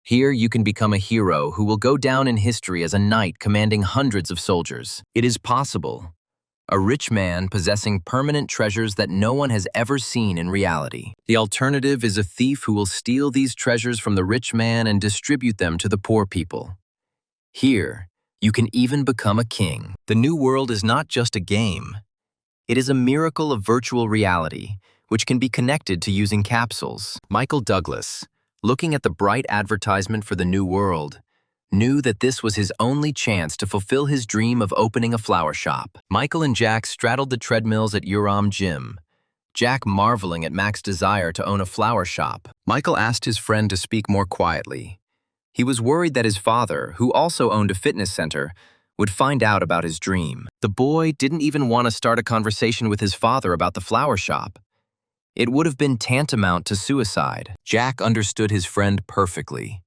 Here you can become a hero who will go down in history as a knight commanding hundreds of soldiers. It is possible. A rich man possessing permanent treasures that no one has ever seen in reality. The alternative is a thief who will steal these treasures from the rich man and distribute them to the poor people. Here, you can even become a king. The new world is not just a game. It is a miracle of virtual reality, which can be connected to using capsules. Michael Douglas, looking at the bright advertisement for the new world, knew that this was his only chance to fulfill his dream of opening a flower shop. Michael and Jack straddled the treadmills at Uram Gym, Jack marveling at Mac's desire to own a flower shop. Michael asked his friend to speak more quietly. He was worried that his father, who also owned a fitness center, would find out about his dream. The boy didn't even want to start a conversation with his father about the flower shop. It would have been tantamount to suicide. Jack understood his friend perfectly.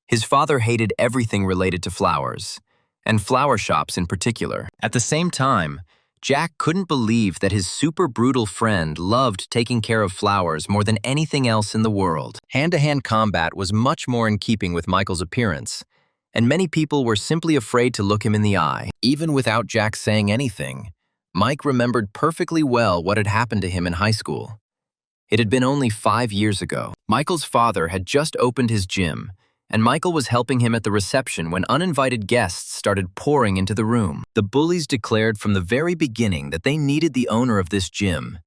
His father hated everything related to flowers, and flower shops in particular. At the same time, Jack couldn't believe that his super brutal friend loved taking care of flowers more than anything else in the world. Hand-to-hand combat was much more in keeping with Michael's appearance, and many people were simply afraid to look him in the eye. Even without Jack saying anything, Mike remembered perfectly well what had happened to him in high school. It had been only 5 years ago. Michael's father had just opened his gym, and Michael was helping him at the reception when uninvited guests started pouring into the room. The bullies declared from the very beginning that they needed the owner of this gym,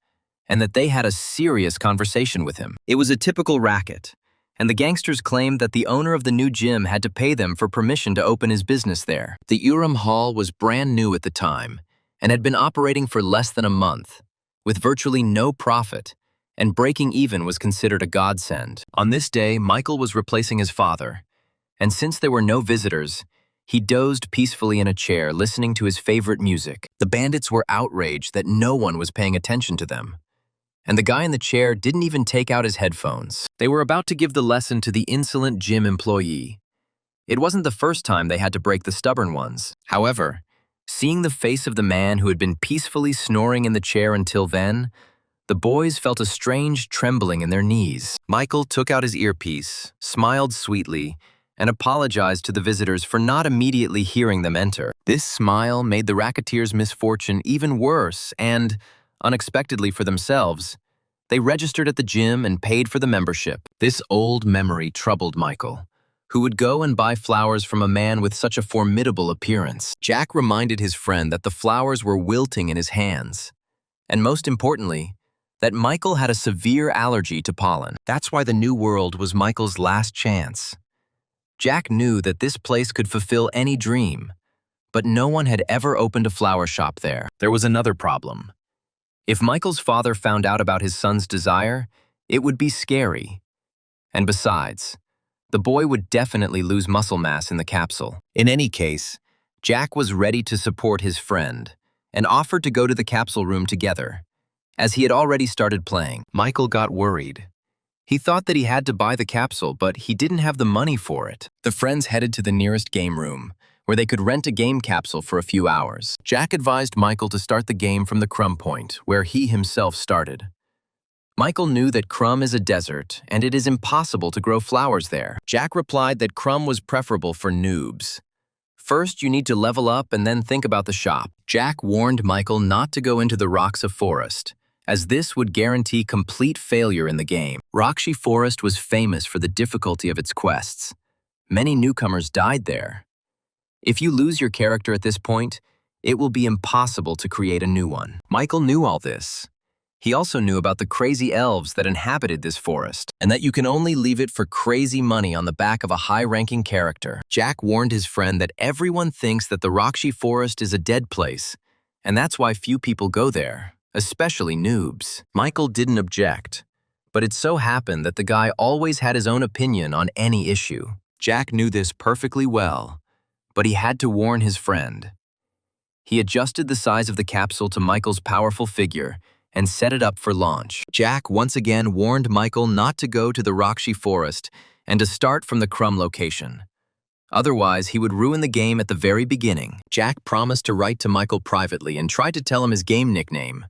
and that they had a serious conversation with him. It was a typical racket, and the gangsters claimed that the owner of the new gym had to pay them for permission to open his business there. The Uram Hall was brand new at the time, and had been operating for less than a month, with virtually no profit, and breaking even was considered a godsend. On this day, Michael was replacing his father, and since there were no visitors, he dozed peacefully in a chair listening to his favorite music. The bandits were outraged that no one was paying attention to them, and the guy in the chair didn't even take out his headphones. They were about to give the lesson to the insolent gym employee. It wasn't the first time they had to break the stubborn ones. However, seeing the face of the man who had been peacefully snoring in the chair until then, the boys felt a strange trembling in their knees. Michael took out his earpiece, smiled sweetly, and apologized to the visitors for not immediately hearing them enter. This smile made the racketeers' misfortune even worse, and, unexpectedly for themselves, they registered at the gym and paid for the membership. This old memory troubled Michael, who would go and buy flowers from a man with such a formidable appearance. Jack reminded his friend that the flowers were wilting in his hands, and most importantly, that Michael had a severe allergy to pollen. That's why the new world was Michael's last chance. Jack knew that this place could fulfill any dream, but no one had ever opened a flower shop there. There was another problem. If Michael's father found out about his son's desire, it would be scary. And besides, the boy would definitely lose muscle mass in the capsule. In any case, Jack was ready to support his friend and offered to go to the capsule room together, as he had already started playing. Michael got worried. He thought that he had to buy the capsule, but he didn't have the money for it. The friends headed to the nearest game room, where they could rent a game capsule for a few hours. Jack advised Michael to start the game from the Crumb Point, where he himself started. Michael knew that Crumb is a desert, and it is impossible to grow flowers there. Jack replied that Crumb was preferable for noobs. First, you need to level up and then think about the shop. Jack warned Michael not to go into the Roxa Forest, as this would guarantee complete failure in the game. Roxy Forest was famous for the difficulty of its quests. Many newcomers died there. If you lose your character at this point, it will be impossible to create a new one. Michael knew all this. He also knew about the crazy elves that inhabited this forest, and that you can only leave it for crazy money on the back of a high-ranking character. Jack warned his friend that everyone thinks that the Roxy Forest is a dead place, and that's why few people go there, especially noobs. Michael didn't object, but it so happened that the guy always had his own opinion on any issue. Jack knew this perfectly well, but he had to warn his friend. He adjusted the size of the capsule to Michael's powerful figure and set it up for launch. Jack once again warned Michael not to go to the Roxy Forest and to start from the Crumb location. Otherwise, he would ruin the game at the very beginning. Jack promised to write to Michael privately and tried to tell him his game nickname,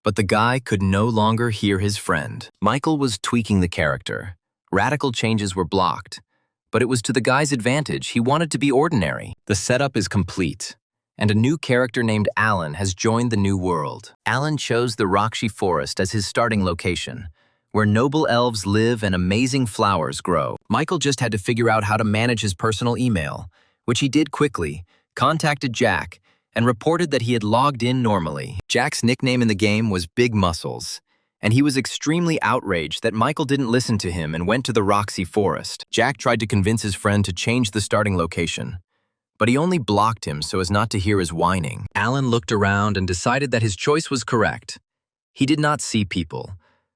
but the guy could no longer hear his friend. Michael was tweaking the character. Radical changes were blocked, But it was to the guy's advantage. He wanted to be ordinary. The setup is complete, and a new character named Alan has joined the new world. Alan chose the Rakshi Forest as his starting location, where noble elves live and amazing flowers grow. Michael just had to figure out how to manage his personal email, which he did quickly, contacted Jack, and reported that he had logged in normally. Jack's nickname in the game was Big Muscles, and he was extremely outraged that Michael didn't listen to him and went to the Roxy Forest. Jack tried to convince his friend to change the starting location, but he only blocked him so as not to hear his whining. Alan looked around and decided that his choice was correct. He did not see people,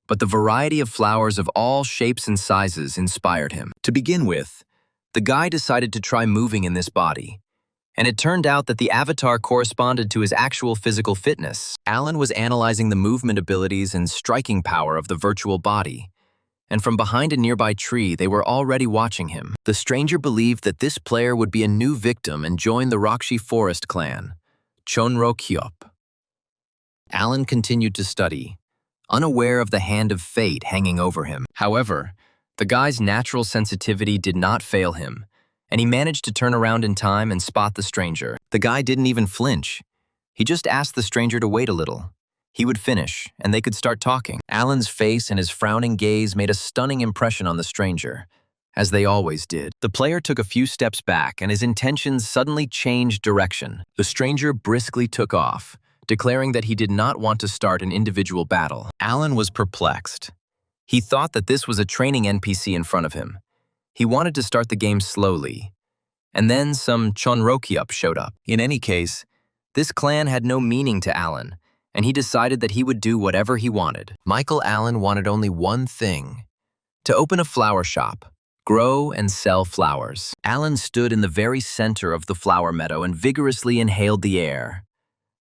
but the variety of flowers of all shapes and sizes inspired him. To begin with, the guy decided to try moving in this body, and it turned out that the avatar corresponded to his actual physical fitness. Alan was analyzing the movement abilities and striking power of the virtual body, and from behind a nearby tree they were already watching him. The stranger believed that this player would be a new victim and join the Rakshi Forest clan, Chonro Kyop. Alan continued to study, unaware of the hand of fate hanging over him. However, the guy's natural sensitivity did not fail him, and he managed to turn around in time and spot the stranger. The guy didn't even flinch. He just asked the stranger to wait a little. He would finish, and they could start talking. Alan's face and his frowning gaze made a stunning impression on the stranger, as they always did. The player took a few steps back, and his intentions suddenly changed direction. The stranger briskly took off, declaring that he did not want to start an individual battle. Alan was perplexed. He thought that this was a training NPC in front of him. He wanted to start the game slowly, and then some Chonrokyup showed up. In any case, this clan had no meaning to Alan, and he decided that he would do whatever he wanted. Michael Allen wanted only one thing: to open a flower shop, grow and sell flowers. Alan stood in the very center of the flower meadow and vigorously inhaled the air.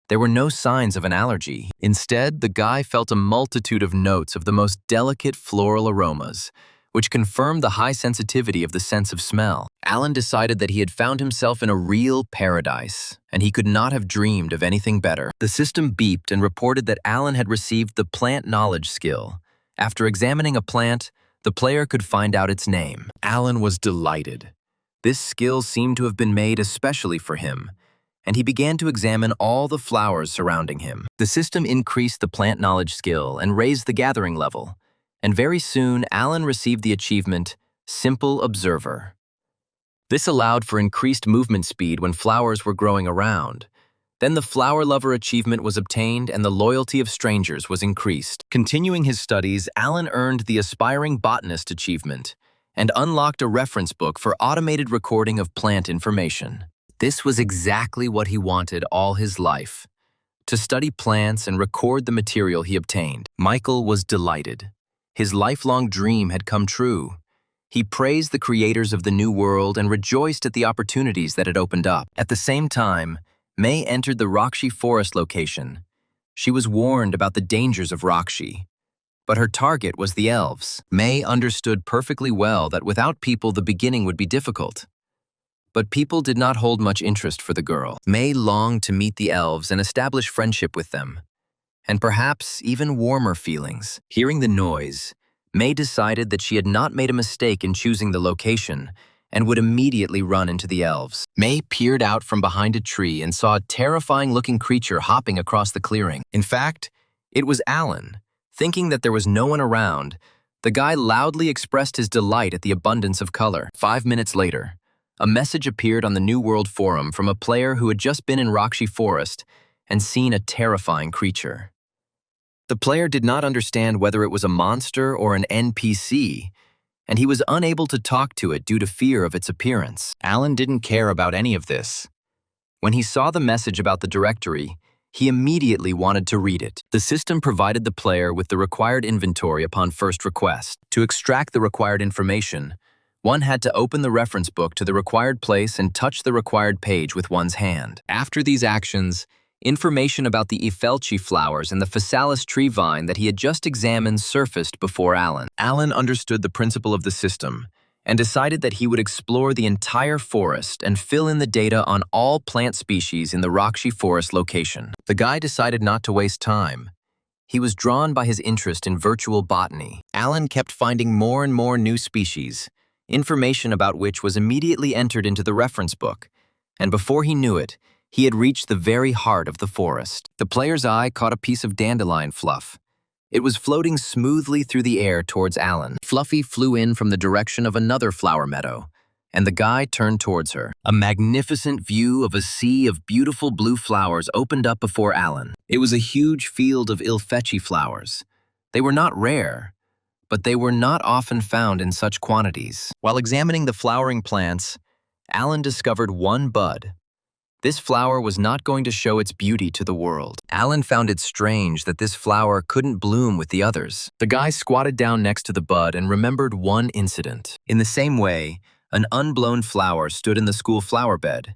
There were no signs of an allergy. Instead, the guy felt a multitude of notes of the most delicate floral aromas, which confirmed the high sensitivity of the sense of smell. Alan decided that he had found himself in a real paradise, and he could not have dreamed of anything better. The system beeped and reported that Alan had received the plant knowledge skill. After examining a plant, the player could find out its name. Alan was delighted. This skill seemed to have been made especially for him, and he began to examine all the flowers surrounding him. The system increased the plant knowledge skill and raised the gathering level, and very soon Alan received the achievement, Simple Observer. This allowed for increased movement speed when flowers were growing around. Then the Flower Lover achievement was obtained and the loyalty of strangers was increased. Continuing his studies, Alan earned the Aspiring Botanist achievement and unlocked a reference book for automated recording of plant information. This was exactly what he wanted all his life: to study plants and record the material he obtained. Michael was delighted. His lifelong dream had come true. He praised the creators of the new world and rejoiced at the opportunities that had opened up. At the same time, May entered the Rakshi Forest location. She was warned about the dangers of Rakshi, but her target was the elves. May understood perfectly well that without people the beginning would be difficult. But people did not hold much interest for the girl. May longed to meet the elves and establish friendship with them, and perhaps even warmer feelings. Hearing the noise, May decided that she had not made a mistake in choosing the location and would immediately run into the elves. May peered out from behind a tree and saw a terrifying-looking creature hopping across the clearing. In fact, it was Alan. Thinking that there was no one around, the guy loudly expressed his delight at the abundance of color. 5 minutes later, a message appeared on the New World forum from a player who had just been in Rakshi Forest and seen a terrifying creature. The player did not understand whether it was a monster or an NPC, and he was unable to talk to it due to fear of its appearance. Alan didn't care about any of this. When he saw the message about the directory, he immediately wanted to read it. The system provided the player with the required inventory upon first request. To extract the required information, one had to open the reference book to the required place and touch the required page with one's hand. After these actions, information about the Ifelchi flowers and the Physalis tree vine that he had just examined surfaced before Alan. Alan understood the principle of the system and decided that he would explore the entire forest and fill in the data on all plant species in the Rakshi Forest location. The guy decided not to waste time. He was drawn by his interest in virtual botany. Alan kept finding more and more new species, information about which was immediately entered into the reference book, and before he knew it, he had reached the very heart of the forest. The player's eye caught a piece of dandelion fluff. It was floating smoothly through the air towards Alan. Fluffy flew in from the direction of another flower meadow, and the guy turned towards her. A magnificent view of a sea of beautiful blue flowers opened up before Alan. It was a huge field of ilfetchy flowers. They were not rare, but they were not often found in such quantities. While examining the flowering plants, Alan discovered one bud. This flower was not going to show its beauty to the world. Alan found it strange that this flower couldn't bloom with the others. The guy squatted down next to the bud and remembered one incident. In the same way, an unblown flower stood in the school flower bed.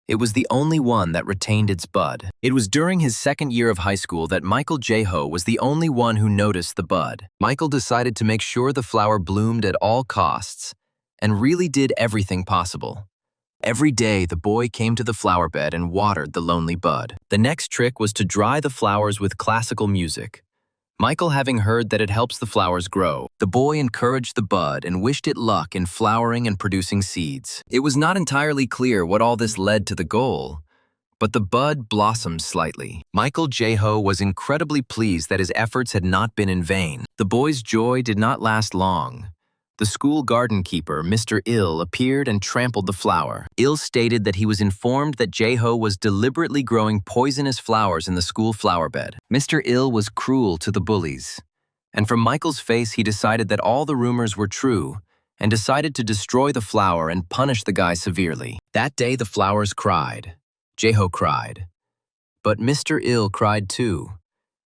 It was the only one that retained its bud. It was during his second year of high school that Michael Jeho was the only one who noticed the bud. Michael decided to make sure the flower bloomed at all costs and really did everything possible. Every day, the boy came to the flower bed and watered the lonely bud. The next trick was to dry the flowers with classical music. Michael having heard that it helps the flowers grow, the boy encouraged the bud and wished it luck in flowering and producing seeds. It was not entirely clear what all this led to the goal, but the bud blossomed slightly. Michael Jeho was incredibly pleased that his efforts had not been in vain. The boy's joy did not last long. The school garden keeper, Mr. Ill, appeared and trampled the flower. Ill stated that he was informed that Jeho was deliberately growing poisonous flowers in the school flower bed. Mr. Ill was cruel to the bullies. And from Michael's face, he decided that all the rumors were true and decided to destroy the flower and punish the guy severely. That day, the flowers cried. Jeho cried. But Mr. Ill cried too.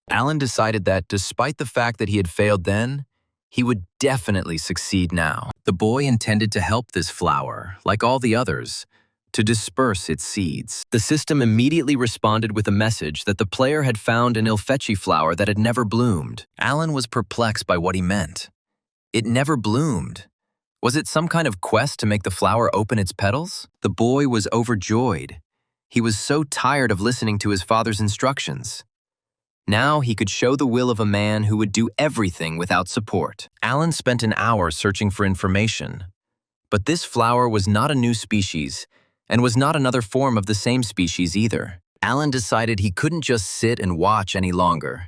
Alan decided that despite the fact that he had failed then, he would definitely succeed now. The boy intended to help this flower, like all the others, to disperse its seeds. The system immediately responded with a message that the player had found an ilfetchy flower that had never bloomed. Alan was perplexed by what he meant. It never bloomed. Was it some kind of quest to make the flower open its petals? The boy was overjoyed. He was so tired of listening to his father's instructions. Now he could show the will of a man who would do everything without support. Alan spent an hour searching for information. But this flower was not a new species, and was not another form of the same species either. Alan decided he couldn't just sit and watch any longer.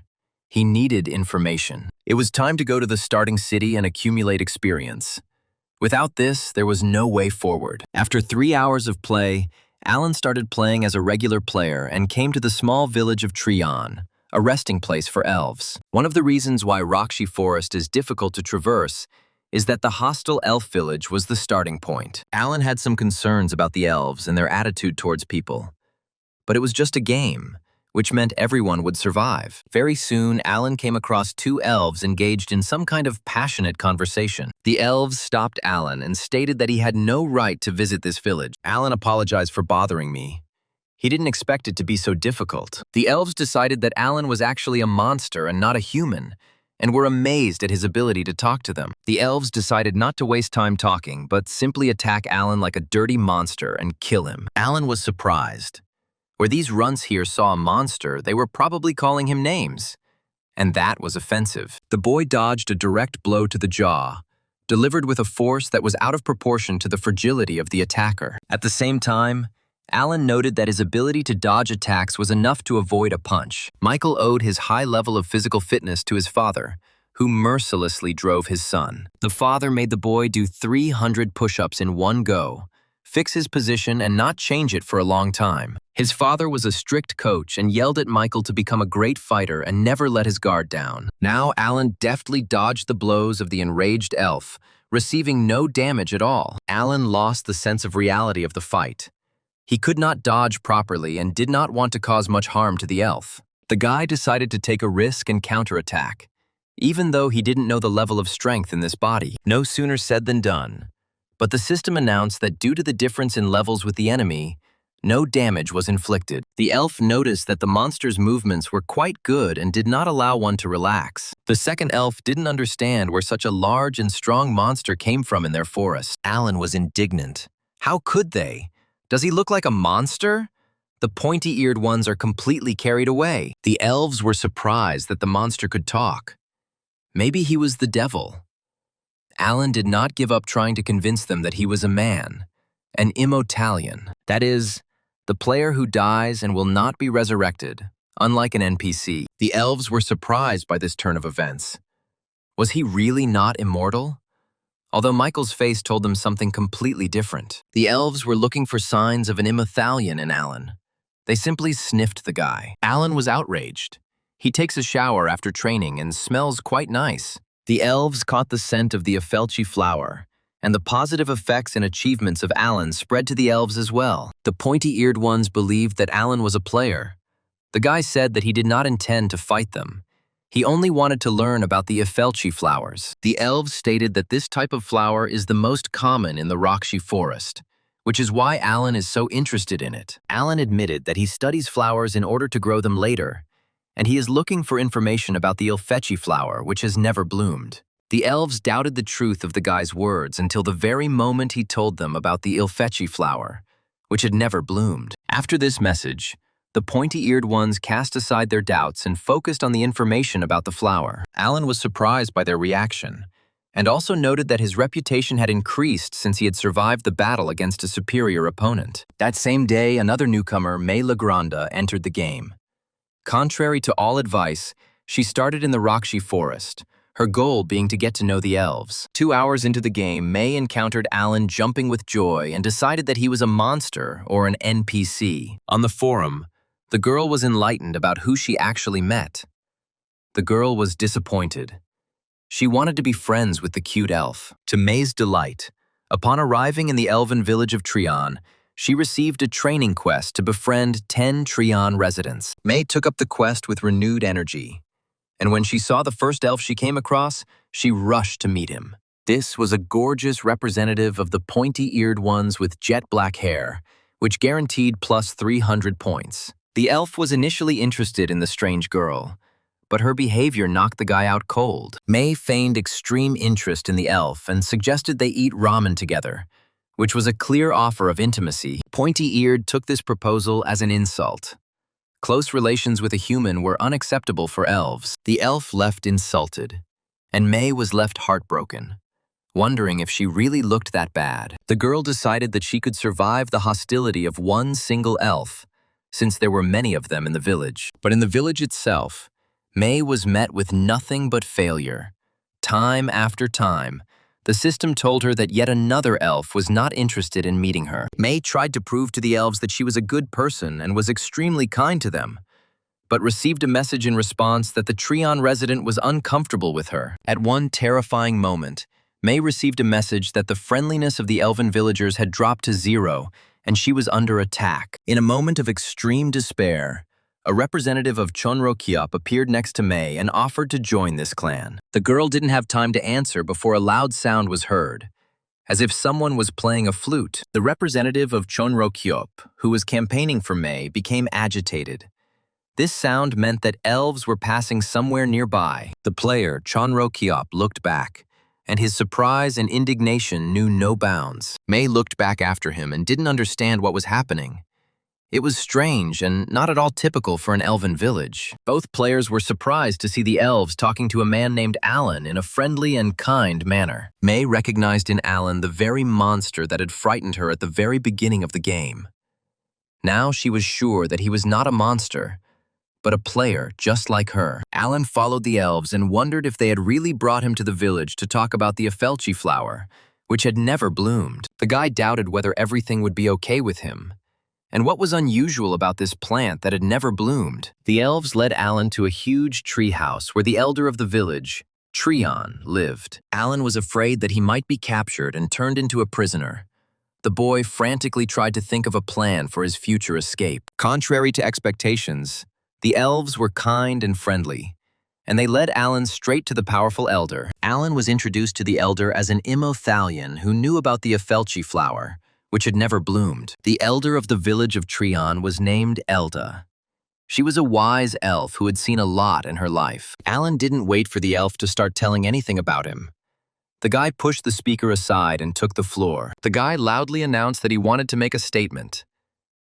He needed information. It was time to go to the starting city and accumulate experience. Without this, there was no way forward. After 3 hours of play, Alan started playing as a regular player and came to the small village of Trion, a resting place for elves. One of the reasons why Rakshi Forest is difficult to traverse is that the hostile elf village was the starting point. Alan had some concerns about the elves and their attitude towards people. But it was just a game, which meant everyone would survive. Very soon, Alan came across 2 elves engaged in some kind of passionate conversation. The elves stopped Alan and stated that he had no right to visit this village. Alan apologized for bothering me. He didn't expect it to be so difficult. The elves decided that Alan was actually a monster and not a human, and were amazed at his ability to talk to them. The elves decided not to waste time talking, but simply attack Alan like a dirty monster and kill him. Alan was surprised. Where these runts here saw a monster, they were probably calling him names. And that was offensive. The boy dodged a direct blow to the jaw, delivered with a force that was out of proportion to the fragility of the attacker. At the same time, Alan noted that his ability to dodge attacks was enough to avoid a punch. Michael owed his high level of physical fitness to his father, who mercilessly drove his son. The father made the boy do 300 push-ups in one go, fix his position and not change it for a long time. His father was a strict coach and yelled at Michael to become a great fighter and never let his guard down. Now Alan deftly dodged the blows of the enraged elf, receiving no damage at all. Alan lost the sense of reality of the fight. He could not dodge properly and did not want to cause much harm to the elf. The guy decided to take a risk and counterattack, even though he didn't know the level of strength in this body. No sooner said than done. But the system announced that due to the difference in levels with the enemy, no damage was inflicted. The elf noticed that the monster's movements were quite good and did not allow one to relax. The second elf didn't understand where such a large and strong monster came from in their forest. Alan was indignant. How could they? Does he look like a monster? The pointy-eared ones are completely carried away. The elves were surprised that the monster could talk. Maybe he was the devil. Alan did not give up trying to convince them that he was a man, an immortalian. That is, the player who dies and will not be resurrected, unlike an NPC. The elves were surprised by this turn of events. Was he really not immortal? Although Michael's face told them something completely different. The elves were looking for signs of an immortalian in Alan. They simply sniffed the guy. Alan was outraged. He takes a shower after training and smells quite nice. The elves caught the scent of the Afelchi flower, and the positive effects and achievements of Alan spread to the elves as well. The pointy-eared ones believed that Alan was a player. The guy said that he did not intend to fight them. He only wanted to learn about the Afelchi flowers. The elves stated that this type of flower is the most common in the Rakshi forest, which is why Alan is so interested in it. Alan admitted that he studies flowers in order to grow them later, and he is looking for information about the Ilfechi flower, which has never bloomed. The elves doubted the truth of the guy's words until the very moment he told them about the Ilfechi flower, which had never bloomed. After this message, the pointy-eared ones cast aside their doubts and focused on the information about the flower. Alan was surprised by their reaction, and also noted that his reputation had increased since he had survived the battle against a superior opponent. That same day, another newcomer, May Legranda, entered the game. Contrary to all advice, she started in the Rakshi forest, her goal being to get to know the elves. 2 hours into the game, May encountered Alan jumping with joy and decided that he was a monster or an NPC. On the forum, the girl was enlightened about who she actually met. The girl was disappointed. She wanted to be friends with the cute elf. To May's delight, upon arriving in the elven village of Trion, she received a training quest to befriend 10 Trion residents. May took up the quest with renewed energy, and when she saw the first elf she came across, she rushed to meet him. This was a gorgeous representative of the pointy-eared ones with jet black hair, which guaranteed plus 300 points. The elf was initially interested in the strange girl, but her behavior knocked the guy out cold. May feigned extreme interest in the elf and suggested they eat ramen together, which was a clear offer of intimacy. Pointy-eared took this proposal as an insult. Close relations with a human were unacceptable for elves. The elf left insulted, and May was left heartbroken, wondering if she really looked that bad. The girl decided that she could survive the hostility of one single elf, since there were many of them in the village. But in the village itself, May was met with nothing but failure. Time after time, the system told her that yet another elf was not interested in meeting her. May tried to prove to the elves that she was a good person and was extremely kind to them, but received a message in response that the Trion resident was uncomfortable with her. At one terrifying moment, May received a message that the friendliness of the elven villagers had dropped to 0, and she was under attack. In a moment of extreme despair, a representative of Chonrokiop appeared next to May and offered to join this clan. The girl didn't have time to answer before a loud sound was heard, as if someone was playing a flute. The representative of Chonrokiop, who was campaigning for May, became agitated. This sound meant that elves were passing somewhere nearby. The player, Chonrokiop, looked back, and his surprise and indignation knew no bounds. May looked back after him and didn't understand what was happening. It was strange and not at all typical for an elven village. Both players were surprised to see the elves talking to a man named Alan in a friendly and kind manner. May recognized in Alan the very monster that had frightened her at the very beginning of the game. Now she was sure that he was not a monster, but a player just like her. Alan followed the elves and wondered if they had really brought him to the village to talk about the Afelchi flower, which had never bloomed. The guy doubted whether everything would be okay with him. And what was unusual about this plant that had never bloomed? The elves led Alan to a huge tree house where the elder of the village, Trion, lived. Alan was afraid that he might be captured and turned into a prisoner. The boy frantically tried to think of a plan for his future escape. Contrary to expectations, the elves were kind and friendly, and they led Alan straight to the powerful elder. Alan was introduced to the elder as an Immothalian who knew about the Afelchi flower, which had never bloomed. The elder of the village of Trion was named Elda. She was a wise elf who had seen a lot in her life. Alan didn't wait for the elf to start telling anything about him. The guy pushed the speaker aside and took the floor. The guy loudly announced that he wanted to make a statement.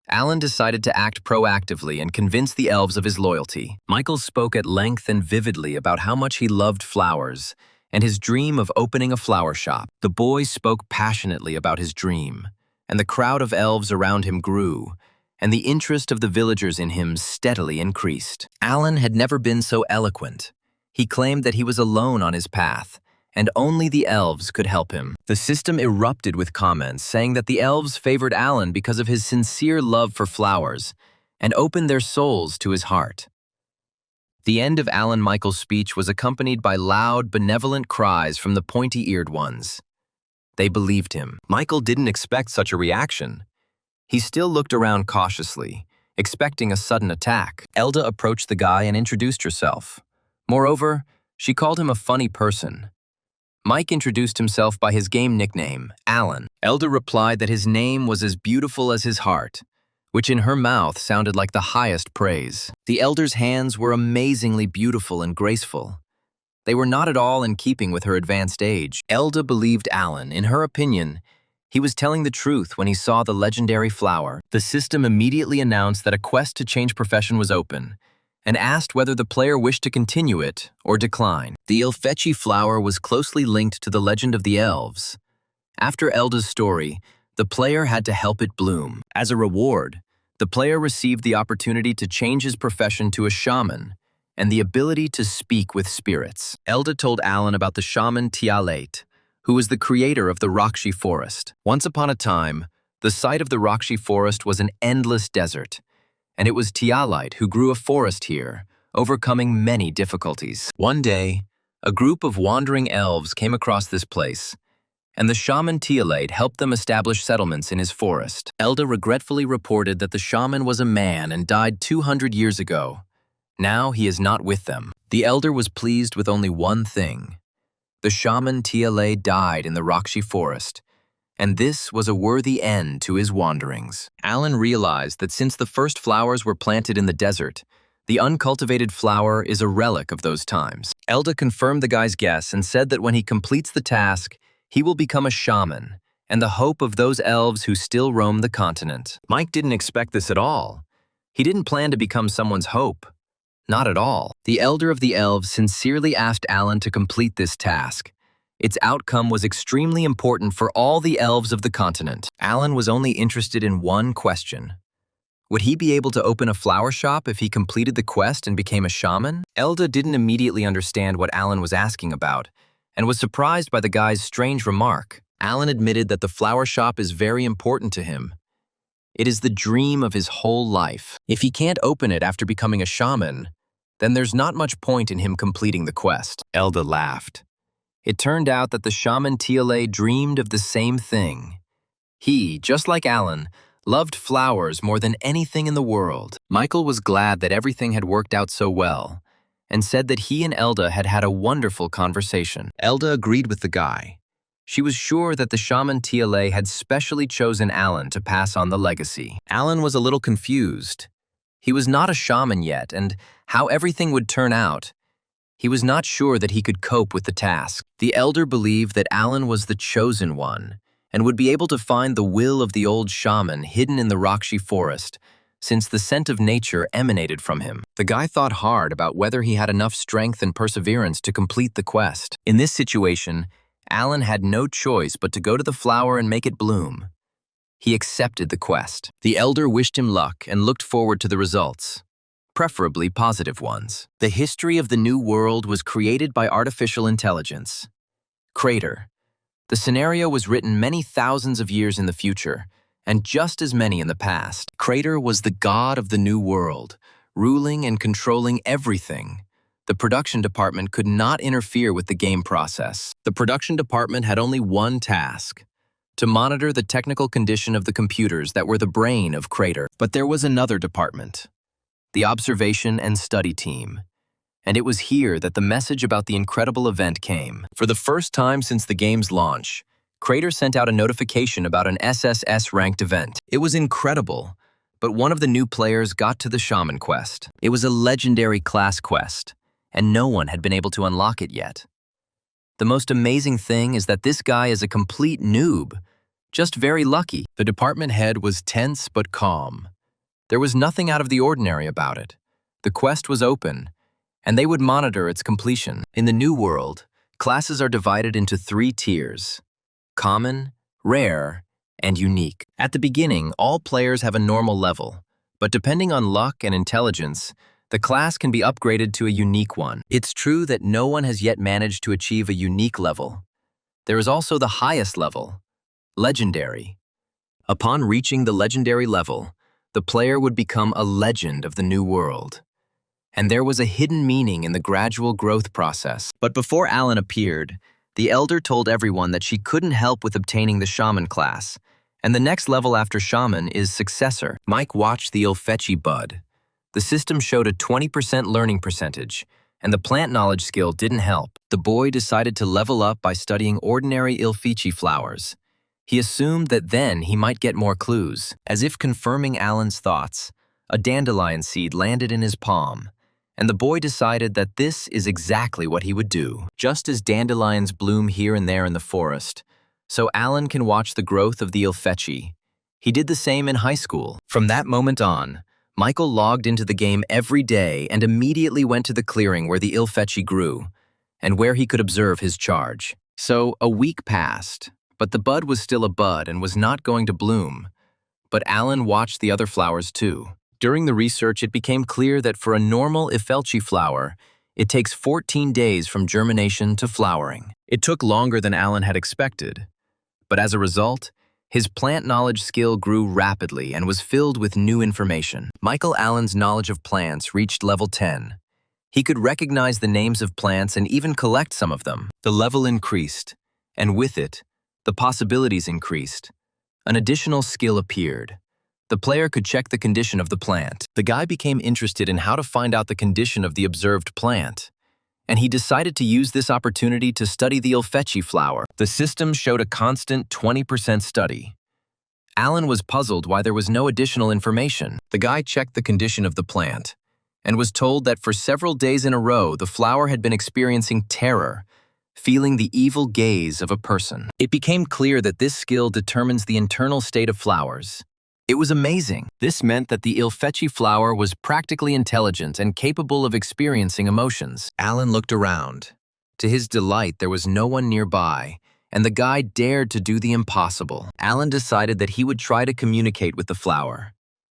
Alan decided to act proactively and convince the elves of his loyalty. Michael spoke at length and vividly about how much he loved flowers and his dream of opening a flower shop. The boy spoke passionately about his dream, and the crowd of elves around him grew, and the interest of the villagers in him steadily increased. Alan had never been so eloquent. He claimed that he was alone on his path, and only the elves could help him. The system erupted with comments saying that the elves favored Alan because of his sincere love for flowers and opened their souls to his heart. The end of Alan Michael's speech was accompanied by loud, benevolent cries from the pointy-eared ones. They believed him. Michael didn't expect such a reaction. He still looked around cautiously, expecting a sudden attack. Elda approached the guy and introduced herself. Moreover, she called him a funny person. Mike introduced himself by his game nickname, Alan. Elda replied that his name was as beautiful as his heart, which in her mouth sounded like the highest praise. The elder's hands were amazingly beautiful and graceful. They were not at all in keeping with her advanced age. Elda believed Alan. In her opinion, he was telling the truth when he saw the legendary flower. The system immediately announced that a quest to change profession was open, and asked whether the player wished to continue it or decline. The Ilfechi flower was closely linked to the legend of the elves. After Elda's story, the player had to help it bloom. As a reward, the player received the opportunity to change his profession to a shaman and the ability to speak with spirits. Elda told Alan about the shaman Tialate, who was the creator of the Rakshi forest. Once upon a time, the site of the Rakshi forest was an endless desert, and it was Tialite who grew a forest here, overcoming many difficulties. One day, a group of wandering elves came across this place, and the shaman Tialite helped them establish settlements in his forest. Elda regretfully reported that the shaman was a man and died 200 years ago. Now he is not with them. The elder was pleased with only one thing. The shaman Tialite died in the Rakshi forest, and this was a worthy end to his wanderings. Alan realized that since the first flowers were planted in the desert, the uncultivated flower is a relic of those times. Elda confirmed the guy's guess and said that when he completes the task, he will become a shaman, and the hope of those elves who still roam the continent. Mike didn't expect this at all. He didn't plan to become someone's hope. Not at all. The elder of the elves sincerely asked Alan to complete this task. Its outcome was extremely important for all the elves of the continent. Alan was only interested in one question. Would he be able to open a flower shop if he completed the quest and became a shaman? Elda didn't immediately understand what Alan was asking about, and was surprised by the guy's strange remark. Alan admitted that the flower shop is very important to him. It is the dream of his whole life. If he can't open it after becoming a shaman, then there's not much point in him completing the quest. Elda laughed. It turned out that the shaman Tialate dreamed of the same thing. He, just like Alan, loved flowers more than anything in the world. Michael was glad that everything had worked out so well, and said that he and Elda had had a wonderful conversation. Elda agreed with the guy. She was sure that the shaman Tialate had specially chosen Alan to pass on the legacy. Alan was a little confused. He was not a shaman yet, and how everything would turn out, he was not sure that he could cope with the task. The elder believed that Alan was the chosen one, and would be able to find the will of the old shaman hidden in the Rakshi forest, since the scent of nature emanated from him. The guy thought hard about whether he had enough strength and perseverance to complete the quest. In this situation, Alan had no choice but to go to the flower and make it bloom. He accepted the quest. The elder wished him luck and looked forward to the results, preferably positive ones. The history of the new world was created by artificial intelligence. Crater. The scenario was written many thousands of years in the future, and just as many in the past. Crater was the god of the new world, ruling and controlling everything. The production department could not interfere with the game process. The production department had only one task: to monitor the technical condition of the computers that were the brain of Crater. But there was another department, the observation and study team. And it was here that the message about the incredible event came. For the first time since the game's launch, Crater sent out a notification about an SSS-ranked event. It was incredible, but one of the new players got to the Shaman quest. It was a legendary class quest, and no one had been able to unlock it yet. The most amazing thing is that this guy is a complete noob, just very lucky. The department head was tense but calm. There was nothing out of the ordinary about it. The quest was open, and they would monitor its completion. In the new world, Classes are divided into 3 tiers: common, rare, and unique. At the beginning, all players have a normal level, but depending on luck and intelligence, the class can be upgraded to a unique one. It's true that no one has yet managed to achieve a unique level. There is also the highest level, legendary. Upon reaching the legendary level, the player would become a legend of the new world. And there was a hidden meaning in the gradual growth process. But before Alan appeared, the Elder told everyone that she couldn't help with obtaining the Shaman class, and the next level after Shaman is Successor. Mike watched the Ilfetch'i bud. The system showed a 20% learning percentage, and the plant knowledge skill didn't help. The boy decided to level up by studying ordinary Ilfetch'i flowers. He assumed that then he might get more clues. As if confirming Alan's thoughts, a dandelion seed landed in his palm, and the boy decided that this is exactly what he would do. Just as dandelions bloom here and there in the forest, so Alan can watch the growth of the Ilfetch'i. He did the same in high school. From that moment on, Michael logged into the game every day and immediately went to the clearing where the Ilfetch'i grew, and where he could observe his charge. So a week passed, but the bud was still a bud and was not going to bloom. But Alan watched the other flowers too. During the research, it became clear that for a normal Ilfetch'i flower, it takes 14 days from germination to flowering. It took longer than Alan had expected. But as a result, his plant knowledge skill grew rapidly and was filled with new information. Michael Allen's knowledge of plants reached level 10. He could recognize the names of plants and even collect some of them. The level increased, and with it, the possibilities increased. An additional skill appeared. The player could check the condition of the plant. The guy became interested in how to find out the condition of the observed plant, and he decided to use this opportunity to study the Ilfetch'i flower. The system showed a constant 20% study. Alan was puzzled why there was no additional information. The guy checked the condition of the plant and was told that for several days in a row, the flower had been experiencing terror, feeling the evil gaze of a person. It became clear that this skill determines the internal state of flowers. It was amazing. This meant that the Ilfetch'i flower was practically intelligent and capable of experiencing emotions. Alan looked around. To his delight, there was no one nearby, and the guy dared to do the impossible. Alan decided that he would try to communicate with the flower.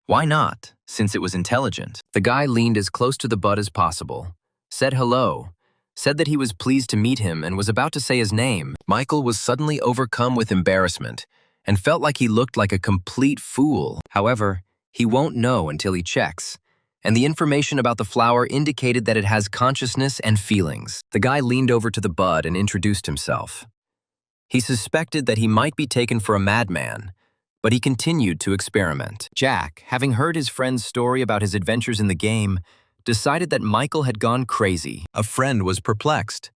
Why not, since it was intelligent? The guy leaned as close to the bud as possible, said hello, said that he was pleased to meet him, and was about to say his name. Michael was suddenly overcome with embarrassment and felt like he looked like a complete fool. However, he won't know until he checks, and the information about the flower indicated that it has consciousness and feelings. The guy leaned over to the bud and introduced himself. He suspected that he might be taken for a madman, but he continued to experiment. Jack, having heard his friend's story about his adventures in the game, decided that Michael had gone crazy. A friend was perplexed.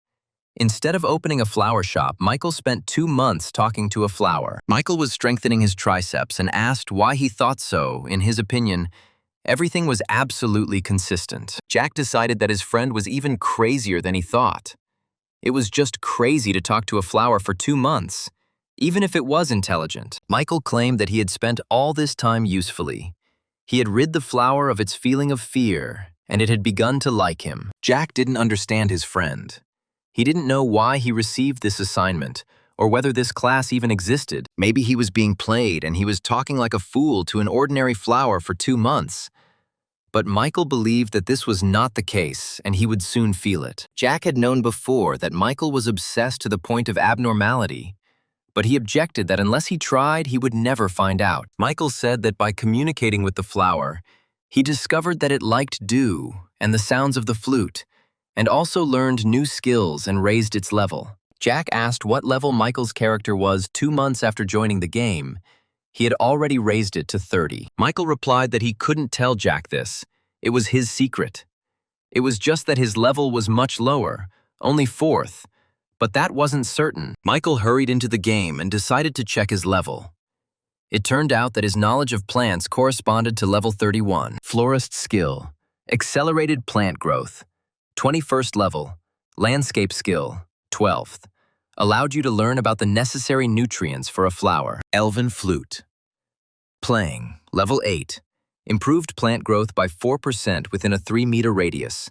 Instead of opening a flower shop, Michael spent 2 months talking to a flower. Michael was strengthening his triceps and asked why he thought so. In his opinion, everything was absolutely consistent. Jack decided that his friend was even crazier than he thought. It was just crazy to talk to a flower for 2 months, even if it was intelligent. Michael claimed that he had spent all this time usefully. He had rid the flower of its feeling of fear, and it had begun to like him. Jack didn't understand his friend. He didn't know why he received this assignment, or whether this class even existed. Maybe he was being played and he was talking like a fool to an ordinary flower for 2 months. But Michael believed that this was not the case, and he would soon feel it. Jack had known before that Michael was obsessed to the point of abnormality, but he objected that unless he tried, he would never find out. Michael said that by communicating with the flower, he discovered that it liked dew and the sounds of the flute, and also learned new skills and raised its level. Jack asked what level Michael's character was 2 months after joining the game. He had already raised it to 30. Michael replied that he couldn't tell Jack this. It was his secret. It was just that his level was much lower, only 4th, but that wasn't certain. Michael hurried into the game and decided to check his level. It turned out that his knowledge of plants corresponded to level 31. Florist skill, accelerated plant growth, 21st level, landscape skill, 12th, allowed you to learn about the necessary nutrients for a flower. Elven flute. Playing, level 8, improved plant growth by 4% within a 3-meter radius,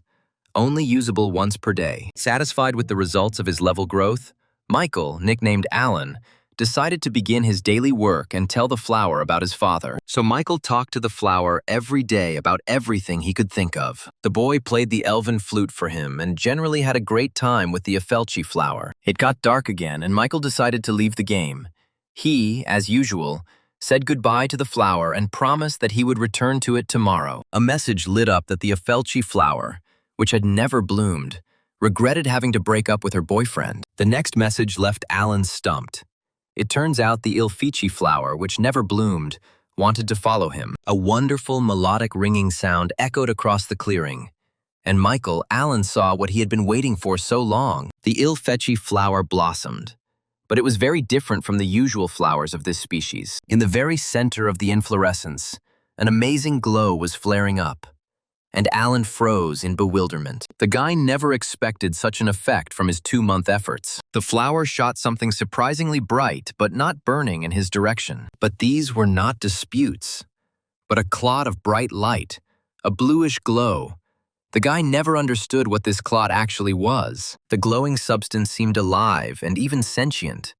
only usable once per day. Satisfied with the results of his level growth, Michael, nicknamed Alan, decided to begin his daily work and tell the flower about his father. So Michael talked to the flower every day about everything he could think of. The boy played the elven flute for him and generally had a great time with the Afelchi flower. It got dark again and Michael decided to leave the game. He, as usual, said goodbye to the flower and promised that he would return to it tomorrow. A message lit up that the Afelchi flower, which had never bloomed, regretted having to break up with her boyfriend. The next message left Alan stumped. It turns out the Ilfichi flower, which never bloomed, wanted to follow him. A wonderful melodic ringing sound echoed across the clearing. And Michael, Alan saw what he had been waiting for so long. The Ilfechi flower blossomed. But it was very different from the usual flowers of this species. In the very center of the inflorescence, an amazing glow was flaring up. And Alan froze in bewilderment. The guy never expected such an effect from his 2-month efforts. The flower shot something surprisingly bright but not burning in his direction. But these were not disputes, but a clot of bright light, a bluish glow. The guy never understood what this clot actually was. The glowing substance seemed alive and even sentient.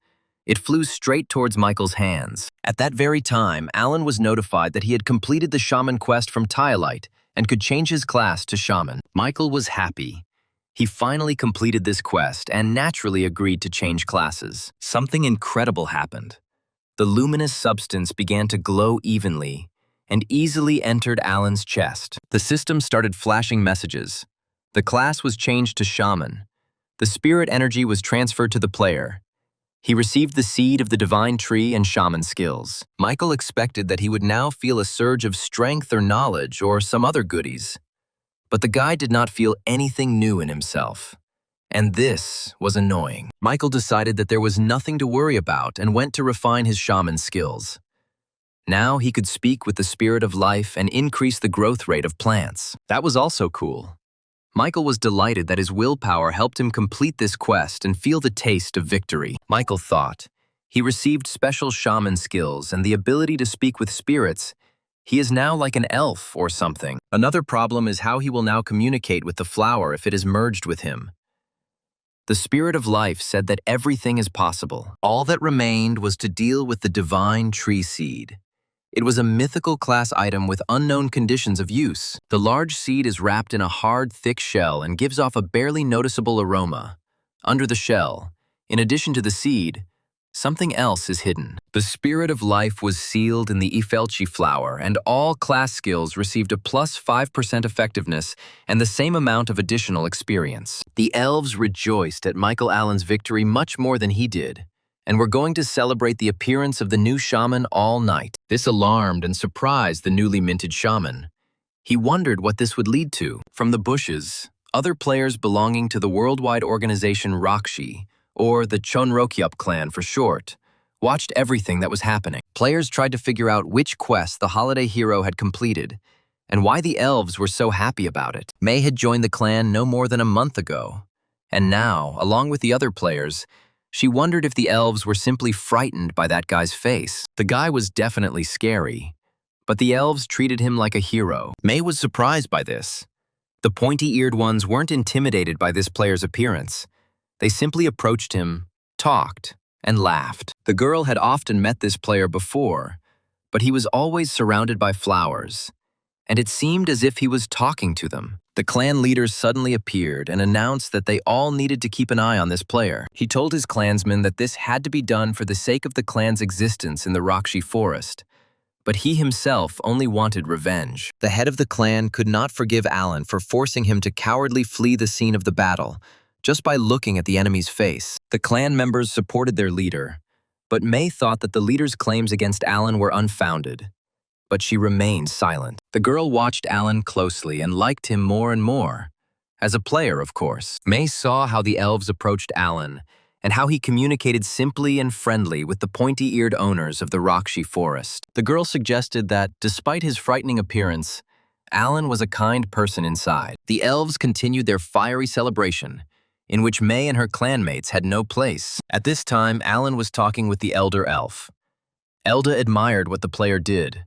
It flew straight towards Michael's hands. At that very time, Alan was notified that he had completed the shaman quest from Tyalite and could change his class to shaman. Michael was happy. He finally completed this quest and naturally agreed to change classes. Something incredible happened. The luminous substance began to glow evenly and easily entered Alan's chest. The system started flashing messages. The class was changed to shaman. The spirit energy was transferred to the player. He received the seed of the divine tree and shaman skills. Michael expected that he would now feel a surge of strength or knowledge or some other goodies. But the guy did not feel anything new in himself. And this was annoying. Michael decided that there was nothing to worry about and went to refine his shaman skills. Now he could speak with the spirit of life and increase the growth rate of plants. That was also cool. Michael was delighted that his willpower helped him complete this quest and feel the taste of victory. Michael thought, he received special shaman skills and the ability to speak with spirits. He is now like an elf or something. Another problem is how he will now communicate with the flower if it is merged with him. The spirit of life said that everything is possible. All that remained was to deal with the divine tree seed. It was a mythical class item with unknown conditions of use. The large seed is wrapped in a hard, thick shell and gives off a barely noticeable aroma. Under the shell, in addition to the seed, something else is hidden. The spirit of life was sealed in the Ifelchi flower, and all class skills received a plus 5% effectiveness and the same amount of additional experience. The elves rejoiced at Michael Allen's victory much more than he did, and were going to celebrate the appearance of the new shaman all night. This alarmed and surprised the newly minted shaman. He wondered what this would lead to. From the bushes, other players belonging to the worldwide organization Rakshi, or the Chonrokyup clan for short, watched everything that was happening. Players tried to figure out which quest the holiday hero had completed, and why the elves were so happy about it. May had joined the clan no more than a month ago, and now, along with the other players, she wondered if the elves were simply frightened by that guy's face. The guy was definitely scary, but the elves treated him like a hero. May was surprised by this. The pointy-eared ones weren't intimidated by this player's appearance. They simply approached him, talked, and laughed. The girl had often met this player before, but he was always surrounded by flowers, and it seemed as if he was talking to them. The clan leaders suddenly appeared and announced that they all needed to keep an eye on this player. He told his clansmen that this had to be done for the sake of the clan's existence in the Rakshi forest, but he himself only wanted revenge. The head of the clan could not forgive Alan for forcing him to cowardly flee the scene of the battle, just by looking at the enemy's face. The clan members supported their leader, but May thought that the leader's claims against Alan were unfounded. But she remained silent. The girl watched Alan closely and liked him more and more. As a player, of course. May saw how the elves approached Alan, and how he communicated simply and friendly with the pointy-eared owners of the Rakshi forest. The girl suggested that, despite his frightening appearance, Alan was a kind person inside. The elves continued their fiery celebration, in which May and her clanmates had no place. At this time, Alan was talking with the elder elf. Elda admired what the player did.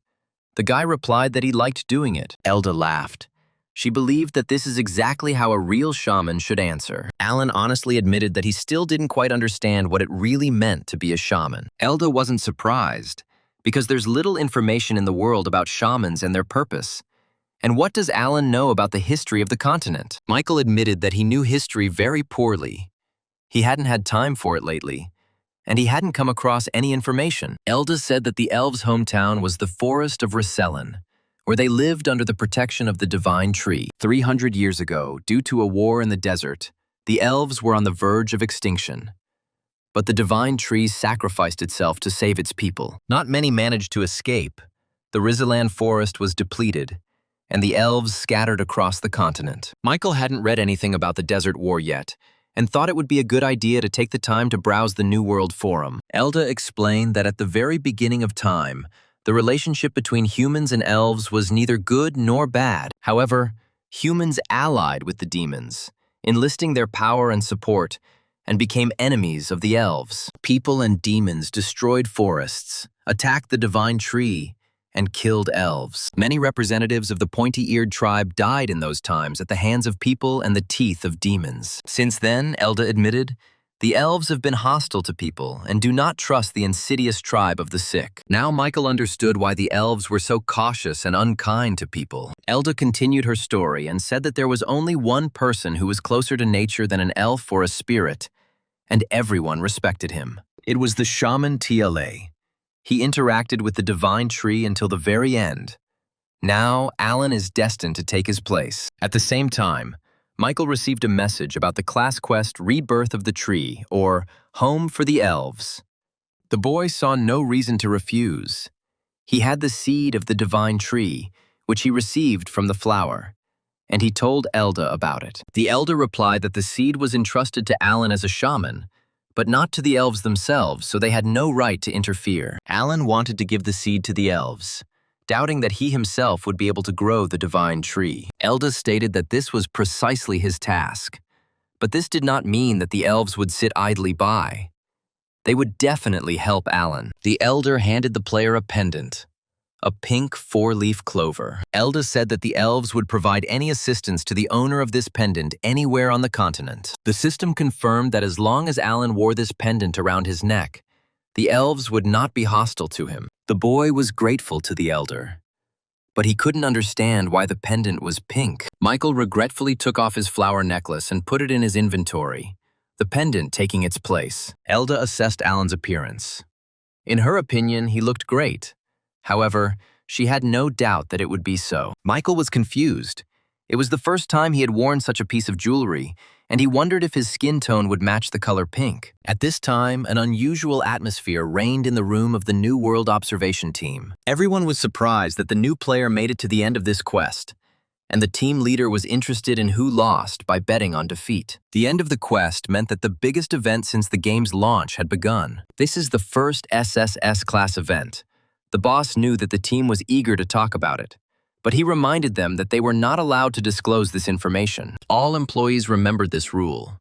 The guy replied that he liked doing it. Elda laughed. She believed that this is exactly how a real shaman should answer. Alan honestly admitted that he still didn't quite understand what it really meant to be a shaman. Elda wasn't surprised, because there's little information in the world about shamans and their purpose. And what does Alan know about the history of the continent? Michael admitted that he knew history very poorly. He hadn't had time for it lately, and he hadn't come across any information. Elda said that the elves' hometown was the forest of Risellen, where they lived under the protection of the divine tree. 300 years ago, due to a war in the desert, the elves were on the verge of extinction. But the divine tree sacrificed itself to save its people. Not many managed to escape. The Risellen forest was depleted, and the elves scattered across the continent. Michael hadn't read anything about the Desert War yet, and thought it would be a good idea to take the time to browse the New World Forum. Elda explained that at the very beginning of time, the relationship between humans and elves was neither good nor bad. However, humans allied with the demons, enlisting their power and support, and became enemies of the elves. People and demons destroyed forests, attacked the divine tree, and killed elves. Many representatives of the pointy-eared tribe died in those times at the hands of people and the teeth of demons. Since then, Elda admitted, the elves have been hostile to people and do not trust the insidious tribe of the sick. Now Michael understood why the elves were so cautious and unkind to people. Elda continued her story and said that there was only one person who was closer to nature than an elf or a spirit, and everyone respected him. It was the shaman TLA. He interacted with the divine tree until the very end. Now, Alan is destined to take his place. At the same time, Michael received a message about the class quest Rebirth of the Tree, or Home for the Elves. The boy saw no reason to refuse. He had the seed of the divine tree, which he received from the flower, and he told Elda about it. The elder replied that the seed was entrusted to Alan as a shaman, but not to the elves themselves, so they had no right to interfere. Alan wanted to give the seed to the elves, doubting that he himself would be able to grow the divine tree. Elda stated that this was precisely his task, but this did not mean that the elves would sit idly by. They would definitely help Alan. The elder handed the player a pendant, a pink four-leaf clover. Elda said that the elves would provide any assistance to the owner of this pendant anywhere on the continent. The system confirmed that as long as Alan wore this pendant around his neck, the elves would not be hostile to him. The boy was grateful to the elder, but he couldn't understand why the pendant was pink. Michael regretfully took off his flower necklace and put it in his inventory, the pendant taking its place. Elda assessed Alan's appearance. In her opinion, he looked great. However, she had no doubt that it would be so. Michael was confused. It was the first time he had worn such a piece of jewelry, and he wondered if his skin tone would match the color pink. At this time, an unusual atmosphere reigned in the room of the New World Observation Team. Everyone was surprised that the new player made it to the end of this quest, and the team leader was interested in who lost by betting on defeat. The end of the quest meant that the biggest event since the game's launch had begun. This is the first SSS class event. The boss knew that the team was eager to talk about it, but he reminded them that they were not allowed to disclose this information. All employees remembered this rule.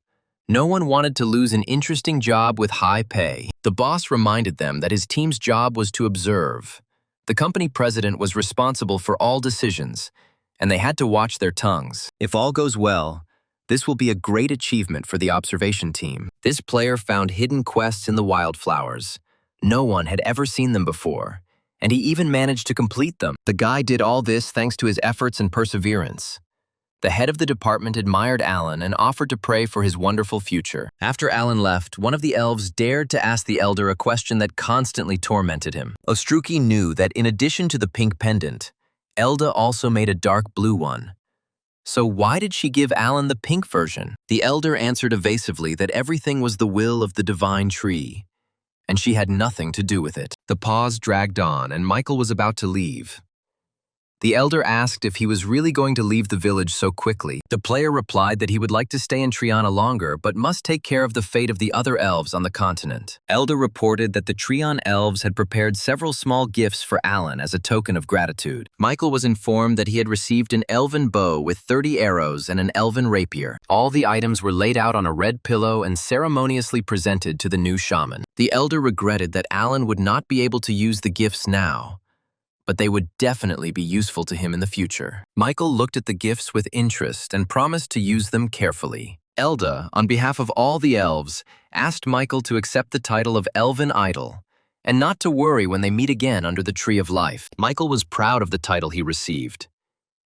No one wanted to lose an interesting job with high pay. The boss reminded them that his team's job was to observe. The company president was responsible for all decisions, and they had to watch their tongues. If all goes well, this will be a great achievement for the observation team. This player found hidden quests in the wildflowers. No one had ever seen them before, and he even managed to complete them. The guy did all this thanks to his efforts and perseverance. The head of the department admired Alan and offered to pray for his wonderful future. After Alan left, one of the elves dared to ask the elder a question that constantly tormented him. Ostruki knew that in addition to the pink pendant, Elda also made a dark blue one. So why did she give Alan the pink version? The elder answered evasively that everything was the will of the divine tree, and she had nothing to do with it. The pause dragged on, and Michael was about to leave. The elder asked if he was really going to leave the village so quickly. The player replied that he would like to stay in Triana longer, but must take care of the fate of the other elves on the continent. Elder reported that the Trion elves had prepared several small gifts for Alan as a token of gratitude. Michael was informed that he had received an elven bow with 30 arrows and an elven rapier. All the items were laid out on a red pillow and ceremoniously presented to the new shaman. The elder regretted that Alan would not be able to use the gifts now, but they would definitely be useful to him in the future. Michael looked at the gifts with interest and promised to use them carefully. Elda, on behalf of all the elves, asked Michael to accept the title of Elven Idol, and not to worry when they meet again under the Tree of Life. Michael was proud of the title he received.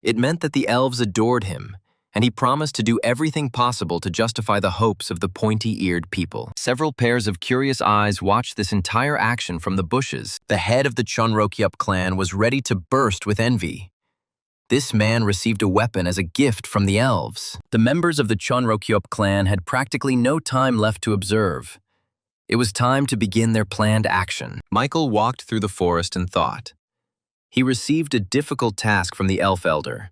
It meant that the elves adored him, and he promised to do everything possible to justify the hopes of the pointy-eared people. Several pairs of curious eyes watched this entire action from the bushes. The head of the Chonrokyup clan was ready to burst with envy. This man received a weapon as a gift from the elves. The members of the Chonrokyup clan had practically no time left to observe. It was time to begin their planned action. Michael walked through the forest and thought. He received a difficult task from the elf elder.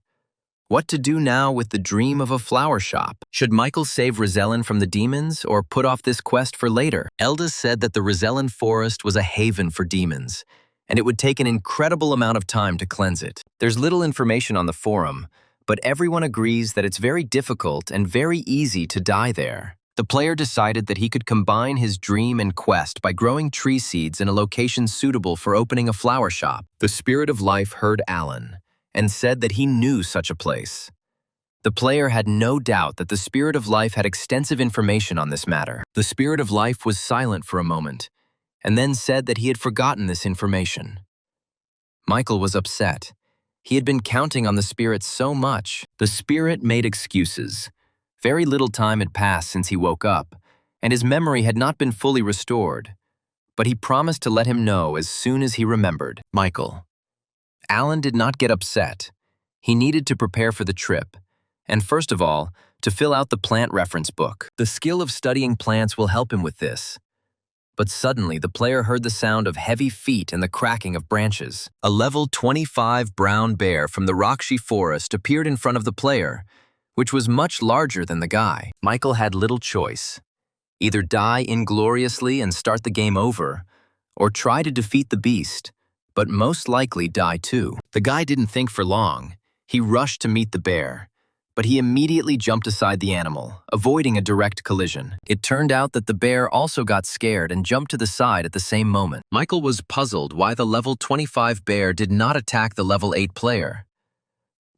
What to do now with the dream of a flower shop? Should Michael save Rizellen from the demons or put off this quest for later? Elda said that the Rizellen forest was a haven for demons, and it would take an incredible amount of time to cleanse it. There's little information on the forum, but everyone agrees that it's very difficult and very easy to die there. The player decided that he could combine his dream and quest by growing tree seeds in a location suitable for opening a flower shop. The Spirit of Life heard Alan and said that he knew such a place. The player had no doubt that the Spirit of Life had extensive information on this matter. The Spirit of Life was silent for a moment, and then said that he had forgotten this information. Michael was upset. He had been counting on the Spirit so much. The Spirit made excuses. Very little time had passed since he woke up, and his memory had not been fully restored. But he promised to let him know as soon as he remembered. Michael. Alan did not get upset. He needed to prepare for the trip, and first of all, to fill out the plant reference book. The skill of studying plants will help him with this. But suddenly, the player heard the sound of heavy feet and the cracking of branches. A level 25 brown bear from the Rakshi forest appeared in front of the player, which was much larger than the guy. Michael had little choice. Either die ingloriously and start the game over, or try to defeat the beast, but most likely die too. The guy didn't think for long. He rushed to meet the bear, but he immediately jumped aside the animal, avoiding a direct collision. It turned out that the bear also got scared and jumped to the side at the same moment. Michael was puzzled why the level 25 bear did not attack the level 8 player.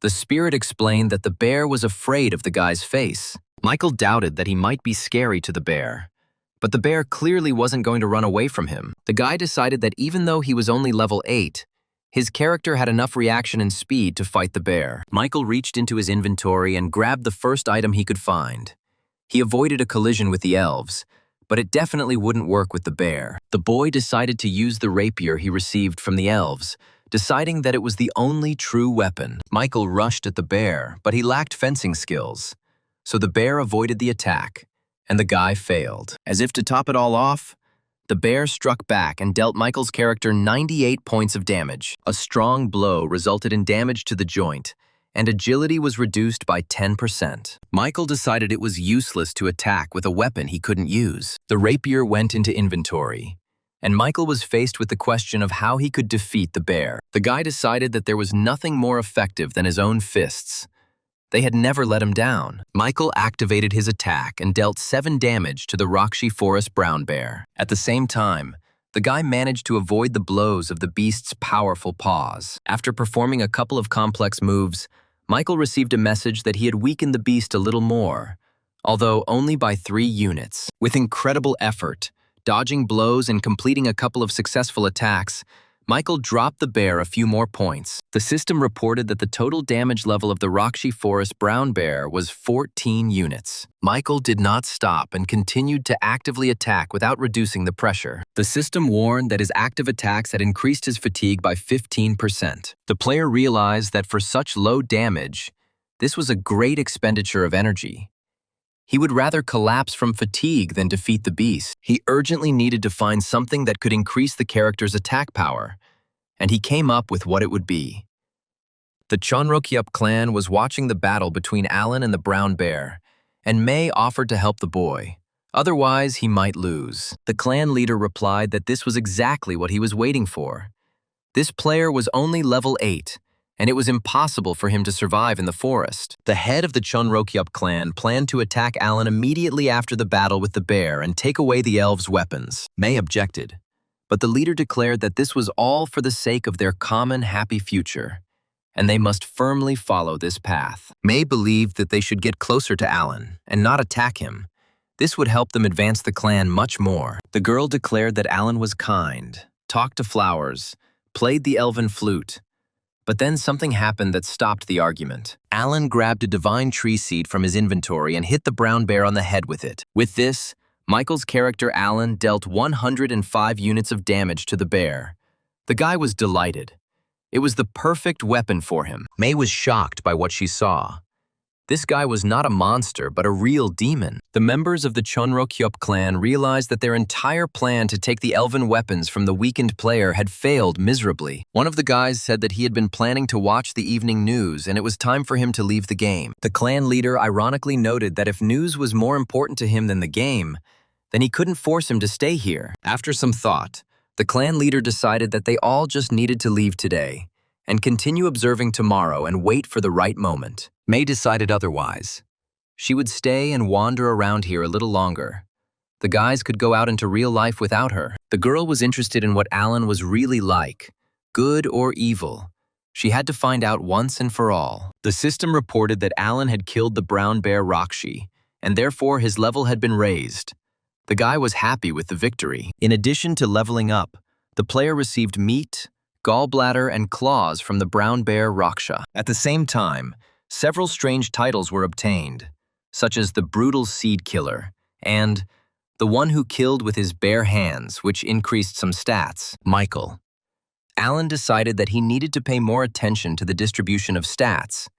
The spirit explained that the bear was afraid of the guy's face. Michael doubted that he might be scary to the bear, but the bear clearly wasn't going to run away from him. The guy decided that even though he was only level 8, his character had enough reaction and speed to fight the bear. Michael reached into his inventory and grabbed the first item he could find. He avoided a collision with the elves, but it definitely wouldn't work with the bear. The boy decided to use the rapier he received from the elves, deciding that it was the only true weapon. Michael rushed at the bear, but he lacked fencing skills, so the bear avoided the attack, and the guy failed. As if to top it all off, the bear struck back and dealt Michael's character 98 points of damage. A strong blow resulted in damage to the joint, and agility was reduced by 10%. Michael decided it was useless to attack with a weapon he couldn't use. The rapier went into inventory, and Michael was faced with the question of how he could defeat the bear. The guy decided that there was nothing more effective than his own fists. They had never let him down. Michael activated his attack and dealt 7 damage to the Rakshi Forest brown bear. At the same time, the guy managed to avoid the blows of the beast's powerful paws. After performing a couple of complex moves, Michael received a message that he had weakened the beast a little more, although only by 3 units. With incredible effort, dodging blows and completing a couple of successful attacks, Michael dropped the bear a few more points. The system reported that the total damage level of the Rakshi Forest brown bear was 14 units. Michael did not stop and continued to actively attack without reducing the pressure. The system warned that his active attacks had increased his fatigue by 15%. The player realized that for such low damage, this was a great expenditure of energy. He would rather collapse from fatigue than defeat the beast. He urgently needed to find something that could increase the character's attack power, and he came up with what it would be. The Chonrokyup clan was watching the battle between Alan and the brown bear, and May offered to help the boy. Otherwise, he might lose. The clan leader replied that this was exactly what he was waiting for. This player was only level 8, and it was impossible for him to survive in the forest. The head of the Chonrokyup clan planned to attack Alan immediately after the battle with the bear and take away the elves' weapons. May objected, But the leader declared that this was all for the sake of their common happy future, and they must firmly follow this path. May believed that they should get closer to Alan and not attack him. This would help them advance the clan much more. The girl declared that Alan was kind, talked to flowers, played the elven flute. But then something happened that stopped the argument. Alan grabbed a divine tree seed from his inventory and hit the brown bear on the head with it. With this, Michael's character Alan dealt 105 units of damage to the bear. The guy was delighted. It was the perfect weapon for him. May was shocked by what she saw. This guy was not a monster, but a real demon. The members of the Chonrokyup clan realized that their entire plan to take the elven weapons from the weakened player had failed miserably. One of the guys said that he had been planning to watch the evening news and it was time for him to leave the game. The clan leader ironically noted that if news was more important to him than the game, then he couldn't force him to stay here. After some thought, the clan leader decided that they all just needed to leave today and continue observing tomorrow and wait for the right moment. May decided otherwise. She would stay and wander around here a little longer. The guys could go out into real life without her. The girl was interested in what Alan was really like, good or evil. She had to find out once and for all. The system reported that Alan had killed the brown bear Rakshi, and therefore his level had been raised. The guy was happy with the victory. In addition to leveling up, the player received meat, gallbladder, and claws from the brown bear Raksha. At the same time, several strange titles were obtained, such as the brutal seed killer and the one who killed with his bare hands, which increased some stats, Michael. Alan decided that he needed to pay more attention to the distribution of stats.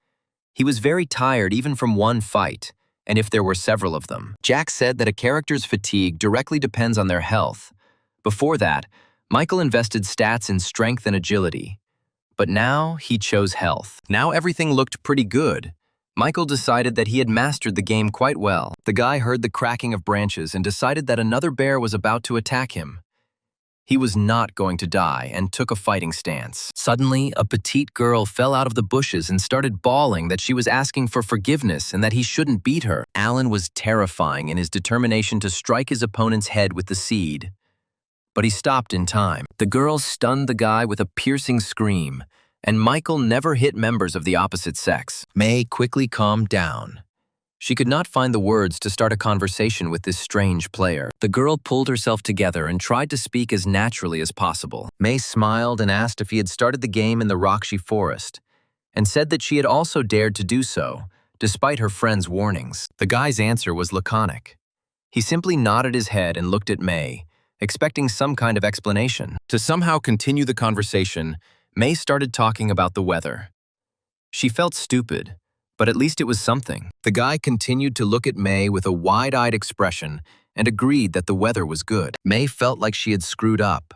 He was very tired even from one fight, and if there were several of them. Jack said that a character's fatigue directly depends on their health. Before that, Michael invested stats in strength and agility. But now he chose health. Now everything looked pretty good. Michael decided that he had mastered the game quite well. The guy heard the cracking of branches and decided that another bear was about to attack him. He was not going to die and took a fighting stance. Suddenly, a petite girl fell out of the bushes and started bawling that she was asking for forgiveness and that he shouldn't beat her. Alan was terrifying in his determination to strike his opponent's head with the seed. But he stopped in time. The girl stunned the guy with a piercing scream, and Michael never hit members of the opposite sex. May quickly calmed down. She could not find the words to start a conversation with this strange player. The girl pulled herself together and tried to speak as naturally as possible. May smiled and asked if he had started the game in the Rakshi forest, and said that she had also dared to do so, despite her friend's warnings. The guy's answer was laconic. He simply nodded his head and looked at May, expecting some kind of explanation. To somehow continue the conversation, May started talking about the weather. She felt stupid, but at least it was something. The guy continued to look at May with a wide-eyed expression and agreed that the weather was good. May felt like she had screwed up.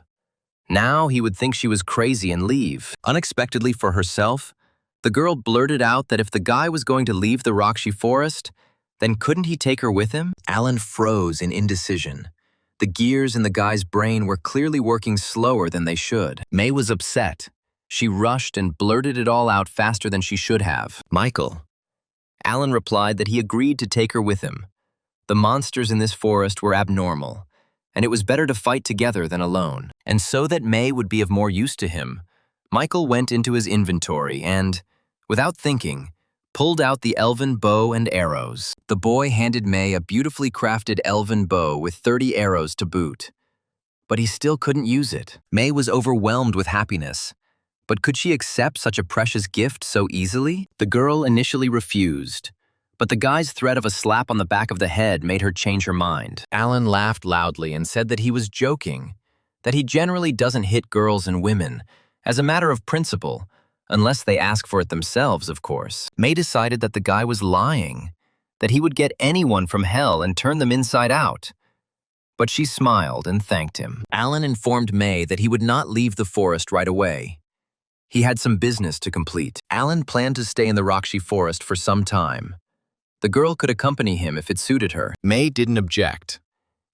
Now he would think she was crazy and leave. Unexpectedly for herself, the girl blurted out that if the guy was going to leave the Rakshi forest, then couldn't he take her with him? Alan froze in indecision. The gears in the guy's brain were clearly working slower than they should. May was upset. She rushed and blurted it all out faster than she should have. Michael. Alan replied that he agreed to take her with him. The monsters in this forest were abnormal, and it was better to fight together than alone. And so that May would be of more use to him, Michael went into his inventory and, without thinking, pulled out the elven bow and arrows. The boy handed May a beautifully crafted elven bow with 30 arrows to boot. But he still couldn't use it. May was overwhelmed with happiness. But could she accept such a precious gift so easily? The girl initially refused, but the guy's threat of a slap on the back of the head made her change her mind. Alan laughed loudly and said that he was joking, that he generally doesn't hit girls and women, as a matter of principle, unless they ask for it themselves, of course. May decided that the guy was lying, that he would get anyone from hell and turn them inside out. But she smiled and thanked him. Alan informed May that he would not leave the forest right away. He had some business to complete. Alan planned to stay in the Rakshi forest for some time. The girl could accompany him if it suited her. May didn't object,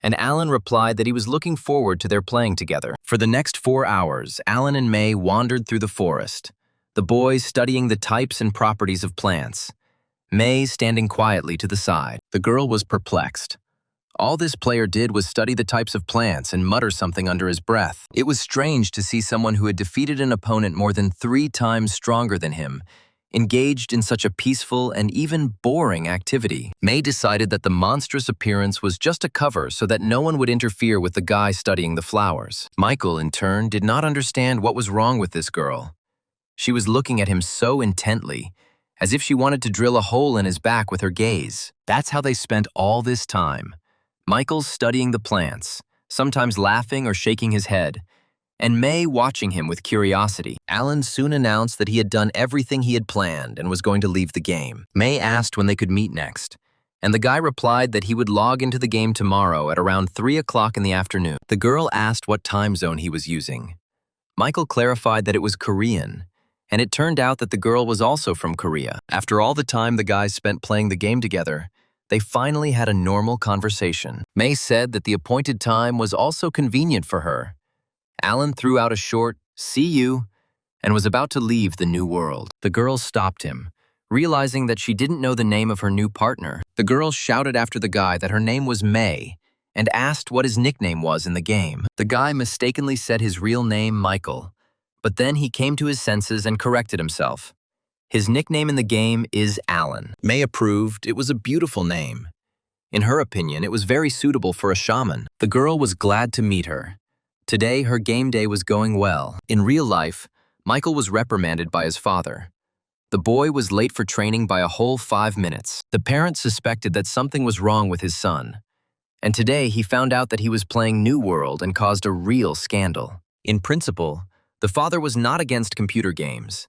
and Alan replied that he was looking forward to their playing together. For the next 4 hours, Alan and May wandered through the forest, the boys studying the types and properties of plants, May standing quietly to the side. The girl was perplexed. All this player did was study the types of plants and mutter something under his breath. It was strange to see someone who had defeated an opponent more than 3 times stronger than him engaged in such a peaceful and even boring activity. May decided that the monstrous appearance was just a cover so that no one would interfere with the guy studying the flowers. Michael, in turn, did not understand what was wrong with this girl. She was looking at him so intently, as if she wanted to drill a hole in his back with her gaze. That's how they spent all this time. Michael studying the plants, sometimes laughing or shaking his head, and May watching him with curiosity. Alan soon announced that he had done everything he had planned and was going to leave the game. May asked when they could meet next, and the guy replied that he would log into the game tomorrow at around 3 o'clock in the afternoon. The girl asked what time zone he was using. Michael clarified that it was Korean, and it turned out that the girl was also from Korea. After all the time the guys spent playing the game together, they finally had a normal conversation. May said that the appointed time was also convenient for her. Alan threw out a short, "See you," and was about to leave the new world. The girl stopped him, realizing that she didn't know the name of her new partner. The girl shouted after the guy that her name was May and asked what his nickname was in the game. The guy mistakenly said his real name, Michael, but then he came to his senses and corrected himself. His nickname in the game is Alan. May approved. It was a beautiful name. In her opinion, it was very suitable for a shaman. The girl was glad to meet her. Today, her game day was going well. In real life, Michael was reprimanded by his father. The boy was late for training by a whole 5 minutes. The parents suspected that something was wrong with his son. And today, he found out that he was playing New World and caused a real scandal. In principle, the father was not against computer games,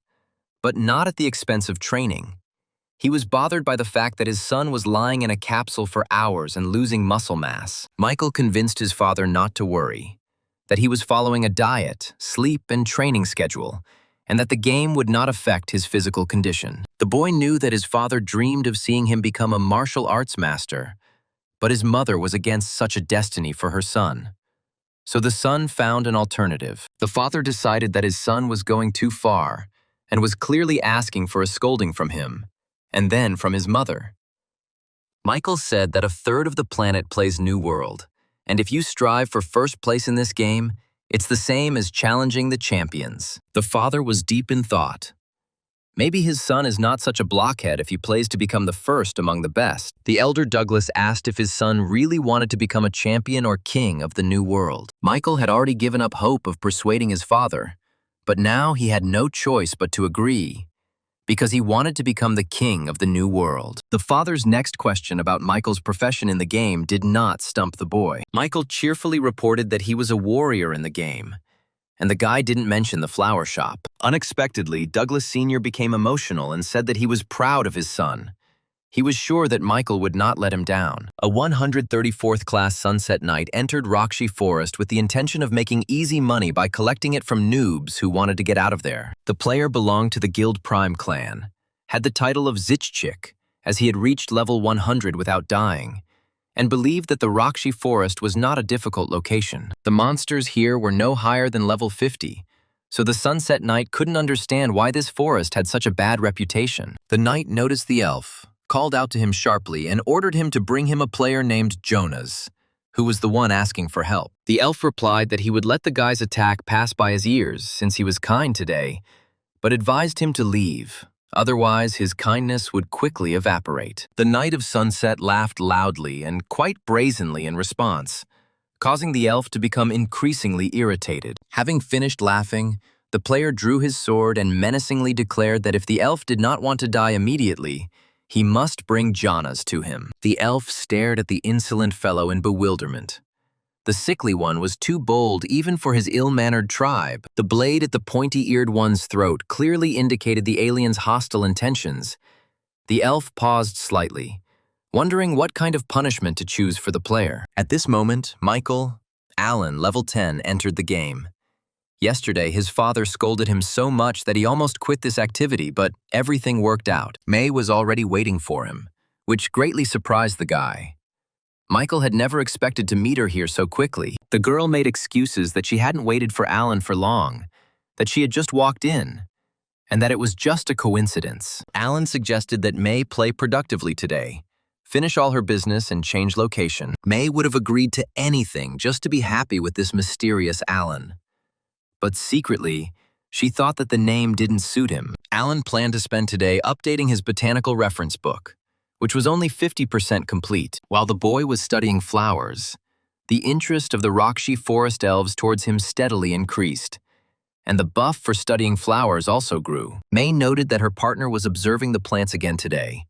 but not at the expense of training. He was bothered by the fact that his son was lying in a capsule for hours and losing muscle mass. Michael convinced his father not to worry, that he was following a diet, sleep, and training schedule, and that the game would not affect his physical condition. The boy knew that his father dreamed of seeing him become a martial arts master, but his mother was against such a destiny for her son. So the son found an alternative. The father decided that his son was going too far and was clearly asking for a scolding from him, and then from his mother. Michael said that a third of the planet plays New World, and if you strive for first place in this game, it's the same as challenging the champions. The father was deep in thought. Maybe his son is not such a blockhead if he plays to become the first among the best. The elder Douglas asked if his son really wanted to become a champion or king of the New World. Michael had already given up hope of persuading his father, but now he had no choice but to agree, because he wanted to become the king of the New World. The father's next question about Michael's profession in the game did not stump the boy. Michael cheerfully reported that he was a warrior in the game, and the guy didn't mention the flower shop. Unexpectedly, Douglas Sr. became emotional and said that he was proud of his son. He was sure that Michael would not let him down. A 134th class Sunset Knight entered Rakshi Forest with the intention of making easy money by collecting it from noobs who wanted to get out of there. The player belonged to the Guild Prime clan, had the title of Zichchik, as he had reached level 100 without dying, and believed that the Rakshi Forest was not a difficult location. The monsters here were no higher than level 50, so the Sunset Knight couldn't understand why this forest had such a bad reputation. The knight noticed the elf, called out to him sharply, and ordered him to bring him a player named Jonas, who was the one asking for help. The elf replied that he would let the guy's attack pass by his ears since he was kind today, but advised him to leave. Otherwise, his kindness would quickly evaporate. The Knight of Sunset laughed loudly and quite brazenly in response, causing the elf to become increasingly irritated. Having finished laughing, the player drew his sword and menacingly declared that if the elf did not want to die immediately, he must bring Jonas to him. The elf stared at the insolent fellow in bewilderment. The sickly one was too bold even for his ill-mannered tribe. The blade at the pointy-eared one's throat clearly indicated the alien's hostile intentions. The elf paused slightly, wondering what kind of punishment to choose for the player. At this moment, Michael, Alan, level 10, entered the game. Yesterday, his father scolded him so much that he almost quit this activity, but everything worked out. May was already waiting for him, which greatly surprised the guy. Michael had never expected to meet her here so quickly. The girl made excuses that she hadn't waited for Alan for long, that she had just walked in, and that it was just a coincidence. Alan suggested that May play productively today, finish all her business, and change location. May would have agreed to anything just to be happy with this mysterious Alan. But secretly, she thought that the name didn't suit him. Alan planned to spend today updating his botanical reference book, which was only 50% complete. While the boy was studying flowers, the interest of the Rakshi forest elves towards him steadily increased, and the buff for studying flowers also grew. May noted that her partner was observing the plants again today,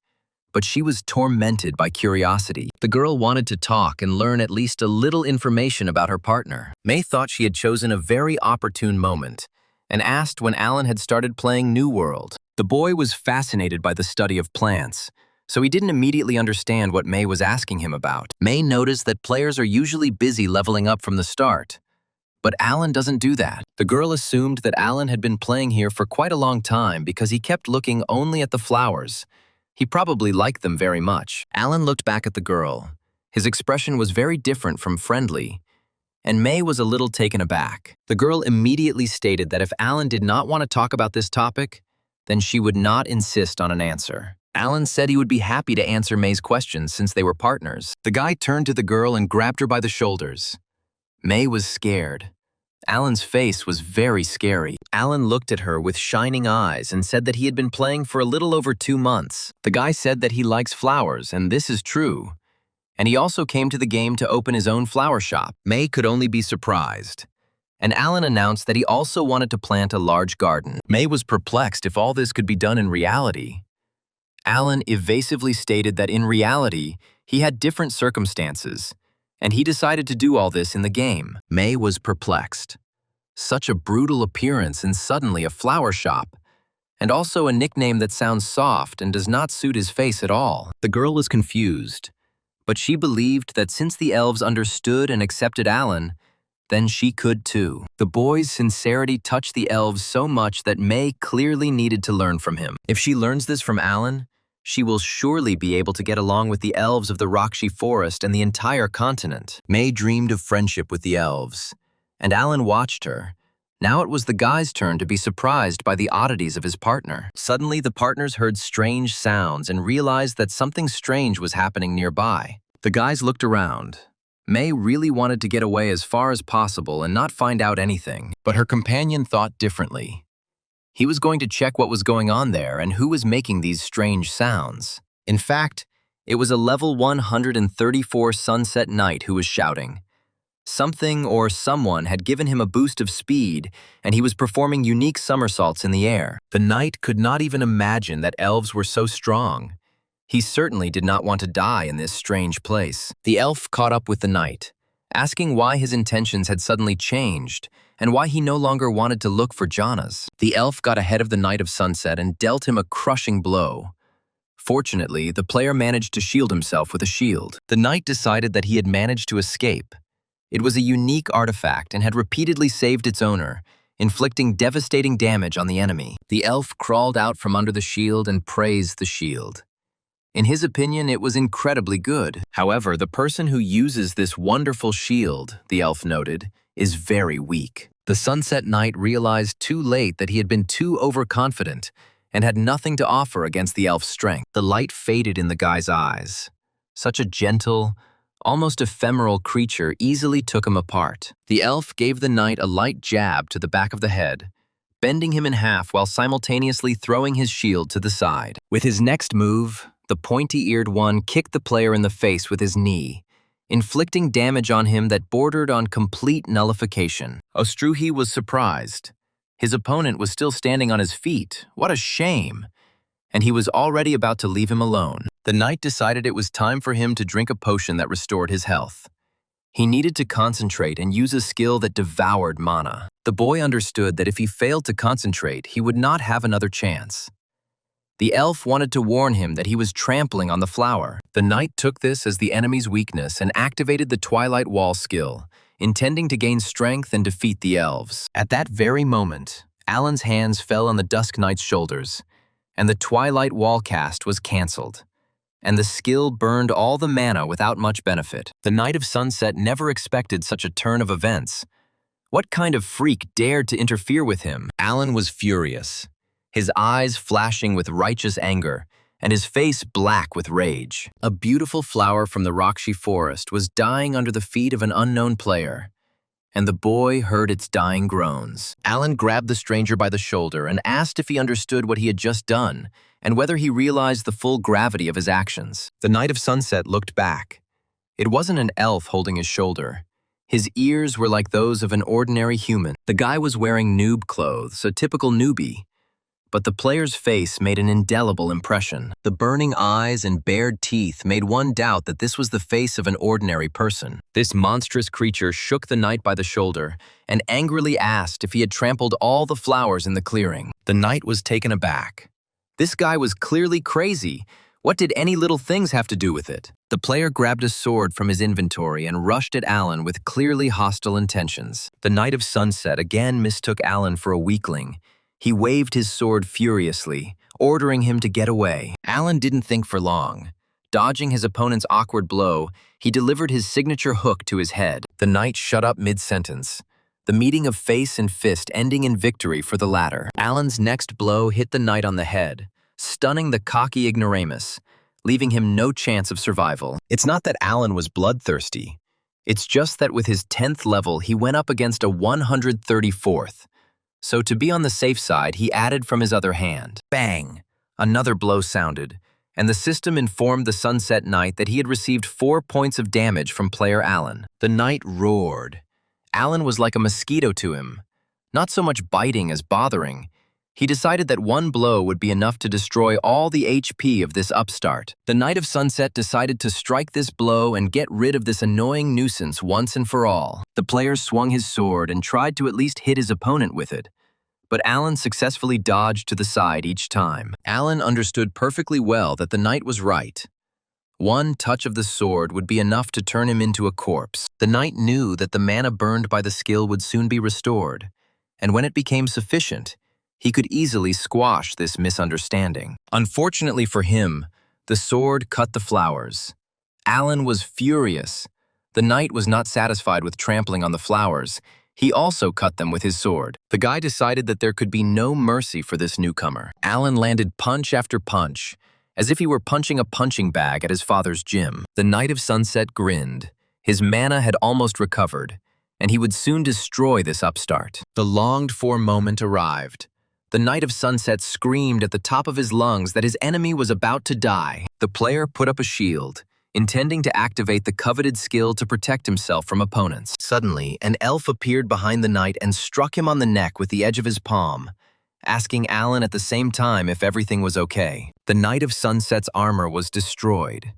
but she was tormented by curiosity. The girl wanted to talk and learn at least a little information about her partner. May thought she had chosen a very opportune moment and asked when Alan had started playing New World. The boy was fascinated by the study of plants, so he didn't immediately understand what May was asking him about. May noticed that players are usually busy leveling up from the start, but Alan doesn't do that. The girl assumed that Alan had been playing here for quite a long time because he kept looking only at the flowers. He probably liked them very much. Alan looked back at the girl. His expression was very different from friendly, and May was a little taken aback. The girl immediately stated that if Alan did not want to talk about this topic, then she would not insist on an answer. Alan said he would be happy to answer May's questions since they were partners. The guy turned to the girl and grabbed her by the shoulders. May was scared. Alan's face was very scary. Alan looked at her with shining eyes and said that he had been playing for a little over 2 months. The guy said that he likes flowers, and this is true. And he also came to the game to open his own flower shop. May could only be surprised. And Alan announced that he also wanted to plant a large garden. May was perplexed if all this could be done in reality. Alan evasively stated that in reality, he had different circumstances, and he decided to do all this in the game. May was perplexed. Such a brutal appearance and suddenly a flower shop, and also a nickname that sounds soft and does not suit his face at all. The girl was confused, but she believed that since the elves understood and accepted Alan, then she could too. The boy's sincerity touched the elves so much that May clearly needed to learn from him. If she learns this from Alan, she will surely be able to get along with the elves of the Rakshi forest and the entire continent. May dreamed of friendship with the elves, and Alan watched her. Now it was the guy's turn to be surprised by the oddities of his partner. Suddenly, the partners heard strange sounds and realized that something strange was happening nearby. The guys looked around. May really wanted to get away as far as possible and not find out anything, but her companion thought differently. He was going to check what was going on there and who was making these strange sounds. In fact, it was a level 134 Sunset Knight who was shouting. Something or someone had given him a boost of speed, and he was performing unique somersaults in the air. The knight could not even imagine that elves were so strong. He certainly did not want to die in this strange place. The elf caught up with the knight, asking why his intentions had suddenly changed and why he no longer wanted to look for jhanas. The elf got ahead of the Knight of Sunset and dealt him a crushing blow. Fortunately, the player managed to shield himself with a shield. The knight decided that he had managed to escape. It was a unique artifact and had repeatedly saved its owner, inflicting devastating damage on the enemy. The elf crawled out from under the shield and praised the shield. In his opinion, it was incredibly good. However, the person who uses this wonderful shield, the elf noted, is very weak. The Sunset Knight realized too late that he had been too overconfident and had nothing to offer against the elf's strength. The light faded in the guy's eyes. Such a gentle, almost ephemeral creature easily took him apart. The elf gave the knight a light jab to the back of the head, bending him in half while simultaneously throwing his shield to the side. With his next move, the pointy-eared one kicked the player in the face with his knee, inflicting damage on him that bordered on complete nullification. Ostruhi was surprised. His opponent was still standing on his feet. What a shame! And he was already about to leave him alone. The knight decided it was time for him to drink a potion that restored his health. He needed to concentrate and use a skill that devoured mana. The boy understood that if he failed to concentrate, he would not have another chance. The elf wanted to warn him that he was trampling on the flower. The knight took this as the enemy's weakness and activated the Twilight Wall skill, intending to gain strength and defeat the elves. At that very moment, Alan's hands fell on the Dusk Knight's shoulders, and the Twilight Wall cast was cancelled, and the skill burned all the mana without much benefit. The Knight of Sunset never expected such a turn of events. What kind of freak dared to interfere with him? Alan was furious, his eyes flashing with righteous anger, and his face black with rage. A beautiful flower from the Rakshi forest was dying under the feet of an unknown player, and the boy heard its dying groans. Alan grabbed the stranger by the shoulder and asked if he understood what he had just done and whether he realized the full gravity of his actions. The Knight of Sunset looked back. It wasn't an elf holding his shoulder. His ears were like those of an ordinary human. The guy was wearing noob clothes, a typical newbie. But the player's face made an indelible impression. The burning eyes and bared teeth made one doubt that this was the face of an ordinary person. This monstrous creature shook the knight by the shoulder and angrily asked if he had trampled all the flowers in the clearing. The knight was taken aback. This guy was clearly crazy. What did any little things have to do with it? The player grabbed a sword from his inventory and rushed at Alan with clearly hostile intentions. The Knight of Sunset again mistook Alan for a weakling. He waved his sword furiously, ordering him to get away. Alan didn't think for long. Dodging his opponent's awkward blow, he delivered his signature hook to his head. The knight shut up mid-sentence, the meeting of face and fist ending in victory for the latter. Alan's next blow hit the knight on the head, stunning the cocky ignoramus, leaving him no chance of survival. It's not that Alan was bloodthirsty. It's just that with his 10th level, he went up against a 134th. So to be on the safe side, he added from his other hand. Bang! Another blow sounded, and the system informed the Sunset Knight that he had received 4 points of damage from player Alan. The knight roared. Alan was like a mosquito to him, not so much biting as bothering. He decided that one blow would be enough to destroy all the HP of this upstart. The Knight of Sunset decided to strike this blow and get rid of this annoying nuisance once and for all. The player swung his sword and tried to at least hit his opponent with it, but Alan successfully dodged to the side each time. Alan understood perfectly well that the knight was right. One touch of the sword would be enough to turn him into a corpse. The knight knew that the mana burned by the skill would soon be restored, and when it became sufficient, he could easily squash this misunderstanding. Unfortunately for him, the sword cut the flowers. Alan was furious. The knight was not satisfied with trampling on the flowers. He also cut them with his sword. The guy decided that there could be no mercy for this newcomer. Alan landed punch after punch, as if he were punching a punching bag at his father's gym. The Knight of Sunset grinned. His mana had almost recovered, and he would soon destroy this upstart. The longed-for moment arrived. The Knight of Sunset screamed at the top of his lungs that his enemy was about to die. The player put up a shield, intending to activate the coveted skill to protect himself from opponents. Suddenly, an elf appeared behind the knight and struck him on the neck with the edge of his palm, asking Alan at the same time if everything was okay. The Knight of Sunset's armor was destroyed.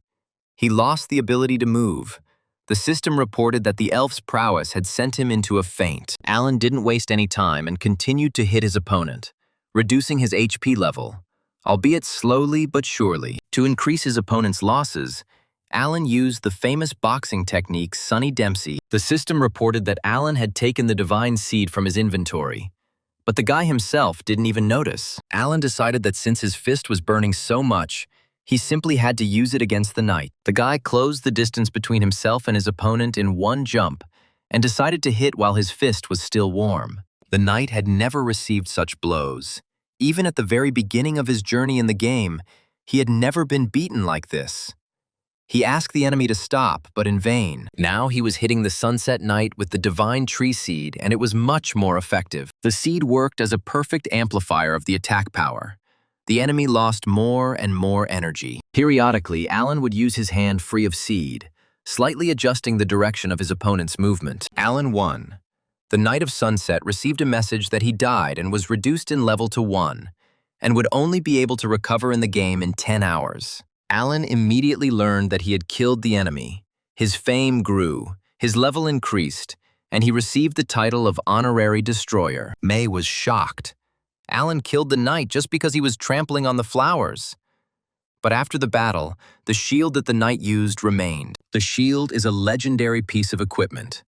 He lost the ability to move. The system reported that the elf's prowess had sent him into a faint. Alan didn't waste any time and continued to hit his opponent, reducing his HP level, albeit slowly but surely. To increase his opponent's losses, Alan used the famous boxing technique Sonny Dempsey. The system reported that Alan had taken the divine seed from his inventory, but the guy himself didn't even notice. Alan decided that since his fist was burning so much, he simply had to use it against the knight. The guy closed the distance between himself and his opponent in one jump and decided to hit while his fist was still warm. The knight had never received such blows. Even at the very beginning of his journey in the game, he had never been beaten like this. He asked the enemy to stop, but in vain. Now he was hitting the Sunset Knight with the Divine Tree Seed, and it was much more effective. The seed worked as a perfect amplifier of the attack power. The enemy lost more and more energy. Periodically, Alan would use his hand free of seed, slightly adjusting the direction of his opponent's movement. Alan won. The Knight of Sunset received a message that he died and was reduced in level to 1, and would only be able to recover in the game in 10 hours. Alan immediately learned that he had killed the enemy. His fame grew, his level increased, and he received the title of Honorary Destroyer. May was shocked. Alan killed the knight just because he was trampling on the flowers. But after the battle, the shield that the knight used remained. The shield is a legendary piece of equipment,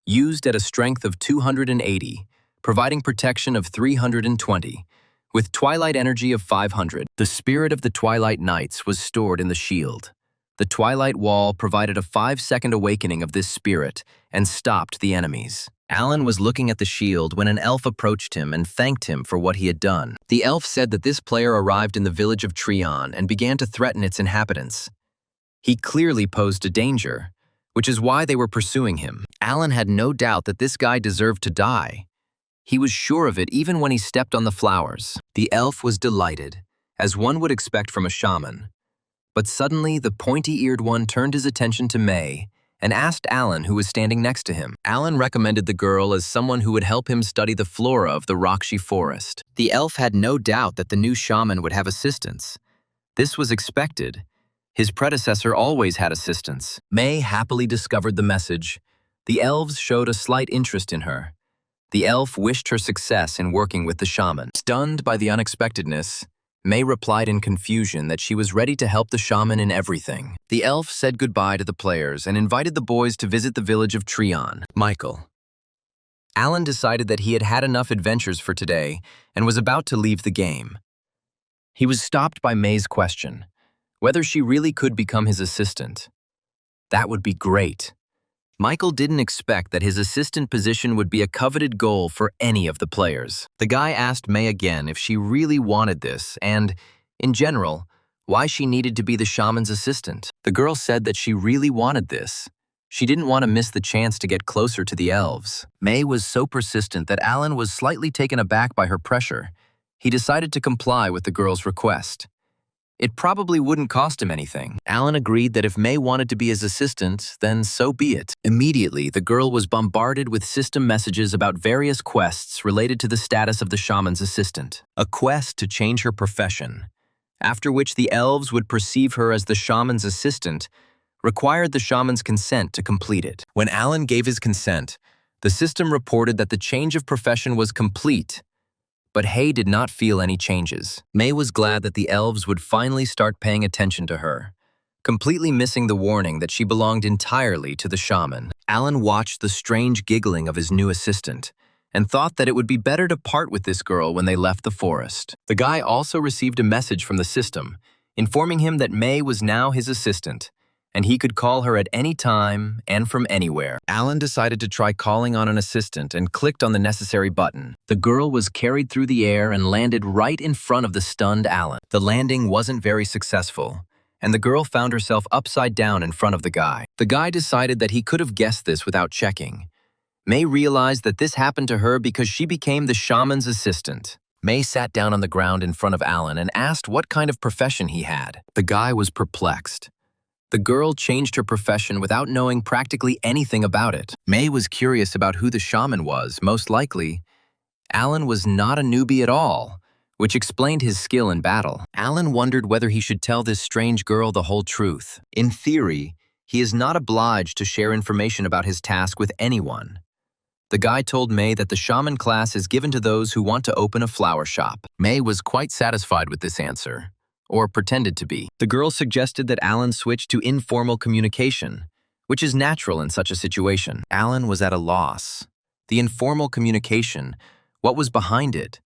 used at a strength of 280, providing protection of 320, with twilight energy of 500. The spirit of the Twilight Knights was stored in the shield. The twilight wall provided a 5-second awakening of this spirit and stopped the enemies. Alan was looking at the shield when an elf approached him and thanked him for what he had done. The elf said that this player arrived in the village of Treon and began to threaten its inhabitants. He clearly posed a danger, which is why they were pursuing him. Alan had no doubt that this guy deserved to die. He was sure of it even when he stepped on the flowers. The elf was delighted, as one would expect from a shaman. But suddenly, the pointy-eared one turned his attention to May and asked Alan, who was standing next to him. Alan recommended the girl as someone who would help him study the flora of the Rakshi forest. The elf had no doubt that the new shaman would have assistance. This was expected. His predecessor always had assistance. May happily discovered the message. The elves showed a slight interest in her. The elf wished her success in working with the shaman. Stunned by the unexpectedness, May replied in confusion that she was ready to help the shaman in everything. The elf said goodbye to the players and invited the boys to visit the village of Treon. Michael. Alan decided that he had had enough adventures for today and was about to leave the game. He was stopped by May's question, whether she really could become his assistant. That would be great. Michael didn't expect that his assistant position would be a coveted goal for any of the players. The guy asked May again if she really wanted this and, in general, why she needed to be the shaman's assistant. The girl said that she really wanted this. She didn't want to miss the chance to get closer to the elves. May was so persistent that Alan was slightly taken aback by her pressure. He decided to comply with the girl's request. It probably wouldn't cost him anything. Alan agreed that if May wanted to be his assistant, then so be it. Immediately, the girl was bombarded with system messages about various quests related to the status of the shaman's assistant. A quest to change her profession, after which the elves would perceive her as the shaman's assistant, required the shaman's consent to complete it. When Alan gave his consent, the system reported that the change of profession was complete, but Hay did not feel any changes. May was glad that the elves would finally start paying attention to her, completely missing the warning that she belonged entirely to the shaman. Alan watched the strange giggling of his new assistant and thought that it would be better to part with this girl when they left the forest. The guy also received a message from the system, informing him that May was now his assistant, and he could call her at any time and from anywhere. Alan decided to try calling on an assistant and clicked on the necessary button. The girl was carried through the air and landed right in front of the stunned Alan. The landing wasn't very successful, and the girl found herself upside down in front of the guy. The guy decided that he could have guessed this without checking. May realized that this happened to her because she became the shaman's assistant. May sat down on the ground in front of Alan and asked what kind of profession he had. The guy was perplexed. The girl changed her profession without knowing practically anything about it. May was curious about who the shaman was. Most likely, Alan was not a newbie at all, which explained his skill in battle. Alan wondered whether he should tell this strange girl the whole truth. In theory, he is not obliged to share information about his task with anyone. The guy told May that the shaman class is given to those who want to open a flower shop. May was quite satisfied with this answer, or pretended to be. The girl suggested that Alan switch to informal communication, which is natural in such a situation. Alan was at a loss. The informal communication, what was behind it,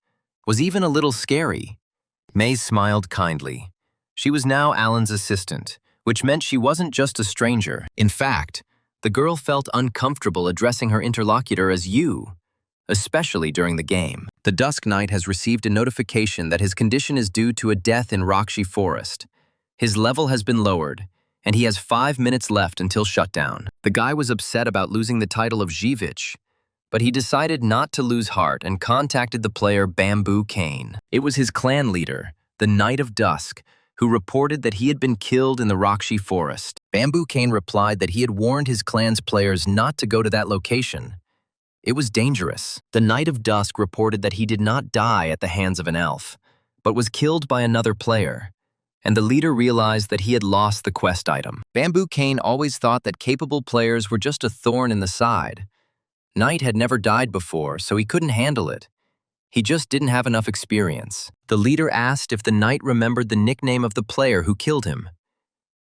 was even a little scary. May smiled kindly. She was now Alan's assistant, which meant she wasn't just a stranger. In fact, the girl felt uncomfortable addressing her interlocutor as you, especially during the game. The Dusk Knight has received a notification that his condition is due to a death in Rakshi Forest. His level has been lowered, and he has 5 minutes left until shutdown. The guy was upset about losing the title of Zhivich, but he decided not to lose heart and contacted the player Bamboo Cane. It was his clan leader, the Knight of Dusk, who reported that he had been killed in the Rakshi Forest. Bamboo Cane replied that he had warned his clan's players not to go to that location. It was dangerous. The Knight of Dusk reported that he did not die at the hands of an elf, but was killed by another player, and the leader realized that he had lost the quest item. Bamboo Cane always thought that capable players were just a thorn in the side. Knight had never died before, so he couldn't handle it. He just didn't have enough experience. The leader asked if the Knight remembered the nickname of the player who killed him.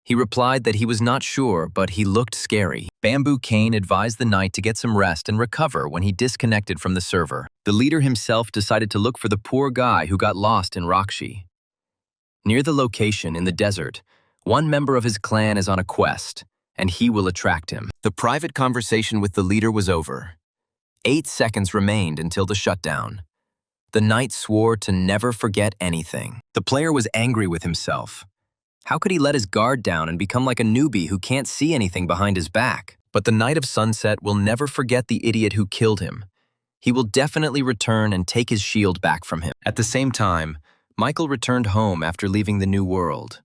He replied that he was not sure, but he looked scary. Bamboo Cane advised the Knight to get some rest and recover when he disconnected from the server. The leader himself decided to look for the poor guy who got lost in Rakshi. Near the location in the desert, One member of his clan is on a quest, and he will attract him. The private conversation with the leader was over. 8 seconds remained until the shutdown. The knight swore to never forget anything. The player was angry with himself. How could he let his guard down and become like a newbie who can't see anything behind his back? But the Knight of Sunset will never forget the idiot who killed him. He will definitely return and take his shield back from him. At the same time, Michael returned home after leaving the New World,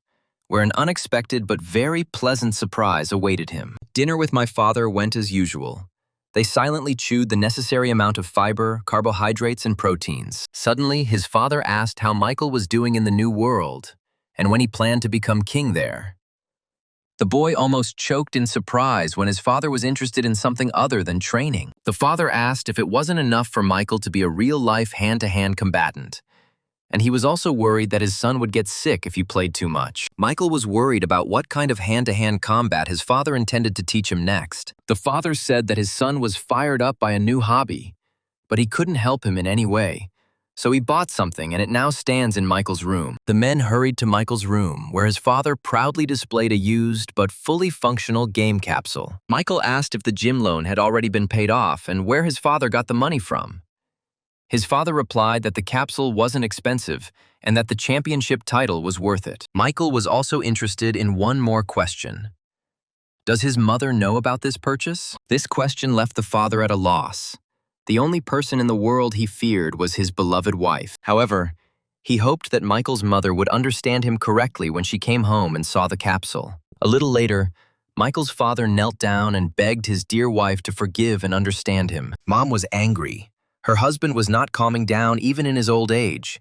where an unexpected but very pleasant surprise awaited him. Dinner with my father went as usual. They silently chewed the necessary amount of fiber, carbohydrates, and proteins. Suddenly, his father asked how Michael was doing in the New World, and when he planned to become king there. The boy almost choked in surprise when his father was interested in something other than training. The father asked if it wasn't enough for Michael to be a real-life hand-to-hand combatant, and he was also worried that his son would get sick if he played too much. Michael was worried about what kind of hand-to-hand combat his father intended to teach him next. The father said that his son was fired up by a new hobby, but he couldn't help him in any way. So he bought something, and it now stands in Michael's room. The men hurried to Michael's room, where his father proudly displayed a used but fully functional game capsule. Michael asked if the gym loan had already been paid off and where his father got the money from. His father replied that the capsule wasn't expensive and that the championship title was worth it. Michael was also interested in one more question. Does his mother know about this purchase? This question left the father at a loss. The only person in the world he feared was his beloved wife. However, he hoped that Michael's mother would understand him correctly when she came home and saw the capsule. A little later, Michael's father knelt down and begged his dear wife to forgive and understand him. Mom was angry. Her husband was not calming down even in his old age,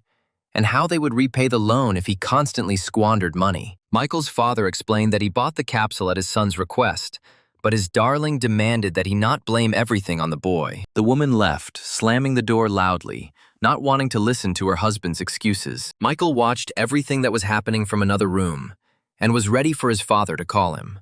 and how they would repay the loan if he constantly squandered money. Michael's father explained that he bought the capsule at his son's request, but his darling demanded that he not blame everything on the boy. The woman left, slamming the door loudly, not wanting to listen to her husband's excuses. Michael watched everything that was happening from another room, and was ready for his father to call him.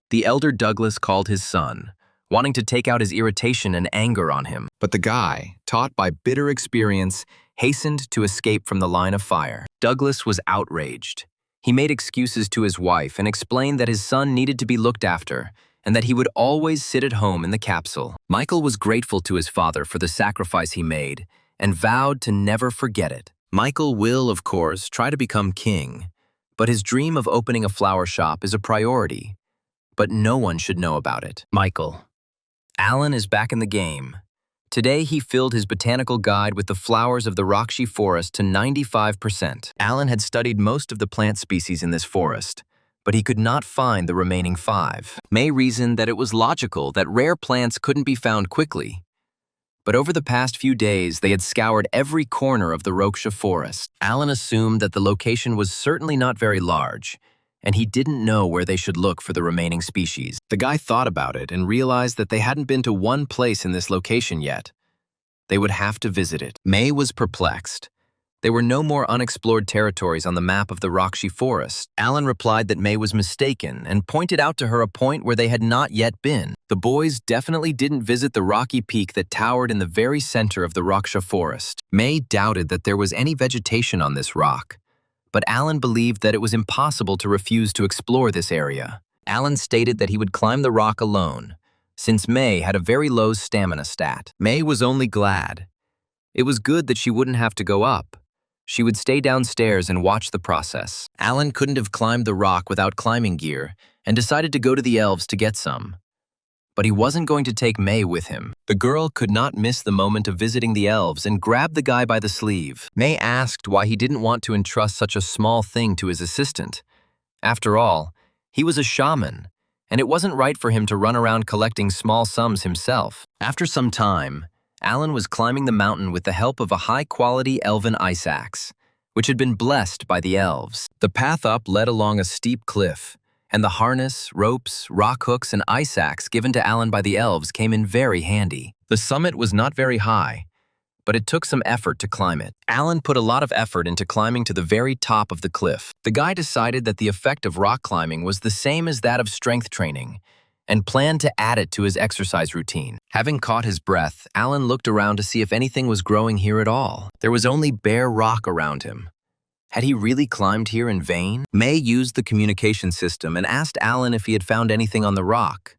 The elder Douglas called his son, wanting to take out his irritation and anger on him. But the guy, taught by bitter experience, hastened to escape from the line of fire. Douglas was outraged. He made excuses to his wife and explained that his son needed to be looked after and that he would always sit at home in the capsule. Michael was grateful to his father for the sacrifice he made and vowed to never forget it. Michael will, of course, try to become king, but his dream of opening a flower shop is a priority. But no one should know about it. Michael. Alan is back in the game. Today, he filled his botanical guide with the flowers of the Rakshi forest to 95%. Alan had studied most of the plant species in this forest, but he could not find the remaining 5. May reasoned that it was logical that rare plants couldn't be found quickly. But over the past few days, they had scoured every corner of the Raksha forest. Alan assumed that the location was certainly not very large, and he didn't know where they should look for the remaining species. The guy thought about it and realized that they hadn't been to one place in this location yet. They would have to visit it. May was perplexed. There were no more unexplored territories on the map of the Rakshi forest. Alan replied that May was mistaken and pointed out to her a point where they had not yet been. The boys definitely didn't visit the rocky peak that towered in the very center of the Raksha forest. May doubted that there was any vegetation on this rock, but Alan believed that it was impossible to refuse to explore this area. Alan stated that he would climb the rock alone, since May had a very low stamina stat. May was only glad. It was good that she wouldn't have to go up. She would stay downstairs and watch the process. Alan couldn't have climbed the rock without climbing gear and decided to go to the elves to get some. But he wasn't going to take May with him. The girl could not miss the moment of visiting the elves and grabbed the guy by the sleeve. May asked why he didn't want to entrust such a small thing to his assistant. After all, he was a shaman, and it wasn't right for him to run around collecting small sums himself. After some time, Alan was climbing the mountain with the help of a high-quality elven ice axe, which had been blessed by the elves. The path up led along a steep cliff, and the harness, ropes, rock hooks, and ice axe given to Alan by the elves came in very handy. The summit was not very high, but it took some effort to climb it. Alan put a lot of effort into climbing to the very top of the cliff. The guy decided that the effect of rock climbing was the same as that of strength training, and planned to add it to his exercise routine. Having caught his breath, Alan looked around to see if anything was growing here at all. There was only bare rock around him. Had he really climbed here in vain? May used the communication system and asked Alan if he had found anything on the rock.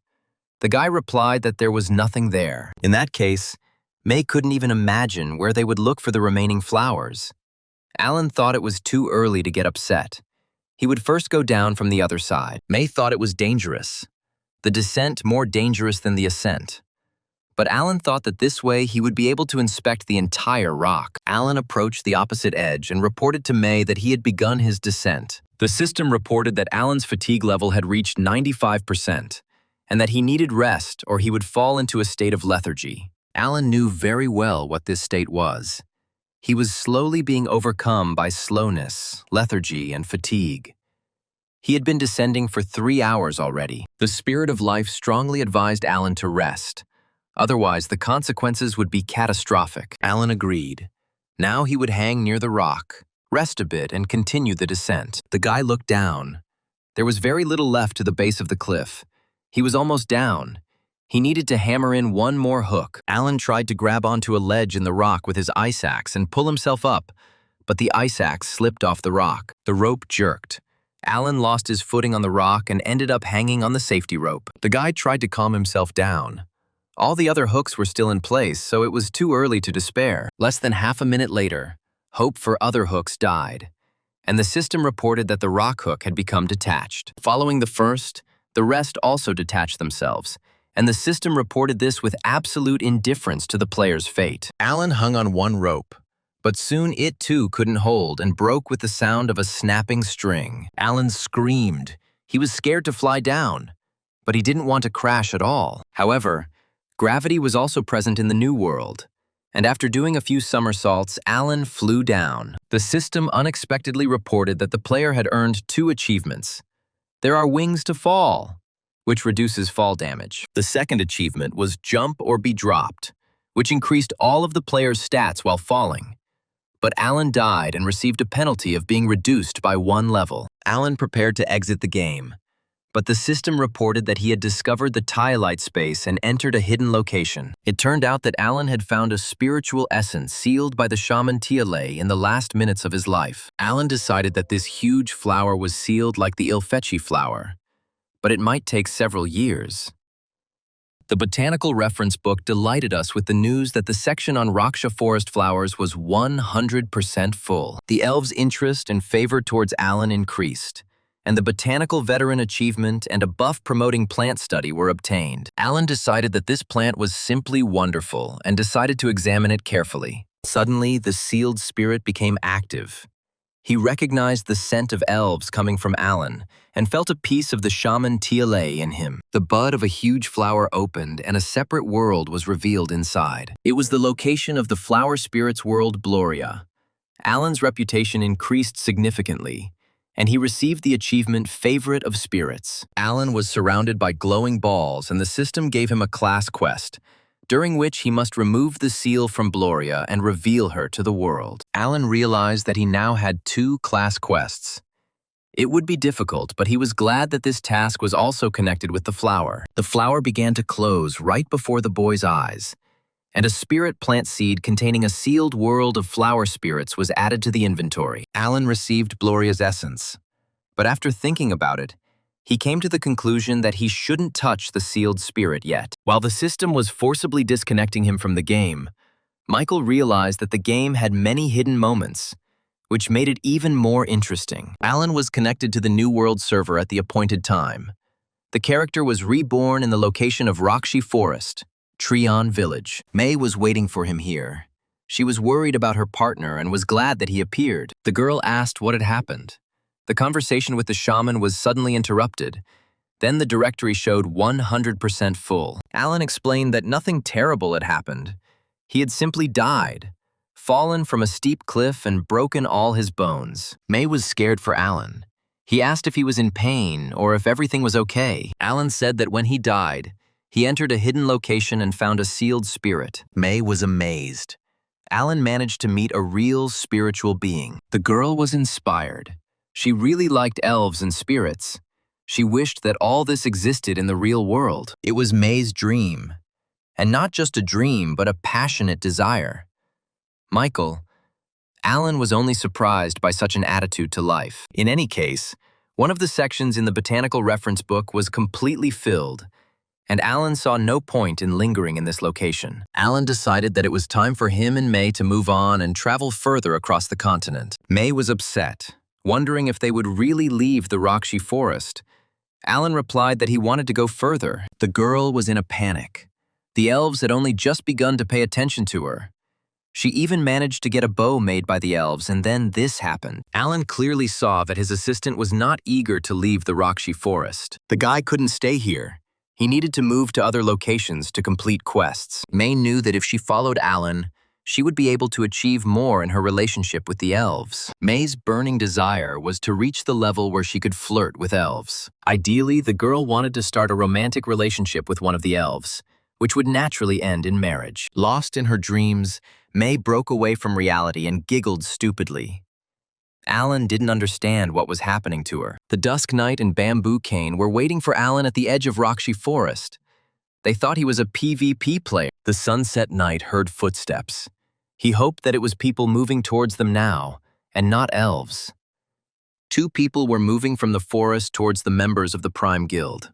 The guy replied that there was nothing there. In that case, May couldn't even imagine where they would look for the remaining flowers. Alan thought it was too early to get upset. He would first go down from the other side. May thought it was dangerous. The descent more dangerous than the ascent. But Alan thought that this way he would be able to inspect the entire rock. Alan approached the opposite edge and reported to May that he had begun his descent. The system reported that Alan's fatigue level had reached 95% and that he needed rest or he would fall into a state of lethargy. Alan knew very well what this state was. He was slowly being overcome by slowness, lethargy, and fatigue. He had been descending for 3 hours already. The spirit of life strongly advised Alan to rest. Otherwise, the consequences would be catastrophic. Alan agreed. Now he would hang near the rock, rest a bit, and continue the descent. The guy looked down. There was very little left to the base of the cliff. He was almost down. He needed to hammer in one more hook. Alan tried to grab onto a ledge in the rock with his ice axe and pull himself up, but the ice axe slipped off the rock. The rope jerked. Alan lost his footing on the rock and ended up hanging on the safety rope. The guy tried to calm himself down. All the other hooks were still in place, so it was too early to despair. Less than half a minute later, hope for other hooks died, and the system reported that the rock hook had become detached. Following the first, the rest also detached themselves, and the system reported this with absolute indifference to the player's fate. Alan hung on one rope, but soon it too couldn't hold and broke with the sound of a snapping string. Alan screamed. He was scared to fly down, but he didn't want to crash at all. However, gravity was also present in the new world, and after doing a few somersaults, Alan flew down. The system unexpectedly reported that the player had earned 2 achievements. There are wings to fall, which reduces fall damage. The second achievement was jump or be dropped, which increased all of the player's stats while falling. But Alan died and received a penalty of being reduced by 1 level. Alan prepared to exit the game, but the system reported that he had discovered the Tialite space and entered a hidden location. It turned out that Alan had found a spiritual essence sealed by the shaman Tialei in the last minutes of his life. Alan decided that this huge flower was sealed like the Ilfechi flower, but it might take several years. The botanical reference book delighted us with the news that the section on Raksha forest flowers was 100% full. The elves' interest and favor towards Alan increased, and the botanical veteran achievement and a buff promoting plant study were obtained. Alan decided that this plant was simply wonderful and decided to examine it carefully. Suddenly, the sealed spirit became active. He recognized the scent of elves coming from Alan and felt a piece of the shaman Tialei in him. The bud of a huge flower opened and a separate world was revealed inside. It was the location of the flower spirit's world Gloria. Alan's reputation increased significantly, and he received the achievement Favorite of Spirits. Alan was surrounded by glowing balls, and the system gave him a class quest, during which he must remove the seal from Gloria and reveal her to the world. Alan realized that he now had 2 class quests. It would be difficult, but he was glad that this task was also connected with the flower. The flower began to close right before the boy's eyes, and a spirit plant seed containing a sealed world of flower spirits was added to the inventory. Alan received Gloria's essence, but after thinking about it, he came to the conclusion that he shouldn't touch the sealed spirit yet. While the system was forcibly disconnecting him from the game, Michael realized that the game had many hidden moments, which made it even more interesting. Alan was connected to the New World server at the appointed time. The character was reborn in the location of Rakshi Forest, Treon Village. May was waiting for him here. She was worried about her partner and was glad that he appeared. The girl asked what had happened. The conversation with the shaman was suddenly interrupted. Then the directory showed 100% full. Alan explained that nothing terrible had happened. He had simply died, fallen from a steep cliff and broken all his bones. May was scared for Alan. He asked if he was in pain or if everything was okay. Alan said that when he died, he entered a hidden location and found a sealed spirit. May was amazed. Alan managed to meet a real spiritual being. The girl was inspired. She really liked elves and spirits. She wished that all this existed in the real world. It was May's dream. And not just a dream, but a passionate desire. Michael, Alan was only surprised by such an attitude to life. In any case, one of the sections in the botanical reference book was completely filled, and Alan saw no point in lingering in this location. Alan decided that it was time for him and May to move on and travel further across the continent. May was upset, wondering if they would really leave the Rakshi forest. Alan replied that he wanted to go further. The girl was in a panic. The elves had only just begun to pay attention to her. She even managed to get a bow made by the elves, and then this happened. Alan clearly saw that his assistant was not eager to leave the Rakshi forest. The guy couldn't stay here. He needed to move to other locations to complete quests. May knew that if she followed Alan, she would be able to achieve more in her relationship with the elves. May's burning desire was to reach the level where she could flirt with elves. Ideally, the girl wanted to start a romantic relationship with one of the elves, which would naturally end in marriage. Lost in her dreams, May broke away from reality and giggled stupidly. Alan didn't understand what was happening to her. The Dusk Knight and Bamboo Cane were waiting for Alan at the edge of Rakshi Forest. They thought he was a PvP player. The Sunset Knight heard footsteps. He hoped that it was people moving towards them now, and not elves. Two people were moving from the forest towards the members of the Prime Guild.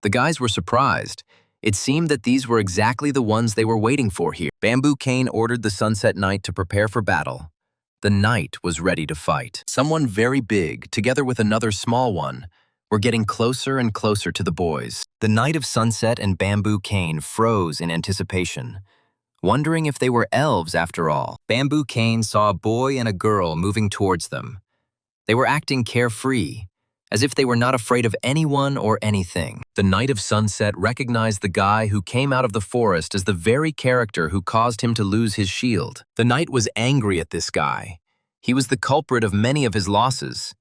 The guys were surprised. It seemed that these were exactly the ones they were waiting for here. Bamboo Cane ordered the Sunset Knight to prepare for battle. The knight was ready to fight. Someone very big, together with another small one, were getting closer and closer to the boys. The Knight of Sunset and Bamboo Cane froze in anticipation, wondering if they were elves after all. Bamboo Cane saw a boy and a girl moving towards them. They were acting carefree, as if they were not afraid of anyone or anything. The Knight of Sunset recognized the guy who came out of the forest as the very character who caused him to lose his shield. The knight was angry at this guy. He was the culprit of many of his losses.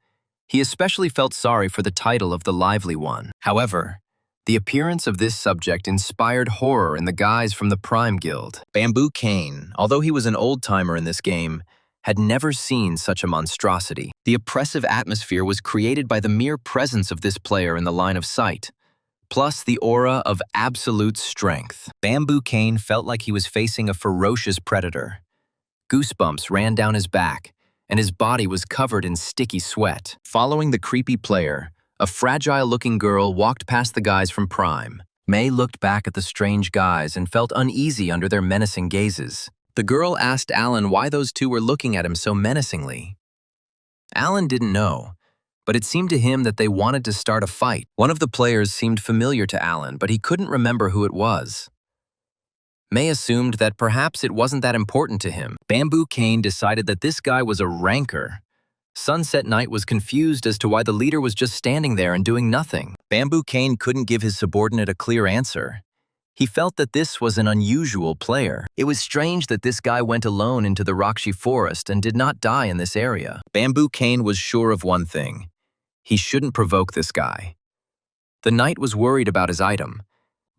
He especially felt sorry for the title of the Lively One. However, the appearance of this subject inspired horror in the guys from the Prime Guild. Bamboo Cane, although he was an old-timer in this game, had never seen such a monstrosity. The oppressive atmosphere was created by the mere presence of this player in the line of sight, plus the aura of absolute strength. Bamboo Cane felt like he was facing a ferocious predator. Goosebumps ran down his back, and his body was covered in sticky sweat. Following the creepy player, a fragile-looking girl walked past the guys from Prime. May looked back at the strange guys and felt uneasy under their menacing gazes. The girl asked Alan why those two were looking at him so menacingly. Alan didn't know, but it seemed to him that they wanted to start a fight. One of the players seemed familiar to Alan, but he couldn't remember who it was. May assumed that perhaps it wasn't that important to him. Bamboo Cane decided that this guy was a rancor. Sunset Knight was confused as to why the leader was just standing there and doing nothing. Bamboo Cane couldn't give his subordinate a clear answer. He felt that this was an unusual player. It was strange that this guy went alone into the Rakshi forest and did not die in this area. Bamboo Cane was sure of one thing. He shouldn't provoke this guy. The knight was worried about his item.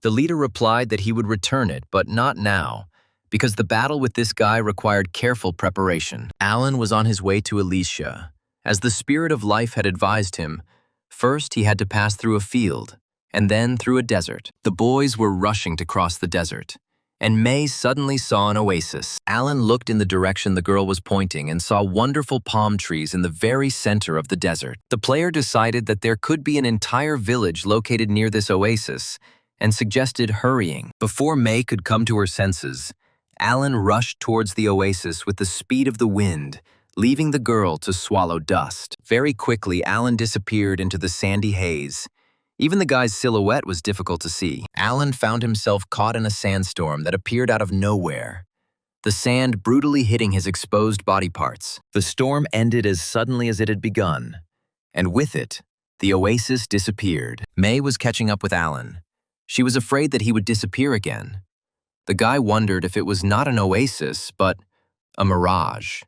The leader replied that he would return it, but not now, because the battle with this guy required careful preparation. Alan was on his way to Alicia. As the Spirit of Life had advised him, first he had to pass through a field, and then through a desert. The boys were rushing to cross the desert, and May suddenly saw an oasis. Alan looked in the direction the girl was pointing and saw wonderful palm trees in the very center of the desert. The player decided that there could be an entire village located near this oasis and suggested hurrying. Before May could come to her senses, Alan rushed towards the oasis with the speed of the wind, leaving the girl to swallow dust. Very quickly, Alan disappeared into the sandy haze. Even the guy's silhouette was difficult to see. Alan found himself caught in a sandstorm that appeared out of nowhere, the sand brutally hitting his exposed body parts. The storm ended as suddenly as it had begun, and with it, the oasis disappeared. May was catching up with Alan. She was afraid that he would disappear again. The guy wondered if it was not an oasis, but a mirage.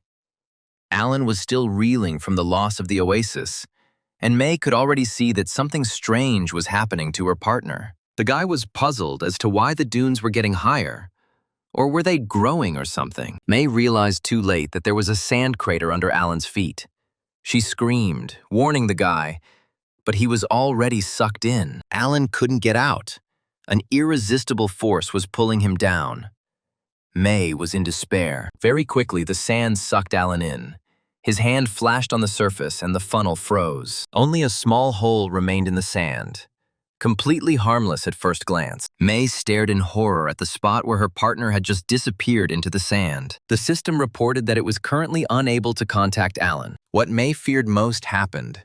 Alan was still reeling from the loss of the oasis, and May could already see that something strange was happening to her partner. The guy was puzzled as to why the dunes were getting higher. Or were they growing or something? May realized too late that there was a sand crater under Alan's feet. She screamed, warning the guy, but he was already sucked in. Alan couldn't get out. An irresistible force was pulling him down. May was in despair. Very quickly, the sand sucked Alan in. His hand flashed on the surface and the funnel froze. Only a small hole remained in the sand, completely harmless at first glance. May stared in horror at the spot where her partner had just disappeared into the sand. The system reported that it was currently unable to contact Alan. What May feared most happened.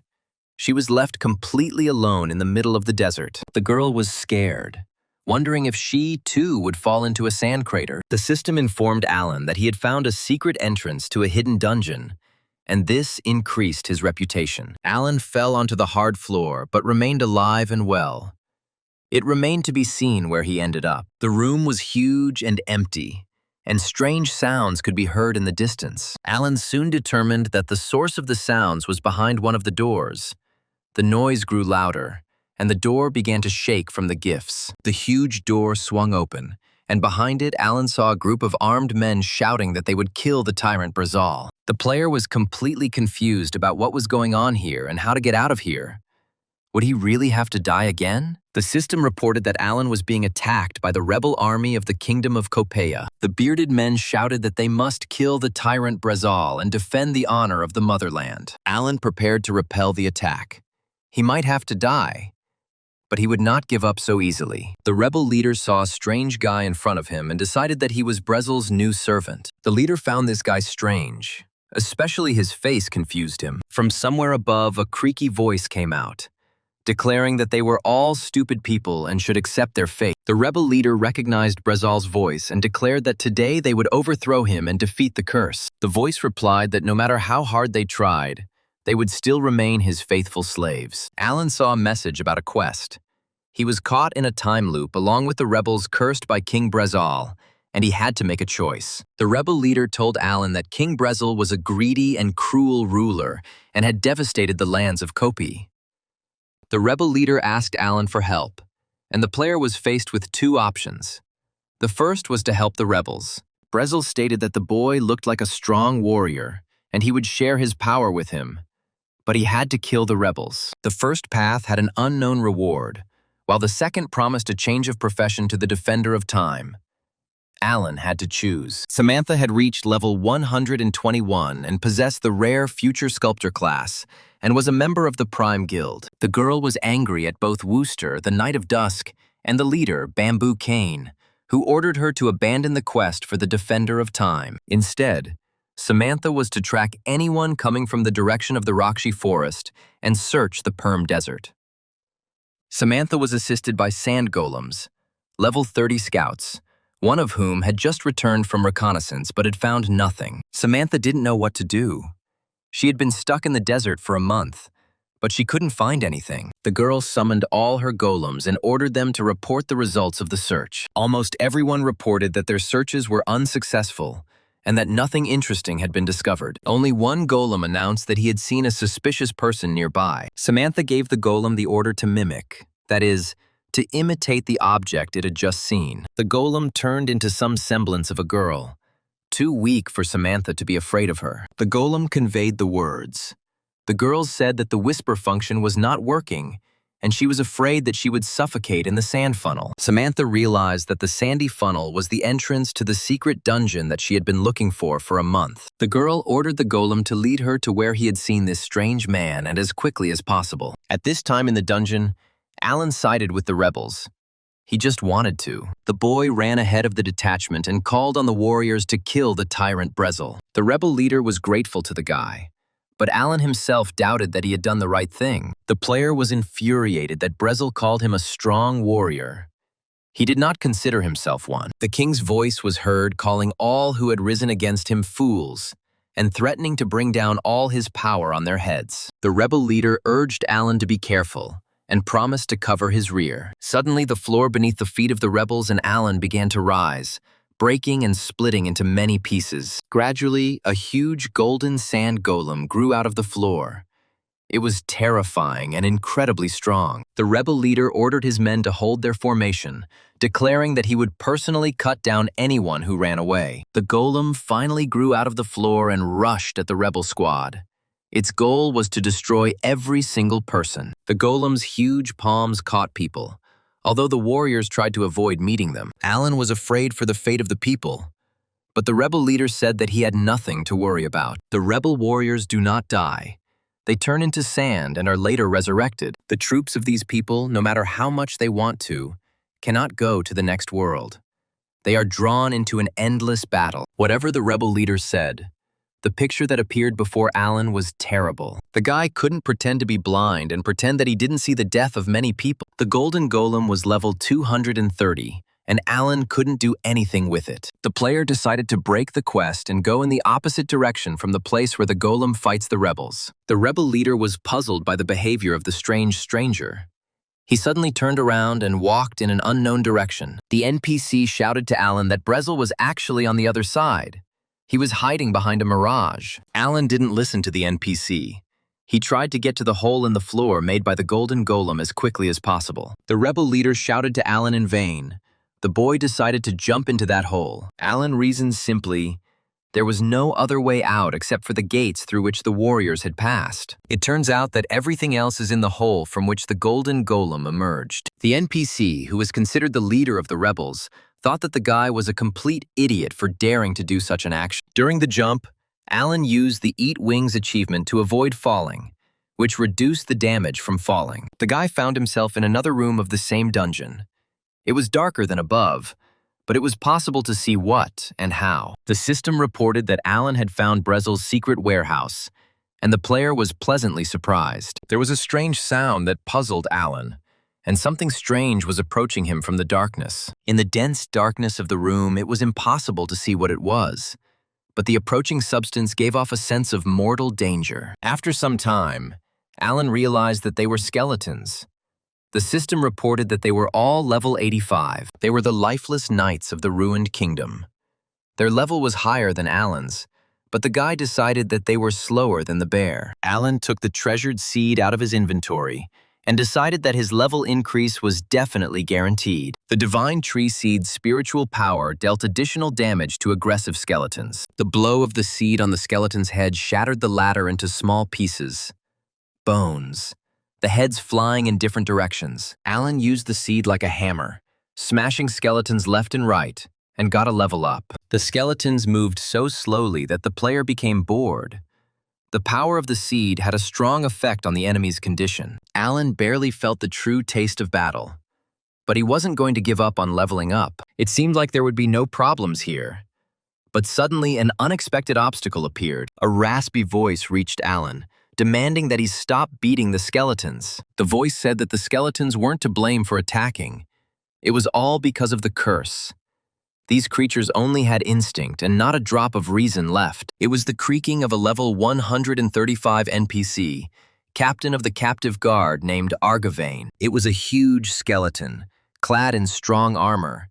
She was left completely alone in the middle of the desert. The girl was scared, wondering if she, too, would fall into a sand crater. The system informed Alan that he had found a secret entrance to a hidden dungeon, and this increased his reputation. Alan fell onto the hard floor, but remained alive and well. It remained to be seen where he ended up. The room was huge and empty, and strange sounds could be heard in the distance. Alan soon determined that the source of the sounds was behind one of the doors. The noise grew louder, and the door began to shake from the gifts. The huge door swung open, and behind it, Alan saw a group of armed men shouting that they would kill the tyrant Brazal. The player was completely confused about what was going on here and how to get out of here. Would he really have to die again? The system reported that Alan was being attacked by the rebel army of the Kingdom of Copeia. The bearded men shouted that they must kill the tyrant Brazal and defend the honor of the motherland. Alan prepared to repel the attack. He might have to die, but he would not give up so easily. The rebel leader saw a strange guy in front of him and decided that he was Brazal's new servant. The leader found this guy strange. Especially his face confused him. From somewhere above, a creaky voice came out, declaring that they were all stupid people and should accept their fate. The rebel leader recognized Brazal's voice and declared that today they would overthrow him and defeat the curse. The voice replied that no matter how hard they tried, they would still remain his faithful slaves. Alan saw a message about a quest. He was caught in a time loop along with the rebels cursed by King Brazal, and he had to make a choice. The rebel leader told Alan that King Brazal was a greedy and cruel ruler and had devastated the lands of Kopi. The rebel leader asked Alan for help, and the player was faced with two options. The first was to help the rebels. Brazal stated that the boy looked like a strong warrior, and he would share his power with him. But he had to kill the rebels. The first path had an unknown reward, while the second promised a change of profession to the defender of time. Alan had to choose. Samantha had reached level 121 and possessed the rare Future Sculptor class, and was a member of the Prime Guild. The girl was angry at both Wooster, the Knight of Dusk, and the leader, Bamboo Cane, who ordered her to abandon the quest for the Defender of Time. Instead, Samantha was to track anyone coming from the direction of the Rakshi Forest and search the Perm Desert. Samantha was assisted by sand golems, level 30 scouts, one of whom had just returned from reconnaissance but had found nothing. Samantha didn't know what to do. She had been stuck in the desert for a month, but she couldn't find anything. The girl summoned all her golems and ordered them to report the results of the search. Almost everyone reported that their searches were unsuccessful and that nothing interesting had been discovered. Only one golem announced that he had seen a suspicious person nearby. Samantha gave the golem the order to mimic, that is, to imitate the object it had just seen. The golem turned into some semblance of a girl, too weak for Samantha to be afraid of her. The golem conveyed the words. The girl said that the whisper function was not working, and she was afraid that she would suffocate in the sand funnel. Samantha realized that the sandy funnel was the entrance to the secret dungeon that she had been looking for a month. The girl ordered the golem to lead her to where he had seen this strange man and as quickly as possible. At this time in the dungeon, Alan sided with the rebels. He just wanted to. The boy ran ahead of the detachment and called on the warriors to kill the tyrant Brazal. The rebel leader was grateful to the guy, but Alan himself doubted that he had done the right thing. The player was infuriated that Brazal called him a strong warrior. He did not consider himself one. The king's voice was heard calling all who had risen against him fools and threatening to bring down all his power on their heads. The rebel leader urged Alan to be careful and promised to cover his rear. Suddenly, the floor beneath the feet of the rebels and Alan began to rise, breaking and splitting into many pieces. Gradually, a huge golden sand golem grew out of the floor. It was terrifying and incredibly strong. The rebel leader ordered his men to hold their formation, declaring that he would personally cut down anyone who ran away. The golem finally grew out of the floor and rushed at the rebel squad. Its goal was to destroy every single person. The golem's huge palms caught people, although the warriors tried to avoid meeting them. Alan was afraid for the fate of the people, But the rebel leader said that he had nothing to worry about. The rebel warriors do not die. They turn into sand and are later resurrected. The troops of these people, no matter how much they want to, cannot go to the next world. They are drawn into an endless battle. Whatever the rebel leader said, the picture that appeared before Alan was terrible. The guy couldn't pretend to be blind and pretend that he didn't see the death of many people. The golden golem was level 230, and Alan couldn't do anything with it. The player decided to break the quest and go in the opposite direction from the place where the golem fights the rebels. The rebel leader was puzzled by the behavior of the strange stranger. He suddenly turned around and walked in an unknown direction. The NPC shouted to Alan that Brezel was actually on the other side. He was hiding behind a mirage. Alan didn't listen to the NPC. He tried to get to the hole in the floor made by the golden golem as quickly as possible. The rebel leader shouted to Alan in vain. The boy decided to jump into that hole. Alan reasoned simply, there was no other way out except for the gates through which the warriors had passed. It turns out that everything else is in the hole from which the golden golem emerged. The NPC, who was considered the leader of the rebels, thought that the guy was a complete idiot for daring to do such an action. During the jump, Alan used the Eat Wings achievement to avoid falling, which reduced the damage from falling. The guy found himself in another room of the same dungeon. It was darker than above, but it was possible to see what and how. The system reported that Alan had found Brezel's secret warehouse, and the player was pleasantly surprised. There was a strange sound that puzzled Alan, and something strange was approaching him from the darkness. In the dense darkness of the room, it was impossible to see what it was, but the approaching substance gave off a sense of mortal danger. After some time, Alan realized that they were skeletons. The system reported that they were all level 85. They were the lifeless knights of the ruined kingdom. Their level was higher than Alan's, but the guy decided that they were slower than the bear. Alan took the treasured seed out of his inventory and decided that his level increase was definitely guaranteed. The divine tree seed's spiritual power dealt additional damage to aggressive skeletons. The blow of the seed on the skeleton's head shattered the ladder into small pieces. Bones. The heads flying in different directions. Alan used the seed like a hammer, smashing skeletons left and right, and got a level up. The skeletons moved so slowly that the player became bored. The power of the seed had a strong effect on the enemy's condition. Alan barely felt the true taste of battle. But he wasn't going to give up on leveling up. It seemed like there would be no problems here. But suddenly, an unexpected obstacle appeared. A raspy voice reached Alan, demanding that he stop beating the skeletons. The voice said that the skeletons weren't to blame for attacking. It was all because of the curse. These creatures only had instinct and not a drop of reason left. It was the creaking of a level 135 NPC, captain of the captive guard named Argavane. It was a huge skeleton, clad in strong armor.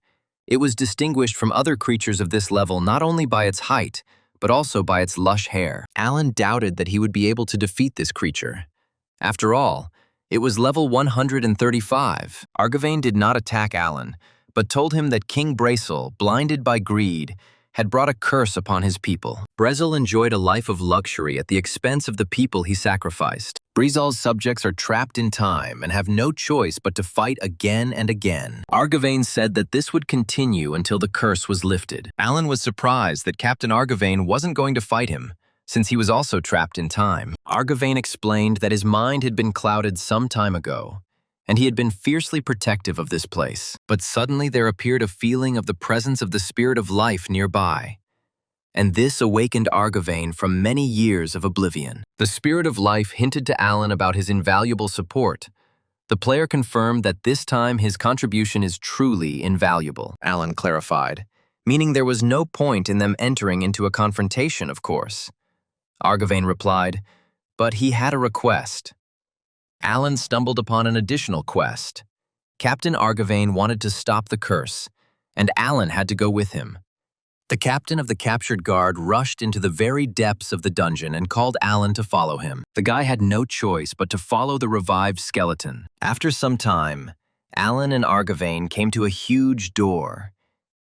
It was distinguished from other creatures of this level not only by its height, but also by its lush hair. Alan doubted that he would be able to defeat this creature. After all, it was level 135. Argavane did not attack Alan, but told him that King Brezel, blinded by greed, had brought a curse upon his people. Brezel enjoyed a life of luxury at the expense of the people he sacrificed. Brezel's subjects are trapped in time and have no choice but to fight again and again. Argavane said that this would continue until the curse was lifted. Alan was surprised that Captain Argavane wasn't going to fight him, since he was also trapped in time. Argavane explained that his mind had been clouded some time ago, and he had been fiercely protective of this place. But suddenly there appeared a feeling of the presence of the spirit of life nearby. And this awakened Argavane from many years of oblivion. The spirit of life hinted to Alan about his invaluable support. The player confirmed that this time his contribution is truly invaluable, Alan clarified, meaning there was no point in them entering into a confrontation, of course. Argavane replied, but he had a request. Alan stumbled upon an additional quest. Captain Argavane wanted to stop the curse, and Alan had to go with him. The captain of the captured guard rushed into the very depths of the dungeon and called Alan to follow him. The guy had no choice but to follow the revived skeleton. After some time, Alan and Argavane came to a huge door.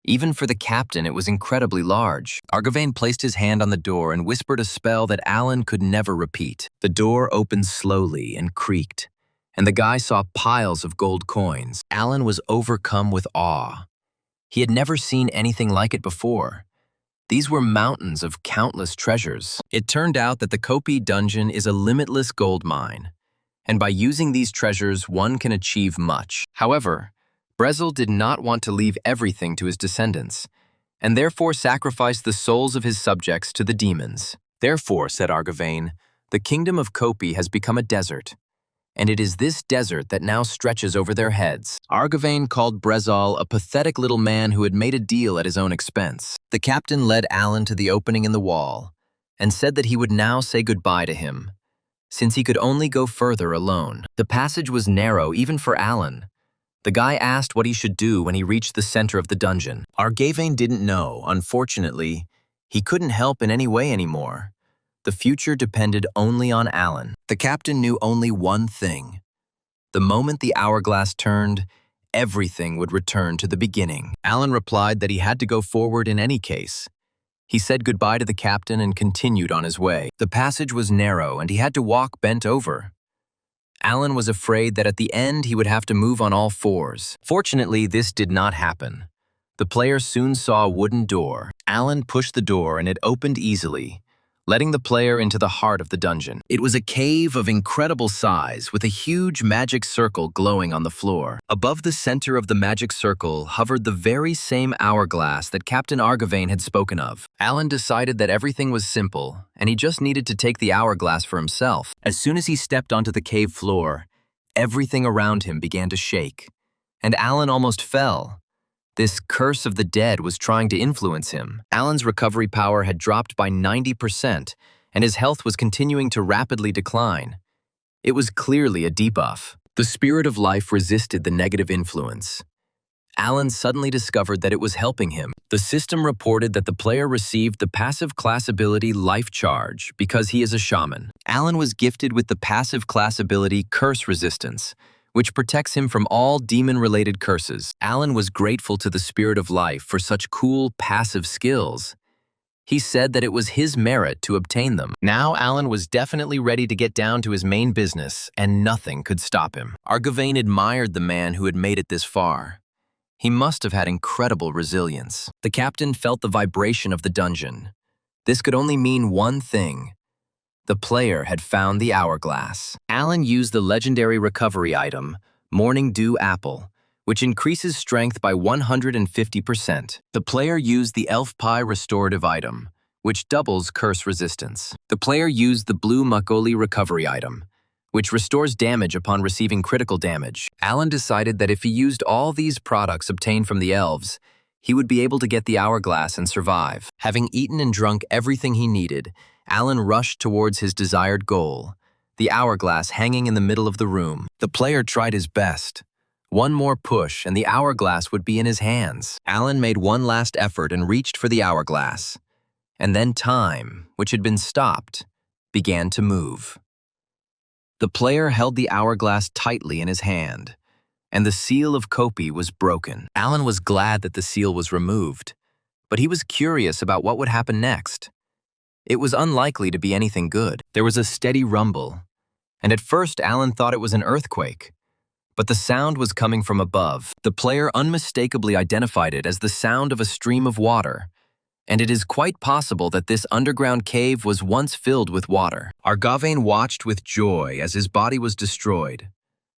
Even for the captain, it was incredibly large. Argavane placed his hand on the door and whispered a spell that Alan could never repeat. The door opened slowly and creaked, and the guy saw piles of gold coins. Alan was overcome with awe. He had never seen anything like it before. These were mountains of countless treasures. It turned out that the Kopi dungeon is a limitless gold mine, and by using these treasures, one can achieve much. However, Brezel did not want to leave everything to his descendants, and therefore sacrificed the souls of his subjects to the demons. Therefore, said Argavain, the kingdom of Kopi has become a desert, and it is this desert that now stretches over their heads. Argavain called Brezel a pathetic little man who had made a deal at his own expense. The captain led Alan to the opening in the wall and said that he would now say goodbye to him, since he could only go further alone. The passage was narrow even for Alan. The guy asked what he should do when he reached the center of the dungeon. Argavain didn't know. Unfortunately, he couldn't help in any way anymore. The future depended only on Alan. The captain knew only one thing. The moment the hourglass turned, everything would return to the beginning. Alan replied that he had to go forward in any case. He said goodbye to the captain and continued on his way. The passage was narrow and he had to walk bent over. Alan was afraid that at the end he would have to move on all fours. Fortunately, this did not happen. The player soon saw a wooden door. Alan pushed the door and it opened easily, letting the player into the heart of the dungeon. It was a cave of incredible size with a huge magic circle glowing on the floor. Above the center of the magic circle hovered the very same hourglass that Captain Argavain had spoken of. Alan decided that everything was simple, and he just needed to take the hourglass for himself. As soon as he stepped onto the cave floor, everything around him began to shake, and Alan almost fell. This curse of the dead was trying to influence him. Alan's recovery power had dropped by 90%, and his health was continuing to rapidly decline. It was clearly a debuff. The spirit of life resisted the negative influence. Alan suddenly discovered that it was helping him. The system reported that the player received the passive class ability Life Charge because he is a shaman. Alan was gifted with the passive class ability Curse Resistance, which protects him from all demon-related curses. Alan was grateful to the Spirit of Life for such cool, passive skills. He said that it was his merit to obtain them. Now Alan was definitely ready to get down to his main business, and nothing could stop him. Argavain admired the man who had made it this far. He must have had incredible resilience. The captain felt the vibration of the dungeon. This could only mean one thing. The player had found the hourglass. Alan used the legendary recovery item, Morning Dew Apple, which increases strength by 150%. The player used the Elf Pie restorative item, which doubles curse resistance. The player used the Blue Makoli recovery item, which restores damage upon receiving critical damage. Alan decided that if he used all these products obtained from the elves, he would be able to get the hourglass and survive. Having eaten and drunk everything he needed, Alan rushed towards his desired goal, the hourglass hanging in the middle of the room. The player tried his best. One more push and the hourglass would be in his hands. Alan made one last effort and reached for the hourglass. And then time, which had been stopped, began to move. The player held the hourglass tightly in his hand, and the seal of Kopi was broken. Alan was glad that the seal was removed, but he was curious about what would happen next. It was unlikely to be anything good. There was a steady rumble, and at first Alan thought it was an earthquake, but the sound was coming from above. The player unmistakably identified it as the sound of a stream of water, and it is quite possible that this underground cave was once filled with water. Argavain watched with joy as his body was destroyed.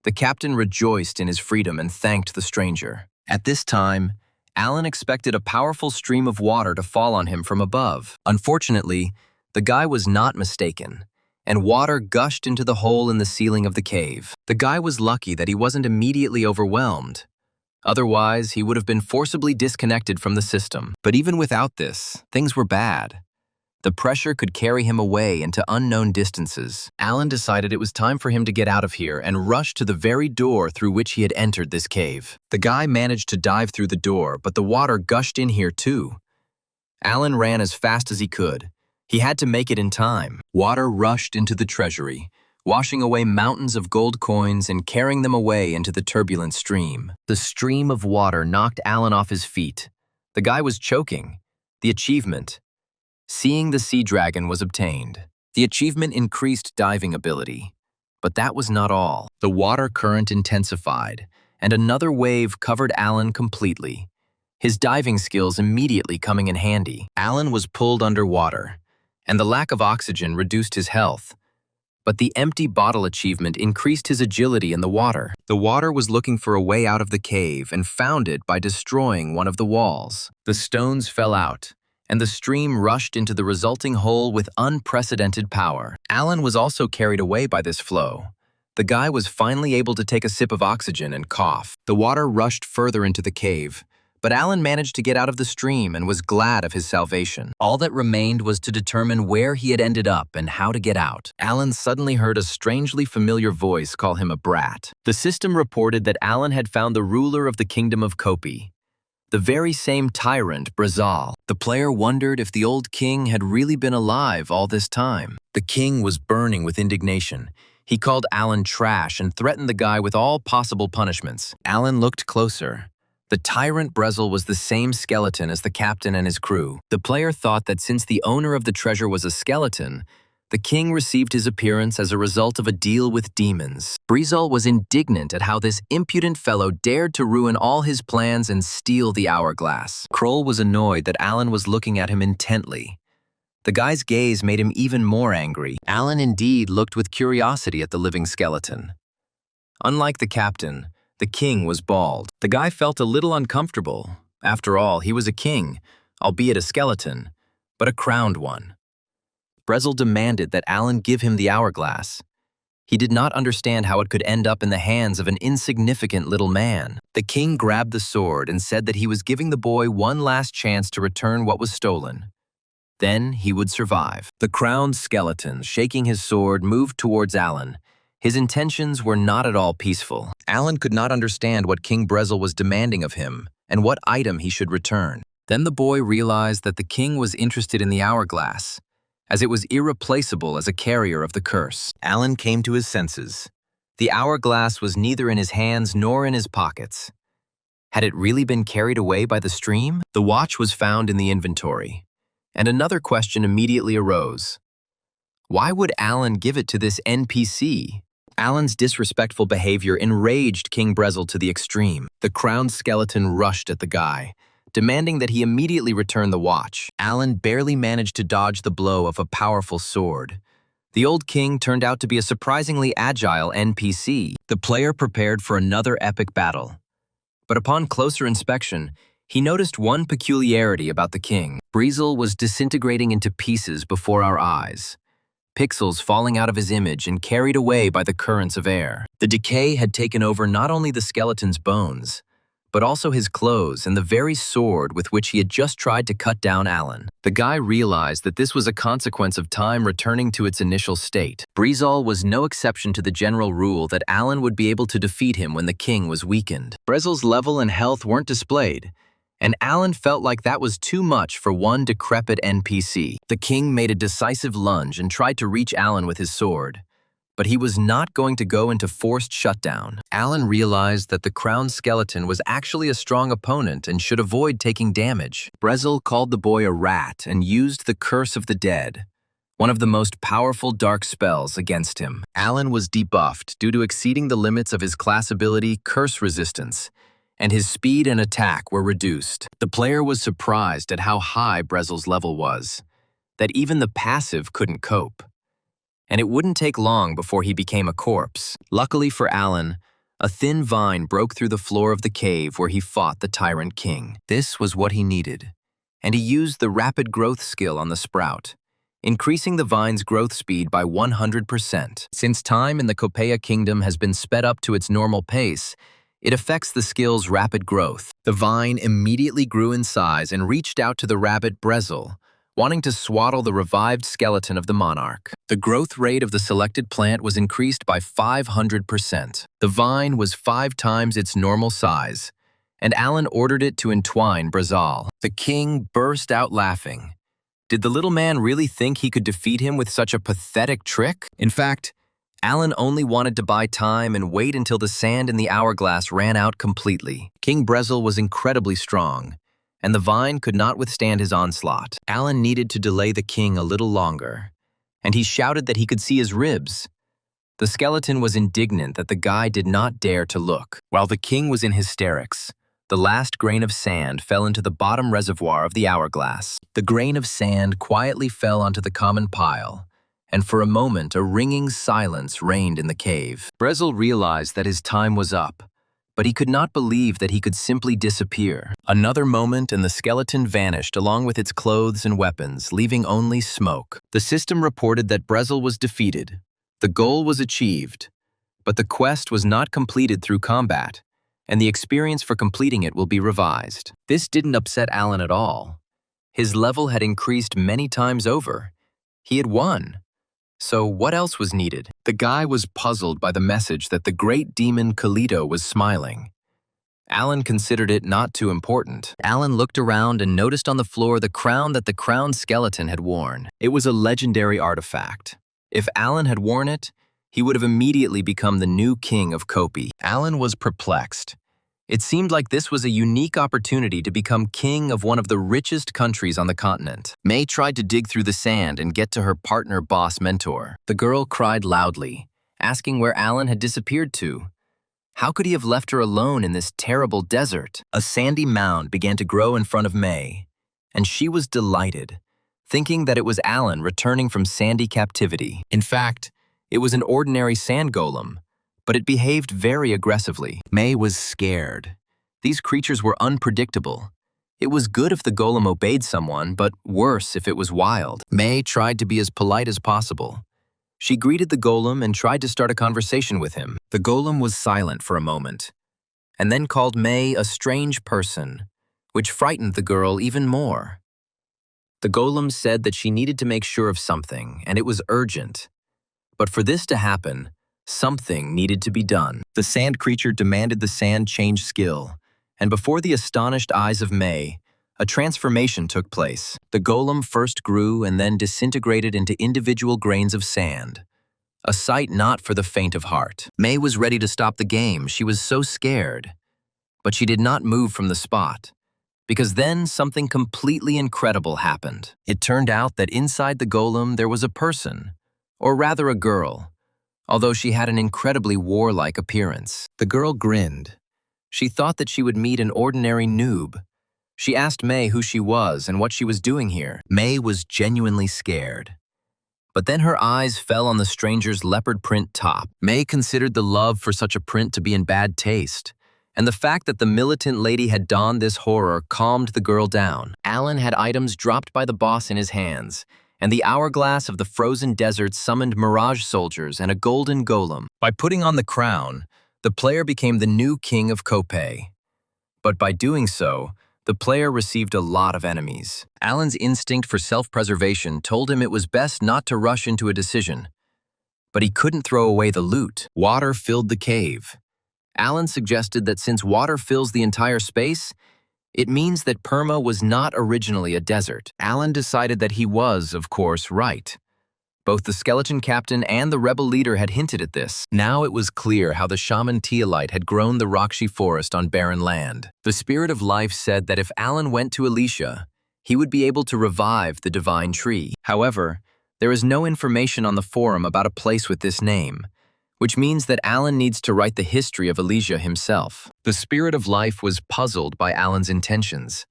The captain rejoiced in his freedom and thanked the stranger. At this time, Alan expected a powerful stream of water to fall on him from above. Unfortunately, the guy was not mistaken, and water gushed into the hole in the ceiling of the cave. The guy was lucky that he wasn't immediately overwhelmed. Otherwise, he would have been forcibly disconnected from the system. But even without this, things were bad. The pressure could carry him away into unknown distances. Alan decided it was time for him to get out of here and rushed to the very door through which he had entered this cave. The guy managed to dive through the door, but the water gushed in here too. Alan ran as fast as he could. He had to make it in time. Water rushed into the treasury, washing away mountains of gold coins and carrying them away into the turbulent stream. The stream of water knocked Alan off his feet. The guy was choking. The achievement, Seeing the Sea Dragon, was obtained. The achievement increased diving ability. But that was not all. The water current intensified, and another wave covered Alan completely. his diving skills immediately coming in handy. Alan was pulled underwater, and the lack of oxygen reduced his health. But the empty bottle achievement increased his agility in the water. The water was looking for a way out of the cave and found it by destroying one of the walls. The stones fell out, and the stream rushed into the resulting hole with unprecedented power. Alan was also carried away by this flow. The guy was finally able to take a sip of oxygen and cough. The water rushed further into the cave, but Alan managed to get out of the stream and was glad of his salvation. All that remained was to determine where he had ended up and how to get out. Alan suddenly heard a strangely familiar voice call him a brat. The system reported that Alan had found the ruler of the kingdom of Kopi, the very same tyrant, Brazal. The player wondered if the old king had really been alive all this time. The king was burning with indignation. He called Alan trash and threatened the guy with all possible punishments. Alan looked closer. The tyrant Brazil was the same skeleton as the captain and his crew. The player thought that since the owner of the treasure was a skeleton, the king received his appearance as a result of a deal with demons. Brazil was indignant at how this impudent fellow dared to ruin all his plans and steal the hourglass. Kroll was annoyed that Alan was looking at him intently. The guy's gaze made him even more angry. Alan indeed looked with curiosity at the living skeleton. Unlike the captain, the king was bald. The guy felt a little uncomfortable. After all, he was a king, albeit a skeleton, but a crowned one. Brazil demanded that Alan give him the hourglass. He did not understand how it could end up in the hands of an insignificant little man. The king grabbed the sword and said that he was giving the boy one last chance to return what was stolen. Then he would survive. The crowned skeleton, shaking his sword, moved towards Alan. His intentions were not at all peaceful. Alan could not understand what King Brazil was demanding of him and what item he should return. Then the boy realized that the king was interested in the hourglass, as it was irreplaceable as a carrier of the curse. Alan came to his senses. The hourglass was neither in his hands nor in his pockets. Had it really been carried away by the stream? The watch was found in the inventory, and another question immediately arose. Why would Alan give it to this NPC? Alan's disrespectful behavior enraged King Brazil to the extreme. The crowned skeleton rushed at the guy, demanding that he immediately return the watch. Alan barely managed to dodge the blow of a powerful sword. The old king turned out to be a surprisingly agile NPC. The player prepared for another epic battle. But upon closer inspection, he noticed one peculiarity about the king. Brazil was disintegrating into pieces before our eyes, pixels falling out of his image and carried away by the currents of air. The decay had taken over not only the skeleton's bones, but also his clothes and the very sword with which he had just tried to cut down Alan. The guy realized that this was a consequence of time returning to its initial state. Brazil was no exception to the general rule that Alan would be able to defeat him when the king was weakened. Brazil's level and health weren't displayed, and Alan felt like that was too much for one decrepit NPC. The king made a decisive lunge and tried to reach Alan with his sword, but he was not going to go into forced shutdown. Alan realized that the crowned skeleton was actually a strong opponent and should avoid taking damage. Brazil called the boy a rat and used the Curse of the Dead, one of the most powerful dark spells, against him. Alan was debuffed due to exceeding the limits of his class ability Curse Resistance, and his speed and attack were reduced. The player was surprised at how high Brazil's level was, that even the passive couldn't cope. And it wouldn't take long before he became a corpse. Luckily for Alan, a thin vine broke through the floor of the cave where he fought the Tyrant King. This was what he needed, and he used the rapid growth skill on the sprout, increasing the vine's growth speed by 100%. Since time in the Copeia Kingdom has been sped up to its normal pace, it affects the skill's rapid growth. The vine immediately grew in size and reached out to the rabbit Brazil, wanting to swaddle the revived skeleton of the monarch. The growth rate of the selected plant was increased by 500%. The vine was 5 times its normal size, and Alan ordered it to entwine Brazil. The king burst out laughing. Did the little man really think he could defeat him with such a pathetic trick? In fact, Alan only wanted to buy time and wait until the sand in the hourglass ran out completely. King Brazil was incredibly strong, and the vine could not withstand his onslaught. Alan needed to delay the king a little longer, and he shouted that he could see his ribs. The skeleton was indignant that the guy did not dare to look. While the king was in hysterics, The last grain of sand fell into the bottom reservoir of the hourglass. The grain of sand quietly fell onto the common pile, and for a moment a ringing silence reigned in the cave. Brezel realized that his time was up, but he could not believe that he could simply disappear. Another moment and the skeleton vanished along with its clothes and weapons, leaving only smoke. The system reported that Brezel was defeated. The goal was achieved, but the quest was not completed through combat, and the experience for completing it will be revised. This didn't upset Alan at all. His level had increased many times over. He had won. So what else was needed? The guy was puzzled by the message that the great demon Kalito was smiling. Alan considered it not too important. Alan looked around and noticed on the floor the crown that the crowned skeleton had worn. It was a legendary artifact. If Alan had worn it, he would have immediately become the new king of Kopi. Alan was perplexed. It seemed like this was a unique opportunity to become king of one of the richest countries on the continent. May tried to dig through the sand and get to her partner boss mentor. The girl cried loudly, asking where Alan had disappeared to. How could he have left her alone in this terrible desert? A sandy mound began to grow in front of May, and she was delighted, thinking that it was Alan returning from sandy captivity. In fact, it was an ordinary sand golem, but it behaved very aggressively. May was scared. These creatures were unpredictable. It was good if the golem obeyed someone, but worse if it was wild. May tried to be as polite as possible. She greeted the golem and tried to start a conversation with him. The golem was silent for a moment, and then called May a strange person, which frightened the girl even more. The golem said that she needed to make sure of something, and it was urgent. But for this to happen, something needed to be done. The sand creature demanded the sand change skill, and before the astonished eyes of May, a transformation took place. The golem first grew and then disintegrated into individual grains of sand, a sight not for the faint of heart. May was ready to stop the game. She was so scared. But she did not move from the spot, because then something completely incredible happened. It turned out that inside the golem there was a person, or rather a girl, although she had an incredibly warlike appearance. The girl grinned. She thought that she would meet an ordinary noob. She asked May who she was and what she was doing here. May was genuinely scared. But then her eyes fell on the stranger's leopard print top. May considered the love for such a print to be in bad taste, and the fact that the militant lady had donned this horror calmed the girl down. Alan had items dropped by the boss in his hands, and the hourglass of the frozen desert summoned mirage soldiers and a golden golem. By putting on the crown, the player became the new king of Kopei. But by doing so, the player received a lot of enemies. Alan's instinct for self-preservation told him it was best not to rush into a decision. But he couldn't throw away the loot. Water filled the cave. Alan suggested that since water fills the entire space, it means that Perma was not originally a desert. Alan decided that he was, of course, right. Both the skeleton captain and the rebel leader had hinted at this. Now it was clear how the shaman Teolite had grown the Rakshi forest on barren land. The spirit of life said that if Alan went to Alicia, he would be able to revive the divine tree. However, there is no information on the forum about a place with this name, which means that Alan needs to write the history of Alicia himself. The spirit of life was puzzled by Alan's intentions,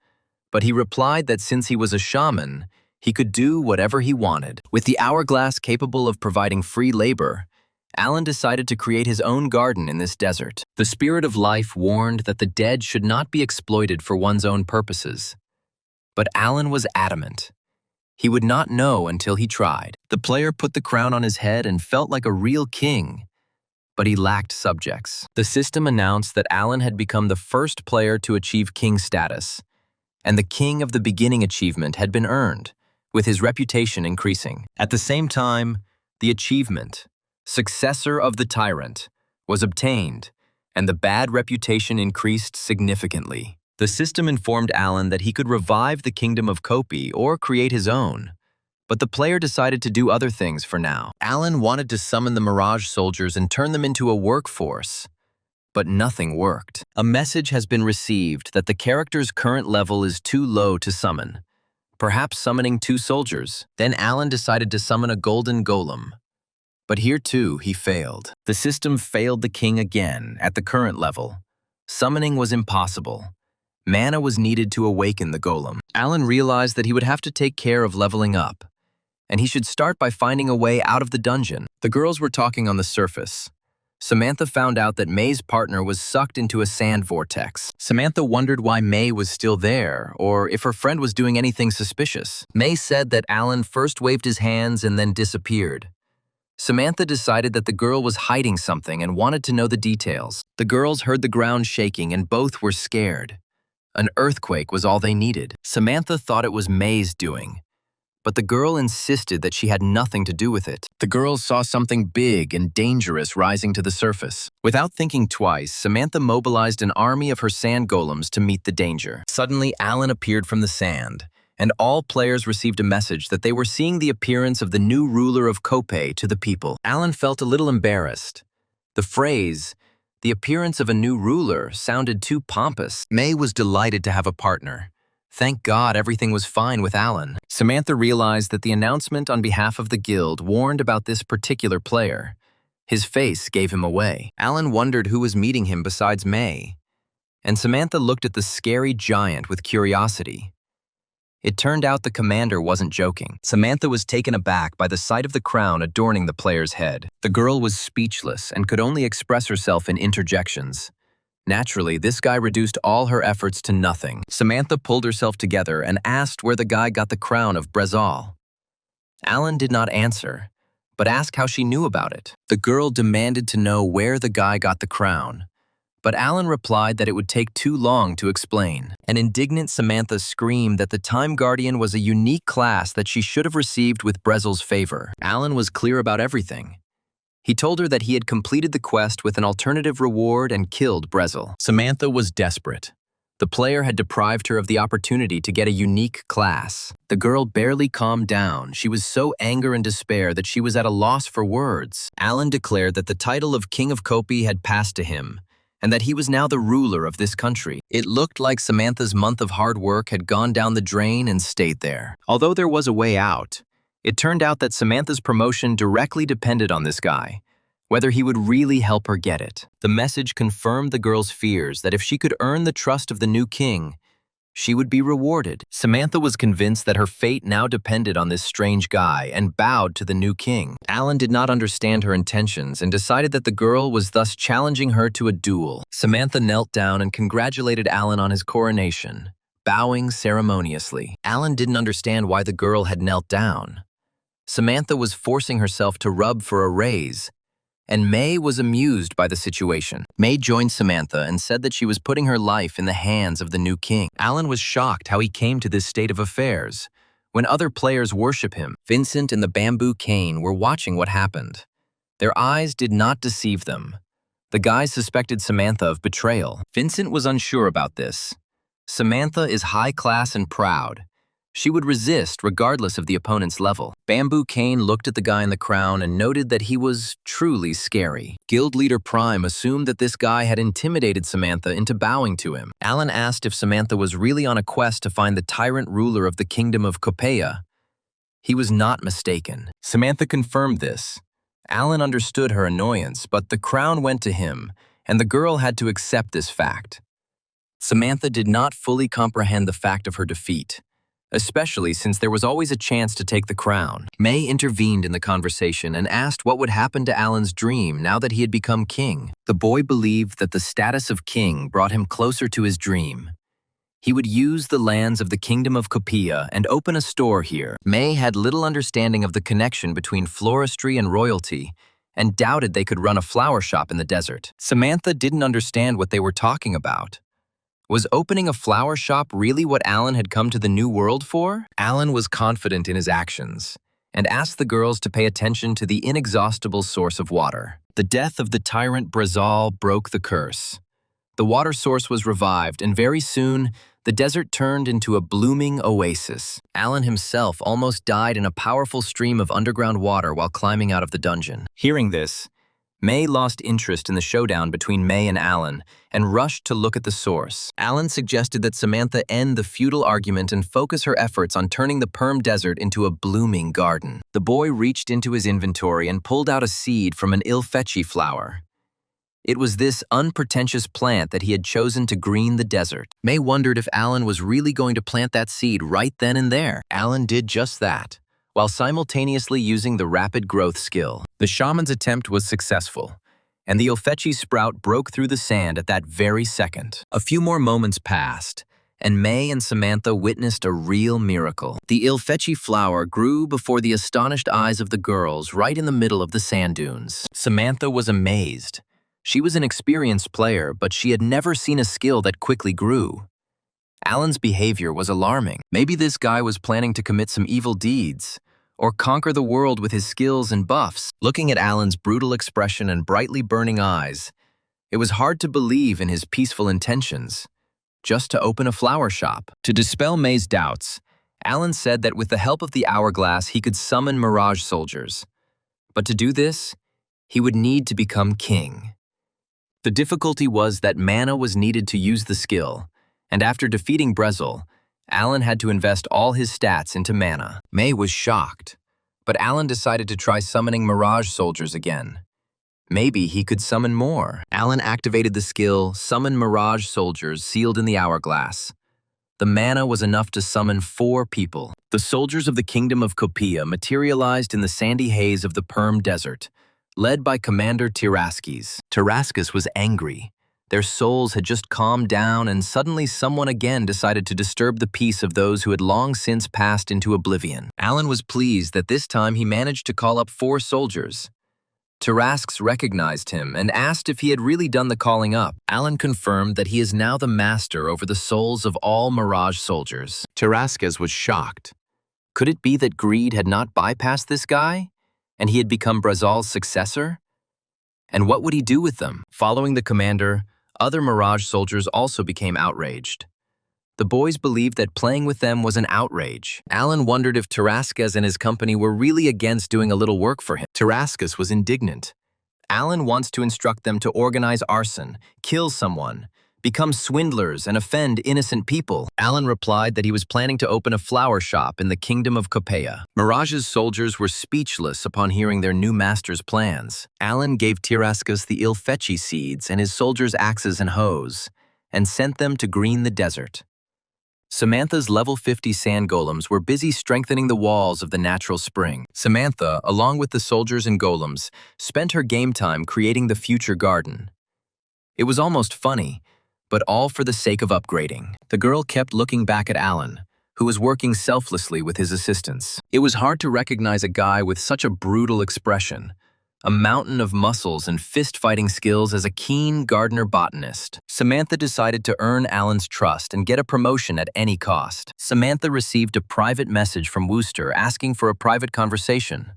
but he replied that since he was a shaman, he could do whatever he wanted. With the hourglass capable of providing free labor, Alan decided to create his own garden in this desert. The spirit of life warned that the dead should not be exploited for one's own purposes. But Alan was adamant. He would not know until he tried. The player put the crown on his head and felt like a real king, but he lacked subjects. The system announced that Alan had become the first player to achieve king status, and the King of the Beginning achievement had been earned, with his reputation increasing. At the same time, the achievement, Successor of the Tyrant, was obtained, and the bad reputation increased significantly. The system informed Alan that he could revive the Kingdom of Kopi or create his own, but the player decided to do other things for now. Alan wanted to summon the Mirage soldiers and turn them into a workforce, but nothing worked. A message has been received that the character's current level is too low to summon, perhaps summoning 2 soldiers. Then Alan decided to summon a golden golem. But here too, he failed. The system failed the king again at the current level. Summoning was impossible, Mana was needed to awaken the golem. Alan realized that he would have to take care of leveling up, and he should start by finding a way out of the dungeon. The girls were talking on the surface. Samantha found out that May's partner was sucked into a sand vortex. Samantha wondered why May was still there, or if her friend was doing anything suspicious. May said that Alan first waved his hands and then disappeared. Samantha decided that the girl was hiding something and wanted to know the details. The girls heard the ground shaking and both were scared. An earthquake was all they needed. Samantha thought it was May's doing, but the girl insisted that she had nothing to do with it. The girls saw something big and dangerous rising to the surface. Without thinking twice, Samantha mobilized an army of her sand golems to meet the danger. Suddenly, Alan appeared from the sand, and all players received a message that they were seeing the appearance of the new ruler of Kopei to the people. Alan felt a little embarrassed. The phrase, "the appearance of a new ruler," sounded too pompous. May was delighted to have a partner. Thank God everything was fine with Alan. Samantha realized that the announcement on behalf of the guild warned about this particular player. His face gave him away. Alan wondered who was meeting him besides May, and Samantha looked at the scary giant with curiosity. It turned out the commander wasn't joking. Samantha was taken aback by the sight of the crown adorning the player's head. The girl was speechless and could only express herself in interjections. Naturally, this guy reduced all her efforts to nothing. Samantha pulled herself together and asked where the guy got the crown of Brezal. Alan did not answer, but asked how she knew about it. The girl demanded to know where the guy got the crown, but Alan replied that it would take too long to explain. An indignant Samantha screamed that the Time Guardian was a unique class that she should have received with Brezal's favor. Alan was clear about everything. He told her that he had completed the quest with an alternative reward and killed Brezal. Samantha was desperate. The player had deprived her of the opportunity to get a unique class. The girl barely calmed down. She was so angry and despair that she was at a loss for words. Alan declared that the title of King of Kopei had passed to him, and that he was now the ruler of this country. It looked like Samantha's month of hard work had gone down the drain and stayed there. Although there was a way out, it turned out that Samantha's promotion directly depended on this guy, whether he would really help her get it. The message confirmed the girl's fears that if she could earn the trust of the new king, she would be rewarded. Samantha was convinced that her fate now depended on this strange guy and bowed to the new king. Alan did not understand her intentions and decided that the girl was thus challenging her to a duel. Samantha knelt down and congratulated Alan on his coronation, bowing ceremoniously. Alan didn't understand why the girl had knelt down. Samantha was forcing herself to rub for a raise, and May was amused by the situation. May joined Samantha and said that she was putting her life in the hands of the new king. Alan was shocked how he came to this state of affairs, when other players worship him. Vincent and the bamboo cane were watching what happened. Their eyes did not deceive them. The guys suspected Samantha of betrayal. Vincent was unsure about this. Samantha is high class and proud. She would resist regardless of the opponent's level. Bamboo Cane looked at the guy in the crown and noted that he was truly scary. Guild leader Prime assumed that this guy had intimidated Samantha into bowing to him. Alan asked if Samantha was really on a quest to find the tyrant ruler of the kingdom of Kopei. He was not mistaken. Samantha confirmed this. Alan understood her annoyance, but the crown went to him, and the girl had to accept this fact. Samantha did not fully comprehend the fact of her defeat, especially since there was always a chance to take the crown. May intervened in the conversation and asked what would happen to Alan's dream now that he had become king. The boy believed that the status of king brought him closer to his dream. He would use the lands of the kingdom of Kopei and open a store here. May had little understanding of the connection between floristry and royalty and doubted they could run a flower shop in the desert. Samantha didn't understand what they were talking about. Was opening a flower shop really what Alan had come to the New World for? Alan was confident in his actions and asked the girls to pay attention to the inexhaustible source of water. The death of the tyrant Brezal broke the curse. The water source was revived, and very soon, the desert turned into a blooming oasis. Alan himself almost died in a powerful stream of underground water while climbing out of the dungeon. Hearing this, May lost interest in the showdown between May and Alan and rushed to look at the source. Alan suggested that Samantha end the futile argument and focus her efforts on turning the Perm Desert into a blooming garden. The boy reached into his inventory and pulled out a seed from an ilfetchi flower. It was this unpretentious plant that he had chosen to green the desert. May wondered if Alan was really going to plant that seed right then and there. Alan did just that, while simultaneously using the rapid growth skill. The shaman's attempt was successful, and the Ilfechi sprout broke through the sand at that very second. A few more moments passed, and May and Samantha witnessed a real miracle. The Ilfechi flower grew before the astonished eyes of the girls right in the middle of the sand dunes. Samantha was amazed. She was an experienced player, but she had never seen a skill that quickly grew. Alan's behavior was alarming. Maybe this guy was planning to commit some evil deeds, or conquer the world with his skills and buffs. Looking at Alan's brutal expression and brightly burning eyes, it was hard to believe in his peaceful intentions, just to open a flower shop. To dispel May's doubts, Alan said that with the help of the hourglass he could summon mirage soldiers. But to do this, he would need to become king. The difficulty was that mana was needed to use the skill, and after defeating Brezel, Alan had to invest all his stats into mana. May was shocked, but Alan decided to try summoning mirage soldiers again. Maybe he could summon more. Alan activated the skill, Summon Mirage Soldiers, sealed in the hourglass. The mana was enough to summon 4 people. The soldiers of the Kingdom of Copia materialized in the sandy haze of the Perm Desert, led by Commander Tiraskis. Tiraskis was angry. Their souls had just calmed down, and suddenly someone again decided to disturb the peace of those who had long since passed into oblivion. Alan was pleased that this time he managed to call up 4 soldiers. Taraskis recognized him and asked if he had really done the calling up. Alan confirmed that he is now the master over the souls of all Mirage soldiers. Taraskis was shocked. Could it be that greed had not bypassed this guy, and he had become Brezel's successor? And what would he do with them? Following the commander, other Mirage soldiers also became outraged. The boys believed that playing with them was an outrage. Alan wondered if Taraskis and his company were really against doing a little work for him. Taraskis was indignant. Alan wants to instruct them to organize arson, kill someone, become swindlers, and offend innocent people. Alan replied that he was planning to open a flower shop in the Kingdom of Copia. Mirage's soldiers were speechless upon hearing their new master's plans. Alan gave Tiraskis the Ilfechi seeds and his soldiers axes and hoes, and sent them to green the desert. Samantha's level 50 sand golems were busy strengthening the walls of the natural spring. Samantha, along with the soldiers and golems, spent her game time creating the future garden. It was almost funny, but all for the sake of upgrading. The girl kept looking back at Alan, who was working selflessly with his assistants. It was hard to recognize a guy with such a brutal expression, a mountain of muscles and fist-fighting skills as a keen gardener-botanist. Samantha decided to earn Alan's trust and get a promotion at any cost. Samantha received a private message from Wooster asking for a private conversation.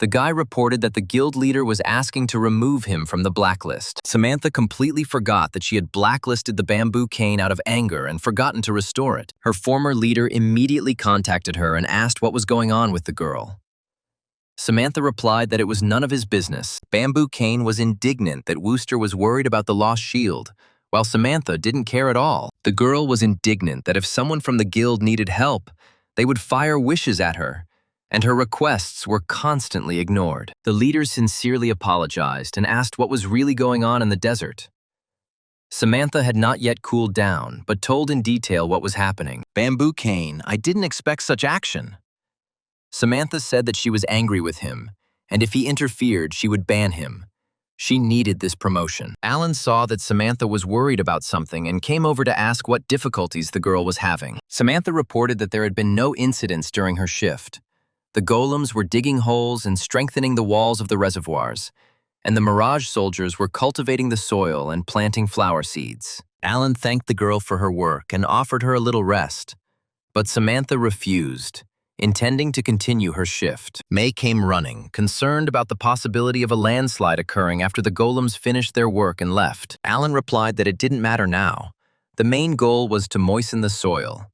The guy reported that the guild leader was asking to remove him from the blacklist. Samantha completely forgot that she had blacklisted the bamboo cane out of anger and forgotten to restore it. Her former leader immediately contacted her and asked what was going on with the girl. Samantha replied that it was none of his business. Bamboo Cane was indignant that Wooster was worried about the lost shield, while Samantha didn't care at all. The girl was indignant that if someone from the guild needed help, they would fire wishes at her, and her requests were constantly ignored. The leader sincerely apologized and asked what was really going on in the desert. Samantha had not yet cooled down, but told in detail what was happening. Bamboo Cane, I didn't expect such action. Samantha said that she was angry with him, and if he interfered, she would ban him. She needed this promotion. Alan saw that Samantha was worried about something and came over to ask what difficulties the girl was having. Samantha reported that there had been no incidents during her shift. The golems were digging holes and strengthening the walls of the reservoirs, and the Mirage soldiers were cultivating the soil and planting flower seeds. Alan thanked the girl for her work and offered her a little rest, but Samantha refused, intending to continue her shift. May came running, concerned about the possibility of a landslide occurring after the golems finished their work and left. Alan replied that it didn't matter now. The main goal was to moisten the soil.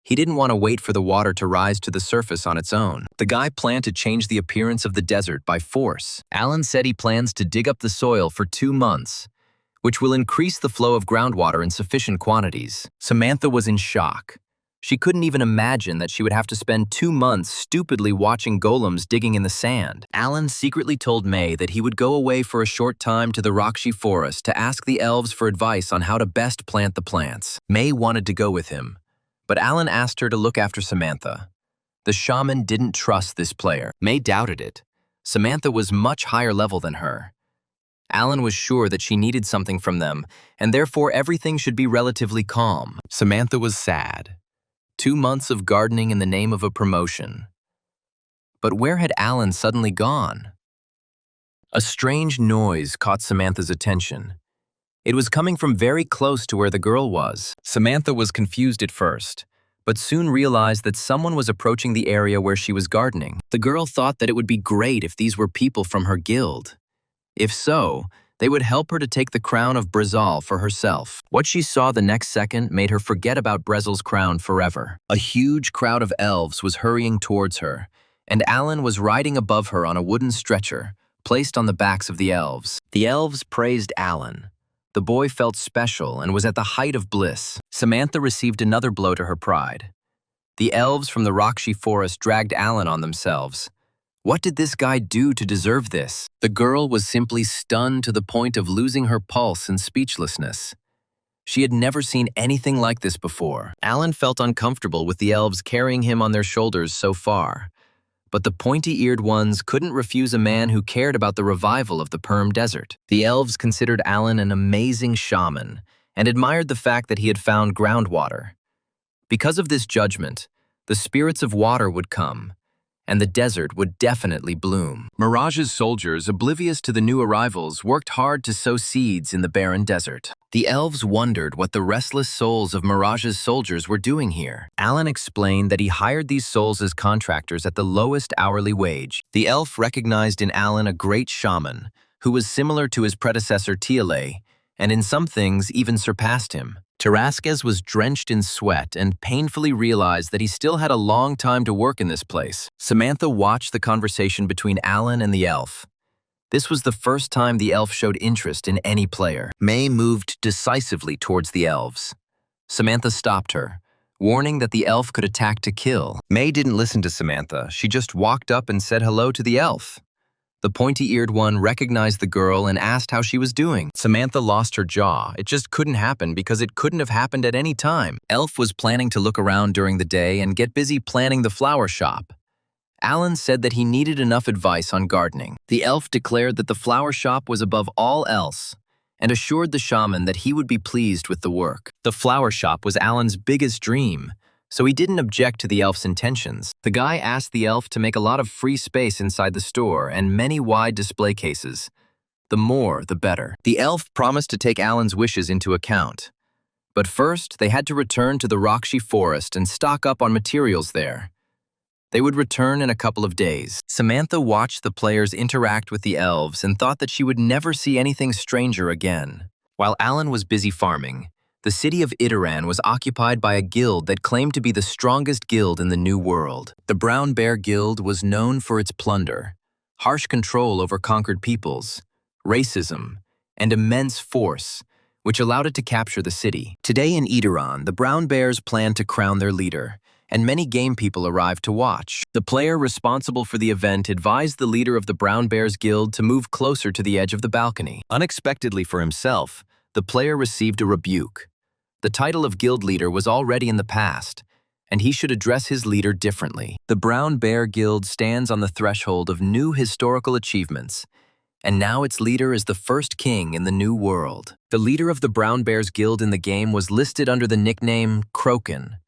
He didn't want to wait for the water to rise to the surface on its own. The guy planned to change the appearance of the desert by force. Alan said he plans to dig up the soil for 2 months, which will increase the flow of groundwater in sufficient quantities. Samantha was in shock. She couldn't even imagine that she would have to spend 2 months stupidly watching golems digging in the sand. Alan secretly told May that he would go away for a short time to the Rakshi forest to ask the elves for advice on how to best plant the plants. May wanted to go with him, but Alan asked her to look after Samantha. The shaman didn't trust this player. May doubted it. Samantha was much higher level than her. Alan was sure that she needed something from them, and therefore everything should be relatively calm. Samantha was sad. 2 months of gardening in the name of a promotion. But where had Alan suddenly gone? A strange noise caught Samantha's attention. It was coming from very close to where the girl was. Samantha was confused at first, but soon realized that someone was approaching the area where she was gardening. The girl thought that it would be great if these were people from her guild. If so, they would help her to take the crown of Brazil for herself. What she saw the next second made her forget about Brazil's crown forever. A huge crowd of elves was hurrying towards her, and Alan was riding above her on a wooden stretcher, placed on the backs of the elves. The elves praised Alan. The boy felt special and was at the height of bliss. Samantha received another blow to her pride. The elves from the Rakshi forest dragged Alan on themselves. What did this guy do to deserve this? The girl was simply stunned to the point of losing her pulse and speechlessness. She had never seen anything like this before. Alan felt uncomfortable with the elves carrying him on their shoulders so far. But the pointy-eared ones couldn't refuse a man who cared about the revival of the Perm Desert. The elves considered Alan an amazing shaman and admired the fact that he had found groundwater. Because of this judgment, the spirits of water would come, and the desert would definitely bloom. Mirage's soldiers, oblivious to the new arrivals, worked hard to sow seeds in the barren desert. The elves wondered what the restless souls of Mirage's soldiers were doing here. Alan explained that he hired these souls as contractors at the lowest hourly wage. The elf recognized in Alan a great shaman, who was similar to his predecessor Tiale, and in some things even surpassed him. Tarasquez was drenched in sweat and painfully realized that he still had a long time to work in this place. Samantha watched the conversation between Alan and the elf. This was the first time the elf showed interest in any player. May moved decisively towards the elves. Samantha stopped her, warning that the elf could attack to kill. May didn't listen to Samantha. She just walked up and said hello to the elf. The pointy-eared one recognized the girl and asked how she was doing. Samantha lost her jaw. It just couldn't happen because it couldn't have happened at any time. Elf was planning to look around during the day and get busy planning the flower shop. Alan said that he needed enough advice on gardening. The elf declared that the flower shop was above all else and assured the shaman that he would be pleased with the work. The flower shop was Alan's biggest dream, so he didn't object to the elf's intentions. The guy asked the elf to make a lot of free space inside the store and many wide display cases. The more, the better. The elf promised to take Alan's wishes into account. But first, they had to return to the Rakshi forest and stock up on materials there. They would return in a couple of days. Samantha watched the players interact with the elves and thought that she would never see anything stranger again. While Alan was busy farming, the city of Itaran was occupied by a guild that claimed to be the strongest guild in the New World. The Brown Bear Guild was known for its plunder, harsh control over conquered peoples, racism, and immense force, which allowed it to capture the city. Today in Itaran, the Brown Bears planned to crown their leader, and many game people arrived to watch. The player responsible for the event advised the leader of the Brown Bears Guild to move closer to the edge of the balcony. Unexpectedly for himself, the player received a rebuke. The title of guild leader was already in the past, and he should address his leader differently. The Brown Bear Guild stands on the threshold of new historical achievements, and now its leader is the first king in the New World. The leader of the Brown Bears Guild in the game was listed under the nickname Kroken.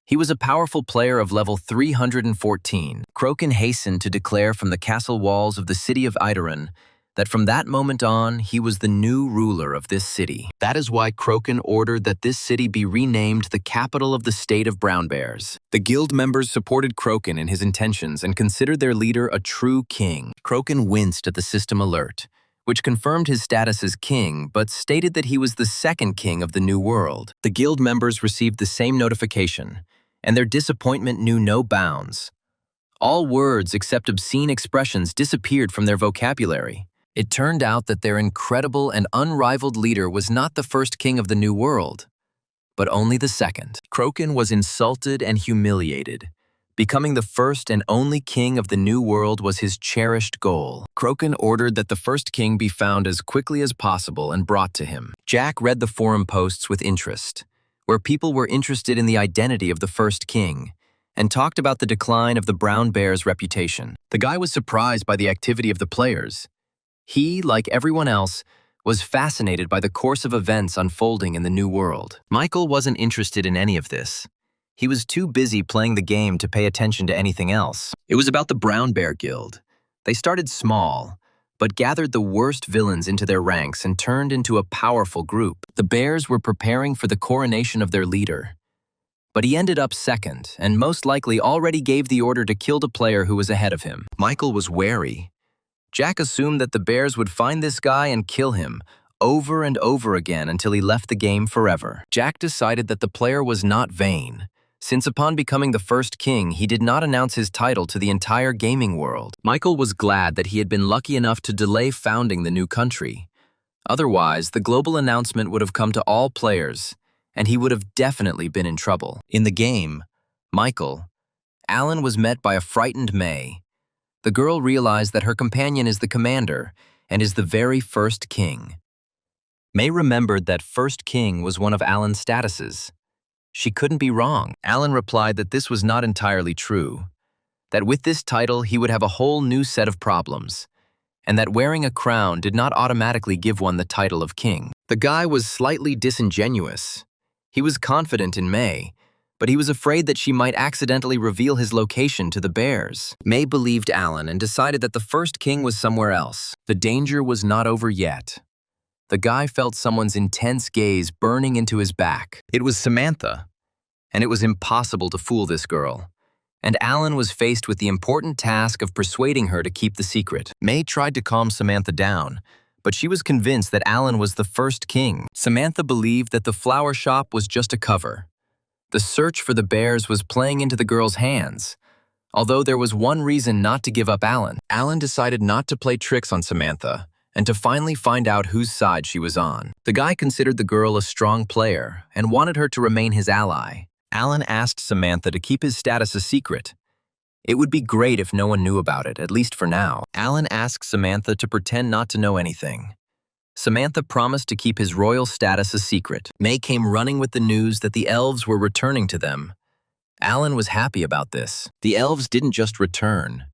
He was a powerful player of level 314. Kroken hastened to declare from the castle walls of the city of Itaran that from that moment on, he was the new ruler of this city. That is why Kroken ordered that this city be renamed the capital of the state of Brown Bears. The guild members supported Kroken in his intentions and considered their leader a true king. Kroken winced at the system alert, which confirmed his status as king, but stated that he was the second king of the New World. The guild members received the same notification, and their disappointment knew no bounds. All words except obscene expressions disappeared from their vocabulary. It turned out that their incredible and unrivaled leader was not the first king of the New World, but only the second. Crokin was insulted and humiliated. Becoming the first and only king of the New World was his cherished goal. Crokin ordered that the first king be found as quickly as possible and brought to him. Jack read the forum posts with interest, where people were interested in the identity of the first king, and talked about the decline of the Brown Bear's reputation. The guy was surprised by the activity of the players. He, like everyone else, was fascinated by the course of events unfolding in the New World. Michael wasn't interested in any of this. He was too busy playing the game to pay attention to anything else. It was about the Brown Bear Guild. They started small, but gathered the worst villains into their ranks and turned into a powerful group. The Bears were preparing for the coronation of their leader. But he ended up second, and most likely already gave the order to kill the player who was ahead of him. Michael was wary. Jack assumed that the Bears would find this guy and kill him, over and over again until he left the game forever. Jack decided that the player was not vain, since upon becoming the first king, he did not announce his title to the entire gaming world. Michael was glad that he had been lucky enough to delay founding the new country. Otherwise, the global announcement would have come to all players, and he would have definitely been in trouble. In the game, Alan was met by a frightened May. The girl realized that her companion is the commander and is the very first king. May remembered that first king was one of Alan's statuses. She couldn't be wrong. Alan replied that this was not entirely true, that with this title he would have a whole new set of problems, and that wearing a crown did not automatically give one the title of king. The guy was slightly disingenuous. He was confident in May, but he was afraid that she might accidentally reveal his location to the Bears. May believed Alan and decided that the first king was somewhere else. The danger was not over yet. The guy felt someone's intense gaze burning into his back. It was Samantha, and it was impossible to fool this girl. And Alan was faced with the important task of persuading her to keep the secret. May tried to calm Samantha down, but she was convinced that Alan was the first king. Samantha believed that the flower shop was just a cover. The search for the Bears was playing into the girl's hands. Although there was one reason not to give up Alan. Alan decided not to play tricks on Samantha, and to finally find out whose side she was on. The guy considered the girl a strong player and wanted her to remain his ally. Alan asked Samantha to keep his status a secret. It would be great if no one knew about it, at least for now. Alan asked Samantha to pretend not to know anything. Samantha promised to keep his royal status a secret. May came running with the news that the elves were returning to them. Alan was happy about this. The elves didn't just return.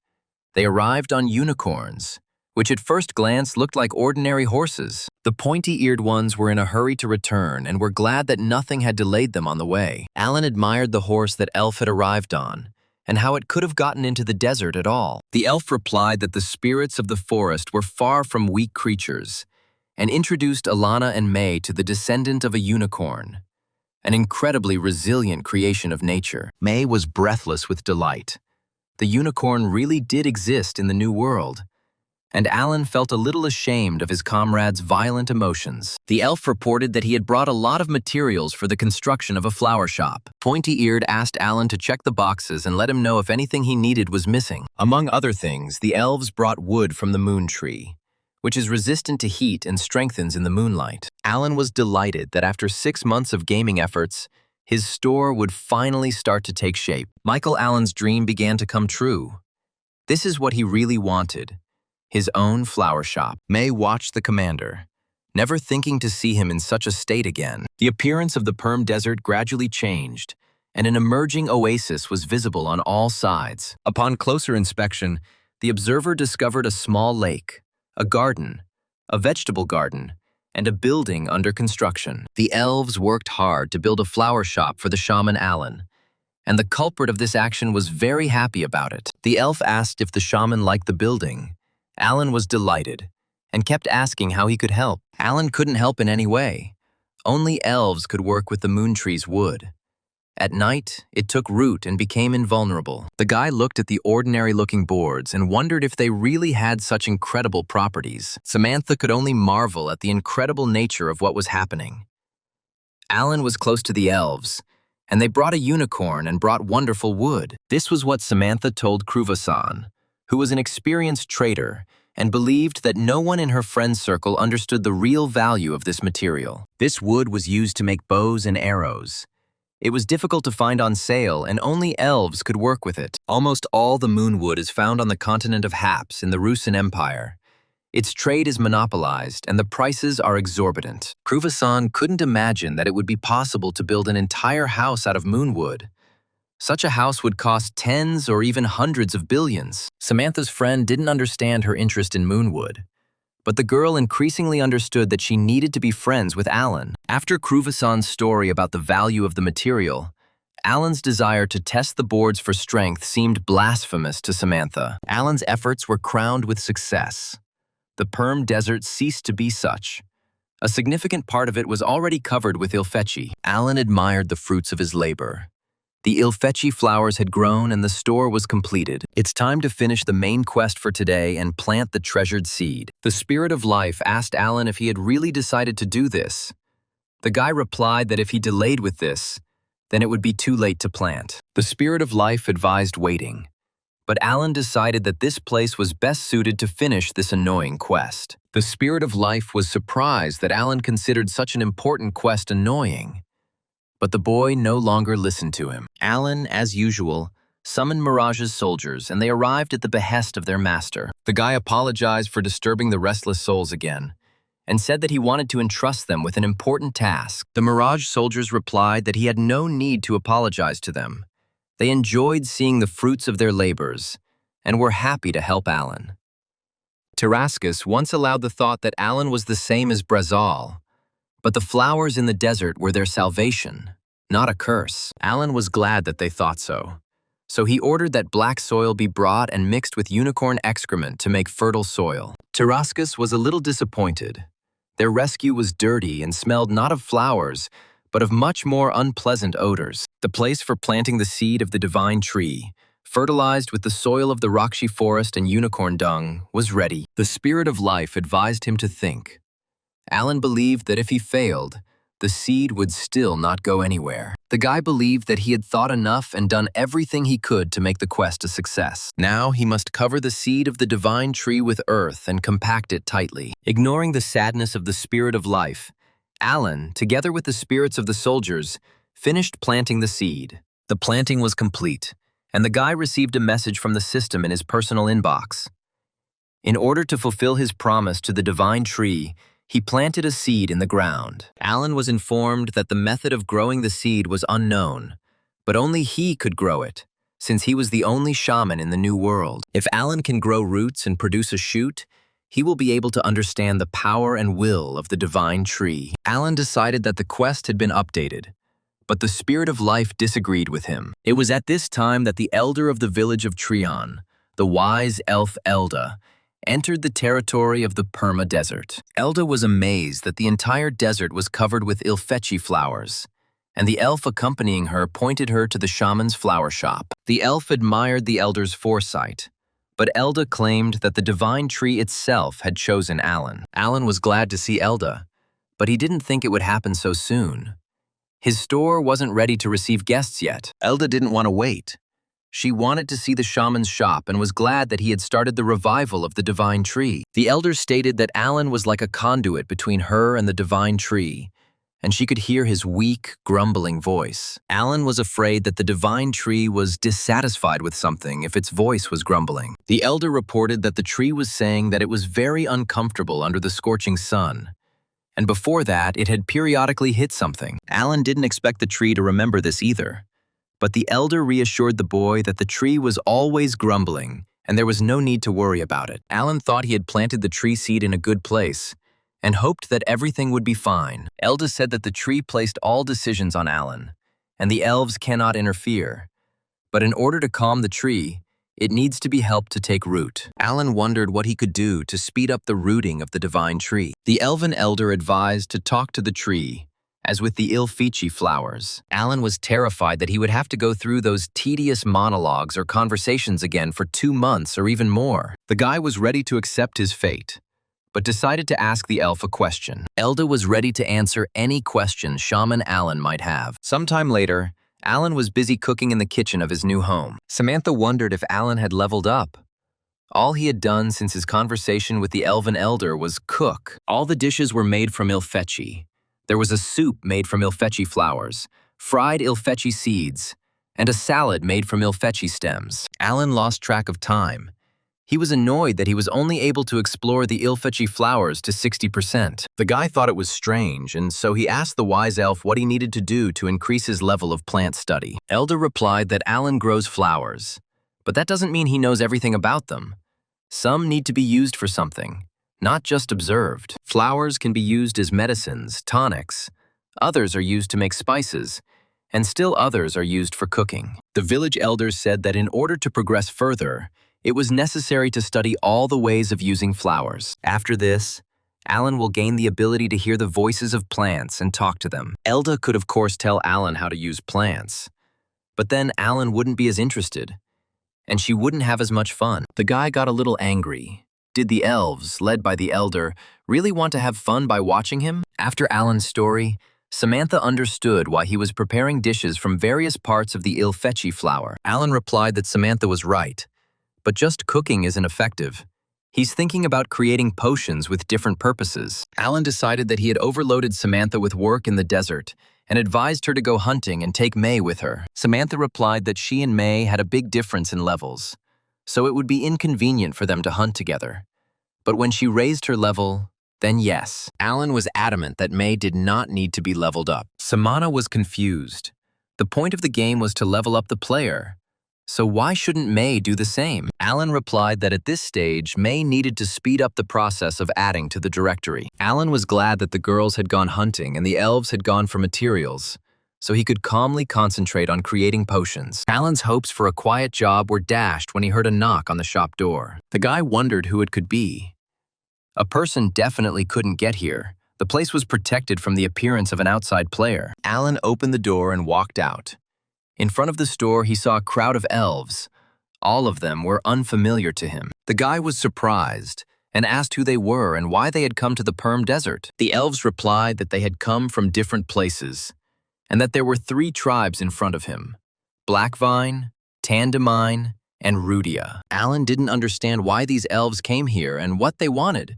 They arrived on unicorns, which at first glance looked like ordinary horses. The pointy-eared ones were in a hurry to return and were glad that nothing had delayed them on the way. Alan admired the horse that Elf had arrived on, and how it could have gotten into the desert at all. The elf replied that the spirits of the forest were far from weak creatures, and introduced Alana and May to the descendant of a unicorn, an incredibly resilient creation of nature. May was breathless with delight. The unicorn really did exist in the New World, and Alan felt a little ashamed of his comrade's violent emotions. The elf reported that he had brought a lot of materials for the construction of a flower shop. Pointy-Eared asked Alan to check the boxes and let him know if anything he needed was missing. Among other things, the elves brought wood from the moon tree, which is resistant to heat and strengthens in the moonlight. Alan was delighted that after 6 months of gaming efforts, his store would finally start to take shape. Michael Allen's dream began to come true. This is what he really wanted. His own flower shop. May watched the commander, never thinking to see him in such a state again. The appearance of the Perm Desert gradually changed, and an emerging oasis was visible on all sides. Upon closer inspection, the observer discovered a small lake, a garden, a vegetable garden, and a building under construction. The elves worked hard to build a flower shop for the shaman Alan, and the culprit of this action was very happy about it. The elf asked if the shaman liked the building. Alan was delighted, and kept asking how he could help. Alan couldn't help in any way. Only elves could work with the moon tree's wood. At night, it took root and became invulnerable. The guy looked at the ordinary-looking boards and wondered if they really had such incredible properties. Samantha could only marvel at the incredible nature of what was happening. Alan was close to the elves, and they brought a unicorn and brought wonderful wood. This was what Samantha told Kruvasan, who was an experienced trader and believed that no one in her friend circle understood the real value of this material. This wood was used to make bows and arrows. It was difficult to find on sale, and only elves could work with it. Almost all the moonwood is found on the continent of Haps in the Rusin Empire. Its trade is monopolized, and the prices are exorbitant. Kruvasan couldn't imagine that it would be possible to build an entire house out of moonwood. Such a house would cost tens or even hundreds of billions. Samantha's friend didn't understand her interest in moonwood, but the girl increasingly understood that she needed to be friends with Alan. After Kruvasan's story about the value of the material, Alan's desire to test the boards for strength seemed blasphemous to Samantha. Alan's efforts were crowned with success. The Perm Desert ceased to be such. A significant part of it was already covered with ilfetchi. Alan admired the fruits of his labor. The ilfetchi flowers had grown and the store was completed. It's time to finish the main quest for today and plant the treasured seed. The Spirit of Life asked Alan if he had really decided to do this. The guy replied that if he delayed with this, then it would be too late to plant. The Spirit of Life advised waiting, but Alan decided that this place was best suited to finish this annoying quest. The Spirit of Life was surprised that Alan considered such an important quest annoying. But the boy no longer listened to him. Alan, as usual, summoned Mirage's soldiers, and they arrived at the behest of their master. The guy apologized for disturbing the restless souls again, and said that he wanted to entrust them with an important task. The Mirage soldiers replied that he had no need to apologize to them. They enjoyed seeing the fruits of their labors, and were happy to help Alan. Tarascus once allowed the thought that Alan was the same as Brazal, but the flowers in the desert were their salvation, not a curse. Alan was glad that they thought so. So he ordered that black soil be brought and mixed with unicorn excrement to make fertile soil. Tarascus was a little disappointed. Their rescue was dirty and smelled not of flowers, but of much more unpleasant odors. The place for planting the seed of the divine tree, fertilized with the soil of the Rakshi forest and unicorn dung, was ready. The Spirit of Life advised him to think. Alan believed that if he failed, the seed would still not go anywhere. The guy believed that he had thought enough and done everything he could to make the quest a success. Now he must cover the seed of the divine tree with earth and compact it tightly. Ignoring the sadness of the Spirit of Life, Alan, together with the spirits of the soldiers, finished planting the seed. The planting was complete, and the guy received a message from the system in his personal inbox. In order to fulfill his promise to the divine tree, he planted a seed in the ground. Alan was informed that the method of growing the seed was unknown, but only he could grow it, since he was the only shaman in the New World. If Alan can grow roots and produce a shoot, he will be able to understand the power and will of the divine tree. Alan decided that the quest had been updated, but the Spirit of Life disagreed with him. It was at this time that the elder of the village of Trion, the wise elf Elda, entered the territory of the Perma Desert. Elda was amazed that the entire desert was covered with ilfetchi flowers, and the elf accompanying her pointed her to the shaman's flower shop. The elf admired the elder's foresight, but Elda claimed that the divine tree itself had chosen Alan. Alan was glad to see Elda, but he didn't think it would happen so soon. His store wasn't ready to receive guests yet. Elda didn't want to wait. She wanted to see the shaman's shop and was glad that he had started the revival of the divine tree. The elder stated that Alan was like a conduit between her and the divine tree, and she could hear his weak, grumbling voice. Alan was afraid that the divine tree was dissatisfied with something if its voice was grumbling. The elder reported that the tree was saying that it was very uncomfortable under the scorching sun, and before that it had periodically hit something. Alan didn't expect the tree to remember this either. But the elder reassured the boy that the tree was always grumbling, and there was no need to worry about it. Alan thought he had planted the tree seed in a good place, and hoped that everything would be fine. Elda said that the tree placed all decisions on Alan, and the elves cannot interfere. But in order to calm the tree, it needs to be helped to take root. Alan wondered what he could do to speed up the rooting of the divine tree. The elven elder advised to talk to the tree, as with the ilfetchi flowers. Alan was terrified that he would have to go through those tedious monologues or conversations again for 2 months or even more. The guy was ready to accept his fate, but decided to ask the elf a question. Elda was ready to answer any question Shaman Alan might have. Sometime later, Alan was busy cooking in the kitchen of his new home. Samantha wondered if Alan had leveled up. All he had done since his conversation with the elven elder was cook. All the dishes were made from ilfetchi. There was a soup made from ilfetchi flowers, fried ilfetchi seeds, and a salad made from ilfetchi stems. Alan lost track of time. He was annoyed that he was only able to explore the ilfetchi flowers to 60%. The guy thought it was strange, and so he asked the wise elf what he needed to do to increase his level of plant study. Elder replied that Alan grows flowers, but that doesn't mean he knows everything about them. Some need to be used for something, not just observed. Flowers can be used as medicines, tonics. Others are used to make spices, and still others are used for cooking. The village elders said that in order to progress further, it was necessary to study all the ways of using flowers. After this, Alan will gain the ability to hear the voices of plants and talk to them. Elda could of course tell Alan how to use plants, but then Alan wouldn't be as interested, and she wouldn't have as much fun. The guy got a little angry. Did the elves, led by the elder, really want to have fun by watching him? After Alan's story, Samantha understood why he was preparing dishes from various parts of the ilfetchi flower. Alan replied that Samantha was right, but just cooking isn't effective. He's thinking about creating potions with different purposes. Alan decided that he had overloaded Samantha with work in the desert and advised her to go hunting and take May with her. Samantha replied that she and May had a big difference in levels, so it would be inconvenient for them to hunt together. But when she raised her level, then yes. Alan was adamant that May did not need to be leveled up. Samana was confused. The point of the game was to level up the player, so why shouldn't May do the same? Alan replied that at this stage, May needed to speed up the process of adding to the directory. Alan was glad that the girls had gone hunting and the elves had gone for materials, so he could calmly concentrate on creating potions. Alan's hopes for a quiet job were dashed when he heard a knock on the shop door. The guy wondered who it could be. A person definitely couldn't get here. The place was protected from the appearance of an outside player. Alan opened the door and walked out. In front of the store, he saw a crowd of elves. All of them were unfamiliar to him. The guy was surprised and asked who they were and why they had come to the Perm Desert. The elves replied that they had come from different places and that there were 3 tribes in front of him: Blackvine, Tandemine, and Rudia. Alan didn't understand why these elves came here and what they wanted.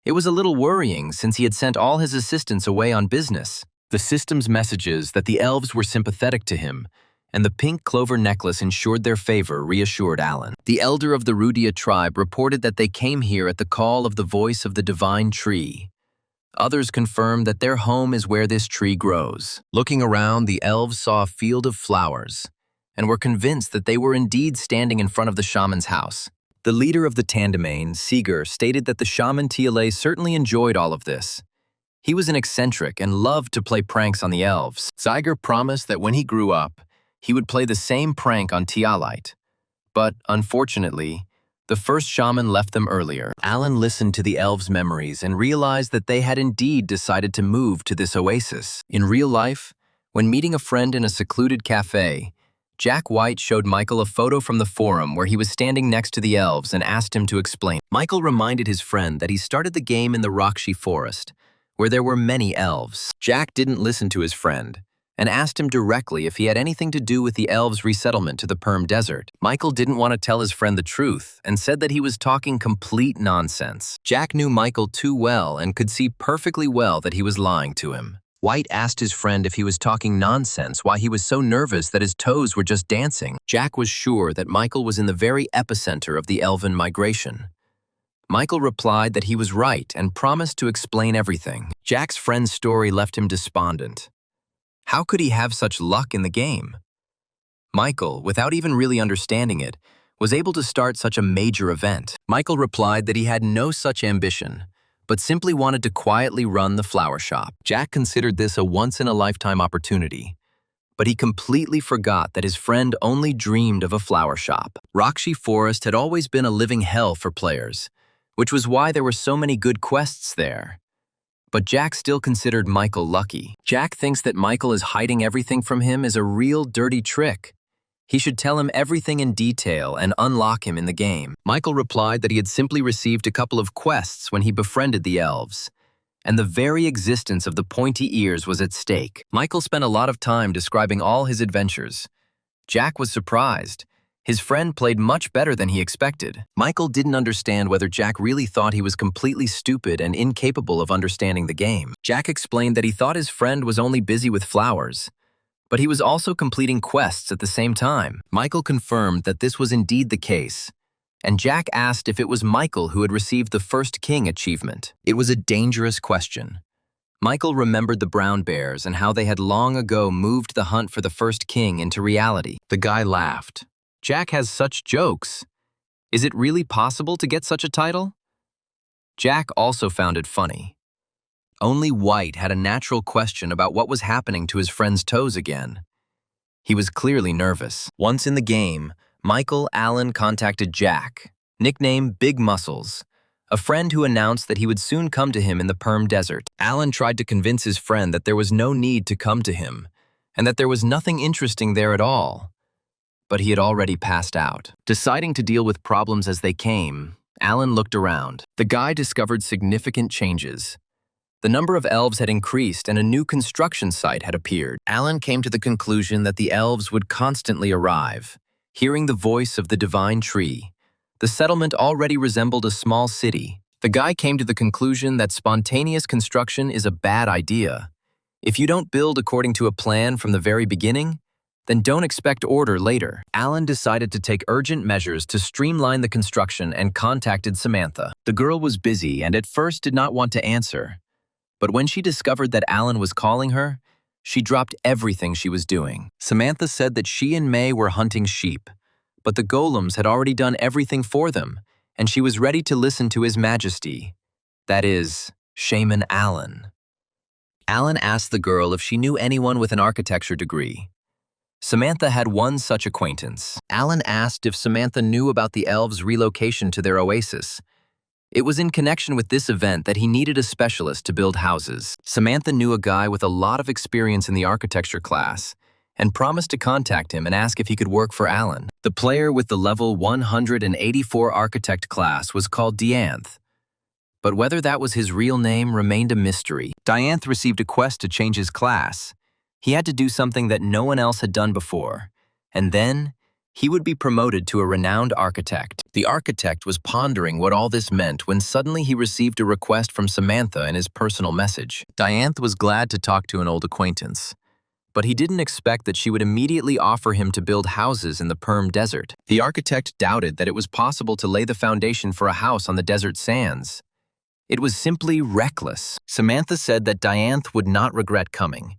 It was a little worrying since he had sent all his assistants away on business. The system's messages that the elves were sympathetic to him and the pink clover necklace ensured their favor reassured Alan. The elder of the Rudia tribe reported that they came here at the call of the voice of the divine tree. Others confirmed that their home is where this tree grows. Looking around, the elves saw a field of flowers and were convinced that they were indeed standing in front of the shaman's house. The leader of the Tandemane, Seeger, stated that the shaman TLA certainly enjoyed all of this. He was an eccentric and loved to play pranks on the elves. Zyger promised that when he grew up, he would play the same prank on Tialite. But, unfortunately, the first shaman left them earlier. Alan listened to the elves' memories and realized that they had indeed decided to move to this oasis. In real life, when meeting a friend in a secluded cafe, Jack White showed Michael a photo from the forum where he was standing next to the elves and asked him to explain. Michael reminded his friend that he started the game in the Rakshi forest, where there were many elves. Jack didn't listen to his friend and asked him directly if he had anything to do with the elves' resettlement to the Perm Desert. Michael didn't want to tell his friend the truth and said that he was talking complete nonsense. Jack knew Michael too well and could see perfectly well that he was lying to him. White asked his friend if he was talking nonsense, why he was so nervous that his toes were just dancing. Jack was sure that Michael was in the very epicenter of the elven migration. Michael replied that he was right and promised to explain everything. Jack's friend's story left him despondent. How could he have such luck in the game? Michael, without even really understanding it, was able to start such a major event. Michael replied that he had no such ambition, but simply wanted to quietly run the flower shop. Jack considered this a once-in-a-lifetime opportunity, but he completely forgot that his friend only dreamed of a flower shop. Rakshi Forest had always been a living hell for players, which was why there were so many good quests there. But Jack still considered Michael lucky. Jack thinks that Michael is hiding everything from him is a real dirty trick. He should tell him everything in detail and unlock him in the game. Michael replied that he had simply received a couple of quests when he befriended the elves, and the very existence of the pointy ears was at stake. Michael spent a lot of time describing all his adventures. Jack was surprised. His friend played much better than he expected. Michael didn't understand whether Jack really thought he was completely stupid and incapable of understanding the game. Jack explained that he thought his friend was only busy with flowers, but he was also completing quests at the same time. Michael confirmed that this was indeed the case, and Jack asked if it was Michael who had received the first king achievement. It was a dangerous question. Michael remembered the brown bears and how they had long ago moved the hunt for the first king into reality. The guy laughed. Jack has such jokes. Is it really possible to get such a title? Jack also found it funny. Only White had a natural question about what was happening to his friend's toes again. He was clearly nervous. Once in the game, Michael Allen contacted Jack, nicknamed Big Muscles, a friend who announced that he would soon come to him in the Perm Desert. Allen tried to convince his friend that there was no need to come to him, and that there was nothing interesting there at all. But he had already passed out. Deciding to deal with problems as they came, Allen looked around. The guy discovered significant changes. The number of elves had increased and a new construction site had appeared. Allen came to the conclusion that the elves would constantly arrive. Hearing the voice of the divine tree, the settlement already resembled a small city. The guy came to the conclusion that spontaneous construction is a bad idea. If you don't build according to a plan from the very beginning, then don't expect order later. Allen decided to take urgent measures to streamline the construction and contacted Samantha. The girl was busy and at first did not want to answer. But when she discovered that Allen was calling her, she dropped everything she was doing. Samantha said that she and May were hunting sheep, but the golems had already done everything for them, and she was ready to listen to His Majesty, that is, Shaman Allen. Allen asked the girl if she knew anyone with an architecture degree. Samantha had one such acquaintance. Allen asked if Samantha knew about the elves' relocation to their oasis. It was in connection with this event that he needed a specialist to build houses. Samantha knew a guy with a lot of experience in the architecture class and promised to contact him and ask if he could work for Allen. The player with the level 184 architect class was called Dianth, but whether that was his real name remained a mystery. Dianth received a quest to change his class. He had to do something that no one else had done before, and then he would be promoted to a renowned architect. The architect was pondering what all this meant when suddenly he received a request from Samantha in his personal message. Dianth was glad to talk to an old acquaintance, but he didn't expect that she would immediately offer him to build houses in the Perm Desert. The architect doubted that it was possible to lay the foundation for a house on the desert sands. It was simply reckless. Samantha said that Dianth would not regret coming.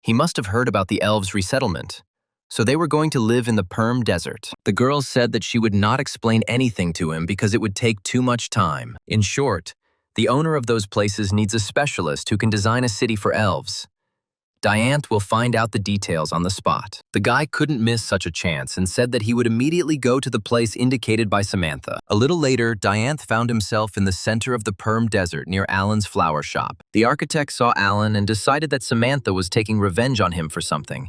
He must have heard about the elves' resettlement, so they were going to live in the Perm Desert. The girl said that she would not explain anything to him because it would take too much time. In short, the owner of those places needs a specialist who can design a city for elves. Dianth will find out the details on the spot. The guy couldn't miss such a chance and said that he would immediately go to the place indicated by Samantha. A little later, Dianth found himself in the center of the Perm Desert near Allen's flower shop. The architect saw Allen and decided that Samantha was taking revenge on him for something,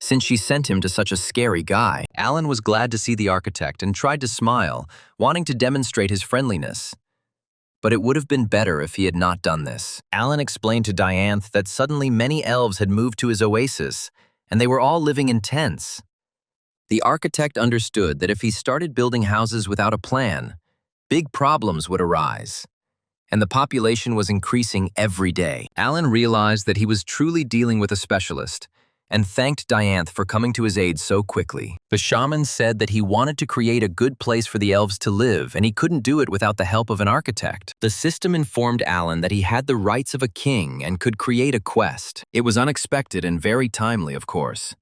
since she sent him to such a scary guy. Allen was glad to see the architect and tried to smile, wanting to demonstrate his friendliness. But it would have been better if he had not done this. Allen explained to Dianth that suddenly many elves had moved to his oasis, and they were all living in tents. The architect understood that if he started building houses without a plan, big problems would arise, and the population was increasing every day. Allen realized that he was truly dealing with a specialist, and thanked Dianth for coming to his aid so quickly. The shaman said that he wanted to create a good place for the elves to live, and he couldn't do it without the help of an architect. The system informed Allen that he had the rights of a king and could create a quest. It was unexpected and very timely, of course.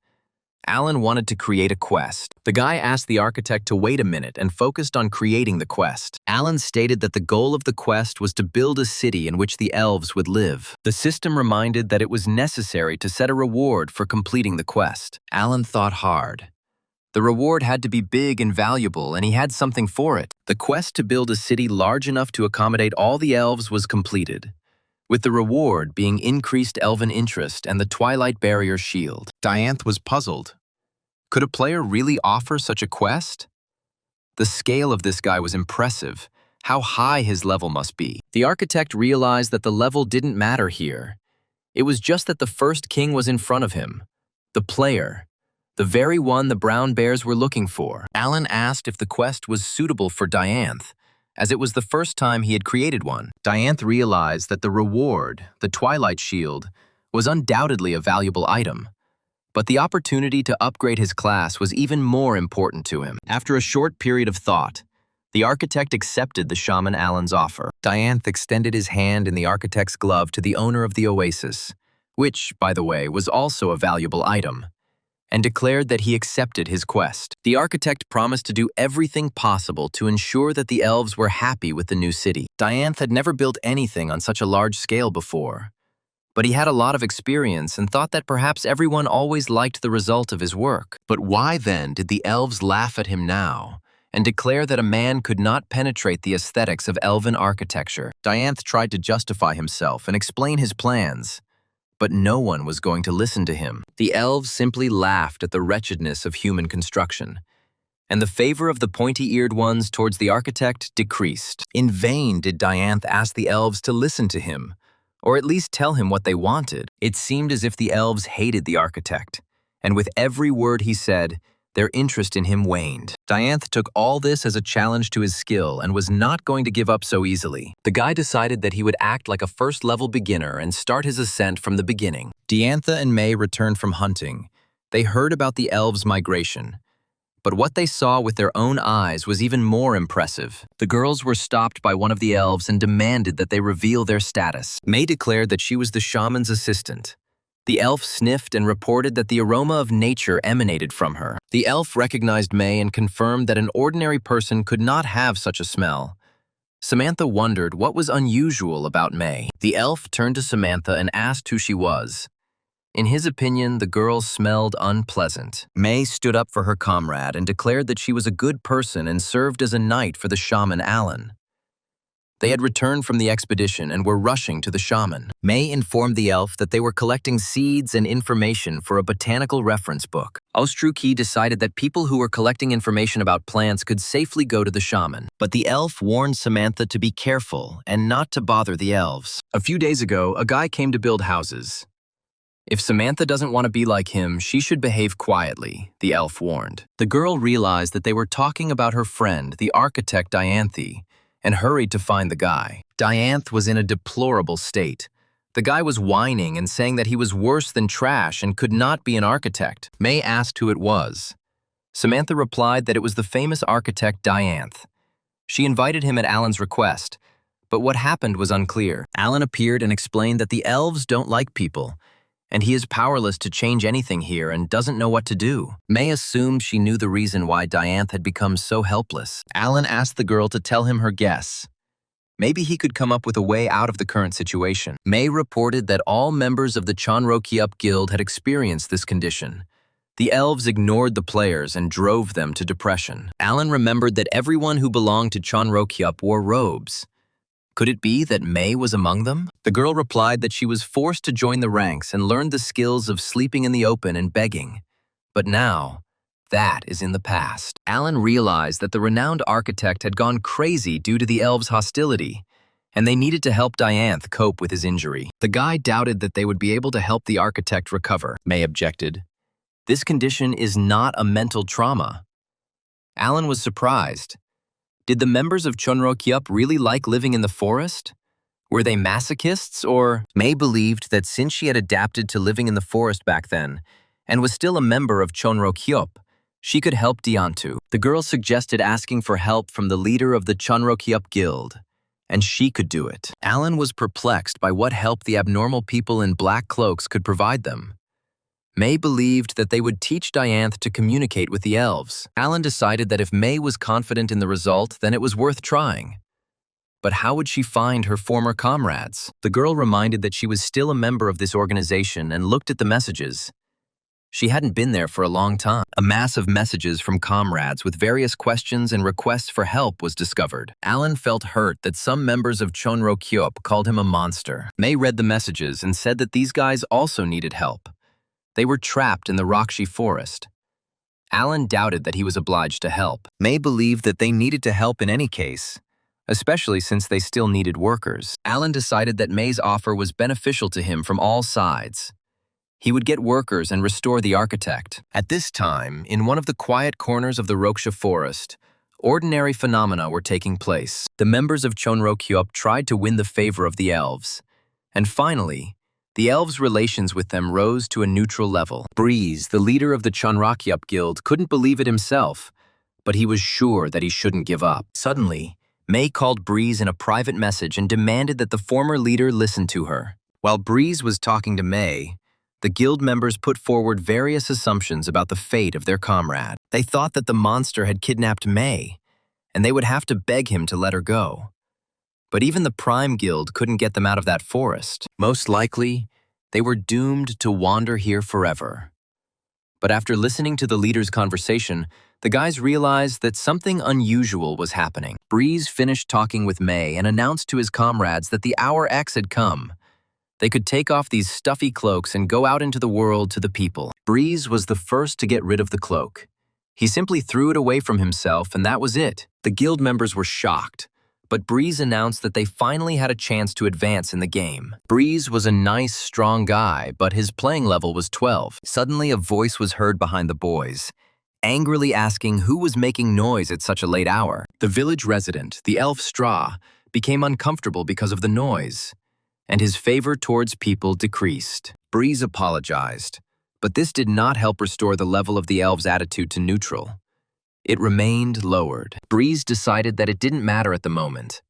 Allen wanted to create a quest. The guy asked the architect to wait a minute and focused on creating the quest. Allen stated that the goal of the quest was to build a city in which the elves would live. The system reminded that it was necessary to set a reward for completing the quest. Allen thought hard. The reward had to be big and valuable, and he had something for it. The quest to build a city large enough to accommodate all the elves was completed, with the reward being increased elven interest and the Twilight Barrier shield. Dianth was puzzled. Could a player really offer such a quest? The scale of this guy was impressive. How high his level must be. The architect realized that the level didn't matter here. It was just that the first king was in front of him, the player. the very one the brown bears were looking for. Alan asked if the quest was suitable for Dianthe, as it was the first time he had created one. Dianthe realized that the reward, the Twilight Shield, was undoubtedly a valuable item, but the opportunity to upgrade his class was even more important to him. After a short period of thought, the architect accepted the shaman Alan's offer. Dianthe extended his hand in the architect's glove to the owner of the oasis, which, by the way, was also a valuable item, and declared that he accepted his quest. The architect promised to do everything possible to ensure that the elves were happy with the new city. Dianthe had never built anything on such a large scale before, but he had a lot of experience and thought that perhaps everyone always liked the result of his work. But why then did the elves laugh at him now and declare that a man could not penetrate the aesthetics of elven architecture? Dianthe tried to justify himself and explain his plans, but no one was going to listen to him. The elves simply laughed at the wretchedness of human construction, and the favor of the pointy-eared ones towards the architect decreased. In vain did Dianthe ask the elves to listen to him, or at least tell him what they wanted. It seemed as if the elves hated the architect, and with every word he said, their interest in him waned. Dianthe took all this as a challenge to his skill and was not going to give up so easily. The guy decided that he would act like a first-level beginner and start his ascent from the beginning. Dianthe and May returned from hunting. They heard about the elves' migration, but what they saw with their own eyes was even more impressive. The girls were stopped by one of the elves and demanded that they reveal their status. May declared that she was the shaman's assistant. The elf sniffed and reported that the aroma of nature emanated from her. The elf recognized May and confirmed that an ordinary person could not have such a smell. Samantha wondered what was unusual about May. The elf turned to Samantha and asked who she was. In his opinion, the girl smelled unpleasant. May stood up for her comrade and declared that she was a good person and served as a knight for the shaman Alan. They had returned from the expedition and were rushing to the shaman. May informed the elf that they were collecting seeds and information for a botanical reference book. Ostruki decided that people who were collecting information about plants could safely go to the shaman. But the elf warned Samantha to be careful and not to bother the elves. A few days ago, a guy came to build houses. If Samantha doesn't want to be like him, she should behave quietly, the elf warned. The girl realized that they were talking about her friend, the architect Dianthe, and hurried to find the guy. Dianthe was in a deplorable state. The guy was whining and saying that he was worse than trash and could not be an architect. May asked who it was. Samantha replied that it was the famous architect Dianthe. She invited him at Alan's request, but what happened was unclear. Alan appeared and explained that the elves don't like people, and he is powerless to change anything here and doesn't know what to do. May assumed she knew the reason why Dianthe had become so helpless. Alan asked the girl to tell him her guess. Maybe he could come up with a way out of the current situation. May reported that all members of the Chonrokiup Guild had experienced this condition. The elves ignored the players and drove them to depression. Alan remembered that everyone who belonged to Chonrokiup wore robes. Could it be that May was among them? The girl replied that she was forced to join the ranks and learned the skills of sleeping in the open and begging. But now, that is in the past. Alan realized that the renowned architect had gone crazy due to the elves' hostility, and they needed to help Dianthe cope with his injury. The guy doubted that they would be able to help the architect recover. May objected. This condition is not a mental trauma. Alan was surprised. Did the members of Chonrokiup really like living in the forest? Were they masochists, or? May believed that since she had adapted to living in the forest back then, and was still a member of Chonrokiup, she could help Dianthe. The girl suggested asking for help from the leader of the Chonrokiup Guild, and she could do it. Alan was perplexed by what help the abnormal people in black cloaks could provide them. May believed that they would teach Dianthe to communicate with the elves. Alan decided that if May was confident in the result, then it was worth trying. But how would she find her former comrades? The girl reminded that she was still a member of this organization and looked at the messages. She hadn't been there for a long time. A mass of messages from comrades with various questions and requests for help was discovered. Alan felt hurt that some members of Chonrokiup called him a monster. May read the messages and said that these guys also needed help. They were trapped in the Rakshi forest. Alan doubted that he was obliged to help. May believed that they needed to help in any case, especially since they still needed workers. Alan decided that May's offer was beneficial to him from all sides. He would get workers and restore the architect. At this time, in one of the quiet corners of the Roksha forest, ordinary phenomena were taking place. The members of Chonrokyop tried to win the favor of the elves. And finally, the elves' relations with them rose to a neutral level. Breeze, the leader of the Chonrokyop guild, couldn't believe it himself, but he was sure that he shouldn't give up. Suddenly, May called Breeze in a private message and demanded that the former leader listen to her. While Breeze was talking to May, the guild members put forward various assumptions about the fate of their comrade. They thought that the monster had kidnapped May, and they would have to beg him to let her go. But even the Prime Guild couldn't get them out of that forest. Most likely, they were doomed to wander here forever. But after listening to the leader's conversation, the guys realized that something unusual was happening. Breeze finished talking with May and announced to his comrades that the Hour X had come. They could take off these stuffy cloaks and go out into the world to the people. Breeze was the first to get rid of the cloak. He simply threw it away from himself, and that was it. The guild members were shocked, but Breeze announced that they finally had a chance to advance in the game. Breeze was a nice, strong guy, but his playing level was 12. Suddenly, a voice was heard behind the boys, angrily asking who was making noise at such a late hour. The village resident, the elf Straw, became uncomfortable because of the noise, and his favor towards people decreased. Breeze apologized, but this did not help restore the level of the elves' attitude to neutral. It remained lowered. Breeze decided that it didn't matter at the moment.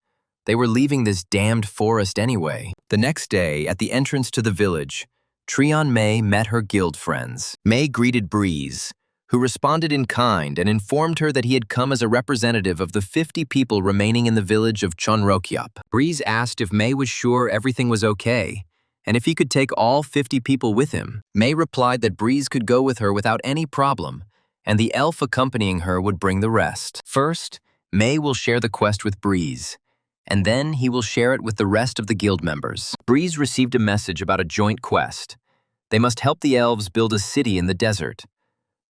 They were leaving this damned forest anyway. The next day, at the entrance to the village, Treon May met her guild friends. May greeted Breeze, who responded in kind and informed her that he had come as a representative of the 50 people remaining in the village of Chonrokyop. Breeze asked if May was sure everything was okay, and if he could take all 50 people with him. May replied that Breeze could go with her without any problem, and the elf accompanying her would bring the rest. First, May will share the quest with Breeze, and then he will share it with the rest of the guild members. Breeze received a message about a joint quest. They must help the elves build a city in the desert.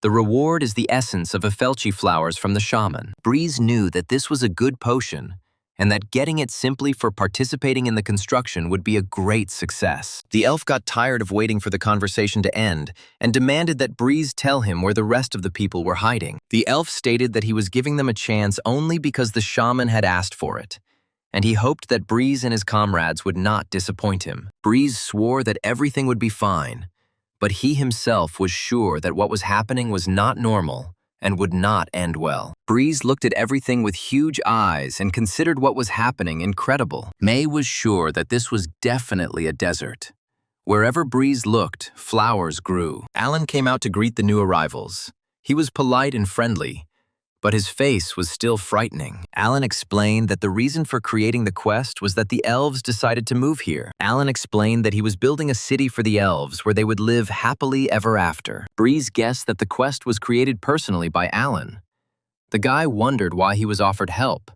The reward is the essence of Afelchi flowers from the shaman. Breeze knew that this was a good potion, and that getting it simply for participating in the construction would be a great success. The elf got tired of waiting for the conversation to end and demanded that Breeze tell him where the rest of the people were hiding. The elf stated that he was giving them a chance only because the shaman had asked for it, and he hoped that Breeze and his comrades would not disappoint him. Breeze swore that everything would be fine, but he himself was sure that what was happening was not normal and would not end well. Breeze looked at everything with huge eyes and considered what was happening incredible. May was sure that this was definitely a desert. Wherever Breeze looked, flowers grew. Alan came out to greet the new arrivals. He was polite and friendly, but his face was still frightening. Alan explained that the reason for creating the quest was that the elves decided to move here. Alan explained that he was building a city for the elves where they would live happily ever after. Breeze guessed that the quest was created personally by Alan. The guy wondered why he was offered help,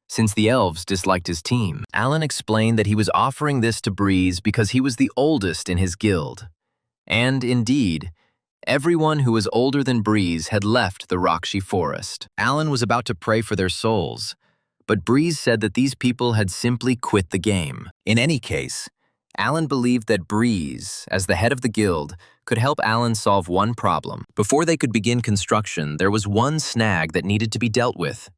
since the elves disliked his team. Alan explained that he was offering this to Breeze because he was the oldest in his guild. And indeed, everyone who was older than Breeze had left the Rakshi forest. Alan was about to pray for their souls, but Breeze said that these people had simply quit the game. In any case, Alan believed that Breeze, as the head of the guild, could help Alan solve one problem. Before they could begin construction, there was one snag that needed to be dealt with,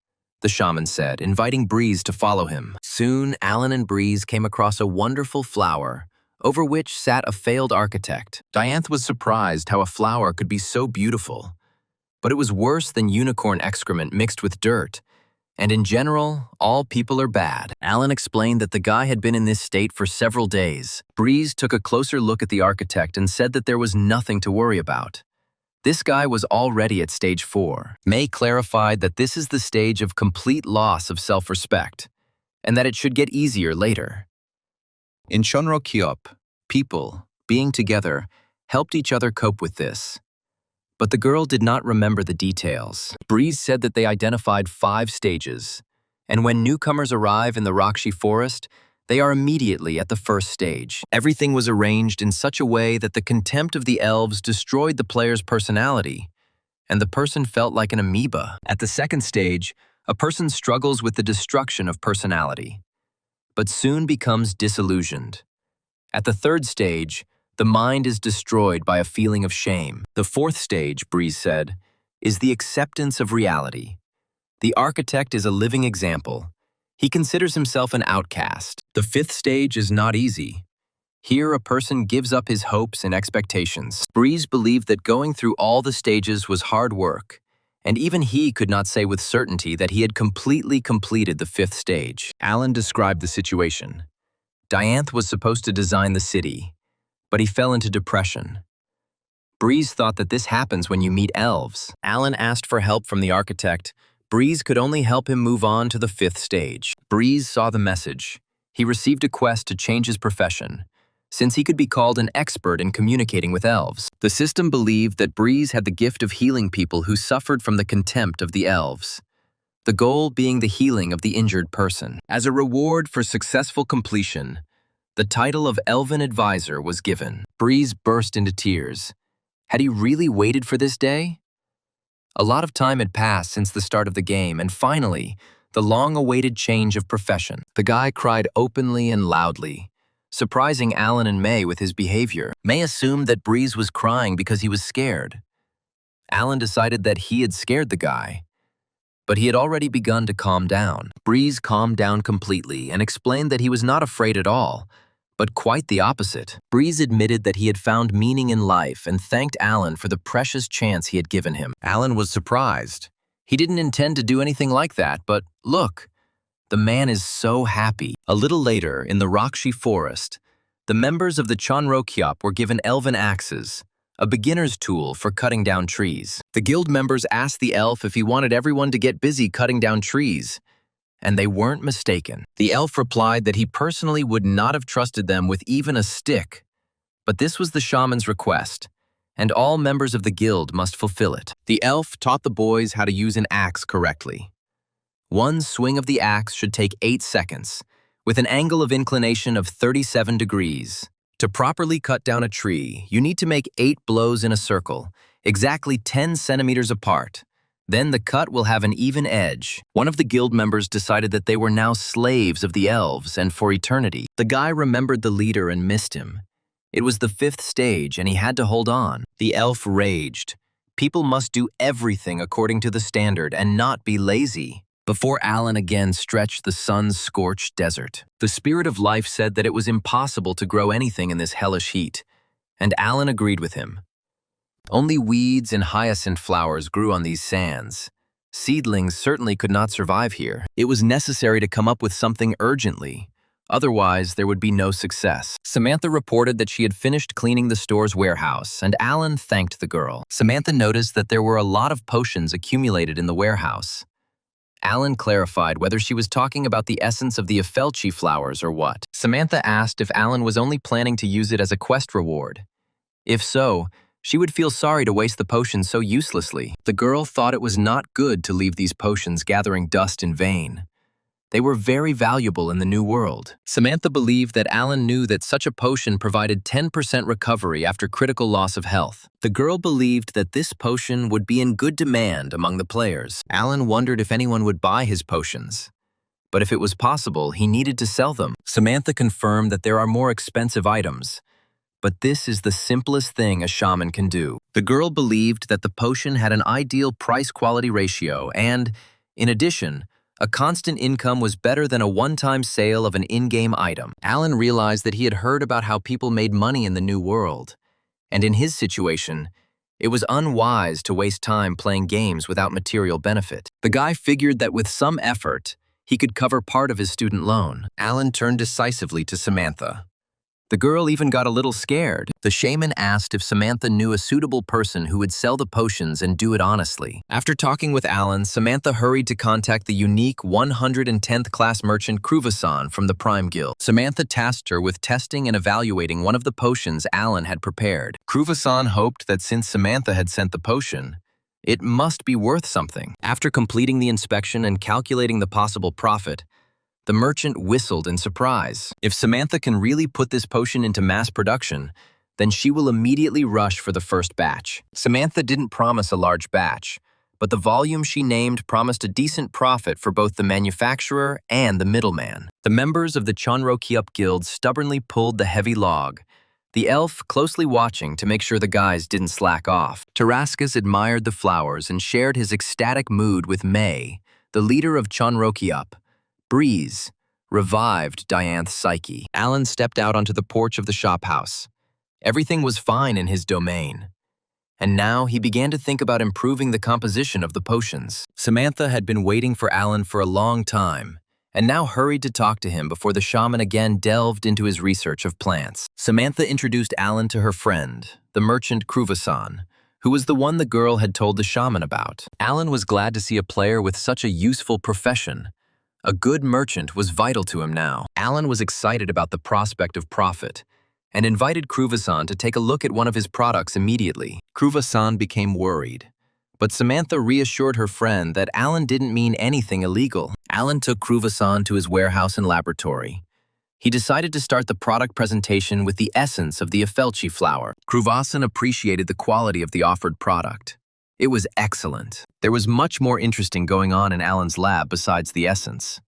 the shaman said, inviting Breeze to follow him. Soon, Alan and Breeze came across a wonderful flower, over which sat a failed architect. Dianth was surprised how a flower could be so beautiful, but it was worse than unicorn excrement mixed with dirt, and in general, all people are bad. Alan explained that the guy had been in this state for several days. Breeze took a closer look at the architect and said that there was nothing to worry about. This guy was already at stage 4. May clarified that this is the stage of complete loss of self-respect, and that it should get easier later. In Chonrokyop, people, being together, helped each other cope with this. But the girl did not remember the details. Breeze said that they identified 5 stages, and when newcomers arrive in the Rakshi forest, they are immediately at the first stage. Everything was arranged in such a way that the contempt of the elves destroyed the player's personality, and the person felt like an amoeba. At the second stage, a person struggles with the destruction of personality, but soon becomes disillusioned. At the third stage, The mind is destroyed by a feeling of shame. The fourth stage, Breeze said, is the acceptance of reality. The architect is a living example. He considers himself an outcast. The fifth stage is not easy. Here, a person gives up his hopes and expectations. Breeze believed that going through all the stages was hard work, and even he could not say with certainty that he had completely completed the fifth stage. Alan described the situation. Dianth was supposed to design the city, but he fell into depression. Breeze thought that this happens when you meet elves. Alan asked for help from the architect. Breeze could only help him move on to the fifth stage. Breeze saw the message. He received a quest to change his profession, since he could be called an expert in communicating with elves. The system believed that Breeze had the gift of healing people who suffered from the contempt of the elves, the goal being the healing of the injured person. As a reward for successful completion, the title of Elven Advisor was given. Breeze burst into tears. Had he really waited for this day? A lot of time had passed since the start of the game, and finally, the long-awaited change of profession. The guy cried openly and loudly, surprising Alan and May with his behavior. May assumed that Breeze was crying because he was scared. Alan decided that he had scared the guy, but he had already begun to calm down. Breeze calmed down completely and explained that he was not afraid at all, but quite the opposite. Breeze admitted that he had found meaning in life and thanked Alan for the precious chance he had given him. Alan was surprised. He didn't intend to do anything like that, but look, the man is so happy. A little later, in the Rakshi forest, the members of the Chanrokyop were given elven axes, a beginner's tool for cutting down trees. The guild members asked the elf if he wanted everyone to get busy cutting down trees, and they weren't mistaken. The elf replied that he personally would not have trusted them with even a stick, but this was the shaman's request, and all members of the guild must fulfill it. The elf taught the boys how to use an axe correctly. One swing of the axe should take 8 seconds, with an angle of inclination of 37 degrees. To properly cut down a tree, you need to make 8 blows in a circle, exactly 10 centimeters apart. Then the cut will have an even edge. One of the guild members decided that they were now slaves of the elves and for eternity. The guy remembered the leader and missed him. It was the fifth stage and he had to hold on. The elf raged. People must do everything according to the standard and not be lazy. Before Alan again stretched the sun-scorched desert, the spirit of life said that it was impossible to grow anything in this hellish heat, and Alan agreed with him. Only weeds and hyacinth flowers grew on these sands. Seedlings certainly could not survive here. It was necessary to come up with something urgently. Otherwise, there would be no success. Samantha reported that she had finished cleaning the store's warehouse, and Alan thanked the girl. Samantha noticed that there were a lot of potions accumulated in the warehouse. Alan clarified whether she was talking about the essence of the Afelchi flowers or what. Samantha asked if Alan was only planning to use it as a quest reward. If so, she would feel sorry to waste the potions so uselessly. The girl thought it was not good to leave these potions gathering dust in vain. They were very valuable in the new world. Samantha believed that Alan knew that such a potion provided 10% recovery after critical loss of health. The girl believed that this potion would be in good demand among the players. Alan wondered if anyone would buy his potions. But if it was possible, he needed to sell them. Samantha confirmed that there are more expensive items, but this is the simplest thing a shaman can do. The girl believed that the potion had an ideal price-quality ratio and, in addition, a constant income was better than a one-time sale of an in-game item. Alan realized that he had heard about how people made money in the new world, and in his situation, it was unwise to waste time playing games without material benefit. The guy figured that with some effort, he could cover part of his student loan. Alan turned decisively to Samantha. The girl even got a little scared. The shaman asked if Samantha knew a suitable person who would sell the potions and do it honestly. After talking with Alan, Samantha hurried to contact the unique 110th class merchant Kruvasan from the Prime Guild. Samantha tasked her with testing and evaluating one of the potions Alan had prepared. Kruvasan hoped that since Samantha had sent the potion, it must be worth something. After completing the inspection and calculating the possible profit, the merchant whistled in surprise. If Samantha can really put this potion into mass production, then she will immediately rush for the first batch. Samantha didn't promise a large batch, but the volume she named promised a decent profit for both the manufacturer and the middleman. The members of the Chanrokyup Guild stubbornly pulled the heavy log. the elf closely watching to make sure the guys didn't slack off. Tarascus admired the flowers and shared his ecstatic mood with May, the leader of Chonrokiup. Breeze revived Dianth's psyche. Alan stepped out onto the porch of the shophouse. Everything was fine in his domain. And now he began to think about improving the composition of the potions. Samantha had been waiting for Alan for a long time, and now hurried to talk to him before the shaman again delved into his research of plants. Samantha introduced Alan to her friend, the merchant Kruvasan, who was the one the girl had told the shaman about. Alan was glad to see a player with such a useful profession. A good merchant was vital to him now. Alan was excited about the prospect of profit, and invited Kruvasan to take a look at one of his products immediately. Kruvasan became worried, but Samantha reassured her friend that Alan didn't mean anything illegal. Alan took Kruvasan to his warehouse and laboratory. He decided to start the product presentation with the essence of the Afelchi flower. Kruvasan appreciated the quality of the offered product. It was excellent. There was much more interesting going on in Alan's lab besides the essence.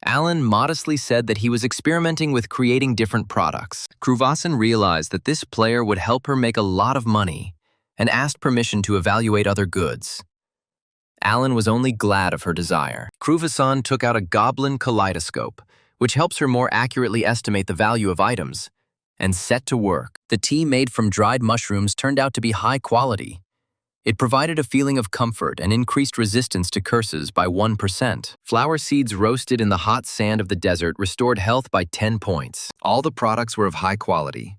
Alan modestly said that he was experimenting with creating different products. Kruvasan realized that this player would help her make a lot of money and asked permission to evaluate other goods. Alan was only glad of her desire. Kruvasan took out a goblin kaleidoscope, which helps her more accurately estimate the value of items, and set to work. The tea made from dried mushrooms turned out to be high quality. It provided a feeling of comfort and increased resistance to curses by 1%. Flower seeds roasted in the hot sand of the desert restored health by 10 points. All the products were of high quality.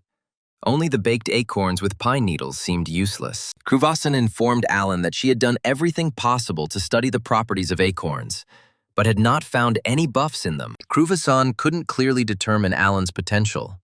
Only the baked acorns with pine needles seemed useless. Kruvasan informed Alan that she had done everything possible to study the properties of acorns, but had not found any buffs in them. Kruvasan couldn't clearly determine Alan's potential.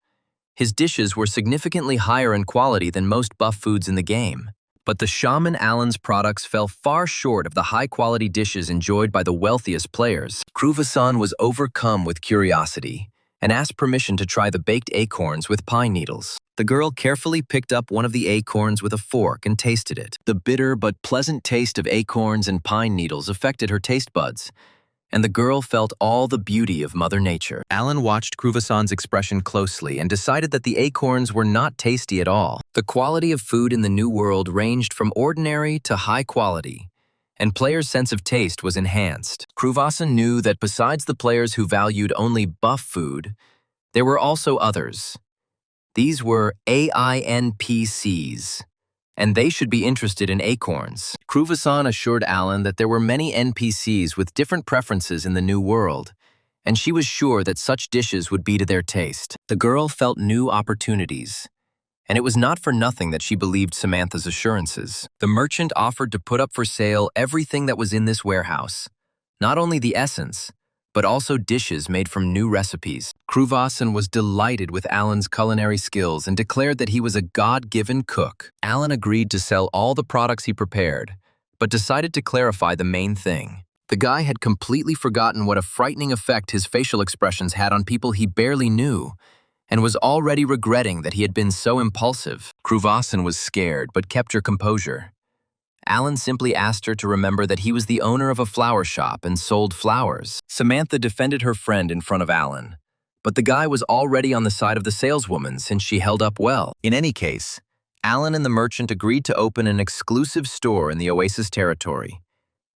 His dishes were significantly higher in quality than most buff foods in the game. But the shaman Alan's products fell far short of the high-quality dishes enjoyed by the wealthiest players. Kruvasan was overcome with curiosity and asked permission to try the baked acorns with pine needles. The girl carefully picked up one of the acorns with a fork and tasted it. The bitter but pleasant taste of acorns and pine needles affected her taste buds, and the girl felt all the beauty of Mother Nature. Alan watched Kruvasan's expression closely and decided that the acorns were not tasty at all. The quality of food in the New World ranged from ordinary to high quality, and players' sense of taste was enhanced. Kruvasan knew that besides the players who valued only buff food, there were also others. These were AINPCs, and they should be interested in acorns. Kruvasan assured Alan that there were many NPCs with different preferences in the New World, and she was sure that such dishes would be to their taste. The girl felt new opportunities, and it was not for nothing that she believed Samantha's assurances. The merchant offered to put up for sale everything that was in this warehouse, not only the essence, but also dishes made from new recipes. Kruvasan was delighted with Alan's culinary skills and declared that he was a God-given cook. Alan agreed to sell all the products he prepared, but decided to clarify the main thing. The guy had completely forgotten what a frightening effect his facial expressions had on people he barely knew, and was already regretting that he had been so impulsive. Kruvasan was scared, but kept her composure. Alan simply asked her to remember that he was the owner of a flower shop and sold flowers. Samantha defended her friend in front of Alan, but the guy was already on the side of the saleswoman since she held up well. In any case, Alan and the merchant agreed to open an exclusive store in the Oasis territory,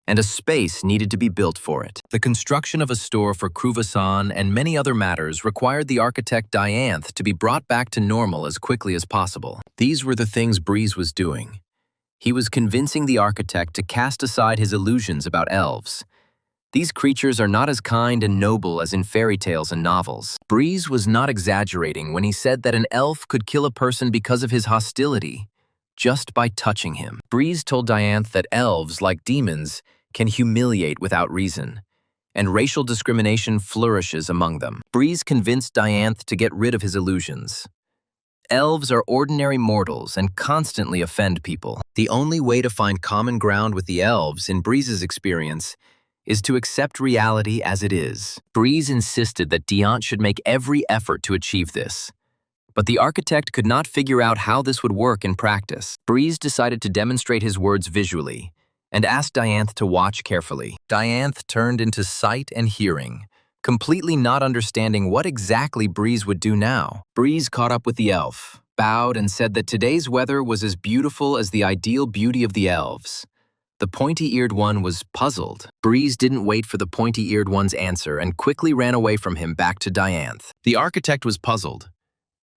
and a space needed to be built for it. The construction of a store for Kruvasan and many other matters required the architect Dianth to be brought back to normal as quickly as possible. These were the things Breeze was doing. He was convincing the architect to cast aside his illusions about elves. These creatures are not as kind and noble as in fairy tales and novels. Breeze was not exaggerating when he said that an elf could kill a person because of his hostility, just by touching him. Breeze told Dianth that elves, like demons, can humiliate without reason, and racial discrimination flourishes among them. Breeze convinced Dianth to get rid of his illusions. Elves are ordinary mortals and constantly offend people. The only way to find common ground with the elves, in Breeze's experience, is to accept reality as it is. Breeze insisted that Dianth should make every effort to achieve this. But the architect could not figure out how this would work in practice. Breeze decided to demonstrate his words visually, and asked Dianth to watch carefully. Dianth turned into sight and hearing, completely not understanding what exactly Breeze would do now. Breeze caught up with the elf, bowed, and said that today's weather was as beautiful as the ideal beauty of the elves. The pointy-eared one was puzzled. Breeze didn't wait for the pointy-eared one's answer and quickly ran away from him back to Dianth. The architect was puzzled.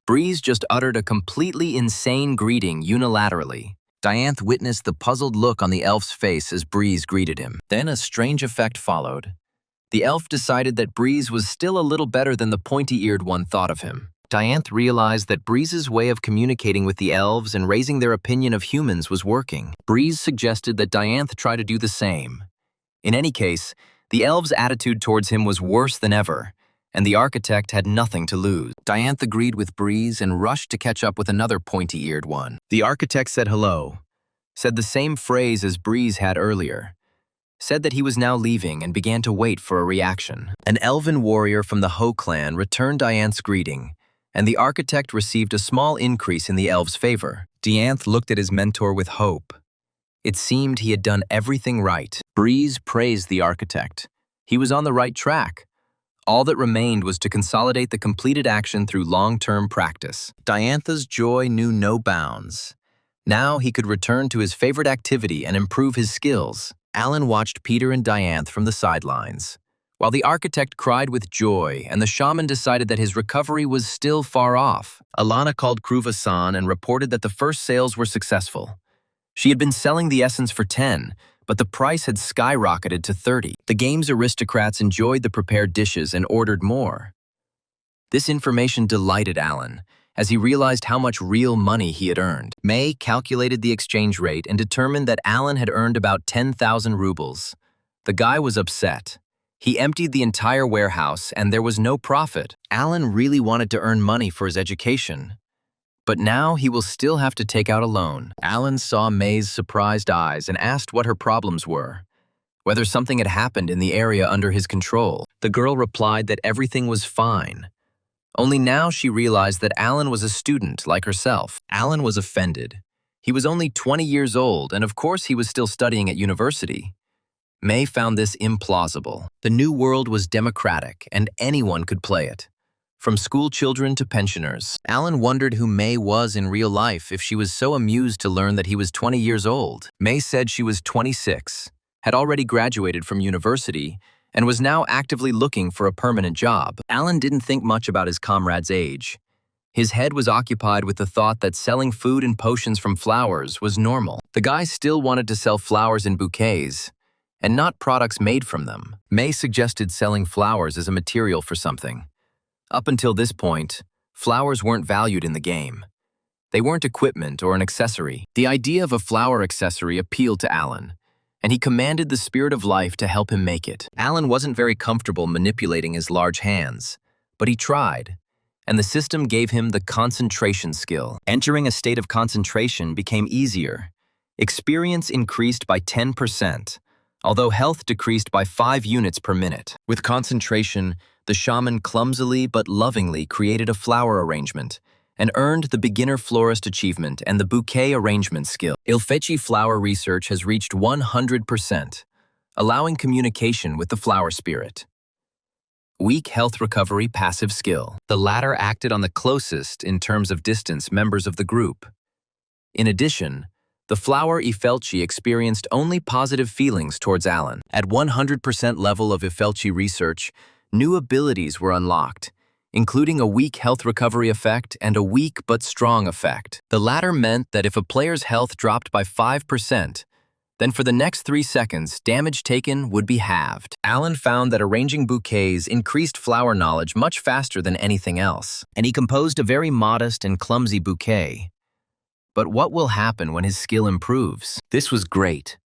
Breeze just uttered a completely insane greeting unilaterally. Dianth witnessed the puzzled look on the elf's face as Breeze greeted him. Then a strange effect followed. The elf decided that Breeze was still a little better than the pointy-eared one thought of him. Dianth realized that Breeze's way of communicating with the elves and raising their opinion of humans was working. Breeze suggested that Dianth try to do the same. In any case, the elves' attitude towards him was worse than ever, and the architect had nothing to lose. Dianth agreed with Breeze and rushed to catch up with another pointy-eared one. The architect said hello, said the same phrase as Breeze had earlier, said that he was now leaving and began to wait for a reaction. An elven warrior from the Ho clan returned Dianth's greeting, and the architect received a small increase in the elves' favor. Dianth looked at his mentor with hope. It seemed he had done everything right. Breeze praised the architect. He was on the right track. All that remained was to consolidate the completed action through long-term practice. Dianth's joy knew no bounds. Now he could return to his favorite activity and improve his skills. Alan watched Peter and Dianth from the sidelines, while the architect cried with joy and the shaman decided that his recovery was still far off. Alana called Kruva-san and reported that the first sales were successful. She had been selling the essence for 10, but the price had skyrocketed to 30. The game's aristocrats enjoyed the prepared dishes and ordered more. This information delighted Alan, as he realized how much real money he had earned. May calculated the exchange rate and determined that Alan had earned about 10,000 rubles. The guy was upset. He emptied the entire warehouse and there was no profit. Alan really wanted to earn money for his education. But now he will still have to take out a loan. Alan saw May's surprised eyes and asked what her problems were, whether something had happened in the area under his control. The girl replied that everything was fine. Only now she realized that Alan was a student like herself. Alan was offended. He was only 20 years old, and of course he was still studying at university. May found this implausible. The new world was democratic, and anyone could play it, from school children to pensioners. Alan wondered who May was in real life if she was so amused to learn that he was 20 years old. May said she was 26, had already graduated from university, and was now actively looking for a permanent job. Alan didn't think much about his comrade's age. His head was occupied with the thought that selling food and potions from flowers was normal. The guy still wanted to sell flowers in bouquets, and not products made from them. May suggested selling flowers as a material for something. Up until this point, flowers weren't valued in the game. They weren't equipment or an accessory. The idea of a flower accessory appealed to Alan, and he commanded the spirit of life to help him make it. Alan wasn't very comfortable manipulating his large hands, but he tried, and the system gave him the concentration skill. Entering a state of concentration became easier. Experience increased by 10%, although health decreased by 5 units per minute. With concentration, the shaman clumsily but lovingly created a flower arrangement and earned the beginner florist achievement and the bouquet arrangement skill. Ilfechi flower research has reached 100%, allowing communication with the flower spirit. Weak health recovery passive skill. The latter acted on the closest in terms of distance members of the group. In addition, the flower Ifelchi experienced only positive feelings towards Alan. At 100% level of Ifelchi research, new abilities were unlocked, including a weak health recovery effect and a weak but strong effect. The latter meant that if a player's health dropped by 5%, then for the next 3 seconds, damage taken would be halved. Alan found that arranging bouquets increased flower knowledge much faster than anything else, and he composed a very modest and clumsy bouquet. But what will happen when his skill improves? This was great.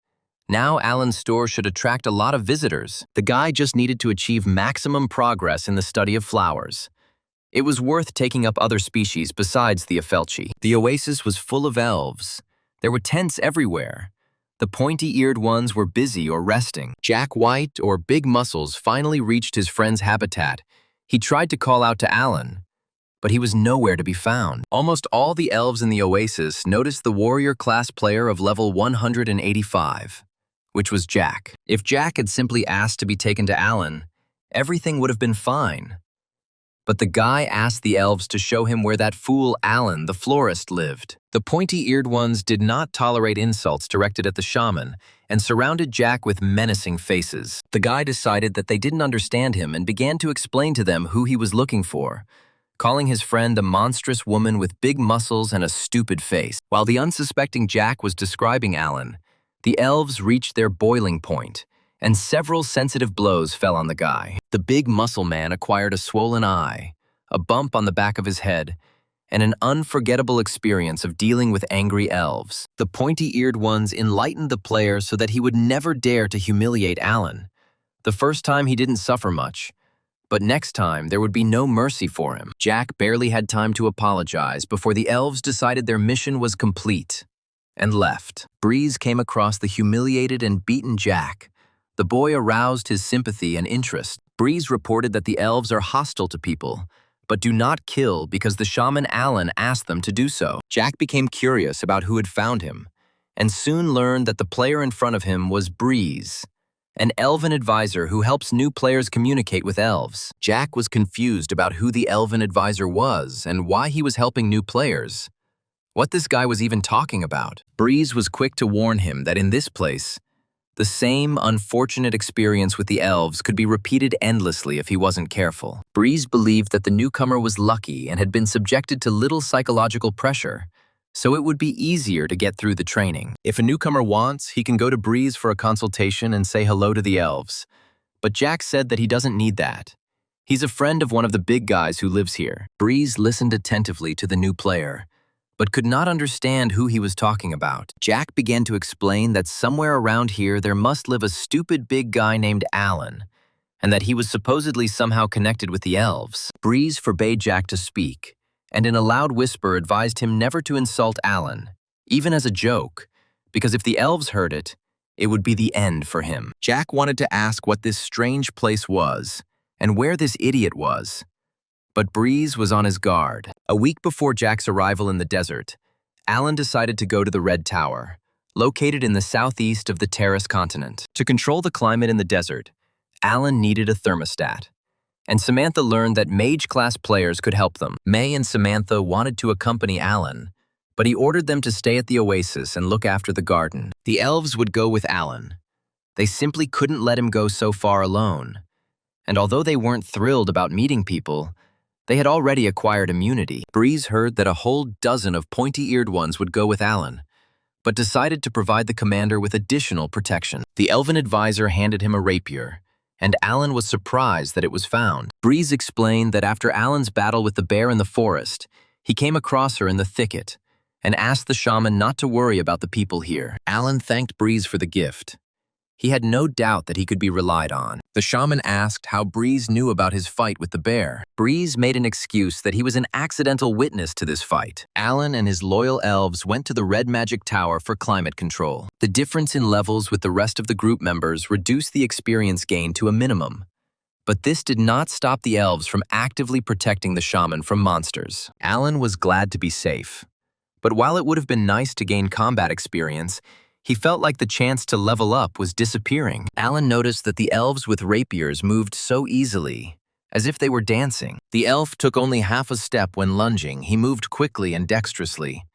Now Alan's store should attract a lot of visitors. The guy just needed to achieve maximum progress in the study of flowers. It was worth taking up other species besides the Ifelchi. The oasis was full of elves. There were tents everywhere. The pointy-eared ones were busy or resting. Jack White, or Big Muscles, finally reached his friend's habitat. He tried to call out to Alan, but he was nowhere to be found. Almost all the elves in the oasis noticed the warrior class player of level 185, which was Jack. If Jack had simply asked to be taken to Alan, everything would have been fine. But the guy asked the elves to show him where that fool Alan, the florist, lived. The pointy-eared ones did not tolerate insults directed at the shaman and surrounded Jack with menacing faces. The guy decided that they didn't understand him and began to explain to them who he was looking for, calling his friend a monstrous woman with big muscles and a stupid face. While the unsuspecting Jack was describing Alan, the elves reached their boiling point, and several sensitive blows fell on the guy. The big muscle man acquired a swollen eye, a bump on the back of his head, and an unforgettable experience of dealing with angry elves. The pointy-eared ones enlightened the player so that he would never dare to humiliate Alan. The first time he didn't suffer much, but next time there would be no mercy for him. Jack barely had time to apologize before the elves decided their mission was complete and left. Breeze came across the humiliated and beaten Jack. The boy aroused his sympathy and interest. Breeze reported that the elves are hostile to people, but do not kill because the shaman Alan asked them to do so. Jack became curious about who had found him, and soon learned that the player in front of him was Breeze, an elven advisor who helps new players communicate with elves. Jack was confused about who the elven advisor was and why he was helping new players, what this guy was even talking about. Breeze was quick to warn him that in this place, the same unfortunate experience with the elves could be repeated endlessly if he wasn't careful. Breeze believed that the newcomer was lucky and had been subjected to little psychological pressure, so it would be easier to get through the training. If a newcomer wants, he can go to Breeze for a consultation and say hello to the elves. But Jack said that he doesn't need that. He's a friend of one of the big guys who lives here. Breeze listened attentively to the new player, but could not understand who he was talking about. Jack began to explain that somewhere around here there must live a stupid big guy named Alan, and that he was supposedly somehow connected with the elves. Breeze forbade Jack to speak, and in a loud whisper advised him never to insult Alan, even as a joke, because if the elves heard it, it would be the end for him. Jack wanted to ask what this strange place was, and where this idiot was, but Breeze was on his guard. A week before Jack's arrival in the desert, Alan decided to go to the Red Tower, located in the southeast of the Terrace continent. To control the climate in the desert, Alan needed a thermostat, and Samantha learned that mage-class players could help them. May and Samantha wanted to accompany Alan, but he ordered them to stay at the oasis and look after the garden. The elves would go with Alan. They simply couldn't let him go so far alone, and although they weren't thrilled about meeting people, they had already acquired immunity. Breeze heard that a whole dozen of pointy-eared ones would go with Alan, but decided to provide the commander with additional protection. The elven advisor handed him a rapier, and Alan was surprised that it was found. Breeze explained that after Alan's battle with the bear in the forest, he came across her in the thicket and asked the shaman not to worry about the people here. Alan thanked Breeze for the gift. He had no doubt that he could be relied on. The shaman asked how Breeze knew about his fight with the bear. Breeze made an excuse that he was an accidental witness to this fight. Alan and his loyal elves went to the Red Magic Tower for climate control. The difference in levels with the rest of the group members reduced the experience gain to a minimum. But this did not stop the elves from actively protecting the shaman from monsters. Alan was glad to be safe. But while it would have been nice to gain combat experience, he felt like the chance to level up was disappearing. Alan noticed that the elves with rapiers moved so easily, as if they were dancing. The elf took only half a step when lunging. He moved quickly and dexterously.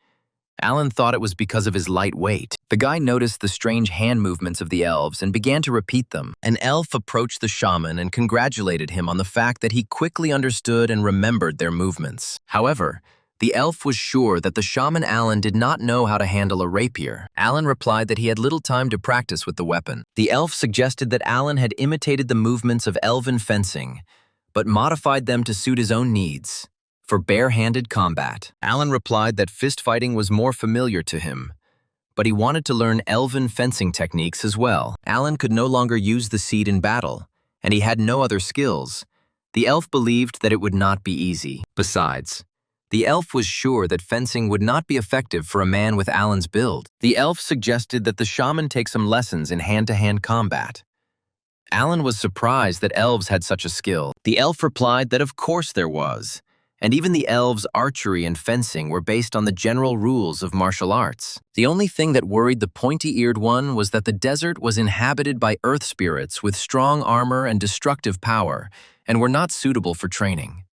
Alan thought it was because of his light weight. The guy noticed the strange hand movements of the elves and began to repeat them. An elf approached the shaman and congratulated him on the fact that he quickly understood and remembered their movements. However, the elf was sure that the shaman Alan did not know how to handle a rapier. Alan replied that he had little time to practice with the weapon. The elf suggested that Alan had imitated the movements of elven fencing, but modified them to suit his own needs, for bare-handed combat. Alan replied that fist fighting was more familiar to him, but he wanted to learn elven fencing techniques as well. Alan could no longer use the seed in battle, and he had no other skills. The elf believed that it would not be easy. Besides, the elf was sure that fencing would not be effective for a man with Alan's build. The elf suggested that the shaman take some lessons in hand-to-hand combat. Alan was surprised that elves had such a skill. The elf replied that of course there was, And even the elves' archery and fencing were based on the general rules of martial arts. The only thing that worried the pointy-eared one was that the desert was inhabited by earth spirits with strong armor and destructive power, and were not suitable for training.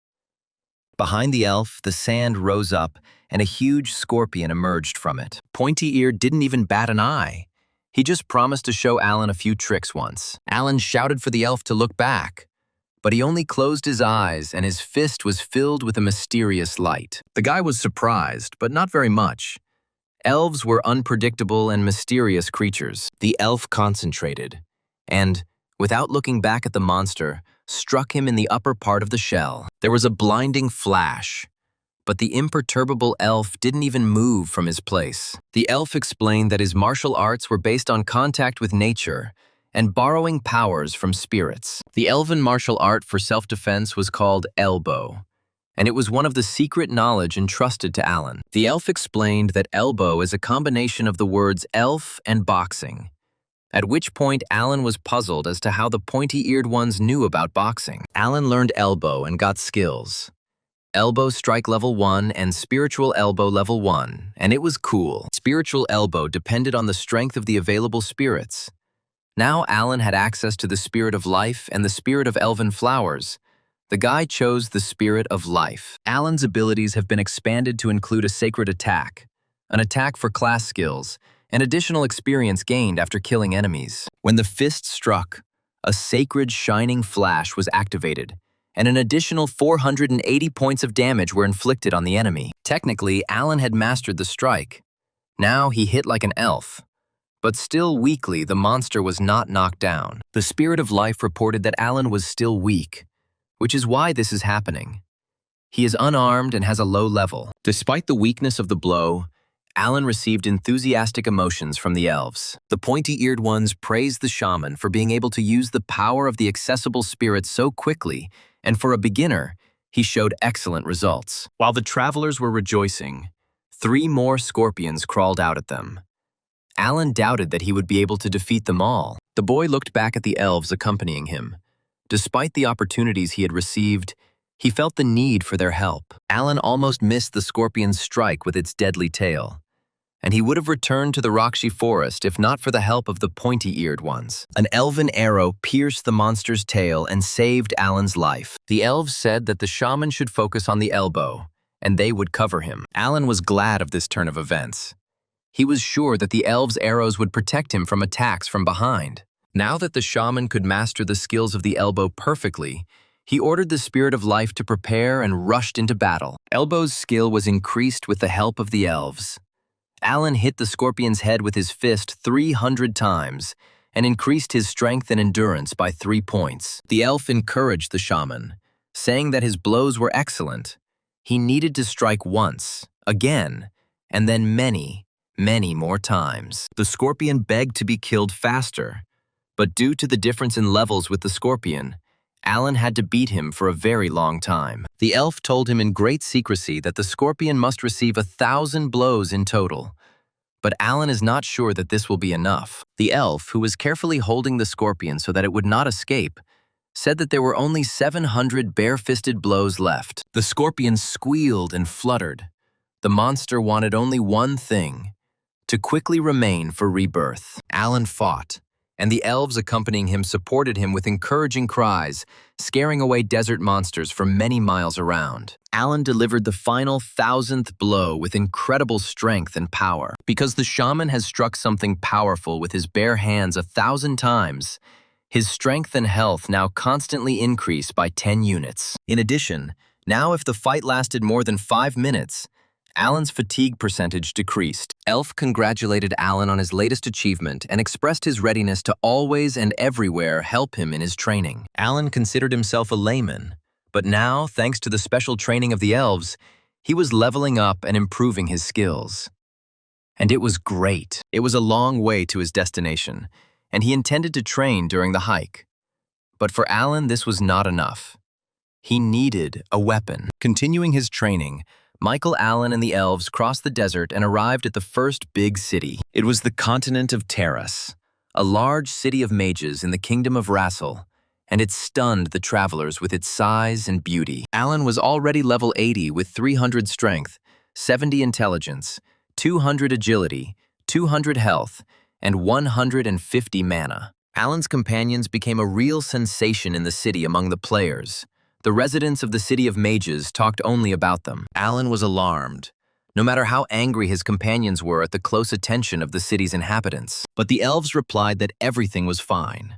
Behind the elf, the sand rose up, and a huge scorpion emerged from it. Pointy-eared didn't even bat an eye. He just promised to show Alan a few tricks once. Alan shouted for the elf to look back, but he only closed his eyes and his fist was filled with a mysterious light. The guy was surprised, but not very much. Elves were unpredictable and mysterious creatures. The elf concentrated, and, without looking back at the monster, struck him in the upper part of the shell. There was a blinding flash, but the imperturbable elf didn't even move from his place. The elf explained that his martial arts were based on contact with nature and borrowing powers from spirits. The elven martial art for self-defense was called elbow, and it was one of the secret knowledge entrusted to Alan. The elf explained that elbow is a combination of the words elf and boxing, at which point Alan was puzzled as to how the pointy-eared ones knew about boxing. Alan learned elbow and got skills. Elbow strike level 1 and spiritual elbow level 1, and it was cool. Spiritual elbow depended on the strength of the available spirits. Now Alan had access to the spirit of life and the spirit of elven flowers. The guy chose the spirit of life. Alan's abilities have been expanded to include a sacred attack, an attack for class skills, and additional experience gained after killing enemies. When the fist struck, a sacred shining flash was activated, and an additional 480 points of damage were inflicted on the enemy. Technically, Alan had mastered the strike. Now he hit like an elf. But still weakly, the monster was not knocked down. The spirit of life reported that Alan was still weak, which is why this is happening. He is unarmed and has a low level. Despite the weakness of the blow, Alan received enthusiastic emotions from the elves. The pointy-eared ones praised the shaman for being able to use the power of the accessible spirit so quickly, and for a beginner, he showed excellent results. While the travelers were rejoicing, 3 more scorpions crawled out at them. Alan doubted that he would be able to defeat them all. The boy looked back at the elves accompanying him. Despite the opportunities he had received, he felt the need for their help. Alan almost missed the scorpion's strike with its deadly tail, and he would have returned to the Rakshi forest if not for the help of the pointy-eared ones. An elven arrow pierced the monster's tail and saved Alan's life. The elves said that the shaman should focus on the elbow, and they would cover him. Alan was glad of this turn of events. He was sure that the elves' arrows would protect him from attacks from behind. Now that the shaman could master the skills of the elbow perfectly, he ordered the spirit of life to prepare and rushed into battle. Elbow's skill was increased with the help of the elves. Alan hit the scorpion's head with his fist 300 times and increased his strength and endurance by 3 points. The elf encouraged the shaman, saying that his blows were excellent. He needed to strike once, again, and then many more times. The scorpion begged to be killed faster, but due to the difference in levels with the scorpion, Alan had to beat him for a very long time. The elf told him in great secrecy that the scorpion must receive 1,000 blows in total, but Alan is not sure that this will be enough. The elf, who was carefully holding the scorpion so that it would not escape, said that there were only 700 bare-fisted blows left. The scorpion squealed and fluttered. The monster wanted only one thing: to quickly remain for rebirth. Alan fought, and the elves accompanying him supported him with encouraging cries, scaring away desert monsters from many miles around. Alan delivered the final 1,000th blow with incredible strength and power. Because the shaman has struck something powerful with his bare hands 1,000 times, his strength and health now constantly increase by 10 units. In addition, now if the fight lasted more than 5 minutes, Alan's fatigue percentage decreased. Elf congratulated Alan on his latest achievement and expressed his readiness to always and everywhere help him in his training. Alan considered himself a layman, but now, thanks to the special training of the elves, he was leveling up and improving his skills. And it was great. It was a long way to his destination, and he intended to train during the hike. But for Alan, this was not enough. He needed a weapon. Continuing his training, Michael, Alan, and the elves crossed the desert and arrived at the first big city. It was the continent of Terras, a large city of mages in the kingdom of Rassel, and it stunned the travelers with its size and beauty. Alan was already level 80 with 300 strength, 70 intelligence, 200 agility, 200 health, and 150 mana. Alan's companions became a real sensation in the city among the players. The residents of the City of Mages talked only about them. Alan was alarmed, no matter how angry his companions were at the close attention of the city's inhabitants. But the elves replied that everything was fine.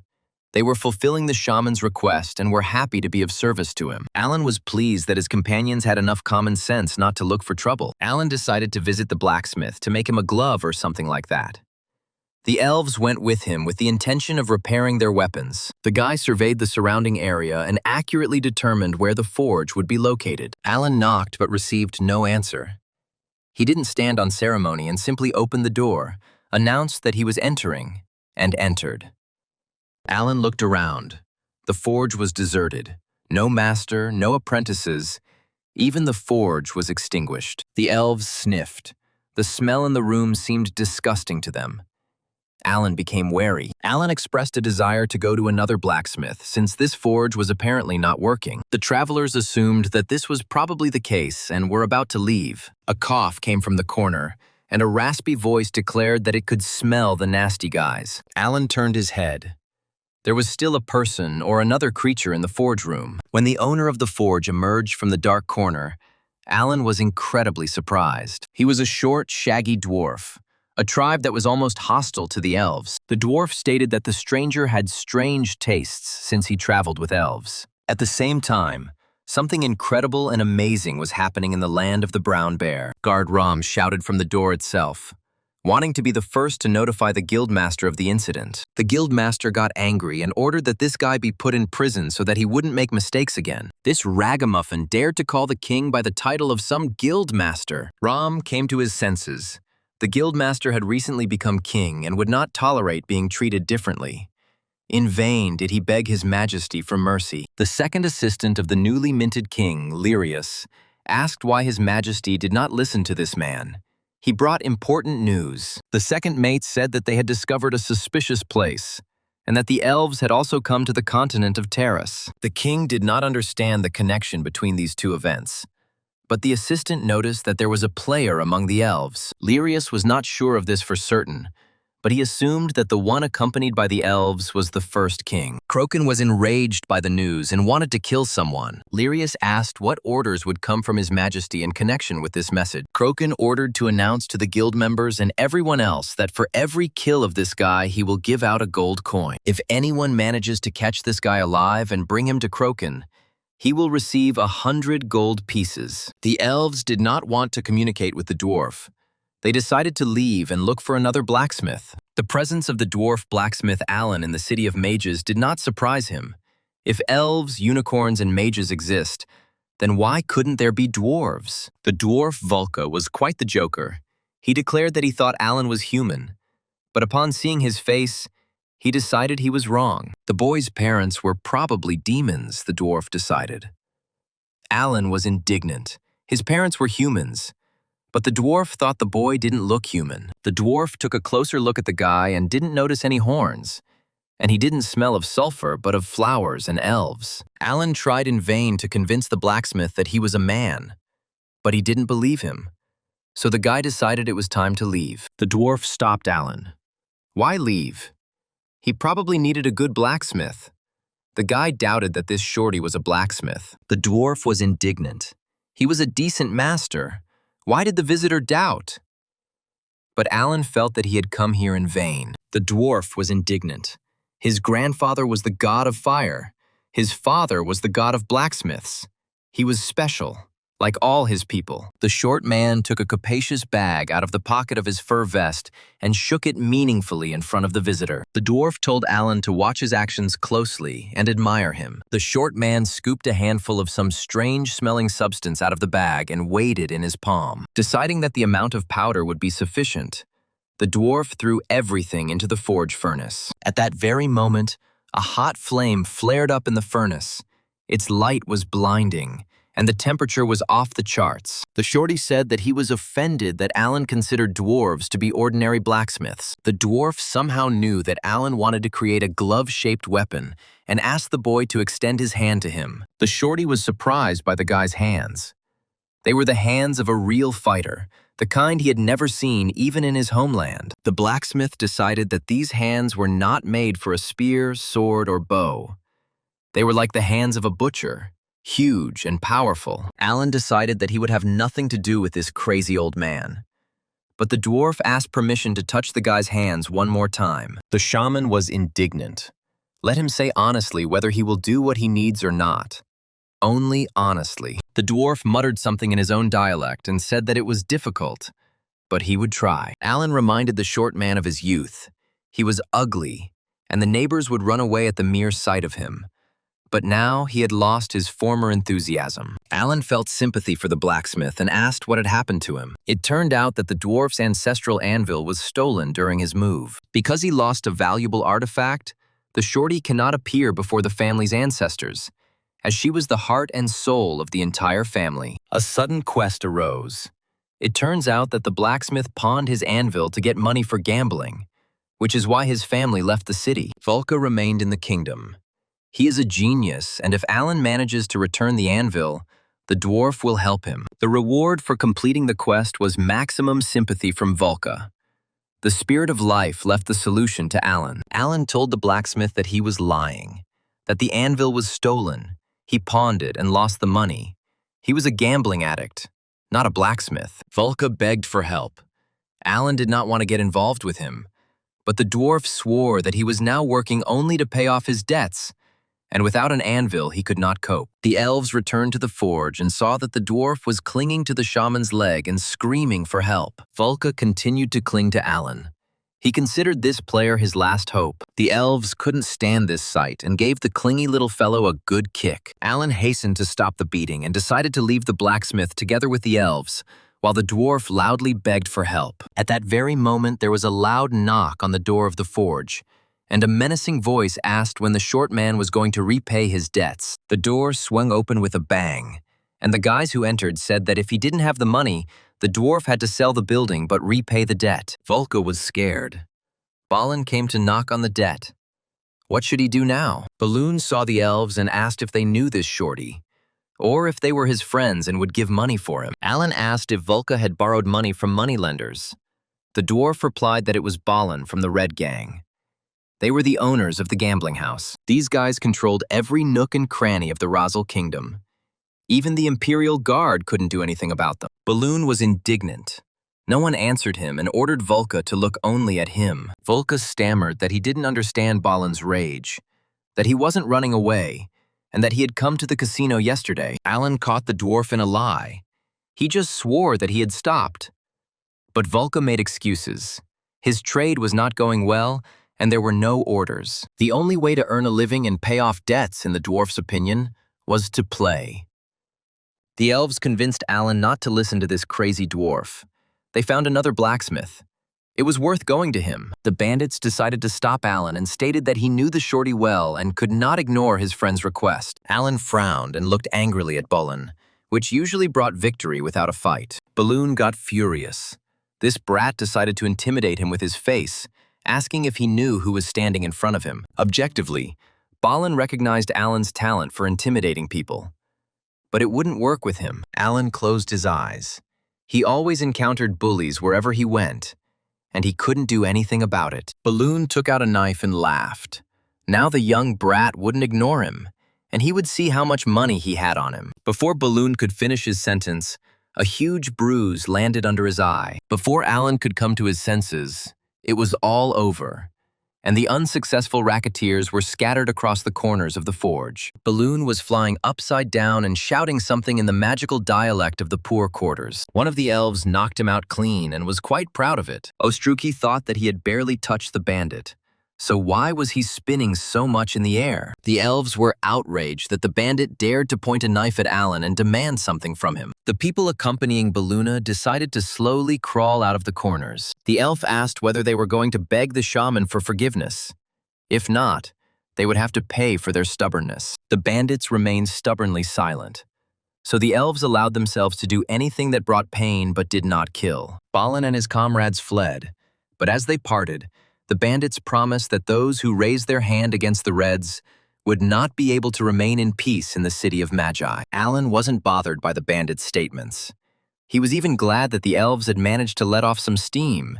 They were fulfilling the shaman's request and were happy to be of service to him. Alan was pleased that his companions had enough common sense not to look for trouble. Alan decided to visit the blacksmith to make him a glove or something like that. The elves went with him with the intention of repairing their weapons. The guy surveyed the surrounding area and accurately determined where the forge would be located. Alan knocked but received no answer. He didn't stand on ceremony and simply opened the door, announced that he was entering, and entered. Alan looked around. The forge was deserted. No master, no apprentices. Even the forge was extinguished. The elves sniffed. The smell in the room seemed disgusting to them. Alan became wary. Alan expressed a desire to go to another blacksmith, since this forge was apparently not working. The travelers assumed that this was probably the case and were about to leave. A cough came from the corner, and a raspy voice declared that it could smell the nasty guys. Alan turned his head. There was still a person or another creature in the forge room. When the owner of the forge emerged from the dark corner, Alan was incredibly surprised. He was a short, shaggy dwarf, a tribe that was almost hostile to the elves. The dwarf stated that the stranger had strange tastes since he traveled with elves. At the same time, something incredible and amazing was happening in the land of the brown bear. Guard Ram shouted from the door itself, wanting to be the first to notify the guildmaster of the incident. The guildmaster got angry and ordered that this guy be put in prison so that he wouldn't make mistakes again. This ragamuffin dared to call the king by the title of some guildmaster. Ram came to his senses. The guildmaster had recently become king and would not tolerate being treated differently. In vain did he beg his majesty for mercy. The second assistant of the newly minted king, Lyrius, asked why his majesty did not listen to this man. He brought important news. The second mate said that they had discovered a suspicious place, and that the elves had also come to the continent of Terrace. The king did not understand the connection between these two events, but the assistant noticed that there was a player among the elves. Lyrius was not sure of this for certain, but he assumed that the one accompanied by the elves was the first king. Crokin was enraged by the news and wanted to kill someone. Lyrius asked what orders would come from his majesty in connection with this message. Crokin ordered to announce to the guild members and everyone else that for every kill of this guy, he will give out a gold coin. If anyone manages to catch this guy alive and bring him to Crokin, he will receive 100 gold pieces. The elves did not want to communicate with the dwarf. They decided to leave and look for another blacksmith. The presence of the dwarf blacksmith Alan in the City of Mages did not surprise him. If elves, unicorns, and mages exist, then why couldn't there be dwarves? The dwarf Vulca was quite the joker. He declared that he thought Alan was human, but upon seeing his face, he decided he was wrong. The boy's parents were probably demons, the dwarf decided. Alan was indignant. His parents were humans, but the dwarf thought the boy didn't look human. The dwarf took a closer look at the guy and didn't notice any horns, and he didn't smell of sulfur but of flowers and elves. Alan tried in vain to convince the blacksmith that he was a man, but he didn't believe him. So the guy decided it was time to leave. The dwarf stopped Alan. Why leave? He probably needed a good blacksmith. The guy doubted that this shorty was a blacksmith. The dwarf was indignant. He was a decent master. Why did the visitor doubt? But Alan felt that he had come here in vain. The dwarf was indignant. His grandfather was the god of fire. His father was the god of blacksmiths. He was special, like all his people. The short man took a capacious bag out of the pocket of his fur vest and shook it meaningfully in front of the visitor. The dwarf told Alan to watch his actions closely and admire him. The short man scooped a handful of some strange-smelling substance out of the bag and weighed it in his palm. Deciding that the amount of powder would be sufficient, the dwarf threw everything into the forge furnace. At that very moment, a hot flame flared up in the furnace. Its light was blinding, and the temperature was off the charts. The shorty said that he was offended that Alan considered dwarves to be ordinary blacksmiths. The dwarf somehow knew that Alan wanted to create a glove-shaped weapon and asked the boy to extend his hand to him. The shorty was surprised by the guy's hands. They were the hands of a real fighter, the kind he had never seen even in his homeland. The blacksmith decided that these hands were not made for a spear, sword, or bow. They were like the hands of a butcher, huge and powerful. Alan decided that he would have nothing to do with this crazy old man. But the dwarf asked permission to touch the guy's hands one more time. The shaman was indignant. Let him say honestly whether he will do what he needs or not. Only honestly. The dwarf muttered something in his own dialect and said that it was difficult, but he would try. Alan reminded the short man of his youth. He was ugly, and the neighbors would run away at the mere sight of him. But now he had lost his former enthusiasm. Alan felt sympathy for the blacksmith and asked what had happened to him. It turned out that the dwarf's ancestral anvil was stolen during his move. Because he lost a valuable artifact, the shorty cannot appear before the family's ancestors, as she was the heart and soul of the entire family. A sudden quest arose. It turns out that the blacksmith pawned his anvil to get money for gambling, which is why his family left the city. Volka remained in the kingdom. He is a genius, and if Alan manages to return the anvil, the dwarf will help him. The reward for completing the quest was maximum sympathy from Volka. The spirit of life left the solution to Alan. Alan told the blacksmith that he was lying, that the anvil was stolen. He pawned it and lost the money. He was a gambling addict, not a blacksmith. Volka begged for help. Alan did not want to get involved with him, but the dwarf swore that he was now working only to pay off his debts, and without an anvil he could not cope. The elves returned to the forge and saw that the dwarf was clinging to the shaman's leg and screaming for help. Volka continued to cling to Alan. He considered this player his last hope. The elves couldn't stand this sight and gave the clingy little fellow a good kick. Alan hastened to stop the beating and decided to leave the blacksmith together with the elves, while the dwarf loudly begged for help. At that very moment, there was a loud knock on the door of the forge, and a menacing voice asked when the short man was going to repay his debts. The door swung open with a bang, and the guys who entered said that if he didn't have the money, the dwarf had to sell the building but repay the debt. Volka was scared. Balin came to knock on the debt. What should he do now? Balloon saw the elves and asked if they knew this shorty, or if they were his friends and would give money for him. Alan asked if Volka had borrowed money from moneylenders. The dwarf replied that it was Balin from the Red Gang. They were the owners of the gambling house. These guys controlled every nook and cranny of the Razel kingdom. Even the Imperial Guard couldn't do anything about them. Balloon was indignant. No one answered him and ordered Volka to look only at him. Volka stammered that he didn't understand Balin's rage, that he wasn't running away, and that he had come to the casino yesterday. Alan caught the dwarf in a lie. He just swore that he had stopped. But Volka made excuses. His trade was not going well, and there were no orders. The only way to earn a living and pay off debts, in the dwarf's opinion, was to play. The elves convinced Alan not to listen to this crazy dwarf. They found another blacksmith. It was worth going to him. The bandits decided to stop Alan and stated that he knew the shorty well and could not ignore his friend's request. Alan frowned and looked angrily at Balin, which usually brought victory without a fight. Balloon got furious. This brat decided to intimidate him with his face, asking if he knew who was standing in front of him. Objectively, Balin recognized Alan's talent for intimidating people. But it wouldn't work with him. Alan closed his eyes. He always encountered bullies wherever he went, and he couldn't do anything about it. Balloon took out a knife and laughed. Now the young brat wouldn't ignore him, and he would see how much money he had on him. Before Balloon could finish his sentence, a huge bruise landed under his eye. Before Alan could come to his senses, it was all over, and the unsuccessful racketeers were scattered across the corners of the forge. Balloon was flying upside down and shouting something in the magical dialect of the poor quarters. One of the elves knocked him out clean and was quite proud of it. Ostruki thought that he had barely touched the bandit. So why was he spinning so much in the air? The elves were outraged that the bandit dared to point a knife at Alan and demand something from him. The people accompanying Balloona decided to slowly crawl out of the corners. The elf asked whether they were going to beg the shaman for forgiveness. If not, they would have to pay for their stubbornness. The bandits remained stubbornly silent. So the elves allowed themselves to do anything that brought pain but did not kill. Balin and his comrades fled, but as they parted, the bandits promised that those who raised their hand against the Reds would not be able to remain in peace in the city of Magi. Alan wasn't bothered by the bandits' statements. He was even glad that the elves had managed to let off some steam,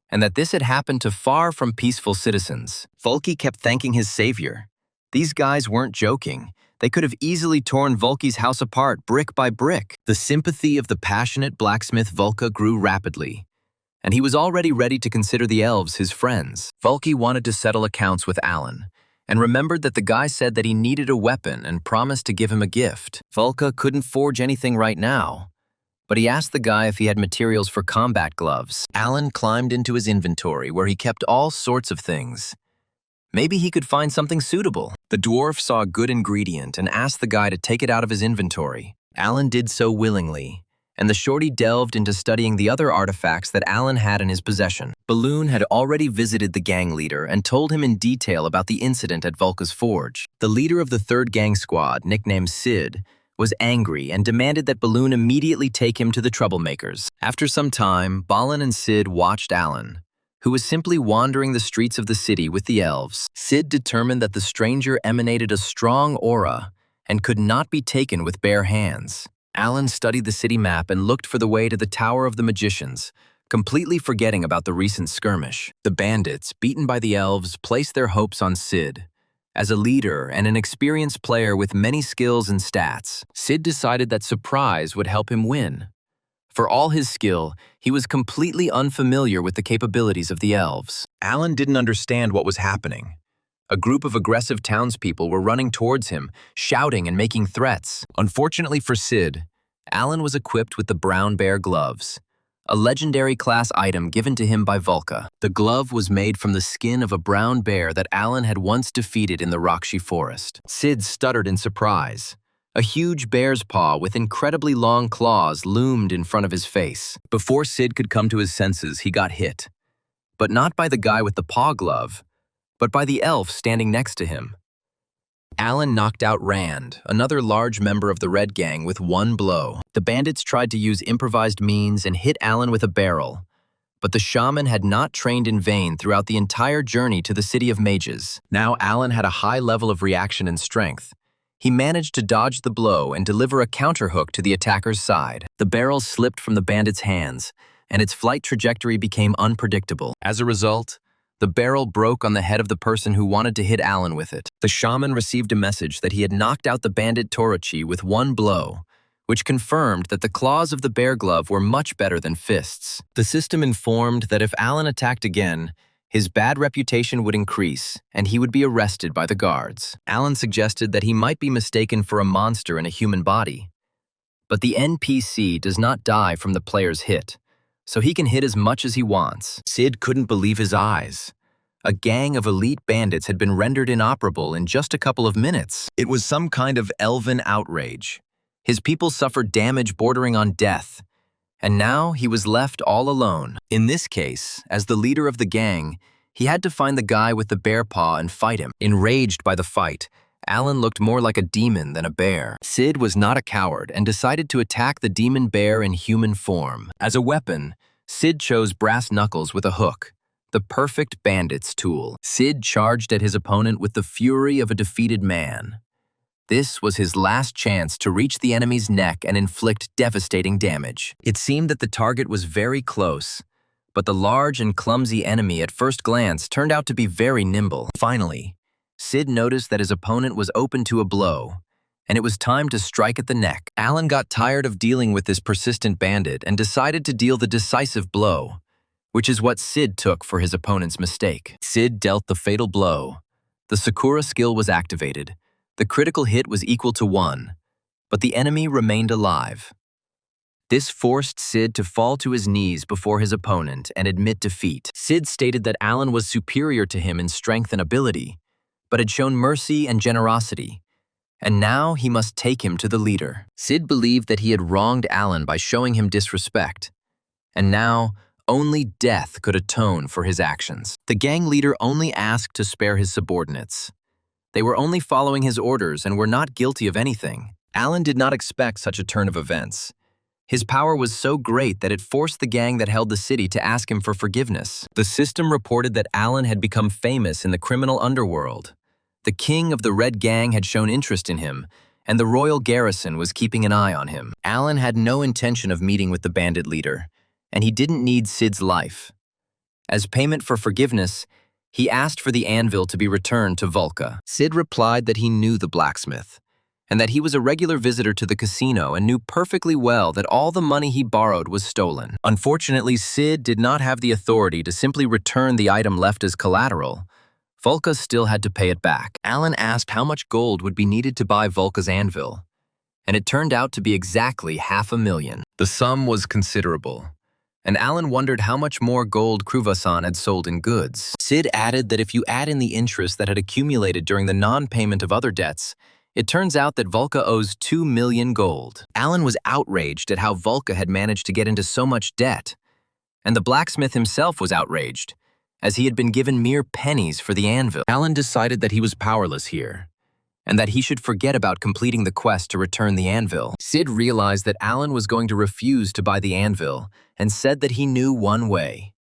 and that this had happened to far from peaceful citizens. Volki kept thanking his savior. These guys weren't joking. They could have easily torn Volki's house apart brick by brick. The sympathy of the passionate blacksmith Volka grew rapidly, and he was already ready to consider the elves his friends. Volki wanted to settle accounts with Alan, and remembered that the guy said that he needed a weapon and promised to give him a gift. Volka couldn't forge anything right now, but he asked the guy if he had materials for combat gloves. Alan climbed into his inventory where he kept all sorts of things. Maybe he could find something suitable. The dwarf saw a good ingredient and asked the guy to take it out of his inventory. Alan did so willingly, and the shorty delved into studying the other artifacts that Alan had in his possession. Balloon had already visited the gang leader and told him in detail about the incident at Volka's forge. The leader of the third gang squad, nicknamed Sid, was angry and demanded that Balloon immediately take him to the troublemakers. After some time, Balin and Sid watched Alan, who was simply wandering the streets of the city with the elves. Sid determined that the stranger emanated a strong aura and could not be taken with bare hands. Alan studied the city map and looked for the way to the Tower of the Magicians, completely forgetting about the recent skirmish. The bandits, beaten by the elves, placed their hopes on Sid. As a leader and an experienced player with many skills and stats, Sid decided that surprise would help him win. For all his skill, he was completely unfamiliar with the capabilities of the elves. Alan didn't understand what was happening. A group of aggressive townspeople were running towards him, shouting and making threats. Unfortunately for Sid, Alan was equipped with the brown bear gloves, a legendary class item given to him by Volka. The glove was made from the skin of a brown bear that Alan had once defeated in the Rakshi forest. Sid stuttered in surprise. A huge bear's paw with incredibly long claws loomed in front of his face. Before Sid could come to his senses, he got hit. But not by the guy with the paw glove, but by the elf standing next to him. Alan knocked out Rand, another large member of the Red Gang, with one blow. The bandits tried to use improvised means and hit Alan with a barrel, but the shaman had not trained in vain throughout the entire journey to the City of Mages. Now Alan had a high level of reaction and strength. He managed to dodge the blow and deliver a counterhook to the attacker's side. The barrel slipped from the bandit's hands, and its flight trajectory became unpredictable. As a result, the barrel broke on the head of the person who wanted to hit Alan with it. The shaman received a message that he had knocked out the bandit Torochi with one blow, which confirmed that the claws of the bear glove were much better than fists. The system informed that if Alan attacked again, his bad reputation would increase, and he would be arrested by the guards. Alan suggested that he might be mistaken for a monster in a human body. But the NPC does not die from the player's hit, so he can hit as much as he wants. Sid couldn't believe his eyes. A gang of elite bandits had been rendered inoperable in just a couple of minutes. It was some kind of elven outrage. His people suffered damage bordering on death, and now he was left all alone. In this case, as the leader of the gang, he had to find the guy with the bear paw and fight him. Enraged by the fight, Alan looked more like a demon than a bear. Sid was not a coward and decided to attack the demon bear in human form. As a weapon, Sid chose brass knuckles with a hook, the perfect bandit's tool. Sid charged at his opponent with the fury of a defeated man. This was his last chance to reach the enemy's neck and inflict devastating damage. It seemed that the target was very close, but the large and clumsy enemy at first glance turned out to be very nimble. Finally, Sid noticed that his opponent was open to a blow, and it was time to strike at the neck. Alan got tired of dealing with this persistent bandit and decided to deal the decisive blow, which is what Sid took for his opponent's mistake. Sid dealt the fatal blow. The Sakura skill was activated. The critical hit was equal to 1, but the enemy remained alive. This forced Sid to fall to his knees before his opponent and admit defeat. Sid stated that Alan was superior to him in strength and ability, but had shown mercy and generosity, and now he must take him to the leader. Sid believed that he had wronged Alan by showing him disrespect, and now only death could atone for his actions. The gang leader only asked to spare his subordinates. They were only following his orders and were not guilty of anything. Alan did not expect such a turn of events. His power was so great that it forced the gang that held the city to ask him for forgiveness. The system reported that Alan had become famous in the criminal underworld. The king of the Red Gang had shown interest in him, and the royal garrison was keeping an eye on him. Alan had no intention of meeting with the bandit leader, and he didn't need Sid's life. As payment for forgiveness, he asked for the anvil to be returned to Volca. Sid replied that he knew the blacksmith, and that he was a regular visitor to the casino and knew perfectly well that all the money he borrowed was stolen. Unfortunately, Sid did not have the authority to simply return the item left as collateral. Volca still had to pay it back. Alan asked how much gold would be needed to buy Volca's anvil, and it turned out to be exactly $500,000. The sum was considerable, and Alan wondered how much more gold Kruvasan had sold in goods. Sid added that if you add in the interest that had accumulated during the non-payment of other debts, it turns out that Volca owes 2 million gold. Alan was outraged at how Volca had managed to get into so much debt, and the blacksmith himself was outraged, as he had been given mere pennies for the anvil. Alan decided that he was powerless here, and that he should forget about completing the quest to return the anvil. Sid realized that Alan was going to refuse to buy the anvil and said that he knew one way.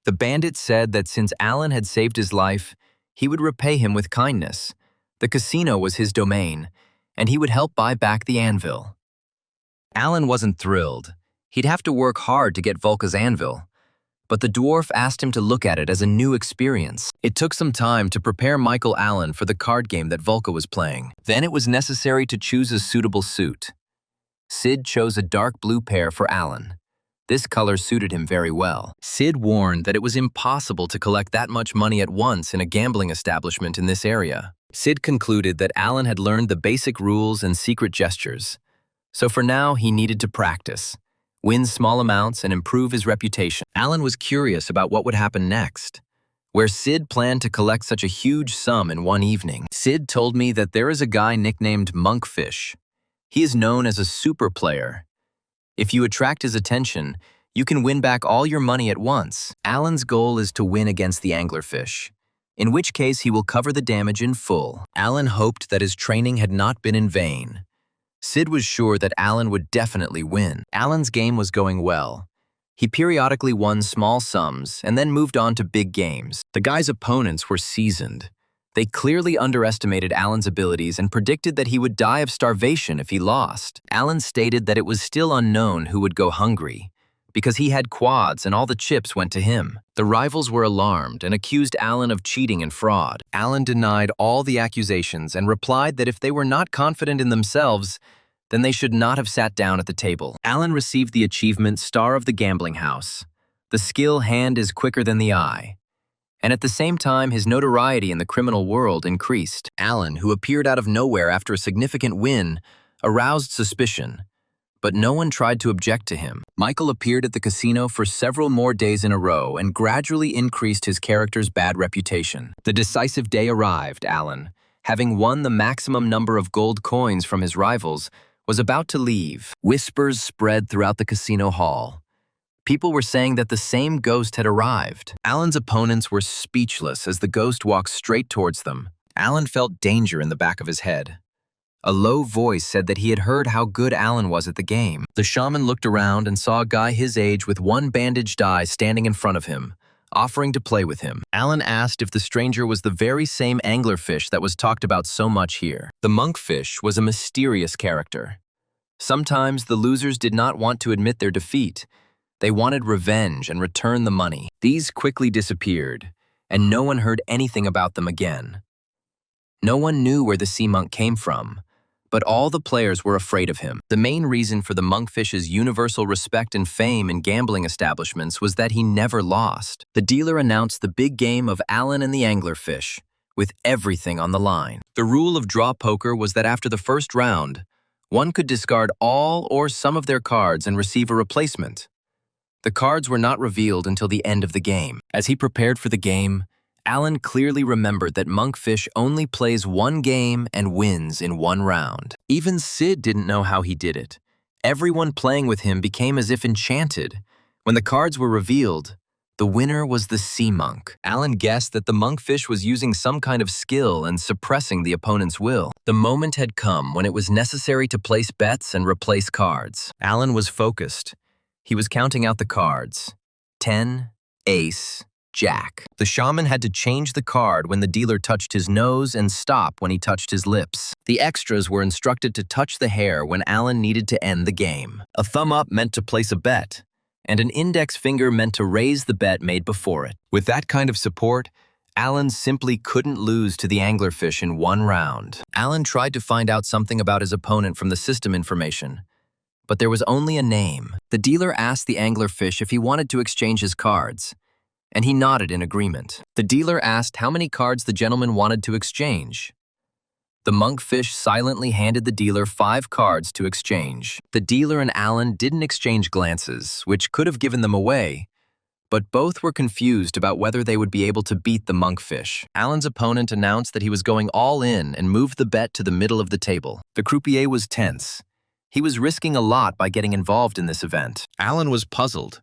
The bandit said that since Alan had saved his life, he would repay him with kindness. The casino was his domain, and he would help buy back the anvil. Alan wasn't thrilled. He'd have to work hard to get Volca's anvil, but the dwarf asked him to look at it as a new experience. It took some time to prepare Michael Allen for the card game that Volca was playing. Then it was necessary to choose a suitable suit. Sid chose a dark blue pair for Alan. This color suited him very well. Sid warned that it was impossible to collect that much money at once in a gambling establishment in this area. Sid concluded that Alan had learned the basic rules and secret gestures, so for now he needed to practice, win small amounts, and improve his reputation. Alan was curious about what would happen next, where Sid planned to collect such a huge sum in one evening. Sid told me that there is a guy nicknamed Monkfish. He is known as a super player. If you attract his attention, you can win back all your money at once. Alan's goal is to win against the anglerfish, in which case he will cover the damage in full. Alan hoped that his training had not been in vain. Sid was sure that Alan would definitely win. Alan's game was going well. He periodically won small sums and then moved on to big games. The guy's opponents were seasoned. They clearly underestimated Alan's abilities and predicted that he would die of starvation if he lost. Alan stated that it was still unknown who would go hungry, because he had quads and all the chips went to him. The rivals were alarmed and accused Alan of cheating and fraud. Alan denied all the accusations and replied that if they were not confident in themselves, then they should not have sat down at the table. Alan received the achievement Star of the Gambling House. The skill hand is quicker than the eye. And at the same time, his notoriety in the criminal world increased. Alan, who appeared out of nowhere after a significant win, aroused suspicion, but no one tried to object to him. Michael appeared at the casino for several more days in a row and gradually increased his character's bad reputation. The decisive day arrived. Alan, having won the maximum number of gold coins from his rivals, was about to leave. Whispers spread throughout the casino hall. People were saying that the same ghost had arrived. Alan's opponents were speechless as the ghost walked straight towards them. Alan felt danger in the back of his head. A low voice said that he had heard how good Alan was at the game. The shaman looked around and saw a guy his age with one bandaged eye standing in front of him, offering to play with him. Alan asked if the stranger was the very same anglerfish that was talked about so much here. The monkfish was a mysterious character. Sometimes the losers did not want to admit their defeat. They wanted revenge and return the money. These quickly disappeared, and no one heard anything about them again. No one knew where the sea monk came from, but all the players were afraid of him. The main reason for the monkfish's universal respect and fame in gambling establishments was that he never lost. The dealer announced the big game of Alan and the anglerfish, with everything on the line. The rule of draw poker was that after the first round, one could discard all or some of their cards and receive a replacement. The cards were not revealed until the end of the game. As he prepared for the game, Alan clearly remembered that Monkfish only plays one game and wins in one round. Even Sid didn't know how he did it. Everyone playing with him became as if enchanted. When the cards were revealed, The winner was the sea monk. Alan guessed that the monkfish was using some kind of skill and suppressing the opponent's will. The moment had come when it was necessary to place bets and replace cards. Alan was focused. He was counting out the cards. 10, ace, jack. The shaman had to change the card when the dealer touched his nose and stop when he touched his lips. The extras were instructed to touch the hair when Alan needed to end the game. A thumb up meant to place a bet, and an index finger meant to raise the bet made before it. With that kind of support, Alan simply couldn't lose to the anglerfish in one round. Alan tried to find out something about his opponent from the system information, but there was only a name. The dealer asked the anglerfish if he wanted to exchange his cards, and he nodded in agreement. The dealer asked how many cards the gentleman wanted to exchange. The monkfish silently handed the dealer 5 cards to exchange. The dealer and Alan didn't exchange glances, which could have given them away, but both were confused about whether they would be able to beat the monkfish. Alan's opponent announced that he was going all in and moved the bet to the middle of the table. The croupier was tense. He was risking a lot by getting involved in this event. Alan was puzzled.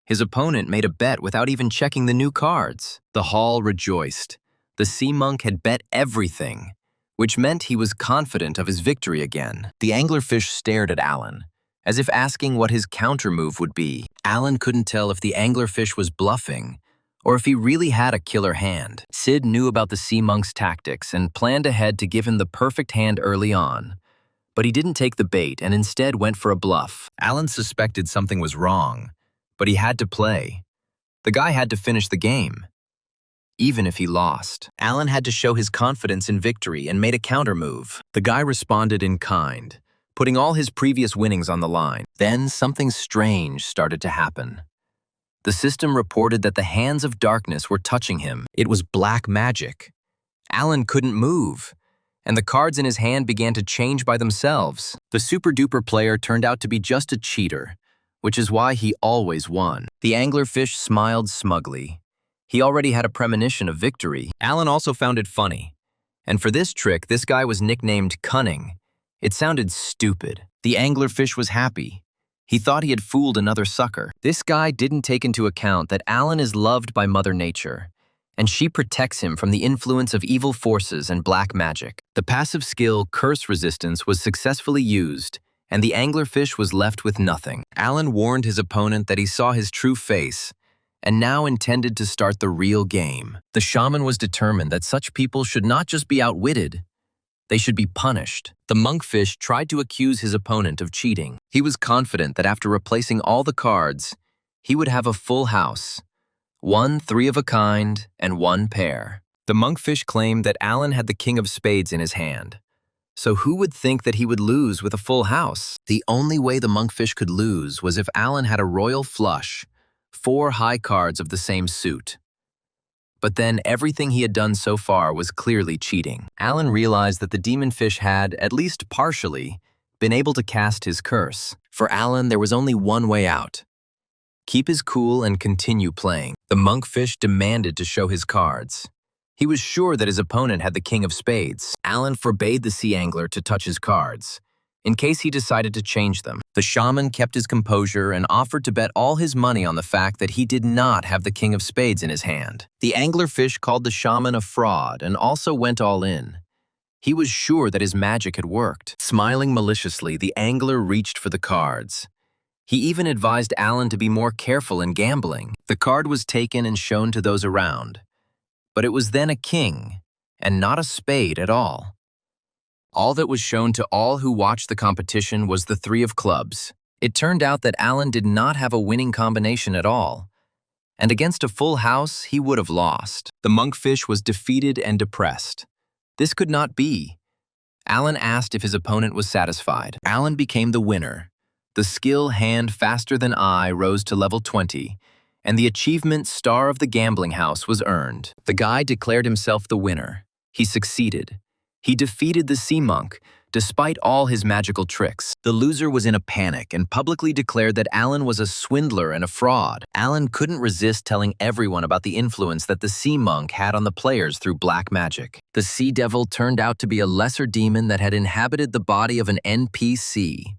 His opponent made a bet without even checking the new cards. The hall rejoiced. The sea monk had bet everything, which meant he was confident of his victory again. The anglerfish stared at Alan, as if asking what his counter-move would be. Alan couldn't tell if the anglerfish was bluffing or if he really had a killer hand. Sid knew about the sea monk's tactics and planned ahead to give him the perfect hand early on. But he didn't take the bait and instead went for a bluff. Alan suspected something was wrong, but he had to play. The guy had to finish the game, even if he lost. Alan had to show his confidence in victory and made a counter move. The guy responded in kind, putting all his previous winnings on the line. Then something strange started to happen. The system reported that the hands of darkness were touching him. It was black magic. Alan couldn't move, and the cards in his hand began to change by themselves. The super-duper player turned out to be just a cheater, which is why he always won. The anglerfish smiled smugly. He already had a premonition of victory. Alan also found it funny. And for this trick, this guy was nicknamed Cunning. It sounded stupid. The anglerfish was happy. He thought he had fooled another sucker. This guy didn't take into account that Alan is loved by Mother Nature, and she protects him from the influence of evil forces and black magic. The passive skill Curse Resistance was successfully used, and the anglerfish was left with nothing. Alan warned his opponent that he saw his true face, and now intended to start the real game. The shaman was determined that such people should not just be outwitted, they should be punished. The monkfish tried to accuse his opponent of cheating. He was confident that after replacing all the cards, he would have a full house, 1 3 of a kind and 1 pair. The monkfish claimed that Alan had the king of spades in his hand. So who would think that he would lose with a full house? The only way the monkfish could lose was if Alan had a royal flush, 4 high cards of the same suit. But then everything he had done so far was clearly cheating. Alan realized that the demonfish had, at least partially, been able to cast his curse. For Alan, there was only one way out. Keep his cool and continue playing. The monkfish demanded to show his cards. He was sure that his opponent had the king of spades. Alan forbade the sea angler to touch his cards, in case he decided to change them. The shaman kept his composure and offered to bet all his money on the fact that he did not have the king of spades in his hand. The anglerfish called the shaman a fraud and also went all in. He was sure that his magic had worked. Smiling maliciously, the angler reached for the cards. He even advised Alan to be more careful in gambling. The card was taken and shown to those around, but it was then a king and not a spade at all. All that was shown to all who watched the competition was the 3 of clubs. It turned out that Alan did not have a winning combination at all, and against a full house, he would have lost. The monkfish was defeated and depressed. This could not be. Alan asked if his opponent was satisfied. Alan became the winner. The skill hand faster than I rose to level 20, and the achievement Star of the Gambling House was earned. The guy declared himself the winner. He succeeded. He defeated the sea monk, despite all his magical tricks. The loser was in a panic and publicly declared that Alan was a swindler and a fraud. Alan couldn't resist telling everyone about the influence that the sea monk had on the players through black magic. The sea devil turned out to be a lesser demon that had inhabited the body of an NPC.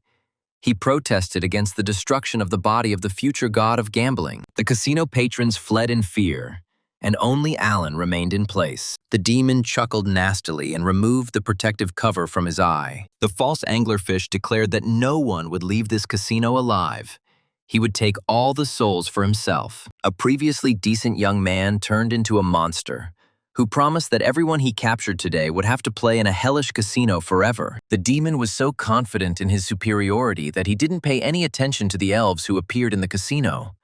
He protested against the destruction of the body of the future god of gambling. The casino patrons fled in fear, and only Alan remained in place. The demon chuckled nastily and removed the protective cover from his eye. The false anglerfish declared that no one would leave this casino alive. He would take all the souls for himself. A previously decent young man turned into a monster, who promised that everyone he captured today would have to play in a hellish casino forever. The demon was so confident in his superiority that he didn't pay any attention to the elves who appeared in the casino.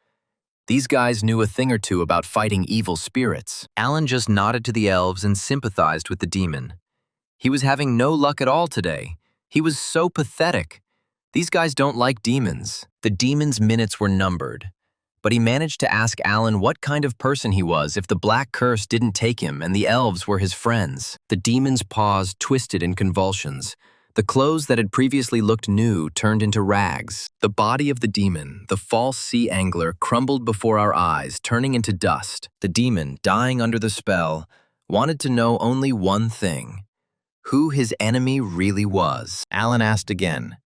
These guys knew a thing or two about fighting evil spirits. Alan just nodded to the elves and sympathized with the demon. He was having no luck at all today. He was so pathetic. These guys don't like demons. The demon's minutes were numbered, but he managed to ask Alan what kind of person he was if the black curse didn't take him and the elves were his friends. The demon's paws twisted in convulsions. The clothes that had previously looked new turned into rags. The body of the demon, the false sea angler, crumbled before our eyes, turning into dust. The demon, dying under the spell, wanted to know only one thing: who his enemy really was. Alan asked again.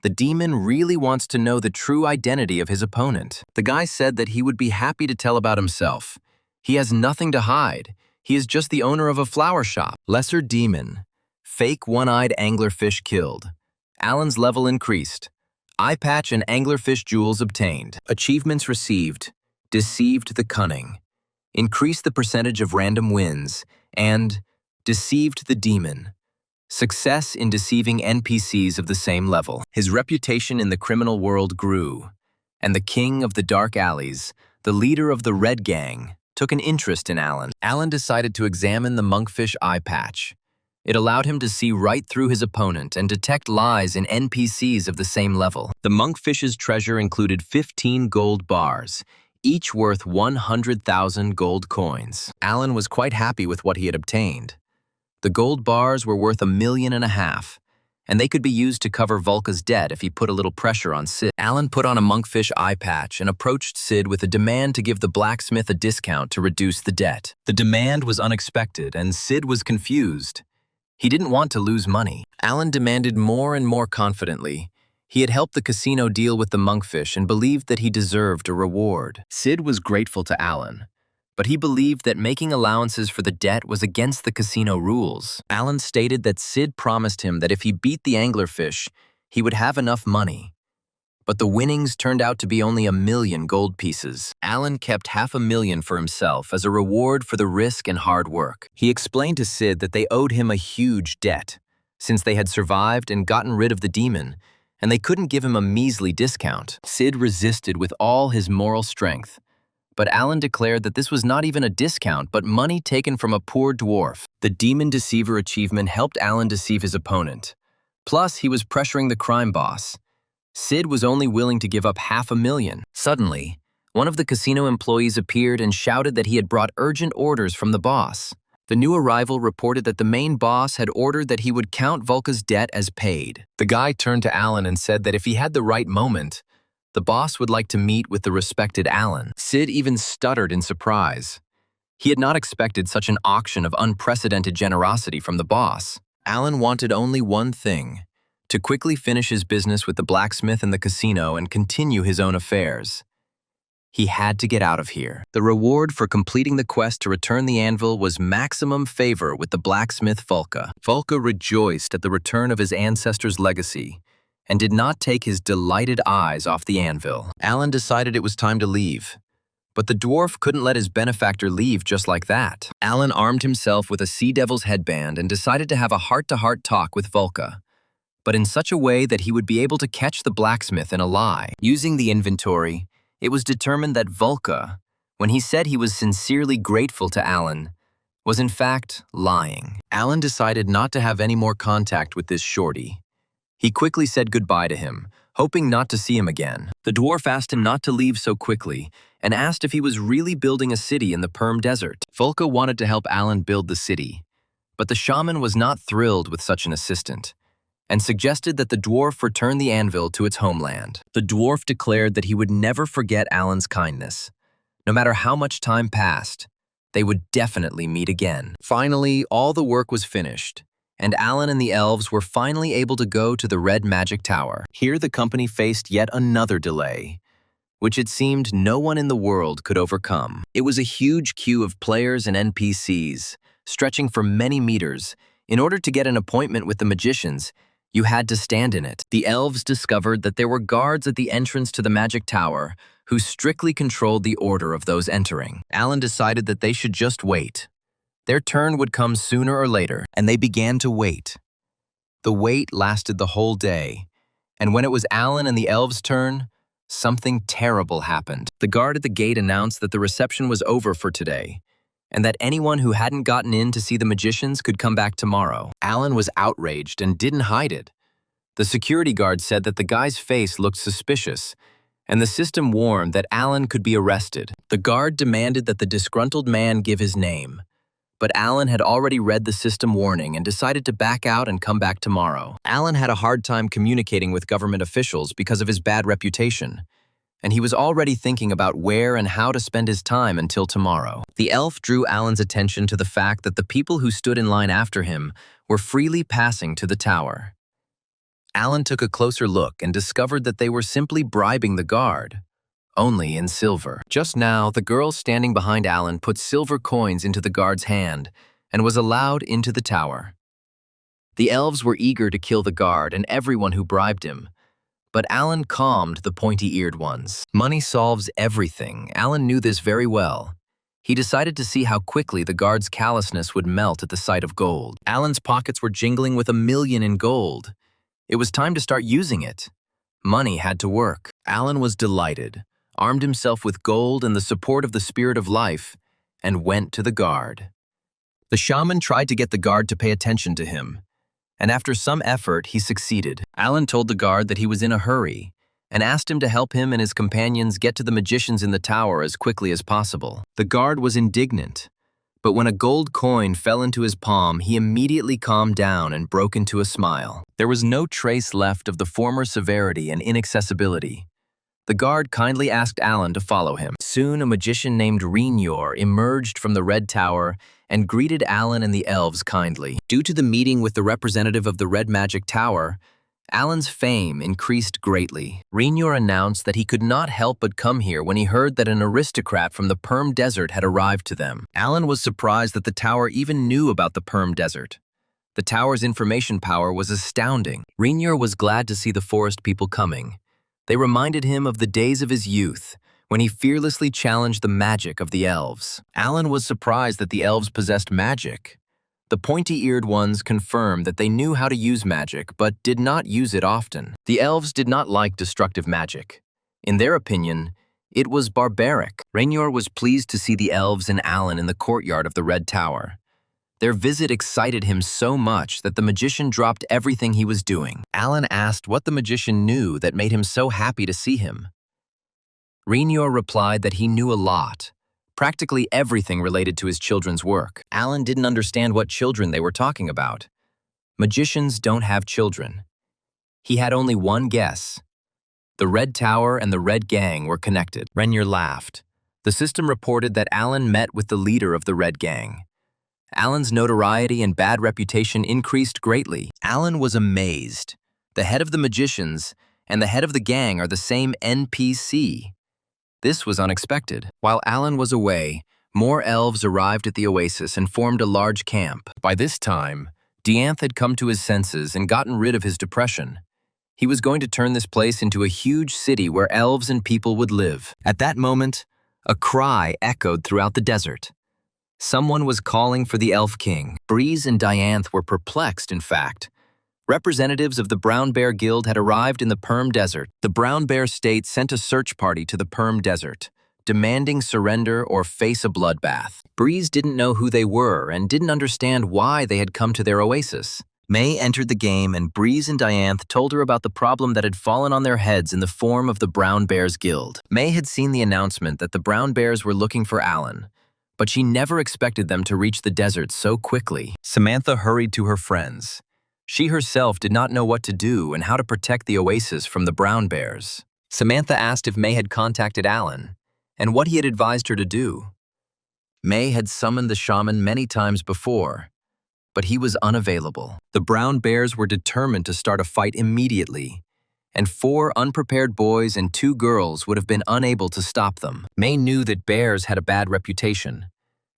The demon really wants to know the true identity of his opponent. The guy said that he would be happy to tell about himself. He has nothing to hide. He is just the owner of a flower shop. Lesser demon. Fake one-eyed anglerfish killed. Alan's level increased. Eye patch and anglerfish jewels obtained. Achievements received. Deceived the cunning. Increased the percentage of random wins. And deceived the demon. Success in deceiving NPCs of the same level. His reputation in the criminal world grew, and the king of the dark alleys, the leader of the Red Gang, took an interest in Alan. Alan decided to examine the monkfish eye patch. It allowed him to see right through his opponent and detect lies in NPCs of the same level. The monkfish's treasure included 15 gold bars, each worth 100,000 gold coins. Alan was quite happy with what he had obtained. The gold bars were worth $1.5 million, and they could be used to cover Volka's debt if he put a little pressure on Sid. Alan put on a monkfish eye patch and approached Sid with a demand to give the blacksmith a discount to reduce the debt. The demand was unexpected, and Sid was confused. He didn't want to lose money. Alan demanded more and more confidently. He had helped the casino deal with the monkfish and believed that he deserved a reward. Sid was grateful to Alan, but he believed that making allowances for the debt was against the casino rules. Alan stated that Sid promised him that if he beat the anglerfish, he would have enough money. But the winnings turned out to be only 1 million gold pieces. Alan kept $500,000 for himself as a reward for the risk and hard work. He explained to Sid that they owed him a huge debt, since they had survived and gotten rid of the demon, and they couldn't give him a measly discount. Sid resisted with all his moral strength. But Alan declared that this was not even a discount, but money taken from a poor dwarf. The Demon Deceiver achievement helped Alan deceive his opponent. Plus, he was pressuring the crime boss. Sid was only willing to give up $500,000. Suddenly, one of the casino employees appeared and shouted that he had brought urgent orders from the boss. The new arrival reported that the main boss had ordered that he would count Volka's debt as paid. The guy turned to Alan and said that if he had the right moment, the boss would like to meet with the respected Alan. Sid even stuttered in surprise. He had not expected such an auction of unprecedented generosity from the boss. Alan wanted only one thing: to quickly finish his business with the blacksmith and the casino and continue his own affairs. He had to get out of here. The reward for completing the quest to return the anvil was maximum favor with the blacksmith Volka. Volka rejoiced at the return of his ancestors' legacy and did not take his delighted eyes off the anvil. Alan decided it was time to leave, but the dwarf couldn't let his benefactor leave just like that. Alan armed himself with a sea devil's headband and decided to have a heart-to-heart talk with Volka, but in such a way that he would be able to catch the blacksmith in a lie. Using the inventory, it was determined that Volka, when he said he was sincerely grateful to Alan, was in fact lying. Alan decided not to have any more contact with this shorty. He quickly said goodbye to him, hoping not to see him again. The dwarf asked him not to leave so quickly and asked if he was really building a city in the Perm Desert. Volka wanted to help Alan build the city, but the shaman was not thrilled with such an assistant and suggested that the dwarf return the anvil to its homeland. The dwarf declared that he would never forget Alan's kindness. No matter how much time passed, they would definitely meet again. Finally, all the work was finished, and Alan and the elves were finally able to go to the Red Magic Tower. Here the company faced yet another delay, which it seemed no one in the world could overcome. It was a huge queue of players and NPCs, stretching for many meters. In order to get an appointment with the magicians, you had to stand in it. The elves discovered that there were guards at the entrance to the Magic Tower who strictly controlled the order of those entering. Alan decided that they should just wait. Their turn would come sooner or later, and they began to wait. The wait lasted the whole day, and when it was Alan and the elves' turn, something terrible happened. The guard at the gate announced that the reception was over for today, and that anyone who hadn't gotten in to see the magicians could come back tomorrow. Alan was outraged and didn't hide it. The security guard said that the guy's face looked suspicious, and the system warned that Alan could be arrested. The guard demanded that the disgruntled man give his name, but Alan had already read the system warning and decided to back out and come back tomorrow. Alan had a hard time communicating with government officials because of his bad reputation, and he was already thinking about where and how to spend his time until tomorrow. The elf drew Alan's attention to the fact that the people who stood in line after him were freely passing to the tower. Alan took a closer look and discovered that they were simply bribing the guard, only in silver. Just now, the girl standing behind Alan put silver coins into the guard's hand and was allowed into the tower. The elves were eager to kill the guard and everyone who bribed him, but Alan calmed the pointy-eared ones. Money solves everything. Alan knew this very well. He decided to see how quickly the guard's callousness would melt at the sight of gold. Alan's pockets were jingling with $1 million in gold. It was time to start using it. Money had to work. Alan was delighted, armed himself with gold and the support of the spirit of life, and went to the guard. The shaman tried to get the guard to pay attention to him, and after some effort, he succeeded. Alan told the guard that he was in a hurry and asked him to help him and his companions get to the magicians in the tower as quickly as possible. The guard was indignant, but when a gold coin fell into his palm, he immediately calmed down and broke into a smile. There was no trace left of the former severity and inaccessibility. The guard kindly asked Alan to follow him. Soon, a magician named Relied emerged from the Red Tower and greeted Alan and the elves kindly. Due to the meeting with the representative of the Red Magic Tower, Alan's fame increased greatly. Relied announced that he could not help but come here when he heard that an aristocrat from the Perm Desert had arrived to them. Alan was surprised that the tower even knew about the Perm Desert. The tower's information power was astounding. Relied was glad to see the forest people coming. They reminded him of the days of his youth, when he fearlessly challenged the magic of the elves. Alan was surprised that the elves possessed magic. The pointy-eared ones confirmed that they knew how to use magic, but did not use it often. The elves did not like destructive magic. In their opinion, it was barbaric. Relied was pleased to see the elves and Alan in the courtyard of the Red Tower. Their visit excited him so much that the magician dropped everything he was doing. Alan asked what the magician knew that made him so happy to see him. Relied replied that he knew a lot, practically everything related to his children's work. Alan didn't understand what children they were talking about. Magicians don't have children. He had only one guess. The Red Tower and the Red Gang were connected. Relied laughed. The system reported that Alan met with the leader of the Red Gang. Alan's notoriety and bad reputation increased greatly. Alan was amazed. The head of the magicians and the head of the gang are the same NPC. This was unexpected. While Alan was away, more elves arrived at the oasis and formed a large camp. By this time, Dianth had come to his senses and gotten rid of his depression. He was going to turn this place into a huge city where elves and people would live. At that moment, a cry echoed throughout the desert. Someone was calling for the Elf King. Breeze and Dianth were perplexed, in fact. Representatives of the Brown Bear Guild had arrived in the Perm Desert. The Brown Bear State sent a search party to the Perm Desert, demanding surrender or face a bloodbath. Breeze didn't know who they were and didn't understand why they had come to their oasis. May entered the game and Breeze and Dianth told her about the problem that had fallen on their heads in the form of the Brown Bears Guild. May had seen the announcement that the Brown Bears were looking for Alan, but she never expected them to reach the desert so quickly. Samantha hurried to her friends. She herself did not know what to do and how to protect the oasis from the brown bears. Samantha asked if May had contacted Alan and what he had advised her to do. May had summoned the shaman many times before, but he was unavailable. The brown bears were determined to start a fight immediately, and 4 unprepared boys and 2 girls would have been unable to stop them. May knew that bears had a bad reputation,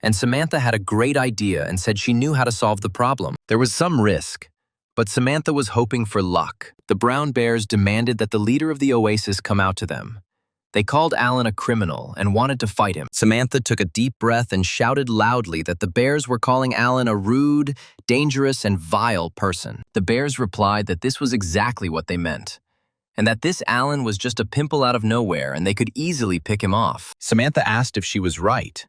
and Samantha had a great idea and said she knew how to solve the problem. There was some risk, but Samantha was hoping for luck. The brown bears demanded that the leader of the oasis come out to them. They called Alan a criminal and wanted to fight him. Samantha took a deep breath and shouted loudly that the bears were calling Alan a rude, dangerous, and vile person. The bears replied that this was exactly what they meant, and that this Alan was just a pimple out of nowhere and they could easily pick him off. Samantha asked if she was right.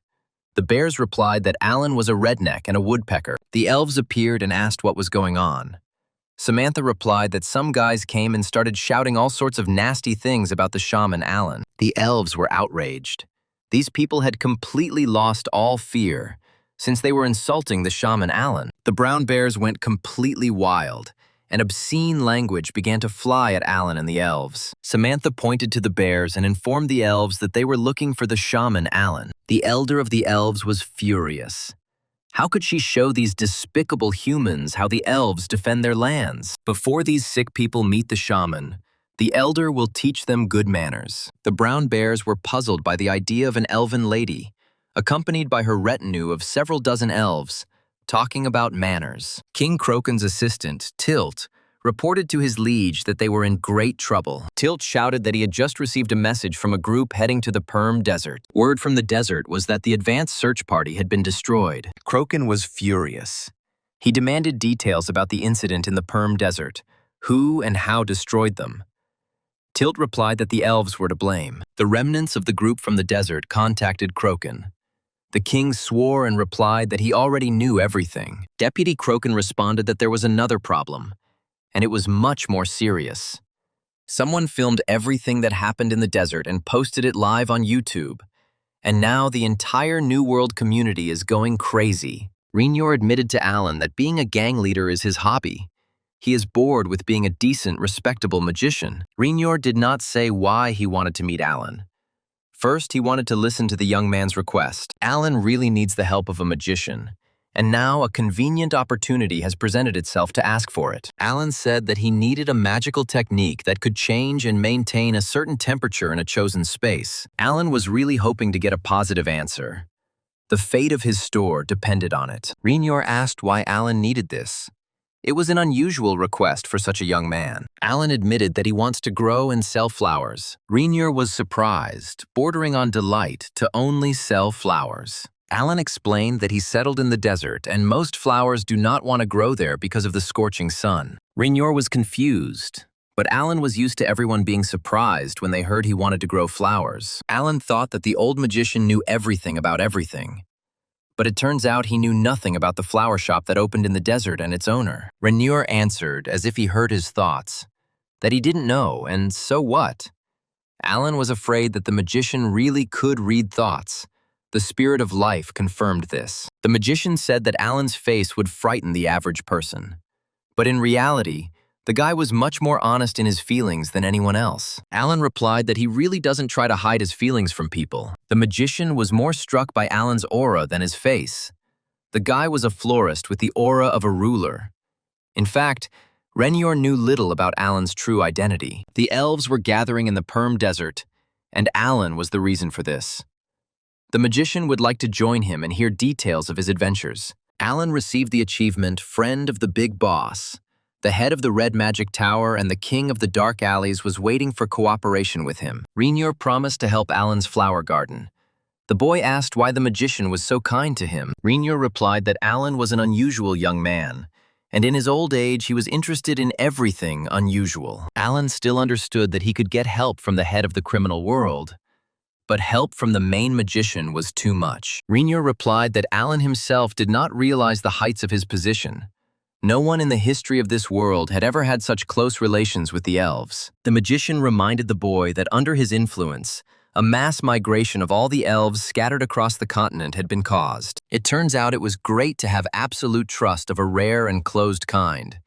The bears replied that Alan was a redneck and a woodpecker. The elves appeared and asked what was going on. Samantha replied that some guys came and started shouting all sorts of nasty things about the shaman Alan. The elves were outraged. These people had completely lost all fear, since they were insulting the shaman Alan. The brown bears went completely wild, and obscene language began to fly at Alan and the elves. Samantha pointed to the bears and informed the elves that they were looking for the shaman Alan. The elder of the elves was furious. How could she show these despicable humans how the elves defend their lands? Before these sick people meet the shaman, the elder will teach them good manners. The brown bears were puzzled by the idea of an elven lady, accompanied by her retinue of several dozen elves, talking about manners. King Crokin's assistant, Tilt, reported to his liege that they were in great trouble. Tilt shouted that he had just received a message from a group heading to the Perm Desert. Word from the desert was that the advanced search party had been destroyed. Crokin was furious. He demanded details about the incident in the Perm Desert, who and how destroyed them. Tilt replied that the elves were to blame. The remnants of the group from the desert contacted Crokin. The king swore and replied that he already knew everything. Deputy Crokin responded that there was another problem, and it was much more serious. Someone filmed everything that happened in the desert and posted it live on YouTube. And now the entire New World community is going crazy. Reynor admitted to Alan that being a gang leader is his hobby. He is bored with being a decent, respectable magician. Reynor did not say why he wanted to meet Alan. First, he wanted to listen to the young man's request. Alan really needs the help of a magician, and now a convenient opportunity has presented itself to ask for it. Alan said that he needed a magical technique that could change and maintain a certain temperature in a chosen space. Alan was really hoping to get a positive answer. The fate of his store depended on it. Reynor asked why Alan needed this. It was an unusual request for such a young man. Alan admitted that he wants to grow and sell flowers. Reynor was surprised, bordering on delight, to only sell flowers. Alan explained that he settled in the desert and most flowers do not want to grow there because of the scorching sun. Reynor was confused, but Alan was used to everyone being surprised when they heard he wanted to grow flowers. Alan thought that the old magician knew everything about everything, but it turns out he knew nothing about the flower shop that opened in the desert and its owner. Reynor answered, as if he heard his thoughts, that he didn't know, and so what? Alan was afraid that the magician really could read thoughts. The spirit of life confirmed this. The magician said that Alan's face would frighten the average person. But in reality, the guy was much more honest in his feelings than anyone else. Alan replied that he really doesn't try to hide his feelings from people. The magician was more struck by Alan's aura than his face. The guy was a florist with the aura of a ruler. In fact, Reynor knew little about Alan's true identity. The elves were gathering in the Perm Desert, and Alan was the reason for this. The magician would like to join him and hear details of his adventures. Alan received the achievement Friend of the Big Boss. The head of the Red Magic Tower and the king of the Dark Alleys was waiting for cooperation with him. Reynor promised to help Alan's flower garden. The boy asked why the magician was so kind to him. Reynor replied that Alan was an unusual young man, and in his old age he was interested in everything unusual. Alan still understood that he could get help from the head of the criminal world, but help from the main magician was too much. Reynor replied that Alan himself did not realize the heights of his position. No one in the history of this world had ever had such close relations with the elves. The magician reminded the boy that under his influence, a mass migration of all the elves scattered across the continent had been caused. It turns out it was great to have absolute trust of a rare and closed kind.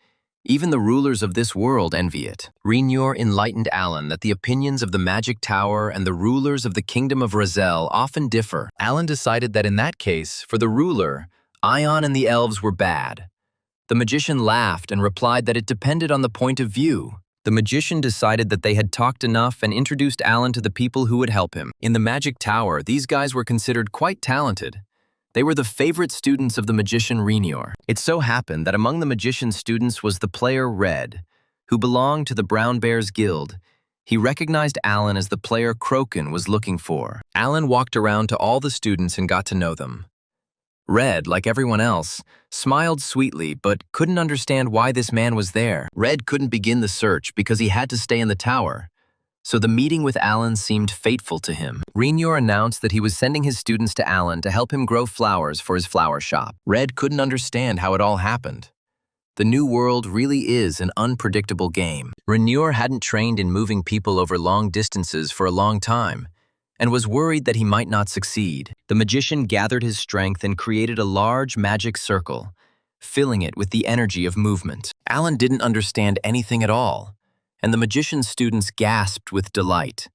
Even the rulers of this world envy it. Reynor enlightened Alan that the opinions of the Magic Tower and the rulers of the Kingdom of Razel often differ. Alan decided that in that case, for the ruler, Ion and the elves were bad, The magician laughed and replied that it depended on the point of view. The magician decided that they had talked enough and introduced Alan to the people who would help him. In the Magic Tower, these guys were considered quite talented. They were the favorite students of the magician Renior. It so happened that among the magician's students was the player Red, who belonged to the Brown Bears Guild. He recognized Alan as the player Crokin was looking for. Alan walked around to all the students and got to know them. Red, like everyone else, smiled sweetly but couldn't understand why this man was there. Red couldn't begin the search because he had to stay in the tower, so the meeting with Alan seemed fateful to him. Renior announced that he was sending his students to Alan to help him grow flowers for his flower shop. Red couldn't understand how it all happened. The new world really is an unpredictable game. Renior hadn't trained in moving people over long distances for a long time, and was worried that he might not succeed. The magician gathered his strength and created a large magic circle, filling it with the energy of movement. Alan didn't understand anything at all, and the magician's students gasped with delight.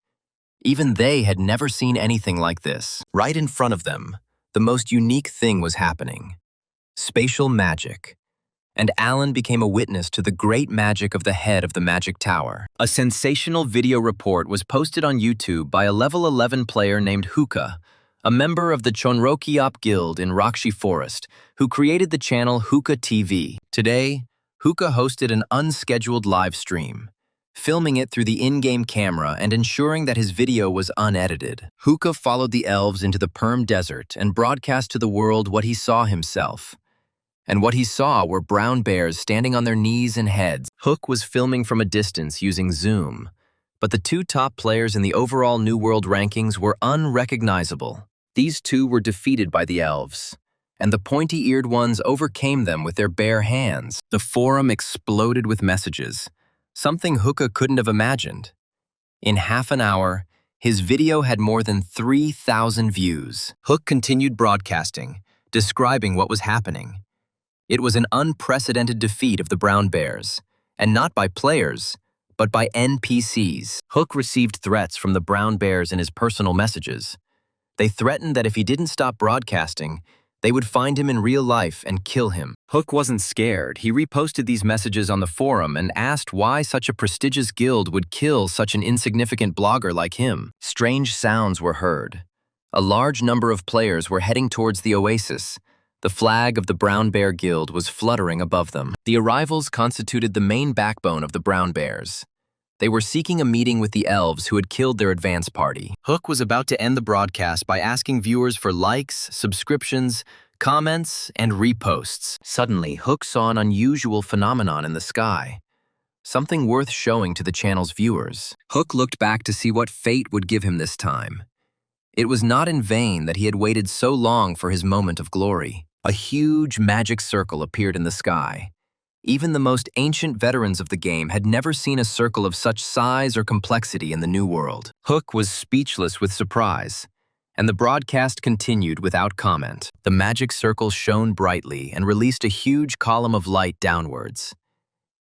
Even they had never seen anything like this. Right in front of them, the most unique thing was happening: spatial magic. And Alan became a witness to the great magic of the head of the Magic Tower. A sensational video report was posted on YouTube by a level 11 player named Hookah, a member of the Chonrokiop Guild in Rakshi Forest, who created the channel Hookah TV. Today, Hookah hosted an unscheduled live stream, filming it through the in-game camera and ensuring that his video was unedited. Hookah followed the elves into the Perm Desert and broadcast to the world what he saw himself. And what he saw were brown bears standing on their knees and heads. Hook was filming from a distance using zoom, but the two top players in the overall New World rankings were unrecognizable. These two were defeated by the elves, and the pointy-eared ones overcame them with their bare hands. The forum exploded with messages, something Hookah couldn't have imagined. In half an hour, his video had more than 3,000 views. Hook continued broadcasting, describing what was happening. It was an unprecedented defeat of the Brown Bears, and not by players, but by NPCs. Hook received threats from the Brown Bears in his personal messages. They threatened that if he didn't stop broadcasting, they would find him in real life and kill him. Hook wasn't scared. He reposted these messages on the forum and asked why such a prestigious guild would kill such an insignificant blogger like him. Strange sounds were heard. A large number of players were heading towards the oasis. The flag of the Brown Bear Guild was fluttering above them. The arrivals constituted the main backbone of the Brown Bears. They were seeking a meeting with the elves who had killed their advance party. Hook was about to end the broadcast by asking viewers for likes, subscriptions, comments, and reposts. Suddenly, Hook saw an unusual phenomenon in the sky, something worth showing to the channel's viewers. Hook looked back to see what fate would give him this time. It was not in vain that he had waited so long for his moment of glory. A huge magic circle appeared in the sky. Even the most ancient veterans of the game had never seen a circle of such size or complexity in the New World. Hook was speechless with surprise, and the broadcast continued without comment. The magic circle shone brightly and released a huge column of light downwards.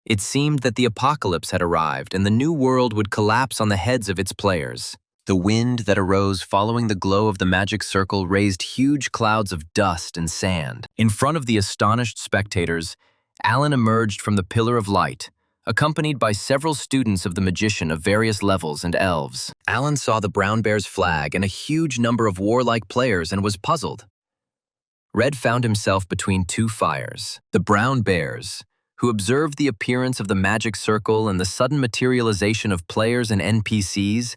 It seemed that the apocalypse had arrived and the New World would collapse on the heads of its players. The wind that arose following the glow of the magic circle raised huge clouds of dust and sand. In front of the astonished spectators, Alan emerged from the pillar of light, accompanied by several students of the magician of various levels and elves. Alan saw the Brown Bears flag and a huge number of warlike players and was puzzled. Red found himself between two fires. The Brown Bears, who observed the appearance of the magic circle and the sudden materialization of players and NPCs,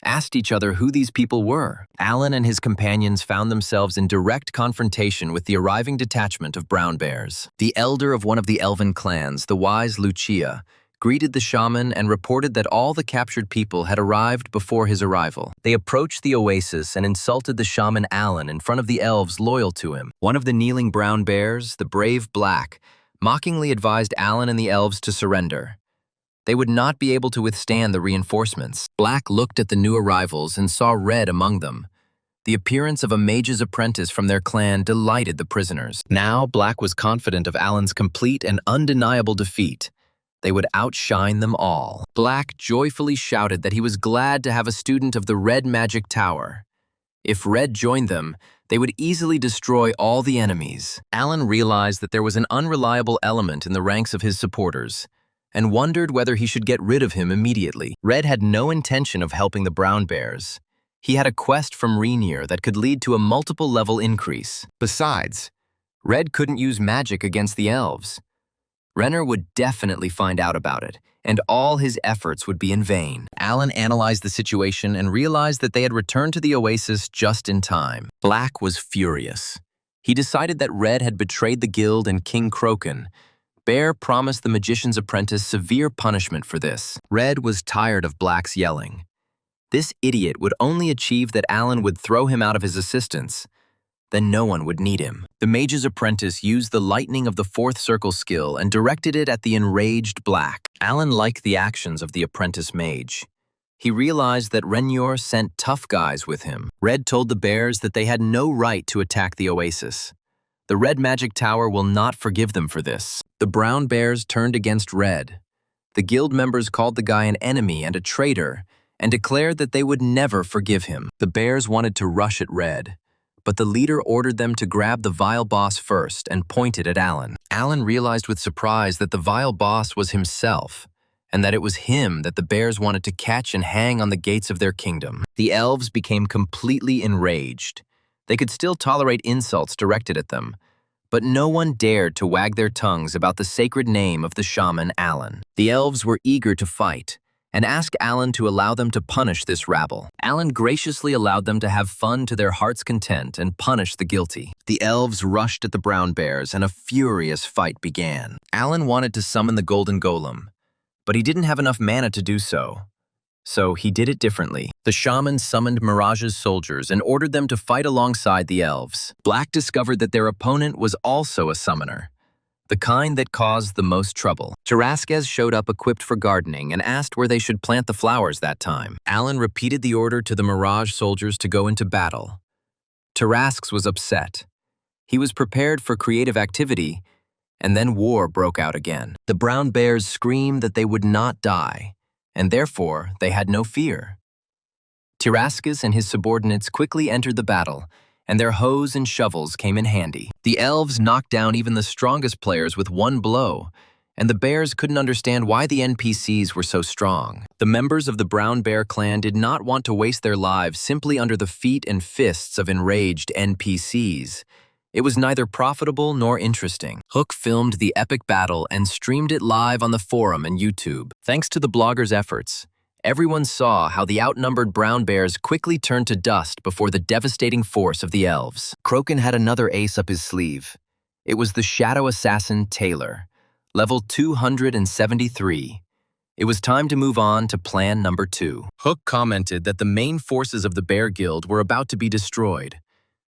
asked each other who these people were. Alan and his companions found themselves in direct confrontation with the arriving detachment of Brown Bears. The elder of one of the elven clans, the wise Lucia, greeted the shaman and reported that all the captured people had arrived before his arrival. They approached the oasis and insulted the shaman Alan in front of the elves loyal to him. One of the kneeling Brown Bears, the brave Black, mockingly advised Alan and the elves to surrender. They would not be able to withstand the reinforcements. Black looked at the new arrivals and saw Red among them. The appearance of a mage's apprentice from their clan delighted the prisoners. Now, Black was confident of Alan's complete and undeniable defeat. They would outshine them all. Black joyfully shouted that he was glad to have a student of the Red Magic Tower. If Red joined them, they would easily destroy all the enemies. Alan realized that there was an unreliable element in the ranks of his supporters, and wondered whether he should get rid of him immediately. Red had no intention of helping the brown bears. He had a quest from Rainier that could lead to a multiple-level increase. Besides, Red couldn't use magic against the elves. Renner would definitely find out about it, and all his efforts would be in vain. Alan analyzed the situation and realized that they had returned to the oasis just in time. Black was furious. He decided that Red had betrayed the guild and King Croken. Bear promised the magician's apprentice severe punishment for this. Red was tired of Black's yelling. This idiot would only achieve that Alan would throw him out of his assistance. Then no one would need him. The mage's apprentice used the lightning of the fourth circle skill and directed it at the enraged Black. Alan liked the actions of the apprentice mage. He realized that Rainier sent tough guys with him. Red told the bears that they had no right to attack the oasis. The Red Magic Tower will not forgive them for this. The brown bears turned against Red. The guild members called the guy an enemy and a traitor, and declared that they would never forgive him. The bears wanted to rush at Red, but the leader ordered them to grab the vile boss first and pointed at Alan. Alan realized with surprise that the vile boss was himself, and that it was him that the bears wanted to catch and hang on the gates of their kingdom. The elves became completely enraged. They could still tolerate insults directed at them, but no one dared to wag their tongues about the sacred name of the shaman Alan. The elves were eager to fight, and asked Alan to allow them to punish this rabble. Alan graciously allowed them to have fun to their heart's content and punish the guilty. The elves rushed at the brown bears, and a furious fight began. Alan wanted to summon the golden golem, but he didn't have enough mana to do so. So he did it differently. The shaman summoned Mirage's soldiers and ordered them to fight alongside the elves. Black discovered that their opponent was also a summoner, the kind that caused the most trouble. Tarasquez showed up equipped for gardening and asked where they should plant the flowers that time. Alan repeated the order to the Mirage soldiers to go into battle. Tarasquez was upset. He was prepared for creative activity, and then war broke out again. The brown bears screamed that they would not die, and therefore they had no fear. Tarasquez and his subordinates quickly entered the battle, and their hoes and shovels came in handy. The elves knocked down even the strongest players with one blow, and the bears couldn't understand why the NPCs were so strong. The members of the Brown Bear clan did not want to waste their lives simply under the feet and fists of enraged NPCs. It was neither profitable nor interesting. Hook filmed the epic battle and streamed it live on the forum and YouTube. Thanks to the bloggers' efforts, everyone saw how the outnumbered brown bears quickly turned to dust before the devastating force of the elves. Croken had another ace up his sleeve. It was the shadow assassin Taylor, level 273. It was time to move on to plan number 2. Hook commented that the main forces of the Bear Guild were about to be destroyed.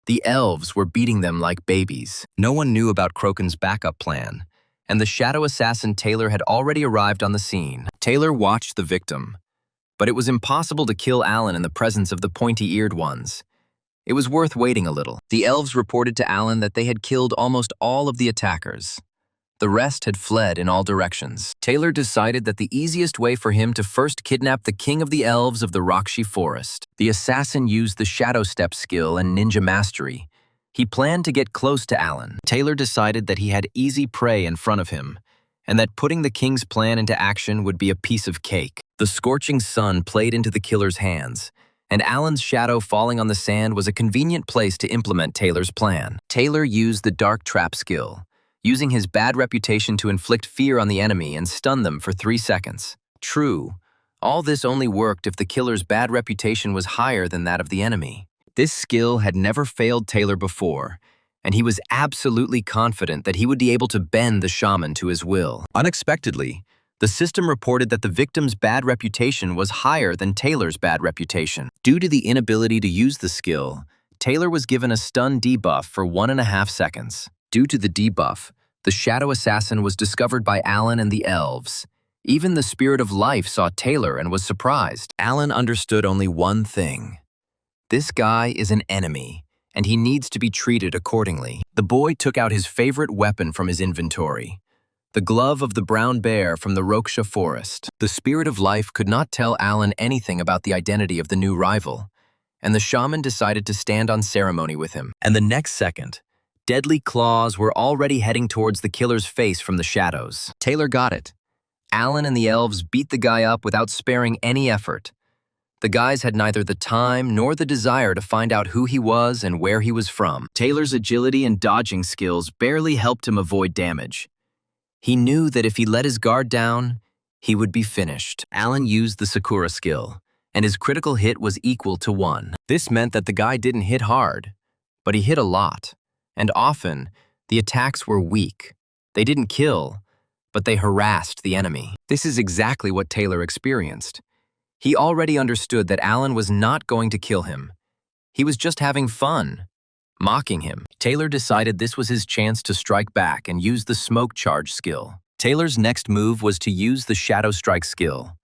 The elves were beating them like babies. No one knew about Croken's backup plan, and the shadow assassin Taylor had already arrived on the scene. Taylor watched the victim, but it was impossible to kill Alan in the presence of the pointy-eared ones. It was worth waiting a little. The elves reported to Alan that they had killed almost all of the attackers. The rest had fled in all directions. Taylor decided that the easiest way for him to first kidnap the king of the elves of the Rakshi Forest. The assassin used the Shadow Step skill and ninja mastery. He planned to get close to Alan. Taylor decided that he had easy prey in front of him, and that putting the king's plan into action would be a piece of cake. The scorching sun played into the killer's hands, and Alan's shadow falling on the sand was a convenient place to implement Taylor's plan. Taylor used the Dark Trap skill, using his bad reputation to inflict fear on the enemy and stun them for 3 seconds. True, all this only worked if the killer's bad reputation was higher than that of the enemy. This skill had never failed Taylor before, and he was absolutely confident that he would be able to bend the shaman to his will. Unexpectedly, the system reported that the victim's bad reputation was higher than Taylor's bad reputation. Due to the inability to use the skill, Taylor was given a stun debuff for 1.5 seconds. Due to the debuff, the Shadow Assassin was discovered by Alan and the elves. Even the Spirit of Life saw Taylor and was surprised. Alan understood only one thing. This guy is an enemy, and he needs to be treated accordingly. The boy took out his favorite weapon from his inventory, the glove of the brown bear from the Roksha forest. The Spirit of Life could not tell Alan anything about the identity of the new rival. and the shaman decided to stand on ceremony with him. And the next second, deadly claws were already heading towards the killer's face from the shadows. Taylor got it. Alan and the elves beat the guy up without sparing any effort. The guys had neither the time nor the desire to find out who he was and where he was from. Taylor's agility and dodging skills barely helped him avoid damage. He knew that if he let his guard down, he would be finished. Alan used the Sakura skill, and his critical hit was equal to 1. This meant that the guy didn't hit hard, but he hit a lot, and often the attacks were weak. They didn't kill, but they harassed the enemy. This is exactly what Taylor experienced. He already understood that Alan was not going to kill him. He was just having fun, mocking him. Taylor decided this was his chance to strike back and use the smoke charge skill. Taylor's next move was to use the shadow strike skill.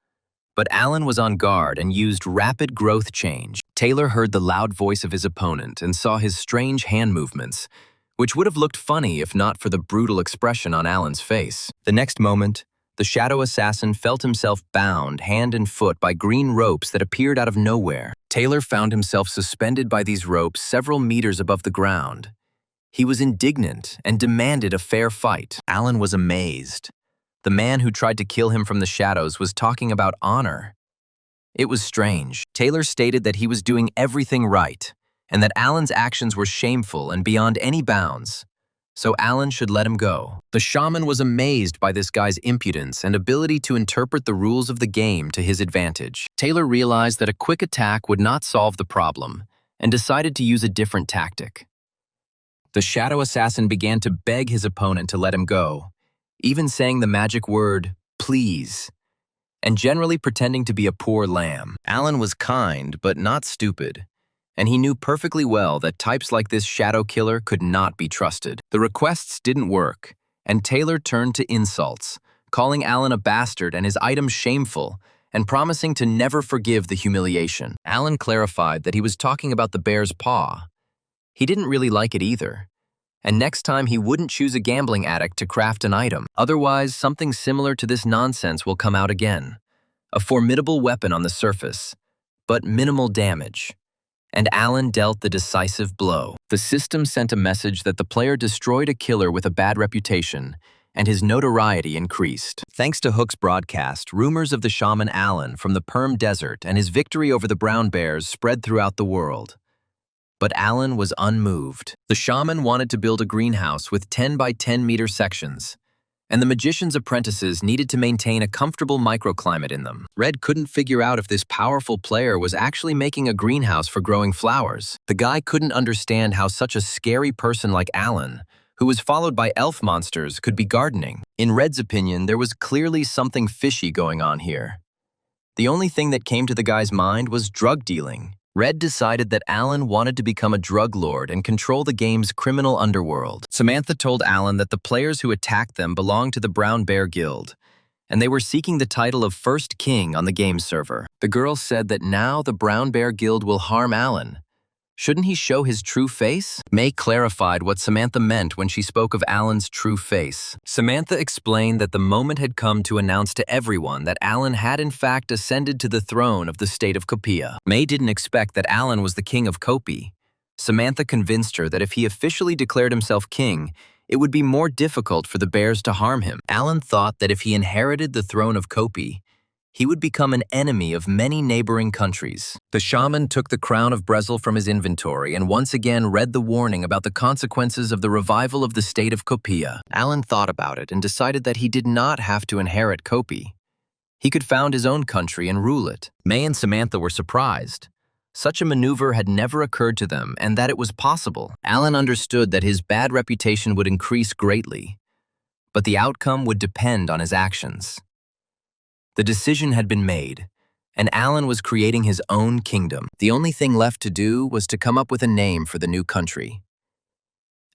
But Alan was on guard and used rapid growth change. Taylor heard the loud voice of his opponent and saw his strange hand movements, which would have looked funny if not for the brutal expression on Alan's face. The next moment, the shadow assassin felt himself bound hand and foot by green ropes that appeared out of nowhere. Taylor found himself suspended by these ropes several meters above the ground. He was indignant and demanded a fair fight. Alan was amazed. The man who tried to kill him from the shadows was talking about honor. It was strange. Taylor stated that he was doing everything right, and that Alan's actions were shameful and beyond any bounds. So Alan should let him go. The shaman was amazed by this guy's impudence and ability to interpret the rules of the game to his advantage. Taylor realized that a quick attack would not solve the problem and decided to use a different tactic. The shadow assassin began to beg his opponent to let him go, even saying the magic word, "please," and generally pretending to be a poor lamb. Alan was kind, but not stupid, and he knew perfectly well that types like this shadow killer could not be trusted. The requests didn't work, and Taylor turned to insults, calling Alan a bastard and his items shameful, and promising to never forgive the humiliation. Alan clarified that he was talking about the bear's paw. He didn't really like it either, and next time he wouldn't choose a gambling addict to craft an item. Otherwise, something similar to this nonsense will come out again. A formidable weapon on the surface, but minimal damage. And Alan dealt the decisive blow. The system sent a message that the player destroyed a killer with a bad reputation, and his notoriety increased. Thanks to Hook's broadcast, rumors of the shaman Alan from the Perm Desert and his victory over the brown bears spread throughout the world. But Alan was unmoved. The shaman wanted to build a greenhouse with 10 by 10 meter sections, and the magician's apprentices needed to maintain a comfortable microclimate in them. Red couldn't figure out if this powerful player was actually making a greenhouse for growing flowers. The guy couldn't understand how such a scary person like Alan, who was followed by elf monsters, could be gardening. In Red's opinion, there was clearly something fishy going on here. The only thing that came to the guy's mind was drug dealing. Red decided that Alan wanted to become a drug lord and control the game's criminal underworld. Samantha told Alan that the players who attacked them belonged to the Brown Bear Guild, and they were seeking the title of First King on the game server. The girl said that now the Brown Bear Guild will harm Alan. Shouldn't he show his true face? May clarified what Samantha meant when she spoke of Alan's true face. Samantha explained that the moment had come to announce to everyone that Alan had in fact ascended to the throne of the state of Copia. May didn't expect that Alan was the king of Kopi. Samantha convinced her that if he officially declared himself king, it would be more difficult for the bears to harm him. Alan thought that if he inherited the throne of Kopi, he would become an enemy of many neighboring countries. The shaman took the crown of Brezel from his inventory and once again read the warning about the consequences of the revival of the state of Copia. Alan thought about it and decided that he did not have to inherit Kopi. He could found his own country and rule it. May and Samantha were surprised. Such a maneuver had never occurred to them, and that it was possible. Alan understood that his bad reputation would increase greatly, but the outcome would depend on his actions. The decision had been made, and Alan was creating his own kingdom. The only thing left to do was to come up with a name for the new country.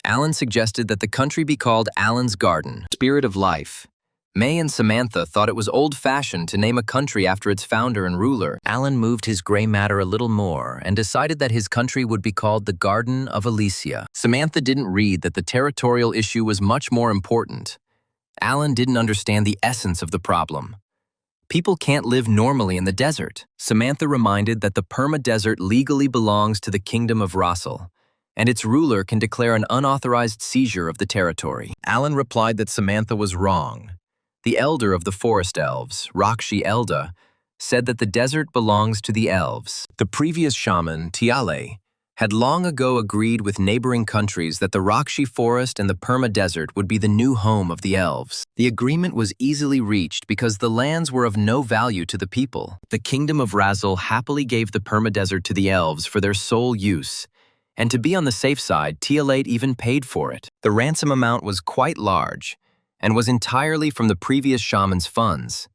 Alan suggested that the country be called Alan's Garden, Spirit of Life. May and Samantha thought it was old-fashioned to name a country after its founder and ruler. Alan moved his gray matter a little more and decided that his country would be called the Garden of Elysia. Samantha didn't read that the territorial issue was much more important. Alan didn't understand the essence of the problem. People can't live normally in the desert. Samantha reminded that the perma-desert legally belongs to the Kingdom of Russell, and its ruler can declare an unauthorized seizure of the territory. Alan replied that Samantha was wrong. The elder of the forest elves, Rakshi Elda, said that the desert belongs to the elves. The previous shaman, Tiale, had long ago agreed with neighboring countries that the Rakshi forest and the perma-desert would be the new home of the elves. The agreement was easily reached because the lands were of no value to the people. The Kingdom of Russell happily gave the perma-desert to the elves for their sole use, and to be on the safe side, Tiale even paid for it. The ransom amount was quite large, and was entirely from the previous shaman's funds.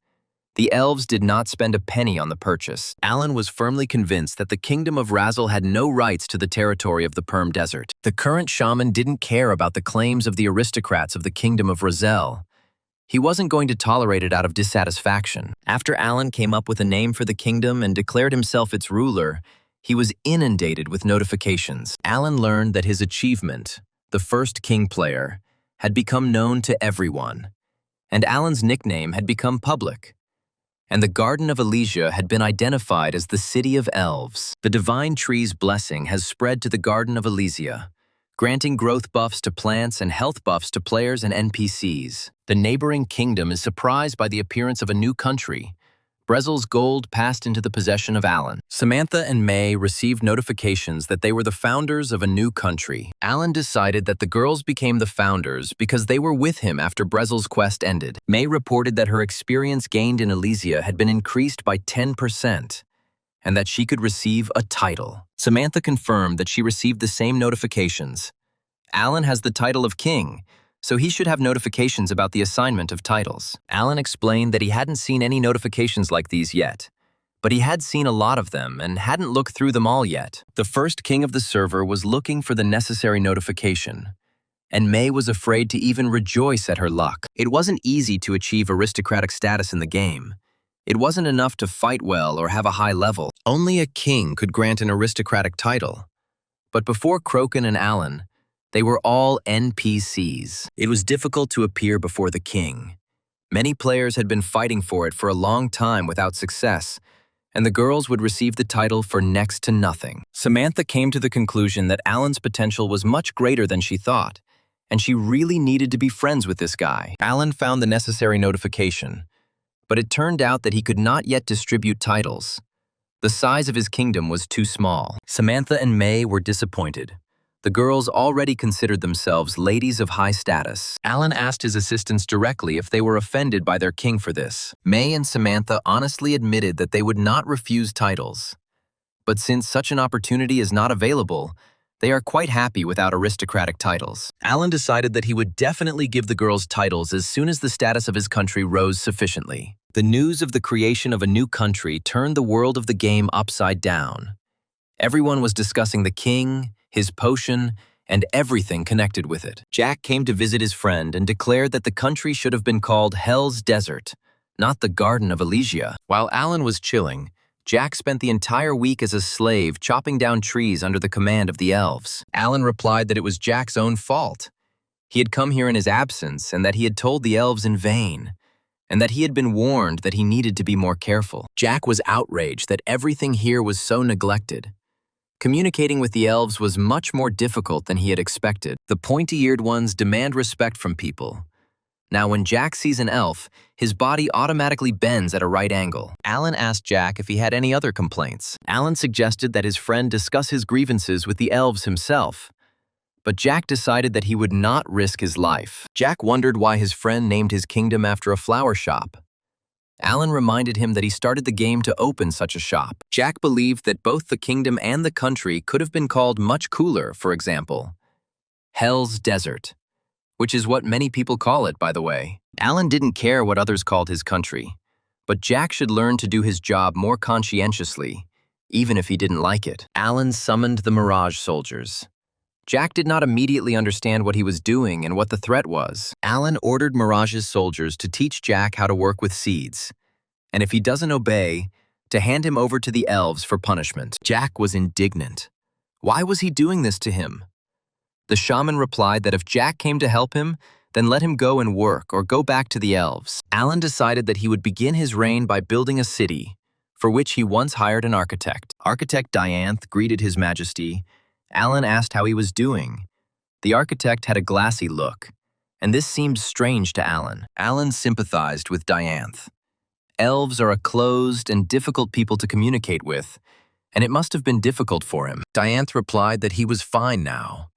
The elves did not spend a penny on the purchase. Alan was firmly convinced that the Kingdom of Russell had no rights to the territory of the Perm Desert. The current shaman didn't care about the claims of the aristocrats of the Kingdom of Russell. He wasn't going to tolerate it out of dissatisfaction. After Alan came up with a name for the kingdom and declared himself its ruler, he was inundated with notifications. Alan learned that his achievement, the first king player, had become known to everyone, and Alan's nickname had become public. And the Garden of Elysia had been identified as the City of Elves. The Divine Tree's blessing has spread to the Garden of Elysia, granting growth buffs to plants and health buffs to players and NPCs. The neighboring kingdom is surprised by the appearance of a new country. Brezel's gold passed into the possession of Alan. Samantha and May received notifications that they were the founders of a new country. Alan decided that the girls became the founders because they were with him after Brezel's quest ended. May reported that her experience gained in Elysia had been increased by 10%, and that she could receive a title. Samantha confirmed that she received the same notifications. Alan has the title of king, so he should have notifications about the assignment of titles. Alan explained that he hadn't seen any notifications like these yet, but he had seen a lot of them and hadn't looked through them all yet. The first king of the server was looking for the necessary notification, and May was afraid to even rejoice at her luck. It wasn't easy to achieve aristocratic status in the game. It wasn't enough to fight well or have a high level. Only a king could grant an aristocratic title. But before Croken and Alan, they were all NPCs. It was difficult to appear before the king. Many players had been fighting for it for a long time without success, and the girls would receive the title for next to nothing. Samantha came to the conclusion that Alan's potential was much greater than she thought, and she really needed to be friends with this guy. Alan found the necessary notification, but it turned out that he could not yet distribute titles. The size of his kingdom was too small. Samantha and May were disappointed. The girls already considered themselves ladies of high status. Alan asked his assistants directly if they were offended by their king for this. May and Samantha honestly admitted that they would not refuse titles. But since such an opportunity is not available, they are quite happy without aristocratic titles. Alan decided that he would definitely give the girls titles as soon as the status of his country rose sufficiently. The news of the creation of a new country turned the world of the game upside down. Everyone was discussing the king, his potion, and everything connected with it. Jack came to visit his friend and declared that the country should have been called Hell's Desert, not the Garden of Elysia. While Alan was chilling, Jack spent the entire week as a slave chopping down trees under the command of the elves. Alan replied that it was Jack's own fault. He had come here in his absence and that he had told the elves in vain, and that he had been warned that he needed to be more careful. Jack was outraged that everything here was so neglected. Communicating with the elves was much more difficult than he had expected. The pointy-eared ones demand respect from people. Now, when Jack sees an elf, his body automatically bends at a right angle. Alan asked Jack if he had any other complaints. Alan suggested that his friend discuss his grievances with the elves himself. But Jack decided that he would not risk his life. Jack wondered why his friend named his kingdom after a flower shop. Alan reminded him that he started the game to open such a shop. Jack believed that both the kingdom and the country could have been called much cooler, for example, Hell's Desert, which is what many people call it, by the way. Alan didn't care what others called his country, but Jack should learn to do his job more conscientiously, even if he didn't like it. Alan summoned the Mirage soldiers. Jack did not immediately understand what he was doing and what the threat was. Alan ordered Mirage's soldiers to teach Jack how to work with seeds, and if he doesn't obey, to hand him over to the elves for punishment. Jack was indignant. Why was he doing this to him? The shaman replied that if Jack came to help him, Then let him go and work or go back to the elves. Alan decided that he would begin his reign by building a city, for which he once hired an architect. Architect Dianth greeted His Majesty. Alan asked how he was doing. The architect had a glassy look, and this seemed strange to Alan. Alan sympathized with Dianth. Elves are a closed and difficult people to communicate with, and it must have been difficult for him. Dianth replied that he was fine now,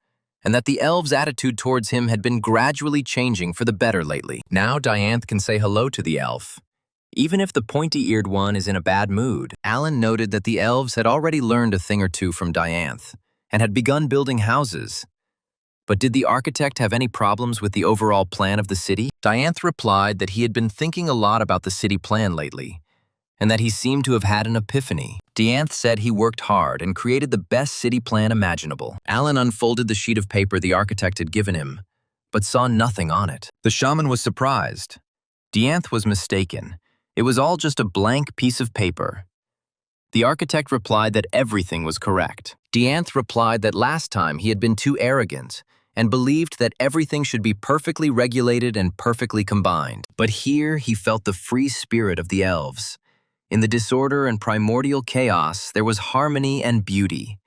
and that the elves' attitude towards him had been gradually changing for the better lately. Now Dianth can say hello to the elf, even if the pointy-eared one is in a bad mood. Alan noted that the elves had already learned a thing or two from Dianth, and had begun building houses. But did the architect have any problems with the overall plan of the city? Dianth replied that he had been thinking a lot about the city plan lately, and that he seemed to have had an epiphany. Dianth said he worked hard and created the best city plan imaginable. Alan unfolded the sheet of paper the architect had given him, but saw nothing on it. The shaman was surprised. Dianth was mistaken. It was all just a blank piece of paper. The architect replied that everything was correct. Dianth replied that last time he had been too arrogant and believed that everything should be perfectly regulated and perfectly combined. But here he felt the free spirit of the elves. In the disorder and primordial chaos, there was harmony and beauty.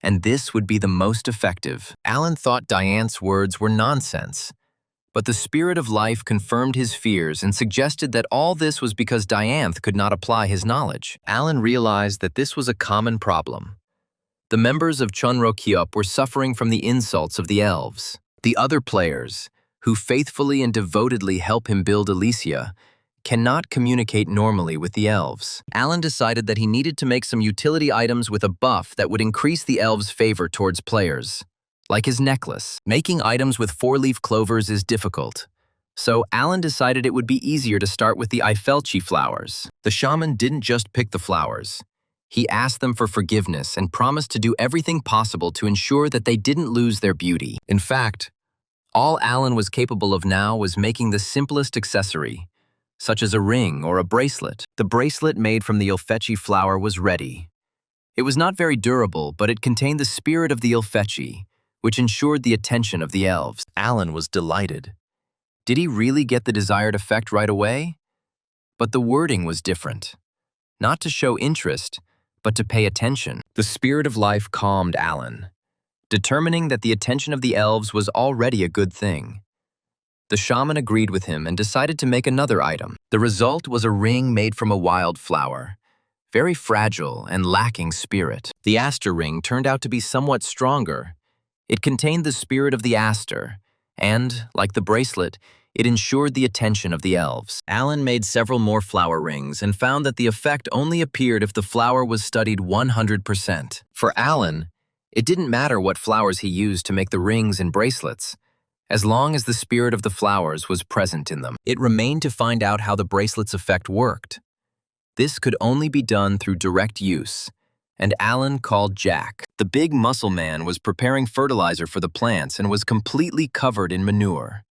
And this would be the most effective. Alan thought Dianth's words were nonsense. But the spirit of life confirmed his fears and suggested that all this was because Dianth could not apply his knowledge. Alan realized that this was a common problem. The members of Chunro Kyop were suffering from the insults of the elves. The other players, who faithfully and devotedly help him build Elysia, cannot communicate normally with the elves. Alan decided that he needed to make some utility items with a buff that would increase the elves' favor towards players, like his necklace. Making items with 4-leaf clovers is difficult, so Alan decided it would be easier to start with the Eifelchi flowers. The shaman didn't just pick the flowers. He asked them for forgiveness and promised to do everything possible to ensure that they didn't lose their beauty. In fact, all Alan was capable of now was making the simplest accessory, such as a ring or a bracelet. The bracelet made from the Ilfechi flower was ready. It was not very durable, but it contained the spirit of the Ilfechi, which ensured the attention of the elves. Alan was delighted. Did he really get the desired effect right away? But the wording was different. Not to show interest, but to pay attention. The spirit of life calmed Alan, determining that the attention of the elves was already a good thing. The shaman agreed with him and decided to make another item. The result was a ring made from a wildflower, very fragile and lacking spirit. The aster ring turned out to be somewhat stronger. It contained the spirit of the aster, and, like the bracelet, it ensured the attention of the elves. Alan made several more flower rings and found that the effect only appeared if the flower was studied 100%. For Alan, it didn't matter what flowers he used to make the rings and bracelets, as long as the spirit of the flowers was present in them. It remained to find out how the bracelet's effect worked. This could only be done through direct use, and Alan called Jack. The big muscle man was preparing fertilizer for the plants and was completely covered in manure.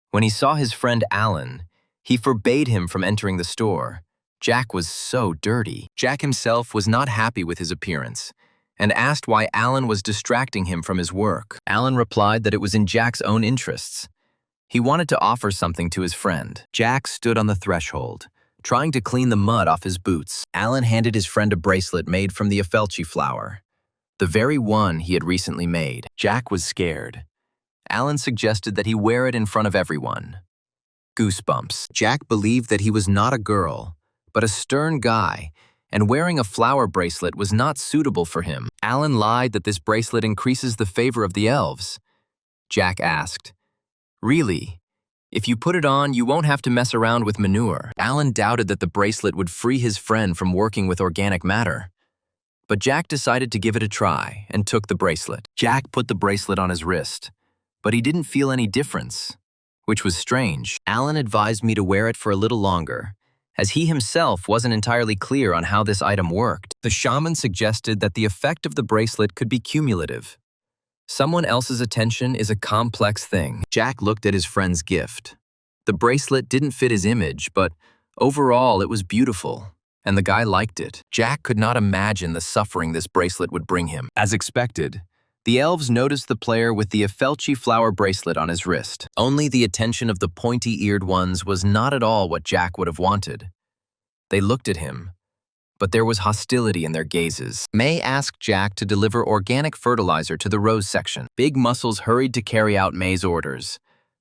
When he saw his friend Alan, he forbade him from entering the store. Jack was so dirty. Jack himself was not happy with his appearance and asked why Alan was distracting him from his work. Alan replied that it was in Jack's own interests. He wanted to offer something to his friend. Jack stood on the threshold, trying to clean the mud off his boots. Alan handed his friend a bracelet made from the Afelchi flower, the very one he had recently made. Jack was scared. Alan suggested that he wear it in front of everyone. Goosebumps. Jack believed that he was not a girl, but a stern guy, and wearing a flower bracelet was not suitable for him. Alan lied that this bracelet increases the favor of the elves. Jack asked, "Really? If you put it on, you won't have to mess around with manure." Alan doubted that the bracelet would free his friend from working with organic matter. But Jack decided to give it a try and took the bracelet. Jack put the bracelet on his wrist, but he didn't feel any difference, which was strange. Alan advised me to wear it for a little longer, as he himself wasn't entirely clear on how this item worked. The shaman suggested that the effect of the bracelet could be cumulative. Someone else's attention is a complex thing. Jack looked at his friend's gift. The bracelet didn't fit his image, but overall it was beautiful, and the guy liked it. Jack could not imagine the suffering this bracelet would bring him. As expected, The elves noticed the player with the Afelchi flower bracelet on his wrist. Only the attention of the pointy-eared ones was not at all what Jack would have wanted. They looked at him, but there was hostility in their gazes. May asked Jack to deliver organic fertilizer to the rose section. Big Muscles hurried to carry out May's orders,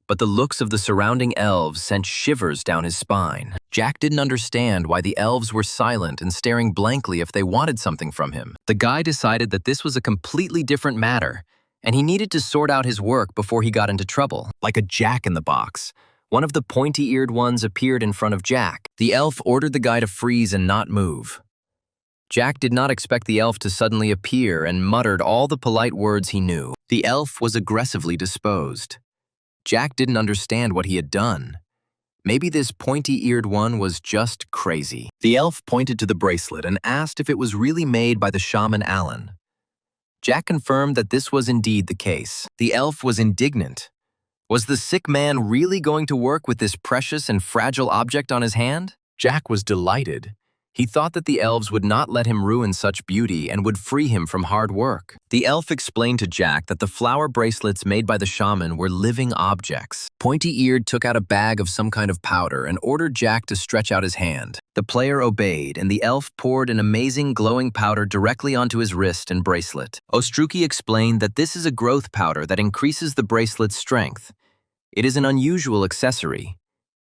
but the looks of the surrounding elves sent shivers down his spine. Jack didn't understand why the elves were silent and staring blankly if they wanted something from him. The guy decided that this was a completely different matter, and he needed to sort out his work before he got into trouble. Like a jack-in-the-box, one of the pointy-eared ones appeared in front of Jack. The elf ordered the guy to freeze and not move. Jack did not expect the elf to suddenly appear and muttered all the polite words he knew. The elf was aggressively disposed. Jack didn't understand what he had done. Maybe this pointy-eared one was just crazy. The elf pointed to the bracelet and asked if it was really made by the shaman Alan. Jack confirmed that this was indeed the case. The elf was indignant. Was the sick man really going to work with this precious and fragile object on his hand? Jack was delighted. He thought that the elves would not let him ruin such beauty and would free him from hard work. The elf explained to Jack that the flower bracelets made by the shaman were living objects. Pointy-eared took out a bag of some kind of powder and ordered Jack to stretch out his hand. The player obeyed, and the elf poured an amazing glowing powder directly onto his wrist and bracelet. Ostruki explained that this is a growth powder that increases the bracelet's strength. It is an unusual accessory.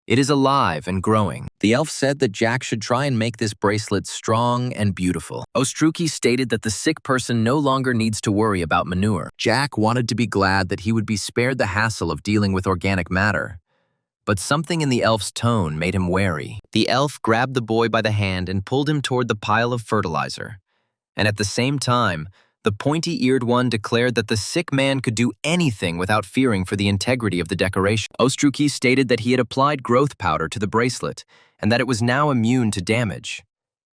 It is alive and growing. The elf said that Jack should try and make this bracelet strong and beautiful. Ostruki stated that the sick person no longer needs to worry about manure. Jack wanted to be glad that he would be spared the hassle of dealing with organic matter. But something in the elf's tone made him wary. The elf grabbed the boy by the hand and pulled him toward the pile of fertilizer. And at the same time, the pointy-eared one declared that the sick man could do anything without fearing for the integrity of the decoration. Ostruki stated that he had applied growth powder to the bracelet and that it was now immune to damage.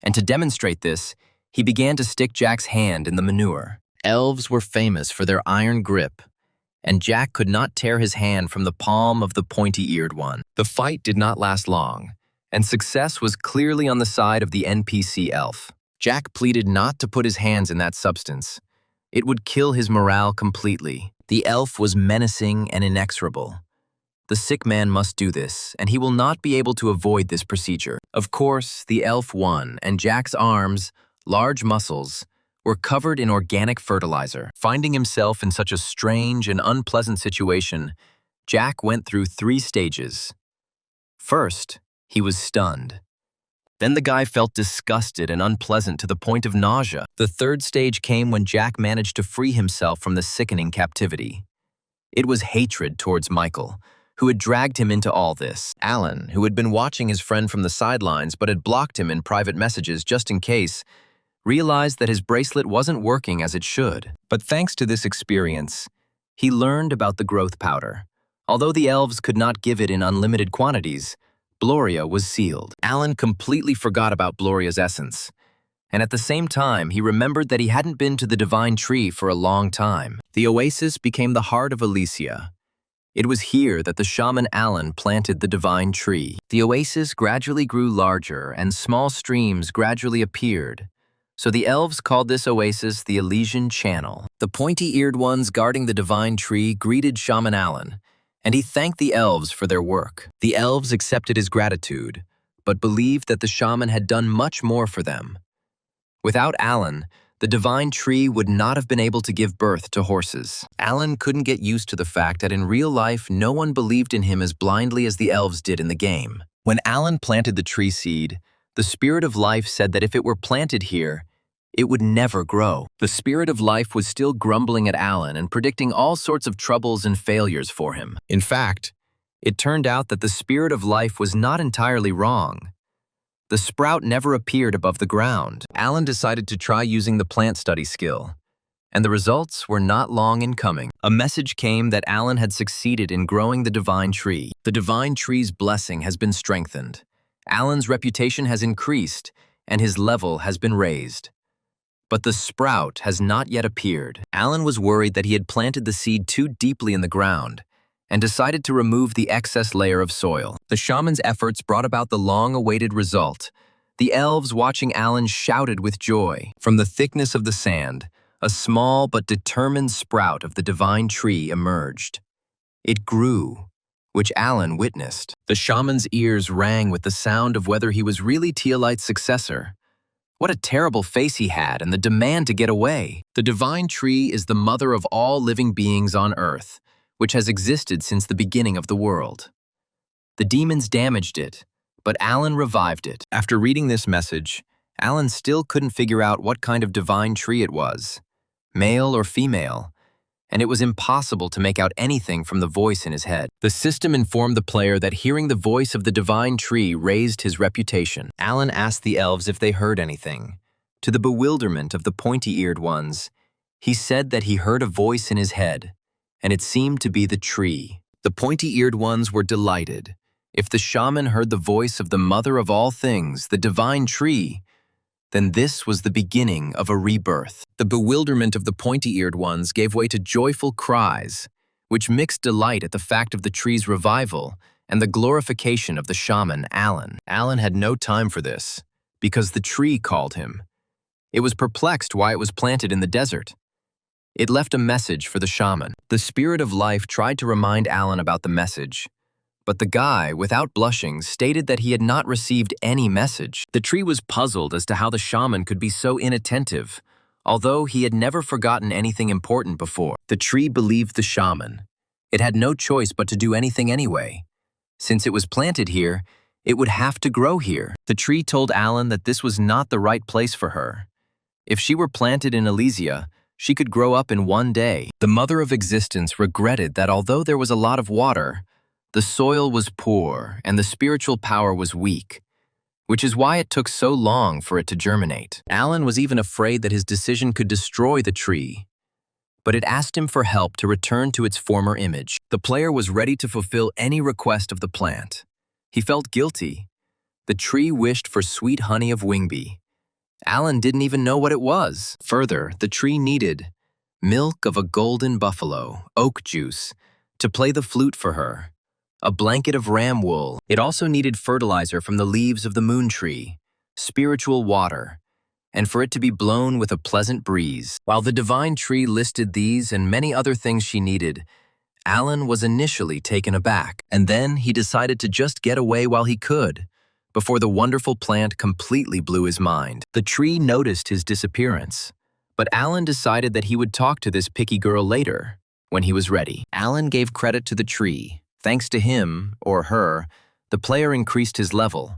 And to demonstrate this, he began to stick Jack's hand in the manure. Elves were famous for their iron grip, and Jack could not tear his hand from the palm of the pointy-eared one. The fight did not last long, and success was clearly on the side of the NPC elf. Jack pleaded not to put his hands in that substance. It would kill his morale completely. The elf was menacing and inexorable. The sick man must do this, and he will not be able to avoid this procedure. Of course, the elf won, and Jack's arms, large muscles, were covered in organic fertilizer. Finding himself in such a strange and unpleasant situation, Jack went through 3 stages. First, he was stunned. Then the guy felt disgusted and unpleasant to the point of nausea. The 3rd stage came when Jack managed to free himself from the sickening captivity. It was hatred towards Michael, who had dragged him into all this. Alan, who had been watching his friend from the sidelines but had blocked him in private messages just in case, realized that his bracelet wasn't working as it should. But thanks to this experience, he learned about the growth powder. Although the elves could not give it in unlimited quantities, Gloria was sealed. Alan completely forgot about Gloria's essence. And at the same time, he remembered that he hadn't been to the divine tree for a long time. The oasis became the heart of Alicia. It was here that the shaman Alan planted the divine tree. The oasis gradually grew larger and small streams gradually appeared. So the elves called this oasis the Elysian Channel. The pointy-eared ones guarding the divine tree greeted shaman Alan, and he thanked the elves for their work. The elves accepted his gratitude, but believed that the shaman had done much more for them. Without Alan, the divine tree would not have been able to give birth to horses. Alan couldn't get used to the fact that in real life, no one believed in him as blindly as the elves did in the game. When Alan planted the tree seed, the spirit of life said that if it were planted here, it would never grow. The spirit of life was still grumbling at Alan and predicting all sorts of troubles and failures for him. In fact, it turned out that the spirit of life was not entirely wrong. The sprout never appeared above the ground. Alan decided to try using the plant study skill, and the results were not long in coming. A message came that Alan had succeeded in growing the divine tree. The divine tree's blessing has been strengthened. Alan's reputation has increased, and his level has been raised. But the sprout has not yet appeared. Alan was worried that he had planted the seed too deeply in the ground and decided to remove the excess layer of soil. The shaman's efforts brought about the long-awaited result. The elves watching Alan shouted with joy. From the thickness of the sand, a small but determined sprout of the divine tree emerged. It grew, which Alan witnessed. The shaman's ears rang with the sound of whether he was really Teolite's successor. What a terrible face he had and the demand to get away. The divine tree is the mother of all living beings on Earth, which has existed since the beginning of the world. The demons damaged it, but Alan revived it. After reading this message, Alan still couldn't figure out what kind of divine tree it was, male or female, and it was impossible to make out anything from the voice in his head. The system informed the player that hearing the voice of the divine tree raised his reputation. Alan asked the elves if they heard anything. To the bewilderment of the pointy-eared ones, he said that he heard a voice in his head, and it seemed to be the tree. The pointy-eared ones were delighted. If the shaman heard the voice of the mother of all things, the divine tree, then this was the beginning of a rebirth. The bewilderment of the pointy-eared ones gave way to joyful cries, which mixed delight at the fact of the tree's revival and the glorification of the shaman, Alan. Alan had no time for this, because the tree called him. It was perplexed why it was planted in the desert. It left a message for the shaman. The spirit of life tried to remind Alan about the message, but the guy, without blushing, stated that he had not received any message. The tree was puzzled as to how the shaman could be so inattentive, although he had never forgotten anything important before. The tree believed the shaman. It had no choice but to do anything anyway. Since it was planted here, it would have to grow here. The tree told Alan that this was not the right place for her. If she were planted in Elysia, she could grow up in one day. The mother of existence regretted that although there was a lot of water, the soil was poor and the spiritual power was weak, which is why it took so long for it to germinate. Alan was even afraid that his decision could destroy the tree, but it asked him for help to return to its former image. The player was ready to fulfill any request of the plant. He felt guilty. The tree wished for sweet honey of Wingby. Alan didn't even know what it was. Further, the tree needed milk of a golden buffalo, oak juice, to play the flute for her, a blanket of ram wool. It also needed fertilizer from the leaves of the moon tree, spiritual water, and for it to be blown with a pleasant breeze. While the divine tree listed these and many other things she needed, Alan was initially taken aback, and then he decided to just get away while he could, before the wonderful plant completely blew his mind. The tree noticed his disappearance, but Alan decided that he would talk to this picky girl later, when he was ready. Alan gave credit to the tree. Thanks to him, or her, the player increased his level.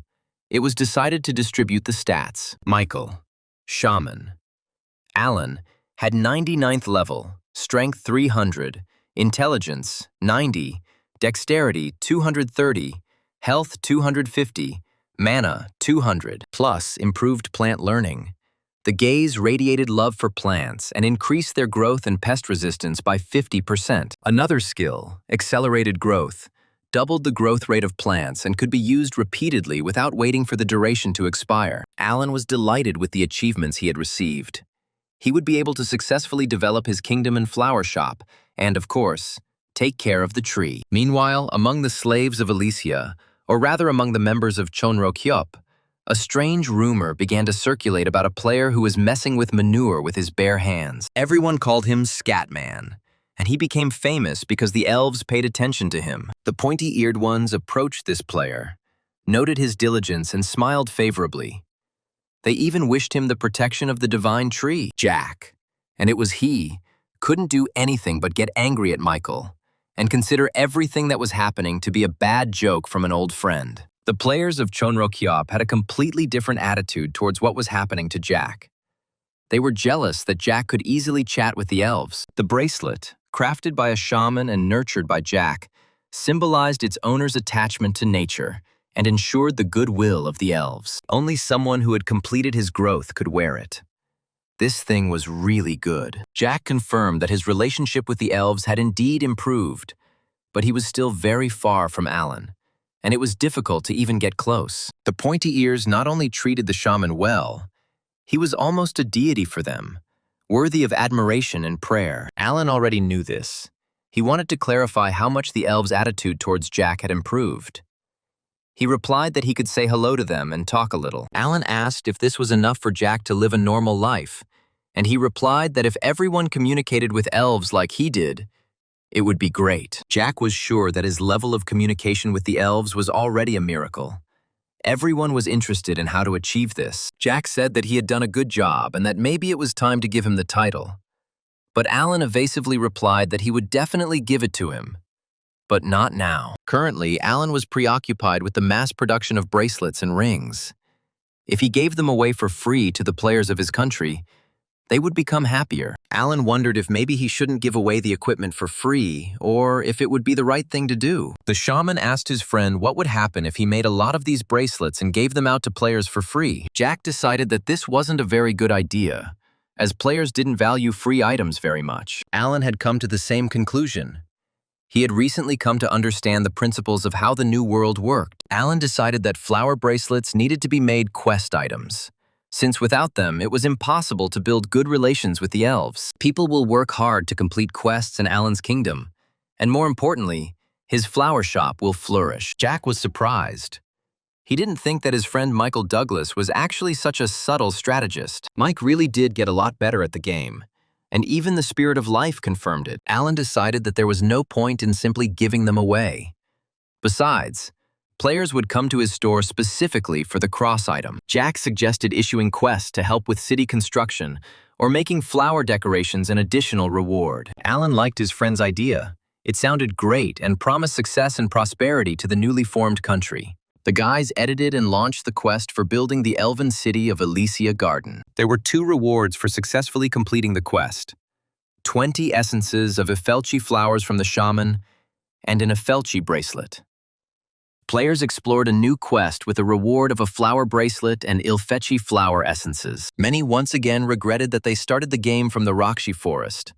It was decided to distribute the stats. Michael, shaman. Alan had 99th level, strength 300, intelligence 90, dexterity 230, health 250, mana 200, plus improved plant learning. The gaze radiated love for plants and increased their growth and pest resistance by 50%. Another skill, accelerated growth, doubled the growth rate of plants and could be used repeatedly without waiting for the duration to expire. Alan was delighted with the achievements he had received. He would be able to successfully develop his kingdom and flower shop, and of course, take care of the tree. Meanwhile, among the slaves of Elysia, or rather among the members of Chonro Kyop, a strange rumor began to circulate about a player who was messing with manure with his bare hands. Everyone called him Scatman, and he became famous because the elves paid attention to him. The pointy-eared ones approached this player, noted his diligence, and smiled favorably. They even wished him the protection of the divine tree. Jack, and it was he, couldn't do anything but get angry at Michael and consider everything that was happening to be a bad joke from an old friend. The players of Chonro Kyop had a completely different attitude towards what was happening to Jack. They were jealous that Jack could easily chat with the elves. The bracelet, crafted by a shaman and nurtured by Jack, symbolized its owner's attachment to nature and ensured the goodwill of the elves. Only someone who had completed his growth could wear it. This thing was really good. Jack confirmed that his relationship with the elves had indeed improved, but he was still very far from Alan, and it was difficult to even get close. The pointy ears not only treated the shaman well, he was almost a deity for them, worthy of admiration and prayer. Alan already knew this. He wanted to clarify how much the elves' attitude towards Jack had improved. He replied that he could say hello to them and talk a little. Alan asked if this was enough for Jack to live a normal life, and he replied that if everyone communicated with elves like he did, it would be great. Jack was sure that his level of communication with the elves was already a miracle. Everyone was interested in how to achieve this. Jack said that he had done a good job and that maybe it was time to give him the title. But Alan evasively replied that he would definitely give it to him, but not now. Currently, Alan was preoccupied with the mass production of bracelets and rings. If he gave them away for free to the players of his country, they would become happier. Alan wondered if maybe he shouldn't give away the equipment for free, or if it would be the right thing to do. The shaman asked his friend what would happen if he made a lot of these bracelets and gave them out to players for free. Jack decided that this wasn't a very good idea, as players didn't value free items very much. Alan had come to the same conclusion. He had recently come to understand the principles of how the new world worked. Alan decided that flower bracelets needed to be made quest items, since without them, it was impossible to build good relations with the elves. People will work hard to complete quests in Alan's kingdom, and more importantly, his flower shop will flourish. Jack was surprised. He didn't think that his friend Michael Douglas was actually such a subtle strategist. Mike really did get a lot better at the game, and even the Spirit of Life confirmed it. Alan decided that there was no point in simply giving them away. Besides, players would come to his store specifically for the cross item. Jack suggested issuing quests to help with city construction or making flower decorations an additional reward. Alan liked his friend's idea. It sounded great and promised success and prosperity to the newly formed country. The guys edited and launched the quest for building the elven city of Elysia Garden. There were 2 rewards for successfully completing the quest: 20 essences of Ifelchi flowers from the shaman and an Ifelchi bracelet. Players explored a new quest with a reward of a flower bracelet and Ilfechi flower essences. Many once again regretted that they started the game from the Rakshi forest.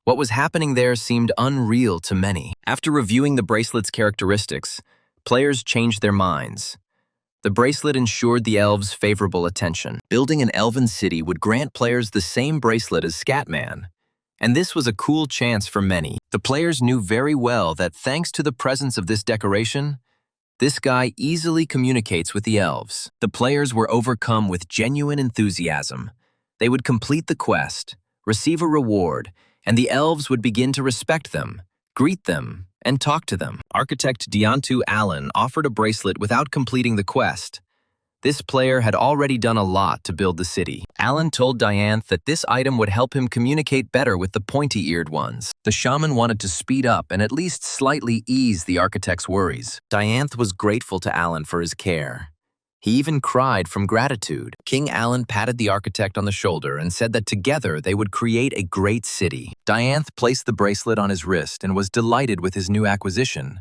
What was happening there seemed unreal to many. After reviewing the bracelet's characteristics, players changed their minds. The bracelet ensured the elves favorable attention. Building an elven city would grant players the same bracelet as Scatman, and this was a cool chance for many. The players knew very well that thanks to the presence of this decoration, this guy easily communicates with the elves. The players were overcome with genuine enthusiasm. They would complete the quest, receive a reward, and the elves would begin to respect them, greet them, and talk to them. Architect Diantu Allen offered a bracelet without completing the quest. This player had already done a lot to build the city. Alan told Dianth that this item would help him communicate better with the pointy-eared ones. The shaman wanted to speed up and at least slightly ease the architect's worries. Dianth was grateful to Alan for his care. He even cried from gratitude. King Alan patted the architect on the shoulder and said that together they would create a great city. Dianth placed the bracelet on his wrist and was delighted with his new acquisition.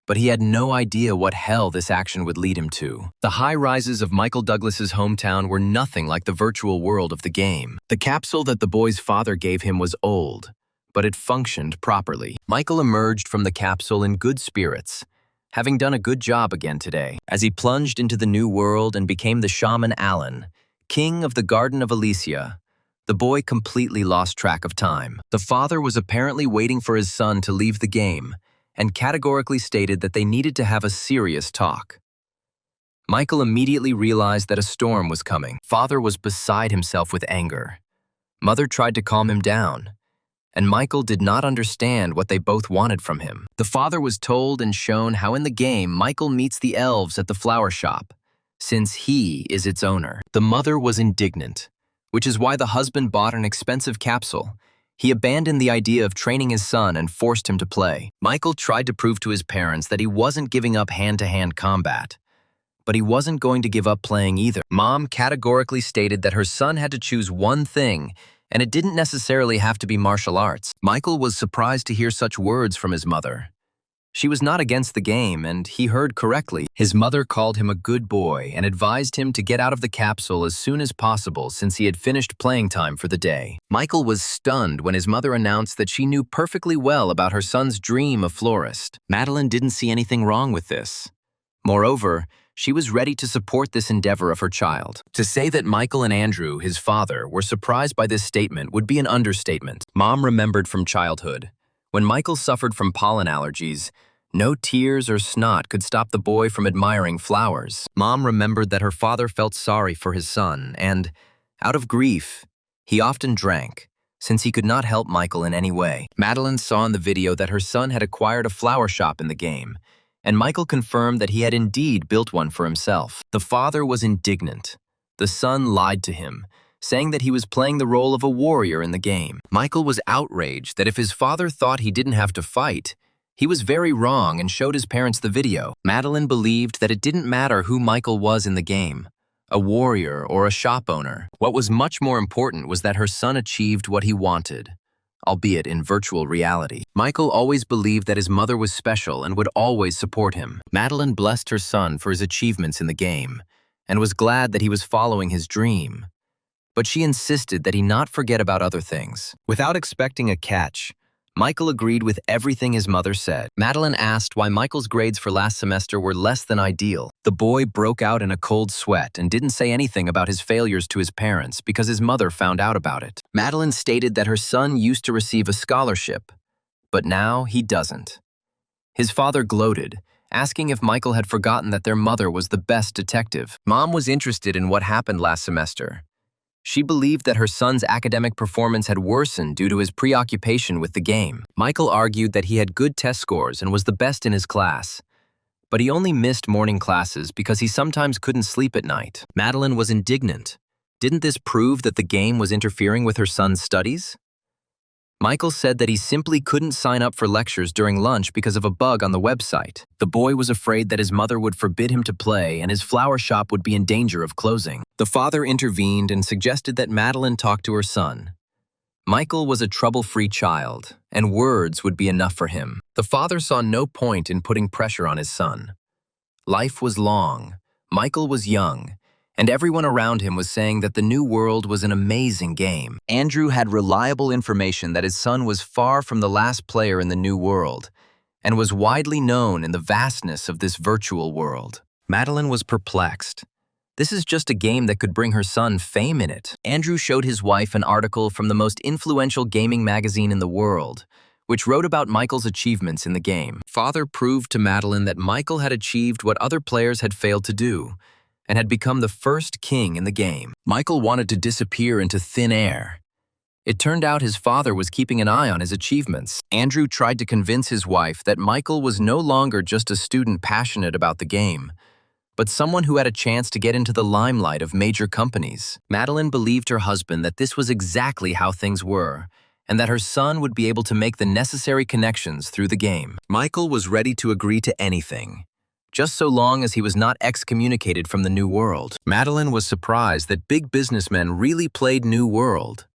But he had no idea what hell this action would lead him to. The high-rises of Michael Douglas's hometown were nothing like the virtual world of the game. The capsule that the boy's father gave him was old, but it functioned properly. Michael emerged from the capsule in good spirits, having done a good job again today. As he plunged into the new world and became the shaman Alan, king of the Garden of Elysia, the boy completely lost track of time. The father was apparently waiting for his son to leave the game, and categorically stated that they needed to have a serious talk. Michael immediately realized that a storm was coming. Father was beside himself with anger. Mother tried to calm him down, and Michael did not understand what they both wanted from him. The father was told and shown how in the game Michael meets the elves at the flower shop, since he is its owner. The mother was indignant, which is why the husband bought an expensive capsule. He abandoned the idea of training his son and forced him to play. Michael tried to prove to his parents that he wasn't giving up hand-to-hand combat, but he wasn't going to give up playing either. Mom categorically stated that her son had to choose one thing, and it didn't necessarily have to be martial arts. Michael was surprised to hear such words from his mother. She was not against the game, and he heard correctly. His mother called him a good boy and advised him to get out of the capsule as soon as possible since he had finished playing time for the day. Michael was stunned when his mother announced that she knew perfectly well about her son's dream of florist. Madeline didn't see anything wrong with this. Moreover, she was ready to support this endeavor of her child. To say that Michael and Andrew, his father, were surprised by this statement would be an understatement. Mom remembered from childhood. When Michael suffered from pollen allergies, no tears or snot could stop the boy from admiring flowers. Mom remembered that her father felt sorry for his son, and, out of grief, He often drank, since he could not help Michael in any way. Madeline saw in the video that her son had acquired a flower shop in the game, and Michael confirmed that he had indeed built one for himself. The father was indignant. The son lied to him, saying that he was playing the role of a warrior in the game. Michael was outraged that if his father thought he didn't have to fight, he was very wrong and showed his parents the video. Madeline believed that it didn't matter who Michael was in the game, a warrior or a shop owner. What was much more important was that her son achieved what he wanted, albeit in virtual reality. Michael always believed that his mother was special and would always support him. Madeline blessed her son for his achievements in the game and was glad that he was following his dream. But she insisted that he not forget about other things. Without expecting a catch, Michael agreed with everything his mother said. Madeline asked why Michael's grades for last semester were less than ideal. The boy broke out in a cold sweat and didn't say anything about his failures to his parents because his mother found out about it. Madeline stated that her son used to receive a scholarship, but now he doesn't. His father gloated, asking if Michael had forgotten that their mother was the best detective. Mom was interested in what happened last semester. She believed that her son's academic performance had worsened due to his preoccupation with the game. Michael argued that he had good test scores and was the best in his class, but he only missed morning classes because he sometimes couldn't sleep at night. Madeline was indignant. Didn't this prove that the game was interfering with her son's studies? Michael said that he simply couldn't sign up for lectures during lunch because of a bug on the website. The boy was afraid that his mother would forbid him to play and his flower shop would be in danger of closing. The father intervened and suggested that Madeline talk to her son. Michael was a trouble-free child, and words would be enough for him. The father saw no point in putting pressure on his son. Life was long, Michael was young, and everyone around him was saying that the new world was an amazing game. Andrew had reliable information that his son was far from the last player in the new world, and was widely known in the vastness of this virtual world. Madeline was perplexed. This is just a game that could bring her son fame in it. Andrew showed his wife an article from the most influential gaming magazine in the world, which wrote about Michael's achievements in the game. Father proved to Madeline that Michael had achieved what other players had failed to do, and had become the first king in the game. Michael wanted to disappear into thin air. It turned out his father was keeping an eye on his achievements. Andrew tried to convince his wife that Michael was no longer just a student passionate about the game, but someone who had a chance to get into the limelight of major companies. Madeline believed her husband that this was exactly how things were, and that her son would be able to make the necessary connections through the game. Michael was ready to agree to anything, just so long as he was not excommunicated from the new world. Madeline was surprised that big businessmen really played New World.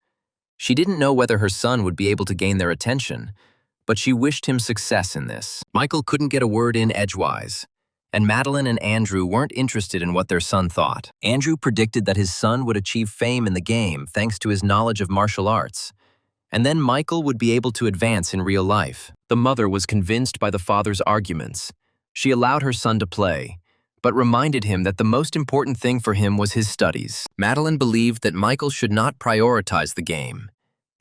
She didn't know whether her son would be able to gain their attention, but she wished him success in this. Michael couldn't get a word in edgewise, and Madeline and Andrew weren't interested in what their son thought. Andrew predicted that his son would achieve fame in the game thanks to his knowledge of martial arts, and then Michael would be able to advance in real life. The mother was convinced by the father's arguments. She allowed her son to play, but reminded him that the most important thing for him was his studies. Madeline believed that Michael should not prioritize the game,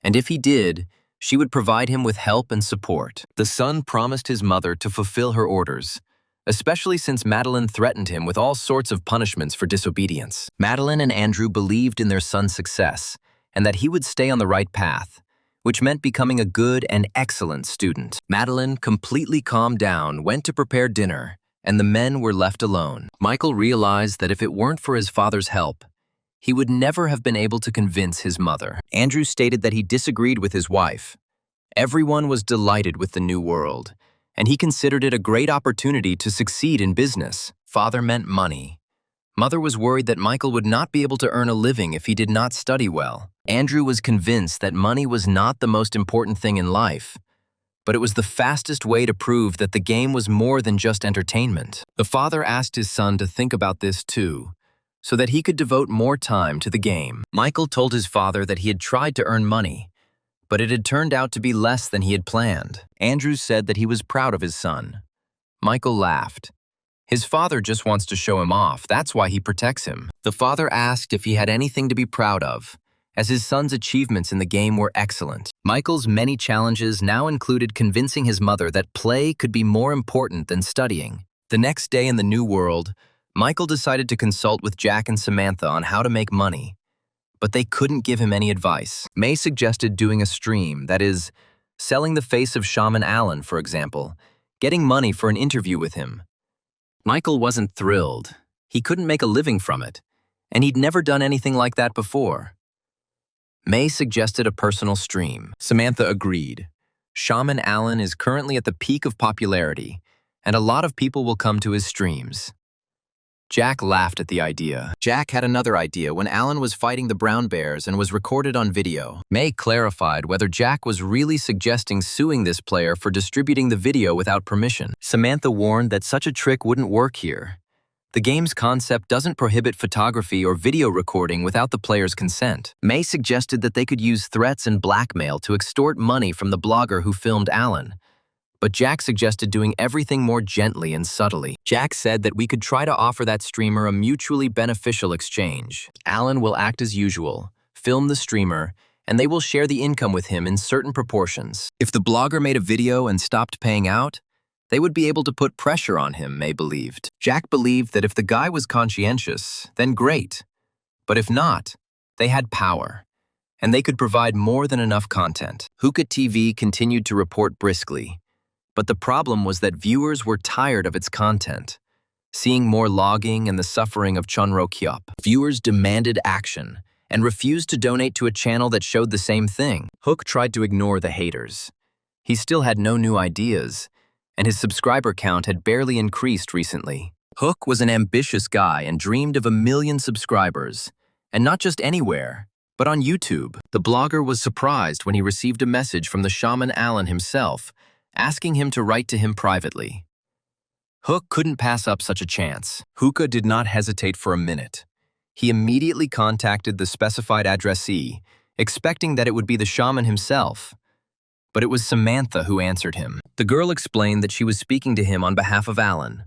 and if he did, she would provide him with help and support. The son promised his mother to fulfill her orders, especially since Madeline threatened him with all sorts of punishments for disobedience. Madeline and Andrew believed in their son's success and that he would stay on the right path, which meant becoming a good and excellent student. Madeline, completely calmed down, went to prepare dinner, and the men were left alone. Michael realized that if it weren't for his father's help, he would never have been able to convince his mother. Andrew stated that he disagreed with his wife. Everyone was delighted with the new world, and he considered it a great opportunity to succeed in business. Father meant money. Mother was worried that Michael would not be able to earn a living if he did not study well. Andrew was convinced that money was not the most important thing in life, but it was the fastest way to prove that the game was more than just entertainment. The father asked his son to think about this too, so that he could devote more time to the game. Michael told his father that he had tried to earn money, but it had turned out to be less than he had planned. Andrew said that he was proud of his son. Michael laughed. His father just wants to show him off, that's why he protects him. The father asked if he had anything to be proud of, as his son's achievements in the game were excellent. Michael's many challenges now included convincing his mother that play could be more important than studying. The next day in the new world, Michael decided to consult with Jack and Samantha on how to make money. but they couldn't give him any advice. May suggested doing a stream, that is, selling the face of Shaman Alan, for example, getting money for an interview with him. Michael wasn't thrilled. He couldn't make a living from it, and he'd never done anything like that before. May suggested a personal stream. Samantha agreed. Shaman Alan is currently at the peak of popularity, and a lot of people will come to his streams. Jack laughed at the idea. Jack had another idea when Alan was fighting the brown bears and was recorded on video. May clarified whether Jack was really suggesting suing this player for distributing the video without permission. Samantha warned that such a trick wouldn't work here. The game's concept doesn't prohibit photography or video recording without the player's consent. May suggested that they could use threats and blackmail to extort money from the blogger who filmed Alan. But Jack suggested doing everything more gently and subtly. Jack said that we could try to offer that streamer a mutually beneficial exchange. Alan will act as usual, film the streamer, and they will share the income with him in certain proportions. If the blogger made a video and stopped paying out, they would be able to put pressure on him, May believed. Jack believed that if the guy was conscientious, then great. But if not, they had power, and they could provide more than enough content. Hookah TV continued to report briskly. But the problem was that viewers were tired of its content, seeing more logging and the suffering of Chunro Kyop. Viewers demanded action and refused to donate to a channel that showed the same thing. Hook tried to ignore the haters. He still had no new ideas, and his subscriber count had barely increased recently. Hook was an ambitious guy and dreamed of 1 million subscribers, and not just anywhere, but on YouTube. The blogger was surprised when he received a message from the Shaman Alan himself, asking him to write to him privately. Hook couldn't pass up such a chance. Hookah did not hesitate for a minute. He immediately contacted the specified addressee, expecting that it would be the shaman himself. But it was Samantha who answered him. The girl explained that she was speaking to him on behalf of Alan.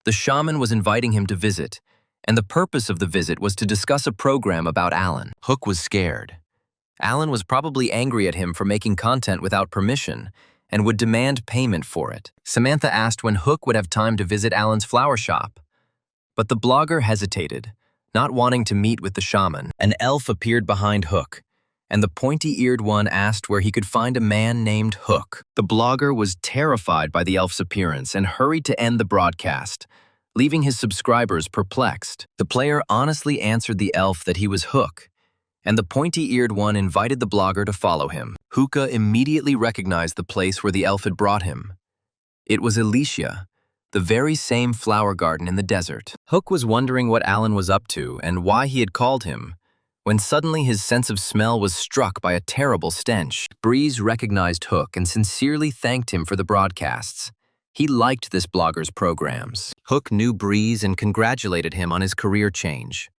The shaman was inviting him to visit, and the purpose of the visit was to discuss a program about Alan. Hook was scared. Alan was probably angry at him for making content without permission, and would demand payment for it. Samantha asked when Hook would have time to visit Alan's flower shop. But the blogger hesitated, not wanting to meet with the shaman. An elf appeared behind Hook, and the pointy-eared one asked where he could find a man named Hook. The blogger was terrified by the elf's appearance and hurried to end the broadcast, leaving his subscribers perplexed. The player honestly answered the elf that he was Hook, and the pointy-eared one invited the blogger to follow him. Hookah immediately recognized the place where the elf had brought him. It was Alicia, the very same flower garden in the desert. Hook was wondering what Alan was up to and why he had called him, when suddenly his sense of smell was struck by a terrible stench. Breeze recognized Hook and sincerely thanked him for the broadcasts. He liked this blogger's programs. Hook knew Breeze and congratulated him on his career change.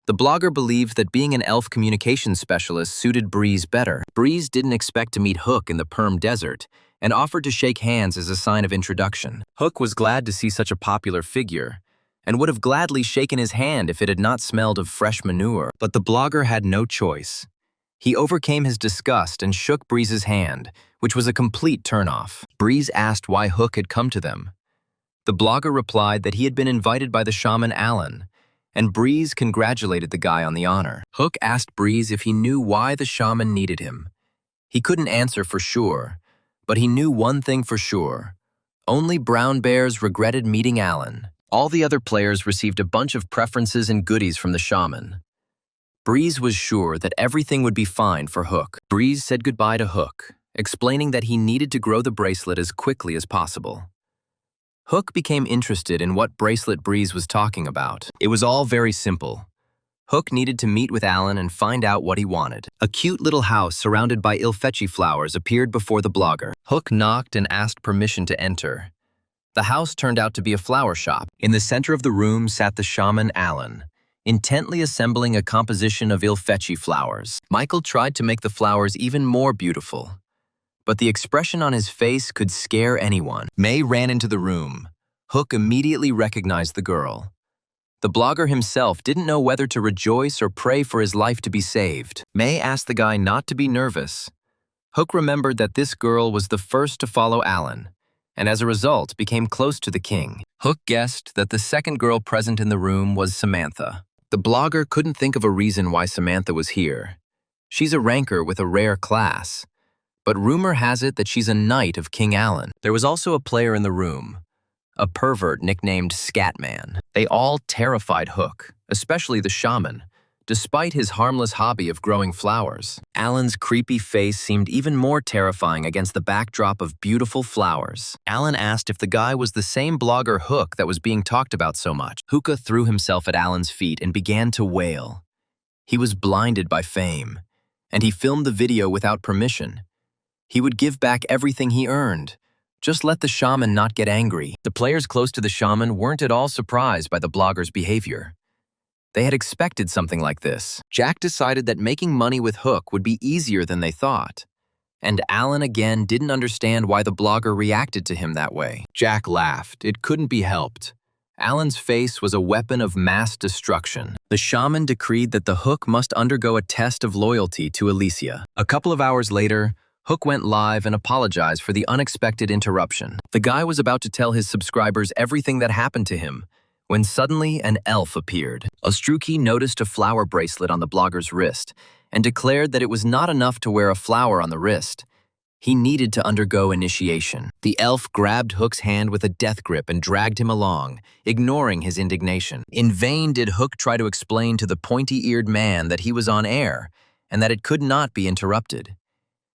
The blogger believed that being an elf communications specialist suited Breeze better. Breeze didn't expect to meet Hook in the Perm Desert and offered to shake hands as a sign of introduction. Hook was glad to see such a popular figure and would have gladly shaken his hand if it had not smelled of fresh manure. But the blogger had no choice. He overcame his disgust and shook Breeze's hand, which was a complete turnoff. Breeze asked why Hook had come to them. The blogger replied that he had been invited by the shaman Alan, and Breeze congratulated the guy on the honor. Hook asked Breeze if he knew why the shaman needed him. He couldn't answer for sure, but he knew one thing for sure. Only brown bears regretted meeting Alan. All the other players received a bunch of preferences and goodies from the shaman. Breeze was sure that everything would be fine for Hook. Breeze said goodbye to Hook, explaining that he needed to grow the bracelet as quickly as possible. Hook became interested in what bracelet Breeze was talking about. It was all very simple. Hook needed to meet with Alan and find out what he wanted. A cute little house surrounded by ilfetchi flowers appeared before the blogger. Hook knocked and asked permission to enter. The house turned out to be a flower shop. In the center of the room sat the shaman Alan, intently assembling a composition of ilfetchi flowers. Michael tried to make the flowers even more beautiful, but the expression on his face could scare anyone. May ran into the room. Hook immediately recognized the girl. The blogger himself didn't know whether to rejoice or pray for his life to be saved. May asked the guy not to be nervous. Hook remembered that this girl was the first to follow Alan, and as a result became close to the king. Hook guessed that the second girl present in the room was Samantha. The blogger couldn't think of a reason why Samantha was here. She's a ranker with a rare class, but rumor has it that she's a knight of King Alan. There was also a player in the room, a pervert nicknamed Scatman. They all terrified Hook, especially the shaman, despite his harmless hobby of growing flowers. Alan's creepy face seemed even more terrifying against the backdrop of beautiful flowers. Alan asked if the guy was the same blogger Hook that was being talked about so much. Hookah threw himself at Alan's feet and began to wail. He was blinded by fame, and he filmed the video without permission. He would give back everything he earned. Just let the shaman not get angry. The players close to the shaman weren't at all surprised by the blogger's behavior. They had expected something like this. Jack decided that making money with Hook would be easier than they thought. And Alan again didn't understand why the blogger reacted to him that way. Jack laughed. It couldn't be helped. Alan's face was a weapon of mass destruction. The shaman decreed that the Hook must undergo a test of loyalty to Alicia. A couple of hours later, Hook went live and apologized for the unexpected interruption. The guy was about to tell his subscribers everything that happened to him, when suddenly an elf appeared. Ostruki noticed a flower bracelet on the blogger's wrist and declared that it was not enough to wear a flower on the wrist. He needed to undergo initiation. The elf grabbed Hook's hand with a death grip and dragged him along, ignoring his indignation. In vain did Hook try to explain to the pointy-eared man that he was on air and that it could not be interrupted.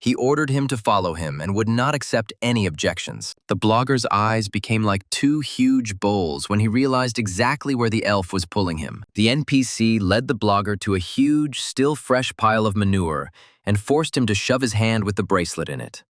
He ordered him to follow him and would not accept any objections. The blogger's eyes became like two huge bowls when he realized exactly where the elf was pulling him. The NPC led the blogger to a huge, still fresh pile of manure and forced him to shove his hand with the bracelet in it.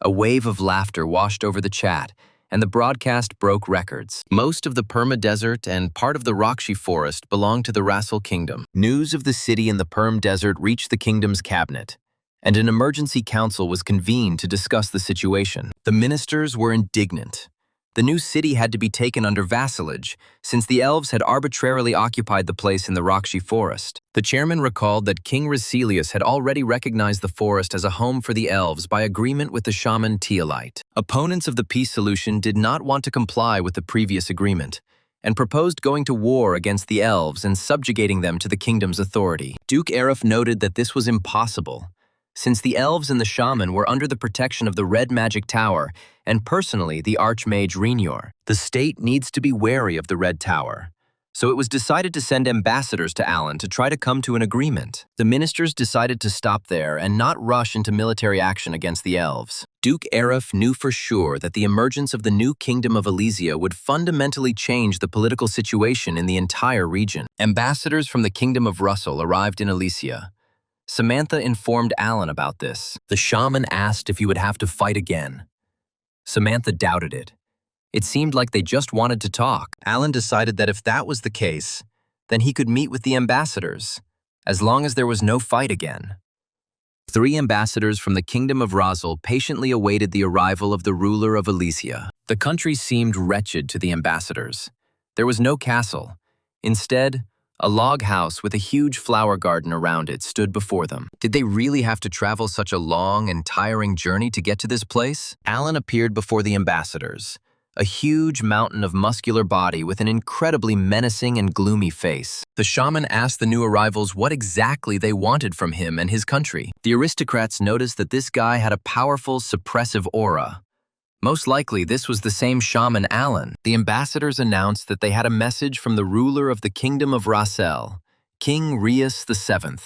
A wave of laughter washed over the chat, and the broadcast broke records. Most of the Perma-Desert and part of the Rakshi Forest belonged to the Rassel Kingdom. News of the city in the Perm Desert reached the kingdom's cabinet, and an emergency council was convened to discuss the situation. The ministers were indignant. The new city had to be taken under vassalage, since the elves had arbitrarily occupied the place in the Rakshi Forest. The chairman recalled that King Raselius had already recognized the forest as a home for the elves by agreement with the shaman Teolite. Opponents of the peace solution did not want to comply with the previous agreement, and proposed going to war against the elves and subjugating them to the kingdom's authority. Duke Arif noted that this was impossible, since the elves and the shaman were under the protection of the Red Magic Tower and personally the Archmage Renior. The state needs to be wary of the Red Tower, so it was decided to send ambassadors to Alan to try to come to an agreement. The ministers decided to stop there and not rush into military action against the elves. Duke Arif knew for sure that the emergence of the new kingdom of Elysia would fundamentally change the political situation in the entire region. Ambassadors from the kingdom of Russell arrived in Elysia. Samantha informed Alan about this. The shaman asked if he would have to fight again. Samantha doubted it. It seemed like they just wanted to talk. Alan decided that if that was the case, then he could meet with the ambassadors, as long as there was no fight again. 3 ambassadors from the kingdom of Razel patiently awaited the arrival of the ruler of Elysia. The country seemed wretched to the ambassadors. There was no castle. Instead, a log house with a huge flower garden around it stood before them. Did they really have to travel such a long and tiring journey to get to this place? Alan appeared before the ambassadors, a huge mountain of muscular body with an incredibly menacing and gloomy face. The shaman asked the new arrivals what exactly they wanted from him and his country. The aristocrats noticed that this guy had a powerful, suppressive aura. Most likely, this was the same shaman Alan. The ambassadors announced that they had a message from the ruler of the kingdom of Rassel, King Rias VII,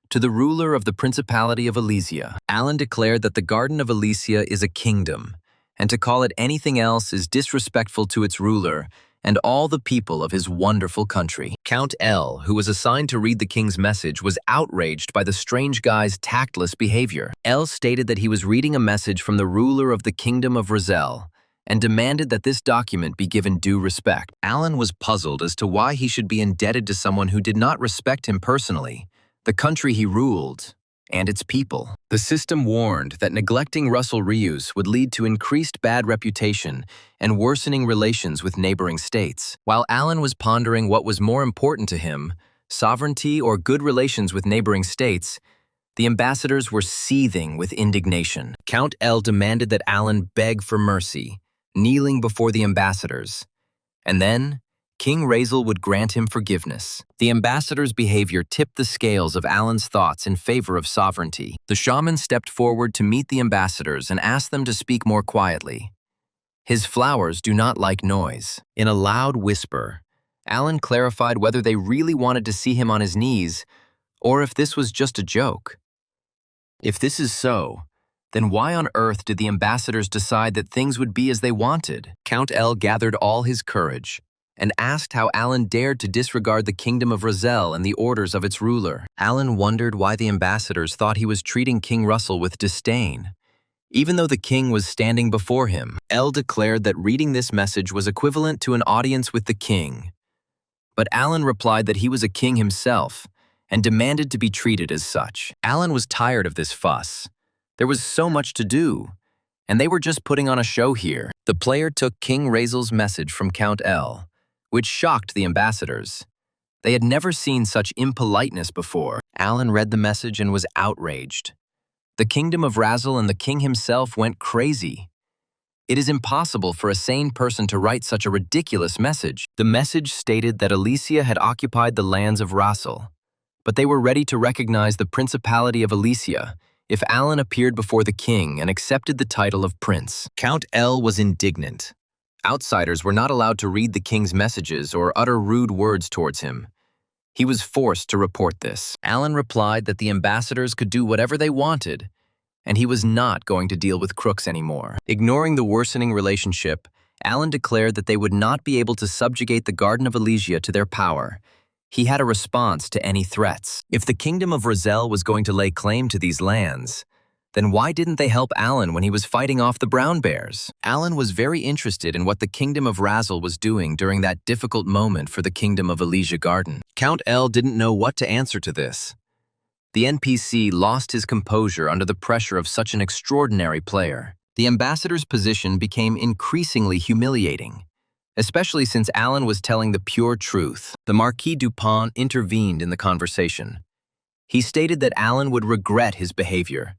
to the ruler of the Principality of Elysia. Alan declared that the Garden of Elysia is a kingdom, and to call it anything else is disrespectful to its ruler and all the people of his wonderful country. Count L, who was assigned to read the king's message, was outraged by the strange guy's tactless behavior. L stated that he was reading a message from the ruler of the kingdom of Razel and demanded that this document be given due respect. Alan was puzzled as to why he should be indebted to someone who did not respect him personally, the country he ruled, and its people. The system warned that neglecting Russell Reuse would lead to increased bad reputation and worsening relations with neighboring states. While Alan was pondering what was more important to him, sovereignty or good relations with neighboring states, the ambassadors were seething with indignation. Count L demanded that Alan beg for mercy, kneeling before the ambassadors. And then, King Razel would grant him forgiveness. The ambassador's behavior tipped the scales of Alan's thoughts in favor of sovereignty. The shaman stepped forward to meet the ambassadors and asked them to speak more quietly. His flowers do not like noise. In a loud whisper, Alan clarified whether they really wanted to see him on his knees or if this was just a joke. If this is so, then why on earth did the ambassadors decide that things would be as they wanted? Count L gathered all his courage and asked how Alan dared to disregard the kingdom of Razel and the orders of its ruler. Alan wondered why the ambassadors thought he was treating King Russell with disdain, even though the king was standing before him. L declared that reading this message was equivalent to an audience with the king. But Alan replied that he was a king himself and demanded to be treated as such. Alan was tired of this fuss. There was so much to do, and they were just putting on a show here. The player took King Razel's message from Count L, which shocked the ambassadors. They had never seen such impoliteness before. Alan read the message and was outraged. The kingdom of Razel and the king himself went crazy. It is impossible for a sane person to write such a ridiculous message. The message stated that Alesia had occupied the lands of Razel, but they were ready to recognize the Principality of Alesia if Alan appeared before the king and accepted the title of prince. Count L was indignant. Outsiders were not allowed to read the king's messages or utter rude words towards him. He was forced to report this. Alan replied that the ambassadors could do whatever they wanted, and he was not going to deal with crooks anymore. Ignoring the worsening relationship, Alan declared that they would not be able to subjugate the Garden of Alesia to their power. He had a response to any threats. If the kingdom of Razel was going to lay claim to these lands, then why didn't they help Alan when he was fighting off the brown bears? Alan was very interested in what the kingdom of Razel was doing during that difficult moment for the kingdom of Alesia Garden. Count L didn't know what to answer to this. The NPC lost his composure under the pressure of such an extraordinary player. The ambassador's position became increasingly humiliating, especially since Alan was telling the pure truth. The Marquis Dupont intervened in the conversation. He stated that Alan would regret his behavior.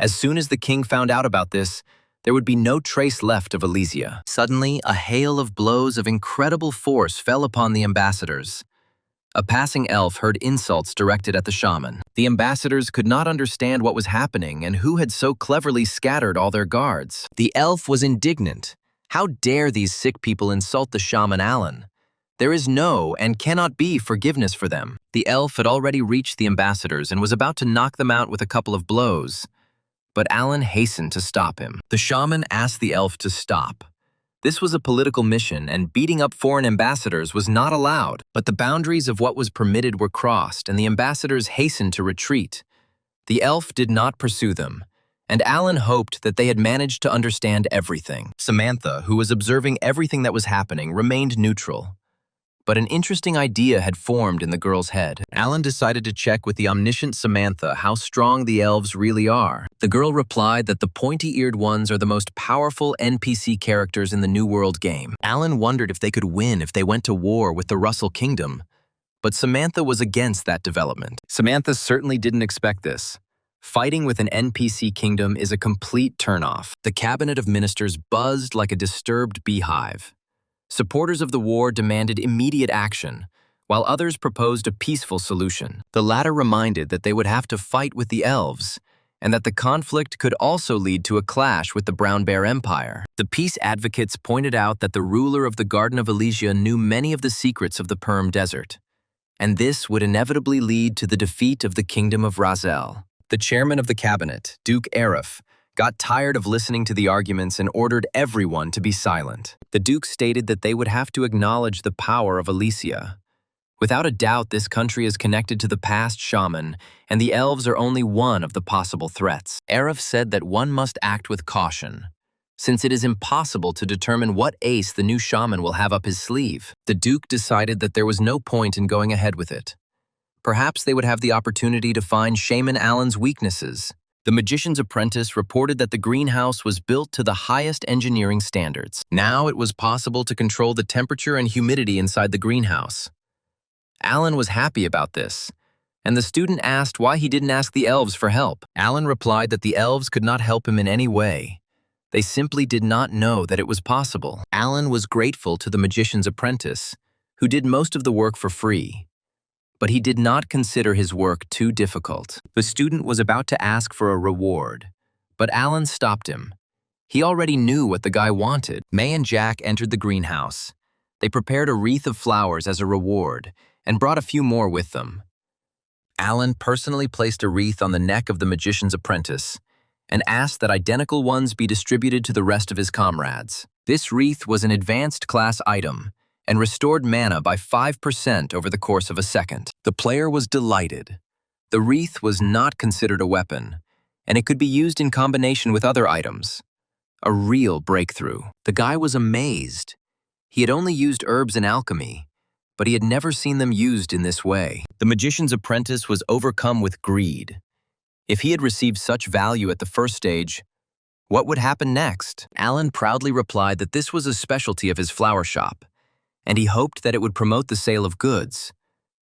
As soon as the king found out about this, there would be no trace left of Alesia. Suddenly, a hail of blows of incredible force fell upon the ambassadors. A passing elf heard insults directed at the shaman. The ambassadors could not understand what was happening and who had so cleverly scattered all their guards. The elf was indignant. How dare these sick people insult the shaman Alan? There is no and cannot be forgiveness for them. The elf had already reached the ambassadors and was about to knock them out with a couple of blows. But Alan hastened to stop him. The shaman asked the elf to stop. This was a political mission, and beating up foreign ambassadors was not allowed. But the boundaries of what was permitted were crossed, and the ambassadors hastened to retreat. The elf did not pursue them, and Alan hoped that they had managed to understand everything. Samantha, who was observing everything that was happening, remained neutral. But an interesting idea had formed in the girl's head. Alan decided to check with the omniscient Samantha how strong the elves really are. The girl replied that the pointy-eared ones are the most powerful NPC characters in the New World game. Alan wondered if they could win if they went to war with the Russell Kingdom. But Samantha was against that development. Samantha certainly didn't expect this. Fighting with an NPC kingdom is a complete turnoff. The cabinet of ministers buzzed like a disturbed beehive. Supporters of the war demanded immediate action, while others proposed a peaceful solution. The latter reminded that they would have to fight with the elves, and that the conflict could also lead to a clash with the Brown Bear Empire. The peace advocates pointed out that the ruler of the Garden of Alesia knew many of the secrets of the Perm Desert, and this would inevitably lead to the defeat of the Kingdom of Razel. The chairman of the cabinet, Duke Arif, got tired of listening to the arguments and ordered everyone to be silent. The Duke stated that they would have to acknowledge the power of Alesia. Without a doubt, this country is connected to the past shaman, and the elves are only one of the possible threats. Arif said that one must act with caution, since it is impossible to determine what ace the new shaman will have up his sleeve. The Duke decided that there was no point in going ahead with it. Perhaps they would have the opportunity to find Shaman Alan's weaknesses. The magician's apprentice reported that the greenhouse was built to the highest engineering standards. Now it was possible to control the temperature and humidity inside the greenhouse. Alan was happy about this, and the student asked why he didn't ask the elves for help. Alan replied that the elves could not help him in any way. They simply did not know that it was possible. Alan was grateful to the magician's apprentice, who did most of the work for free. But he did not consider his work too difficult. The student was about to ask for a reward, but Alan stopped him. He already knew what the guy wanted. May and Jack entered the greenhouse. They prepared a wreath of flowers as a reward and brought a few more with them. Alan personally placed a wreath on the neck of the magician's apprentice and asked that identical ones be distributed to the rest of his comrades. This wreath was an advanced class item and restored mana by 5% over the course of a second. The player was delighted. The wreath was not considered a weapon, and it could be used in combination with other items. A real breakthrough. The guy was amazed. He had only used herbs in alchemy, but he had never seen them used in this way. The magician's apprentice was overcome with greed. If he had received such value at the first stage, what would happen next? Alan proudly replied that this was a specialty of his flower shop, and he hoped that it would promote the sale of goods.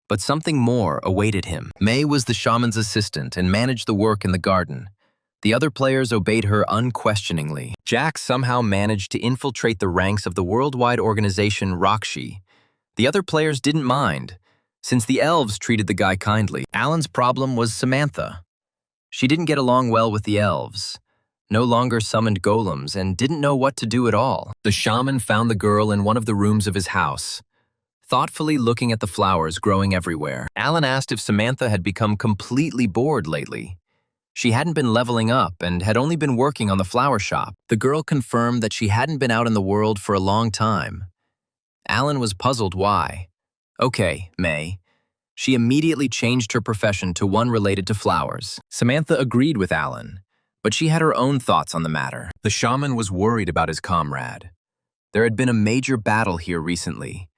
But something more awaited him. May was the shaman's assistant and managed the work in the garden. The other players obeyed her unquestioningly. Jack somehow managed to infiltrate the ranks of the worldwide organization Rakshi. The other players didn't mind, since the elves treated the guy kindly. Alan's problem was Samantha. She didn't get along well with the elves, no longer summoned golems, and didn't know what to do at all. The shaman found the girl in one of the rooms of his house, thoughtfully looking at the flowers growing everywhere. Alan asked if Samantha had become completely bored lately. She hadn't been leveling up and had only been working on the flower shop. The girl confirmed that she hadn't been out in the world for a long time. Alan was puzzled why. Okay, May. She immediately changed her profession to one related to flowers. Samantha agreed with Alan, but she had her own thoughts on the matter. The shaman was worried about his comrade. There had been a major battle here recently,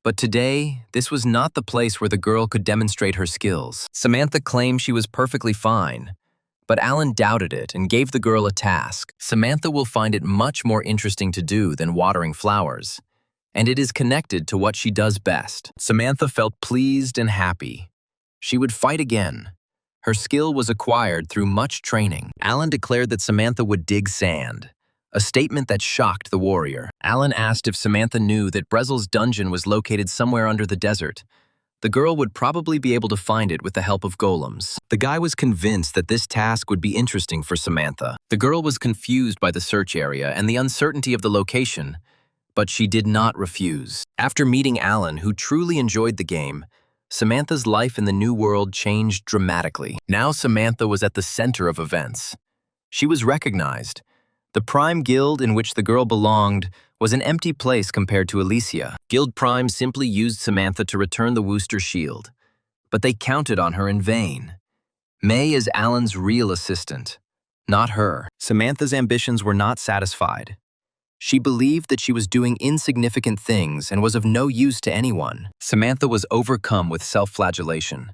but today, this was not the place where the girl could demonstrate her skills. Samantha claimed she was perfectly fine, but Alan doubted it and gave the girl a task. Samantha will find it much more interesting to do than watering flowers, and it is connected to what she does best. Samantha felt pleased and happy. She would fight again. Her skill was acquired through much training. Alan declared that Samantha would dig sand, a statement that shocked the warrior. Alan asked if Samantha knew that Brezel's dungeon was located somewhere under the desert. The girl would probably be able to find it with the help of golems. The guy was convinced that this task would be interesting for Samantha. The girl was confused by the search area and the uncertainty of the location, but she did not refuse. After meeting Alan, who truly enjoyed the game, Samantha's life in the new world changed dramatically. Now Samantha was at the center of events. She was recognized. The Prime Guild in which the girl belonged was an empty place compared to Alicia. Guild Prime simply used Samantha to return the Wooster shield, but they counted on her in vain. May is Alan's real assistant, not her. Samantha's ambitions were not satisfied. She believed that she was doing insignificant things and was of no use to anyone. Samantha was overcome with self-flagellation,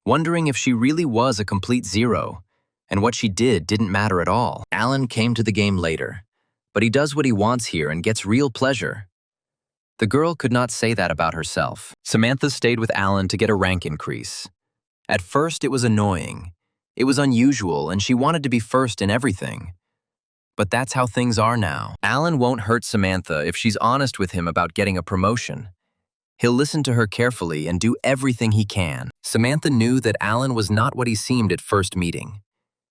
wondering if she really was a complete zero, and what she didn't matter at all. Alan came to the game later, but he does what he wants here and gets real pleasure. The girl could not say that about herself. Samantha stayed with Alan to get a rank increase. At first, it was annoying. It was unusual, and she wanted to be first in everything. But that's how things are now. Alan won't hurt Samantha if she's honest with him about getting a promotion. He'll listen to her carefully and do everything he can. Samantha knew that Alan was not what he seemed at first meeting.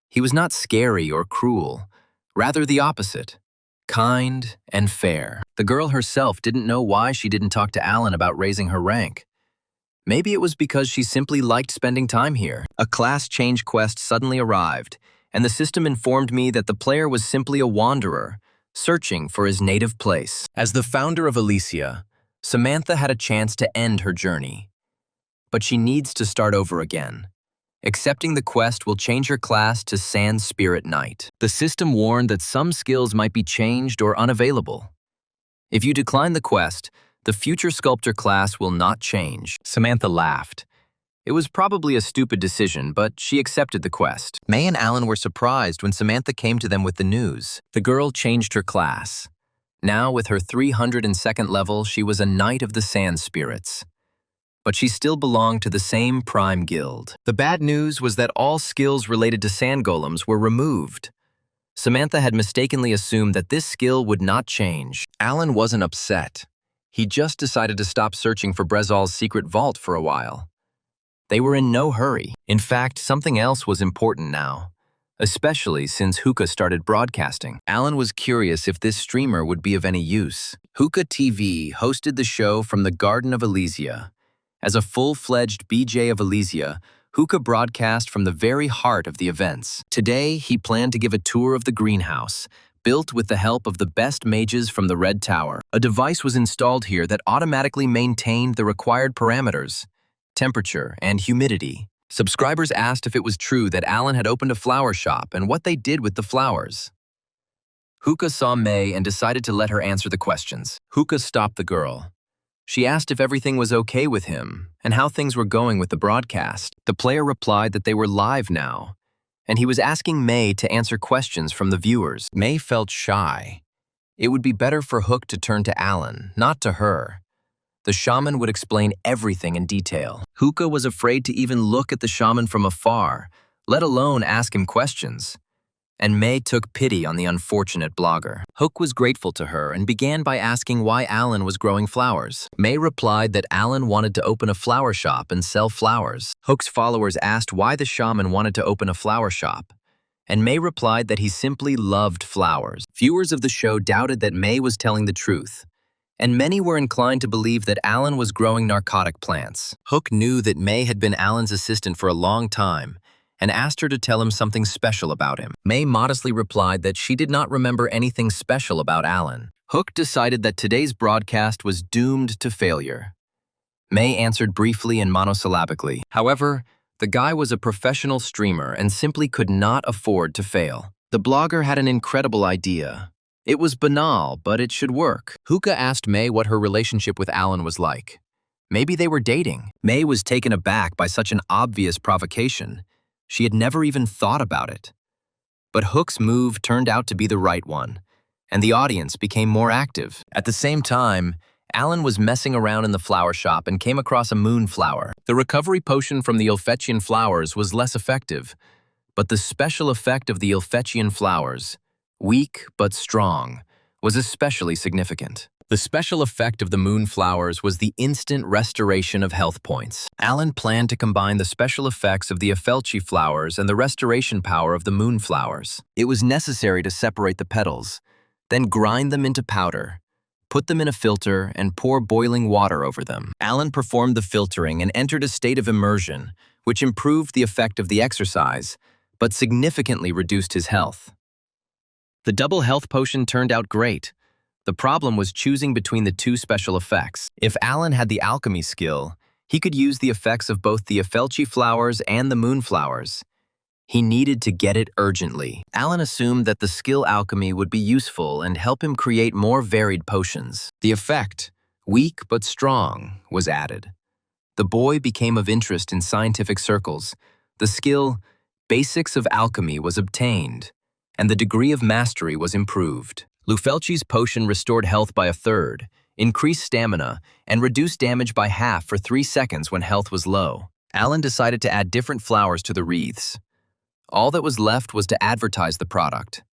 He was not scary or cruel, rather the opposite, kind and fair. The girl herself didn't know why she didn't talk to Alan about raising her rank. Maybe it was because she simply liked spending time here. A class change quest suddenly arrived, and the system informed me that the player was simply a wanderer, searching for his native place. As the founder of Alicia, Samantha had a chance to end her journey. But she needs to start over again. Accepting the quest will change her class to Sand Spirit Knight. The system warned that some skills might be changed or unavailable. If you decline the quest, the future sculptor class will not change. Samantha laughed. It was probably a stupid decision, but she accepted the quest. May and Alan were surprised when Samantha came to them with the news. The girl changed her class. Now, with her 302nd level, she was a Knight of the Sand Spirits. But she still belonged to the same Prime Guild. The bad news was that all skills related to sand golems were removed. Samantha had mistakenly assumed that this skill would not change. Alan wasn't upset. He just decided to stop searching for Brezal's secret vault for a while. They were in no hurry. In fact, something else was important now, especially since Hookah started broadcasting. Alan was curious if this streamer would be of any use. Hookah TV hosted the show from the Garden of Elysia. As a full-fledged BJ of Elysia, Hookah broadcast from the very heart of the events. Today, he planned to give a tour of the greenhouse, built with the help of the best mages from the Red Tower. A device was installed here that automatically maintained the required parameters, temperature, and humidity. Subscribers asked if it was true that Alan had opened a flower shop and what they did with the flowers. Hookah saw May and decided to let her answer the questions. Hookah stopped the girl. She asked if everything was okay with him and how things were going with the broadcast. The player replied that they were live now, and he was asking May to answer questions from the viewers. May felt shy. It would be better for Hook to turn to Alan, not to her. The shaman would explain everything in detail. Hookah was afraid to even look at the shaman from afar, let alone ask him questions. And May took pity on the unfortunate blogger. Hook was grateful to her and began by asking why Alan was growing flowers. May replied that Alan wanted to open a flower shop and sell flowers. Hook's followers asked why the shaman wanted to open a flower shop, and May replied that he simply loved flowers. Viewers of the show doubted that May was telling the truth, and many were inclined to believe that Alan was growing narcotic plants. Hook knew that May had been Alan's assistant for a long time and asked her to tell him something special about him. May modestly replied that she did not remember anything special about Alan. Hook decided that today's broadcast was doomed to failure. May answered briefly and monosyllabically. However, the guy was a professional streamer and simply could not afford to fail. The blogger had an incredible idea. It was banal, but it should work. Hookah asked May what her relationship with Alan was like. Maybe they were dating. May was taken aback by such an obvious provocation. She had never even thought about it. But Hook's move turned out to be the right one, and the audience became more active. At the same time, Alan was messing around in the flower shop and came across a moonflower. The recovery potion from the Ilfetchian flowers was less effective, but the special effect of the Ilfetchian flowers, weak but strong, was especially significant. The special effect of the moonflowers was the instant restoration of health points. Alan planned to combine the special effects of the Ilfetchi flowers and the restoration power of the moonflowers. It was necessary to separate the petals, then grind them into powder, put them in a filter, and pour boiling water over them. Alan performed the filtering and entered a state of immersion, which improved the effect of the exercise, but significantly reduced his health. The double health potion turned out great. The problem was choosing between the two special effects. If Alan had the alchemy skill, he could use the effects of both the Ilfetchi flowers and the moonflowers. He needed to get it urgently. Alan assumed that the skill alchemy would be useful and help him create more varied potions. The effect, weak but strong, was added. The boy became of interest in scientific circles. The skill, basics of alchemy, was obtained, and the degree of mastery was improved. Ilfetchi's potion restored health by 1/3, increased stamina, and reduced damage by half for 3 seconds when health was low. Alan decided to add different flowers to the wreaths. All that was left was to advertise the product.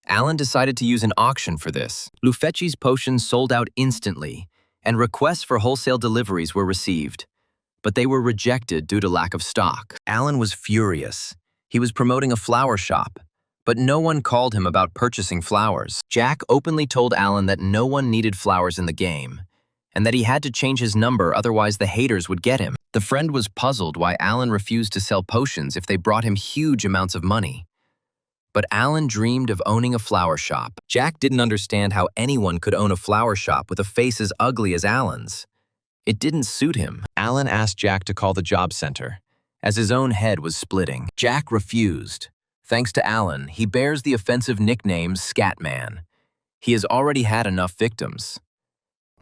Alan decided to use an auction for this. Ilfetchi's potion sold out instantly, and requests for wholesale deliveries were received, but they were rejected due to lack of stock. Alan was furious. He was promoting a flower shop, but no one called him about purchasing flowers. Jack openly told Alan that no one needed flowers in the game, and that he had to change his number, otherwise the haters would get him. The friend was puzzled why Alan refused to sell potions if they brought him huge amounts of money. But Alan dreamed of owning a flower shop. Jack didn't understand how anyone could own a flower shop with a face as ugly as Alan's. It didn't suit him. Alan asked Jack to call the job center, as his own head was splitting. Jack refused. Thanks to Alan, he bears the offensive nickname Scatman. He has already had enough victims.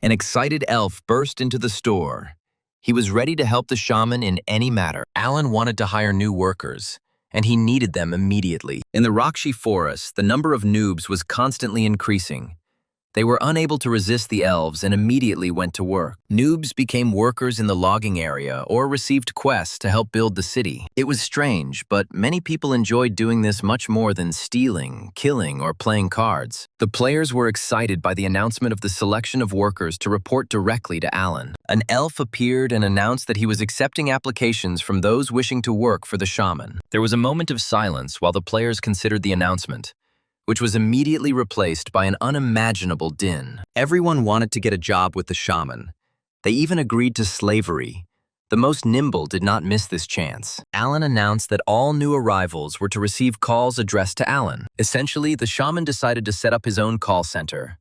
An excited elf burst into the store. He was ready to help the shaman in any matter. Alan wanted to hire new workers, and he needed them immediately. In the Rakshi forest, the number of noobs was constantly increasing. They were unable to resist the elves and immediately went to work. Noobs became workers in the logging area or received quests to help build the city. It was strange, but many people enjoyed doing this much more than stealing, killing, or playing cards. The players were excited by the announcement of the selection of workers to report directly to Alan. An elf appeared and announced that he was accepting applications from those wishing to work for the shaman. There was a moment of silence while the players considered the announcement, which was immediately replaced by an unimaginable din. Everyone wanted to get a job with the shaman. They even agreed to slavery. The most nimble did not miss this chance. Alan announced that all new arrivals were to receive calls addressed to Alan. Essentially, the shaman decided to set up his own call center.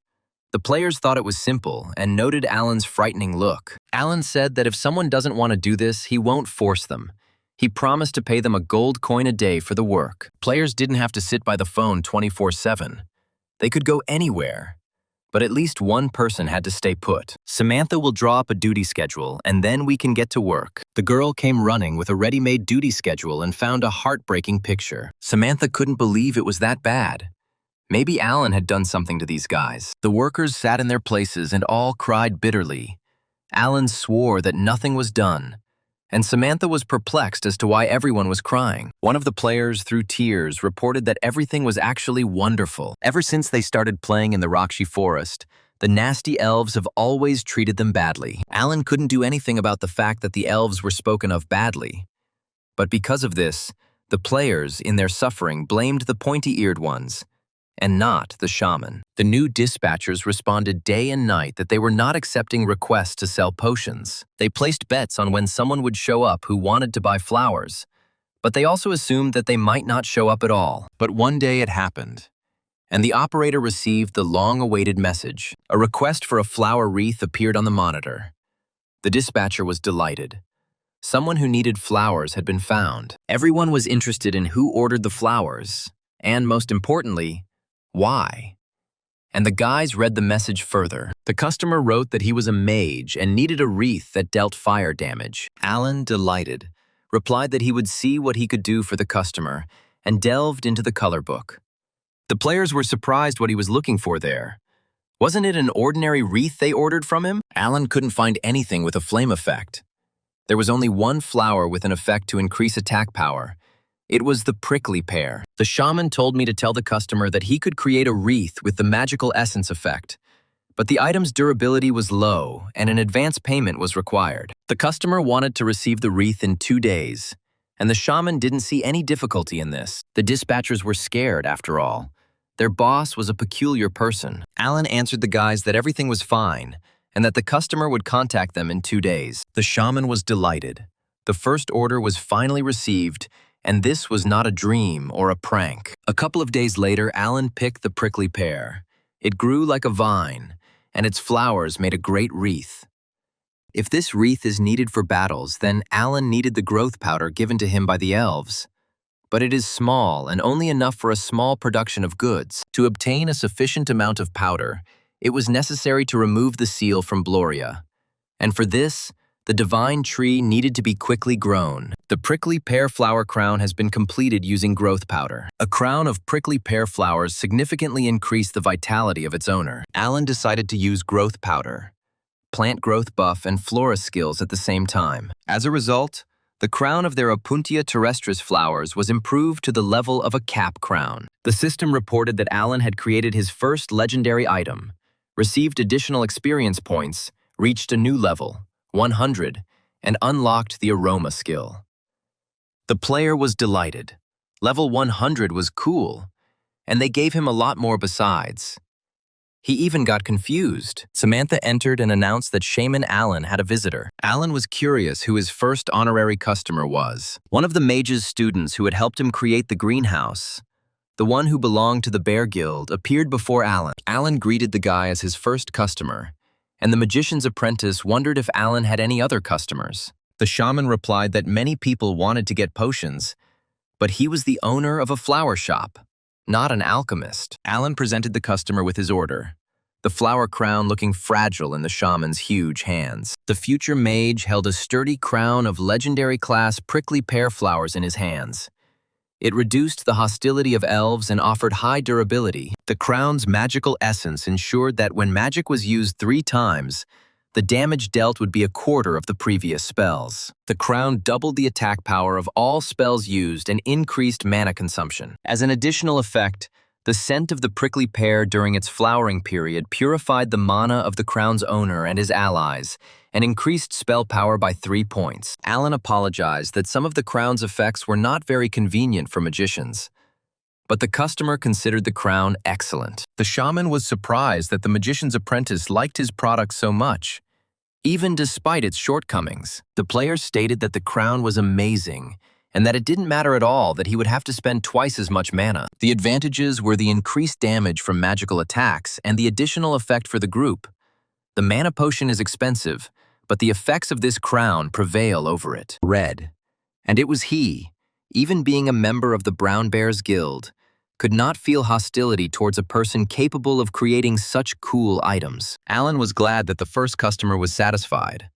The players thought it was simple and noted Alan's frightening look. Alan said that if someone doesn't want to do this, he won't force them. He promised to pay them a gold coin a day for the work. Players didn't have to sit by the phone 24/7. They could go anywhere. But at least one person had to stay put. Samantha will draw up a duty schedule, and then we can get to work. The girl came running with a ready-made duty schedule and found a heartbreaking picture. Samantha couldn't believe it was that bad. Maybe Alan had done something to these guys. The workers sat in their places and all cried bitterly. Alan swore that nothing was done, and Samantha was perplexed as to why everyone was crying. One of the players, through tears, reported that everything was actually wonderful. Ever since they started playing in the Rakshi forest, the nasty elves have always treated them badly. Alan couldn't do anything about the fact that the elves were spoken of badly. But because of this, the players, in their suffering, blamed the pointy-eared ones, and not the shaman. The new dispatchers responded day and night that they were not accepting requests to sell potions. They placed bets on when someone would show up who wanted to buy flowers, but they also assumed that they might not show up at all. But one day it happened, and the operator received the long-awaited message. A request for a flower wreath appeared on the monitor. The dispatcher was delighted. Someone who needed flowers had been found. Everyone was interested in who ordered the flowers, and most importantly, why? And the guys read the message further. The customer wrote that he was a mage and needed a wreath that dealt fire damage. Alan, delighted, replied that he would see what he could do for the customer and delved into the color book. The players were surprised what he was looking for there. Wasn't it an ordinary wreath they ordered from him? Alan couldn't find anything with a flame effect. There was only one flower with an effect to increase attack power. It was the prickly pear. The shaman told me to tell the customer that he could create a wreath with the magical essence effect, but the item's durability was low and an advance payment was required. The customer wanted to receive the wreath in 2 days, and the shaman didn't see any difficulty in this. The dispatchers were scared, after all. Their boss was a peculiar person. Alan answered the guys that everything was fine and that the customer would contact them in 2 days. The shaman was delighted. The first order was finally received, and this was not a dream or a prank. A couple of days later, Alan picked the prickly pear. It grew like a vine, and its flowers made a great wreath. If this wreath is needed for battles, then Alan needed the growth powder given to him by the elves. But it is small and only enough for a small production of goods. To obtain a sufficient amount of powder, it was necessary to remove the seal from Gloria. And for this, the divine tree needed to be quickly grown. The prickly pear flower crown has been completed using growth powder. A crown of prickly pear flowers significantly increased the vitality of its owner. Alan decided to use growth powder, plant growth buff, and flora skills at the same time. As a result, the crown of their Opuntia terrestris flowers was improved to the level of a cap crown. The system reported that Alan had created his first legendary item, received additional experience points, reached a new level, 100, and unlocked the aroma skill. The player was delighted. Level 100 was cool, and they gave him a lot more besides. He even got confused. Samantha entered and announced that Shaman Alan had a visitor. Alan was curious who his first honorary customer was. One of the mage's students who had helped him create the greenhouse, the one who belonged to the Bear Guild, appeared before Alan. Alan greeted the guy as his first customer, and the magician's apprentice wondered if Alan had any other customers. The shaman replied that many people wanted to get potions, but he was the owner of a flower shop, not an alchemist. Alan presented the customer with his order, the flower crown looking fragile in the shaman's huge hands. The future mage held a sturdy crown of legendary class prickly pear flowers in his hands. It reduced the hostility of elves and offered high durability. The crown's magical essence ensured that when magic was used 3 times, the damage dealt would be a quarter of the previous spells. The crown doubled the attack power of all spells used and increased mana consumption. As an additional effect, the scent of the prickly pear during its flowering period purified the mana of the crown's owner and his allies, and increased spell power by 3 points. Alan apologized that some of the crown's effects were not very convenient for magicians, but the customer considered the crown excellent. The shaman was surprised that the magician's apprentice liked his product so much, even despite its shortcomings. The player stated that the crown was amazing, and that it didn't matter at all that he would have to spend twice as much mana. The advantages were the increased damage from magical attacks and the additional effect for the group. The mana potion is expensive, but the effects of this crown prevail over it. Red. And it was he, even being a member of the Brown Bears Guild, could not feel hostility towards a person capable of creating such cool items. Alan was glad that the first customer was satisfied,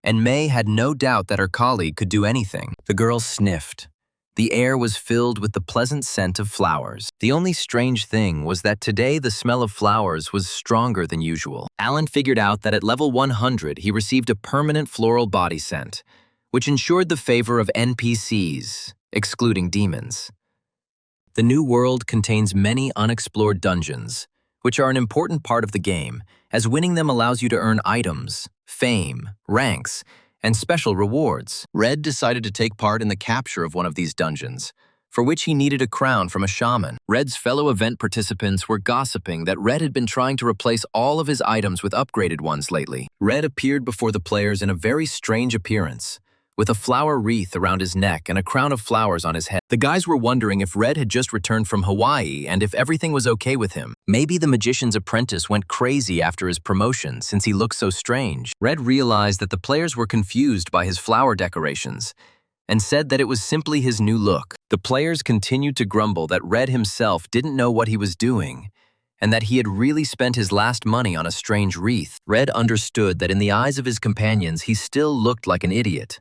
and May had no doubt that her colleague could do anything. The girl sniffed. The air was filled with the pleasant scent of flowers. The only strange thing was that today the smell of flowers was stronger than usual. Alan figured out that at level 100 he received a permanent floral body scent, which ensured the favor of NPCs, excluding demons. The new world contains many unexplored dungeons, which are an important part of the game, as winning them allows you to earn items, fame, ranks, and special rewards. Red decided to take part in the capture of one of these dungeons, for which he needed a crown from a shaman. Red's fellow event participants were gossiping that Red had been trying to replace all of his items with upgraded ones lately. Red appeared before the players in a very strange appearance, with a flower wreath around his neck and a crown of flowers on his head. The guys were wondering if Red had just returned from Hawaii and if everything was okay with him. Maybe the magician's apprentice went crazy after his promotion since he looked so strange. Red realized that the players were confused by his flower decorations and said that it was simply his new look. The players continued to grumble that Red himself didn't know what he was doing and that he had really spent his last money on a strange wreath. Red understood that in the eyes of his companions he still looked like an idiot,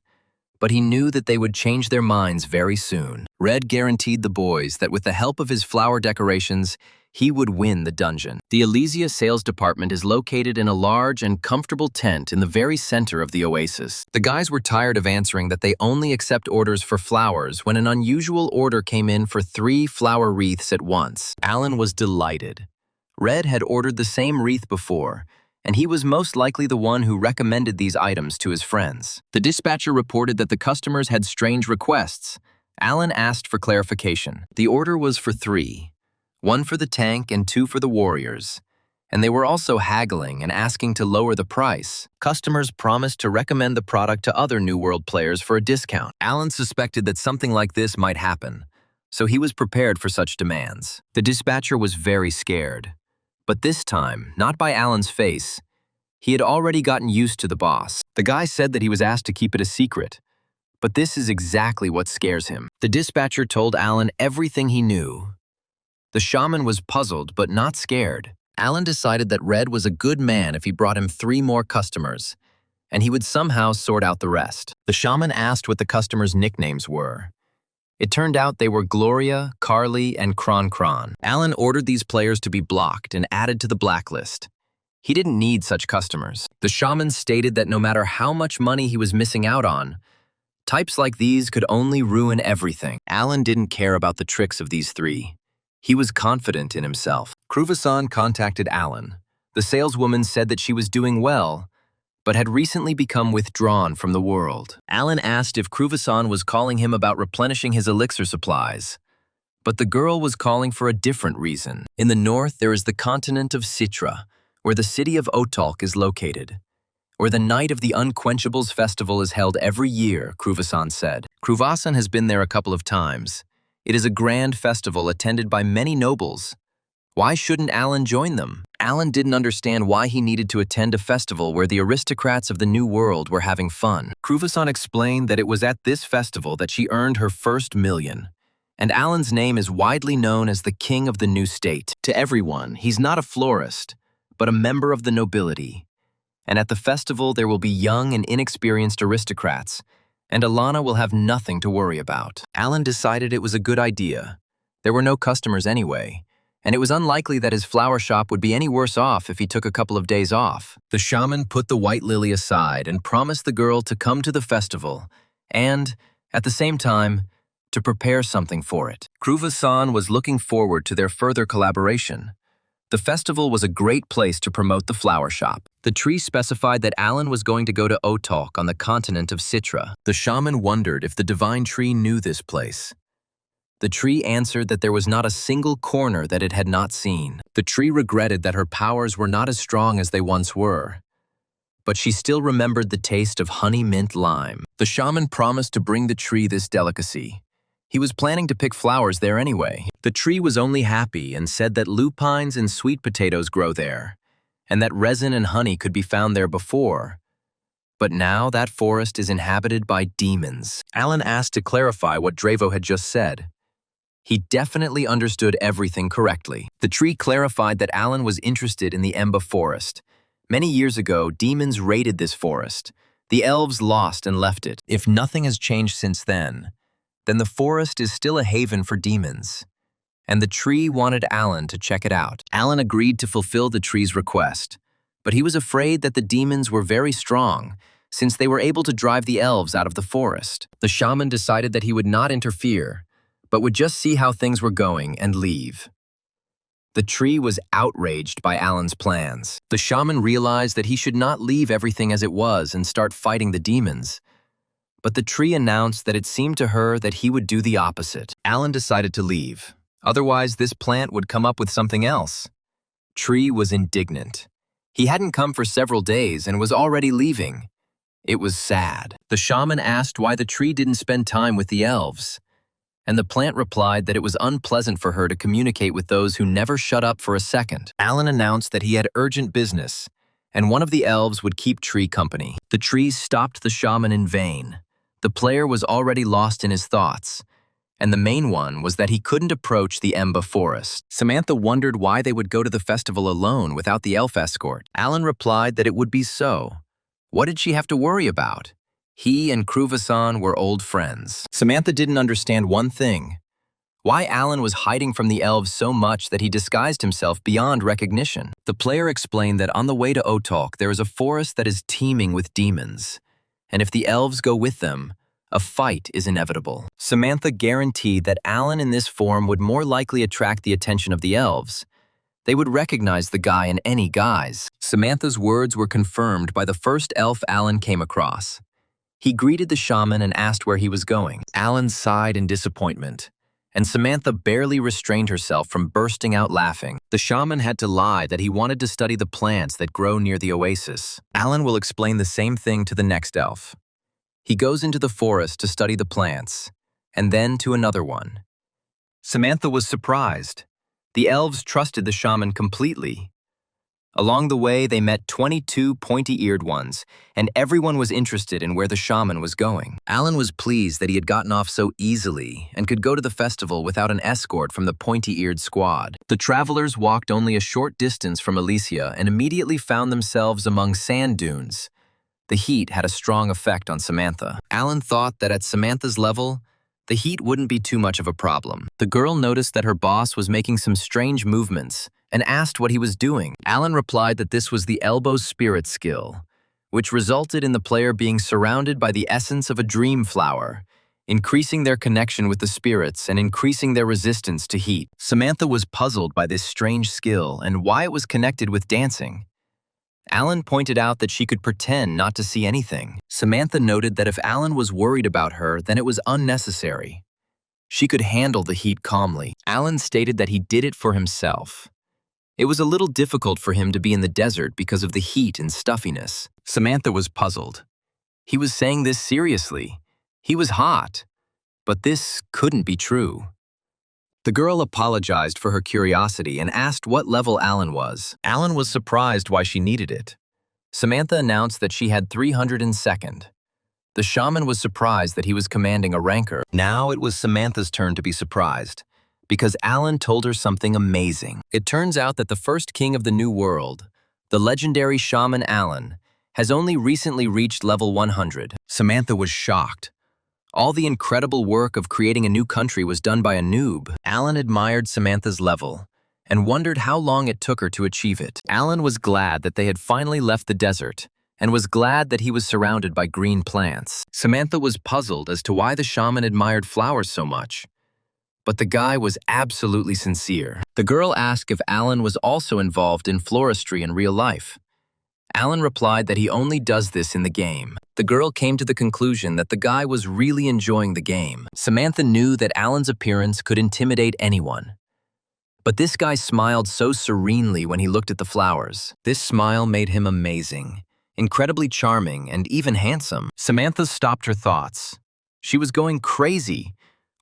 but he knew that they would change their minds very soon. Red guaranteed the boys that with the help of his flower decorations, he would win the dungeon. The Elysia sales department is located in a large and comfortable tent in the very center of the oasis. The guys were tired of answering that they only accept orders for flowers when an unusual order came in for 3 flower wreaths at once. Alan was delighted. Red had ordered the same wreath before, and he was most likely the one who recommended these items to his friends. The dispatcher reported that the customers had strange requests. Alan asked for clarification. The order was for 3, 1 for the tank and 2 for the warriors, and they were also haggling and asking to lower the price. Customers promised to recommend the product to other New World players for a discount. Alan suspected that something like this might happen, so he was prepared for such demands. The dispatcher was very scared. But this time, not by Alan's face. He had already gotten used to the boss. The guy said that he was asked to keep it a secret, but this is exactly what scares him. The dispatcher told Alan everything he knew. The shaman was puzzled but not scared. Alan decided that Red was a good man if he brought him 3 more customers, and he would somehow sort out the rest. The shaman asked what the customers' nicknames were. It turned out they were Gloria, Carly, and Kron Kron. Alan ordered these players to be blocked and added to the blacklist. He didn't need such customers. The shaman stated that no matter how much money he was missing out on, types like these could only ruin everything. Alan didn't care about the tricks of these 3. He was confident in himself. Kruvasan contacted Alan. The saleswoman said that she was doing well, but had recently become withdrawn from the world. Alan asked if Kruvasan was calling him about replenishing his elixir supplies, but the girl was calling for a different reason. In the north, there is the continent of Citra, where the city of Otalk is located, where the Night of the Unquenchables festival is held every year, Kruvasan said. Kruvasan has been there a couple of times. It is a grand festival attended by many nobles. Why shouldn't Alan join them? Alan didn't understand why he needed to attend a festival where the aristocrats of the New World were having fun. Kruvasan explained that it was at this festival that she earned her first million, and Alan's name is widely known as the King of the New State. To everyone, he's not a florist, but a member of the nobility. And at the festival, there will be young and inexperienced aristocrats, and Alana will have nothing to worry about. Alan decided it was a good idea. There were no customers anyway, and it was unlikely that his flower shop would be any worse off if he took a couple of days off. The shaman put the white lily aside and promised the girl to come to the festival and, at the same time, to prepare something for it. Kruva-san was looking forward to their further collaboration. The festival was a great place to promote the flower shop. The tree specified that Alan was going to go to Otok on the continent of Citra. The shaman wondered if the divine tree knew this place. The tree answered that there was not a single corner that it had not seen. The tree regretted that her powers were not as strong as they once were, but she still remembered the taste of honey mint lime. The shaman promised to bring the tree this delicacy. He was planning to pick flowers there anyway. The tree was only happy and said that lupines and sweet potatoes grow there, and that resin and honey could be found there before. But now that forest is inhabited by demons. Alan asked to clarify what Dravo had just said. He definitely understood everything correctly. The tree clarified that Alan was interested in the Emba forest. Many years ago, demons raided this forest. The elves lost and left it. If nothing has changed since then the forest is still a haven for demons. And the tree wanted Alan to check it out. Alan agreed to fulfill the tree's request, but he was afraid that the demons were very strong, since they were able to drive the elves out of the forest. The shaman decided that he would not interfere, but would just see how things were going and leave. The tree was outraged by Alan's plans. The shaman realized that he should not leave everything as it was and start fighting the demons. But the tree announced that it seemed to her that he would do the opposite. Alan decided to leave. Otherwise, this plant would come up with something else. Tree was indignant. He hadn't come for several days and was already leaving. It was sad. The shaman asked why the tree didn't spend time with the elves, and the plant replied that it was unpleasant for her to communicate with those who never shut up for a second. Alan announced that he had urgent business, and one of the elves would keep Tree company. The tree stopped the shaman in vain. The player was already lost in his thoughts, and the main one was that he couldn't approach the Emba forest. Samantha wondered why they would go to the festival alone without the elf escort. Alan replied that it would be so. What did she have to worry about? He and Kruva-san were old friends. Samantha didn't understand one thing: why Alan was hiding from the elves so much that he disguised himself beyond recognition. The player explained that on the way to Otok there is a forest that is teeming with demons, and if the elves go with them, a fight is inevitable. Samantha guaranteed that Alan in this form would more likely attract the attention of the elves. They would recognize the guy in any guise. Samantha's words were confirmed by the first elf Alan came across. He greeted the shaman and asked where he was going. Alan sighed in disappointment, and Samantha barely restrained herself from bursting out laughing. The shaman had to lie that he wanted to study the plants that grow near the oasis. Alan will explain the same thing to the next elf. He goes into the forest to study the plants, and then to another one. Samantha was surprised. The elves trusted the shaman completely. Along the way, they met 22 pointy-eared ones, and everyone was interested in where the shaman was going. Alan was pleased that he had gotten off so easily and could go to the festival without an escort from the pointy-eared squad. The travelers walked only a short distance from Alicia and immediately found themselves among sand dunes. The heat had a strong effect on Samantha. Alan thought that at Samantha's level, the heat wouldn't be too much of a problem. The girl noticed that her boss was making some strange movements and asked what he was doing. Alan replied that this was the elbow spirit skill, which resulted in the player being surrounded by the essence of a dream flower, increasing their connection with the spirits and increasing their resistance to heat. Samantha was puzzled by this strange skill and why it was connected with dancing. Alan pointed out that she could pretend not to see anything. Samantha noted that if Alan was worried about her, then it was unnecessary. She could handle the heat calmly. Alan stated that he did it for himself. It was a little difficult for him to be in the desert because of the heat and stuffiness. Samantha was puzzled. He was saying this seriously. He was hot. But this couldn't be true. The girl apologized for her curiosity and asked what level Alan was. Alan was surprised why she needed it. Samantha announced that she had 302nd. The shaman was surprised that he was commanding a ranker. Now it was Samantha's turn to be surprised, because Alan told her something amazing. It turns out that the first king of the New World, the legendary shaman Alan, has only recently reached level 100. Samantha was shocked. All the incredible work of creating a new country was done by a noob. Alan admired Samantha's level and wondered how long it took her to achieve it. Alan was glad that they had finally left the desert and was glad that he was surrounded by green plants. Samantha was puzzled as to why the shaman admired flowers so much. But the guy was absolutely sincere. The girl asked if Alan was also involved in floristry in real life. Alan replied that he only does this in the game. The girl came to the conclusion that the guy was really enjoying the game. Samantha knew that Alan's appearance could intimidate anyone. But this guy smiled so serenely when he looked at the flowers. This smile made him amazing, incredibly charming, and even handsome. Samantha stopped her thoughts. She was going crazy.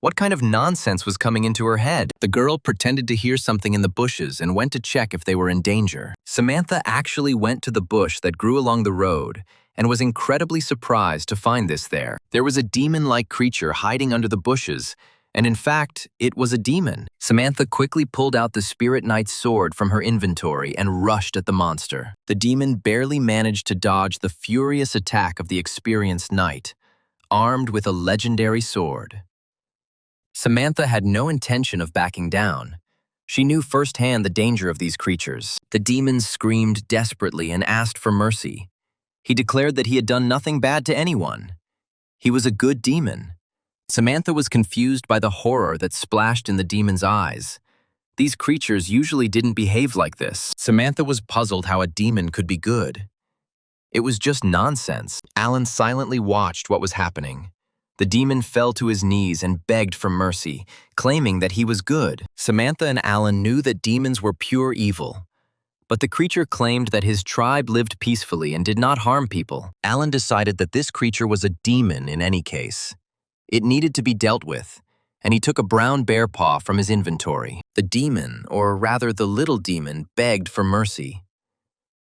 What kind of nonsense was coming into her head? The girl pretended to hear something in the bushes and went to check if they were in danger. Samantha actually went to the bush that grew along the road and was incredibly surprised to find this there. There was a demon-like creature hiding under the bushes, and in fact, it was a demon. Samantha quickly pulled out the Spirit Knight's sword from her inventory and rushed at the monster. The demon barely managed to dodge the furious attack of the experienced knight, armed with a legendary sword. Samantha had no intention of backing down. She knew firsthand the danger of these creatures. The demon screamed desperately and asked for mercy. He declared that he had done nothing bad to anyone. He was a good demon. Samantha was confused by the horror that splashed in the demon's eyes. These creatures usually didn't behave like this. Samantha was puzzled how a demon could be good. It was just nonsense. Alan silently watched what was happening. The demon fell to his knees and begged for mercy, claiming that he was good. Samantha and Alan knew that demons were pure evil. But the creature claimed that his tribe lived peacefully and did not harm people. Alan decided that this creature was a demon in any case. It needed to be dealt with, and he took a brown bear paw from his inventory. The demon, or rather the little demon, begged for mercy.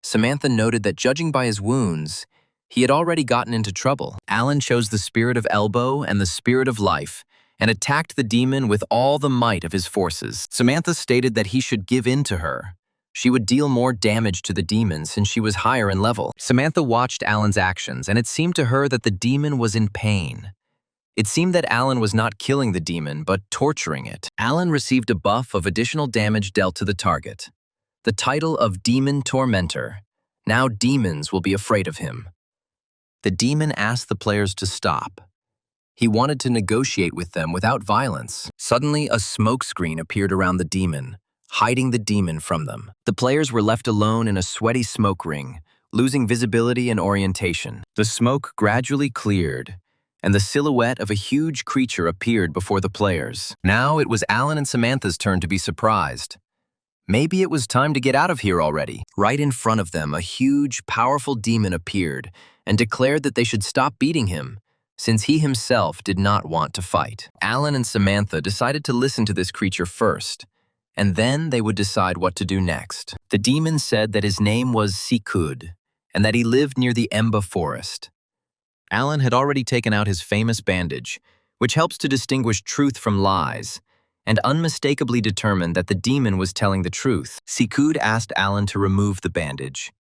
Samantha noted that judging by his wounds, he had already gotten into trouble. Alan chose the Spirit of Elbow and the Spirit of Life and attacked the demon with all the might of his forces. Samantha stated that he should give in to her. She would deal more damage to the demon since she was higher in level. Samantha watched Alan's actions, and it seemed to her that the demon was in pain. It seemed that Alan was not killing the demon, but torturing it. Alan received a buff of additional damage dealt to the target. The title of Demon Tormentor. Now demons will be afraid of him. The demon asked the players to stop. He wanted to negotiate with them without violence. Suddenly, a smoke screen appeared around the demon, hiding the demon from them. The players were left alone in a sweaty smoke ring, losing visibility and orientation. The smoke gradually cleared, and the silhouette of a huge creature appeared before the players. Now it was Alan and Samantha's turn to be surprised. Maybe it was time to get out of here already. Right in front of them, a huge, powerful demon appeared and declared that they should stop beating him, since he himself did not want to fight. Alan and Samantha decided to listen to this creature first, and then they would decide what to do next. The demon said that his name was Sikud, and that he lived near the Emba forest. Alan had already taken out his famous bandage, which helps to distinguish truth from lies, and unmistakably determined that the demon was telling the truth. Sikud asked Alan to remove the bandage,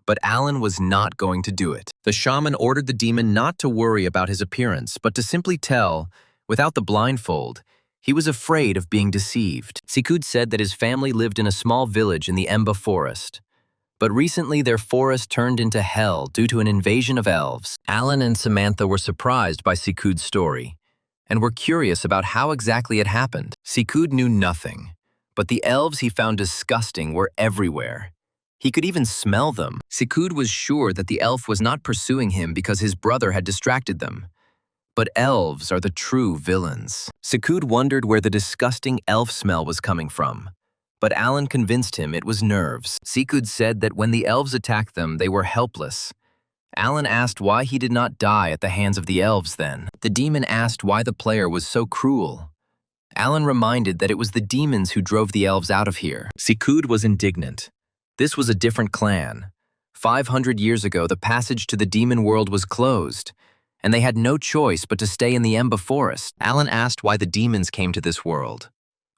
but Alan was not going to do it. The shaman ordered the demon not to worry about his appearance, but to simply tell, without the blindfold, he was afraid of being deceived. Sikud said that his family lived in a small village in the Emba forest, but recently their forest turned into hell due to an invasion of elves. Alan and Samantha were surprised by Sikud's story, and were curious about how exactly it happened. Sikud knew nothing, but the elves he found disgusting were everywhere. He could even smell them. Sikud was sure that the elf was not pursuing him because his brother had distracted them. But elves are the true villains. Sikud wondered where the disgusting elf smell was coming from, but Alan convinced him it was nerves. Sikud said that when the elves attacked them, they were helpless. Alan asked why he did not die at the hands of the elves then. The demon asked why the player was so cruel. Alan reminded that it was the demons who drove the elves out of here. Sikud was indignant. This was a different clan. 500 years ago, the passage to the demon world was closed, and they had no choice but to stay in the Emba forest. Alan asked why the demons came to this world,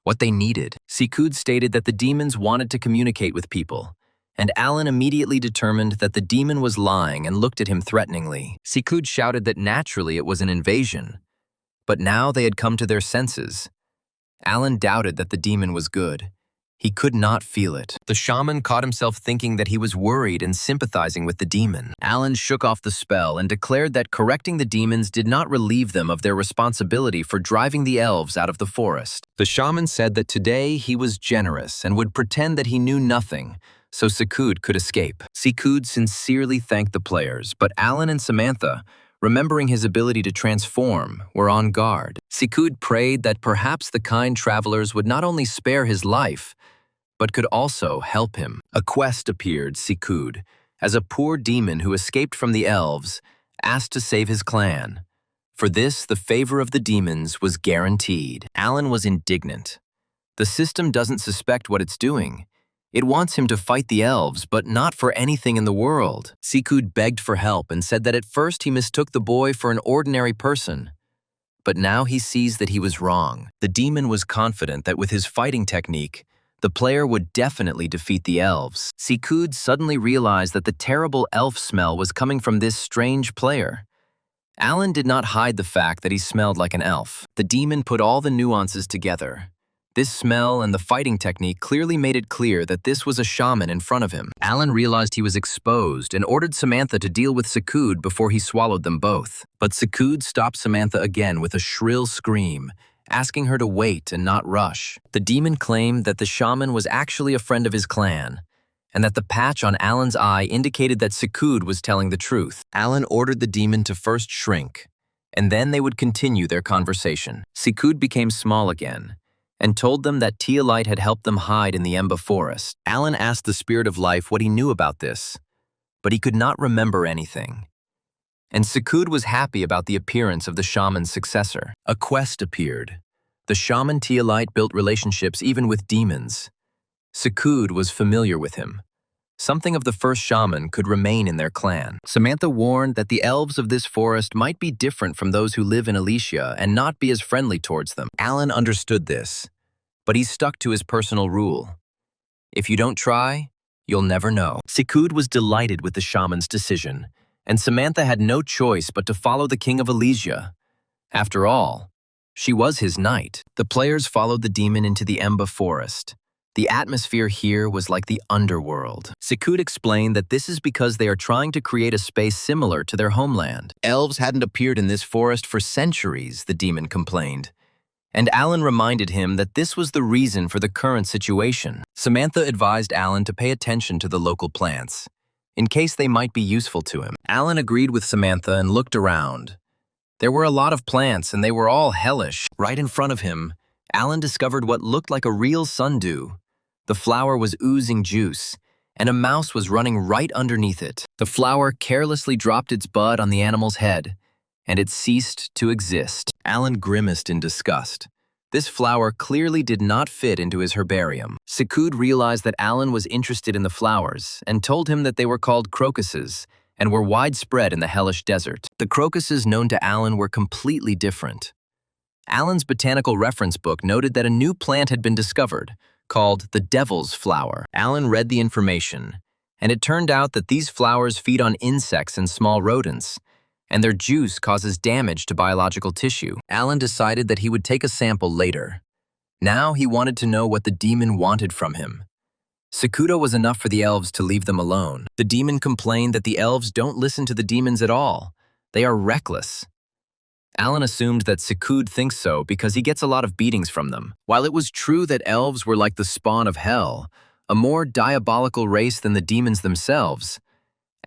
what they needed. Sikud stated that the demons wanted to communicate with people, and Alan immediately determined that the demon was lying and looked at him threateningly. Sikud shouted that naturally it was an invasion, But now they had come to their senses. Alan doubted that the demon was good. He could not feel it. The shaman caught himself thinking that he was worried and sympathizing with the demon. Alan shook off the spell and declared that correcting the demons did not relieve them of their responsibility for driving the elves out of the forest. The shaman said that today he was generous and would pretend that he knew nothing, so Sikud could escape. Sikud sincerely thanked the players, but Alan and Samantha, remembering his ability to transform, were on guard. Sikud prayed that perhaps the kind travelers would not only spare his life, but could also help him. A quest appeared, Sikud, as a poor demon who escaped from the elves, asked to save his clan. For this, the favor of the demons was guaranteed. Alan was indignant. The system doesn't suspect what it's doing. It wants him to fight the elves, but not for anything in the world. Sikud begged for help and said that at first he mistook the boy for an ordinary person. But now he sees that he was wrong. The demon was confident that with his fighting technique, the player would definitely defeat the elves. Sikud suddenly realized that the terrible elf smell was coming from this strange player. Alan did not hide the fact that he smelled like an elf. The demon put all the nuances together. This smell and the fighting technique clearly made it clear that this was a shaman in front of him. Alan realized he was exposed and ordered Samantha to deal with Sikud before he swallowed them both. But Sikud stopped Samantha again with a shrill scream, asking her to wait and not rush. The demon claimed that the shaman was actually a friend of his clan, and that the patch on Alan's eye indicated that Sikud was telling the truth. Alan ordered the demon to first shrink, and then they would continue their conversation. Sikud became small again, and told them that Teolite had helped them hide in the Emba forest. Alan asked the Spirit of Life what he knew about this, but he could not remember anything. And Sikud was happy about the appearance of the shaman's successor. A quest appeared. The shaman Teolite built relationships even with demons. Sikud was familiar with him. Something of the first shaman could remain in their clan. Samantha warned that the elves of this forest might be different from those who live in Alicia and not be as friendly towards them. Alan understood this, but he stuck to his personal rule. If you don't try, you'll never know. Sikud was delighted with the shaman's decision, and Samantha had no choice but to follow the king of Alicia. After all, she was his knight. The players followed the demon into the Emba forest. The atmosphere here was like the underworld. Sikud explained that this is because they are trying to create a space similar to their homeland. Elves hadn't appeared in this forest for centuries, the demon complained. And Alan reminded him that this was the reason for the current situation. Samantha advised Alan to pay attention to the local plants, in case they might be useful to him. Alan agreed with Samantha and looked around. There were a lot of plants, and they were all hellish. Right in front of him, Alan discovered what looked like a real sundew. The flower was oozing juice, and a mouse was running right underneath it. The flower carelessly dropped its bud on the animal's head, and it ceased to exist. Alan grimaced in disgust. This flower clearly did not fit into his herbarium. Sikud realized that Alan was interested in the flowers and told him that they were called crocuses and were widespread in the hellish desert. The crocuses known to Alan were completely different. Alan's botanical reference book noted that a new plant had been discovered, called the devil's flower. Alan read the information, and it turned out that these flowers feed on insects and small rodents, and their juice causes damage to biological tissue. Alan decided that he would take a sample later. Now he wanted to know what the demon wanted from him. Sikudo was enough for the elves to leave them alone. The demon complained that the elves don't listen to the demons at all. They are reckless. Alan assumed that Sikud thinks so because he gets a lot of beatings from them. While it was true that elves were like the spawn of hell, a more diabolical race than the demons themselves,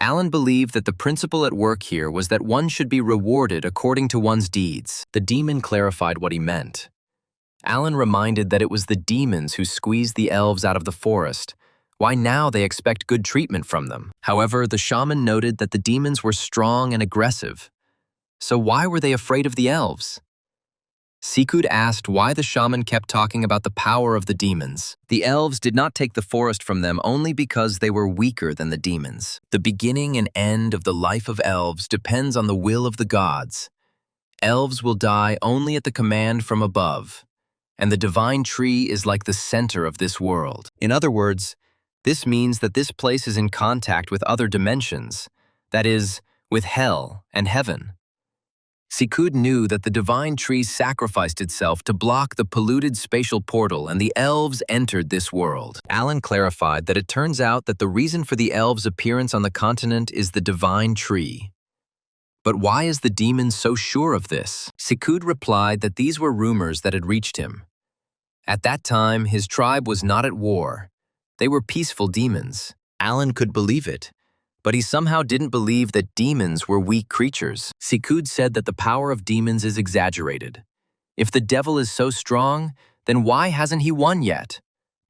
Alan believed that the principle at work here was that one should be rewarded according to one's deeds. The demon clarified what he meant. Alan reminded that it was the demons who squeezed the elves out of the forest. Why now they expect good treatment from them? However, the shaman noted that the demons were strong and aggressive. So why were they afraid of the elves? Sikud asked why the shaman kept talking about the power of the demons. The elves did not take the forest from them only because they were weaker than the demons. The beginning and end of the life of elves depends on the will of the gods. Elves will die only at the command from above, and the divine tree is like the center of this world. In other words, this means that this place is in contact with other dimensions, that is, with hell and heaven. Sikud knew that the divine tree sacrificed itself to block the polluted spatial portal and the elves entered this world. Alan clarified that it turns out that the reason for the elves' appearance on the continent is the divine tree. But why is the demon so sure of this? Sikud replied that these were rumors that had reached him. At that time, his tribe was not at war. They were peaceful demons. Alan could believe it, but he somehow didn't believe that demons were weak creatures. Sikud said that the power of demons is exaggerated. If the devil is so strong, then why hasn't he won yet,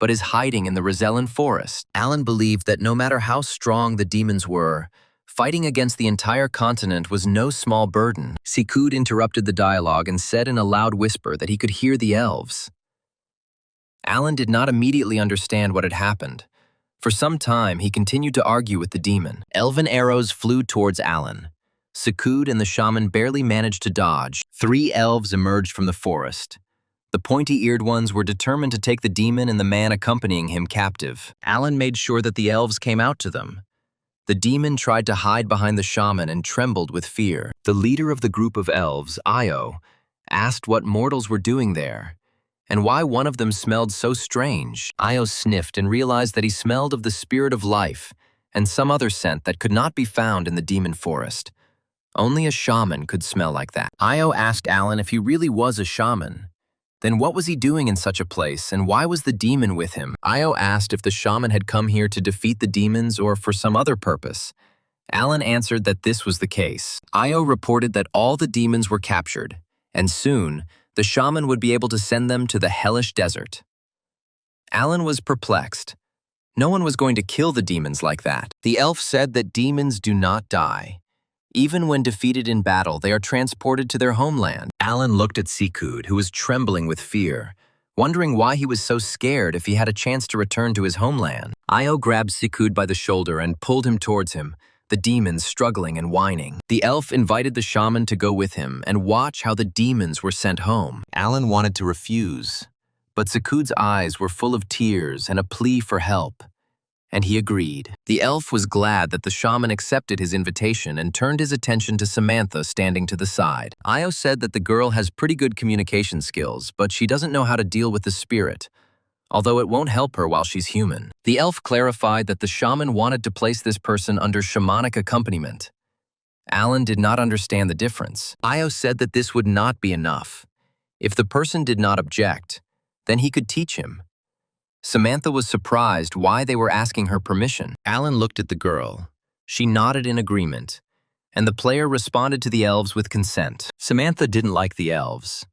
but is hiding in the Rosellan forest? Alan believed that no matter how strong the demons were, fighting against the entire continent was no small burden. Sikud interrupted the dialogue and said in a loud whisper that he could hear the elves. Alan did not immediately understand what had happened. For some time, he continued to argue with the demon. Elven arrows flew towards Alan. Sikud and the shaman barely managed to dodge. 3 elves emerged from the forest. The pointy-eared ones were determined to take the demon and the man accompanying him captive. Alan made sure that the elves came out to them. The demon tried to hide behind the shaman and trembled with fear. The leader of the group of elves, Io, asked what mortals were doing there, and why one of them smelled so strange. Io sniffed and realized that he smelled of the spirit of life and some other scent that could not be found in the demon forest. Only a shaman could smell like that. Io asked Alan if he really was a shaman. Then what was he doing in such a place, and why was the demon with him? Io asked if the shaman had come here to defeat the demons or for some other purpose. Alan answered that this was the case. Io reported that all the demons were captured, and soon, the shaman would be able to send them to the hellish desert. Alan was perplexed. No one was going to kill the demons like that. The elf said that demons do not die. Even when defeated in battle, they are transported to their homeland. Alan looked at Sikud, who was trembling with fear, wondering why he was so scared if he had a chance to return to his homeland. Io grabbed Sikud by the shoulder and pulled him towards him, the demons struggling and whining. The elf invited the shaman to go with him and watch how the demons were sent home. Alan wanted to refuse, but Sikud's eyes were full of tears and a plea for help, and he agreed. The elf was glad that the shaman accepted his invitation and turned his attention to Samantha standing to the side. Io said that the girl has pretty good communication skills, but she doesn't know how to deal with the spirit, although it won't help her while she's human. The elf clarified that the shaman wanted to place this person under shamanic accompaniment. Alan did not understand the difference. Io said that this would not be enough. If the person did not object, then he could teach him. Samantha was surprised why they were asking her permission. Alan looked at the girl. She nodded in agreement, and the player responded to the elves with consent. Samantha didn't like the elves,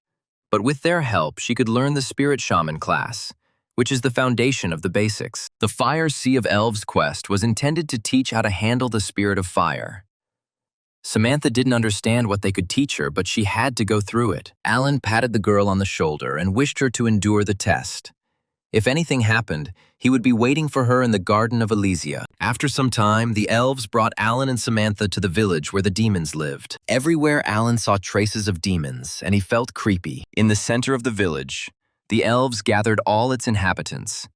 but with their help, she could learn the Spirit Shaman class, which is the foundation of the basics. The Fire Sea of Elves quest was intended to teach how to handle the spirit of fire. Samantha didn't understand what they could teach her, but she had to go through it. Alan patted the girl on the shoulder and wished her to endure the test. If anything happened, he would be waiting for her in the Garden of Elysia. After some time, the elves brought Alan and Samantha to the village where the demons lived. Everywhere Alan saw traces of demons, and he felt creepy. In the center of the village, the elves gathered all its inhabitants.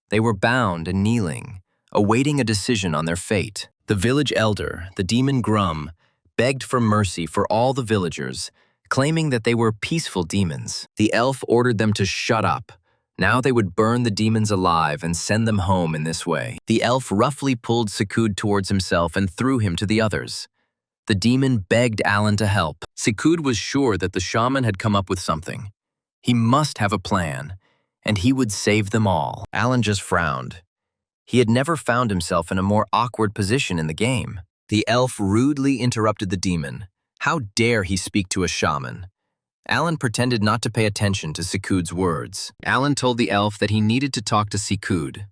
They were bound and kneeling, awaiting a decision on their fate. The village elder, the demon Grum, begged for mercy for all the villagers, claiming that they were peaceful demons. The elf ordered them to shut up. Now they would burn the demons alive and send them home in this way. The elf roughly pulled Sikud towards himself and threw him to the others. The demon begged Alan to help. Sikud was sure that the shaman had come up with something. He must have a plan, and he would save them all. Alan just frowned. He had never found himself in a more awkward position in the game. The elf rudely interrupted the demon. How dare he speak to a shaman? Alan pretended not to pay attention to Sikud's words. Alan told the elf that he needed to talk to Sikud.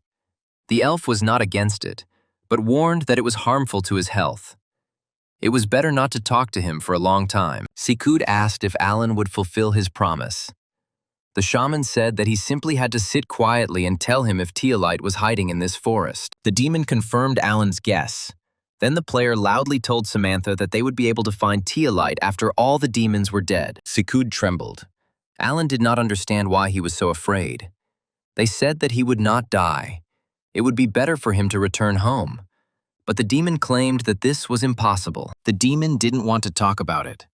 The elf was not against it, but warned that it was harmful to his health. It was better not to talk to him for a long time. Sikud asked if Alan would fulfill his promise. The shaman said that he simply had to sit quietly and tell him if Teolite was hiding in this forest. The demon confirmed Alan's guess. Then the player loudly told Samantha that they would be able to find Teolite after all the demons were dead. Sikud trembled. Alan did not understand why he was so afraid. They said that he would not die. It would be better for him to return home. But the demon claimed that this was impossible. The demon didn't want to talk about it.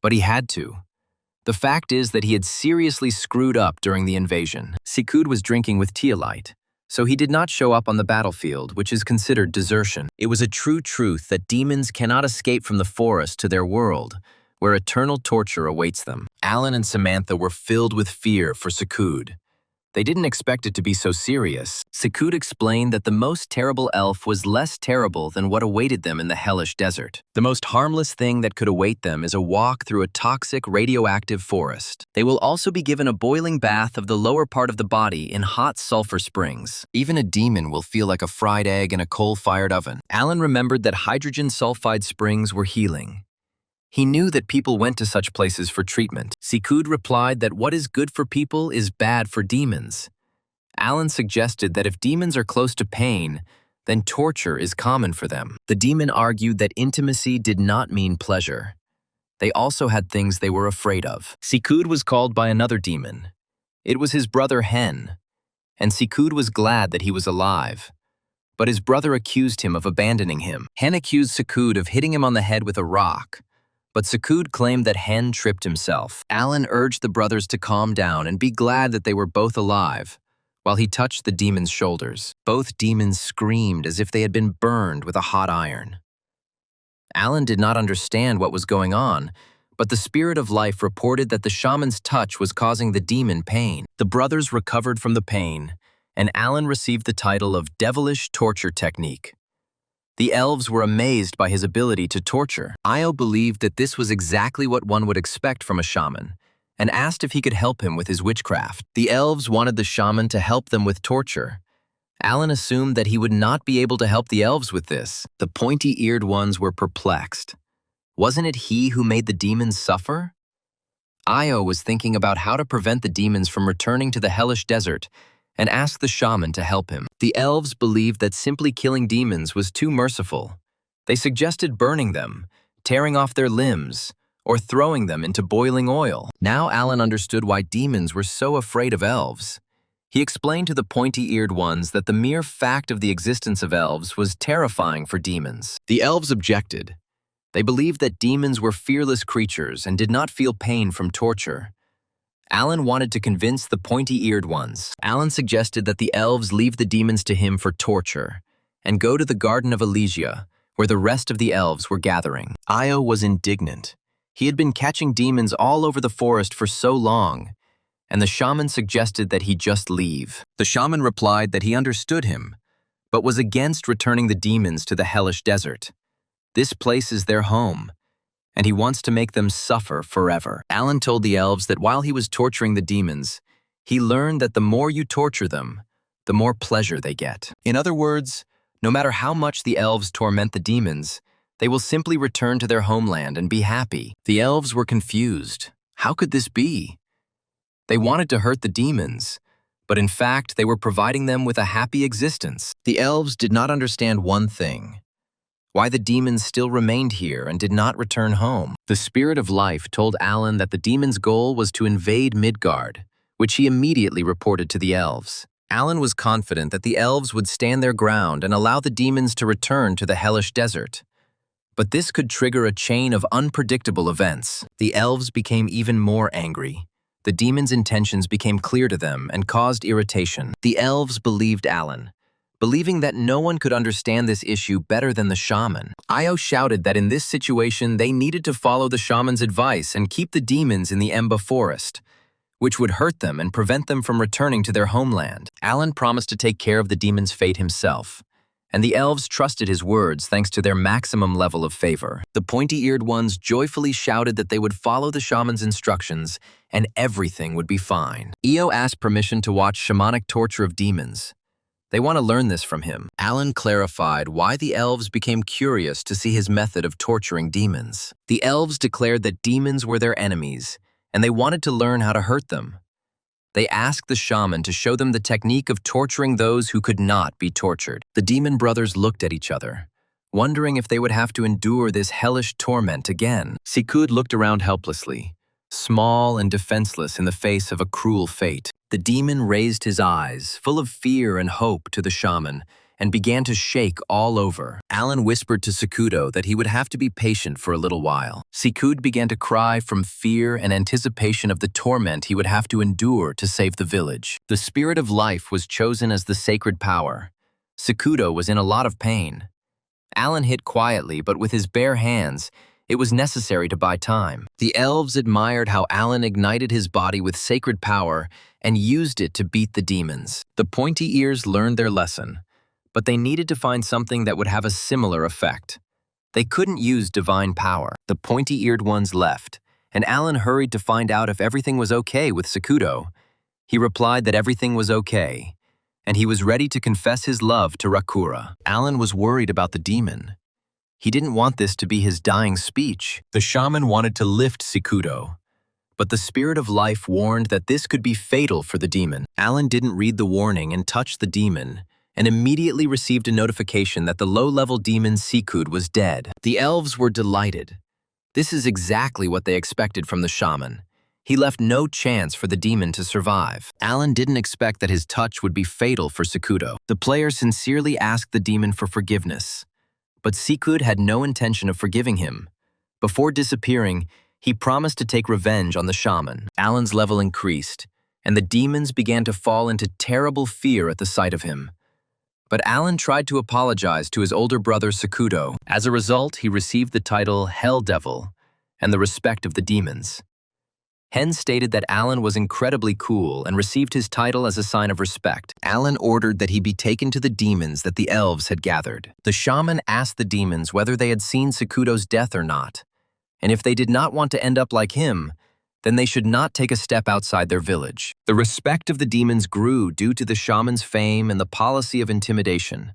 But he had to. The fact is that he had seriously screwed up during the invasion. Sikud was drinking with Teolite, so he did not show up on the battlefield, which is considered desertion. It was a true truth that demons cannot escape from the forest to their world, where eternal torture awaits them. Alan and Samantha were filled with fear for Sikud. They didn't expect it to be so serious. Sikud explained that the most terrible elf was less terrible than what awaited them in the hellish desert. The most harmless thing that could await them is a walk through a toxic, radioactive forest. They will also be given a boiling bath of the lower part of the body in hot sulfur springs. Even a demon will feel like a fried egg in a coal-fired oven. Alan remembered that hydrogen sulfide springs were healing. He knew that people went to such places for treatment. Sikud replied that what is good for people is bad for demons. Alan suggested that if demons are close to pain, then torture is common for them. The demon argued that intimacy did not mean pleasure. They also had things they were afraid of. Sikud was called by another demon. It was his brother Hen, and Sikud was glad that he was alive. But his brother accused him of abandoning him. Hen accused Sikud of hitting him on the head with a rock, but Sikud claimed that Hen tripped himself. Alan urged the brothers to calm down and be glad that they were both alive, while he touched the demon's shoulders. Both demons screamed as if they had been burned with a hot iron. Alan did not understand what was going on, but the spirit of life reported that the shaman's touch was causing the demon pain. The brothers recovered from the pain, and Alan received the title of Devilish Torture Technique. The elves were amazed by his ability to torture. Io believed that this was exactly what one would expect from a shaman, and asked if he could help him with his witchcraft. The elves wanted the shaman to help them with torture. Alan assumed that he would not be able to help the elves with this. The pointy-eared ones were perplexed. Wasn't it he who made the demons suffer? Io was thinking about how to prevent the demons from returning to the hellish desert, and asked the shaman to help him. The elves believed that simply killing demons was too merciful. They suggested burning them, tearing off their limbs, or throwing them into boiling oil. Now Alan understood why demons were so afraid of elves. He explained to the pointy-eared ones that the mere fact of the existence of elves was terrifying for demons. The elves objected. They believed that demons were fearless creatures and did not feel pain from torture. Alan wanted to convince the pointy-eared ones. Alan suggested that the elves leave the demons to him for torture and go to the Garden of Elysia, where the rest of the elves were gathering. Io was indignant. He had been catching demons all over the forest for so long, and the shaman suggested that he just leave. The shaman replied that he understood him, but was against returning the demons to the hellish desert. This place is their home, and he wants to make them suffer forever. Alan told the elves that while he was torturing the demons, he learned that the more you torture them, the more pleasure they get. In other words, no matter how much the elves torment the demons, they will simply return to their homeland and be happy. The elves were confused. How could this be? They wanted to hurt the demons, but in fact, they were providing them with a happy existence. The elves did not understand one thing: why the demons still remained here and did not return home. The spirit of life told Alan that the demons' goal was to invade Midgard, which he immediately reported to the elves. Alan was confident that the elves would stand their ground and allow the demons to return to the hellish desert. But this could trigger a chain of unpredictable events. The elves became even more angry. The demons' intentions became clear to them and caused irritation. The elves believed Alan, believing that no one could understand this issue better than the shaman. Io shouted that in this situation they needed to follow the shaman's advice and keep the demons in the Emba forest, which would hurt them and prevent them from returning to their homeland. Alan promised to take care of the demons' fate himself, and the elves trusted his words thanks to their maximum level of favor. The pointy-eared ones joyfully shouted that they would follow the shaman's instructions and everything would be fine. Io asked permission to watch shamanic torture of demons. They want to learn this from him. Alan clarified why the elves became curious to see his method of torturing demons. The elves declared that demons were their enemies, and they wanted to learn how to hurt them. They asked the shaman to show them the technique of torturing those who could not be tortured. The demon brothers looked at each other, wondering if they would have to endure this hellish torment again. Sikud looked around helplessly, small and defenseless in the face of a cruel fate. The demon raised his eyes, full of fear and hope, to the shaman, and began to shake all over. Alan whispered to Sakudo that he would have to be patient for a little while. Sikud began to cry from fear and anticipation of the torment he would have to endure to save the village. The spirit of life was chosen as the sacred power. Sakudo was in a lot of pain. Alan hit quietly, but with his bare hands, it was necessary to buy time. The elves admired how Alan ignited his body with sacred power and used it to beat the demons. The pointy ears learned their lesson, but they needed to find something that would have a similar effect. They couldn't use divine power. The pointy-eared ones left, and Alan hurried to find out if everything was okay with Sakudo. He replied that everything was okay, and he was ready to confess his love to Rakura. Alan was worried about the demon. He didn't want this to be his dying speech. The shaman wanted to lift Sakudo, but the spirit of life warned that this could be fatal for the demon. Alan didn't read the warning and touched the demon, and immediately received a notification that the low-level demon Sikud was dead. The elves were delighted. This is exactly what they expected from the shaman. He left no chance for the demon to survive. Alan didn't expect that his touch would be fatal for Sakudo. The player sincerely asked the demon for forgiveness, but Sikud had no intention of forgiving him. Before disappearing, he promised to take revenge on the shaman. Alan's level increased, and the demons began to fall into terrible fear at the sight of him. But Alan tried to apologize to his older brother Sakudo. As a result, he received the title Hell Devil and the respect of the demons. Hen stated that Alan was incredibly cool and received his title as a sign of respect. Alan ordered that he be taken to the demons that the elves had gathered. The shaman asked the demons whether they had seen Sakudo's death or not, and if they did not want to end up like him, then they should not take a step outside their village. The respect of the demons grew due to the shaman's fame and the policy of intimidation,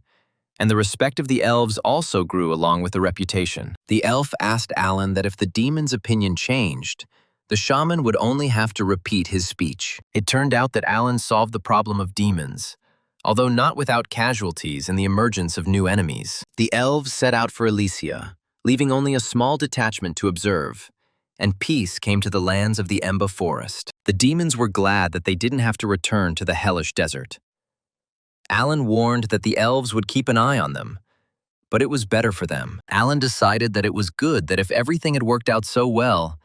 and the respect of the elves also grew along with the reputation. The elf asked Alan that if the demon's opinion changed, the shaman would only have to repeat his speech. It turned out that Alan solved the problem of demons, although not without casualties and the emergence of new enemies. The elves set out for Elysia, leaving only a small detachment to observe, and peace came to the lands of the Emba forest. The demons were glad that they didn't have to return to the hellish desert. Alan warned that the elves would keep an eye on them, but it was better for them. Alan decided that it was good that if everything had worked out so well,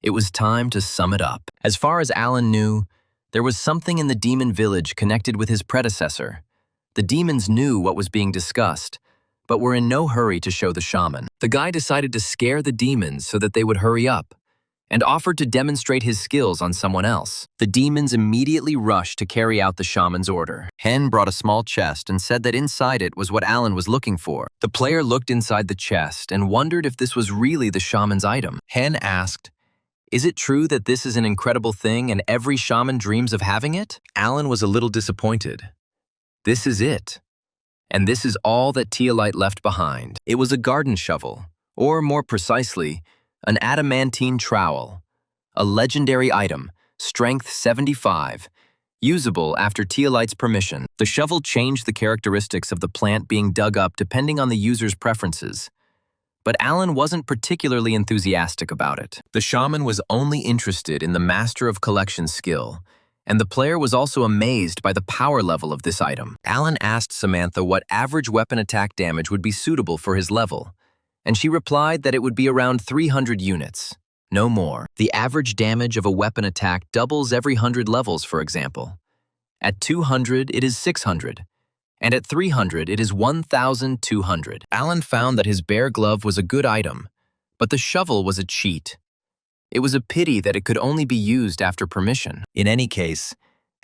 it was time to sum it up. As far as Alan knew, there was something in the demon village connected with his predecessor. The demons knew what was being discussed, but were in no hurry to show the shaman. The guy decided to scare the demons so that they would hurry up, and offered to demonstrate his skills on someone else. The demons immediately rushed to carry out the shaman's order. Hen brought a small chest and said that inside it was what Alan was looking for. The player looked inside the chest and wondered if this was really the shaman's item. Hen asked, "Is it true that this is an incredible thing and every shaman dreams of having it?" Alan was a little disappointed. This is it. And this is all that Teolite left behind. It was a garden shovel, or more precisely, an adamantine trowel, a legendary item, strength 75, usable after Teolite's permission. The shovel changed the characteristics of the plant being dug up depending on the user's preferences. But Alan wasn't particularly enthusiastic about it. The shaman was only interested in the Master of Collection skill, and the player was also amazed by the power level of this item. Alan asked Samantha what average weapon attack damage would be suitable for his level, and she replied that it would be around 300 units, no more. The average damage of a weapon attack doubles every 100 levels, for example. At 200, it is 600. And at 300, it is 1,200. Alan found that his bear glove was a good item, but the shovel was a cheat. It was a pity that it could only be used after permission. In any case,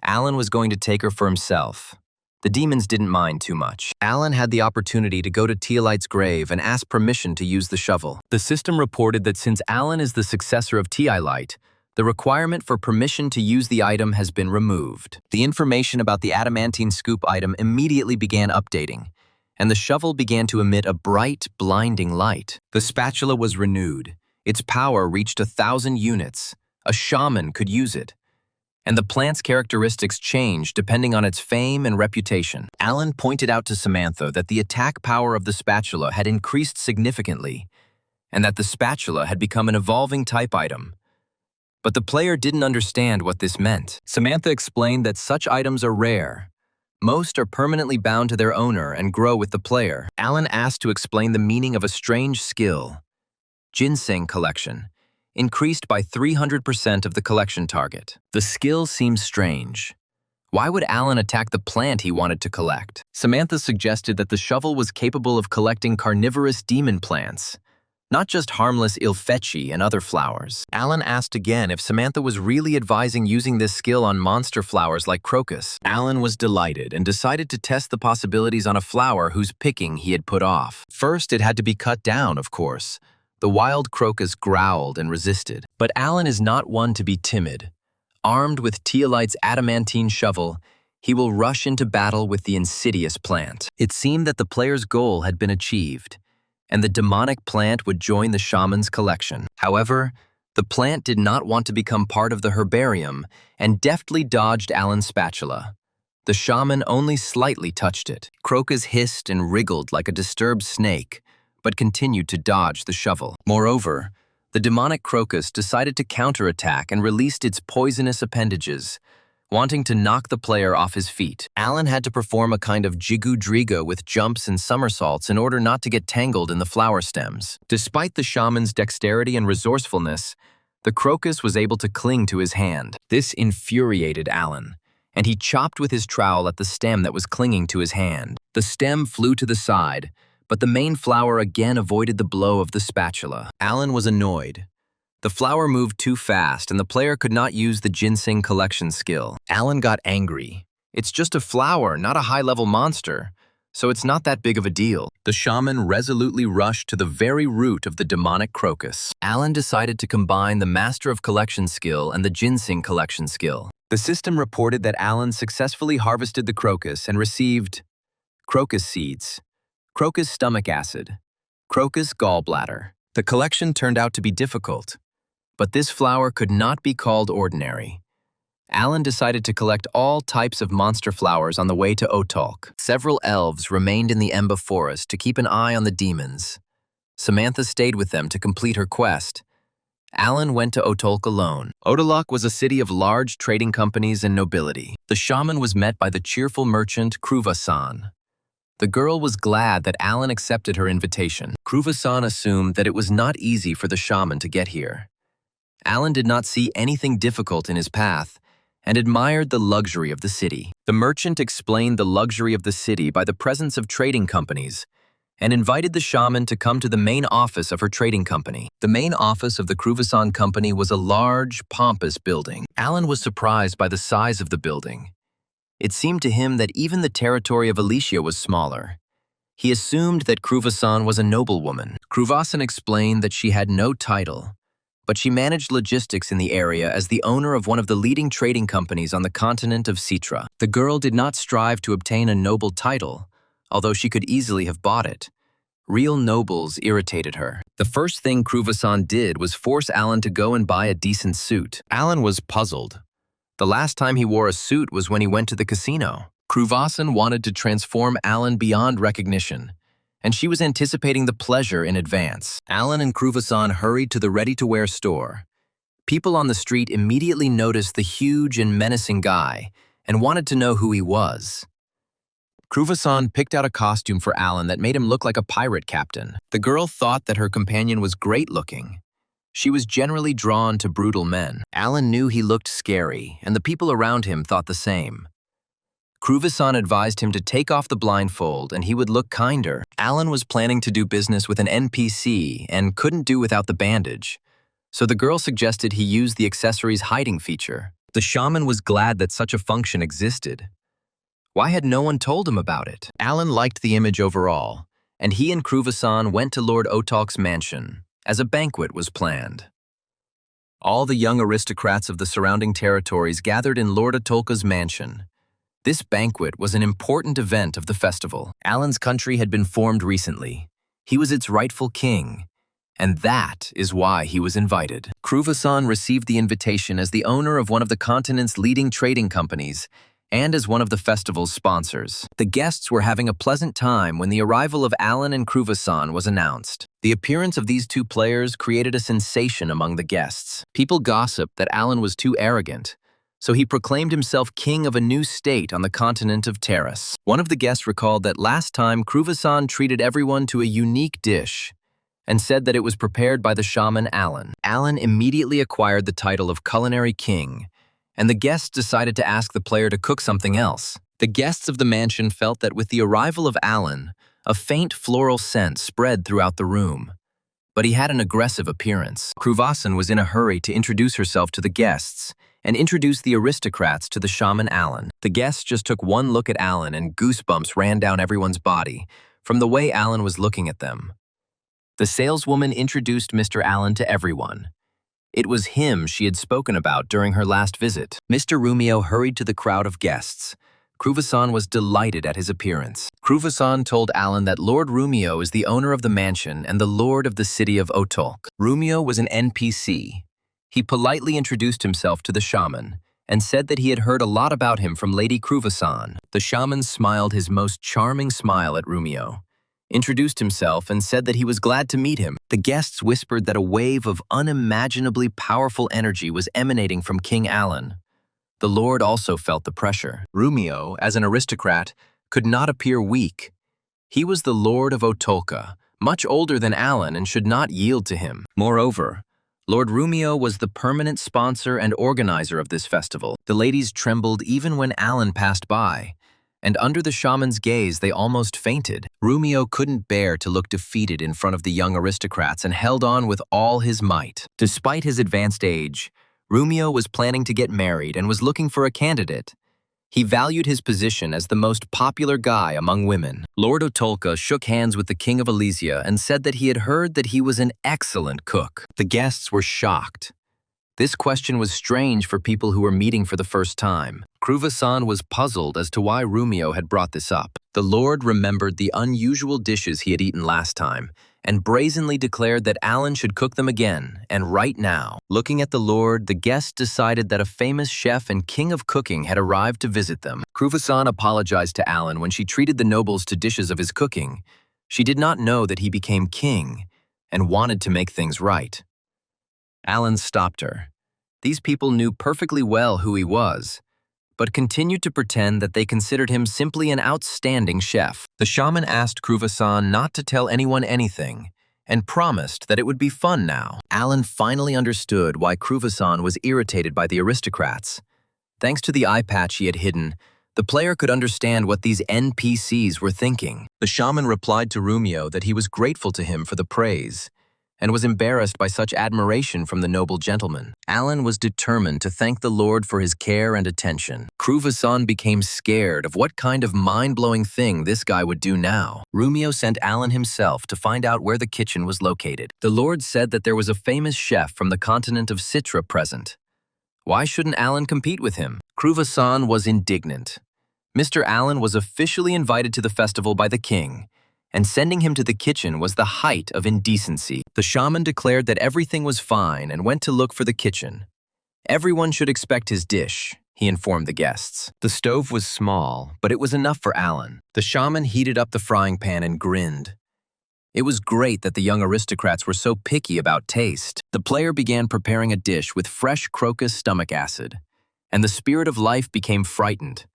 Alan was going to take her for himself. The demons didn't mind too much. Alan had the opportunity to go to Teolite's grave and ask permission to use the shovel. The system reported that since Alan is the successor of Teolite, the requirement for permission to use the item has been removed. The information about the adamantine scoop item immediately began updating, and the shovel began to emit a bright, blinding light. The spatula was renewed. Its power reached 1,000 units. A shaman could use it. And the plant's characteristics changed depending on its fame and reputation. Alan pointed out to Samantha that the attack power of the spatula had increased significantly, and that the spatula had become an evolving type item. But the player didn't understand what this meant. Samantha explained that such items are rare, Most are permanently bound to their owner and grow with the player. Alan asked to explain the meaning of a strange skill. Ginseng collection. Increased by 300% of the collection target. The skill seems strange. Why would Alan attack the plant he wanted to collect? Samantha suggested that the shovel was capable of collecting carnivorous demon plants, not just harmless ilfetchi and other flowers. Alan asked again if Samantha was really advising using this skill on monster flowers like crocus. Alan was delighted and decided to test the possibilities on a flower whose picking he had put off. First, it had to be cut down, of course. The wild crocus growled and resisted. But Alan is not one to be timid. Armed with Teolite's adamantine shovel, he will rush into battle with the insidious plant. It seemed that the player's goal had been achieved, and the demonic plant would join the shaman's collection. However, the plant did not want to become part of the herbarium and deftly dodged Alan's spatula. The shaman only slightly touched it. Crocus hissed and wriggled like a disturbed snake, but continued to dodge the shovel. Moreover, the demonic crocus decided to counterattack and released its poisonous appendages, wanting to knock the player off his feet. Alan had to perform a kind of jigu-drigo with jumps and somersaults in order not to get tangled in the flower stems. Despite the shaman's dexterity and resourcefulness, the crocus was able to cling to his hand. This infuriated Alan, and he chopped with his trowel at the stem that was clinging to his hand. The stem flew to the side, but the main flower again avoided the blow of the spatula. Alan was annoyed. The flower moved too fast, and the player could not use the ginseng collection skill. Alan got angry. It's just a flower, not a high-level monster, so it's not that big of a deal. The shaman resolutely rushed to the very root of the demonic crocus. Alan decided to combine the Master of Collection skill and the ginseng collection skill. The system reported that Alan successfully harvested the crocus and received crocus seeds, crocus stomach acid, crocus gallbladder. The collection turned out to be difficult, but this flower could not be called ordinary. Alan decided to collect all types of monster flowers on the way to Otolk. Several elves remained in the Emba forest to keep an eye on the demons. Samantha stayed with them to complete her quest. Alan went to Otolk alone. Otolok was a city of large trading companies and nobility. The shaman was met by the cheerful merchant Kruva-san. The girl was glad that Alan accepted her invitation. Kruva-san assumed that it was not easy for the shaman to get here. Alan did not see anything difficult in his path and admired the luxury of the city. The merchant explained the luxury of the city by the presence of trading companies and invited the shaman to come to the main office of her trading company. The main office of the Kruva-san company was a large, pompous building. Alan was surprised by the size of the building. It seemed to him that even the territory of Alicia was smaller. He assumed that Kruva-san was a noblewoman. Kruva-san explained that she had no title, but she managed logistics in the area as the owner of one of the leading trading companies on the continent of Citra. The girl did not strive to obtain a noble title, although she could easily have bought it. Real nobles irritated her. The first thing Kruva-san did was force Alan to go and buy a decent suit. Alan was puzzled. The last time he wore a suit was when he went to the casino. Kruva-san wanted to transform Alan beyond recognition, and she was anticipating the pleasure in advance. Alan and Kruva-san hurried to the ready-to-wear store. People on the street immediately noticed the huge and menacing guy and wanted to know who he was. Kruva-san picked out a costume for Alan that made him look like a pirate captain. The girl thought that her companion was great-looking. She was generally drawn to brutal men. Alan knew he looked scary, and the people around him thought the same. Kruva-san advised him to take off the blindfold and he would look kinder. Alan was planning to do business with an NPC and couldn't do without the bandage, so the girl suggested he use the accessory's hiding feature. The shaman was glad that such a function existed. Why had no one told him about it? Alan liked the image overall, and he and Kruva-san went to Lord Otolk's mansion, as a banquet was planned. All the young aristocrats of the surrounding territories gathered in Lord Otolka's mansion. This banquet was an important event of the festival. Alan's country had been formed recently. He was its rightful king, and that is why he was invited. Kruva-san received the invitation as the owner of one of the continent's leading trading companies and as one of the festival's sponsors. The guests were having a pleasant time when the arrival of Alan and Kruva-san was announced. The appearance of these two players created a sensation among the guests. People gossiped that Alan was too arrogant, so he proclaimed himself king of a new state on the continent of Terrace. One of the guests recalled that last time Kruvasan treated everyone to a unique dish and said that it was prepared by the shaman Alan. Alan immediately acquired the title of culinary king, and the guests decided to ask the player to cook something else. The guests of the mansion felt that with the arrival of Alan, a faint floral scent spread throughout the room. But he had an aggressive appearance. Kruvasan was in a hurry to introduce herself to the guests and introduce the aristocrats to the shaman Alan. The guests just took one look at Alan and goosebumps ran down everyone's body from the way Alan was looking at them. The saleswoman introduced Mr. Allen to everyone. It was him she had spoken about during her last visit. Mr. Rumio hurried to the crowd of guests. Kruvasan was delighted at his appearance. Kruvasan told Alan that Lord Rumio is the owner of the mansion and the lord of the city of Otolk. Rumio was an NPC. He politely introduced himself to the shaman and said that he had heard a lot about him from Lady Kruvasan. The shaman smiled his most charming smile at Rumio, introduced himself, and said that he was glad to meet him. The guests whispered that a wave of unimaginably powerful energy was emanating from King Alan. The lord also felt the pressure. Rumio, as an aristocrat, could not appear weak. He was the lord of Otolka, much older than Alan, and should not yield to him. Moreover, Lord Rumio was the permanent sponsor and organizer of this festival. The ladies trembled even when Alan passed by, and under the shaman's gaze they almost fainted. Rumio couldn't bear to look defeated in front of the young aristocrats and held on with all his might. Despite his advanced age, Rumio was planning to get married and was looking for a candidate. He valued his position as the most popular guy among women. Lord Otolka shook hands with the King of Elysia and said that he had heard that he was an excellent cook. The guests were shocked. This question was strange for people who were meeting for the first time. Kruvasan was puzzled as to why Rumio had brought this up. The lord remembered the unusual dishes he had eaten last time and brazenly declared that Alan should cook them again, and right now. Looking at the lord, the guests decided that a famous chef and king of cooking had arrived to visit them. Kruvasan apologized to Alan when she treated the nobles to dishes of his cooking. She did not know that he became king and wanted to make things right. Alan stopped her. These people knew perfectly well who he was, but continued to pretend that they considered him simply an outstanding chef. The shaman asked Kruvasan not to tell anyone anything and promised that it would be fun now. Alan finally understood why Kruvasan was irritated by the aristocrats. Thanks to the eye patch he had hidden, the player could understand what these NPCs were thinking. The shaman replied to Rumio that he was grateful to him for the praise and was embarrassed by such admiration from the noble gentleman. Alan was determined to thank the lord for his care and attention. Kruvasan became scared of what kind of mind-blowing thing this guy would do now. Rumio sent Alan himself to find out where the kitchen was located. The lord said that there was a famous chef from the continent of Citra present. Why shouldn't Alan compete with him? Kruvasan was indignant. Mr. Alan was officially invited to the festival by the king, and sending him to the kitchen was the height of indecency. The shaman declared that everything was fine and went to look for the kitchen. Everyone should expect his dish, he informed the guests. The stove was small, but it was enough for Alan. The shaman heated up the frying pan and grinned. It was great that the young aristocrats were so picky about taste. The player began preparing a dish with fresh crocus stomach acid, and the spirit of life became frightened,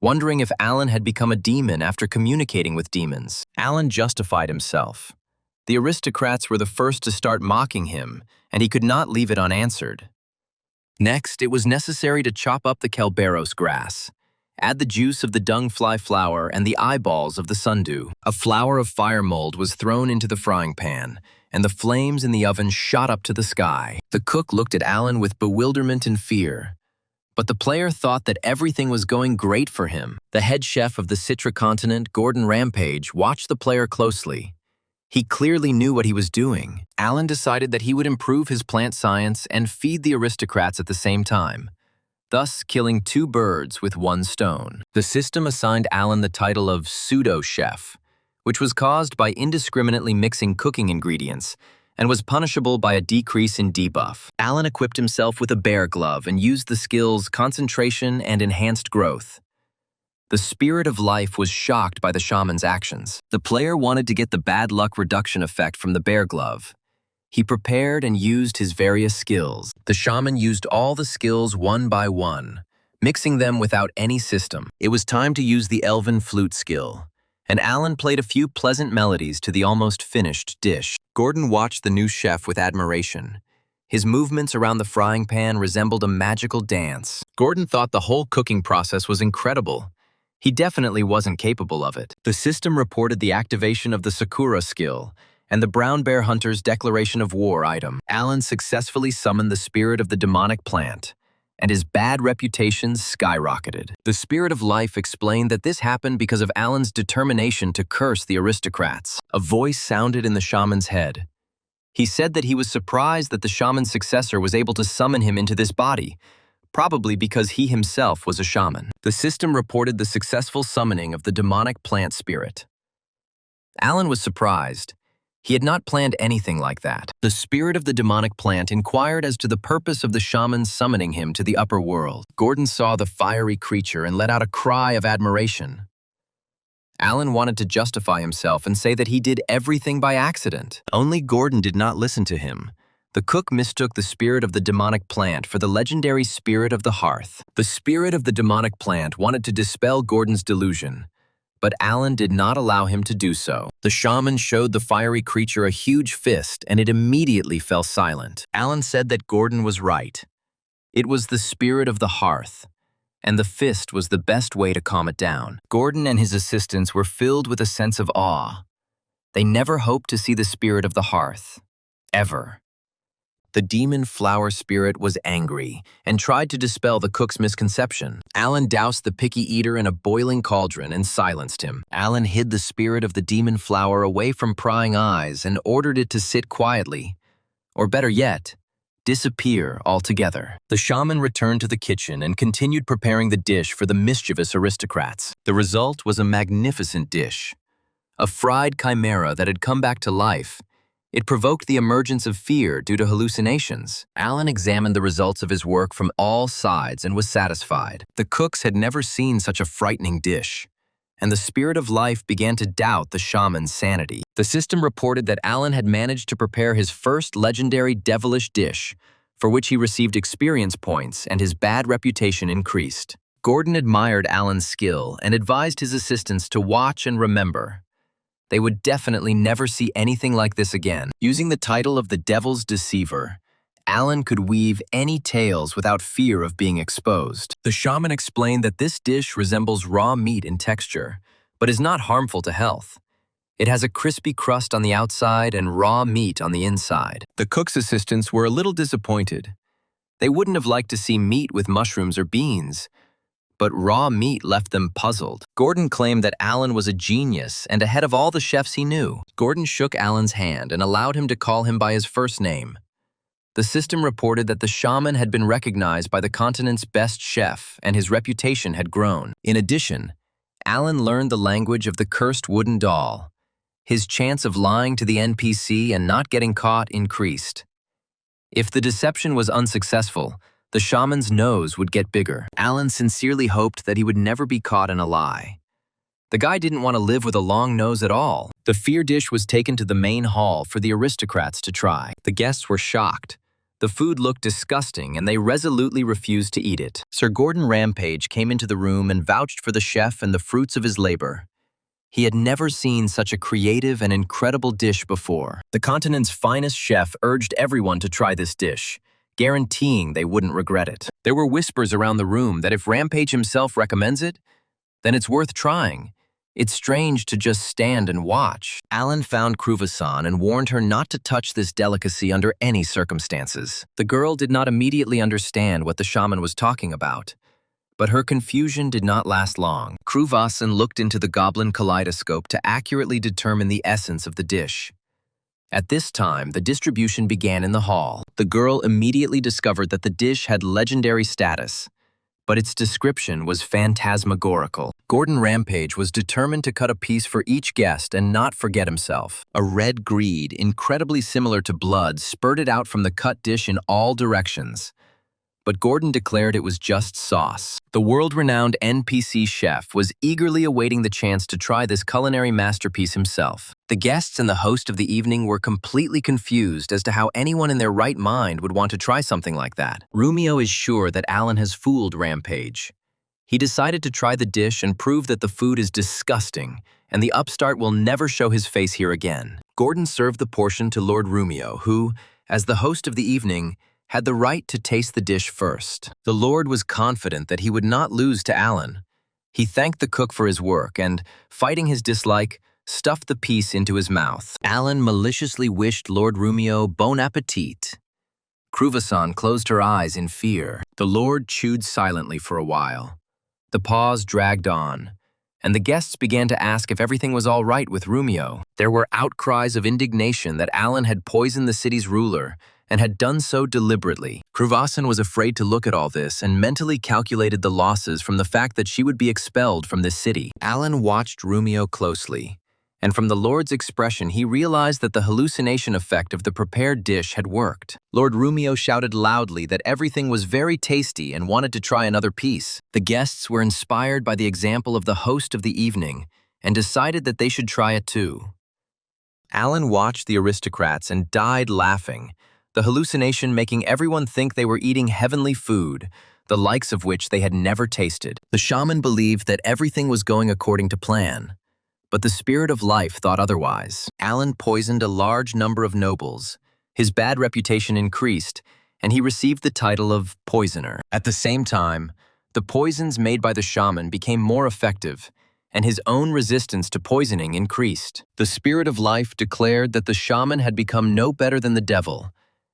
wondering if Alan had become a demon after communicating with demons. Alan justified himself. The aristocrats were the first to start mocking him, and he could not leave it unanswered. Next, it was necessary to chop up the Kelberos grass, add the juice of the dungfly flower and the eyeballs of the sundew. A flower of fire mold was thrown into the frying pan, and the flames in the oven shot up to the sky. The cook looked at Alan with bewilderment and fear, but the player thought that everything was going great for him. The head chef of the Citra continent, Gordon Rampage, watched the player closely. He clearly knew what he was doing. Alan decided that he would improve his plant science and feed the aristocrats at the same time, thus killing two birds with one stone. The system assigned Alan the title of pseudo-chef, which was caused by indiscriminately mixing cooking ingredients and was punishable by a decrease in debuff. Alan equipped himself with a bear glove and used the skills concentration and enhanced growth. The spirit of life was shocked by the shaman's actions. The player wanted to get the bad luck reduction effect from the bear glove. He prepared and used his various skills. The shaman used all the skills one by one, mixing them without any system. It was time to use the elven flute skill, and Alan played a few pleasant melodies to the almost finished dish. Gordon watched the new chef with admiration. His movements around the frying pan resembled a magical dance. Gordon thought the whole cooking process was incredible. He definitely wasn't capable of it. The system reported the activation of the Sakura skill and the brown bear hunter's declaration of war item. Alan successfully summoned the spirit of the demonic plant, and his bad reputation skyrocketed. The spirit of life explained that this happened because of Alan's determination to curse the aristocrats. A voice sounded in the shaman's head. He said that he was surprised that the shaman's successor was able to summon him into this body, probably because he himself was a shaman. The system reported the successful summoning of the demonic plant spirit. Alan was surprised. He had not planned anything like that. The spirit of the demonic plant inquired as to the purpose of the shaman summoning him to the upper world. Gordon saw the fiery creature and let out a cry of admiration. Alan wanted to justify himself and say that he did everything by accident. Only Gordon did not listen to him. The cook mistook the spirit of the demonic plant for the legendary spirit of the hearth. The spirit of the demonic plant wanted to dispel Gordon's delusion, but Alan did not allow him to do so. The shaman showed the fiery creature a huge fist, and it immediately fell silent. Alan said that Gordon was right. It was the spirit of the hearth, and the fist was the best way to calm it down. Gordon and his assistants were filled with a sense of awe. They never hoped to see the spirit of the hearth, ever. The demon flower spirit was angry and tried to dispel the cook's misconception. Alan doused the picky eater in a boiling cauldron and silenced him. Alan hid the spirit of the demon flower away from prying eyes and ordered it to sit quietly, or better yet, disappear altogether. The shaman returned to the kitchen and continued preparing the dish for the mischievous aristocrats. The result was a magnificent dish, a fried chimera that had come back to life. It provoked the emergence of fear due to hallucinations. Alan examined the results of his work from all sides and was satisfied. The cooks had never seen such a frightening dish, and the spirit of life began to doubt the shaman's sanity. The system reported that Alan had managed to prepare his first legendary devilish dish, for which he received experience points and his bad reputation increased. Gordon admired Alan's skill and advised his assistants to watch and remember. They would definitely never see anything like this again. Using the title of the Devil's Deceiver, Alan could weave any tales without fear of being exposed. The shaman explained that this dish resembles raw meat in texture, but is not harmful to health. It has a crispy crust on the outside and raw meat on the inside. The cook's assistants were a little disappointed. They wouldn't have liked to see meat with mushrooms or beans, but raw meat left them puzzled. Gordon claimed that Alan was a genius and ahead of all the chefs he knew. Gordon shook Alan's hand and allowed him to call him by his first name. The system reported that the shaman had been recognized by the continent's best chef and his reputation had grown. In addition, Alan learned the language of the cursed wooden doll. His chance of lying to the NPC and not getting caught increased. If the deception was unsuccessful, the shaman's nose would get bigger. Alan sincerely hoped that he would never be caught in a lie. The guy didn't want to live with a long nose at all. The fear dish was taken to the main hall for the aristocrats to try. The guests were shocked. The food looked disgusting and they resolutely refused to eat it. Sir Gordon Rampage came into the room and vouched for the chef and the fruits of his labor. He had never seen such a creative and incredible dish before. The continent's finest chef urged everyone to try this dish, guaranteeing they wouldn't regret it. There were whispers around the room that if Rampage himself recommends it, then it's worth trying. It's strange to just stand and watch. Alan found Cruvassan and warned her not to touch this delicacy under any circumstances. The girl did not immediately understand what the shaman was talking about, but her confusion did not last long. Cruvassan looked into the goblin kaleidoscope to accurately determine the essence of the dish. At this time, the distribution began in the hall. The girl immediately discovered that the dish had legendary status, but its description was phantasmagorical. Gordon Rampage was determined to cut a piece for each guest and not forget himself. A red greed, incredibly similar to blood, spurted out from the cut dish in all directions. but Gordon declared it was just sauce. The world-renowned NPC chef was eagerly awaiting the chance to try this culinary masterpiece himself. The guests and the host of the evening were completely confused as to how anyone in their right mind would want to try something like that. Rumio is sure that Alan has fooled Rampage. He decided to try the dish and prove that the food is disgusting, and the upstart will never show his face here again. Gordon served the portion to Lord Rumio, who, as the host of the evening, had the right to taste the dish first. The Lord was confident that he would not lose to Alan. He thanked the cook for his work and, fighting his dislike, stuffed the piece into his mouth. Alan maliciously wished Lord Rumio bon appetit. Cruvasson closed her eyes in fear. The Lord chewed silently for a while. The pause dragged on, and the guests began to ask if everything was all right with Rumio. There were outcries of indignation that Alan had poisoned the city's ruler and had done so deliberately. Cruvasson was afraid to look at all this and mentally calculated the losses from the fact that she would be expelled from this city. Alan watched Rumio closely, and from the Lord's expression he realized that the hallucination effect of the prepared dish had worked. Lord Rumio shouted loudly that everything was very tasty and wanted to try another piece. The guests were inspired by the example of the host of the evening and decided that they should try it too. Alan watched the aristocrats and died laughing, the hallucination making everyone think they were eating heavenly food, the likes of which they had never tasted. The shaman believed that everything was going according to plan, but the spirit of life thought otherwise. Alan poisoned a large number of nobles. His bad reputation increased, and he received the title of poisoner. At the same time, the poisons made by the shaman became more effective, and his own resistance to poisoning increased. The spirit of life declared that the shaman had become no better than the devil,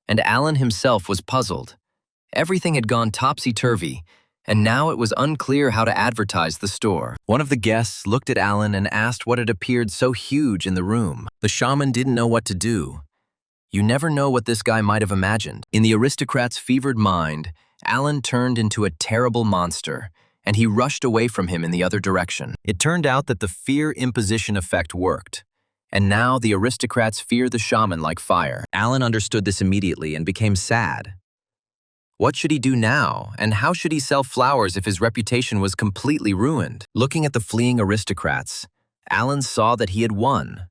and Alan himself was puzzled. Everything had gone topsy-turvy, and now it was unclear how to advertise the store. One of the guests looked at Alan and asked what had appeared so huge in the room. The shaman didn't know what to do. You never know what this guy might have imagined. In the aristocrat's fevered mind, Alan turned into a terrible monster, and he rushed away from him in the other direction. It turned out that the fear imposition effect worked, and now the aristocrats fear the shaman like fire. Alan understood this immediately and became sad. What should he do now, and how should he sell flowers if his reputation was completely ruined? Looking at the fleeing aristocrats, Alan saw that he had won.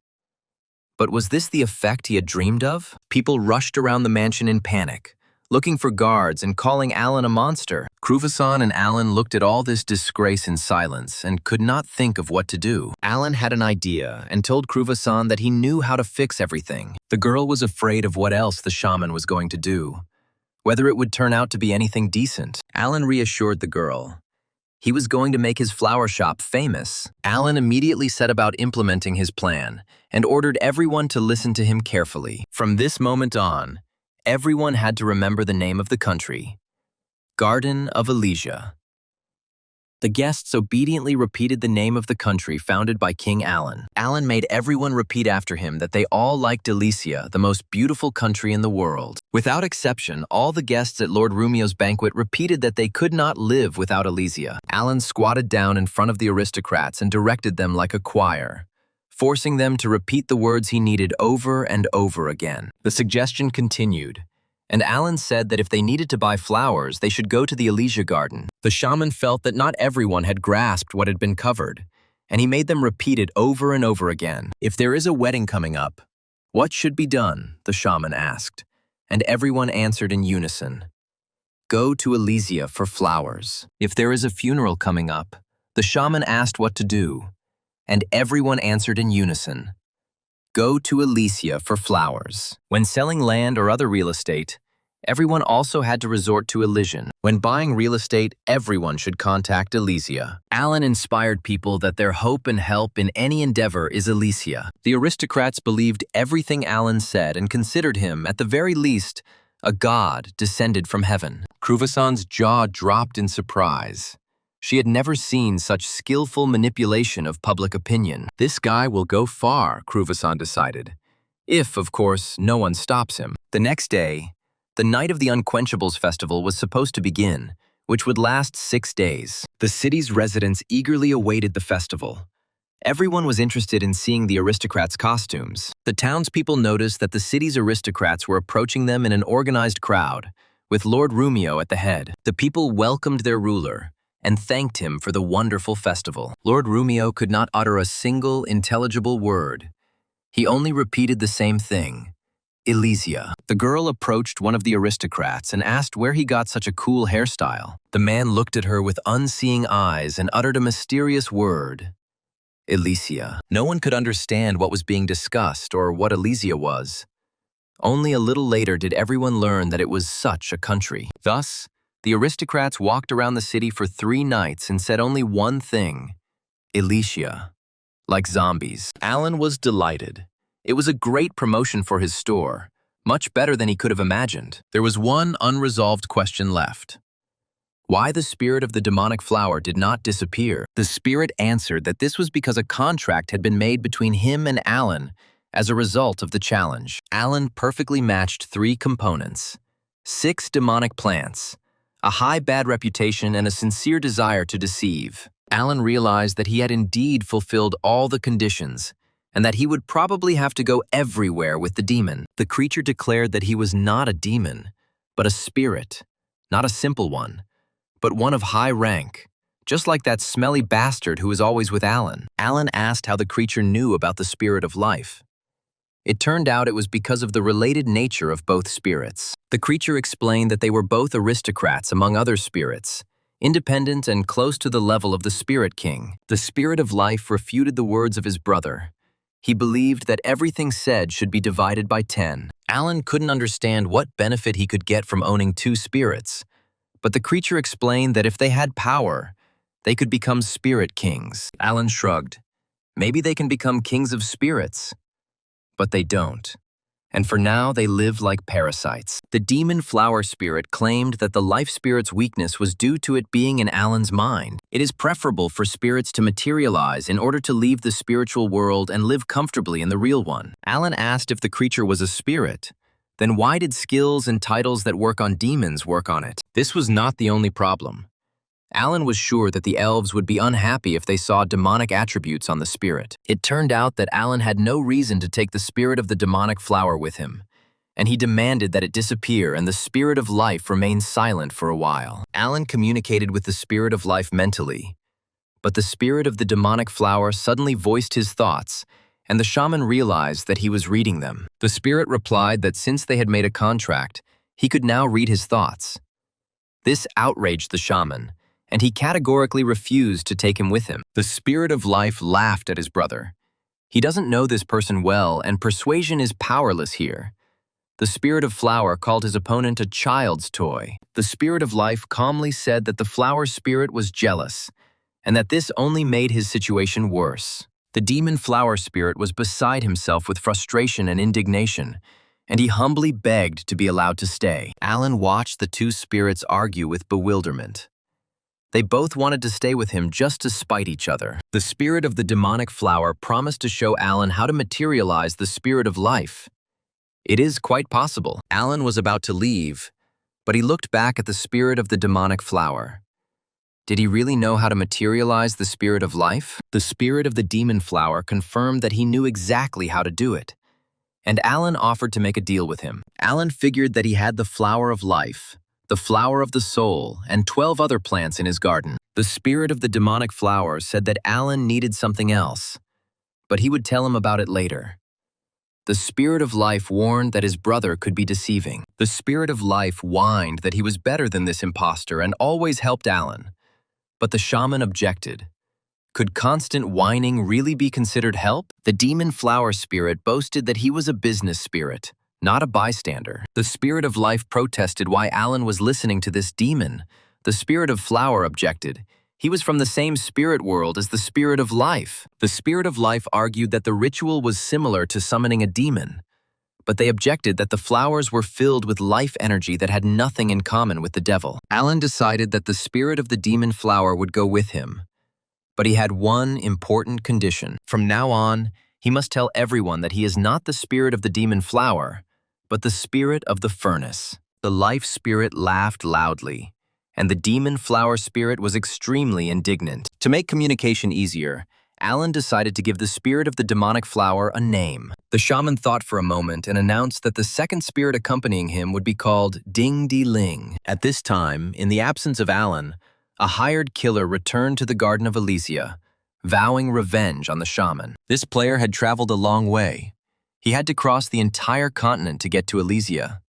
But was this the effect he had dreamed of? People rushed around the mansion in panic, looking for guards and calling Alan a monster. Cruvasson and Alan looked at all this disgrace in silence and could not think of what to do. Alan had an idea and told Cruvasson that he knew how to fix everything. The girl was afraid of what else the shaman was going to do, whether it would turn out to be anything decent. Alan reassured the girl. He was going to make his flower shop famous. Alan immediately set about implementing his plan and ordered everyone to listen to him carefully. From this moment on, everyone had to remember the name of the country: Garden of Elysia. The guests obediently repeated the name of the country founded by King Alan. Alan made everyone repeat after him that they all liked Elysia, the most beautiful country in the world. Without exception, all the guests at Lord Rumio's banquet repeated that they could not live without Elysia. Alan squatted down in front of the aristocrats and directed them like a choir, forcing them to repeat the words he needed over and over again. The suggestion continued, and Alan said that if they needed to buy flowers, they should go to the Elysia garden. The shaman felt that not everyone had grasped what had been covered, and he made them repeat it over and over again. If there is a wedding coming up, what should be done? The shaman asked, and everyone answered in unison. Go to Elysia for flowers. If there is a funeral coming up, the shaman asked what to do, and everyone answered in unison. Go to Elysia for flowers. When selling land or other real estate, everyone also had to resort to elision. When buying real estate, everyone should contact Elysia. Alan inspired people that their hope and help in any endeavor is Elysia. The aristocrats believed everything Alan said and considered him, at the very least, a god descended from heaven. Cruvasson's jaw dropped in surprise. She had never seen such skillful manipulation of public opinion. This guy will go far, Cruvasson decided. If, of course, no one stops him. The next day, the Night of the Unquenchables festival was supposed to begin, which would last 6 days. The city's residents eagerly awaited the festival. Everyone was interested in seeing the aristocrats' costumes. The townspeople noticed that the city's aristocrats were approaching them in an organized crowd, with Lord Rumio at the head. The people welcomed their ruler and thanked him for the wonderful festival. Lord Rumio could not utter a single intelligible word. He only repeated the same thing, Elysia. The girl approached one of the aristocrats and asked where he got such a cool hairstyle. The man looked at her with unseeing eyes and uttered a mysterious word, Elysia. No one could understand what was being discussed or what Elysia was. Only a little later did everyone learn that it was such a country. Thus, the aristocrats walked around the city for 3 nights and said only one thing, Elysia. Like zombies. Alan was delighted. It was a great promotion for his store, much better than he could have imagined. There was one unresolved question left. Why the spirit of the demonic flower did not disappear? The spirit answered that this was because a contract had been made between him and Alan as a result of the challenge. Alan perfectly matched 3 components: 6 demonic plants, a high bad reputation, and a sincere desire to deceive. Alan realized that he had indeed fulfilled all the conditions, and that he would probably have to go everywhere with the demon. The creature declared that he was not a demon, but a spirit, not a simple one, but one of high rank, just like that smelly bastard who was always with Alan. Alan asked how the creature knew about the spirit of life. It turned out it was because of the related nature of both spirits. The creature explained that they were both aristocrats among other spirits, independent and close to the level of the Spirit King. The spirit of life refuted the words of his brother. He believed that everything said should be divided by 10. Alan couldn't understand what benefit he could get from owning 2 spirits, but the creature explained that if they had power, they could become spirit kings. Alan shrugged. Maybe they can become kings of spirits. But they don't. And for now, they live like parasites. The demon flower spirit claimed that the life spirit's weakness was due to it being in Alan's mind. It is preferable for spirits to materialize in order to leave the spiritual world and live comfortably in the real one. Alan asked if the creature was a spirit. Then why did skills and titles that work on demons work on it? This was not the only problem. Alan was sure that the elves would be unhappy if they saw demonic attributes on the spirit. It turned out that Alan had no reason to take the spirit of the demonic flower with him, and he demanded that it disappear and the spirit of life remain silent for a while. Alan communicated with the spirit of life mentally, but the spirit of the demonic flower suddenly voiced his thoughts, and the shaman realized that he was reading them. The spirit replied that since they had made a contract, he could now read his thoughts. This outraged the shaman, and he categorically refused to take him with him. The spirit of life laughed at his brother. He doesn't know this person well, and persuasion is powerless here. The spirit of flower called his opponent a child's toy. The spirit of life calmly said that the flower spirit was jealous, and that this only made his situation worse. The demon flower spirit was beside himself with frustration and indignation, and he humbly begged to be allowed to stay. Alan watched the 2 spirits argue with bewilderment. They both wanted to stay with him just to spite each other. The spirit of the demonic flower promised to show Alan how to materialize the spirit of life. It is quite possible. Alan was about to leave, but he looked back at the spirit of the demonic flower. Did he really know how to materialize the spirit of life? The spirit of the demon flower confirmed that he knew exactly how to do it, and Alan offered to make a deal with him. Alan figured that he had the flower of life, the flower of the soul, and 12 other plants in his garden. The spirit of the demonic flower said that Alan needed something else, but he would tell him about it later. The spirit of life warned that his brother could be deceiving. The spirit of life whined that he was better than this imposter and always helped Alan. But the shaman objected. Could constant whining really be considered help? The demon flower spirit boasted that he was a business spirit, not a bystander. The spirit of life protested why Alan was listening to this demon. The spirit of flower objected. He was from the same spirit world as the spirit of life. The spirit of life argued that the ritual was similar to summoning a demon, but they objected that the flowers were filled with life energy that had nothing in common with the devil. Alan decided that the spirit of the demon flower would go with him, but he had one important condition. From now on, he must tell everyone that he is not the spirit of the demon flower, but the spirit of the furnace. The life spirit laughed loudly, and the demon flower spirit was extremely indignant. To make communication easier, Alan decided to give the spirit of the demonic flower a name. The shaman thought for a moment and announced that the second spirit accompanying him would be called Ding Di Ling. At this time, in the absence of Alan, a hired killer returned to the Garden of Elysia, vowing revenge on the shaman. This player had traveled a long way. He had to cross the entire continent to get to Elysia.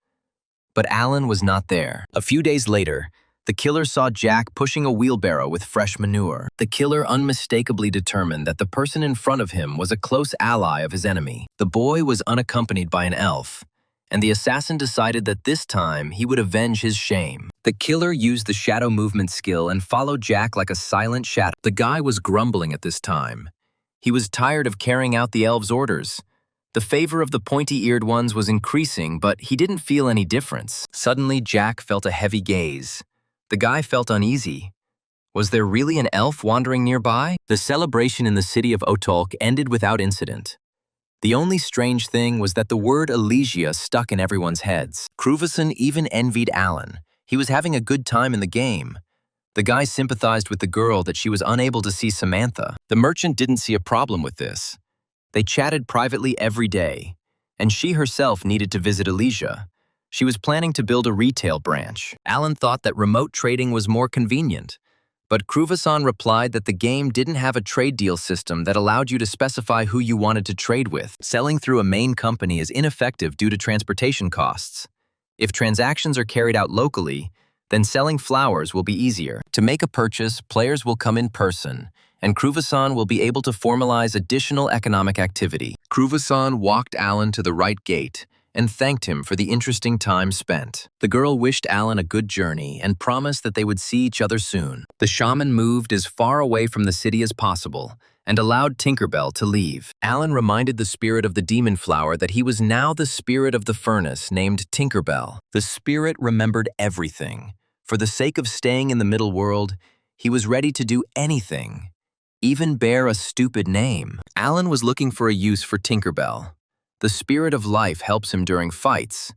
But Alan was not there. A few days later, the killer saw Jack pushing a wheelbarrow with fresh manure. The killer unmistakably determined that the person in front of him was a close ally of his enemy. The boy was unaccompanied by an elf, and the assassin decided that this time he would avenge his shame. The killer used the shadow movement skill and followed Jack like a silent shadow. The guy was grumbling at this time. He was tired of carrying out the elf's orders. The favor of the pointy-eared ones was increasing, but he didn't feel any difference. Suddenly, Jack felt a heavy gaze. The guy felt uneasy. Was there really an elf wandering nearby? The celebration in the city of Otolk ended without incident. The only strange thing was that the word Elysia stuck in everyone's heads. Kruvison even envied Alan. He was having a good time in the game. The guy sympathized with the girl that she was unable to see Samantha. The merchant didn't see a problem with this. They chatted privately every day, and she herself needed to visit Elysia. She was planning to build a retail branch. Alan thought that remote trading was more convenient, but Kruvison replied that the game didn't have a trade deal system that allowed you to specify who you wanted to trade with. Selling through a main company is ineffective due to transportation costs. If transactions are carried out locally, then selling flowers will be easier. To make a purchase, players will come in person, and Kruvison will be able to formalize additional economic activity. Kruvison walked Alan to the right gate and thanked him for the interesting time spent. The girl wished Alan a good journey and promised that they would see each other soon. The shaman moved as far away from the city as possible and allowed Tinkerbell to leave. Alan reminded the spirit of the demon flower that he was now the spirit of the furnace named Tinkerbell. The spirit remembered everything. For the sake of staying in the middle world, he was ready to do anything, even bear a stupid name. Alan was looking for a use for Tinkerbell. The spirit of life helps him during fights.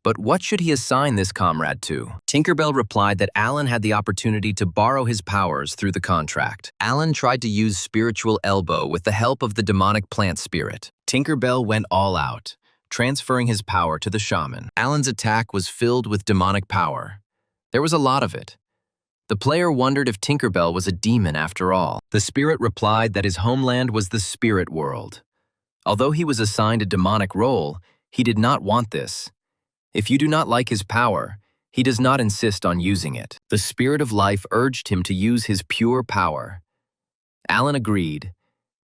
But what should he assign this comrade to? Tinkerbell replied that Alan had the opportunity to borrow his powers through the contract. Alan tried to use spiritual elbow with the help of the demonic plant spirit. Tinkerbell went all out, transferring his power to the shaman. Alan's attack was filled with demonic power. There was a lot of it. The player wondered if Tinkerbell was a demon after all. The spirit replied that his homeland was the spirit world. Although he was assigned a demonic role, he did not want this. If you do not like his power, he does not insist on using it. The spirit of life urged him to use his pure power. Alan agreed.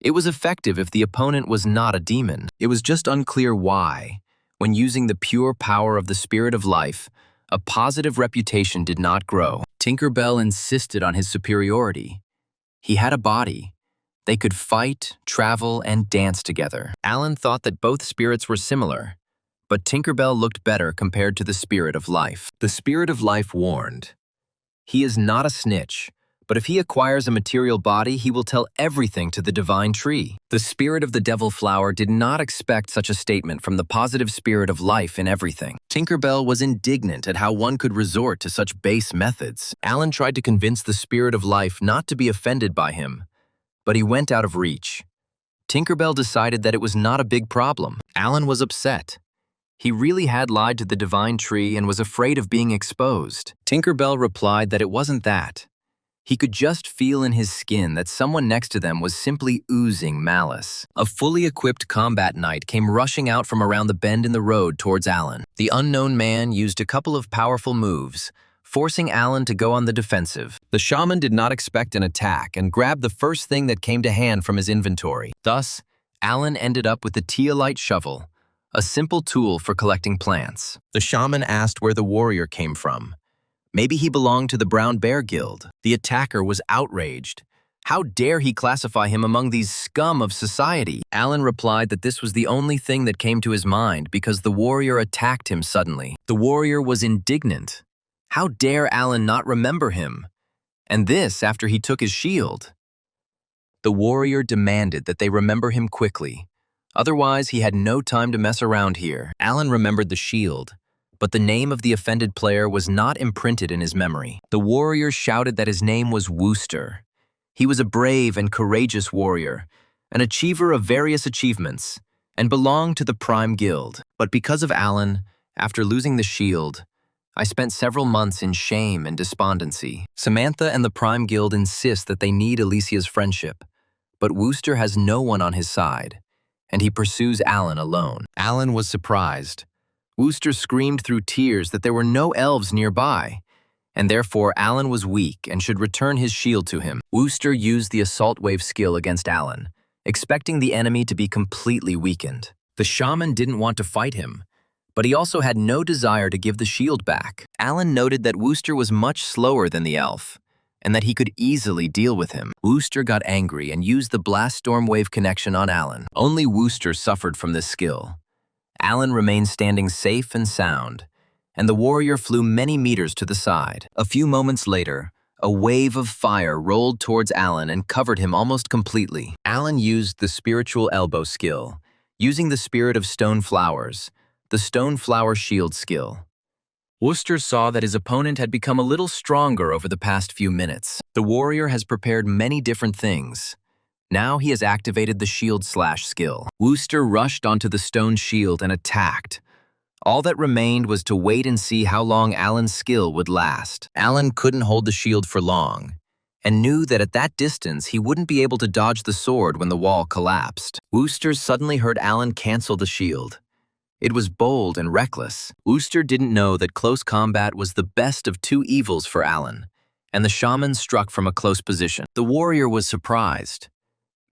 It was effective if the opponent was not a demon. It was just unclear why, when using the pure power of the spirit of life, a positive reputation did not grow. Tinkerbell insisted on his superiority. He had a body. They could fight, travel, and dance together. Alan thought that both spirits were similar, but Tinkerbell looked better compared to the spirit of life. The spirit of life warned. He is not a snitch, but if he acquires a material body, he will tell everything to the divine tree. The spirit of the devil flower did not expect such a statement from the positive spirit of life in everything. Tinkerbell was indignant at how one could resort to such base methods. Alan tried to convince the spirit of life not to be offended by him, but he went out of reach. Tinkerbell decided that it was not a big problem. Alan was upset. He really had lied to the divine tree and was afraid of being exposed. Tinkerbell replied that it wasn't that. He could just feel in his skin that someone next to them was simply oozing malice. A fully equipped combat knight came rushing out from around the bend in the road towards Alan. The unknown man used a couple of powerful moves, forcing Alan to go on the defensive. The shaman did not expect an attack and grabbed the first thing that came to hand from his inventory. Thus, Alan ended up with the teolite shovel, a simple tool for collecting plants. The shaman asked where the warrior came from. Maybe he belonged to the Brown Bear Guild. The attacker was outraged. How dare he classify him among these scum of society? Alan replied that this was the only thing that came to his mind because the warrior attacked him suddenly. The warrior was indignant. How dare Alan not remember him? And this after he took his shield. The warrior demanded that they remember him quickly. Otherwise, he had no time to mess around here. Alan remembered the shield, but the name of the offended player was not imprinted in his memory. The warrior shouted that his name was Wooster. He was a brave and courageous warrior, an achiever of various achievements, and belonged to the Prime Guild. But because of Alan, after losing the shield, I spent several months in shame and despondency. Samantha and the Prime Guild insist that they need Alicia's friendship, but Wooster has no one on his side, and he pursues Alan alone. Alan was surprised. Wooster screamed through tears that there were no elves nearby, and therefore Alan was weak and should return his shield to him. Wooster used the assault wave skill against Alan, expecting the enemy to be completely weakened. The shaman didn't want to fight him, but he also had no desire to give the shield back. Alan noted that Wooster was much slower than the elf, and that he could easily deal with him. Wooster got angry and used the blast storm wave connection on Alan. Only Wooster suffered from this skill. Alan remained standing safe and sound, and the warrior flew many meters to the side. A few moments later, a wave of fire rolled towards Alan and covered him almost completely. Alan used the spiritual elbow skill, using the spirit of stone flowers, the stone flower shield skill. Wooster saw that his opponent had become a little stronger over the past few minutes. The warrior has prepared many different things. Now he has activated the shield slash skill. Wooster rushed onto the stone shield and attacked. All that remained was to wait and see how long Alan's skill would last. Alan couldn't hold the shield for long, and knew that at that distance he wouldn't be able to dodge the sword when the wall collapsed. Wooster suddenly heard Alan cancel the shield. It was bold and reckless. Wooster didn't know that close combat was the best of two evils for Alan, and the shaman struck from a close position. The warrior was surprised.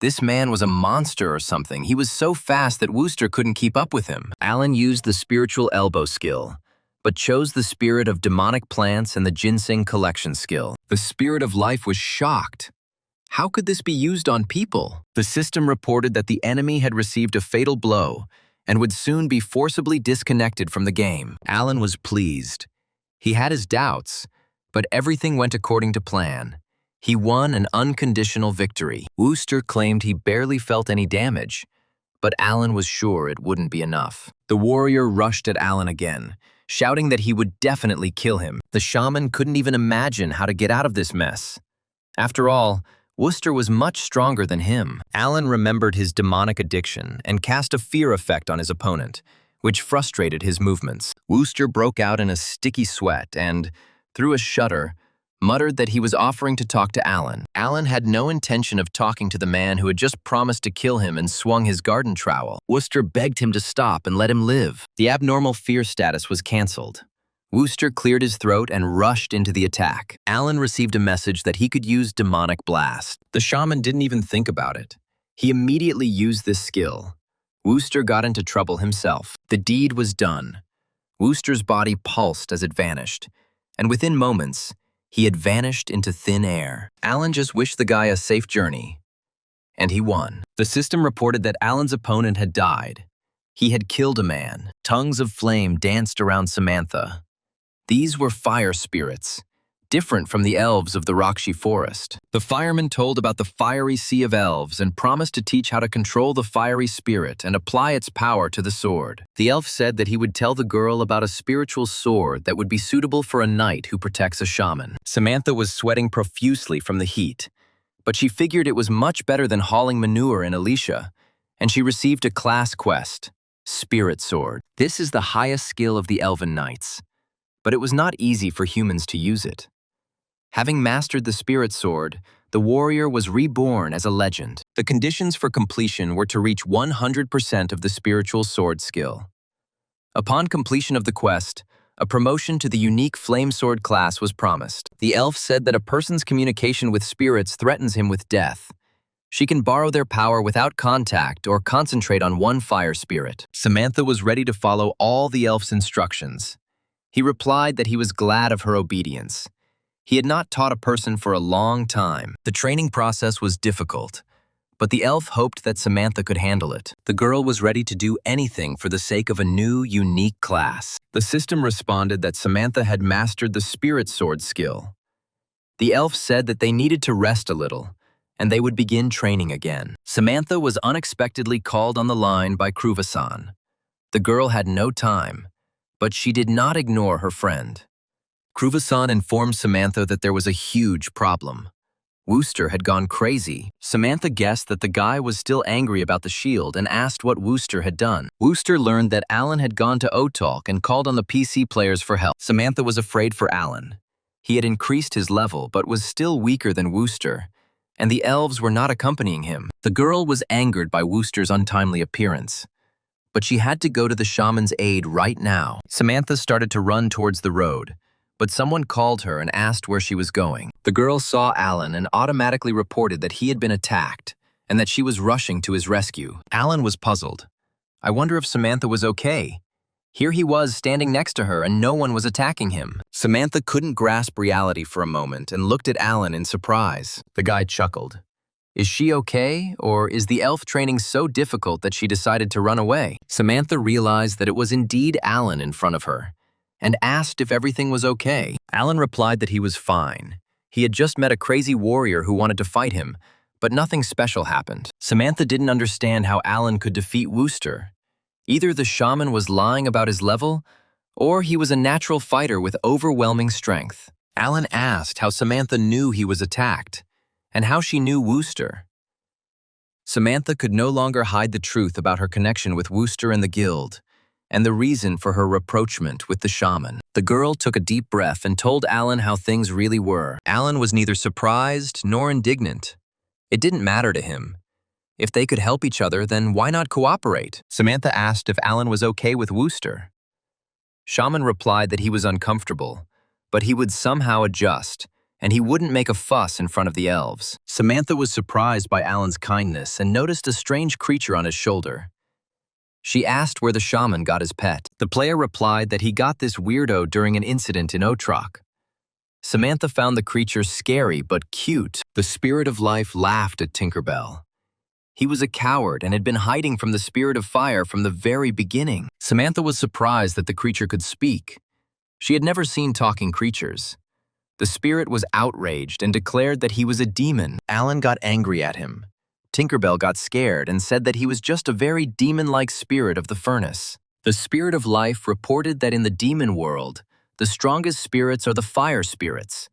This man was a monster or something. He was so fast that Wooster couldn't keep up with him. Alan used the spiritual elbow skill, but chose the spirit of demonic plants and the ginseng collection skill. The spirit of life was shocked. How could this be used on people? The system reported that the enemy had received a fatal blow and would soon be forcibly disconnected from the game. Alan was pleased. He had his doubts, but everything went according to plan. He won an unconditional victory. Wooster claimed he barely felt any damage, but Alan was sure it wouldn't be enough. The warrior rushed at Alan again, shouting that he would definitely kill him. The shaman couldn't even imagine how to get out of this mess. After all, Wooster was much stronger than him. Alan remembered his demonic addiction and cast a fear effect on his opponent, which frustrated his movements. Wooster broke out in a sticky sweat and, through a shudder, muttered that he was offering to talk to Alan. Alan had no intention of talking to the man who had just promised to kill him and swung his garden trowel. Wooster begged him to stop and let him live. The abnormal fear status was cancelled. Wooster cleared his throat and rushed into the attack. Alan received a message that he could use demonic blast. The shaman didn't even think about it. He immediately used this skill. Wooster got into trouble himself. The deed was done. Wooster's body pulsed as it vanished, and within moments, he had vanished into thin air. Alan just wished the guy a safe journey, and he won. The system reported that Alan's opponent had died. He had killed a man. Tongues of flame danced around Samantha. These were fire spirits, different from the elves of the Rakshi forest. The fireman told about the fiery sea of elves and promised to teach how to control the fiery spirit and apply its power to the sword. The elf said that he would tell the girl about a spiritual sword that would be suitable for a knight who protects a shaman. Samantha was sweating profusely from the heat, but she figured it was much better than hauling manure in Alicia, and she received a class quest, Spirit Sword. This is the highest skill of the Elven Knights, but it was not easy for humans to use it. Having mastered the Spirit Sword, the warrior was reborn as a legend. The conditions for completion were to reach 100% of the spiritual sword skill. Upon completion of the quest, a promotion to the unique Flame Sword class was promised. The elf said that a person's communication with spirits threatens him with death. She can borrow their power without contact or concentrate on one fire spirit. Samantha was ready to follow all the elf's instructions. He replied that he was glad of her obedience. He had not taught a person for a long time. The training process was difficult, but the elf hoped that Samantha could handle it. The girl was ready to do anything for the sake of a new, unique class. The system responded that Samantha had mastered the Spirit Sword skill. The elf said that they needed to rest a little, and they would begin training again. Samantha was unexpectedly called on the line by Kruvasan. The girl had no time, but she did not ignore her friend. Kruvasan informed Samantha that there was a huge problem. Wooster had gone crazy. Samantha guessed that the guy was still angry about the shield and asked what Wooster had done. Wooster learned that Alan had gone to O-Talk and called on the PC players for help. Samantha was afraid for Alan. He had increased his level but was still weaker than Wooster, and the elves were not accompanying him. The girl was angered by Wooster's untimely appearance, but she had to go to the shaman's aid right now. Samantha started to run towards the road, but someone called her and asked where she was going. The girl saw Alan and automatically reported that he had been attacked and that she was rushing to his rescue. Alan was puzzled. I wonder if Samantha was okay. Here he was standing next to her and no one was attacking him. Samantha couldn't grasp reality for a moment and looked at Alan in surprise. The guy chuckled. Is she okay, or is the elf training so difficult that she decided to run away? Samantha realized that it was indeed Alan in front of her, and asked if everything was okay. Alan replied that he was fine. He had just met a crazy warrior who wanted to fight him, but nothing special happened. Samantha didn't understand how Alan could defeat Wooster. Either the shaman was lying about his level, or he was a natural fighter with overwhelming strength. Alan asked how Samantha knew he was attacked, and how she knew Wooster. Samantha could no longer hide the truth about her connection with Wooster and the guild, and the reason for her rapprochement with the shaman. The girl took a deep breath and told Alan how things really were. Alan was neither surprised nor indignant. It didn't matter to him. If they could help each other, then why not cooperate? Samantha asked if Alan was okay with Wooster. Shaman replied that he was uncomfortable, but he would somehow adjust, and he wouldn't make a fuss in front of the elves. Samantha was surprised by Alan's kindness and noticed a strange creature on his shoulder. She asked where the shaman got his pet. The player replied that he got this weirdo during an incident in Otrok. Samantha found the creature scary but cute. The spirit of life laughed at Tinkerbell. He was a coward and had been hiding from the spirit of fire from the very beginning. Samantha was surprised that the creature could speak. She had never seen talking creatures. The spirit was outraged and declared that he was a demon. Alan got angry at him. Tinkerbell got scared and said that he was just a very demon-like spirit of the furnace. The spirit of life reported that in the demon world, the strongest spirits are the fire spirits.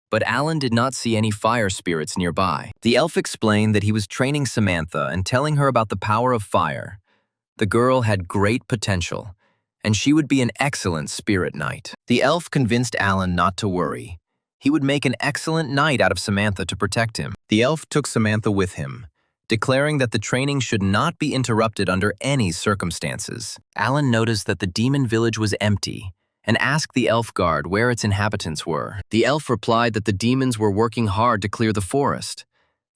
But Alan did not see any fire spirits nearby. The elf explained that he was training Samantha and telling her about the power of fire. The girl had great potential, and she would be an excellent spirit knight. The elf convinced Alan not to worry. He would make an excellent knight out of Samantha to protect him. The elf took Samantha with him, declaring that the training should not be interrupted under any circumstances. Alan noticed that the demon village was empty and asked the elf guard where its inhabitants were. The elf replied that the demons were working hard to clear the forest.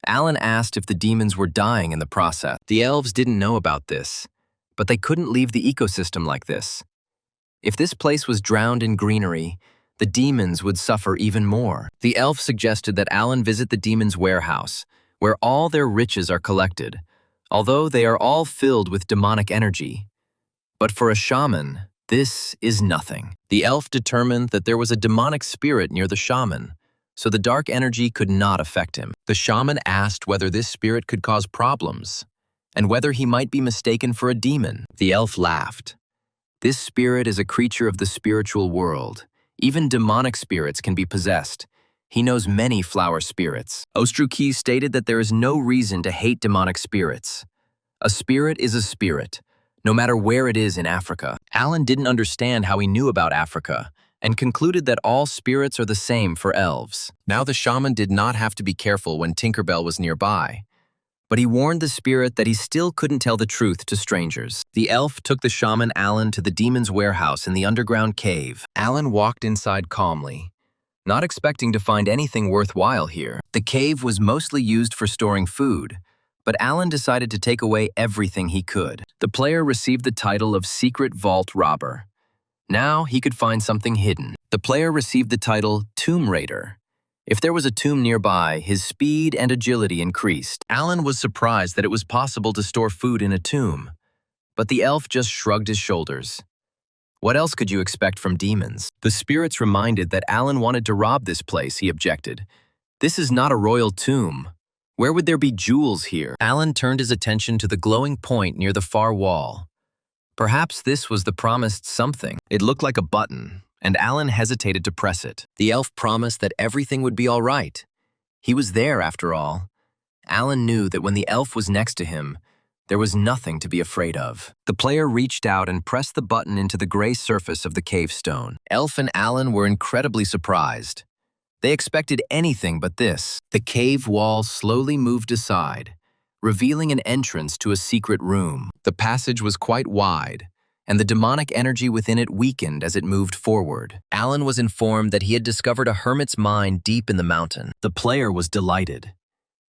Alan asked if the demons were dying in the process. The elves didn't know about this, but they couldn't leave the ecosystem like this. If this place was drowned in greenery, the demons would suffer even more. The elf suggested that Alan visit the demons' warehouse, where all their riches are collected, although they are all filled with demonic energy. But for a shaman, this is nothing. The elf determined that there was a demonic spirit near the shaman, so the dark energy could not affect him. The shaman asked whether this spirit could cause problems, and whether he might be mistaken for a demon. The elf laughed. This spirit is a creature of the spiritual world. Even demonic spirits can be possessed. He knows many flower spirits. Ostruki stated that there is no reason to hate demonic spirits. A spirit is a spirit, no matter where it is in Africa. Alan didn't understand how he knew about Africa, and concluded that all spirits are the same for elves. Now the shaman did not have to be careful when Tinkerbell was nearby, but he warned the spirit that he still couldn't tell the truth to strangers. The elf took the shaman Alan to the demon's warehouse in the underground cave. Alan walked inside calmly, not expecting to find anything worthwhile here. The cave was mostly used for storing food, but Alan decided to take away everything he could. The player received the title of Secret Vault Robber. Now he could find something hidden. The player received the title Tomb Raider. If there was a tomb nearby, his speed and agility increased. Alan was surprised that it was possible to store food in a tomb, but the elf just shrugged his shoulders. What else could you expect from demons? The spirits reminded that Alan wanted to rob this place, he objected. This is not a royal tomb. Where would there be jewels here? Alan turned his attention to the glowing point near the far wall. Perhaps this was the promised something. It looked like a button, and Alan hesitated to press it. The elf promised that everything would be all right. He was there, after all. Alan knew that when the elf was next to him, there was nothing to be afraid of. The player reached out and pressed the button into the gray surface of the cave stone. Elf and Alan were incredibly surprised. They expected anything but this. The cave wall slowly moved aside, revealing an entrance to a secret room. The passage was quite wide, and the demonic energy within it weakened as it moved forward. Alan was informed that he had discovered a hermit's mine deep in the mountain. The player was delighted.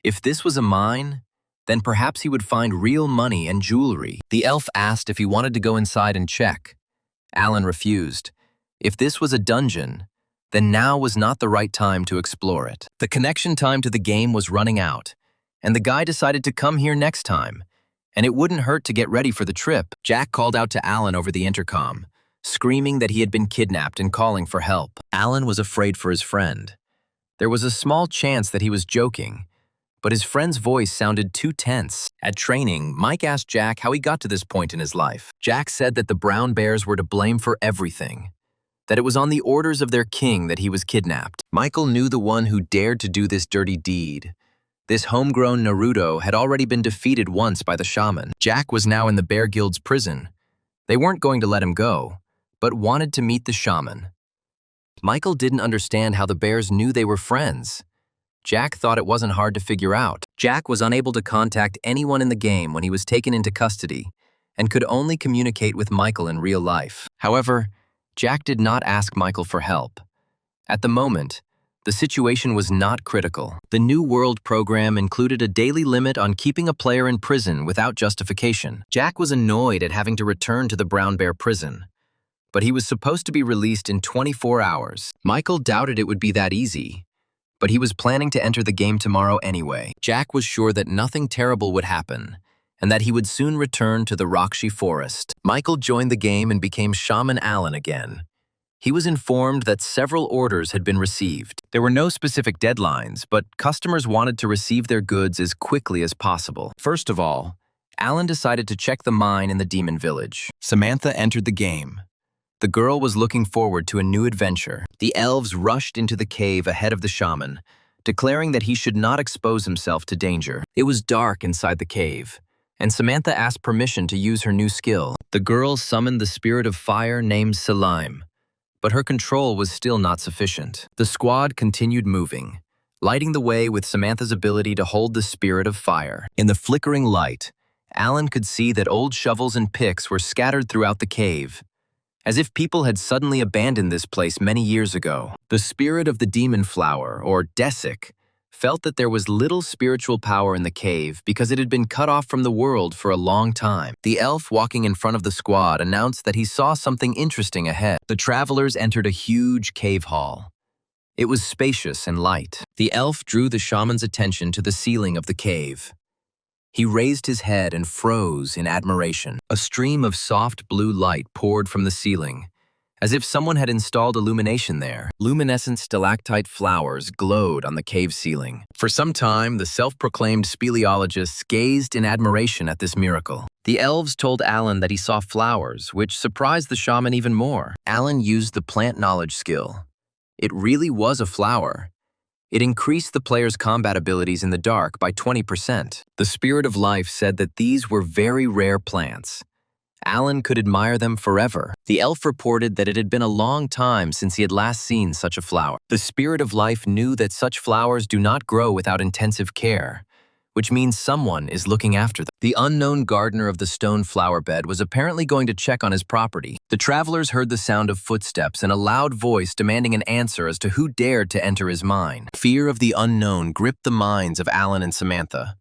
If this was a mine, then perhaps he would find real money and jewelry. The elf asked if he wanted to go inside and check. Alan refused. If this was a dungeon, then now was not the right time to explore it. The connection time to the game was running out, and the guy decided to come here next time, and it wouldn't hurt to get ready for the trip. Jack called out to Alan over the intercom, screaming that he had been kidnapped and calling for help. Alan was afraid for his friend. There was a small chance that he was joking, but his friend's voice sounded too tense. At training, Mike asked Jack how he got to this point in his life. Jack said that the brown bears were to blame for everything, that it was on the orders of their king that he was kidnapped. Michael knew the one who dared to do this dirty deed. This homegrown Naruto had already been defeated once by the shaman. Jack was now in the Bear Guild's prison. They weren't going to let him go, but wanted to meet the shaman. Michael didn't understand how the bears knew they were friends. Jack thought it wasn't hard to figure out. Jack was unable to contact anyone in the game when he was taken into custody and could only communicate with Michael in real life. However, Jack did not ask Michael for help. At the moment, the situation was not critical. The New World program included a daily limit on keeping a player in prison without justification. Jack was annoyed at having to return to the Brown Bear prison, but he was supposed to be released in 24 hours. Michael doubted it would be that easy, but he was planning to enter the game tomorrow anyway. Jack was sure that nothing terrible would happen, and that he would soon return to the Rakshi forest. Michael joined the game and became Shaman Alan again. He was informed that several orders had been received. There were no specific deadlines, but customers wanted to receive their goods as quickly as possible. First of all, Alan decided to check the mine in the demon village. Samantha entered the game. The girl was looking forward to a new adventure. The elves rushed into the cave ahead of the shaman, declaring that he should not expose himself to danger. It was dark inside the cave, and Samantha asked permission to use her new skill. The girl summoned the spirit of fire named Salim, but her control was still not sufficient. The squad continued moving, lighting the way with Samantha's ability to hold the spirit of fire. In the flickering light, Alan could see that old shovels and picks were scattered throughout the cave, as if people had suddenly abandoned this place many years ago. The spirit of the demon flower, or Desik, felt that there was little spiritual power in the cave because it had been cut off from the world for a long time. The elf walking in front of the squad announced that he saw something interesting ahead. The travelers entered a huge cave hall. It was spacious and light. The elf drew the shaman's attention to the ceiling of the cave. He raised his head and froze in admiration. A stream of soft blue light poured from the ceiling, as if someone had installed illumination there. Luminescent stalactite flowers glowed on the cave ceiling. For some time, the self-proclaimed speleologists gazed in admiration at this miracle. The elves told Alan that he saw flowers, which surprised the shaman even more. Alan used the plant knowledge skill. It really was a flower. It increased the player's combat abilities in the dark by 20%. The Spirit of Life said that these were very rare plants. Alan could admire them forever. The elf reported that it had been a long time since he had last seen such a flower. The Spirit of Life knew that such flowers do not grow without intensive care, which means someone is looking after them. The unknown gardener of the stone flower bed was apparently going to check on his property. The travelers heard the sound of footsteps and a loud voice demanding an answer as to who dared to enter his mine. Fear of the unknown gripped the minds of Alan and Samantha.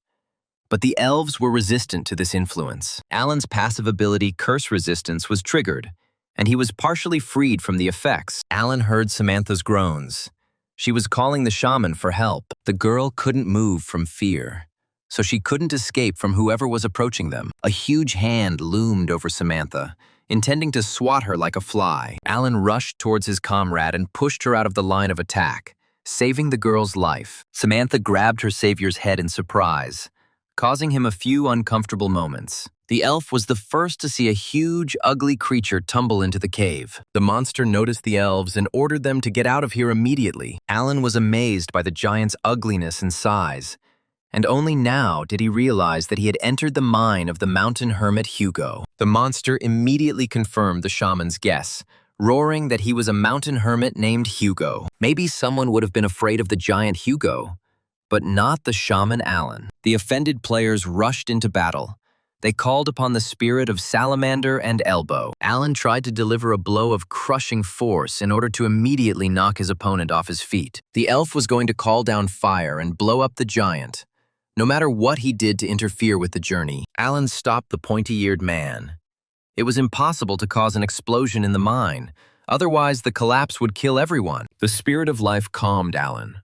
But the elves were resistant to this influence. Alan's passive ability, Curse Resistance, was triggered, and he was partially freed from the effects. Alan heard Samantha's groans. She was calling the shaman for help. The girl couldn't move from fear, so she couldn't escape from whoever was approaching them. A huge hand loomed over Samantha, intending to swat her like a fly. Alan rushed towards his comrade and pushed her out of the line of attack, saving the girl's life. Samantha grabbed her savior's head in surprise, causing him a few uncomfortable moments. The elf was the first to see a huge, ugly creature tumble into the cave. The monster noticed the elves and ordered them to get out of here immediately. Alan was amazed by the giant's ugliness and size, and only now did he realize that he had entered the mine of the mountain hermit Hugo. The monster immediately confirmed the shaman's guess, roaring that he was a mountain hermit named Hugo. Maybe someone would have been afraid of the giant Hugo, but not the shaman Alan. The offended players rushed into battle. They called upon the spirit of Salamander and Elbow. Alan tried to deliver a blow of crushing force in order to immediately knock his opponent off his feet. The elf was going to call down fire and blow up the giant. No matter what he did to interfere with the journey, Alan stopped the pointy-eared man. It was impossible to cause an explosion in the mine, otherwise the collapse would kill everyone. The spirit of life calmed Alan.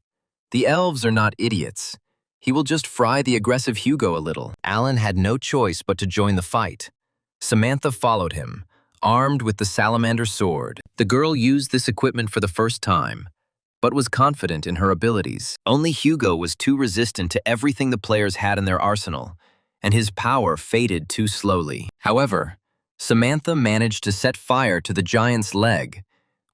The elves are not idiots. He will just fry the aggressive Hugo a little. Alan had no choice but to join the fight. Samantha followed him, armed with the salamander sword. The girl used this equipment for the first time, but was confident in her abilities. Only Hugo was too resistant to everything the players had in their arsenal, and his power faded too slowly. However, Samantha managed to set fire to the giant's leg,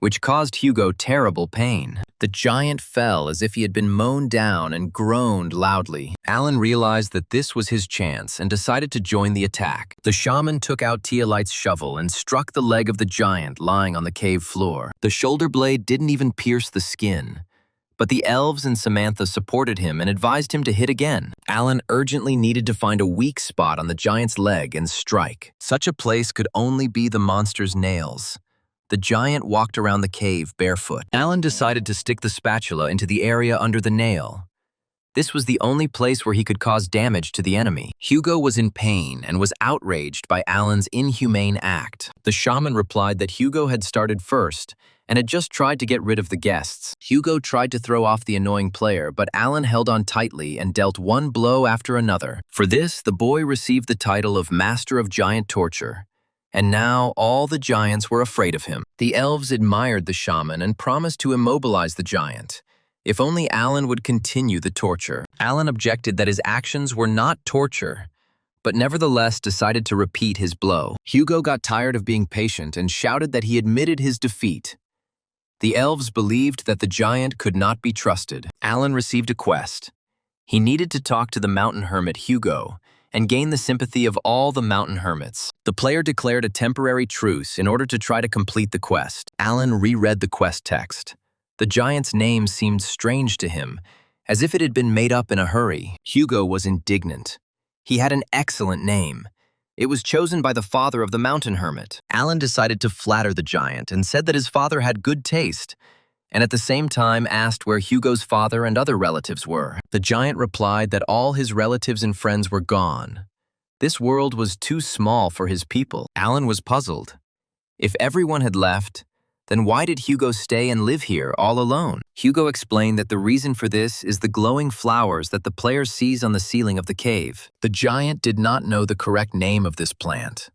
which caused Hugo terrible pain. The giant fell as if he had been mown down and groaned loudly. Alan realized that this was his chance and decided to join the attack. The shaman took out Teolite's shovel and struck the leg of the giant lying on the cave floor. The shoulder blade didn't even pierce the skin, but the elves and Samantha supported him and advised him to hit again. Alan urgently needed to find a weak spot on the giant's leg and strike. Such a place could only be the monster's nails. The giant walked around the cave barefoot. Alan decided to stick the spatula into the area under the nail. This was the only place where he could cause damage to the enemy. Hugo was in pain and was outraged by Alan's inhumane act. The shaman replied that Hugo had started first and had just tried to get rid of the guests. Hugo tried to throw off the annoying player, but Alan held on tightly and dealt one blow after another. For this, the boy received the title of Master of Giant Torture. And now all the giants were afraid of him. The elves admired the shaman and promised to immobilize the giant, if only Alan would continue the torture. Alan objected that his actions were not torture, but nevertheless decided to repeat his blow. Hugo got tired of being patient and shouted that he admitted his defeat. The elves believed that the giant could not be trusted. Alan received a quest. He needed to talk to the mountain hermit Hugo and gain the sympathy of all the mountain hermits. The player declared a temporary truce in order to try to complete the quest. Alan reread the quest text. The giant's name seemed strange to him, as if it had been made up in a hurry. Hugo was indignant. He had an excellent name. It was chosen by the father of the mountain hermit. Alan decided to flatter the giant and said that his father had good taste, and at the same time asked where Hugo's father and other relatives were. The giant replied that all his relatives and friends were gone. This world was too small for his people. Alan was puzzled. If everyone had left, then why did Hugo stay and live here all alone? Hugo explained that the reason for this is the glowing flowers that the player sees on the ceiling of the cave. The giant did not know the correct name of this plant,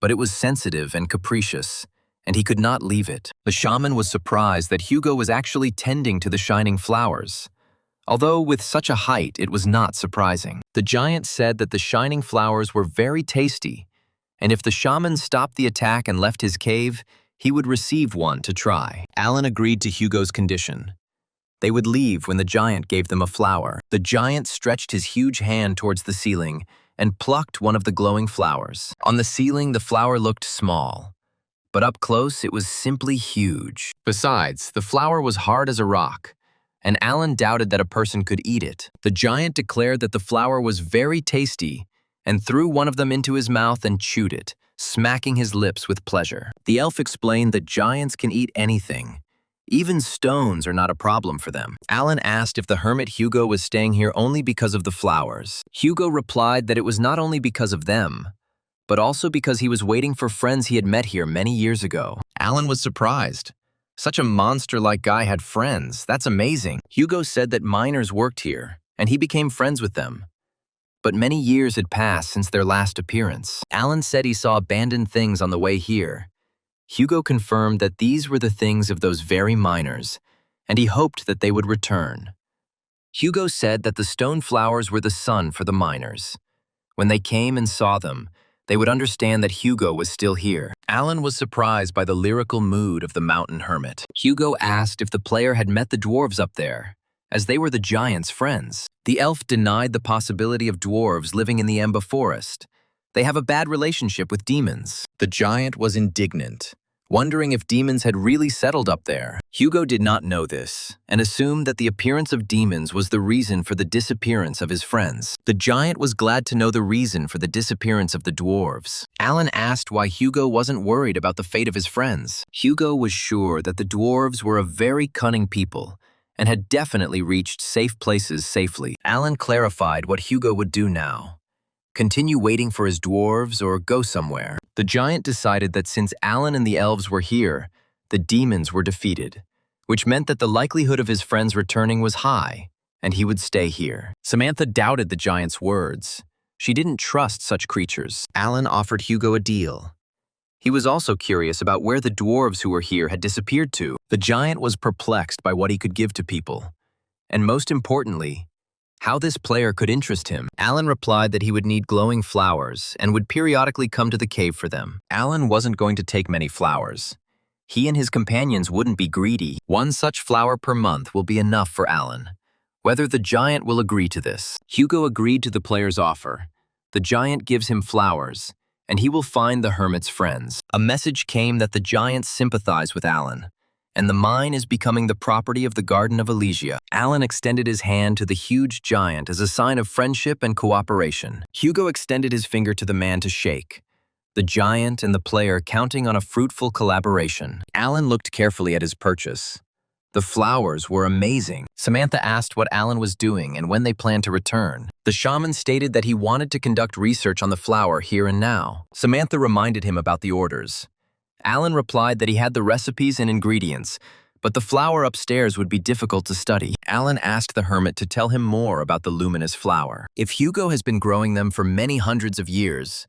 but it was sensitive and capricious, and he could not leave it. The shaman was surprised that Hugo was actually tending to the shining flowers. Although with such a height, it was not surprising. The giant said that the shining flowers were very tasty, and if the shaman stopped the attack and left his cave, he would receive one to try. Alan agreed to Hugo's condition. They would leave when the giant gave them a flower. The giant stretched his huge hand towards the ceiling and plucked one of the glowing flowers. On the ceiling, the flower looked small, but up close it was simply huge. Besides, the flower was hard as a rock, and Alan doubted that a person could eat it. The giant declared that the flower was very tasty and threw one of them into his mouth and chewed it, smacking his lips with pleasure. The elf explained that giants can eat anything. Even stones are not a problem for them. Alan asked if the hermit Hugo was staying here only because of the flowers. Hugo replied that it was not only because of them, but also because he was waiting for friends he had met here many years ago. Alan was surprised. Such a monster-like guy had friends. That's amazing. Hugo said that miners worked here, and he became friends with them. But many years had passed since their last appearance. Alan said he saw abandoned things on the way here. Hugo confirmed that these were the things of those very miners, and he hoped that they would return. Hugo said that the stone flowers were the sun for the miners. When they came and saw them, they would understand that Hugo was still here. Alan was surprised by the lyrical mood of the mountain hermit. Hugo asked if the player had met the dwarves up there, as they were the giant's friends. The elf denied the possibility of dwarves living in the Emba forest. They have a bad relationship with demons. The giant was indignant, wondering if demons had really settled up there. Hugo did not know this, and assumed that the appearance of demons was the reason for the disappearance of his friends. The giant was glad to know the reason for the disappearance of the dwarves. Alan asked why Hugo wasn't worried about the fate of his friends. Hugo was sure that the dwarves were a very cunning people, and had definitely reached safe places safely. Alan clarified what Hugo would do now. Continue waiting for his dwarves or go somewhere. The giant decided that since Alan and the elves were here, the demons were defeated, which meant that the likelihood of his friends returning was high, and he would stay here. Samantha doubted the giant's words. She didn't trust such creatures. Alan offered Hugo a deal. He was also curious about where the dwarves who were here had disappeared to. The giant was perplexed by what he could give to people, and most importantly, how this player could interest him. Alan replied that he would need glowing flowers and would periodically come to the cave for them. Alan wasn't going to take many flowers. He and his companions wouldn't be greedy. One such flower per month will be enough for Alan. Whether the giant will agree to this. Hugo agreed to the player's offer. The giant gives him flowers, and he will find the hermit's friends. A message came that the giant sympathized with Alan, and the mine is becoming the property of the Garden of Elysia. Alan extended his hand to the huge giant as a sign of friendship and cooperation. Hugo extended his finger to the man to shake, the giant and the player counting on a fruitful collaboration. Alan looked carefully at his purchase. The flowers were amazing. Samantha asked what Alan was doing and when they planned to return. The shaman stated that he wanted to conduct research on the flower here and now. Samantha reminded him about the orders. Alan replied that he had the recipes and ingredients, but the flower upstairs would be difficult to study. Alan asked the hermit to tell him more about the luminous flower. If Hugo has been growing them for many hundreds of years,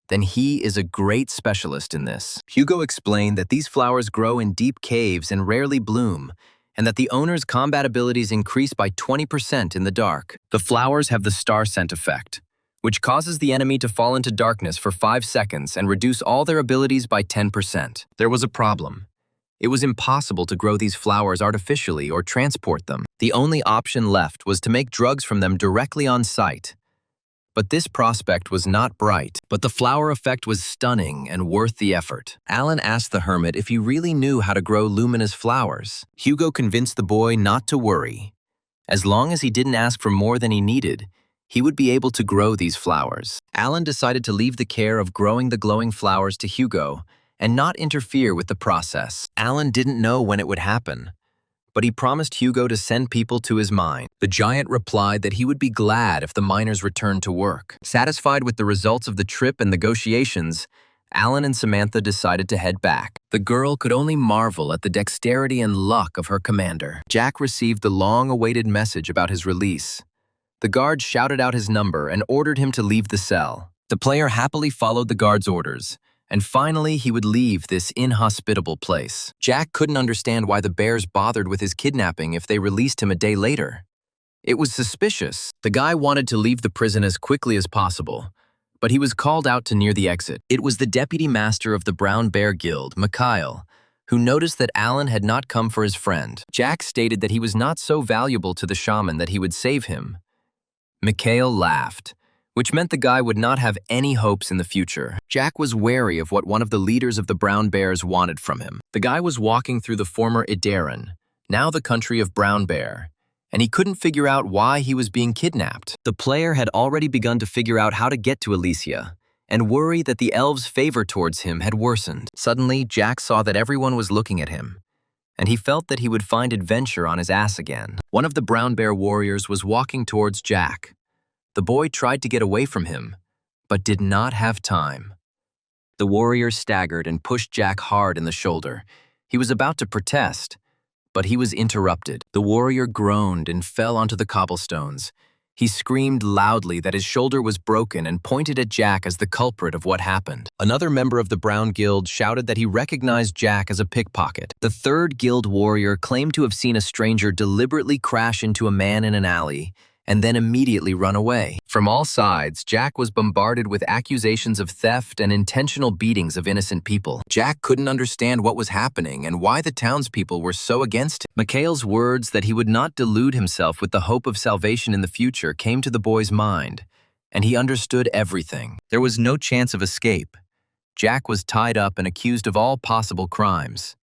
then he is a great specialist in this. Hugo explained that these flowers grow in deep caves and rarely bloom, and that the owner's combat abilities increase by 20% in the dark. The flowers have the star scent effect, which causes the enemy to fall into darkness for 5 seconds and reduce all their abilities by 10%. There was a problem. It was impossible to grow these flowers artificially or transport them. The only option left was to make drugs from them directly on site. But this prospect was not bright, but the flower effect was stunning and worth the effort. Alan asked the hermit if he really knew how to grow luminous flowers. Hugo convinced the boy not to worry. As long as he didn't ask for more than he needed, he would be able to grow these flowers. Alan decided to leave the care of growing the glowing flowers to Hugo and not interfere with the process. Alan didn't know when it would happen, but he promised Hugo to send people to his mine. The giant replied that he would be glad if the miners returned to work. Satisfied with the results of the trip and negotiations, Alan and Samantha decided to head back. The girl could only marvel at the dexterity and luck of her commander. Jack received the long-awaited message about his release. The guard shouted out his number and ordered him to leave the cell. The player happily followed the guard's orders, and finally he would leave this inhospitable place. Jack couldn't understand why the bears bothered with his kidnapping if they released him a day later. It was suspicious. The guy wanted to leave the prison as quickly as possible, but he was called out to near the exit. It was the deputy master of the Brown Bear Guild, Mikhail, who noticed that Alan had not come for his friend. Jack stated that he was not so valuable to the shaman that he would save him. Mikhail laughed, which meant the guy would not have any hopes in the future. Jack was wary of what one of the leaders of the Brown Bears wanted from him. The guy was walking through the former Idaran, now the country of Brown Bear, and he couldn't figure out why he was being kidnapped. The player had already begun to figure out how to get to Elysia, and worry that the elves' favor towards him had worsened. Suddenly, Jack saw that everyone was looking at him, and he felt that he would find adventure on his ass again. One of the Brown Bear warriors was walking towards Jack. The boy tried to get away from him, but did not have time. The warrior staggered and pushed Jack hard in the shoulder. He was about to protest, but he was interrupted. The warrior groaned and fell onto the cobblestones. He screamed loudly that his shoulder was broken and pointed at Jack as the culprit of what happened. Another member of the Brown Guild shouted that he recognized Jack as a pickpocket. The third guild warrior claimed to have seen a stranger deliberately crash into a man in an alley and then immediately run away. From all sides, Jack was bombarded with accusations of theft and intentional beatings of innocent people. Jack couldn't understand what was happening and why the townspeople were so against him. Mikhail's words that he would not delude himself with the hope of salvation in the future came to the boy's mind, and he understood everything. There was no chance of escape. Jack was tied up and accused of all possible crimes.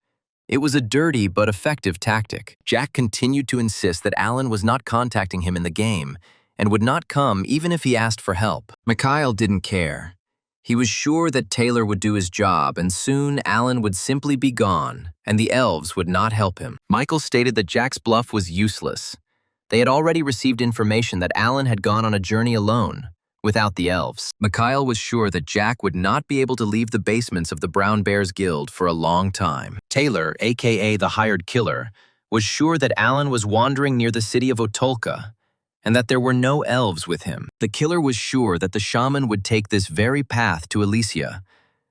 It was a dirty but effective tactic. Jack continued to insist that Alan was not contacting him in the game and would not come even if he asked for help. Mikhail didn't care. He was sure that Taylor would do his job, and soon Alan would simply be gone, and the elves would not help him. Michael stated that Jack's bluff was useless. They had already received information that Alan had gone on a journey alone, without the elves. Mikhail was sure that Jack would not be able to leave the basements of the Brown Bears Guild for a long time. Taylor, aka the hired killer, was sure that Alan was wandering near the city of Otolka, and that there were no elves with him. The killer was sure that the shaman would take this very path to Elysia,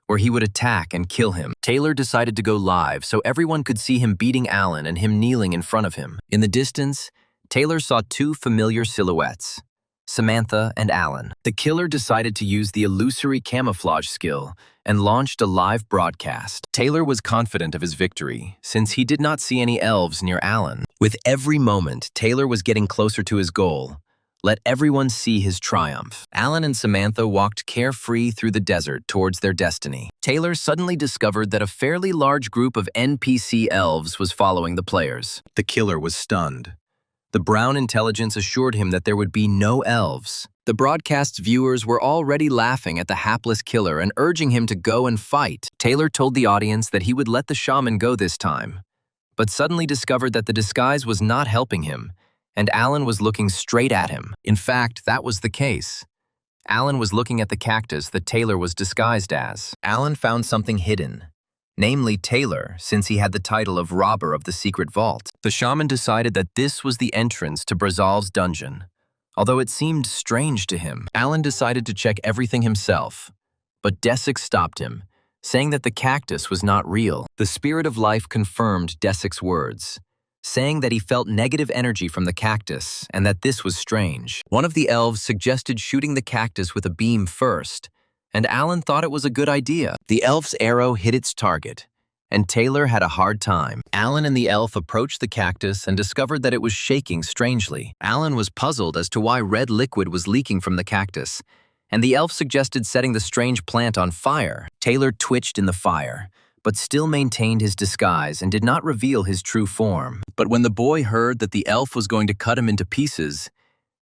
where he would attack and kill him. Taylor decided to go live so everyone could see him beating Alan and him kneeling in front of him. In the distance, Taylor saw two familiar silhouettes, Samantha and Alan. The killer decided to use the illusory camouflage skill and launched a live broadcast. Taylor was confident of his victory, since he did not see any elves near Alan. With every moment, Taylor was getting closer to his goal. Let everyone see his triumph. Alan and Samantha walked carefree through the desert towards their destiny. Taylor suddenly discovered that a fairly large group of NPC elves was following the players. The killer was stunned. The Brown intelligence assured him that there would be no elves. The broadcast's viewers were already laughing at the hapless killer and urging him to go and fight. Taylor told the audience that he would let the shaman go this time, but suddenly discovered that the disguise was not helping him, and Alan was looking straight at him. In fact, that was the case. Alan was looking at the cactus that Taylor was disguised as. Alan found something hidden, namely Taylor, since he had the title of robber of the secret vault. The shaman decided that this was the entrance to Brazal's dungeon. Although it seemed strange to him, Alan decided to check everything himself. But Desik stopped him, saying that the cactus was not real. The spirit of life confirmed Desik's words, saying that he felt negative energy from the cactus and that this was strange. One of the elves suggested shooting the cactus with a beam first, and Alan thought it was a good idea. The elf's arrow hit its target, and Taylor had a hard time. Alan and the elf approached the cactus and discovered that it was shaking strangely. Alan was puzzled as to why red liquid was leaking from the cactus, and the elf suggested setting the strange plant on fire. Taylor twitched in the fire, but still maintained his disguise and did not reveal his true form. But when the boy heard that the elf was going to cut him into pieces,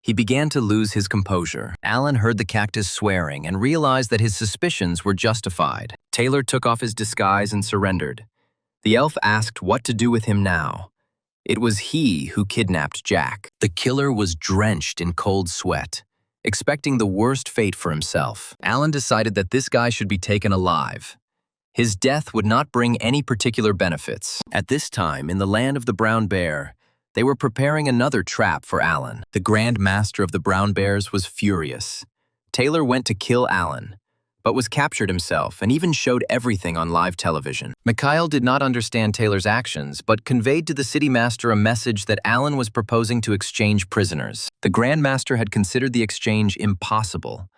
he began to lose his composure. Alan heard the cactus swearing and realized that his suspicions were justified. Taylor took off his disguise and surrendered. The elf asked what to do with him now. It was he who kidnapped Jack. The killer was drenched in cold sweat, expecting the worst fate for himself. Alan decided that this guy should be taken alive. His death would not bring any particular benefits. At this time, in the land of the Brown Bear, they were preparing another trap for Alan. The Grand Master of the Brown Bears was furious. Taylor went to kill Alan, but was captured himself and even showed everything on live television. Mikhail did not understand Taylor's actions, but conveyed to the city master a message that Alan was proposing to exchange prisoners. The Grand Master had considered the exchange impossible,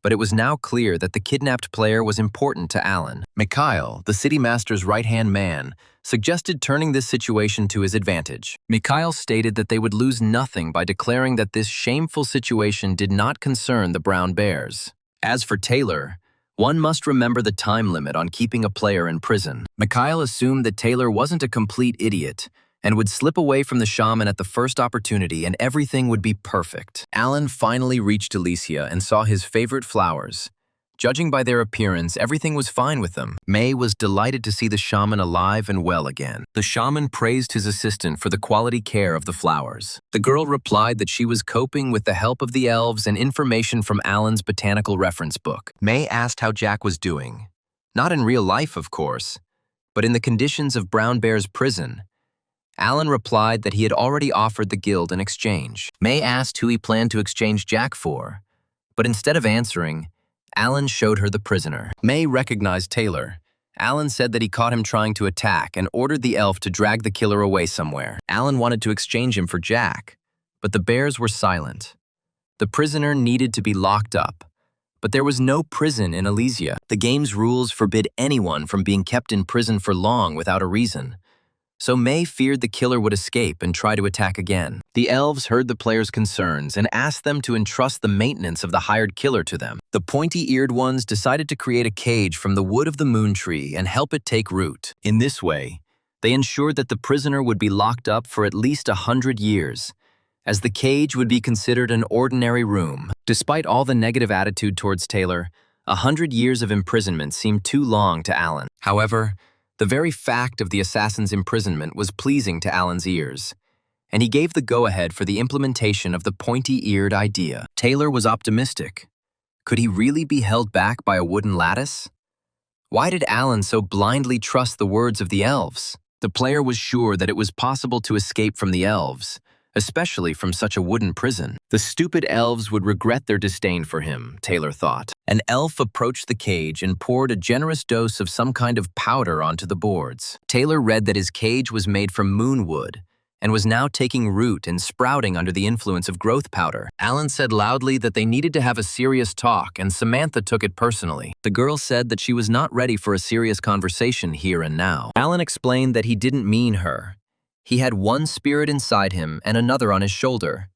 but it was now clear that the kidnapped player was important to Alan. Mikhail, the city master's right-hand man, suggested turning this situation to his advantage. Mikhail stated that they would lose nothing by declaring that this shameful situation did not concern the Brown Bears. As for Taylor, one must remember the time limit on keeping a player in prison. Mikhail assumed that Taylor wasn't a complete idiot and would slip away from the shaman at the first opportunity and everything would be perfect. Alan finally reached Elysia and saw his favorite flowers. Judging by their appearance, everything was fine with them. May was delighted to see the shaman alive and well again. The shaman praised his assistant for the quality care of the flowers. The girl replied that she was coping with the help of the elves and information from Alan's botanical reference book. May asked how Jack was doing. Not in real life, of course, but in the conditions of Brown Bear's prison. Alan replied that he had already offered the guild an exchange. May asked who he planned to exchange Jack for, but instead of answering, Alan showed her the prisoner. May recognized Taylor. Alan said that he caught him trying to attack and ordered the elf to drag the killer away somewhere. Alan wanted to exchange him for Jack, but the bears were silent. The prisoner needed to be locked up, but there was no prison in Elysia. The game's rules forbid anyone from being kept in prison for long without a reason. So May feared the killer would escape and try to attack again. The elves heard the players' concerns and asked them to entrust the maintenance of the hired killer to them. The pointy-eared ones decided to create a cage from the wood of the moon tree and help it take root. In this way, they ensured that the prisoner would be locked up for at least 100 years, as the cage would be considered an ordinary room. Despite all the negative attitude towards Taylor, 100 years of imprisonment seemed too long to Alan. However, the very fact of the assassin's imprisonment was pleasing to Alan's ears, and he gave the go-ahead for the implementation of the pointy-eared idea. Taylor was optimistic. Could he really be held back by a wooden lattice? Why did Alan so blindly trust the words of the elves? The player was sure that it was possible to escape from the elves, especially from such a wooden prison. The stupid elves would regret their disdain for him, Taylor thought. An elf approached the cage and poured a generous dose of some kind of powder onto the boards. Taylor read that his cage was made from moonwood and was now taking root and sprouting under the influence of growth powder. Alan said loudly that they needed to have a serious talk, and Samantha took it personally. The girl said that she was not ready for a serious conversation here and now. Alan explained that he didn't mean her. He had one spirit inside him and another on his shoulder,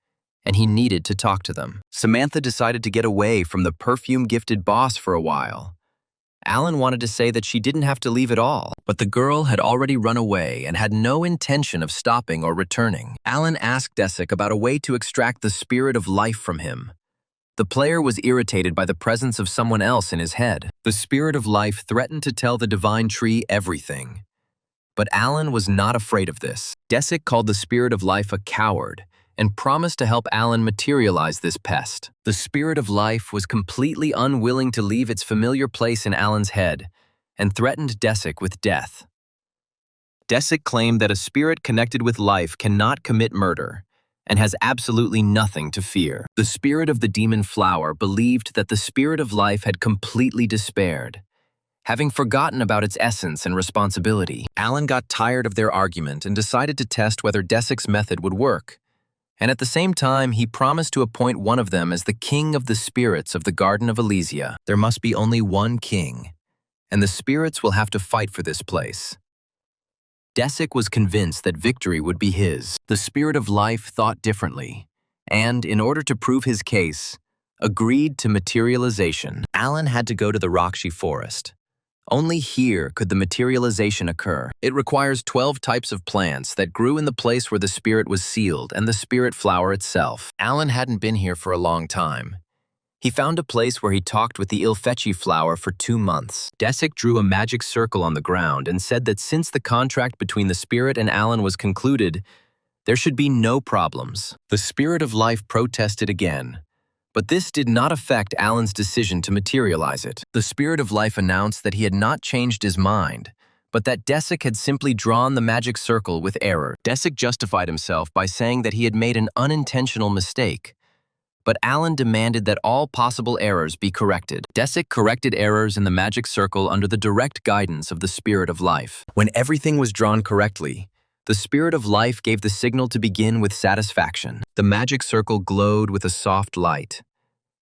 and he needed to talk to them. Samantha decided to get away from the perfume-gifted boss for a while. Alan wanted to say that she didn't have to leave at all, but the girl had already run away and had no intention of stopping or returning. Alan asked Desic about a way to extract the spirit of life from him. The player was irritated by the presence of someone else in his head. The spirit of life threatened to tell the divine tree everything. But Alan was not afraid of this. Desic called the spirit of life a coward and promised to help Alan materialize this pest. The spirit of life was completely unwilling to leave its familiar place in Alan's head and threatened Desic with death. Desic claimed that a spirit connected with life cannot commit murder and has absolutely nothing to fear. The spirit of the demon flower believed that the spirit of life had completely despaired, having forgotten about its essence and responsibility. Alan got tired of their argument and decided to test whether Desic's method would work. And at the same time, he promised to appoint one of them as the king of the spirits of the Garden of Elysia. There must be only one king, and the spirits will have to fight for this place. Desic was convinced that victory would be his. The spirit of life thought differently, and in order to prove his case, agreed to materialization. Alan had to go to the Rakshi forest. Only here could the materialization occur. It requires 12 types of plants that grew in the place where the spirit was sealed and the spirit flower itself. Alan hadn't been here for a long time. He found a place where he talked with the Ilfechi flower for 2 months. Desic drew a magic circle on the ground and said that since the contract between the spirit and Alan was concluded, there should be no problems. The spirit of life protested again, but this did not affect Alan's decision to materialize it. The spirit of life announced that he had not changed his mind, but that Desic had simply drawn the magic circle with error. Desic justified himself by saying that he had made an unintentional mistake, but Alan demanded that all possible errors be corrected. Desic corrected errors in the magic circle under the direct guidance of the spirit of life. When everything was drawn correctly, the spirit of life gave the signal to begin with satisfaction. The magic circle glowed with a soft light.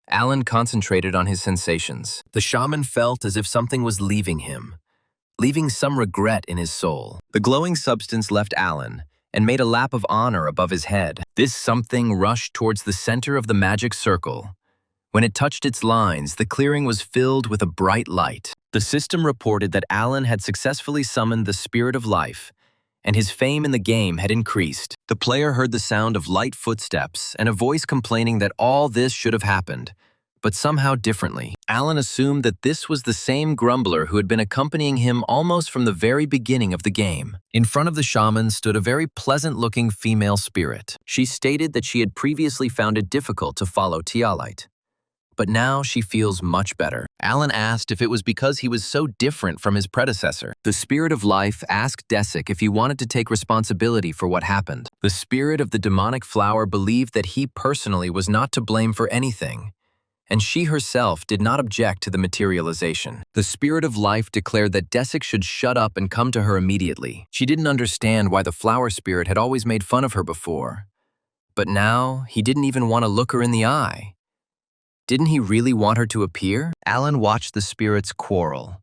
Alan concentrated on his sensations. The shaman felt as if something was leaving him, leaving some regret in his soul. The glowing substance left Alan and made a lap of honor above his head. This something rushed towards the center of the magic circle. When it touched its lines, the clearing was filled with a bright light. The system reported that Alan had successfully summoned the spirit of life, and his fame in the game had increased. The player heard the sound of light footsteps and a voice complaining that all this should have happened, but somehow differently. Alan assumed that this was the same grumbler who had been accompanying him almost from the very beginning of the game. In front of the shaman stood a very pleasant-looking female spirit. She stated that she had previously found it difficult to follow Tialite, but now she feels much better. Alan asked if it was because he was so different from his predecessor. The spirit of life asked Desic if he wanted to take responsibility for what happened. The spirit of the demonic flower believed that he personally was not to blame for anything, and she herself did not object to the materialization. The spirit of life declared that Desic should shut up and come to her immediately. She didn't understand why the flower spirit had always made fun of her before, But now, he didn't even want to look her in the eye. Didn't he really want her to appear? Alan watched the spirits quarrel.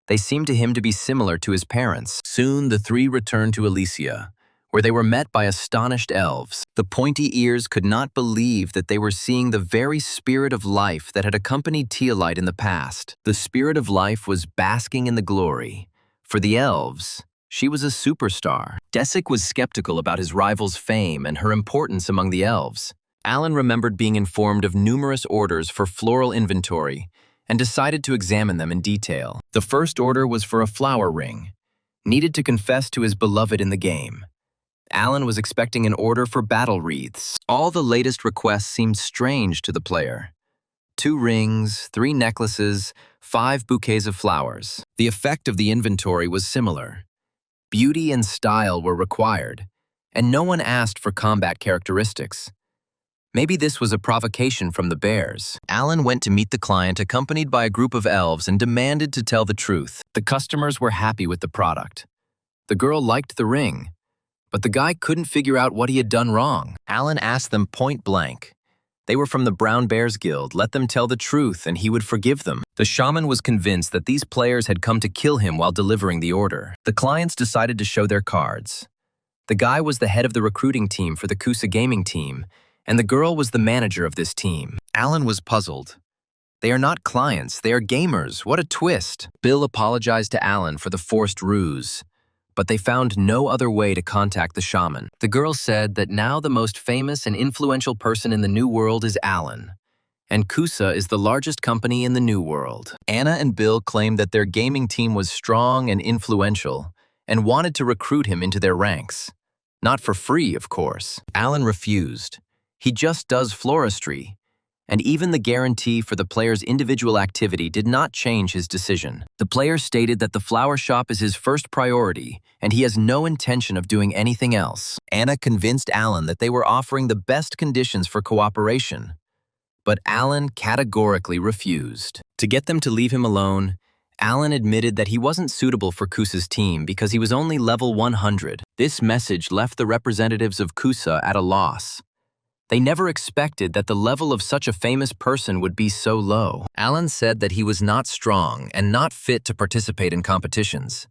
They seemed to him to be similar to his parents. Soon, the three returned to Elysia, where they were met by astonished elves. The pointy ears could not believe that they were seeing the very spirit of life that had accompanied Teolite in the past. The spirit of life was basking in the glory. For the elves, she was a superstar. Desic was skeptical about his rival's fame and her importance among the elves. Alan remembered being informed of numerous orders for floral inventory and decided to examine them in detail. The first order was for a flower ring, needed to confess to his beloved in the game. Alan was expecting an order for battle wreaths. All the latest requests seemed strange to the player. 2 rings, 3 necklaces, 5 bouquets of flowers. The effect of the inventory was similar. Beauty and style were required, and no one asked for combat characteristics. Maybe this was a provocation from the bears. Alan went to meet the client accompanied by a group of elves and demanded to tell the truth. The customers were happy with the product. The girl liked the ring, but the guy couldn't figure out what he had done wrong. Alan asked them point blank. They were from the Brown Bears Guild. Let them tell the truth and he would forgive them. The shaman was convinced that these players had come to kill him while delivering the order. The clients decided to show their cards. The guy was the head of the recruiting team for the Kusa gaming team, and the girl was the manager of this team. Alan was puzzled. They are not clients, they are gamers. What a twist. Bill apologized to Alan for the forced ruse, but they found no other way to contact the shaman. The girl said that now the most famous and influential person in the New World is Alan, and Kusa is the largest company in the New World. Anna and Bill claimed that their gaming team was strong and influential and wanted to recruit him into their ranks. Not for free, of course. Alan refused. He just does floristry, and even the guarantee for the player's individual activity did not change his decision. The player stated that the flower shop is his first priority, and he has no intention of doing anything else. Anna convinced Alan that they were offering the best conditions for cooperation, but Alan categorically refused. To get them to leave him alone, Alan admitted that he wasn't suitable for Kusa's team because he was only level 100. This message left the representatives of Kusa at a loss. They never expected that the level of such a famous person would be so low. Alan said that he was not strong and not fit to participate in competitions.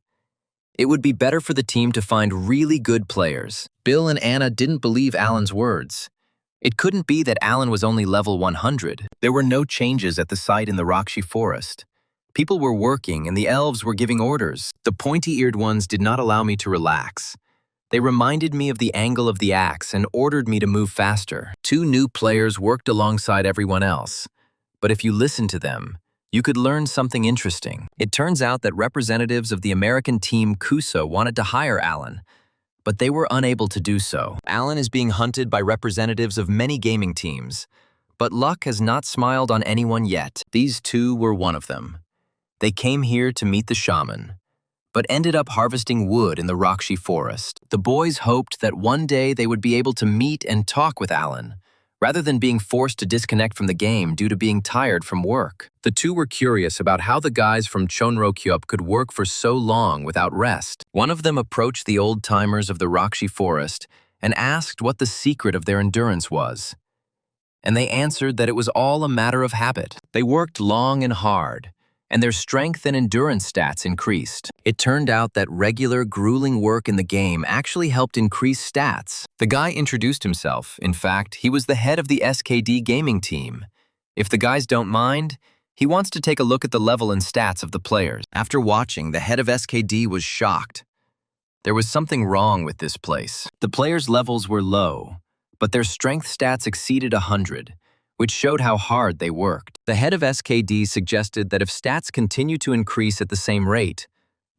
It would be better for the team to find really good players. Bill and Anna didn't believe Alan's words. It couldn't be that Alan was only level 100. There were no changes at the site in the Rakshi forest. People were working and the elves were giving orders. The pointy-eared ones did not allow me to relax. They reminded me of the angle of the axe and ordered me to move faster. 2 new players worked alongside everyone else, but if you listened to them, you could learn something interesting. It turns out that representatives of the American team Kusa wanted to hire Alan, but they were unable to do so. Alan is being hunted by representatives of many gaming teams, but luck has not smiled on anyone yet. These 2 were one of them. They came here to meet the shaman, but ended up harvesting wood in the Rakshi forest. The boys hoped that one day they would be able to meet and talk with Alan, rather than being forced to disconnect from the game due to being tired from work. The 2 were curious about how the guys from Chonrokyup could work for so long without rest. One of them approached the old-timers of the Rakshi forest and asked what the secret of their endurance was. And they answered that it was all a matter of habit. They worked long and hard, and their strength and endurance stats increased. It turned out that regular, grueling work in the game actually helped increase stats. The guy introduced himself. In fact, he was the head of the SKD gaming team. If the guys don't mind, he wants to take a look at the level and stats of the players. After watching, the head of SKD was shocked. There was something wrong with this place. The players' levels were low, but their strength stats exceeded 100. Which showed how hard they worked. The head of SKD suggested that if stats continue to increase at the same rate,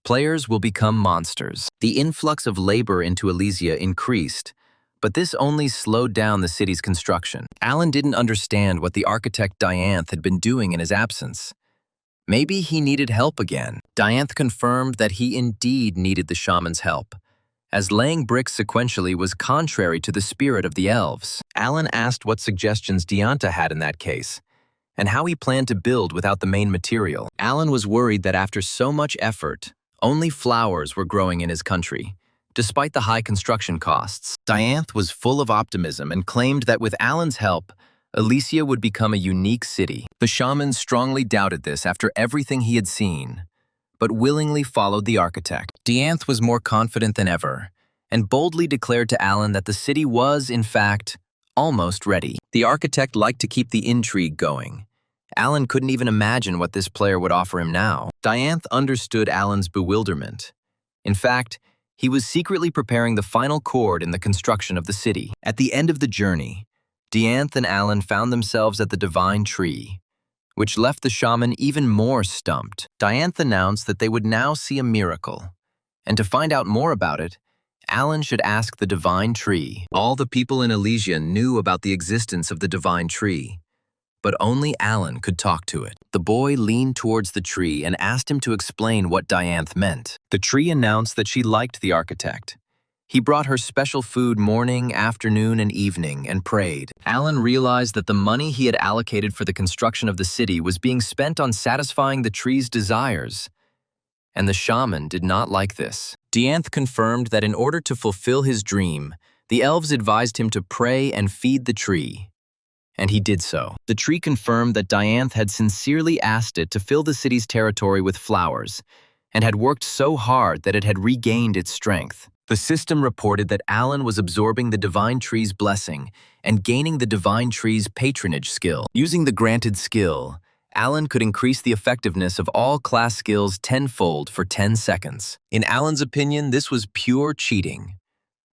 players will become monsters. The influx of labor into Elysia increased, but this only slowed down the city's construction. Alan didn't understand what the architect Dianth had been doing in his absence. Maybe he needed help again. Dianth confirmed that he indeed needed the shaman's help, as laying bricks sequentially was contrary to the spirit of the elves. Alan asked what suggestions Dianta had in that case, and how he planned to build without the main material. Alan was worried that after so much effort, only flowers were growing in his country, despite the high construction costs. Dianth was full of optimism and claimed that with Alan's help, Elysia would become a unique city. The shaman strongly doubted this after everything he had seen, but willingly followed the architect. Dianth was more confident than ever, and boldly declared to Alan that the city was, in fact, almost ready. The architect liked to keep the intrigue going. Alan couldn't even imagine what this player would offer him now. Dianth understood Alan's bewilderment. In fact, he was secretly preparing the final chord in the construction of the city. At the end of the journey, Dianth and Alan found themselves at the divine tree, which left the shaman even more stumped. Dianth announced that they would now see a miracle, and to find out more about it, Alan should ask the divine tree. All the people in Elysia knew about the existence of the divine tree, but only Alan could talk to it. The boy leaned towards the tree and asked him to explain what Dianth meant. The tree announced that she liked the architect. He brought her special food morning, afternoon, and evening and prayed. Alan realized that the money he had allocated for the construction of the city was being spent on satisfying the tree's desires, and the shaman did not like this. Dianth confirmed that in order to fulfill his dream, the elves advised him to pray and feed the tree, and he did so. The tree confirmed that Dianth had sincerely asked it to fill the city's territory with flowers, and had worked so hard that it had regained its strength. The system reported that Alan was absorbing the divine tree's blessing and gaining the divine tree's patronage skill. Using the granted skill, Alan could increase the effectiveness of all class skills tenfold for 10 seconds. In Alan's opinion, this was pure cheating.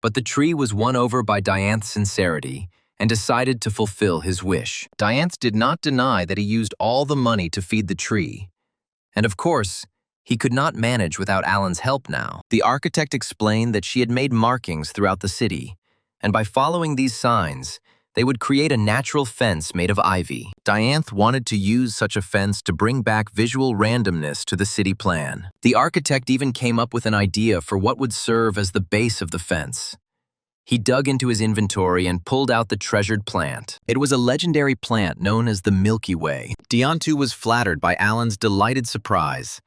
But the tree was won over by Dianth's sincerity and decided to fulfill his wish. Dianth did not deny that he used all the money to feed the tree. And of course, he could not manage without Alan's help now. The architect explained that she had made markings throughout the city, and by following these signs, they would create a natural fence made of ivy. Dianth wanted to use such a fence to bring back visual randomness to the city plan. The architect even came up with an idea for what would serve as the base of the fence. He dug into his inventory and pulled out the treasured plant. It was a legendary plant known as the Milky Way. Dianth was flattered by Alan's delighted surprise.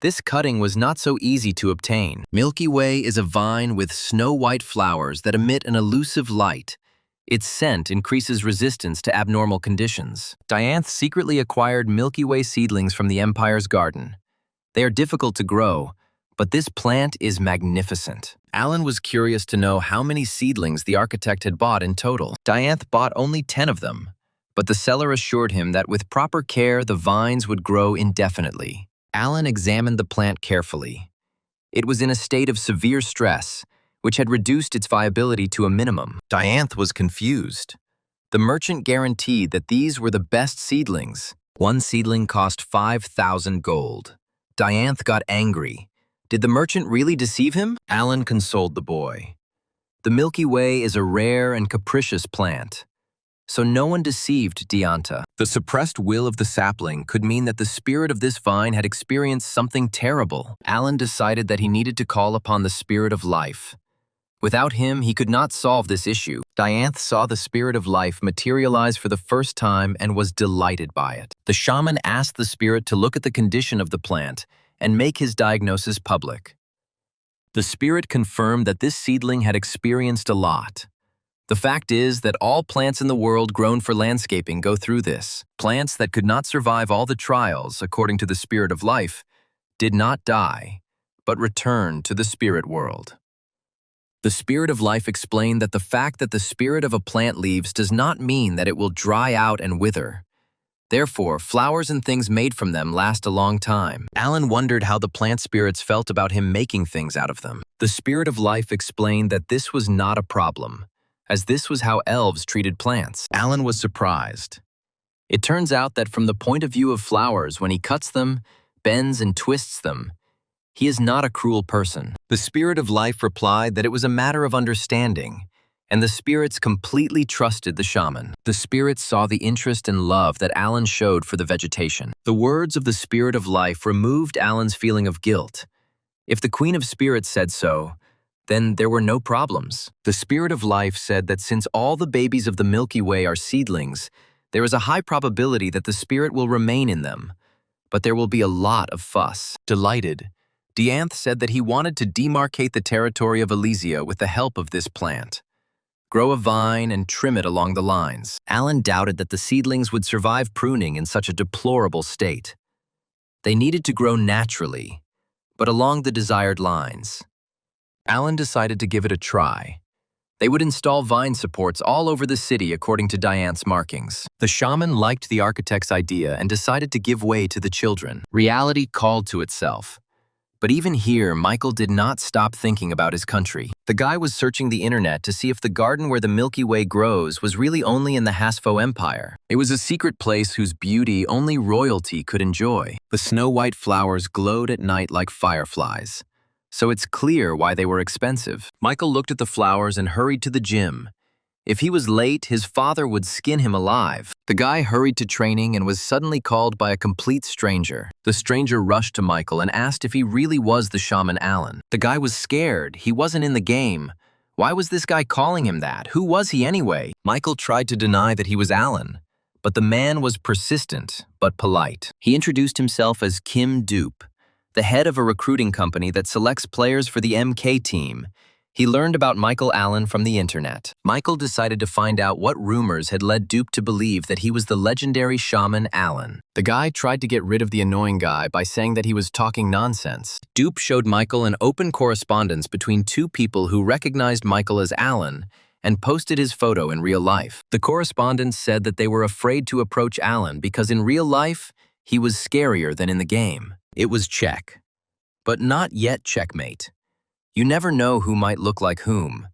This cutting was not so easy to obtain. Milky Way is a vine with snow-white flowers that emit an elusive light. Its scent increases resistance to abnormal conditions. Dianth secretly acquired Milky Way seedlings from the Empire's garden. They are difficult to grow, but this plant is magnificent. Alan was curious to know how many seedlings the architect had bought in total. Dianth bought only 10 of them, but the seller assured him that with proper care, the vines would grow indefinitely. Alan examined the plant carefully. It was in a state of severe stress, which had reduced its viability to a minimum. Dianth was confused. The merchant guaranteed that these were the best seedlings. One seedling cost 5,000 gold. Dianth got angry. Did the merchant really deceive him? Alan consoled the boy. The Milky Way is a rare and capricious plant, so no one deceived Dianth. The suppressed will of the sapling could mean that the spirit of this vine had experienced something terrible. Alan decided that he needed to call upon the spirit of life. Without him, he could not solve this issue. Dianth saw the spirit of life materialize for the first time and was delighted by it. The shaman asked the spirit to look at the condition of the plant and make his diagnosis public. The spirit confirmed that this seedling had experienced a lot. The fact is that all plants in the world grown for landscaping go through this. Plants that could not survive all the trials, according to the spirit of life, did not die, but returned to the spirit world. The spirit of life explained that the fact that the spirit of a plant leaves does not mean that it will dry out and wither. Therefore, flowers and things made from them last a long time. Alan wondered how the plant spirits felt about him making things out of them. The spirit of life explained that this was not a problem, as this was how elves treated plants. Alan was surprised. It turns out that from the point of view of flowers, when he cuts them, bends and twists them, he is not a cruel person. The spirit of life replied that it was a matter of understanding, and the spirits completely trusted the shaman. The spirits saw the interest and love that Alan showed for the vegetation. The words of the spirit of life removed Alan's feeling of guilt. If the Queen of Spirits said so, then there were no problems. The spirit of life said that since all the babies of the Milky Way are seedlings, there is a high probability that the spirit will remain in them, but there will be a lot of fuss. Delighted, Dianth said that he wanted to demarcate the territory of Elysia with the help of this plant. Grow a vine and trim it along the lines. Alan doubted that the seedlings would survive pruning in such a deplorable state. They needed to grow naturally, but along the desired lines. Alan decided to give it a try. They would install vine supports all over the city according to Dianth's markings. The shaman liked the architect's idea and decided to give way to the children. Reality called to itself. But even here, Michael did not stop thinking about his country. The guy was searching the internet to see if the garden where the Milky Way grows was really only in the Hasfo Empire. It was a secret place whose beauty only royalty could enjoy. The snow-white flowers glowed at night like fireflies. So it's clear why they were expensive. Michael looked at the flowers and hurried to the gym. If he was late, his father would skin him alive. The guy hurried to training and was suddenly called by a complete stranger. The stranger rushed to Michael and asked if he really was the shaman Alan. The guy was scared. He wasn't in the game. Why was this guy calling him that? Who was he anyway? Michael tried to deny that he was Alan, but the man was persistent but polite. He introduced himself as Kim Dupe, the head of a recruiting company that selects players for the MK team. He learned about Michael Allen from the internet. Michael decided to find out what rumors had led Dupe to believe that he was the legendary shaman Allen. The guy tried to get rid of the annoying guy by saying that he was talking nonsense. Dupe showed Michael an open correspondence between two people who recognized Michael as Allen and posted his photo in real life. The correspondence said that they were afraid to approach Allen because in real life, he was scarier than in the game. It was check, but not yet checkmate. You never know who might look like whom.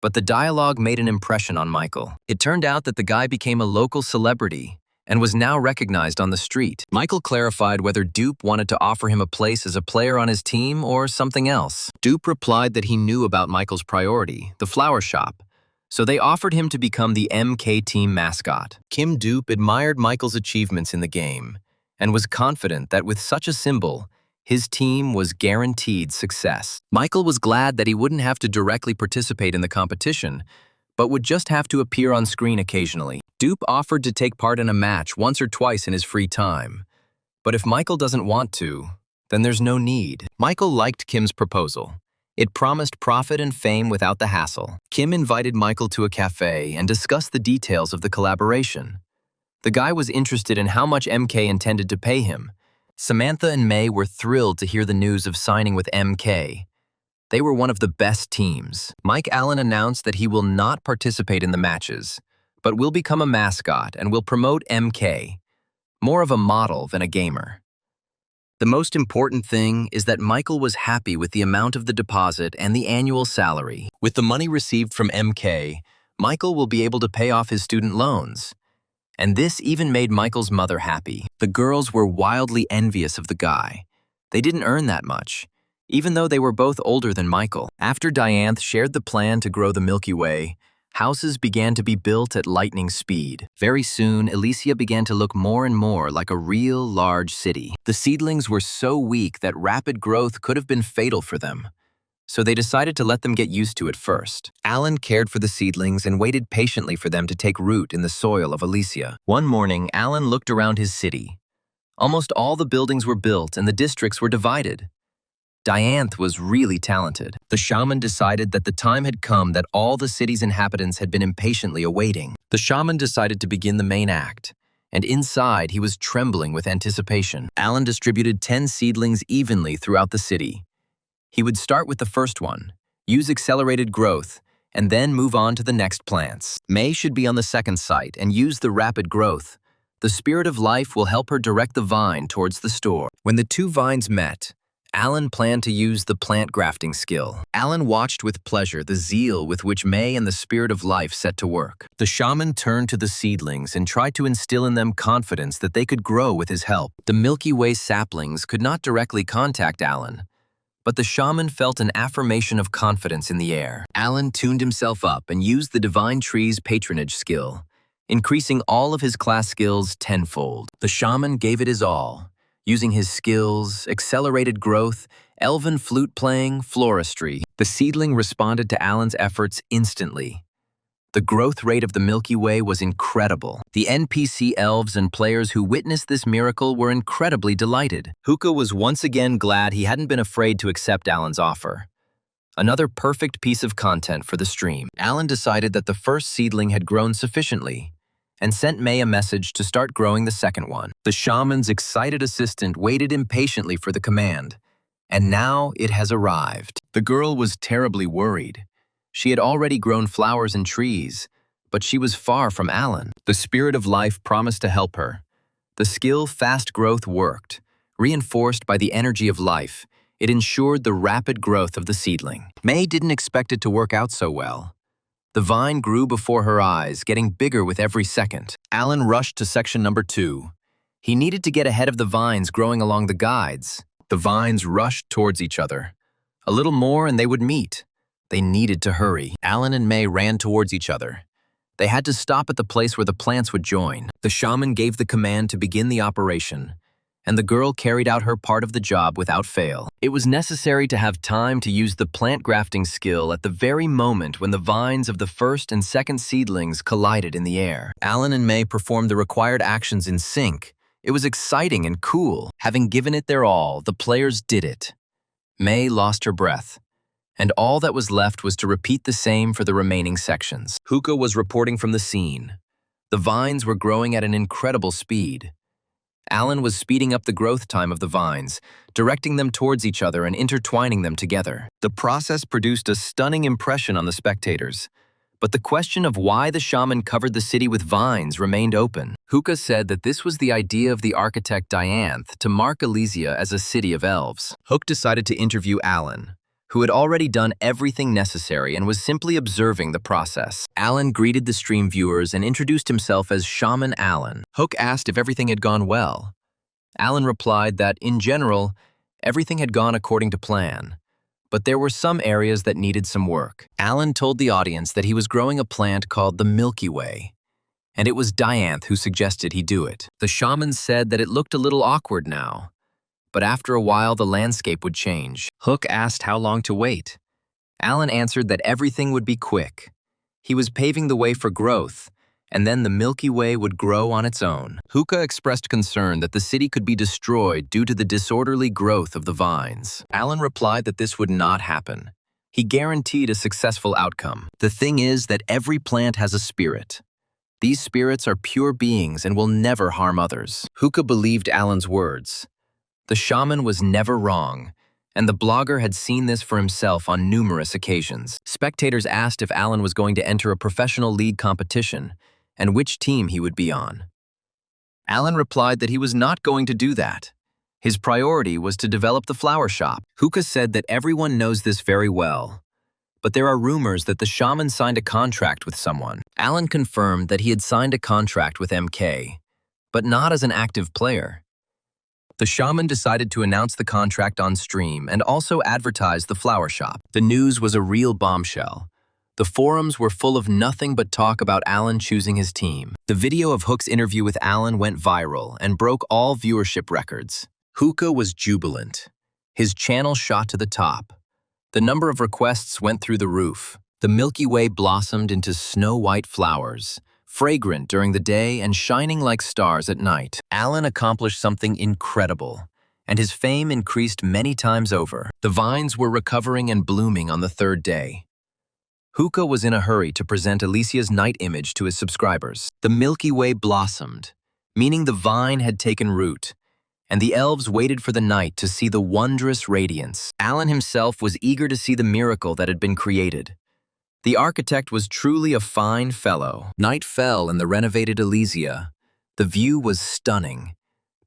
But the dialogue made an impression on Michael. It turned out that the guy became a local celebrity and was now recognized on the street. Michael clarified whether Dupe wanted to offer him a place as a player on his team or something else. Dupe replied that he knew about Michael's priority, the flower shop, so they offered him to become the MK team mascot. Kim Dupe admired Michael's achievements in the game and was confident that with such a symbol, his team was guaranteed success. Michael was glad that he wouldn't have to directly participate in the competition, but would just have to appear on screen occasionally. Dupe offered to take part in a match once or twice in his free time. But if Michael doesn't want to, then there's no need. Michael liked Kim's proposal. It promised profit and fame without the hassle. Kim invited Michael to a cafe and discussed the details of the collaboration. The guy was interested in how much MK intended to pay him. Samantha and May were thrilled to hear the news of signing with MK. They were one of the best teams. Mike Allen announced that he will not participate in the matches, but will become a mascot and will promote MK, more of a model than a gamer. The most important thing is that Michael was happy with the amount of the deposit and the annual salary. With the money received from MK, Michael will be able to pay off his student loans. And this even made Michael's mother happy. The girls were wildly envious of the guy. They didn't earn that much, even though they were both older than Michael. After Dianth shared the plan to grow the Milky Way, houses began to be built at lightning speed. Very soon, Elysia began to look more and more like a real large city. The seedlings were so weak that rapid growth could have been fatal for them. So they decided to let them get used to it first. Alan cared for the seedlings and waited patiently for them to take root in the soil of Elysia. One morning, Alan looked around his city. Almost all the buildings were built and the districts were divided. Dianth was really talented. The shaman decided that the time had come that all the city's inhabitants had been impatiently awaiting. The shaman decided to begin the main act, and inside he was trembling with anticipation. Alan distributed 10 seedlings evenly throughout the city. He would start with the first one, use accelerated growth, and then move on to the next plants. May should be on the second site and use the rapid growth. The spirit of life will help her direct the vine towards the store. When the two vines met, Alan planned to use the plant grafting skill. Alan watched with pleasure the zeal with which May and the spirit of life set to work. The shaman turned to the seedlings and tried to instill in them confidence that they could grow with his help. The Milky Way saplings could not directly contact Alan, but the shaman felt an affirmation of confidence in the air. Alan tuned himself up and used the divine tree's patronage skill, increasing all of his class skills tenfold. The shaman gave it his all, using his skills, accelerated growth, elven flute playing, floristry. The seedling responded to Alan's efforts instantly. The growth rate of the Milky Way was incredible. The NPC elves and players who witnessed this miracle were incredibly delighted. Hookah was once again glad he hadn't been afraid to accept Alan's offer. Another perfect piece of content for the stream. Alan decided that the first seedling had grown sufficiently and sent May a message to start growing the second one. The shaman's excited assistant waited impatiently for the command, and now it has arrived. The girl was terribly worried. She had already grown flowers and trees, but she was far from Alan. The spirit of life promised to help her. The skill fast growth worked. Reinforced by the energy of life, it ensured the rapid growth of the seedling. May didn't expect it to work out so well. The vine grew before her eyes, getting bigger with every second. Alan rushed to section number 2. He needed to get ahead of the vines growing along the guides. The vines rushed towards each other. A little more and they would meet. They needed to hurry. Alan and May ran towards each other. They had to stop at the place where the plants would join. The shaman gave the command to begin the operation, and the girl carried out her part of the job without fail. It was necessary to have time to use the plant grafting skill at the very moment when the vines of the first and second seedlings collided in the air. Alan and May performed the required actions in sync. It was exciting and cool. Having given it their all, the players did it. May lost her breath, and all that was left was to repeat the same for the remaining sections. Hookah was reporting from the scene. The vines were growing at an incredible speed. Alan was speeding up the growth time of the vines, directing them towards each other and intertwining them together. The process produced a stunning impression on the spectators. But the question of why the shaman covered the city with vines remained open. Hookah said that this was the idea of the architect Dianth to mark Elysia as a city of elves. Hook decided to interview Alan, who had already done everything necessary and was simply observing the process. Alan greeted the stream viewers and introduced himself as Shaman Alan. Hook asked if everything had gone well. Alan replied that, in general, everything had gone according to plan, but there were some areas that needed some work. Alan told the audience that he was growing a plant called the Milky Way, and it was Dianth who suggested he do it. The shaman said that it looked a little awkward now, but after a while the landscape would change. Hook asked how long to wait. Alan answered that everything would be quick. He was paving the way for growth, and then the Milky Way would grow on its own. Hookah expressed concern that the city could be destroyed due to the disorderly growth of the vines. Alan replied that this would not happen. He guaranteed a successful outcome. The thing is that every plant has a spirit. These spirits are pure beings and will never harm others. Hookah believed Alan's words. The shaman was never wrong, and the blogger had seen this for himself on numerous occasions. Spectators asked if Alan was going to enter a professional league competition and which team he would be on. Alan replied that he was not going to do that. His priority was to develop the flower shop. Hookah said that everyone knows this very well, but there are rumors that the shaman signed a contract with someone. Alan confirmed that he had signed a contract with MK, but not as an active player. The shaman decided to announce the contract on stream and also advertise the flower shop. The news was a real bombshell. The forums were full of nothing but talk about Alan choosing his team. The video of Hook's interview with Alan went viral and broke all viewership records. Hookah was jubilant. His channel shot to the top. The number of requests went through the roof. The Milky Way blossomed into snow-white flowers, fragrant during the day and shining like stars at night. Alan accomplished something incredible, and his fame increased many times over. The vines were recovering and blooming on the third day. Hookah was in a hurry to present Elysia's night image to his subscribers. The Milky Way blossomed, meaning the vine had taken root, and the elves waited for the night to see the wondrous radiance. Alan himself was eager to see the miracle that had been created. The architect was truly a fine fellow. Night fell in the renovated Elysia. The view was stunning,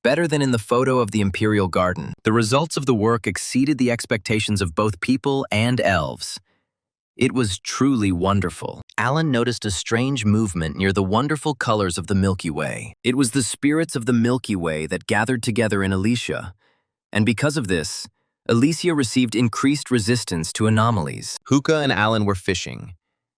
better than in the photo of the Imperial Garden. The results of the work exceeded the expectations of both people and elves. It was truly wonderful. Alan noticed a strange movement near the wonderful colors of the Milky Way. It was the spirits of the Milky Way that gathered together in Elysia, and because of this, Elysia received increased resistance to anomalies. Hookah and Alan were fishing,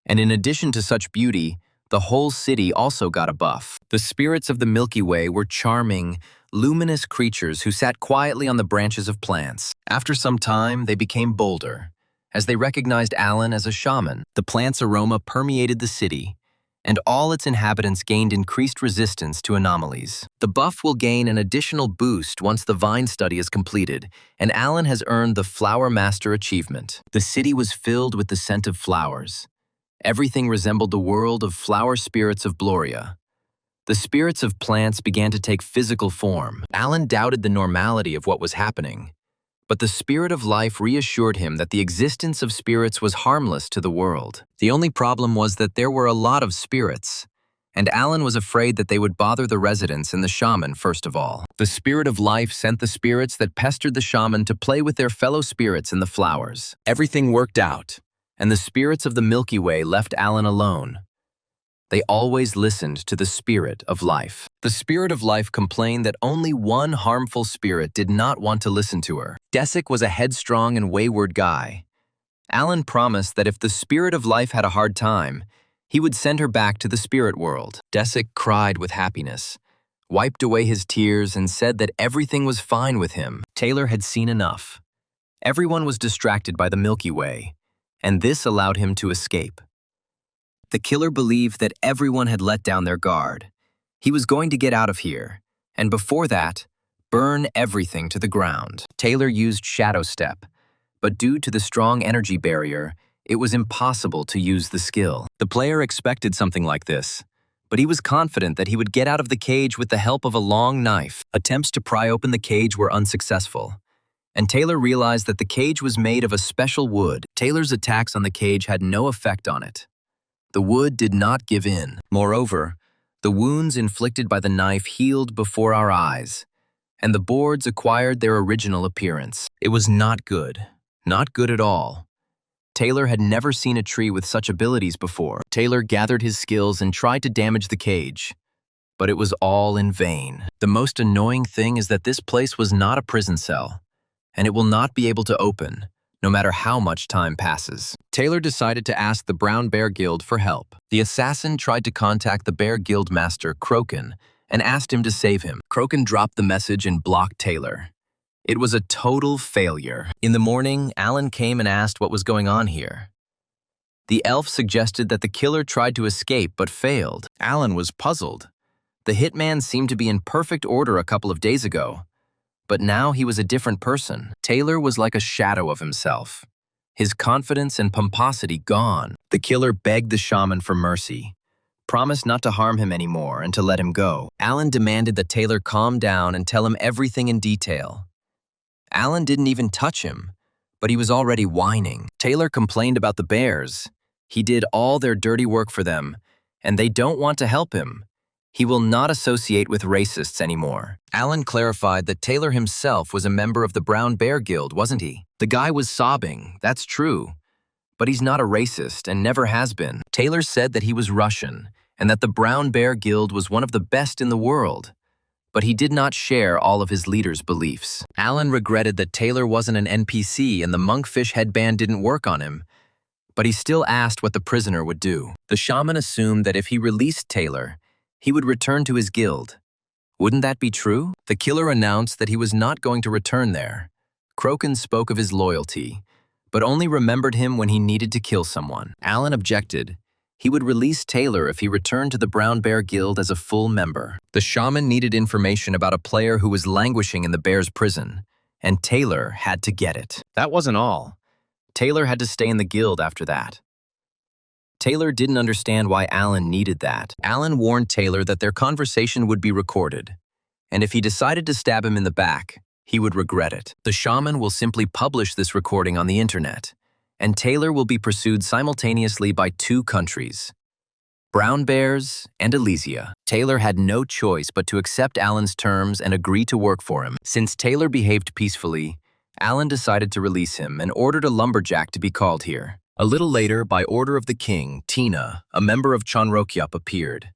and in addition to such beauty, the whole city also got a buff. The spirits of the Milky Way were charming, luminous creatures who sat quietly on the branches of plants. After some time, they became bolder. as they recognized Alan as a shaman. The plant's aroma permeated the city, and all its inhabitants gained increased resistance to anomalies. The buff will gain an additional boost once the vine study is completed, and Alan has earned the Flower Master achievement. The city was filled with the scent of flowers. Everything resembled the world of flower spirits of Bloria. The spirits of plants began to take physical form. Alan doubted the normality of what was happening, but the spirit of life reassured him that the existence of spirits was harmless to the world. The only problem was that there were a lot of spirits, and Alan was afraid that they would bother the residents and the shaman first of all. The spirit of life sent the spirits that pestered the shaman to play with their fellow spirits in the flowers. Everything worked out, and the spirits of the Milky Way left Alan alone. They always listened to the spirit of life. The spirit of life complained that only one harmful spirit did not want to listen to her. Desic was a headstrong and wayward guy. Alan promised that if the spirit of life had a hard time, he would send her back to the spirit world. Desic cried with happiness, wiped away his tears, and said that everything was fine with him. Taylor had seen enough. Everyone was distracted by the Milky Way, and this allowed him to escape. The killer believed that everyone had let down their guard. He was going to get out of here, and before that, burn everything to the ground. Taylor used Shadow Step, but due to the strong energy barrier, it was impossible to use the skill. The player expected something like this, but he was confident that he would get out of the cage with the help of a long knife. Attempts to pry open the cage were unsuccessful, and Taylor realized that the cage was made of a special wood. Taylor's attacks on the cage had no effect on it. The wood did not give in. Moreover, the wounds inflicted by the knife healed before our eyes, and the boards acquired their original appearance. It was not good. Not good at all. Taylor had never seen a tree with such abilities before. Taylor gathered his skills and tried to damage the cage, but it was all in vain. The most annoying thing is that this place was not a prison cell, and it will not be able to open, no matter how much time passes. Taylor decided to ask the Brown Bear Guild for help. The assassin tried to contact the Bear Guild master, Croken, and asked him to save him. Croken dropped the message and blocked Taylor. It was a total failure. In the morning, Alan came and asked what was going on here. The elf suggested that the killer tried to escape but failed. Alan was puzzled. The hitman seemed to be in perfect order a couple of days ago, but now he was a different person. Taylor was like a shadow of himself, his confidence and pomposity gone. The killer begged the shaman for mercy, promised not to harm him anymore and to let him go. Alan demanded that Taylor calm down and tell him everything in detail. Alan didn't even touch him, but he was already whining. Taylor complained about the bears. He did all their dirty work for them, and they don't want to help him. He will not associate with racists anymore. Alan clarified that Taylor himself was a member of the Brown Bear Guild, wasn't he? The guy was sobbing, that's true. But he's not a racist and never has been. Taylor said that he was Russian and that the Brown Bear Guild was one of the best in the world. But he did not share all of his leader's beliefs. Alan regretted that Taylor wasn't an NPC and the monkfish headband didn't work on him. But he still asked what the prisoner would do. The shaman assumed that if he released Taylor, he would return to his guild. Wouldn't that be true? The killer announced that he was not going to return there. Croken spoke of his loyalty, but only remembered him when he needed to kill someone. Alan objected. He would release Taylor if he returned to the Brown Bear Guild as a full member. The shaman needed information about a player who was languishing in the bear's prison, and Taylor had to get it. That wasn't all. Taylor had to stay in the guild after that. Taylor didn't understand why Alan needed that. Alan warned Taylor that their conversation would be recorded, and if he decided to stab him in the back, he would regret it. The shaman will simply publish this recording on the internet, and Taylor will be pursued simultaneously by 2 countries, Brown Bears and Elysia. Taylor had no choice but to accept Alan's terms and agree to work for him. Since Taylor behaved peacefully, Alan decided to release him and ordered a lumberjack to be called here. A little later, by order of the king, Tina, a member of Chanrokyup, appeared.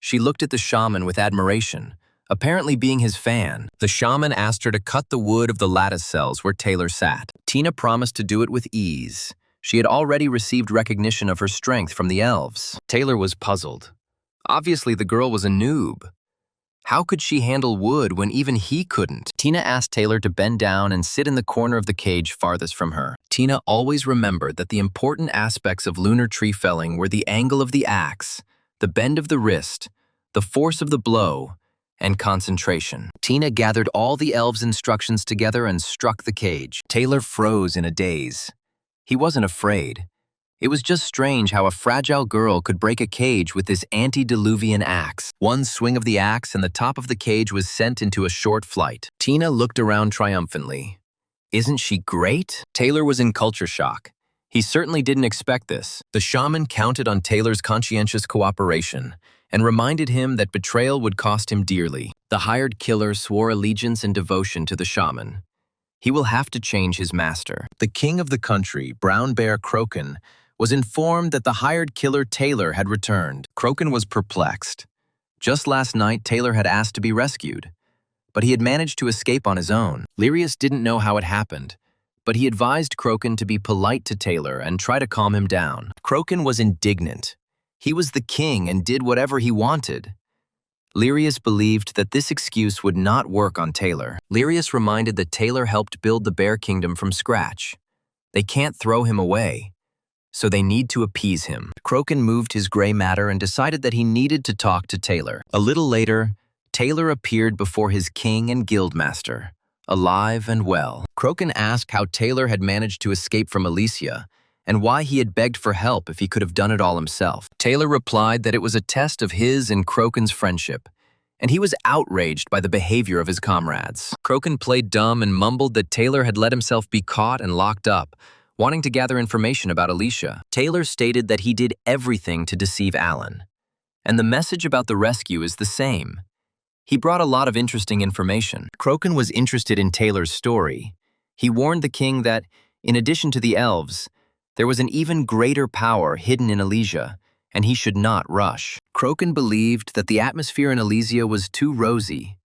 She looked at the shaman with admiration, apparently being his fan. The shaman asked her to cut the wood of the lattice cells where Taylor sat. Tina promised to do it with ease. She had already received recognition of her strength from the elves. Taylor was puzzled. Obviously, the girl was a noob. How could she handle wood when even he couldn't? Tina asked Taylor to bend down and sit in the corner of the cage farthest from her. Tina always remembered that the important aspects of lunar tree felling were the angle of the axe, the bend of the wrist, the force of the blow, and concentration. Tina gathered all the elves' instructions together and struck the cage. Taylor froze in a daze. He wasn't afraid. It was just strange how a fragile girl could break a cage with this antediluvian axe. One swing of the axe and the top of the cage was sent into a short flight. Tina looked around triumphantly. Isn't she great? Taylor was in culture shock. He certainly didn't expect this. The shaman counted on Taylor's conscientious cooperation and reminded him that betrayal would cost him dearly. The hired killer swore allegiance and devotion to the shaman. He will have to change his master. The king of the country, Brown Bear Crokin, was informed that the hired killer Taylor had returned. Crokin was perplexed. Just last night, Taylor had asked to be rescued, but he had managed to escape on his own. Lirius didn't know how it happened, but he advised Crokin to be polite to Taylor and try to calm him down. Crokin was indignant. He was the king and did whatever he wanted. Lirius believed that this excuse would not work on Taylor. Lirius reminded that Taylor helped build the Bear Kingdom from scratch. They can't throw him away, so they need to appease him. Crokin moved his gray matter and decided that he needed to talk to Taylor. A little later, Taylor appeared before his king and guildmaster, alive and well. Crokin asked how Taylor had managed to escape from Elysia and why he had begged for help if he could have done it all himself. Taylor replied that it was a test of his and Crokin's friendship, and he was outraged by the behavior of his comrades. Crokin played dumb and mumbled that Taylor had let himself be caught and locked up, wanting to gather information about Elysia. Taylor stated that he did everything to deceive Alan, and the message about the rescue is the same. He brought a lot of interesting information. Crokin was interested in Taylor's story. He warned the king that, in addition to the elves, there was an even greater power hidden in Elysia, and he should not rush. Crokin believed that the atmosphere in Elysia was too rosy.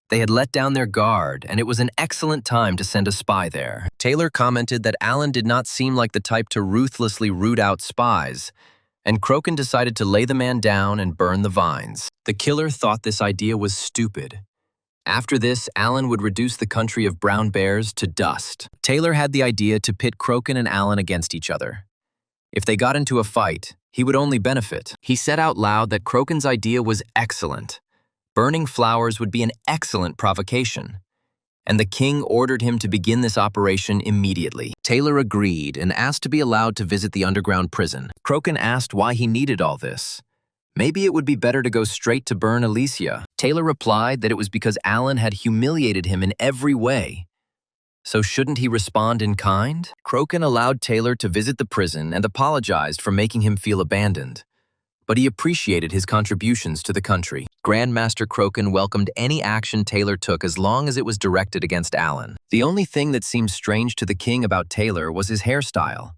They had let down their guard, and it was an excellent time to send a spy there. Taylor commented that Alan did not seem like the type to ruthlessly root out spies, and Crokin decided to lay the man down and burn the vines. The killer thought this idea was stupid. After this, Alan would reduce the country of brown bears to dust. Taylor had the idea to pit Crokin and Alan against each other. If they got into a fight, he would only benefit. He said out loud that Crokin's idea was excellent. Burning flowers would be an excellent provocation, and the king ordered him to begin this operation immediately. Taylor agreed and asked to be allowed to visit the underground prison. Crokin asked why he needed all this. Maybe it would be better to go straight to burn Elysia. Taylor replied that it was because Alan had humiliated him in every way. So shouldn't he respond in kind? Crokin allowed Taylor to visit the prison and apologized for making him feel abandoned, but he appreciated his contributions to the country. Grandmaster Crokin welcomed any action Taylor took as long as it was directed against Alan. The only thing that seemed strange to the king about Taylor was his hairstyle.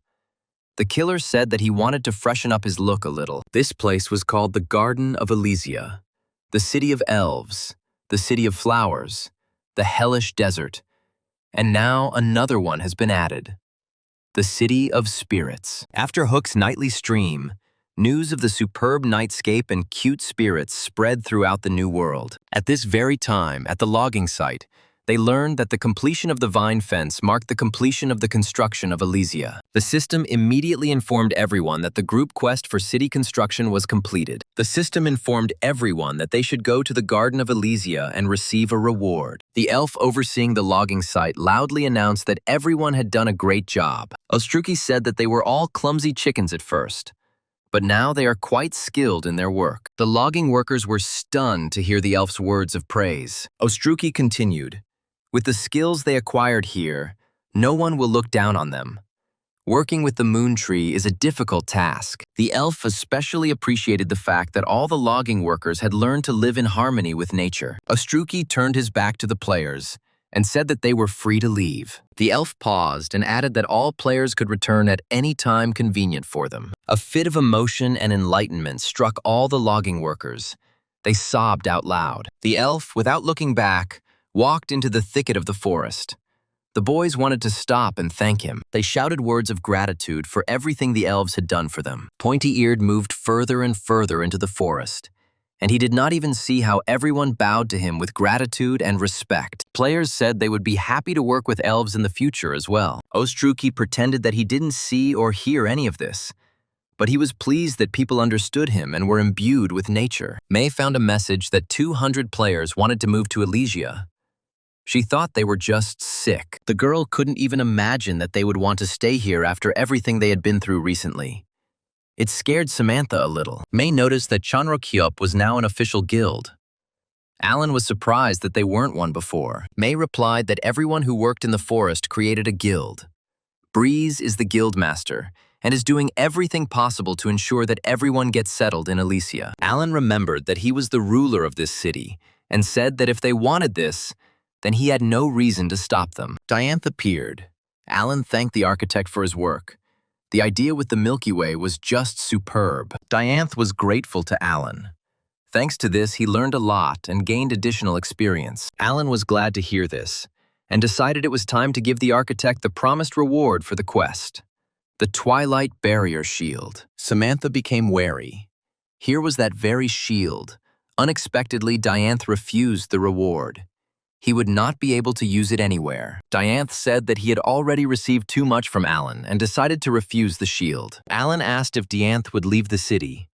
The killer said that he wanted to freshen up his look a little. This place was called the Garden of Elysia, the city of elves, the city of flowers, the hellish desert, and now another one has been added, the city of spirits. After Hook's nightly stream, news of the superb nightscape and cute spirits spread throughout the new world. At this very time, at the logging site, they learned that the completion of the vine fence marked the completion of the construction of Elysia. The system immediately informed everyone that the group quest for city construction was completed. The system informed everyone that they should go to the Garden of Elysia and receive a reward. The elf overseeing the logging site loudly announced that everyone had done a great job. Ostruki said that they were all clumsy chickens at first, but now they are quite skilled in their work. The logging workers were stunned to hear the elf's words of praise. Ostruki continued, "With the skills they acquired here, no one will look down on them. Working with the moon tree is a difficult task." The elf especially appreciated the fact that all the logging workers had learned to live in harmony with nature. Ostruki turned his back to the players and said that they were free to leave. The elf paused and added that all players could return at any time convenient for them. A fit of emotion and enlightenment struck all the logging workers. They sobbed out loud. The elf, without looking back, walked into the thicket of the forest. The boys wanted to stop and thank him. They shouted words of gratitude for everything the elves had done for them. Pointy-Eared moved further and further into the forest, and he did not even see how everyone bowed to him with gratitude and respect. Players said they would be happy to work with elves in the future as well. Ostruki pretended that he didn't see or hear any of this, but he was pleased that people understood him and were imbued with nature. May found a message that 200 players wanted to move to Elysia. She thought they were just sick. The girl couldn't even imagine that they would want to stay here after everything they had been through recently. It scared Samantha a little. May noticed that Chanrokyop was now an official guild. Alan was surprised that they weren't one before. May replied that everyone who worked in the forest created a guild. Breeze is the guild master and is doing everything possible to ensure that everyone gets settled in Elysia. Alan remembered that he was the ruler of this city and said that if they wanted this, then he had no reason to stop them. Diantha appeared. Alan thanked the architect for his work. The idea with the Milky Way was just superb. Diantha was grateful to Alan. Thanks to this, he learned a lot and gained additional experience. Alan was glad to hear this and decided it was time to give the architect the promised reward for the quest. The Twilight Barrier Shield. Samantha became wary. Here was that very shield. Unexpectedly, Diantha refused the reward. He would not be able to use it anywhere. Diantha said that he had already received too much from Alan and decided to refuse the shield. Alan asked if Diantha would leave the city,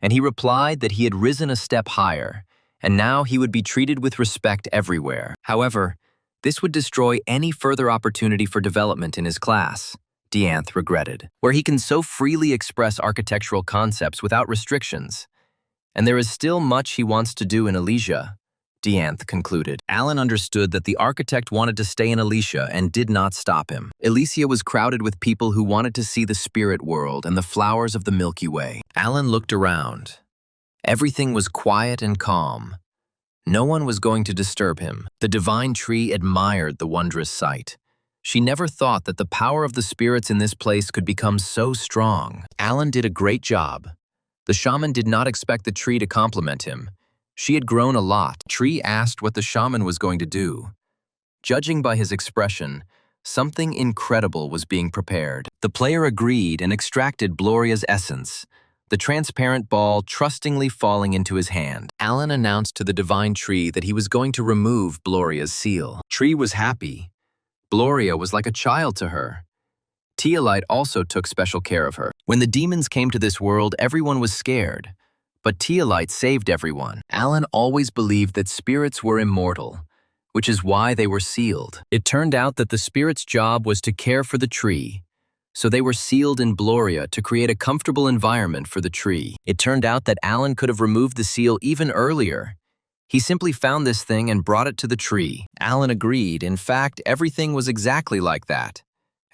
and he replied that he had risen a step higher, and now he would be treated with respect everywhere. However, this would destroy any further opportunity for development in his class, Diantha regretted, where he can so freely express architectural concepts without restrictions. And there is still much he wants to do in Elysia, Diantha concluded. Alan understood that the architect wanted to stay in Elysia and did not stop him. Elysia was crowded with people who wanted to see the spirit world and the flowers of the Milky Way. Alan looked around. Everything was quiet and calm. No one was going to disturb him. The divine tree admired the wondrous sight. She never thought that the power of the spirits in this place could become so strong. Alan did a great job. The shaman did not expect the tree to compliment him. She had grown a lot. Tree asked what the shaman was going to do. Judging by his expression, something incredible was being prepared. The player agreed and extracted Gloria's essence, the transparent ball trustingly falling into his hand. Alan announced to the divine tree that he was going to remove Gloria's seal. Tree was happy. Gloria was like a child to her. Teolite also took special care of her. When the demons came to this world, everyone was scared. But Teolite saved everyone. Alan always believed that spirits were immortal, which is why they were sealed. It turned out that the spirit's job was to care for the tree, so they were sealed in Gloria to create a comfortable environment for the tree. It turned out that Alan could have removed the seal even earlier. He simply found this thing and brought it to the tree. Alan agreed. In fact, everything was exactly like that,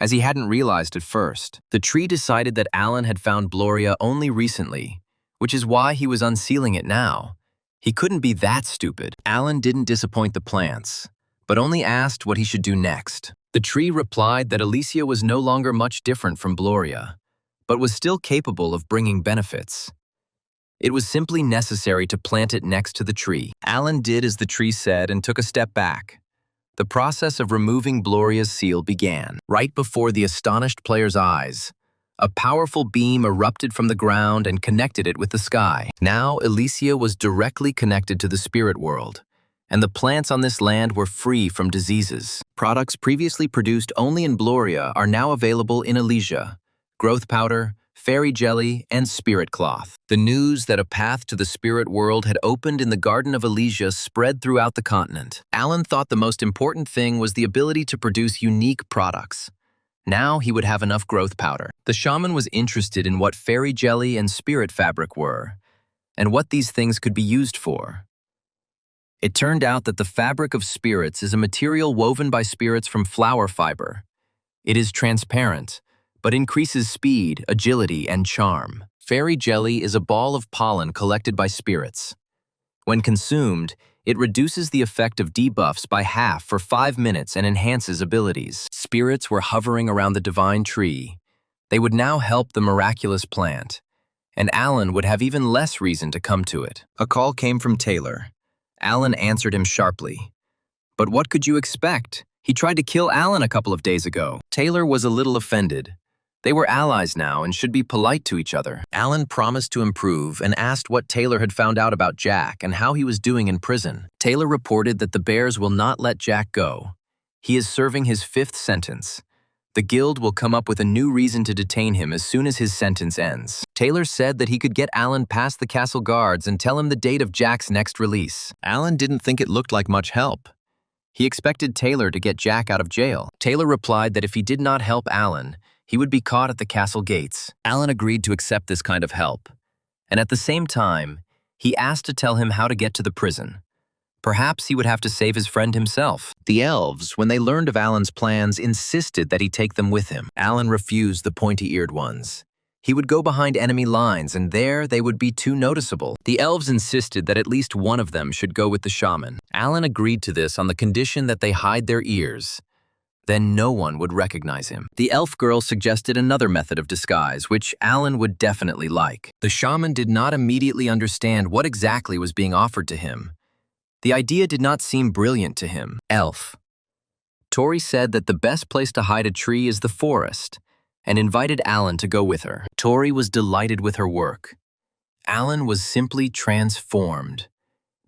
as he hadn't realized at first. The tree decided that Alan had found Gloria only recently, which is why he was unsealing it now. He couldn't be that stupid. Alan didn't disappoint the plants, but only asked what he should do next. The tree replied that Elysia was no longer much different from Gloria, but was still capable of bringing benefits. It was simply necessary to plant it next to the tree. Alan did as the tree said and took a step back. The process of removing Gloria's seal began. Right before the astonished player's eyes, a powerful beam erupted from the ground and connected it with the sky. Now, Elysia was directly connected to the spirit world, and the plants on this land were free from diseases. Products previously produced only in Gloria are now available in Elysia: growth powder, fairy jelly, and spirit cloth. The news that a path to the spirit world had opened in the Garden of Elysia spread throughout the continent. Alan thought the most important thing was the ability to produce unique products. Now he would have enough growth powder. The shaman was interested in what fairy jelly and spirit fabric were, and what these things could be used for. It turned out that the fabric of spirits is a material woven by spirits from flower fiber. It is transparent, but increases speed, agility, and charm. Fairy jelly is a ball of pollen collected by spirits. When consumed, it reduces the effect of debuffs by half for 5 minutes and enhances abilities. Spirits were hovering around the divine tree. They would now help the miraculous plant, and Alan would have even less reason to come to it. A call came from Taylor. Alan answered him sharply. But what could you expect? He tried to kill Alan a couple of days ago. Taylor was a little offended. They were allies now and should be polite to each other. Alan promised to improve and asked what Taylor had found out about Jack and how he was doing in prison. Taylor reported that the Bears will not let Jack go. He is serving his 5th sentence. The Guild will come up with a new reason to detain him as soon as his sentence ends. Taylor said that he could get Alan past the castle guards and tell him the date of Jack's next release. Alan didn't think it looked like much help. He expected Taylor to get Jack out of jail. Taylor replied that if he did not help Alan, he would be caught at the castle gates. Alan agreed to accept this kind of help. And at the same time, he asked to tell him how to get to the prison. Perhaps he would have to save his friend himself. The elves, when they learned of Alan's plans, insisted that he take them with him. Alan refused the pointy-eared ones. He would go behind enemy lines, and there they would be too noticeable. The elves insisted that at least one of them should go with the shaman. Alan agreed to this on the condition that they hide their ears. Then no one would recognize him. The elf girl suggested another method of disguise, which Alan would definitely like. The shaman did not immediately understand what exactly was being offered to him. The idea did not seem brilliant to him. Elf. Tori said that the best place to hide a tree is the forest, and invited Alan to go with her. Tori was delighted with her work. Alan was simply transformed,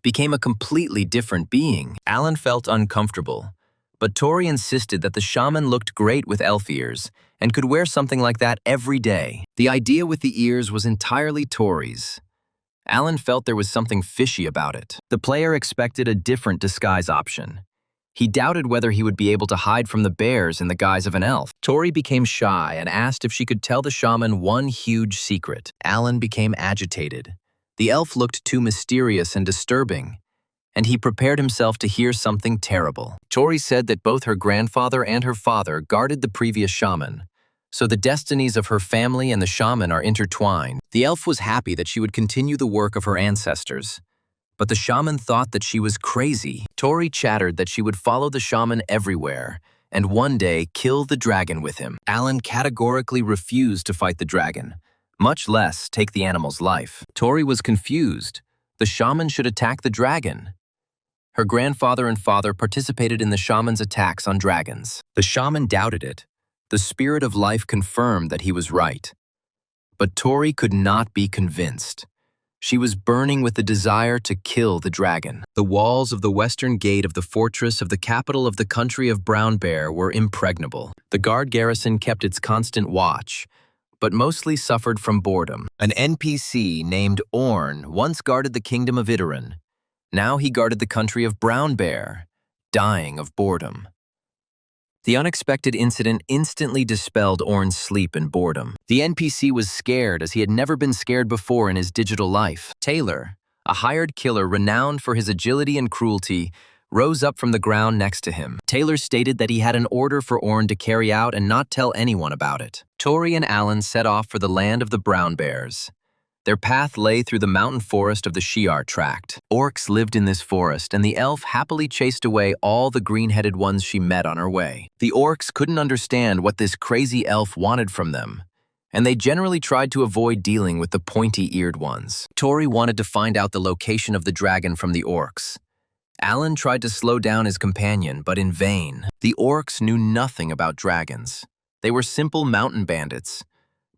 became a completely different being. Alan felt uncomfortable, but Tori insisted that the shaman looked great with elf ears and could wear something like that every day. The idea with the ears was entirely Tori's. Alan felt there was something fishy about it. The player expected a different disguise option. He doubted whether he would be able to hide from the bears in the guise of an elf. Tori became shy and asked if she could tell the shaman one huge secret. Alan became agitated. The elf looked too mysterious and disturbing, and he prepared himself to hear something terrible. Tori said that both her grandfather and her father guarded the previous shaman, so the destinies of her family and the shaman are intertwined. The elf was happy that she would continue the work of her ancestors, but the shaman thought that she was crazy. Tori chattered that she would follow the shaman everywhere and one day kill the dragon with him. Alan categorically refused to fight the dragon, much less take the animal's life. Tori was confused. The shaman should attack the dragon. Her grandfather and father participated in the shaman's attacks on dragons. The shaman doubted it. The spirit of life confirmed that he was right. But Tori could not be convinced. She was burning with the desire to kill the dragon. The walls of the western gate of the fortress of the capital of the country of Brown Bear were impregnable. The guard garrison kept its constant watch, but mostly suffered from boredom. An NPC named Orn once guarded the kingdom of Iteran. Now he guarded the country of Brown Bear, dying of boredom. The unexpected incident instantly dispelled Orn's sleep and boredom. The NPC was scared as he had never been scared before in his digital life. Taylor, a hired killer renowned for his agility and cruelty, rose up from the ground next to him. Taylor stated that he had an order for Orn to carry out and not tell anyone about it. Tori and Alan set off for the land of the Brown Bears. Their path lay through the mountain forest of the Shi'ar tract. Orcs lived in this forest, and the elf happily chased away all the green-headed ones she met on her way. The orcs couldn't understand what this crazy elf wanted from them, and they generally tried to avoid dealing with the pointy-eared ones. Tori wanted to find out the location of the dragon from the orcs. Alan tried to slow down his companion, but in vain. The orcs knew nothing about dragons. They were simple mountain bandits.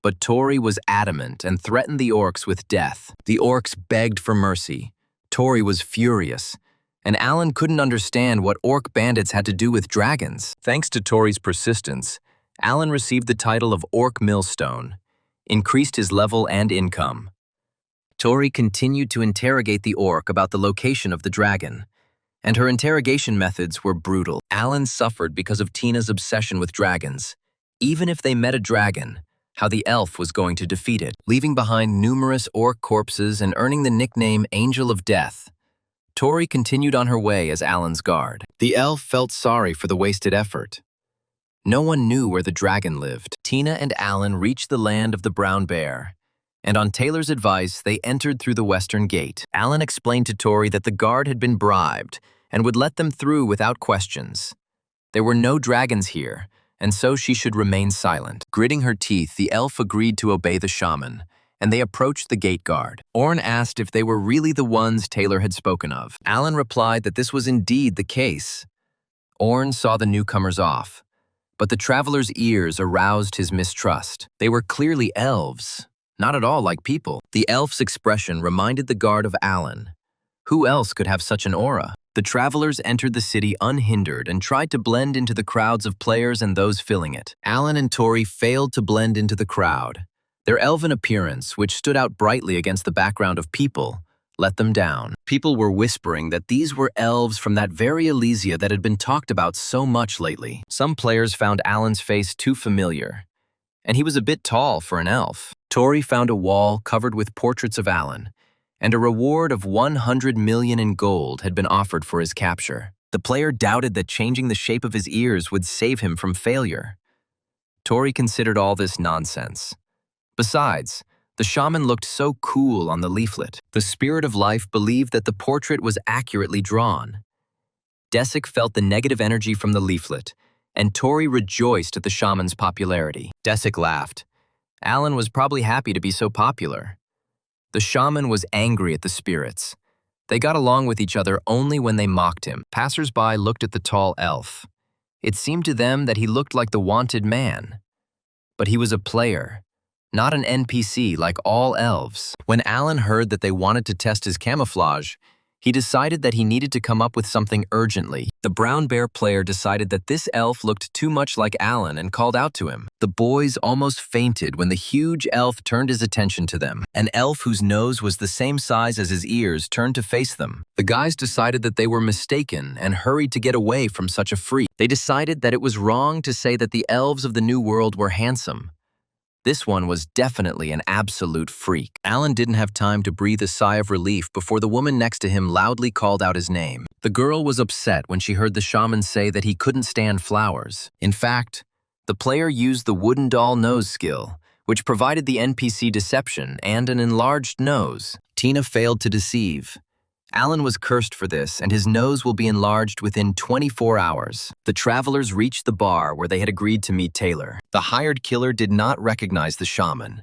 But Tori was adamant and threatened the orcs with death. The orcs begged for mercy. Tori was furious, and Alan couldn't understand what orc bandits had to do with dragons. Thanks to Tori's persistence, Alan received the title of Orc Millstone, increased his level and income. Tori continued to interrogate the orc about the location of the dragon, and her interrogation methods were brutal. Alan suffered because of Tina's obsession with dragons. Even if they met a dragon, how the elf was going to defeat it. Leaving behind numerous orc corpses and earning the nickname Angel of Death, Tori continued on her way as Alan's guard. The elf felt sorry for the wasted effort. No one knew where the dragon lived. Tina and Alan reached the land of the Brown Bear, and on Taylor's advice, they entered through the western gate. Alan explained to Tori that the guard had been bribed and would let them through without questions. There were no dragons here, and so she should remain silent. Gritting her teeth, the elf agreed to obey the shaman, and they approached the gate guard. Orn asked if they were really the ones Taylor had spoken of. Alan replied that this was indeed the case. Orn saw the newcomers off, But the traveler's ears aroused his mistrust. They were clearly elves, not at all like people. The elf's expression reminded the guard of Alan. Who else could have such an aura? The travelers entered the city unhindered and tried to blend into the crowds of players and those filling it. Alan and Tori failed to blend into the crowd. Their elven appearance, which stood out brightly against the background of people, let them down. People were whispering that these were elves from that very Elysia that had been talked about so much lately. Some players found Alan's face too familiar, and he was a bit tall for an elf. Tori found a wall covered with portraits of Alan, and a reward of 100 million in gold had been offered for his capture. The player doubted that changing the shape of his ears would save him from failure. Tori considered all this nonsense. Besides, the shaman looked so cool on the leaflet. The spirit of life believed that the portrait was accurately drawn. Desik felt the negative energy from the leaflet, and Tori rejoiced at the shaman's popularity. Desik laughed. Alan was probably happy to be so popular. The shaman was angry at the spirits. They got along with each other only when they mocked him. Passers-by looked at the tall elf. It seemed to them that he looked like the wanted man. But he was a player, not an NPC like all elves. When Alan heard that they wanted to test his camouflage, he decided that he needed to come up with something urgently. The brown bear player decided that this elf looked too much like Alan and called out to him. The boys almost fainted when the huge elf turned his attention to them. An elf whose nose was the same size as his ears turned to face them. The guys decided that they were mistaken and hurried to get away from such a freak. They decided that it was wrong to say that the elves of the New World were handsome. This one was definitely an absolute freak. Alan didn't have time to breathe a sigh of relief before the woman next to him loudly called out his name. The girl was upset when she heard the shaman say that he couldn't stand flowers. In fact, the player used the wooden doll nose skill, which provided the NPC deception and an enlarged nose. Tina failed to deceive. Alan was cursed for this, and his nose will be enlarged within 24 hours. The travelers reached the bar where they had agreed to meet Taylor. The hired killer did not recognize the shaman.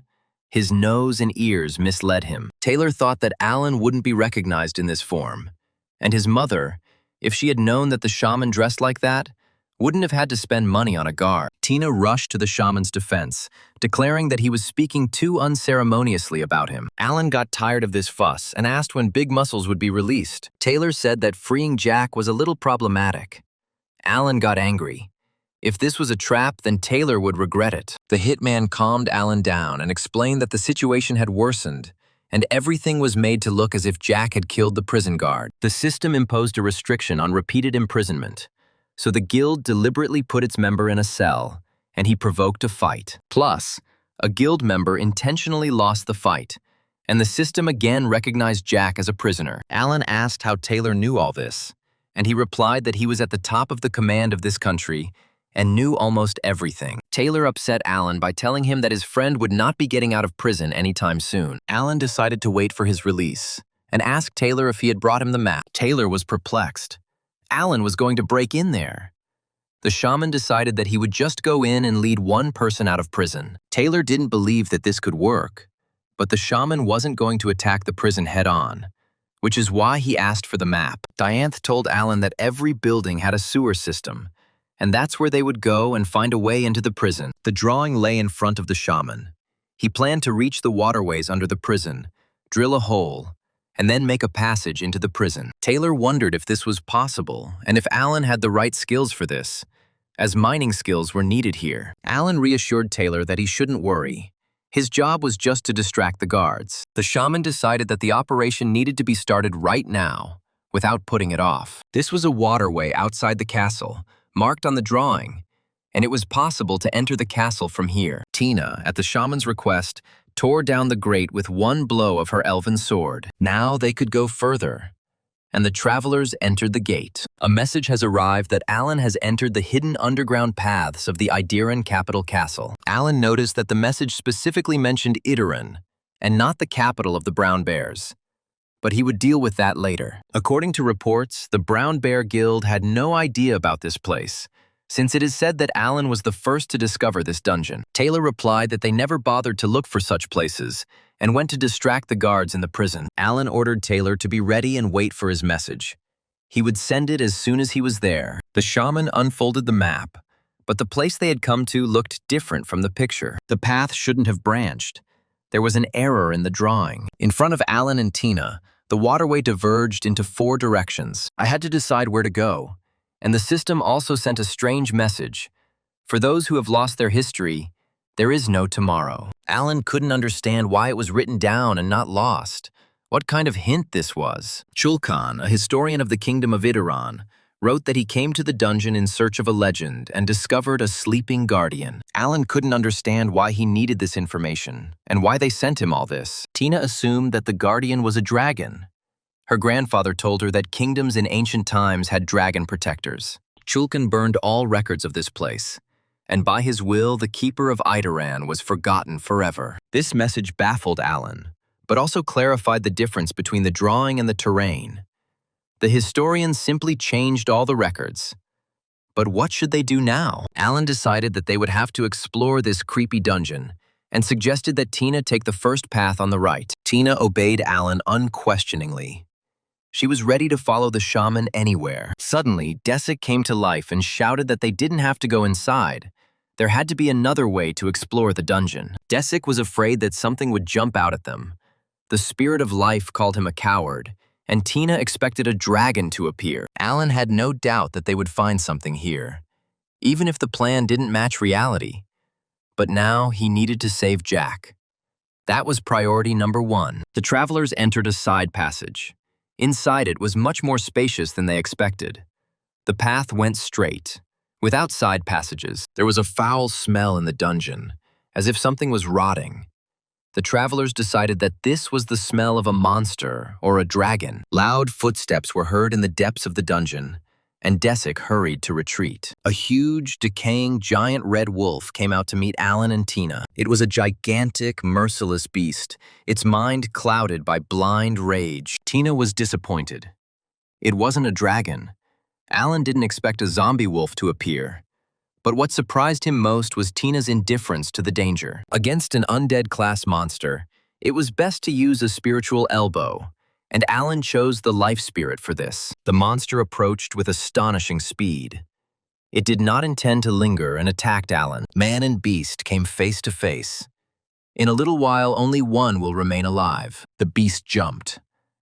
His nose and ears misled him. Taylor thought that Alan wouldn't be recognized in this form, and his mother, if she had known that the shaman dressed like that, wouldn't have had to spend money on a guard. Tina rushed to the shaman's defense, declaring that he was speaking too unceremoniously about him. Alan got tired of this fuss and asked when Big Muscles would be released. Taylor said that freeing Jack was a little problematic. Alan got angry. If this was a trap, then Taylor would regret it. The hitman calmed Alan down and explained that the situation had worsened, and everything was made to look as if Jack had killed the prison guard. The system imposed a restriction on repeated imprisonment, so the guild deliberately put its member in a cell, and he provoked a fight. Plus, a guild member intentionally lost the fight, and the system again recognized Jack as a prisoner. Alan asked how Taylor knew all this, and he replied that he was at the top of the command of this country and knew almost everything. Taylor upset Alan by telling him that his friend would not be getting out of prison anytime soon. Alan decided to wait for his release and asked Taylor if he had brought him the map. Taylor was perplexed. Alan was going to break in there. The shaman decided that he would just go in and lead one person out of prison. Taylor didn't believe that this could work, but the shaman wasn't going to attack the prison head-on, which is why he asked for the map. Dianth told Alan that every building had a sewer system, and that's where they would go and find a way into the prison. The drawing lay in front of the shaman. He planned to reach the waterways under the prison, drill a hole, and then make a passage into the prison. Taylor wondered if this was possible and if Alan had the right skills for this, as mining skills were needed here. Alan reassured Taylor that he shouldn't worry. His job was just to distract the guards. The shaman decided that the operation needed to be started right now, without putting it off. This was a waterway outside the castle, marked on the drawing, and it was possible to enter the castle from here. Tina, at the shaman's request, tore down the grate with one blow of her elven sword. Now they could go further, and the travelers entered the gate. A message has arrived that Alan has entered the hidden underground paths of the Idiran capital castle. Alan noticed that the message specifically mentioned Idiran, and not the capital of the Brown Bears. But he would deal with that later. According to reports, the Brown Bear Guild had no idea about this place, since it is said that Alan was the first to discover this dungeon. Taylor replied that they never bothered to look for such places and went to distract the guards in the prison. Alan ordered Taylor to be ready and wait for his message. He would send it as soon as he was there. The shaman unfolded the map, But the place they had come to looked different from the picture. The path shouldn't have branched. There was an error in the drawing. In front of Alan and Tina, the waterway diverged into 4 directions. I had to decide where to go. And the system also sent a strange message. For those who have lost their history, there is no tomorrow. Alan couldn't understand why it was written down and not lost. What kind of hint this was? Chulkan, a historian of the kingdom of Idaran, wrote that he came to the dungeon in search of a legend and discovered a sleeping guardian. Alan couldn't understand why he needed this information and why they sent him all this. Tina assumed that the guardian was a dragon. Her grandfather told her that kingdoms in ancient times had dragon protectors. Chulkan burned all records of this place, and by his will, the keeper of Idaran was forgotten forever. This message baffled Alan, but also clarified the difference between the drawing and the terrain. The historians simply changed all the records. But what should they do now? Alan decided that they would have to explore this creepy dungeon and suggested that Tina take the first path on the right. Tina obeyed Alan unquestioningly. She was ready to follow the shaman anywhere. Suddenly, Desik came to life and shouted that they didn't have to go inside. There had to be another way to explore the dungeon. Desik was afraid that something would jump out at them. The spirit of life called him a coward, and Tina expected a dragon to appear. Alan had no doubt that they would find something here, even if the plan didn't match reality. But now he needed to save Jack. That was priority number 1. The travelers entered a side passage. Inside it was much more spacious than they expected. The path went straight, without side passages. There was a foul smell in the dungeon, as if something was rotting. The travelers decided that this was the smell of a monster or a dragon. Loud footsteps were heard in the depths of the dungeon, and Desik hurried to retreat. A huge, decaying, giant red wolf came out to meet Alan and Tina. It was a gigantic, merciless beast, its mind clouded by blind rage. Tina was disappointed. It wasn't a dragon. Alan didn't expect a zombie wolf to appear. But what surprised him most was Tina's indifference to the danger. Against an undead class monster, it was best to use a spiritual elbow, and Alan chose the life spirit for this. The monster approached with astonishing speed. It did not intend to linger and attacked Alan. Man and beast came face to face. In a little while, only one will remain alive. The beast jumped.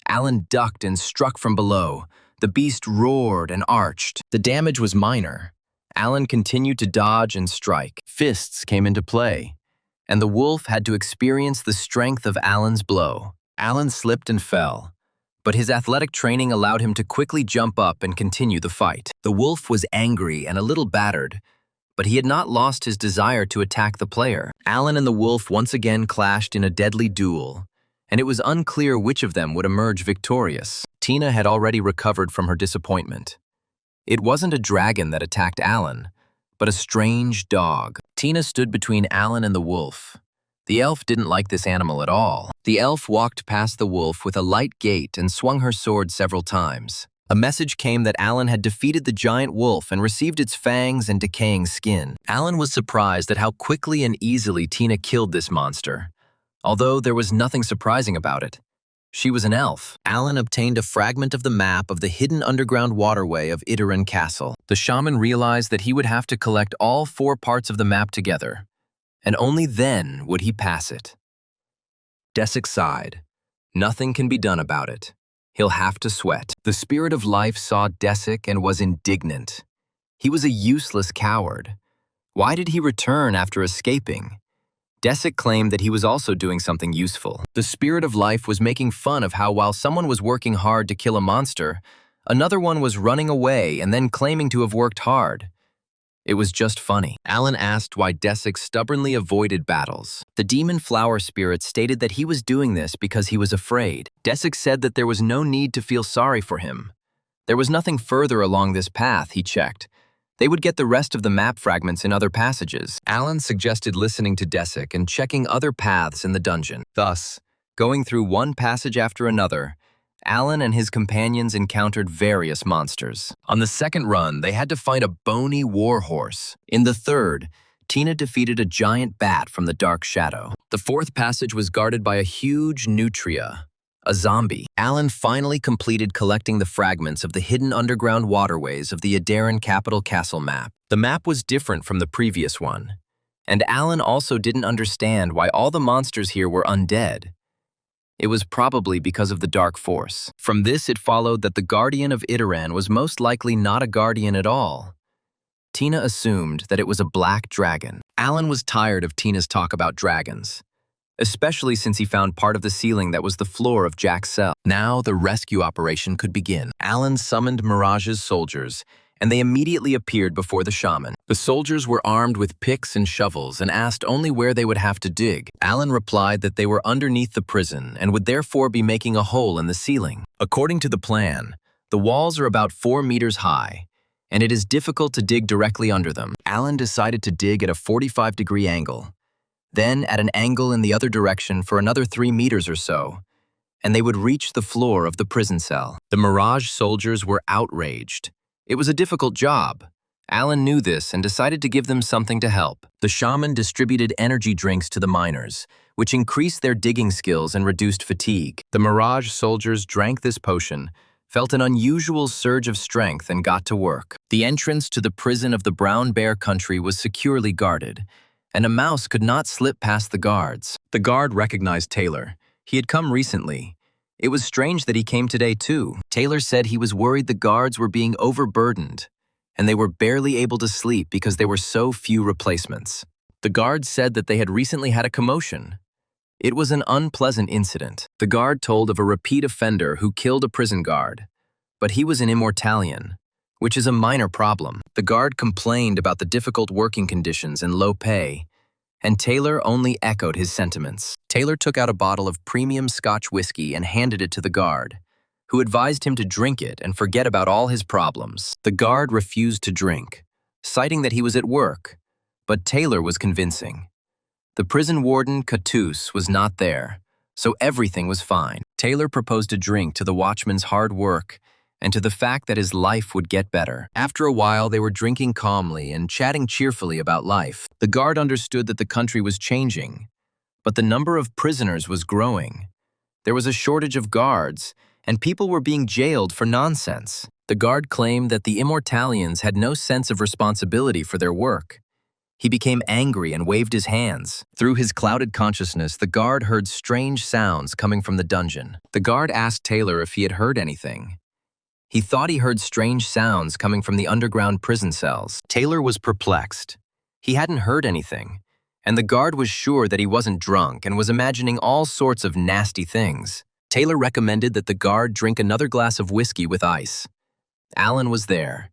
Alan ducked and struck from below. The beast roared and arched. The damage was minor. Alan continued to dodge and strike. Fists came into play, and the wolf had to experience the strength of Alan's blow. Alan slipped and fell, but his athletic training allowed him to quickly jump up and continue the fight. The wolf was angry and a little battered, but he had not lost his desire to attack the player. Alan and the wolf once again clashed in a deadly duel, and it was unclear which of them would emerge victorious. Tina had already recovered from her disappointment. It wasn't a dragon that attacked Alan, but a strange dog. Tina stood between Alan and the wolf. The elf didn't like this animal at all. The elf walked past the wolf with a light gait and swung her sword several times. A message came that Alan had defeated the giant wolf and received its fangs and decaying skin. Alan was surprised at how quickly and easily Tina killed this monster, although there was nothing surprising about it. She was an elf. Alan obtained a fragment of the map of the hidden underground waterway of Idaran Castle. The shaman realized that he would have to collect all 4 parts of the map together, and only then would he pass it. Desik sighed. Nothing can be done about it. He'll have to sweat. The spirit of life saw Desik and was indignant. He was a useless coward. Why did he return after escaping? Desik claimed that he was also doing something useful. The spirit of life was making fun of how while someone was working hard to kill a monster, another one was running away and then claiming to have worked hard. It was just funny. Alan asked why Desik stubbornly avoided battles. The demon flower spirit stated that he was doing this because he was afraid. Desik said that there was no need to feel sorry for him. There was nothing further along this path, he checked. They would get the rest of the map fragments in other passages. Alan suggested listening to Desik and checking other paths in the dungeon. Thus, going through one passage after another, Alan and his companions encountered various monsters. On the second run, they had to fight a bony warhorse. In the third, Tina defeated a giant bat from the dark shadow. The fourth passage was guarded by a huge nutria, A zombie. Alan finally completed collecting the fragments of the hidden underground waterways of the Adaran capital castle map. The map was different from the previous one, and Alan also didn't understand why all the monsters here were undead. It was probably because of the dark force. From this, it followed that the Guardian of Adaran was most likely not a guardian at all. Tina assumed that it was a black dragon. Alan was tired of Tina's talk about dragons, especially since he found part of the ceiling that was the floor of Jack's cell. Now the rescue operation could begin. Alan summoned Mirage's soldiers, and they immediately appeared before the shaman. The soldiers were armed with picks and shovels and asked only where they would have to dig. Alan replied that they were underneath the prison and would therefore be making a hole in the ceiling. According to the plan, the walls are about 4 meters high, and it is difficult to dig directly under them. Alan decided to dig at a 45-degree angle, then at an angle in the other direction for another 3 meters or so, and they would reach the floor of the prison cell. The Mirage soldiers were outraged. It was a difficult job. Alan knew this and decided to give them something to help. The shaman distributed energy drinks to the miners, which increased their digging skills and reduced fatigue. The Mirage soldiers drank this potion, felt an unusual surge of strength, and got to work. The entrance to the prison of the Brown Bear country was securely guarded, and a mouse could not slip past the guards. The guard recognized Taylor. He had come recently. It was strange that he came today too. Taylor said he was worried the guards were being overburdened, and they were barely able to sleep because there were so few replacements. The guards said that they had recently had a commotion. It was an unpleasant incident. The guard told of a repeat offender who killed a prison guard, but he was an Immortalian, which is a minor problem. The guard complained about the difficult working conditions and low pay, and Taylor only echoed his sentiments. Taylor took out a bottle of premium Scotch whiskey and handed it to the guard, who advised him to drink it and forget about all his problems. The guard refused to drink, citing that he was at work, but Taylor was convincing. The prison warden, Catus, was not there, so everything was fine. Taylor proposed a drink to the watchman's hard work and to the fact that his life would get better. After a while, they were drinking calmly and chatting cheerfully about life. The guard understood that the country was changing, but the number of prisoners was growing. There was a shortage of guards, and people were being jailed for nonsense. The guard claimed that the Immortalians had no sense of responsibility for their work. He became angry and waved his hands. Through his clouded consciousness, the guard heard strange sounds coming from the dungeon. The guard asked Taylor if he had heard anything. He thought he heard strange sounds coming from the underground prison cells. Taylor was perplexed. He hadn't heard anything, and the guard was sure that he wasn't drunk and was imagining all sorts of nasty things. Taylor recommended that the guard drink another glass of whiskey with ice. Alan was there,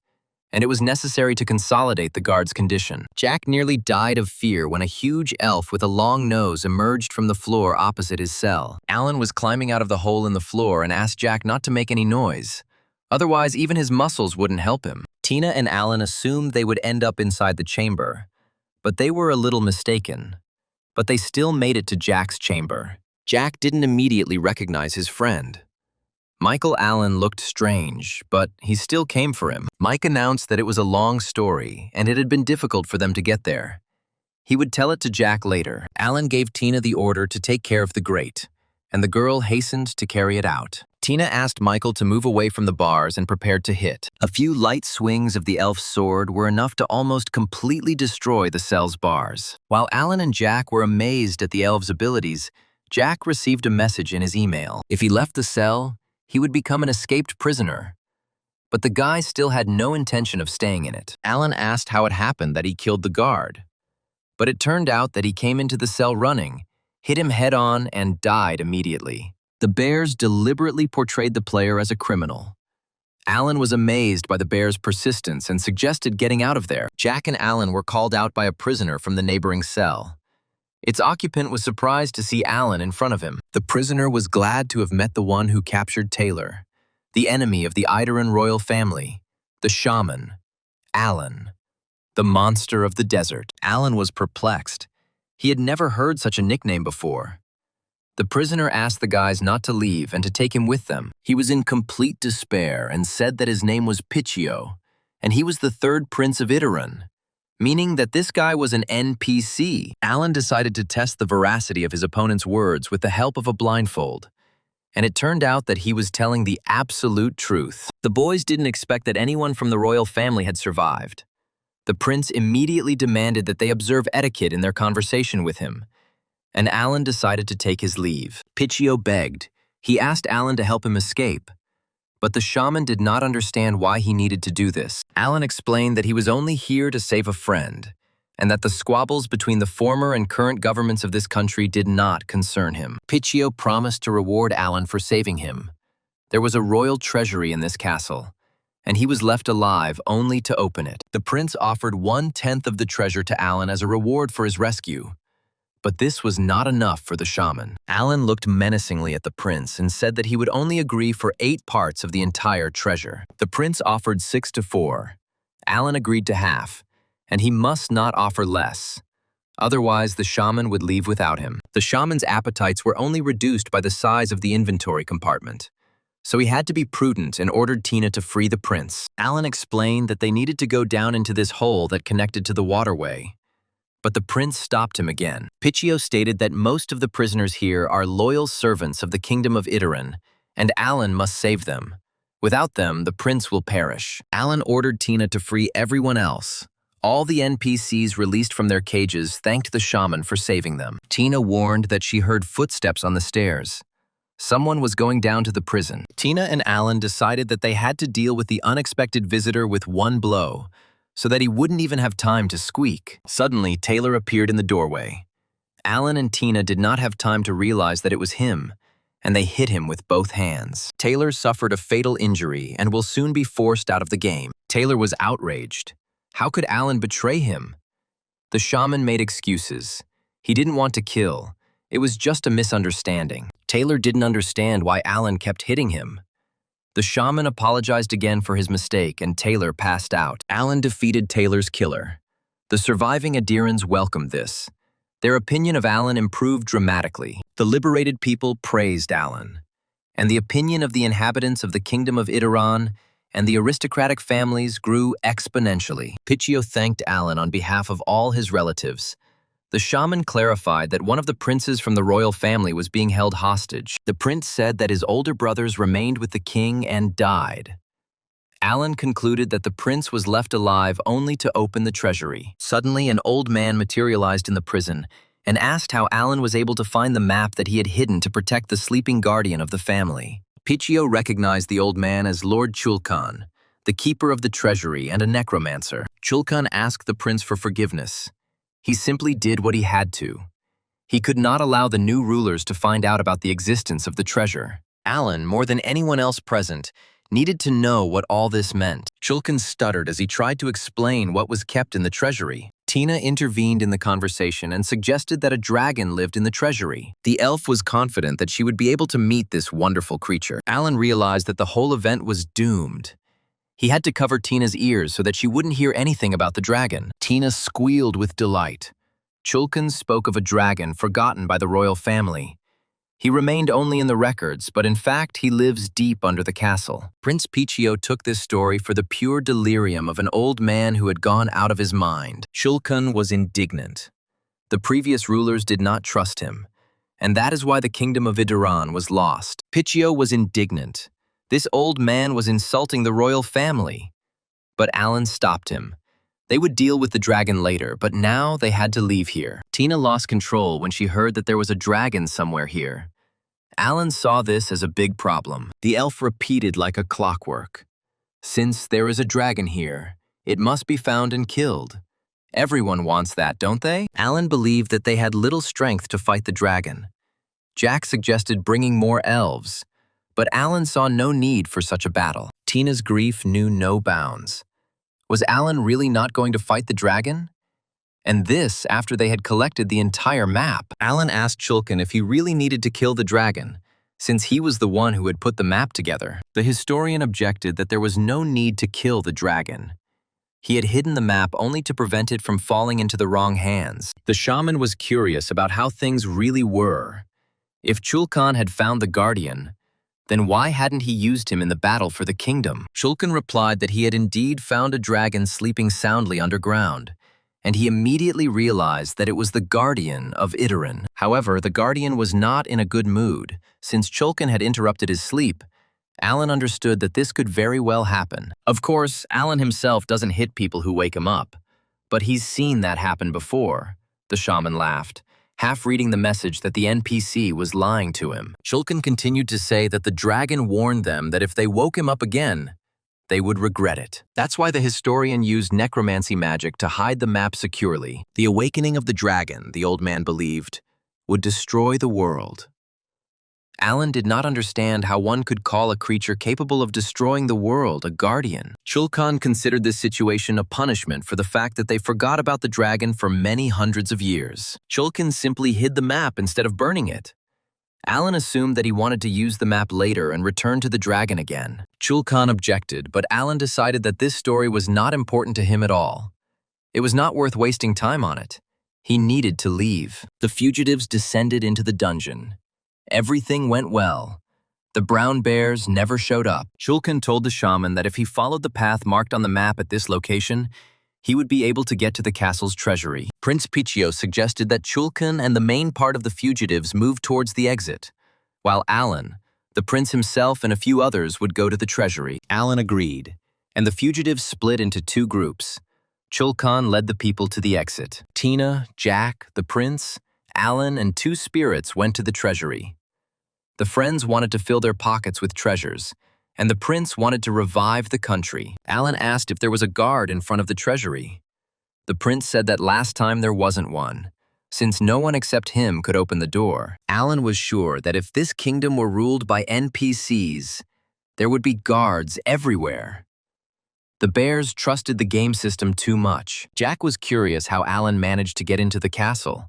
and it was necessary to consolidate the guard's condition. Jack nearly died of fear when a huge elf with a long nose emerged from the floor opposite his cell. Alan was climbing out of the hole in the floor and asked Jack not to make any noise. Otherwise, even his muscles wouldn't help him. Tina and Alan assumed they would end up inside the chamber, but they were a little mistaken. But they still made it to Jack's chamber. Jack didn't immediately recognize his friend. Michael Allen looked strange, but he still came for him. Mike announced that it was a long story, and it had been difficult for them to get there. He would tell it to Jack later. Allen gave Tina the order to take care of the grate, and the girl hastened to carry it out. Tina asked Michael to move away from the bars and prepared to hit. A few light swings of the elf's sword were enough to almost completely destroy the cell's bars. While Allen and Jack were amazed at the elf's abilities, Jack received a message in his email. If he left the cell, he would become an escaped prisoner. But the guy still had no intention of staying in it. Allen asked how it happened that he killed the guard. But it turned out that he came into the cell running, hit him head-on, and died immediately. The bears deliberately portrayed the player as a criminal. Allen was amazed by the bear's persistence and suggested getting out of there. Jack and Allen were called out by a prisoner from the neighboring cell. Its occupant was surprised to see Allen in front of him. The prisoner was glad to have met the one who captured Taylor, the enemy of the Idaran royal family, the shaman, Allen, the monster of the desert. Allen was perplexed. He had never heard such a nickname before. The prisoner asked the guys not to leave and to take him with them. He was in complete despair and said that his name was Pichio, and he was the third prince of Idaran, meaning that this guy was an NPC. Allen decided to test the veracity of his opponent's words with the help of a blindfold, and it turned out that he was telling the absolute truth. The boys didn't expect that anyone from the royal family had survived. The prince immediately demanded that they observe etiquette in their conversation with him, and Alan decided to take his leave. Pichio begged. He asked Alan to help him escape, but the shaman did not understand why he needed to do this. Alan explained that he was only here to save a friend, and that the squabbles between the former and current governments of this country did not concern him. Pichio promised to reward Alan for saving him. There was a royal treasury in this castle, and he was left alive only to open it. The prince offered 1/10 of the treasure to Alan as a reward for his rescue. But this was not enough for the shaman. Alan looked menacingly at the prince and said that he would only agree for 8 parts of the entire treasure. The prince offered 6 to 4. Alan agreed to half, and he must not offer less. Otherwise, the shaman would leave without him. The shaman's appetites were only reduced by the size of the inventory compartment, so he had to be prudent and ordered Tina to free the prince. Alan explained that they needed to go down into this hole that connected to the waterway, but the prince stopped him again. Pichio stated that most of the prisoners here are loyal servants of the kingdom of Itaran, and Alan must save them. Without them, the prince will perish. Alan ordered Tina to free everyone else. All the NPCs released from their cages thanked the shaman for saving them. Tina warned that she heard footsteps on the stairs. Someone was going down to the prison. Tina and Alan decided that they had to deal with the unexpected visitor with one blow, so that he wouldn't even have time to squeak. Suddenly, Taylor appeared in the doorway. Alan and Tina did not have time to realize that it was him, and they hit him with both hands. Taylor suffered a fatal injury and will soon be forced out of the game. Taylor was outraged. How could Alan betray him? The shaman made excuses. He didn't want to kill. It was just a misunderstanding. Taylor didn't understand why Alan kept hitting him. The shaman apologized again for his mistake, and Taylor passed out. Alan defeated Taylor's killer. The surviving adherents welcomed this. Their opinion of Alan improved dramatically. The liberated people praised Alan, and the opinion of the inhabitants of the kingdom of Itaran and the aristocratic families grew exponentially. Pichio thanked Alan on behalf of all his relatives. The shaman clarified that one of the princes from the royal family was being held hostage. The prince said that his older brothers remained with the king and died. Alan concluded that the prince was left alive only to open the treasury. Suddenly, an old man materialized in the prison and asked how Alan was able to find the map that he had hidden to protect the sleeping guardian of the family. Pichio recognized the old man as Lord Chulkan, the keeper of the treasury and a necromancer. Chulkan asked the prince for forgiveness. He simply did what he had to. He could not allow the new rulers to find out about the existence of the treasure. Alan, more than anyone else present, needed to know what all this meant. Chulkan stuttered as he tried to explain what was kept in the treasury. Tina intervened in the conversation and suggested that a dragon lived in the treasury. The elf was confident that she would be able to meet this wonderful creature. Alan realized that the whole event was doomed. He had to cover Tina's ears so that she wouldn't hear anything about the dragon. Tina squealed with delight. Chulkan spoke of a dragon forgotten by the royal family. He remained only in the records, but in fact he lives deep under the castle. Prince Pichio took this story for the pure delirium of an old man who had gone out of his mind. Chulkan was indignant. The previous rulers did not trust him, and that is why the kingdom of Itaran was lost. Pichio was indignant. This old man was insulting the royal family. But Alan stopped him. They would deal with the dragon later, but now they had to leave here. Tina lost control when she heard that there was a dragon somewhere here. Alan saw this as a big problem. The elf repeated like a clockwork. Since there is a dragon here, it must be found and killed. Everyone wants that, don't they? Alan believed that they had little strength to fight the dragon. Jack suggested bringing more elves, but Alan saw no need for such a battle. Tina's grief knew no bounds. Was Alan really not going to fight the dragon? And this after they had collected the entire map. Alan asked Chulkan if he really needed to kill the dragon, since he was the one who had put the map together. The historian objected that there was no need to kill the dragon. He had hidden the map only to prevent it from falling into the wrong hands. The shaman was curious about how things really were. If Chulkan had found the guardian, then why hadn't he used him in the battle for the kingdom? Chulkan replied that he had indeed found a dragon sleeping soundly underground, and he immediately realized that it was the guardian of Itaran. However, the guardian was not in a good mood. Since Chulkan had interrupted his sleep, Alan understood that this could very well happen. Of course, Alan himself doesn't hit people who wake him up, but he's seen that happen before. The shaman laughed, half reading the message that the NPC was lying to him. Chulkan continued to say that the dragon warned them that if they woke him up again, they would regret it. That's why the historian used necromancy magic to hide the map securely. The awakening of the dragon, the old man believed, would destroy the world. Alan did not understand how one could call a creature capable of destroying the world a guardian. Chulkan considered this situation a punishment for the fact that they forgot about the dragon for many hundreds of years. Chulkan simply hid the map instead of burning it. Alan assumed that he wanted to use the map later and return to the dragon again. Chulkan objected, but Alan decided that this story was not important to him at all. It was not worth wasting time on it. He needed to leave. The fugitives descended into the dungeon. Everything went well. The brown bears never showed up. Chulkan told the shaman that if he followed the path marked on the map at this location, he would be able to get to the castle's treasury. Prince Pichio suggested that Chulkan and the main part of the fugitives move towards the exit, while Alan, the prince himself and a few others would go to the treasury. Alan agreed, and the fugitives split into two groups. Chulkan led the people to the exit. Tina, Jack, the prince, Alan, and two spirits went to the treasury. The friends wanted to fill their pockets with treasures, and the prince wanted to revive the country. Alan asked if there was a guard in front of the treasury. The prince said that last time there wasn't one, since no one except him could open the door. Alan was sure that if this kingdom were ruled by NPCs, there would be guards everywhere. The bears trusted the game system too much. Jack was curious how Alan managed to get into the castle,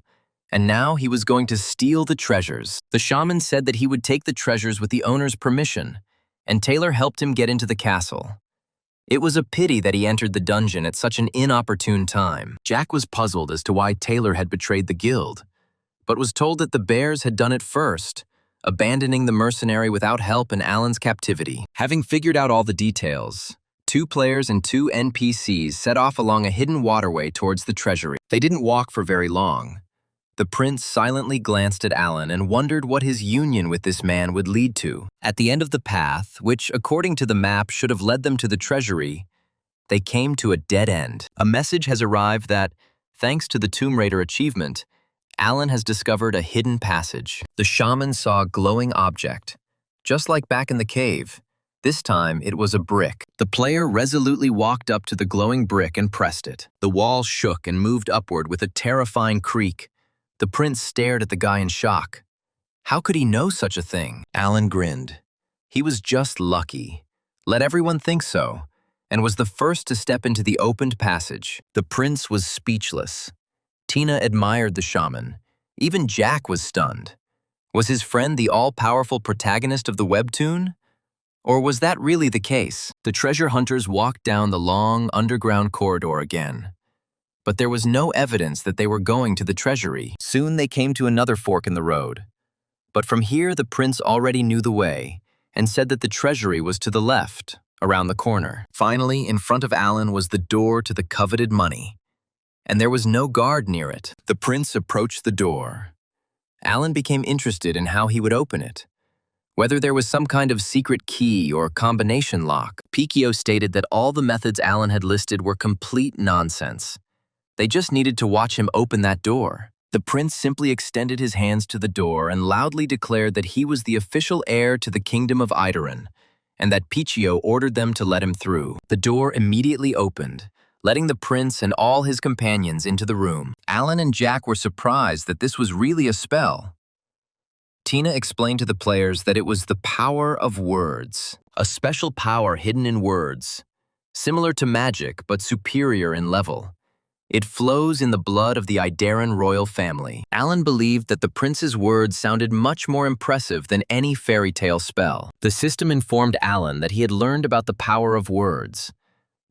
and now he was going to steal the treasures. The shaman said that he would take the treasures with the owner's permission, and Taylor helped him get into the castle. It was a pity that he entered the dungeon at such an inopportune time. Jack was puzzled as to why Taylor had betrayed the guild, but was told that the bears had done it first, abandoning the mercenary without help in Alan's captivity. Having figured out all the details, 2 players and 2 NPCs set off along a hidden waterway towards the treasury. They didn't walk for very long. The prince silently glanced at Alan and wondered what his union with this man would lead to. At the end of the path, which according to the map should have led them to the treasury, they came to a dead end. A message has arrived that, thanks to the Tomb Raider achievement, Alan has discovered a hidden passage. The shaman saw a glowing object, just like back in the cave. This time, it was a brick. The player resolutely walked up to the glowing brick and pressed it. The wall shook and moved upward with a terrifying creak. The prince stared at the guy in shock. How could he know such a thing? Alan grinned. He was just lucky. Let everyone think so, and was the first to step into the opened passage. The prince was speechless. Tina admired the shaman. Even Jack was stunned. Was his friend the all-powerful protagonist of the webtoon? Or was that really the case? The treasure hunters walked down the long, underground corridor again. But there was no evidence that they were going to the treasury. Soon they came to another fork in the road. But from here the prince already knew the way, and said that the treasury was to the left, around the corner. Finally, in front of Alan was the door to the coveted money, and there was no guard near it. The prince approached the door. Alan became interested in how he would open it, whether there was some kind of secret key or combination lock. Pichio stated that all the methods Alan had listed were complete nonsense. They just needed to watch him open that door. The prince simply extended his hands to the door and loudly declared that he was the official heir to the kingdom of Itaran, and that Pichio ordered them to let him through. The door immediately opened, letting the prince and all his companions into the room. Alan and Jack were surprised that this was really a spell. Tina explained to the players that it was the power of words, a special power hidden in words, similar to magic but superior in level. It flows in the blood of the Idaran royal family. Alan believed that the prince's words sounded much more impressive than any fairy tale spell. The system informed Alan that he had learned about the power of words,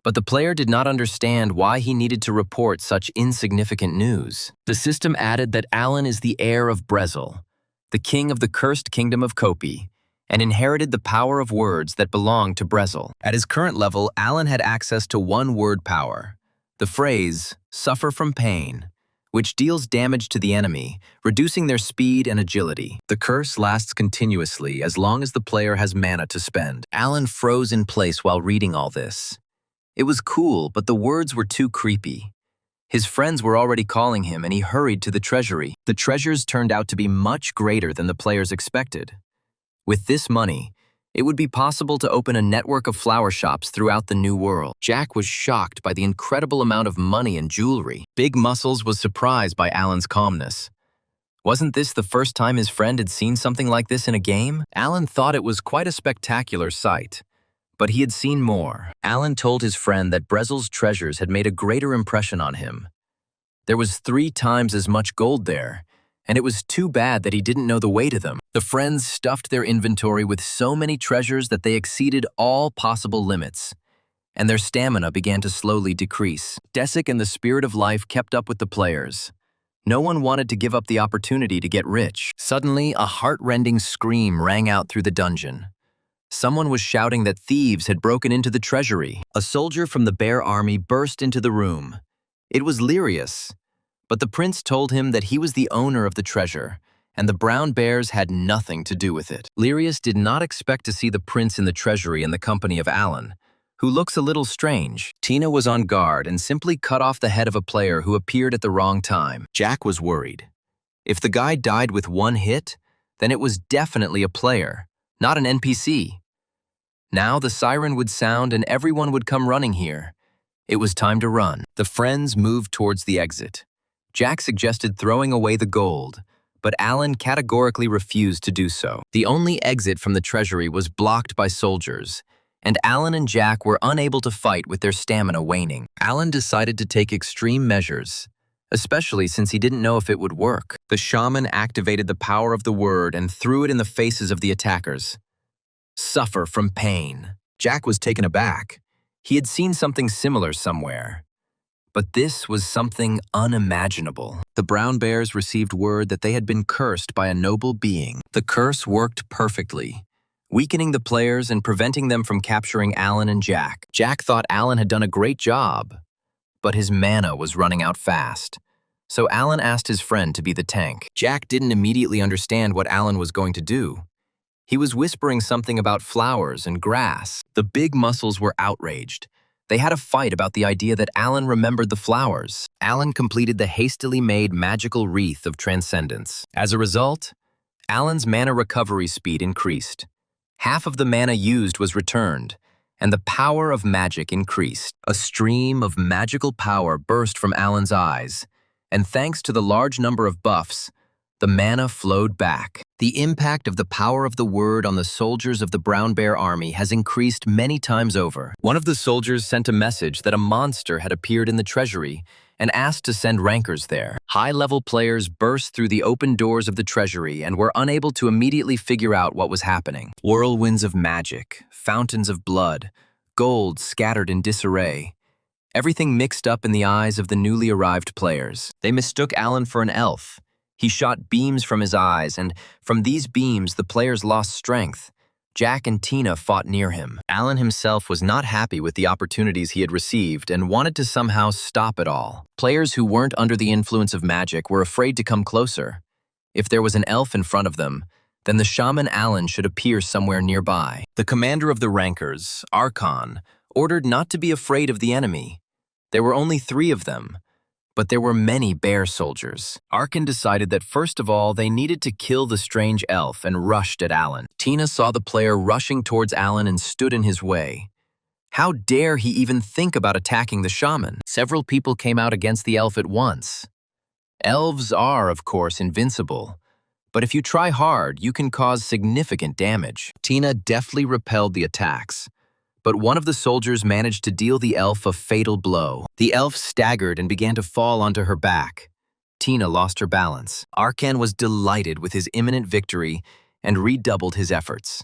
but the player did not understand why he needed to report such insignificant news. The system added that Alan is the heir of Brezel, the king of the cursed kingdom of Kopi, and inherited the power of words that belonged to Brezel. At his current level, Alan had access to one word power, The phrase, "suffer from pain," which deals damage to the enemy, reducing their speed and agility. The curse lasts continuously as long as the player has mana to spend. Alan froze in place while reading all this. It was cool, but the words were too creepy. His friends were already calling him, and he hurried to the treasury. The treasures turned out to be much greater than the players expected. With this money, it would be possible to open a network of flower shops throughout the new world. Jack was shocked by the incredible amount of money and jewelry. Big Muscles was surprised by Alan's calmness. Wasn't this the first time his friend had seen something like this in a game? Alan thought it was quite a spectacular sight. But he had seen more. Alan told his friend that Brezel's treasures had made a greater impression on him. There was 3 times as much gold there, and it was too bad that he didn't know the way to them. The friends stuffed their inventory with so many treasures that they exceeded all possible limits, and their stamina began to slowly decrease. Desic and the Spirit of Life kept up with the players. No one wanted to give up the opportunity to get rich. Suddenly, a heart-rending scream rang out through the dungeon. Someone was shouting that thieves had broken into the treasury. A soldier from the bear army burst into the room. It was Lirius, but the prince told him that he was the owner of the treasure, and the brown bears had nothing to do with it. Lirius did not expect to see the prince in the treasury in the company of Alan, who looks a little strange. Tina was on guard and simply cut off the head of a player who appeared at the wrong time. Jack was worried. If the guy died with 1 hit, then it was definitely a player, not an NPC. Now the siren would sound and everyone would come running here. It was time to run. The friends moved towards the exit. Jack suggested throwing away the gold, but Alan categorically refused to do so. The only exit from the treasury was blocked by soldiers, and Alan and Jack were unable to fight with their stamina waning. Alan decided to take extreme measures, especially since he didn't know if it would work. The shaman activated the power of the word and threw it in the faces of the attackers. Suffer from pain. Jack was taken aback. He had seen something similar somewhere. But this was something unimaginable. The brown bears received word that they had been cursed by a noble being. The curse worked perfectly, weakening the players and preventing them from capturing Alan and Jack. Jack thought Alan had done a great job, but his mana was running out fast. So Alan asked his friend to be the tank. Jack didn't immediately understand what Alan was going to do. He was whispering something about flowers and grass. The Big Muscles were outraged. They had a fight about the idea that Alan remembered the flowers. Alan completed the hastily made magical wreath of transcendence. As a result, Alan's mana recovery speed increased. Half of the mana used was returned, and the power of magic increased. A stream of magical power burst from Alan's eyes, and thanks to the large number of buffs, the mana flowed back. The impact of the power of the word on the soldiers of the Brown Bear Army has increased many times over. One of the soldiers sent a message that a monster had appeared in the treasury and asked to send rankers there. High-level players burst through the open doors of the treasury and were unable to immediately figure out what was happening. Whirlwinds of magic, fountains of blood, gold scattered in disarray. Everything mixed up in the eyes of the newly arrived players. They mistook Alan for an elf. He shot beams from his eyes, and from these beams the players lost strength. Jack and Tina fought near him. Alan himself was not happy with the opportunities he had received and wanted to somehow stop it all. Players who weren't under the influence of magic were afraid to come closer. If there was an elf in front of them, then the shaman Alan should appear somewhere nearby. The commander of the rankers, Archon, ordered not to be afraid of the enemy. There were only 3 of them, but there were many bear soldiers. Archon decided that first of all, they needed to kill the strange elf and rushed at Alan. Tina saw the player rushing towards Alan and stood in his way. How dare he even think about attacking the shaman? Several people came out against the elf at once. Elves are, of course, invincible, but if you try hard, you can cause significant damage. Tina deftly repelled the attacks, but one of the soldiers managed to deal the elf a fatal blow. The elf staggered and began to fall onto her back. Tina lost her balance. Archon was delighted with his imminent victory and redoubled his efforts.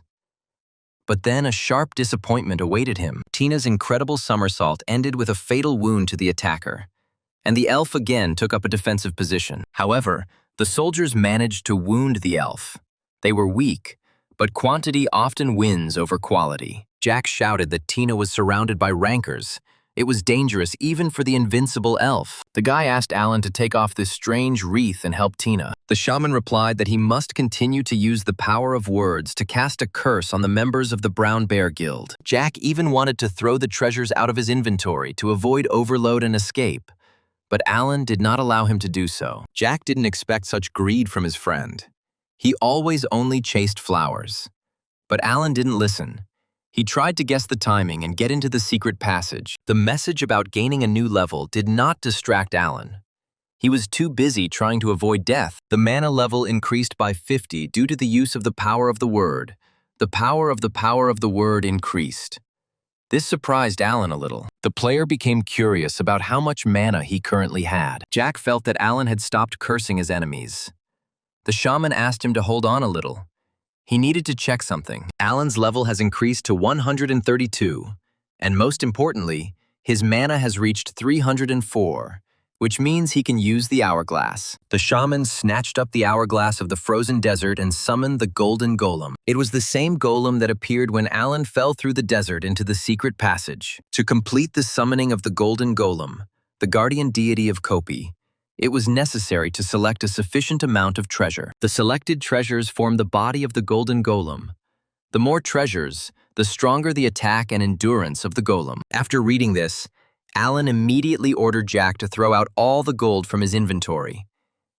But then a sharp disappointment awaited him. Tina's incredible somersault ended with a fatal wound to the attacker, and the elf again took up a defensive position. However, the soldiers managed to wound the elf. They were weak, but quantity often wins over quality. Jack shouted that Tina was surrounded by rankers. It was dangerous even for the invincible elf. The guy asked Alan to take off this strange wreath and help Tina. The shaman replied that he must continue to use the power of words to cast a curse on the members of the Brown Bear Guild. Jack even wanted to throw the treasures out of his inventory to avoid overload and escape, but Alan did not allow him to do so. Jack didn't expect such greed from his friend. He always only chased flowers. But Alan didn't listen. He tried to guess the timing and get into the secret passage. The message about gaining a new level did not distract Alan. He was too busy trying to avoid death. The mana level increased by 50 due to the use of the power of the word. The power of the word increased. This surprised Alan a little. The player became curious about how much mana he currently had. Jack felt that Alan had stopped cursing his enemies. The shaman asked him to hold on a little. He needed to check something. Alan's level has increased to 132, and most importantly, his mana has reached 304, which means he can use the hourglass. The shaman snatched up the hourglass of the frozen desert and summoned the golden golem. It was the same golem that appeared when Alan fell through the desert into the secret passage. To complete the summoning of the golden golem, the guardian deity of Kopi, it was necessary to select a sufficient amount of treasure. The selected treasures form the body of the golden golem. The more treasures, the stronger the attack and endurance of the golem. After reading this, Alan immediately ordered Jack to throw out all the gold from his inventory.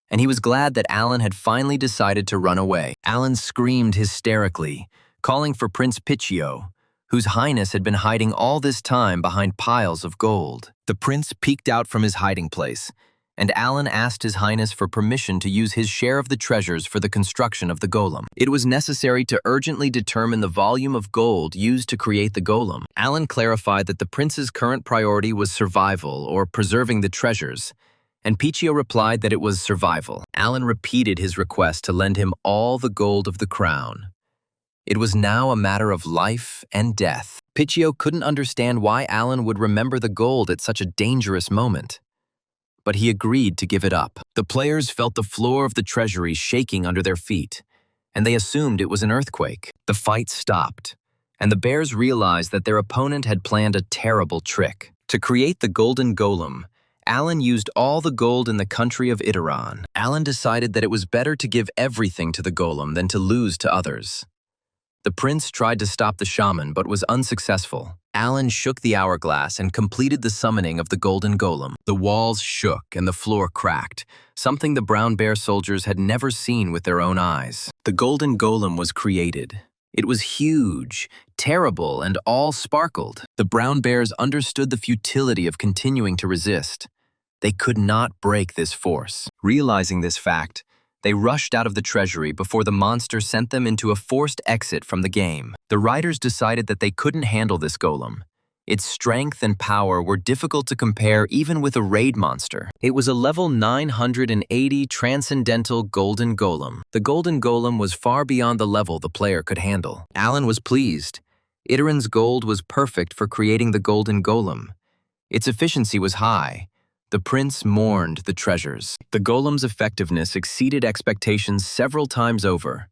And he was glad that Alan had finally decided to run away. Alan screamed hysterically, calling for Prince Picchio, whose highness had been hiding all this time behind piles of gold. The prince peeked out from his hiding place, and Alan asked his highness for permission to use his share of the treasures for the construction of the golem. It was necessary to urgently determine the volume of gold used to create the golem. Alan clarified that the prince's current priority was survival or preserving the treasures, and Picchio replied that it was survival. Alan repeated his request to lend him all the gold of the crown. It was now a matter of life and death. Picchio couldn't understand why Alan would remember the gold at such a dangerous moment, but he agreed to give it up. The players felt the floor of the treasury shaking under their feet, and they assumed it was an earthquake. The fight stopped, and the bears realized that their opponent had planned a terrible trick. To create the golden golem, Alan used all the gold in the country of Iteron. Alan decided that it was better to give everything to the golem than to lose to others. The prince tried to stop the shaman but was unsuccessful. Alan shook the hourglass and completed the summoning of the golden golem. The walls shook and the floor cracked, something the brown bear soldiers had never seen with their own eyes. The golden golem was created. It was huge, terrible, and all sparkled. The brown bears understood the futility of continuing to resist. They could not break this force. Realizing this fact, they rushed out of the treasury before the monster sent them into a forced exit from the game. The writers decided that they couldn't handle this golem. Its strength and power were difficult to compare even with a raid monster. It was a level 980 transcendental golden golem. The golden golem was far beyond the level the player could handle. Alan was pleased. Iteron's gold was perfect for creating the golden golem. Its efficiency was high. The prince mourned the treasures. The golem's effectiveness exceeded expectations several times over,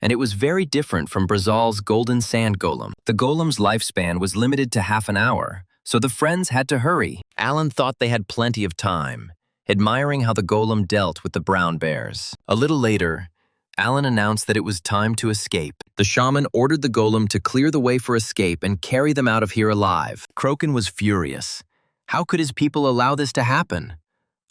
and it was very different from Brazal's golden sand golem. The golem's lifespan was limited to half an hour, so the friends had to hurry. Alan thought they had plenty of time, admiring how the golem dealt with the brown bears. A little later, Alan announced that it was time to escape. The shaman ordered the golem to clear the way for escape and carry them out of here alive. Crokin was furious. How could his people allow this to happen?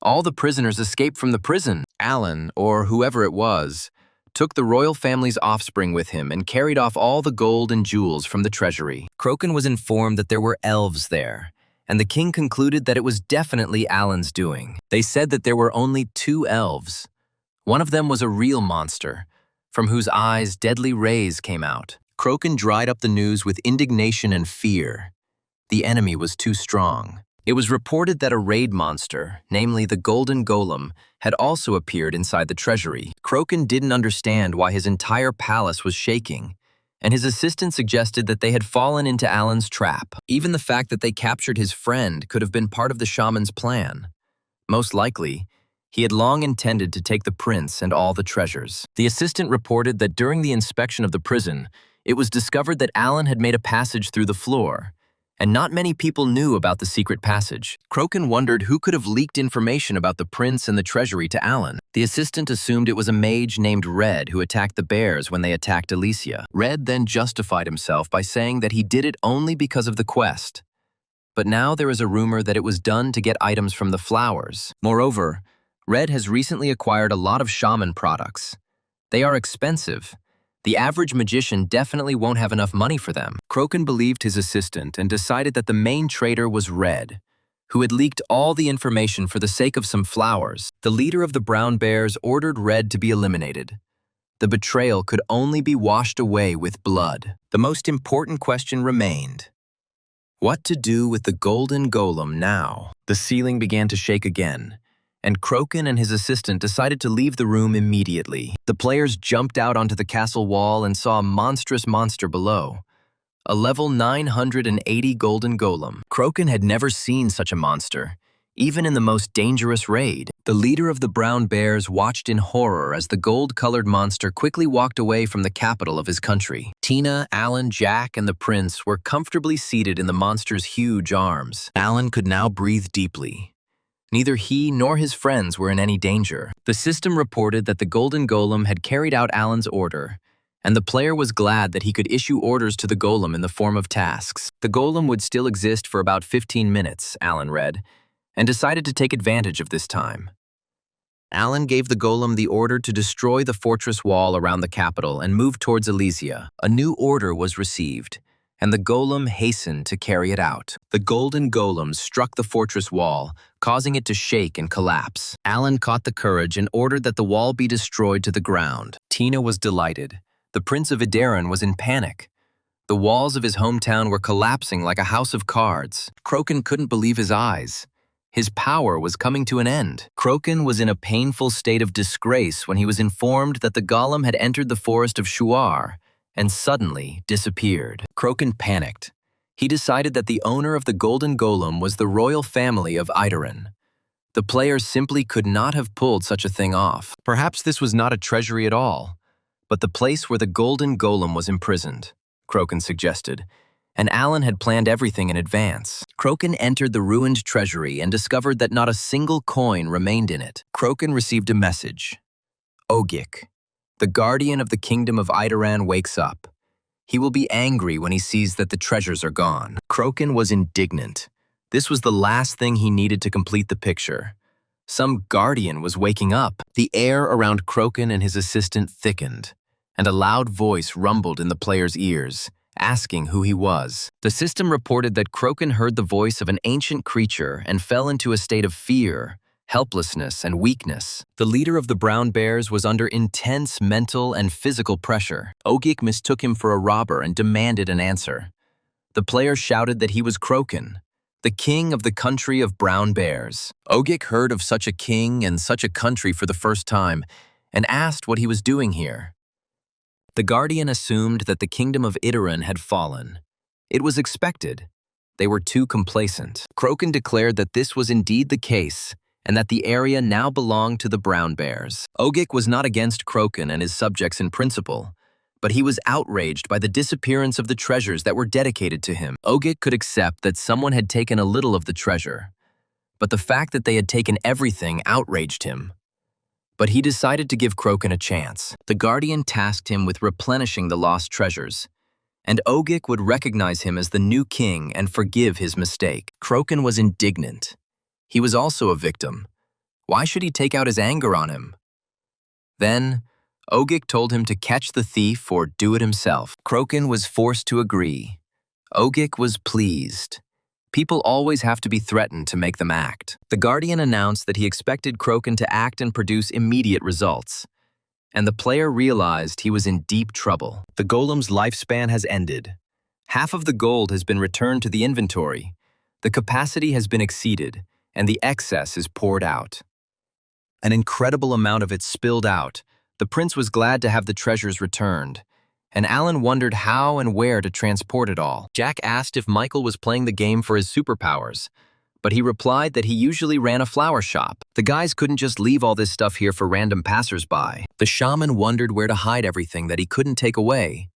All the prisoners escaped from the prison. Alan, or whoever it was, took the royal family's offspring with him and carried off all the gold and jewels from the treasury. Crokin was informed that there were elves there, and the king concluded that it was definitely Alan's doing. They said that there were only 2 elves. One of them was a real monster, from whose eyes deadly rays came out. Crokin dried up the news with indignation and fear. The enemy was too strong. It was reported that a raid monster, namely the golden golem, had also appeared inside the treasury. Crokin didn't understand why his entire palace was shaking, and his assistant suggested that they had fallen into Alan's trap. Even the fact that they captured his friend could have been part of the shaman's plan. Most likely, he had long intended to take the prince and all the treasures. The assistant reported that during the inspection of the prison, it was discovered that Alan had made a passage through the floor, and not many people knew about the secret passage. Crokin wondered who could have leaked information about the prince and the treasury to Alan. The assistant assumed it was a mage named Red who attacked the bears when they attacked Alicia. Red then justified himself by saying that he did it only because of the quest. But now there is a rumor that it was done to get items from the flowers. Moreover, Red has recently acquired a lot of shaman products. They are expensive. The average magician definitely won't have enough money for them. Crokin believed his assistant and decided that the main traitor was Red, who had leaked all the information for the sake of some flowers. The leader of the Brown Bears ordered Red to be eliminated. The betrayal could only be washed away with blood. The most important question remained. What to do with the golden golem now? The ceiling began to shake again, and Crokin and his assistant decided to leave the room immediately. The players jumped out onto the castle wall and saw a monstrous monster below. A level 980 golden golem. Crokin had never seen such a monster, even in the most dangerous raid. The leader of the Brown Bears watched in horror as the gold-colored monster quickly walked away from the capital of his country. Tina, Alan, Jack, and the prince were comfortably seated in the monster's huge arms. Alan could now breathe deeply. Neither he nor his friends were in any danger. The system reported that the golden golem had carried out Alan's order, and the player was glad that he could issue orders to the golem in the form of tasks. The golem would still exist for about 15 minutes, Alan read, and decided to take advantage of this time. Alan gave the golem the order to destroy the fortress wall around the capital and move towards Elysia. A new order was received, and the golem hastened to carry it out. The golden golem struck the fortress wall, causing it to shake and collapse. Alan caught the courage and ordered that the wall be destroyed to the ground. Tina was delighted. The Prince of Idaran was in panic. The walls of his hometown were collapsing like a house of cards. Crokin couldn't believe his eyes. His power was coming to an end. Crokin was in a painful state of disgrace when he was informed that the golem had entered the forest of Shuar and suddenly disappeared. Crokin panicked. He decided that the owner of the golden golem was the royal family of Idaran. The players simply could not have pulled such a thing off. Perhaps this was not a treasury at all, but the place where the golden golem was imprisoned, Crokin suggested, and Alan had planned everything in advance. Crokin entered the ruined treasury and discovered that not a single coin remained in it. Crokin received a message. Ogik, the guardian of the kingdom of Idaran, wakes up. He will be angry when he sees that the treasures are gone. Crokin was indignant. This was the last thing he needed to complete the picture. Some guardian was waking up. The air around Crokin and his assistant thickened, and a loud voice rumbled in the player's ears, asking who he was. The system reported that Crokin heard the voice of an ancient creature and fell into a state of fear, helplessness, and weakness. The leader of the Brown Bears was under intense mental and physical pressure. Ogik mistook him for a robber and demanded an answer. The player shouted that he was Crokin, the king of the country of Brown Bears. Ogik heard of such a king and such a country for the first time and asked what he was doing here. The guardian assumed that the kingdom of Idaran had fallen. It was expected. They were too complacent. Crokin declared that this was indeed the case, and that the area now belonged to the Brown Bears. Ogik was not against Crokin and his subjects in principle, but he was outraged by the disappearance of the treasures that were dedicated to him. Ogik could accept that someone had taken a little of the treasure, but the fact that they had taken everything outraged him. But he decided to give Crokin a chance. The guardian tasked him with replenishing the lost treasures, and Ogik would recognize him as the new king and forgive his mistake. Crokin was indignant. He was also a victim. Why should he take out his anger on him? Then, Ogik told him to catch the thief or do it himself. Crokin was forced to agree. Ogik was pleased. People always have to be threatened to make them act. The guardian announced that he expected Crokin to act and produce immediate results, and the player realized he was in deep trouble. The golem's lifespan has ended. Half of the gold has been returned to the inventory. The capacity has been exceeded, and the excess is poured out. An incredible amount of it spilled out. The prince was glad to have the treasures returned, and Alan wondered how and where to transport it all. Jack asked if Michael was playing the game for his superpowers, but he replied that he usually ran a flower shop. The guys couldn't just leave all this stuff here for random passersby. The shaman wondered where to hide everything that he couldn't take away.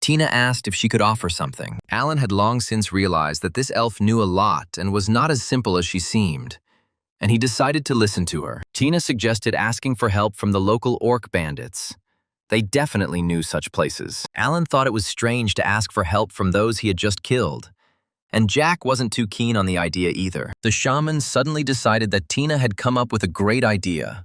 Tina asked if she could offer something. Alan had long since realized that this elf knew a lot and was not as simple as she seemed, and he decided to listen to her. Tina suggested asking for help from the local orc bandits. They definitely knew such places. Alan thought it was strange to ask for help from those he had just killed, and Jack wasn't too keen on the idea either. The shaman suddenly decided that Tina had come up with a great idea.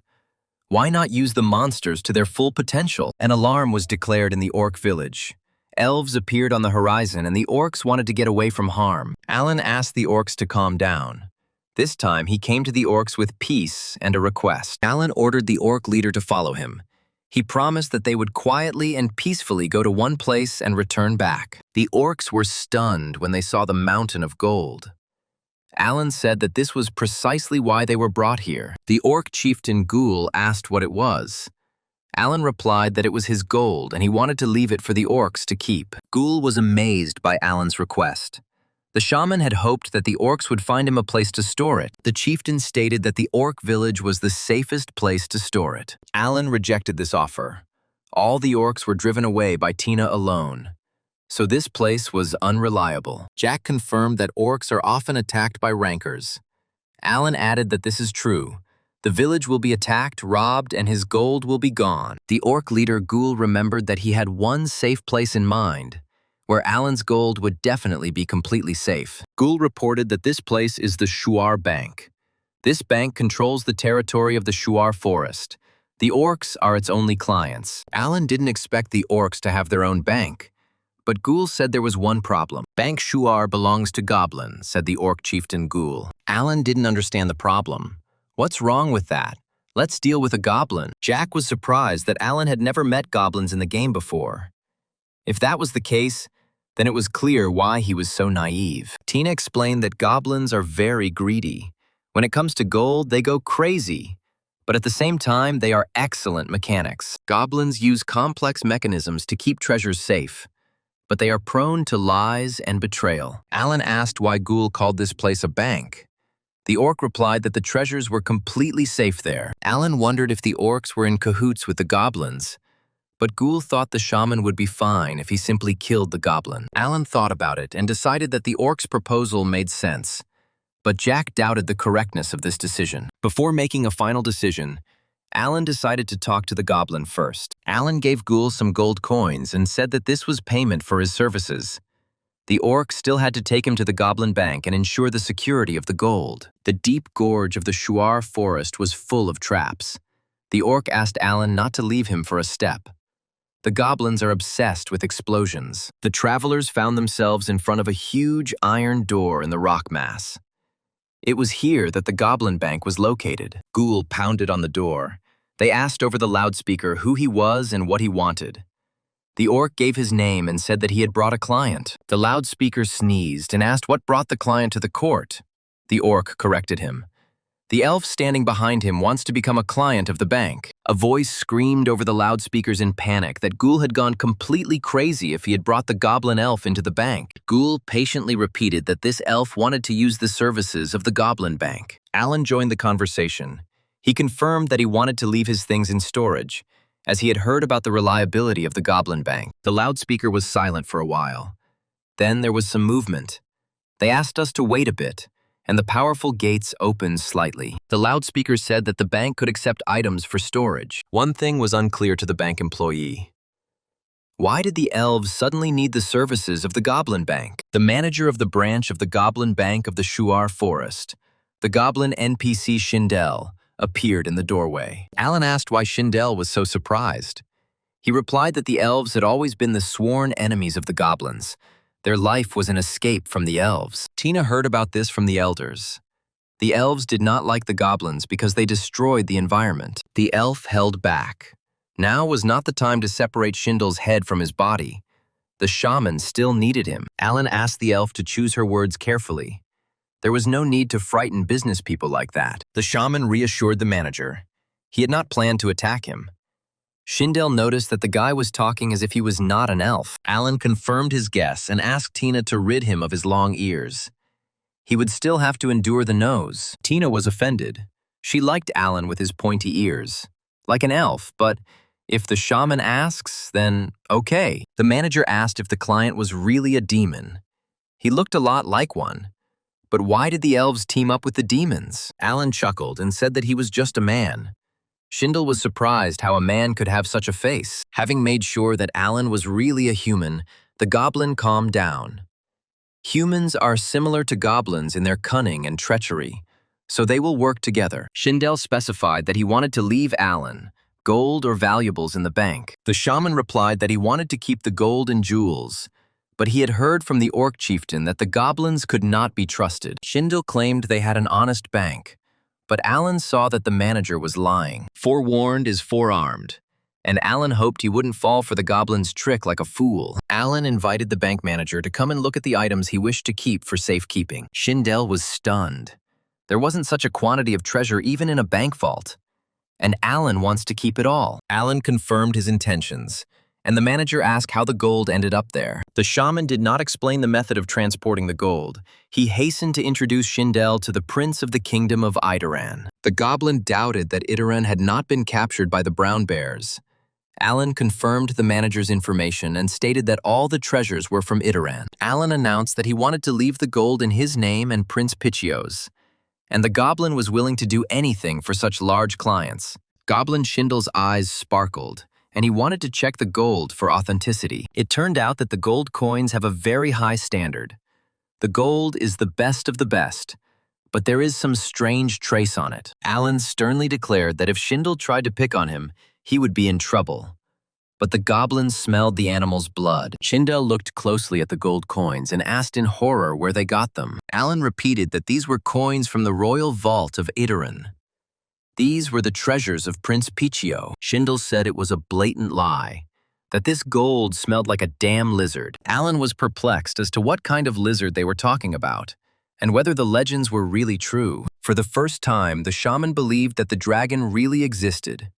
Why not use the monsters to their full potential? An alarm was declared in the orc village. Elves appeared on the horizon and the orcs wanted to get away from harm. Alan asked the orcs to calm down. This time he came to the orcs with peace and a request. Alan ordered the orc leader to follow him. He promised that they would quietly and peacefully go to one place and return back. The orcs were stunned when they saw the mountain of gold. Alan said that this was precisely why they were brought here. The orc chieftain Ghoul asked what it was. Alan replied that it was his gold and he wanted to leave it for the orcs to keep. Ghoul was amazed by Alan's request. The shaman had hoped that the orcs would find him a place to store it. The chieftain stated that the orc village was the safest place to store it. Alan rejected this offer. All the orcs were driven away by Tina alone. So this place was unreliable. Jack confirmed that orcs are often attacked by rankers. Alan added that this is true. The village will be attacked, robbed, and his gold will be gone. The orc leader Ghoul remembered that he had one safe place in mind, where Alan's gold would definitely be completely safe. Ghoul reported that this place is the Shuar Bank. This bank controls the territory of the Shuar Forest. The orcs are its only clients. Alan didn't expect the orcs to have their own bank, but Ghoul said there was one problem. Bank Shuar belongs to goblins, said the orc chieftain Ghoul. Alan didn't understand the problem. What's wrong with that? Let's deal with a goblin. Jack was surprised that Alan had never met goblins in the game before. If that was the case, then it was clear why he was so naive. Tina explained that goblins are very greedy. When it comes to gold, they go crazy. But at the same time, they are excellent mechanics. Goblins use complex mechanisms to keep treasures safe, but they are prone to lies and betrayal. Alan asked why Ghoul called this place a bank. The orc replied that the treasures were completely safe there. Alan wondered if the orcs were in cahoots with the goblins, but Ghoul thought the shaman would be fine if he simply killed the goblin. Alan thought about it and decided that the orc's proposal made sense, but Jack doubted the correctness of this decision. Before making a final decision, Alan decided to talk to the goblin first. Alan gave Ghoul some gold coins and said that this was payment for his services. The orc still had to take him to the goblin bank and ensure the security of the gold. The deep gorge of the Shuar forest was full of traps. The orc asked Alan not to leave him for a step. The goblins are obsessed with explosions. The travelers found themselves in front of a huge iron door in the rock mass. It was here that the goblin bank was located. Ghoul pounded on the door. They asked over the loudspeaker who he was and what he wanted. The orc gave his name and said that he had brought a client. The loudspeaker sneezed and asked what brought the client to the court. The orc corrected him. The elf standing behind him wants to become a client of the bank. A voice screamed over the loudspeakers in panic that Ghoul had gone completely crazy if he had brought the goblin elf into the bank. Ghoul patiently repeated that this elf wanted to use the services of the goblin bank. Alan joined the conversation. He confirmed that he wanted to leave his things in storage, as he had heard about the reliability of the goblin bank. The loudspeaker was silent for a while. Then there was some movement. They asked us to wait a bit, and the powerful gates opened slightly. The loudspeaker said that the bank could accept items for storage. One thing was unclear to the bank employee. Why did the elves suddenly need the services of the goblin bank? The manager of the branch of the goblin bank of the Shuar Forest, the goblin NPC Shindel, appeared in the doorway. Alan asked why Shindel was so surprised. He replied that the elves had always been the sworn enemies of the goblins. Their life was an escape from the elves. Tina heard about this from the elders. The elves did not like the goblins because they destroyed the environment. The elf held back. Now was not the time to separate Shindel's head from his body. The shaman still needed him. Alan asked the elf to choose her words carefully. There was no need to frighten business people like that. The shaman reassured the manager. He had not planned to attack him. Shindel noticed that the guy was talking as if he was not an elf. Alan confirmed his guess and asked Tina to rid him of his long ears. He would still have to endure the nose. Tina was offended. She liked Alan with his pointy ears. Like an elf, but If the shaman asks, then okay. The manager asked if the client was really a demon. He looked a lot like one. But why did the elves team up with the demons? Alan chuckled and said that he was just a man. Schindel was surprised how a man could have such a face. Having made sure that Alan was really a human, the goblin calmed down. Humans are similar to goblins in their cunning and treachery, so they will work together. Schindel specified that he wanted to leave Alan gold or valuables in the bank. The shaman replied that he wanted to keep the gold and jewels, but he had heard from the orc chieftain that the goblins could not be trusted. Schindel claimed they had an honest bank, but Alan saw that the manager was lying. Forewarned is forearmed, and Alan hoped he wouldn't fall for the goblin's trick like a fool. Alan invited the bank manager to come and look at the items he wished to keep for safekeeping. Schindel was stunned. There wasn't such a quantity of treasure even in a bank vault. And Alan wants to keep it all. Alan confirmed his intentions, and the manager asked how the gold ended up there. The shaman did not explain the method of transporting the gold. He hastened to introduce Schindel to the prince of the kingdom of Idaran. The goblin doubted that Idaran had not been captured by the brown bears. Alan confirmed the manager's information and stated that all the treasures were from Idaran. Alan announced that he wanted to leave the gold in his name and Prince Pitchio's, and the goblin was willing to do anything for such large clients. Goblin Schindel's eyes sparkled, and he wanted to check the gold for authenticity. It turned out that the gold coins have a very high standard. The gold is the best of the best, but there is some strange trace on it. Alan sternly declared that if Schindel tried to pick on him, he would be in trouble. But the goblin smelled the animal's blood. Schindel looked closely at the gold coins and asked in horror where they got them. Alan repeated that these were coins from the royal vault of Idaran. These were the treasures of Prince Pichio. Schindel said it was a blatant lie, that this gold smelled like a damn lizard. Alan was perplexed as to what kind of lizard they were talking about, and whether the legends were really true. For the first time, the shaman believed that the dragon really existed.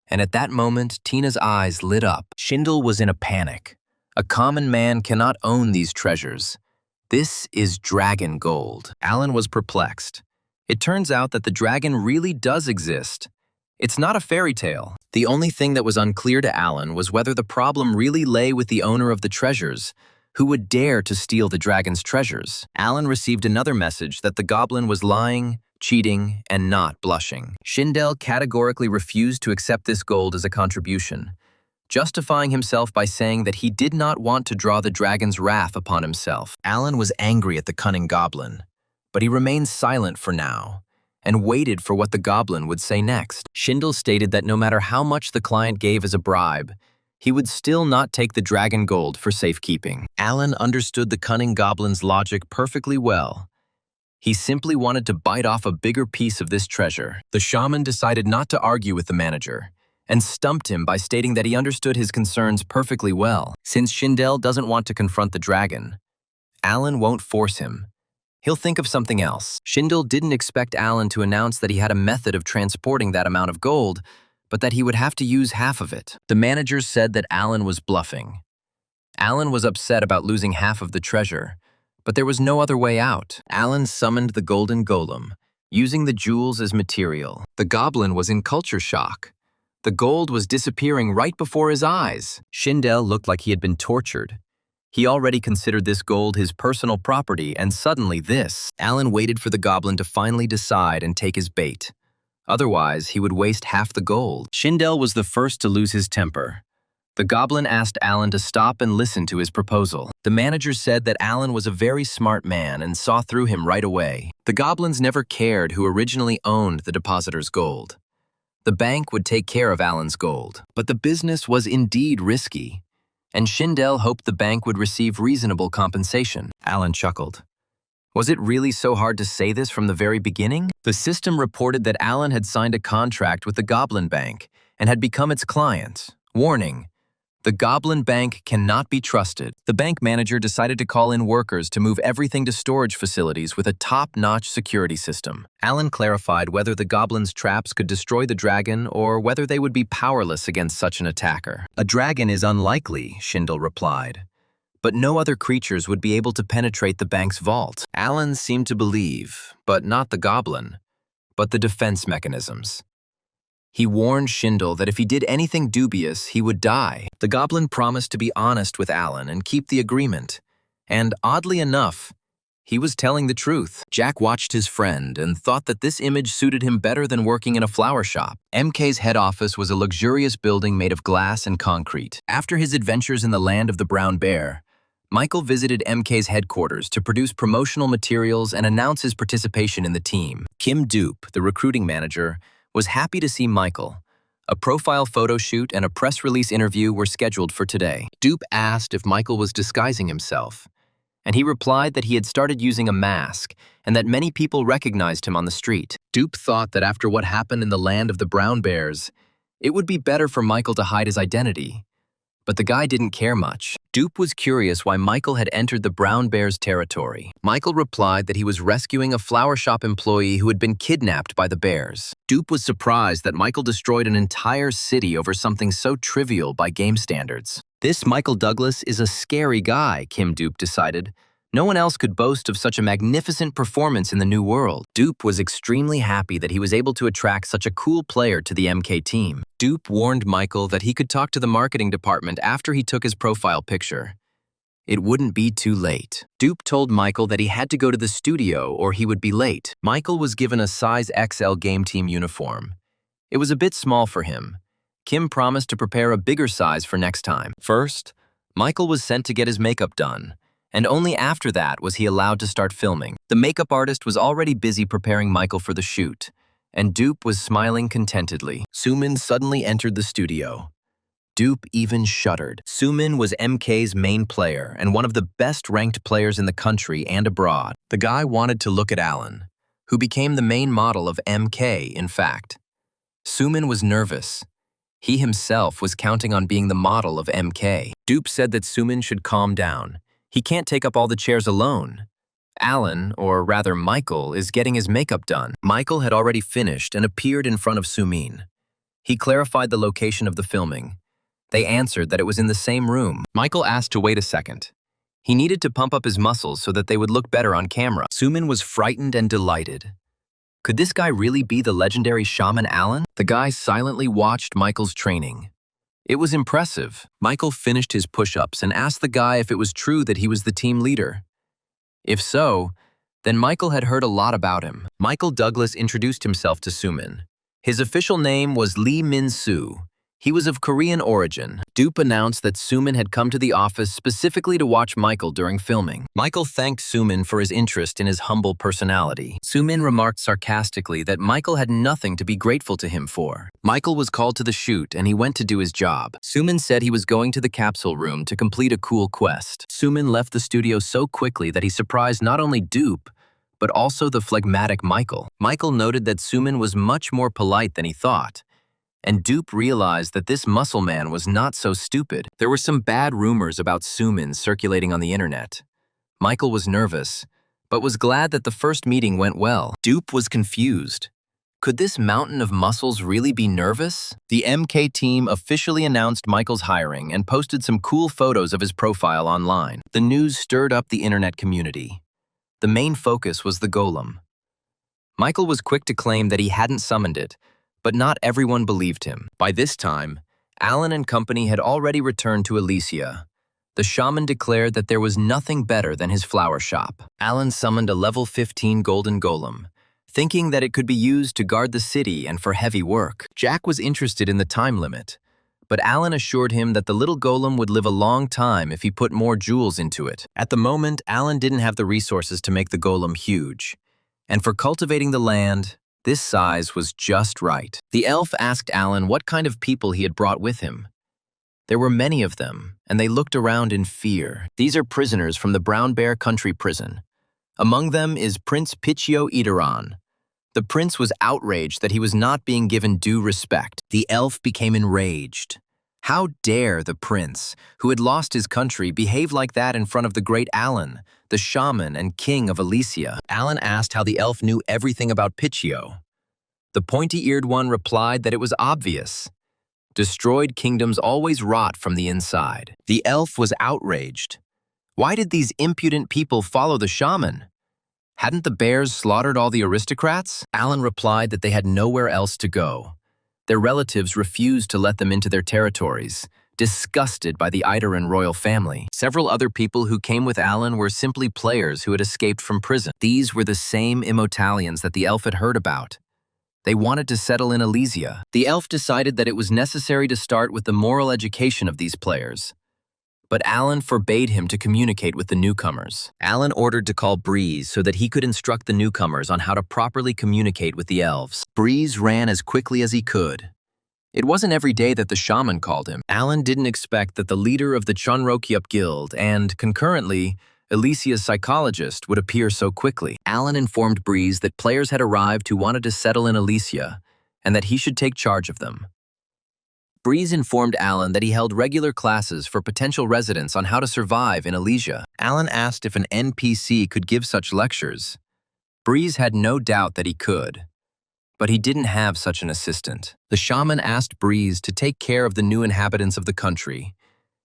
And at that moment, Tina's eyes lit up. Schindel was in a panic. A common man cannot own these treasures. This is dragon gold. Alan was perplexed. It turns out that the dragon really does exist. It's not a fairy tale. The only thing that was unclear to Alan was whether the problem really lay with the owner of the treasures, who would dare to steal the dragon's treasures. Alan received another message that the goblin was lying, cheating, and not blushing. Schindel categorically refused to accept this gold as a contribution, justifying himself by saying that he did not want to draw the dragon's wrath upon himself. Alan was angry at the cunning goblin, but he remained silent for now and waited for what the goblin would say next. Schindel stated that no matter how much the client gave as a bribe, he would still not take the dragon gold for safekeeping. Alan understood the cunning goblin's logic perfectly well. He simply wanted to bite off a bigger piece of this treasure. The shaman decided not to argue with the manager and stumped him by stating that he understood his concerns perfectly well. Since Schindel doesn't want to confront the dragon, Alan won't force him. He'll think of something else. Schindel didn't expect Alan to announce that he had a method of transporting that amount of gold, but that he would have to use half of it. The manager said that Alan was bluffing. Alan was upset about losing half of the treasure, but there was no other way out. Alan summoned the golden golem, using the jewels as material. The goblin was in culture shock. The gold was disappearing right before his eyes. Schindel looked like he had been tortured. He already considered this gold his personal property, and suddenly this. Alan waited for the goblin to finally decide and take his bait. Otherwise, he would waste half the gold. Schindel was the first to lose his temper. The goblin asked Alan to stop and listen to his proposal. The manager said that Alan was a very smart man and saw through him right away. The goblins never cared who originally owned the depositor's gold. The bank would take care of Alan's gold. But the business was indeed risky, and Schindel hoped the bank would receive reasonable compensation. Alan chuckled. Was it really so hard to say this from the very beginning? The system reported that Alan had signed a contract with the Goblin Bank and had become its client. Warning: the Goblin Bank cannot be trusted. The bank manager decided to call in workers to move everything to storage facilities with a top-notch security system. Alan clarified whether the Goblin's traps could destroy the dragon or whether they would be powerless against such an attacker. A dragon is unlikely, Schindel replied, but no other creatures would be able to penetrate the bank's vault. Alan seemed to believe, but not the Goblin, but the defense mechanisms. He warned Schindel that if he did anything dubious, he would die. The goblin promised to be honest with Alan and keep the agreement. And oddly enough, he was telling the truth. Jack watched his friend and thought that this image suited him better than working in a flower shop. MK's head office was a luxurious building made of glass and concrete. After his adventures in the land of the brown bear, Michael visited MK's headquarters to produce promotional materials and announce his participation in the team. Kim Dupe, the recruiting manager, was happy to see Michael. A profile photo shoot and a press release interview were scheduled for today. Dupe asked if Michael was disguising himself, and he replied that he had started using a mask and that many people recognized him on the street. Dupe thought that after what happened in the land of the brown bears, it would be better for Michael to hide his identity. But the guy didn't care much. Dupe was curious why Michael had entered the brown bear's territory. Michael replied that he was rescuing a flower shop employee who had been kidnapped by the bears. Dupe was surprised that Michael destroyed an entire city over something so trivial by game standards. This Michael Douglas is a scary guy, Kim Dupe decided. No one else could boast of such a magnificent performance in the new world. Dupe was extremely happy that he was able to attract such a cool player to the MK team. Dupe warned Michael that he could talk to the marketing department after he took his profile picture. It wouldn't be too late. Dupe told Michael that he had to go to the studio or he would be late. Michael was given a size XL game team uniform. It was a bit small for him. Kim promised to prepare a bigger size for next time. First, Michael was sent to get his makeup done, and only after that was he allowed to start filming. The makeup artist was already busy preparing Michael for the shoot, and Dupe was smiling contentedly. Sumin suddenly entered the studio. Dupe even shuddered. Sumin was MK's main player and one of the best-ranked players in the country and abroad. The guy wanted to look at Alan, who became the main model of MK, in fact. Sumin was nervous. He himself was counting on being the model of MK. Dupe said that Sumin should calm down. He can't take up all the chairs alone. Alan, or rather Michael, is getting his makeup done. Michael had already finished and appeared in front of Sumin. He clarified the location of the filming. They answered that it was in the same room. Michael asked to wait a second. He needed to pump up his muscles so that they would look better on camera. Sumin was frightened and delighted. Could this guy really be the legendary shaman Alan? The guy silently watched Michael's training. It was impressive. Michael finished his push-ups and asked the guy if it was true that he was the team leader. If so, then Michael had heard a lot about him. Michael Douglas introduced himself to Sumin. His official name was Lee Min-soo. He was of Korean origin. Dupe announced that Sumin had come to the office specifically to watch Michael during filming. Michael thanked Sumin for his interest in his humble personality. Sumin remarked sarcastically that Michael had nothing to be grateful to him for. Michael was called to the shoot and he went to do his job. Sumin said he was going to the capsule room to complete a cool quest. Sumin left the studio so quickly that he surprised not only Dupe, but also the phlegmatic Michael. Michael noted that Sumin was much more polite than he thought. And Dupe realized that this muscle man was not so stupid. There were some bad rumors about Sumin circulating on the internet. Michael was nervous, but was glad that the first meeting went well. Dupe was confused. Could this mountain of muscles really be nervous? The MK team officially announced Michael's hiring and posted some cool photos of his profile online. The news stirred up the internet community. The main focus was the golem. Michael was quick to claim that he hadn't summoned it, but not everyone believed him. By this time, Alan and company had already returned to Elysia. The shaman declared that there was nothing better than his flower shop. Alan summoned a level 15 golden golem, thinking that it could be used to guard the city and for heavy work. Jack was interested in the time limit, but Alan assured him that the little golem would live a long time if he put more jewels into it. At the moment, Alan didn't have the resources to make the golem huge, and for cultivating the land, this size was just right. The elf asked Alan what kind of people he had brought with him. There were many of them, and they looked around in fear. These are prisoners from the Brown Bear Country Prison. Among them is Prince Pichio Itaran. The prince was outraged that he was not being given due respect. The elf became enraged. How dare the prince, who had lost his country, behave like that in front of the great Alan, the shaman and king of Elysia? Alan asked how the elf knew everything about Pichio. The pointy-eared one replied that it was obvious. Destroyed kingdoms always rot from the inside. The elf was outraged. Why did these impudent people follow the shaman? Hadn't the bears slaughtered all the aristocrats? Alan replied that they had nowhere else to go. Their relatives refused to let them into their territories, disgusted by the Idaran royal family. Several other people who came with Alan were simply players who had escaped from prison. These were the same Immotalians that the elf had heard about. They wanted to settle in Elysia. The elf decided that it was necessary to start with the moral education of these players. But Alan forbade him to communicate with the newcomers. Alan ordered to call Breeze so that he could instruct the newcomers on how to properly communicate with the elves. Breeze ran as quickly as he could. It wasn't every day that the shaman called him. Alan didn't expect that the leader of the Chonrokyup Guild and, concurrently, Elysia's psychologist would appear so quickly. Alan informed Breeze that players had arrived who wanted to settle in Elysia and that he should take charge of them. Breeze informed Alan that he held regular classes for potential residents on how to survive in Elysia. Alan asked if an NPC could give such lectures. Breeze had no doubt that he could, but he didn't have such an assistant. The shaman asked Breeze to take care of the new inhabitants of the country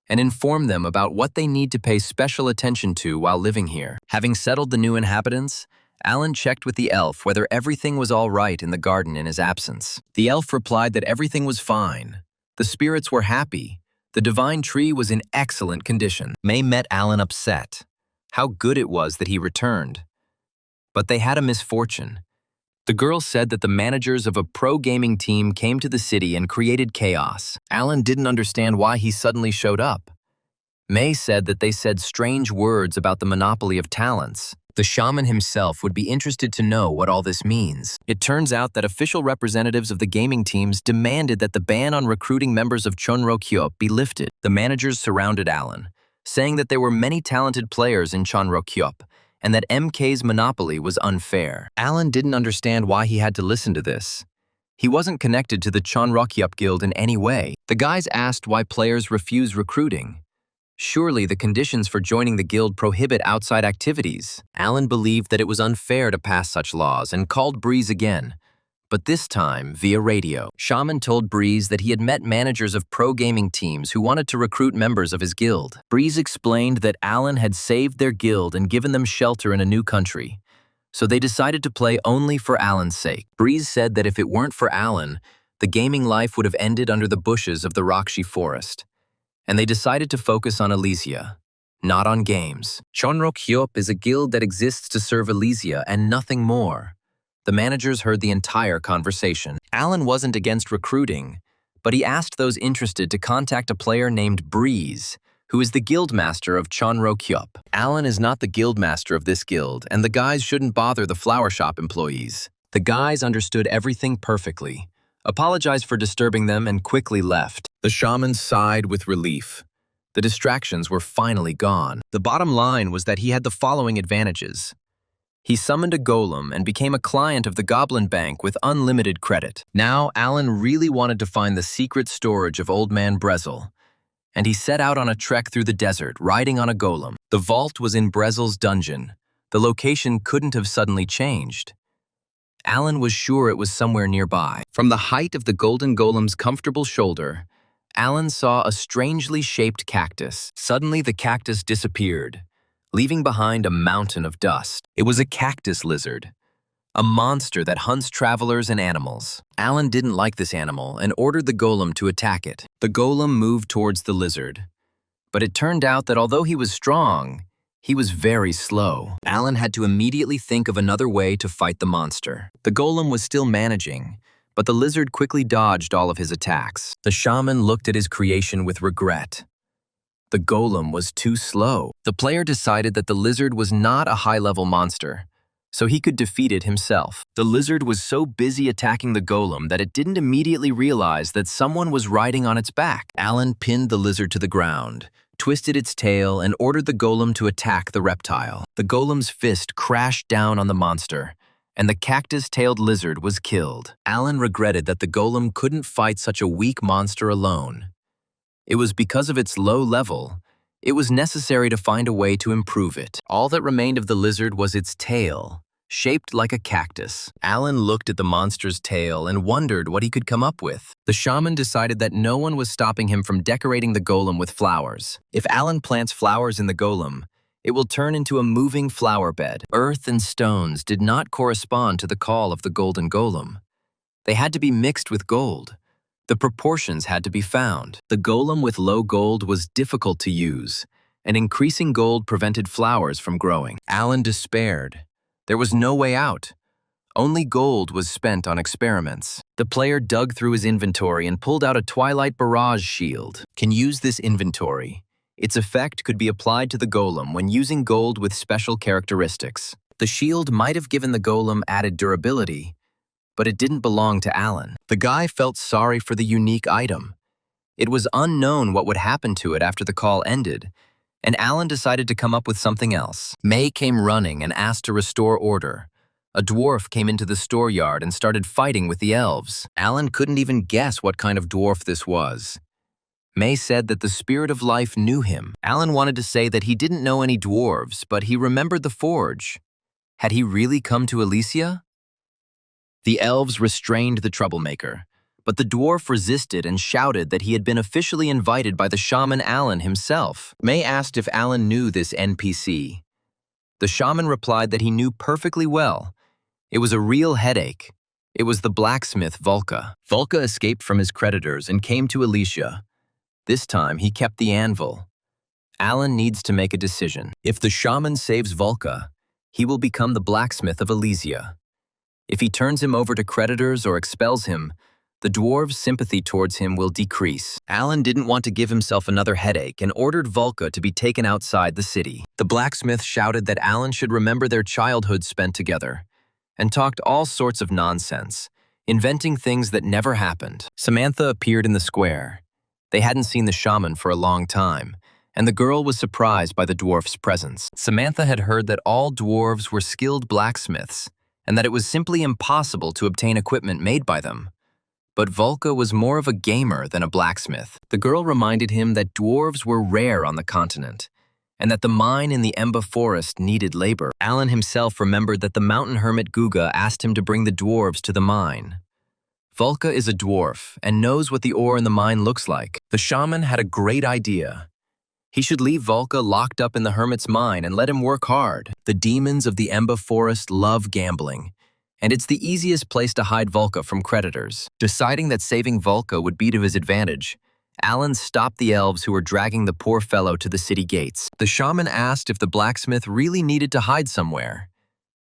and inform them about what they need to pay special attention to while living here. Having settled the new inhabitants, Alan checked with the elf whether everything was all right in the garden in his absence. The elf replied that everything was fine. The spirits were happy. The divine tree was in excellent condition. May met Alan upset. How good it was that he returned. But they had a misfortune. The girl said that the managers of a pro-gaming team came to the city and created chaos. Alan didn't understand why he suddenly showed up. May said that they said strange words about the monopoly of talents. The shaman himself would be interested to know what all this means. It turns out that official representatives of the gaming teams demanded that the ban on recruiting members of Chonrokyup be lifted. The managers surrounded Alan, saying that there were many talented players in Chonrokyup and that MK's monopoly was unfair. Alan didn't understand why he had to listen to this. He wasn't connected to the Chonrokyup Guild in any way. The guys asked why players refuse recruiting. Surely the conditions for joining the guild prohibit outside activities. Alan believed that it was unfair to pass such laws and called Breeze again, but this time via radio. Shaman told Breeze that he had met managers of pro-gaming teams who wanted to recruit members of his guild. Breeze explained that Alan had saved their guild and given them shelter in a new country, so they decided to play only for Alan's sake. Breeze said that if it weren't for Alan, the gaming life would have ended under the bushes of the Rakshi forest. And they decided to focus on Elysia, not on games. Chonrokyup is a guild that exists to serve Elysia and nothing more. The managers heard the entire conversation. Alan wasn't against recruiting, but he asked those interested to contact a player named Breeze, who is the guildmaster of Chonrokyup. Alan is not the guildmaster of this guild, and the guys shouldn't bother the flower shop employees. The guys understood everything perfectly, apologized for disturbing them, and quickly left. The shaman sighed with relief. The distractions were finally gone. The bottom line was that he had the following advantages. He summoned a golem and became a client of the Goblin Bank with unlimited credit. Now, Alan really wanted to find the secret storage of Old Man Brezel, and he set out on a trek through the desert, riding on a golem. The vault was in Brezel's dungeon. The location couldn't have suddenly changed. Alan was sure it was somewhere nearby. From the height of the golden golem's comfortable shoulder, Alan saw a strangely shaped cactus. Suddenly, the cactus disappeared, leaving behind a mountain of dust. It was a cactus lizard, a monster that hunts travelers and animals. Alan didn't like this animal and ordered the golem to attack it. The golem moved towards the lizard, but it turned out that although he was strong, he was very slow. Alan had to immediately think of another way to fight the monster. The golem was still managing, but the lizard quickly dodged all of his attacks. The shaman looked at his creation with regret. The golem was too slow. The player decided that the lizard was not a high-level monster, so he could defeat it himself. The lizard was so busy attacking the golem that it didn't immediately realize that someone was riding on its back. Alan pinned the lizard to the ground, twisted its tail, and ordered the golem to attack the reptile. The golem's fist crashed down on the monster, and the cactus-tailed lizard was killed. Alan regretted that the golem couldn't fight such a weak monster alone. It was because of its low level. It was necessary to find a way to improve it. All that remained of the lizard was its tail, shaped like a cactus. Alan looked at the monster's tail and wondered what he could come up with. The shaman decided that no one was stopping him from decorating the golem with flowers. If Alan plants flowers in the golem, it will turn into a moving flower bed. Earth and stones did not correspond to the call of the golden golem. They had to be mixed with gold, The proportions had to be found. The golem with low gold was difficult to use, and increasing gold prevented flowers from growing. Alan despaired. There was no way out. Only gold was spent on experiments. The player dug through his inventory and pulled out a Twilight Barrage shield. Can use this inventory. Its effect could be applied to the golem when using gold with special characteristics. The shield might have given the golem added durability, but it didn't belong to Alan. The guy felt sorry for the unique item. It was unknown what would happen to it after the call ended, and Alan decided to come up with something else. May came running and asked to restore order. A dwarf came into the store yard and started fighting with the elves. Alan couldn't even guess what kind of dwarf this was. May said that the spirit of life knew him. Alan wanted to say that he didn't know any dwarves, but he remembered the forge. Had he really come to Elysia? The elves restrained the troublemaker, but the dwarf resisted and shouted that he had been officially invited by the shaman Alan himself. May asked if Alan knew this NPC. The shaman replied that he knew perfectly well. It was a real headache. It was the blacksmith Volka. Volka escaped from his creditors and came to Elysia. This time he kept the anvil. Alan needs to make a decision. If the shaman saves Volka, he will become the blacksmith of Elysia. If he turns him over to creditors or expels him, the dwarves' sympathy towards him will decrease. Alan didn't want to give himself another headache and ordered Volka to be taken outside the city. The blacksmith shouted that Alan should remember their childhood spent together, and talked all sorts of nonsense, inventing things that never happened. Samantha appeared in the square. They hadn't seen the shaman for a long time, and the girl was surprised by the dwarf's presence. Samantha had heard that all dwarves were skilled blacksmiths, and that it was simply impossible to obtain equipment made by them. But Volka was more of a gamer than a blacksmith. The girl reminded him that dwarves were rare on the continent, and that the mine in the Emba forest needed labor. Alan himself remembered that the mountain hermit Guga asked him to bring the dwarves to the mine. Volka is a dwarf and knows what the ore in the mine looks like. The shaman had a great idea. He should leave Volka locked up in the hermit's mine and let him work hard. The demons of the Emba forest love gambling, and it's the easiest place to hide Volka from creditors. Deciding that saving Volka would be to his advantage, Alan stopped the elves who were dragging the poor fellow to the city gates. The shaman asked if the blacksmith really needed to hide somewhere,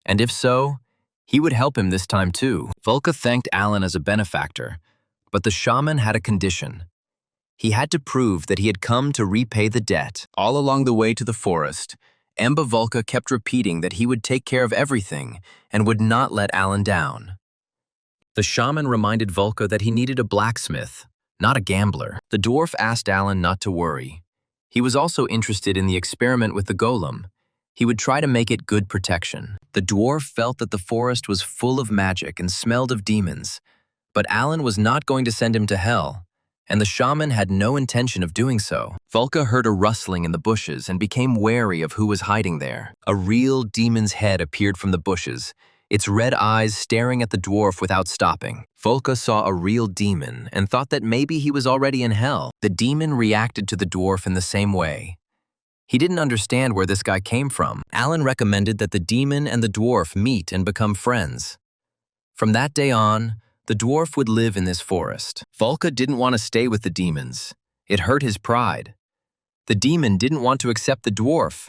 and if so, he would help him this time too. Volka thanked Alan as a benefactor, but the shaman had a condition. He had to prove that he had come to repay the debt. All along the way to the forest, Emba Volka kept repeating that he would take care of everything and would not let Alan down. The shaman reminded Volka that he needed a blacksmith, not a gambler. The dwarf asked Alan not to worry. He was also interested in the experiment with the golem. He would try to make it good protection. The dwarf felt that the forest was full of magic and smelled of demons, but Alan was not going to send him to hell, and the shaman had no intention of doing so. Volka heard a rustling in the bushes and became wary of who was hiding there. A real demon's head appeared from the bushes, its red eyes staring at the dwarf without stopping. Volka saw a real demon and thought that maybe he was already in hell. The demon reacted to the dwarf in the same way. He didn't understand where this guy came from. Alan recommended that the demon and the dwarf meet and become friends. From that day on, the dwarf would live in this forest. Volka didn't want to stay with the demons. It hurt his pride. The demon didn't want to accept the dwarf.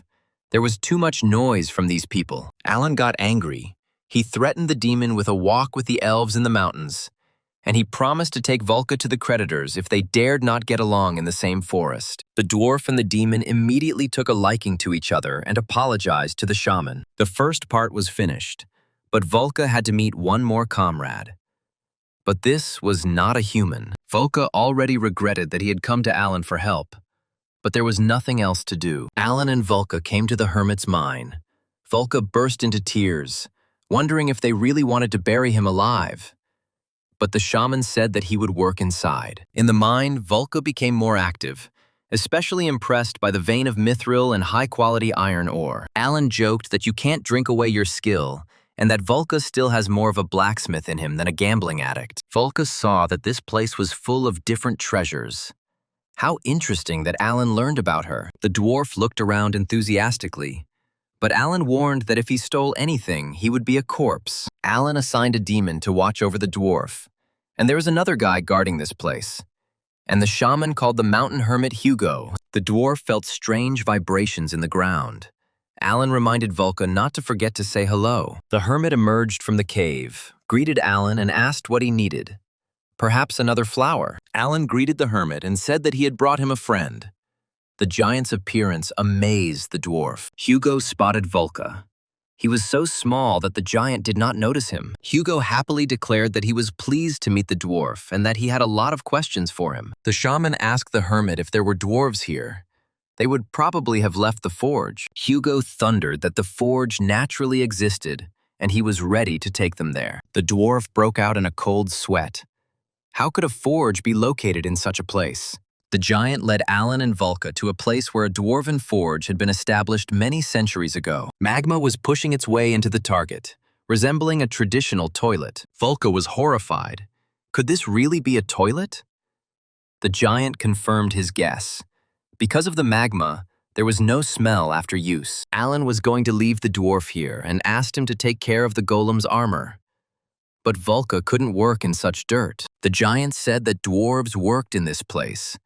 There was too much noise from these people. Alan got angry. He threatened the demon with a walk with the elves in the mountains, and he promised to take Volka to the creditors if they dared not get along in the same forest. The dwarf and the demon immediately took a liking to each other and apologized to the shaman. The first part was finished, but Volka had to meet one more comrade. But this was not a human. Volka already regretted that he had come to Alan for help, but there was nothing else to do. Alan and Volka came to the hermit's mine. Volka burst into tears, wondering if they really wanted to bury him alive. But the shaman said that he would work inside. In the mine, Volka became more active, especially impressed by the vein of mithril and high-quality iron ore. Alan joked that you can't drink away your skill, and that Volka still has more of a blacksmith in him than a gambling addict. Volka saw that this place was full of different treasures. How interesting that Alan learned about her. The dwarf looked around enthusiastically, but Alan warned that if he stole anything, he would be a corpse. Alan assigned a demon to watch over the dwarf, And there was another guy guarding this place. And the shaman called the mountain hermit Hugo. The dwarf felt strange vibrations in the ground. Alan reminded Volka not to forget to say hello. The hermit emerged from the cave, greeted Alan, and asked what he needed. Perhaps another flower. Alan greeted the hermit and said that he had brought him a friend. The giant's appearance amazed the dwarf. Hugo spotted Volka. He was so small that the giant did not notice him. Hugo happily declared that he was pleased to meet the dwarf and that he had a lot of questions for him. The shaman asked the hermit if there were dwarves here. They would probably have left the forge. Hugo thundered that the forge naturally existed, and he was ready to take them there. The dwarf broke out in a cold sweat. How could a forge be located in such a place? The giant led Alan and Volka to a place where a dwarven forge had been established many centuries ago. Magma was pushing its way into the target, resembling a traditional toilet. Volka was horrified. Could this really be a toilet? The giant confirmed his guess. Because of the magma, there was no smell after use. Alan was going to leave the dwarf here and asked him to take care of the golem's armor. But Volka couldn't work in such dirt. The giant said that dwarves worked in this place.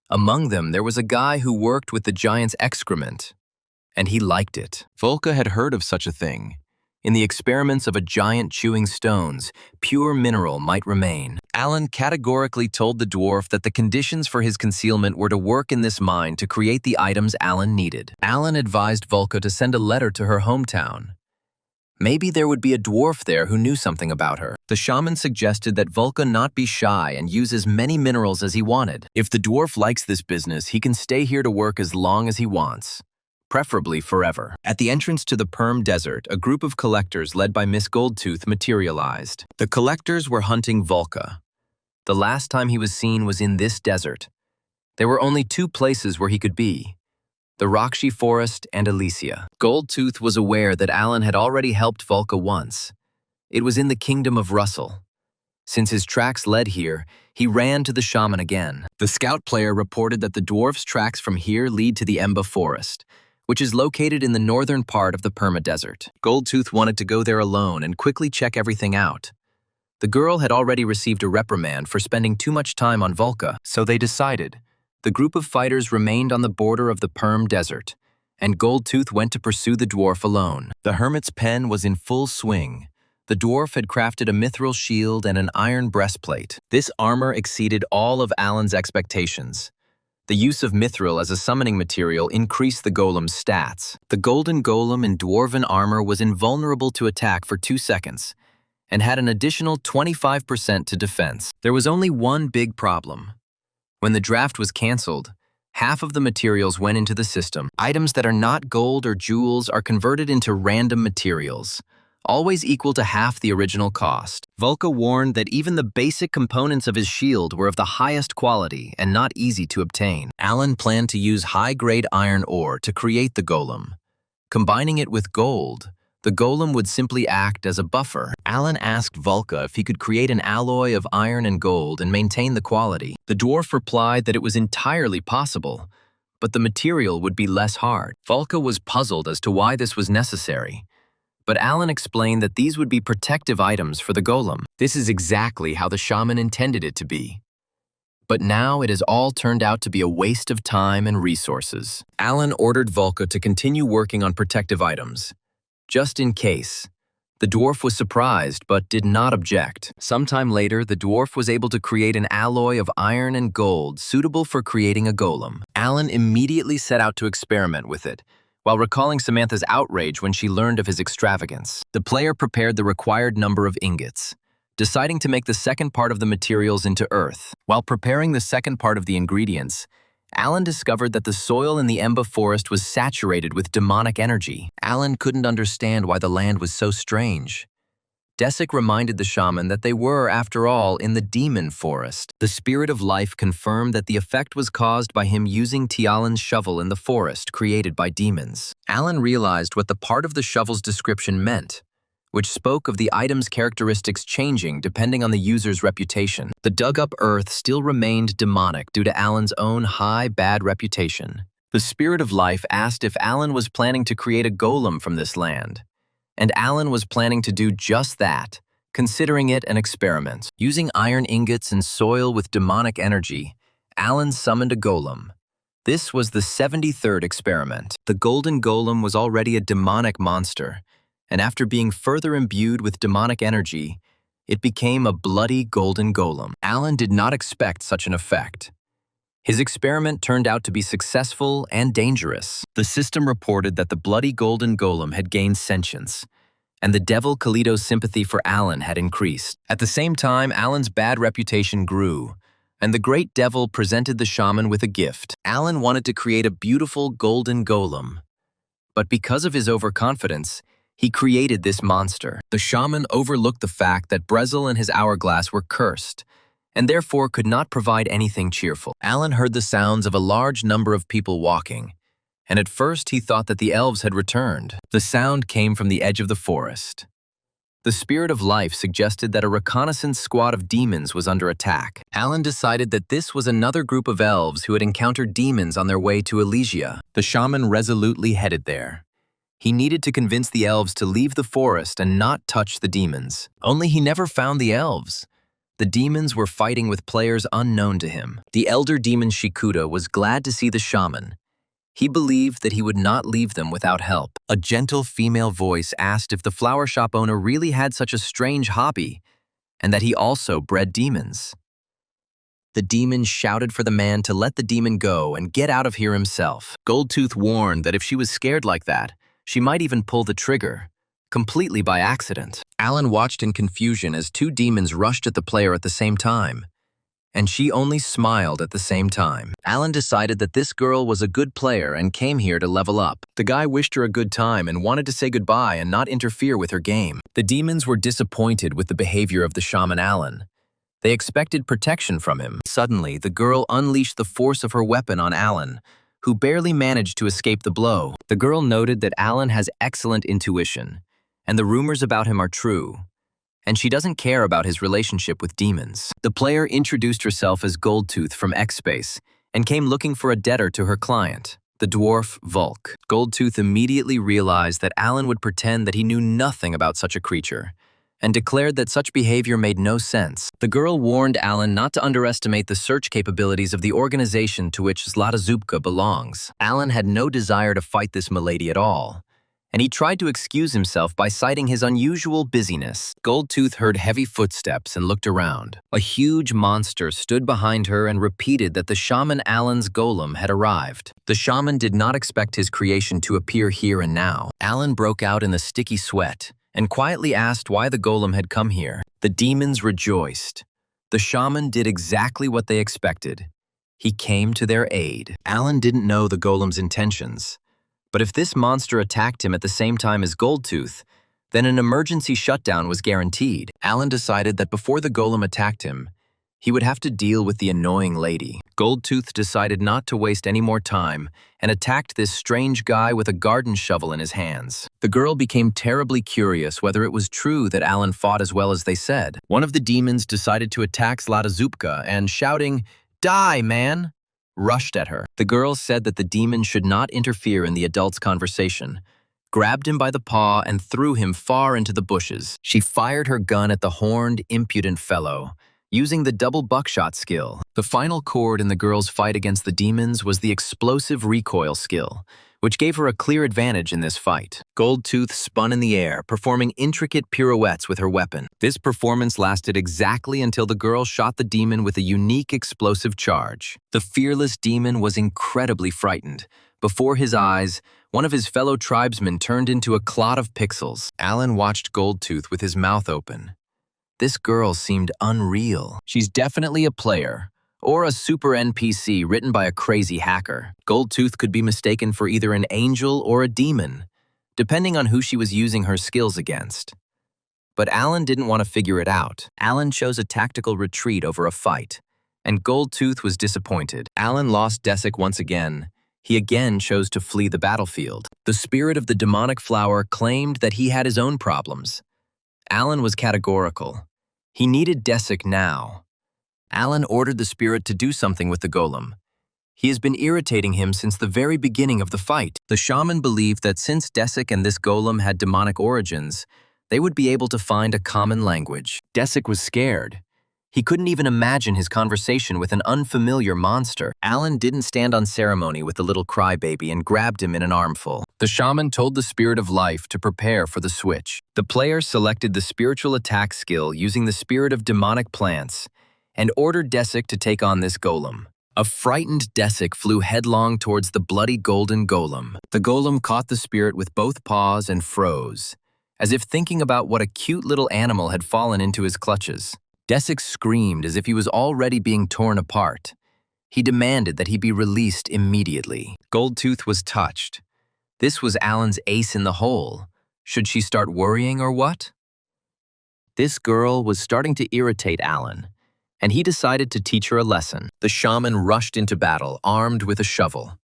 Among them, there was a guy who worked with the giant's excrement, and he liked it. Volka had heard of such a thing. In the experiments of a giant chewing stones, pure mineral might remain. Alan categorically told the dwarf that the conditions for his concealment were to work in this mine to create the items Alan needed. Alan advised Volka to send a letter to her hometown. Maybe there would be a dwarf there who knew something about her. The shaman suggested that Volka not be shy and use as many minerals as he wanted. If the dwarf likes this business, he can stay here to work as long as he wants, preferably forever. At the entrance to the Perm Desert, a group of collectors led by Miss Goldtooth materialized. The collectors were hunting Volka. The last time he was seen was in this desert. There were only two places where he could be: the Rakshi Forest and Elysia. Goldtooth was aware that Alan had already helped Volka once. It was in the kingdom of Russell. Since his tracks led here, he ran to the shaman again. The scout player reported that the dwarf's tracks from here lead to the Emba Forest, which is located in the northern part of the Perma-Desert. Goldtooth wanted to go there alone and quickly check everything out. The girl had already received a reprimand for spending too much time on Volka, so they decided. The group of fighters remained on the border of the Perm Desert, and Goldtooth went to pursue the dwarf alone. The hermit's pen was in full swing. The dwarf had crafted a mithril shield and an iron breastplate. This armor exceeded all of Alan's expectations. The use of mithril as a summoning material increased the golem's stats. The golden golem in dwarven armor was invulnerable to attack for 2 seconds, and had an additional 25% to defense. There was only one big problem. When the draft was canceled, half of the materials went into the system. Items that are not gold or jewels are converted into random materials, always equal to half the original cost. Volka warned that even the basic components of his shield were of the highest quality and not easy to obtain. Alan planned to use high-grade iron ore to create the golem. Combining it with gold, the golem would simply act as a buffer. Alan asked Volka if he could create an alloy of iron and gold and maintain the quality. The dwarf replied that it was entirely possible, but the material would be less hard. Volka was puzzled as to why this was necessary, but Alan explained that these would be protective items for the golem. This is exactly how the shaman intended it to be. But now it has all turned out to be a waste of time and resources. Alan ordered Volka to continue working on protective items, just in case. The dwarf was surprised, but did not object. Sometime later, the dwarf was able to create an alloy of iron and gold suitable for creating a golem. Alan immediately set out to experiment with it, while recalling Samantha's outrage when she learned of his extravagance. The player prepared the required number of ingots, deciding to make the second part of the materials into earth. While preparing the second part of the ingredients, Alan discovered that the soil in the Emba Forest was saturated with demonic energy. Alan couldn't understand why the land was so strange. Desic reminded the shaman that they were, after all, in the demon forest. The spirit of life confirmed that the effect was caused by him using Tialan's shovel in the forest created by demons. Alan realized what the part of the shovel's description meant, which spoke of the item's characteristics changing depending on the user's reputation. The dug-up earth still remained demonic due to Alan's own high, bad reputation. The spirit of life asked if Alan was planning to create a golem from this land, and Alan was planning to do just that, considering it an experiment. Using iron ingots and soil with demonic energy, Alan summoned a golem. This was the 73rd experiment. The golden golem was already a demonic monster, and after being further imbued with demonic energy, it became a bloody golden golem. Alan did not expect such an effect. His experiment turned out to be successful and dangerous. The system reported that the bloody golden golem had gained sentience, and the devil Kalido's sympathy for Alan had increased. At the same time, Alan's bad reputation grew, and the great devil presented the shaman with a gift. Alan wanted to create a beautiful golden golem, but because of his overconfidence, he created this monster. The shaman overlooked the fact that Brezel and his hourglass were cursed, and therefore could not provide anything cheerful. Alan heard the sounds of a large number of people walking, and at first he thought that the elves had returned. The sound came from the edge of the forest. The spirit of life suggested that a reconnaissance squad of demons was under attack. Alan decided that this was another group of elves who had encountered demons on their way to Elysia. The shaman resolutely headed there. He needed to convince the elves to leave the forest and not touch the demons. Only he never found the elves. The demons were fighting with players unknown to him. The elder demon Shikuda was glad to see the shaman. He believed that he would not leave them without help. A gentle female voice asked if the flower shop owner really had such a strange hobby, and that he also bred demons. The demon shouted for the man to let the demon go and get out of here himself. Goldtooth warned that if she was scared like that, she might even pull the trigger, completely by accident. Alan watched in confusion as two demons rushed at the player at the same time, and she only smiled at the same time. Alan decided that this girl was a good player and came here to level up. The guy wished her a good time and wanted to say goodbye and not interfere with her game. The demons were disappointed with the behavior of the shaman Alan. They expected protection from him. Suddenly, the girl unleashed the force of her weapon on Alan, who barely managed to escape the blow. The girl noted that Alan has excellent intuition, and the rumors about him are true, and she doesn't care about his relationship with demons. The player introduced herself as Goldtooth from X-Space and came looking for a debtor to her client, the dwarf Volk. Goldtooth immediately realized that Alan would pretend that he knew nothing about such a creature and declared that such behavior made no sense. The girl warned Alan not to underestimate the search capabilities of the organization to which Zlata Zupka belongs. Alan had no desire to fight this milady at all, and he tried to excuse himself by citing his unusual busyness. Goldtooth heard heavy footsteps and looked around. A huge monster stood behind her and repeated that the shaman Alan's golem had arrived. The shaman did not expect his creation to appear here and now. Alan broke out in the sticky sweat and quietly asked why the golem had come here. The demons rejoiced. The shaman did exactly what they expected. He came to their aid. Alan didn't know the golem's intentions, but if this monster attacked him at the same time as Goldtooth, then an emergency shutdown was guaranteed. Alan decided that before the golem attacked him, he would have to deal with the annoying lady. Goldtooth decided not to waste any more time and attacked this strange guy with a garden shovel in his hands. The girl became terribly curious whether it was true that Alan fought as well as they said. One of the demons decided to attack Zlata Zupka and, shouting, "Die, man!" rushed at her. The girl said that the demon should not interfere in the adult's conversation, grabbed him by the paw and threw him far into the bushes. She fired her gun at the horned, impudent fellow, using the double buckshot skill. The final chord in the girl's fight against the demons was the explosive recoil skill, which gave her a clear advantage in this fight. Goldtooth spun in the air, performing intricate pirouettes with her weapon. This performance lasted exactly until the girl shot the demon with a unique explosive charge. The fearless demon was incredibly frightened. Before his eyes, one of his fellow tribesmen turned into a clot of pixels. Alan watched Goldtooth with his mouth open. This girl seemed unreal. She's definitely a player, or a super NPC written by a crazy hacker. Goldtooth could be mistaken for either an angel or a demon, depending on who she was using her skills against. But Alan didn't want to figure it out. Alan chose a tactical retreat over a fight, and Goldtooth was disappointed. Alan lost Desic once again. He again chose to flee the battlefield. The spirit of the demonic flower claimed that he had his own problems. Alan was categorical. He needed Desic now. Alan ordered the spirit to do something with the golem. He has been irritating him since the very beginning of the fight. The shaman believed that since Desic and this golem had demonic origins, they would be able to find a common language. Desik was scared. He couldn't even imagine his conversation with an unfamiliar monster. Alan didn't stand on ceremony with the little crybaby and grabbed him in an armful. The shaman told the spirit of life to prepare for the switch. The player selected the spiritual attack skill using the spirit of demonic plants and ordered Desik to take on this golem. A frightened Desik flew headlong towards the bloody golden golem. The golem caught the spirit with both paws and froze, as if thinking about what a cute little animal had fallen into his clutches. Desik screamed as if he was already being torn apart. He demanded that he be released immediately. Goldtooth was touched. This was Alan's ace in the hole. Should she start worrying or what? This girl was starting to irritate Alan, and he decided to teach her a lesson. The shaman rushed into battle, armed with a shovel.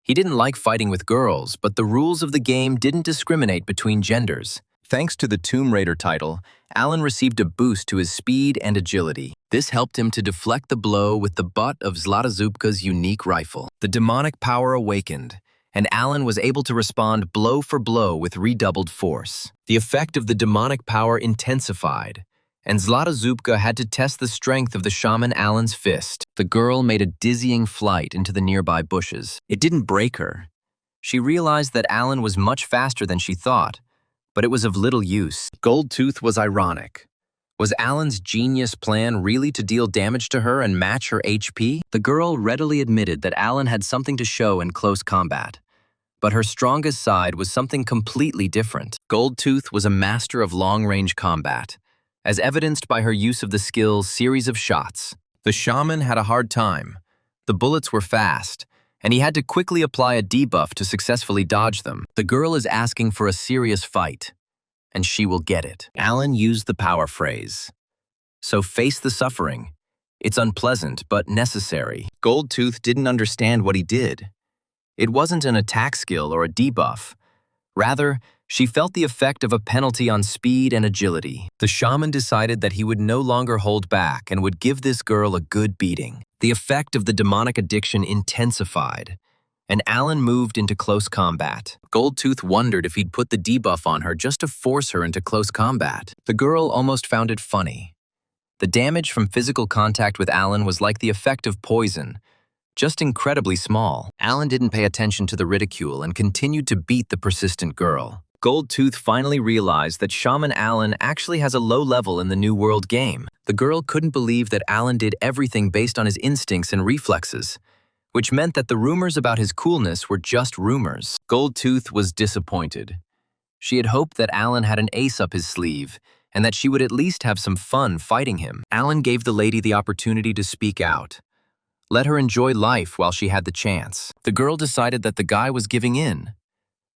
He didn't like fighting with girls, but the rules of the game didn't discriminate between genders. Thanks to the Tomb Raider title, Alan received a boost to his speed and agility. This helped him to deflect the blow with the butt of Zlatozubka's unique rifle. The demonic power awakened, and Alan was able to respond blow for blow with redoubled force. The effect of the demonic power intensified, and Zlatozubka had to test the strength of the shaman Alan's fist. The girl made a dizzying flight into the nearby bushes. It didn't break her. She realized that Alan was much faster than she thought, but it was of little use. Goldtooth was ironic. Was Alan's genius plan really to deal damage to her and match her HP? The girl readily admitted that Alan had something to show in close combat, but her strongest side was something completely different. Goldtooth was a master of long-range combat, as evidenced by her use of the skill series of shots. The shaman had a hard time. The bullets were fast, and he had to quickly apply a debuff to successfully dodge them. The girl is asking for a serious fight, and she will get it. Alan used the power phrase. So face the suffering. It's unpleasant, but necessary. Goldtooth didn't understand what he did. It wasn't an attack skill or a debuff. Rather, she felt the effect of a penalty on speed and agility. The shaman decided that he would no longer hold back and would give this girl a good beating. The effect of the demonic addiction intensified, and Alan moved into close combat. Goldtooth wondered if he'd put the debuff on her just to force her into close combat. The girl almost found it funny. The damage from physical contact with Alan was like the effect of poison, just incredibly small. Alan didn't pay attention to the ridicule and continued to beat the persistent girl. Goldtooth finally realized that Shaman Alan actually has a low level in the New World game. The girl couldn't believe that Alan did everything based on his instincts and reflexes, which meant that the rumors about his coolness were just rumors. Goldtooth was disappointed. She had hoped that Alan had an ace up his sleeve, and that she would at least have some fun fighting him. Alan gave the lady the opportunity to speak out. Let her enjoy life while she had the chance. The girl decided that the guy was giving in.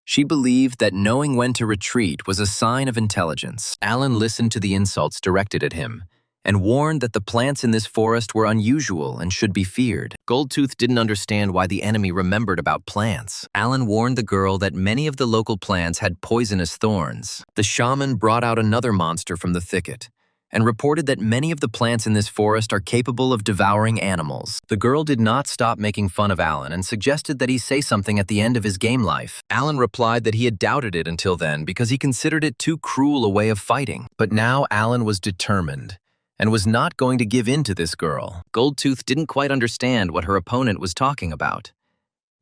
She believed that knowing when to retreat was a sign of intelligence. Alan listened to the insults directed at him and warned that the plants in this forest were unusual and should be feared. Goldtooth didn't understand why the enemy remembered about plants. Alan warned the girl that many of the local plants had poisonous thorns. The shaman brought out another monster from the thicket and reported that many of the plants in this forest are capable of devouring animals. The girl did not stop making fun of Alan and suggested that he say something at the end of his game life. Alan replied that he had doubted it until then because he considered it too cruel a way of fighting. But now Alan was determined and was not going to give in to this girl. Goldtooth didn't quite understand what her opponent was talking about.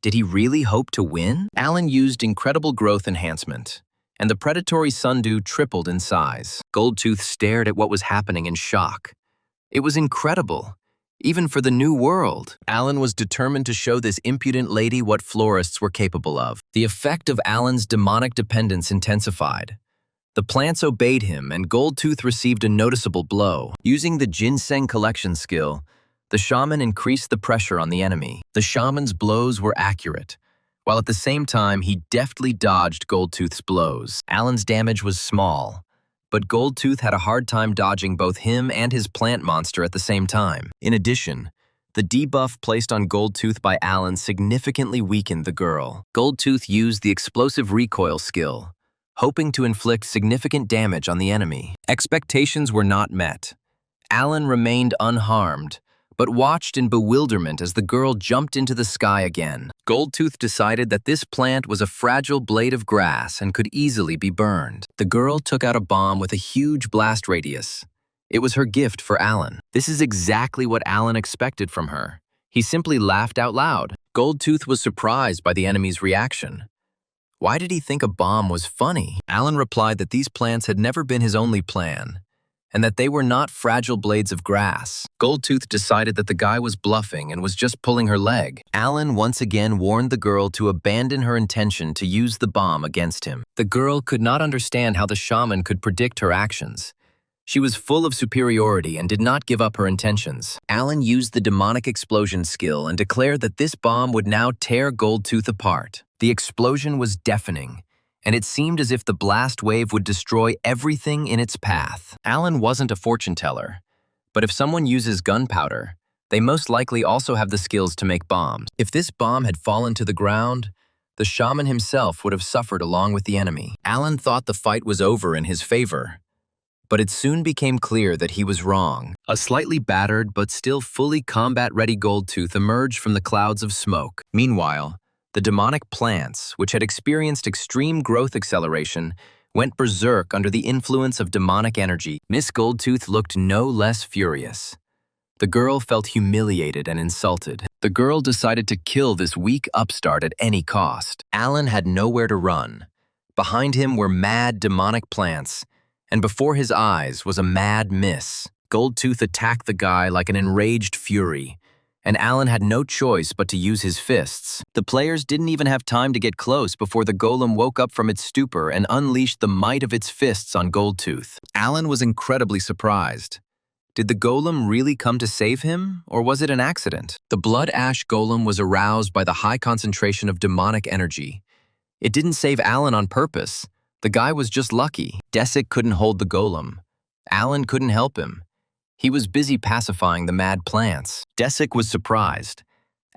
Did he really hope to win? Alan used incredible growth enhancement, and the predatory sundew tripled in size. Goldtooth stared at what was happening in shock. It was incredible, even for the New World. Alan was determined to show this impudent lady what florists were capable of. The effect of Alan's demonic dependence intensified. The plants obeyed him, and Goldtooth received a noticeable blow. Using the ginseng collection skill, the shaman increased the pressure on the enemy. The shaman's blows were accurate, while at the same time he deftly dodged Goldtooth's blows. Alan's damage was small, but Goldtooth had a hard time dodging both him and his plant monster at the same time. In addition, the debuff placed on Goldtooth by Alan significantly weakened the girl. Goldtooth used the explosive recoil skill, hoping to inflict significant damage on the enemy. Expectations were not met. Alan remained unharmed, but watched in bewilderment as the girl jumped into the sky again. Goldtooth decided that this plant was a fragile blade of grass and could easily be burned. The girl took out a bomb with a huge blast radius. It was her gift for Alan. This is exactly what Alan expected from her. He simply laughed out loud. Goldtooth was surprised by the enemy's reaction. Why did he think a bomb was funny? Alan replied that these plants had never been his only plan, and that they were not fragile blades of grass. Goldtooth decided that the guy was bluffing and was just pulling her leg. Alan once again warned the girl to abandon her intention to use the bomb against him. The girl could not understand how the shaman could predict her actions. She was full of superiority and did not give up her intentions. Alan used the demonic explosion skill and declared that this bomb would now tear Goldtooth apart. The explosion was deafening, and it seemed as if the blast wave would destroy everything in its path. Alan wasn't a fortune teller, but if someone uses gunpowder, they most likely also have the skills to make bombs. If this bomb had fallen to the ground, the shaman himself would have suffered along with the enemy. Alan thought the fight was over in his favor, but it soon became clear that he was wrong. A slightly battered but still fully combat-ready Goldtooth emerged from the clouds of smoke. Meanwhile, the demonic plants, which had experienced extreme growth acceleration, went berserk under the influence of demonic energy. Miss Goldtooth looked no less furious. The girl felt humiliated and insulted. The girl decided to kill this weak upstart at any cost. Alan had nowhere to run. Behind him were mad demonic plants, and before his eyes was a mad miss. Goldtooth attacked the guy like an enraged fury, and Alan had no choice but to use his fists. The players didn't even have time to get close before the golem woke up from its stupor and unleashed the might of its fists on Goldtooth. Alan was incredibly surprised. Did the golem really come to save him, or was it an accident? The blood ash golem was aroused by the high concentration of demonic energy. It didn't save Alan on purpose. The guy was just lucky. Desic couldn't hold the golem. Alan couldn't help him. He was busy pacifying the mad plants. Desic was surprised.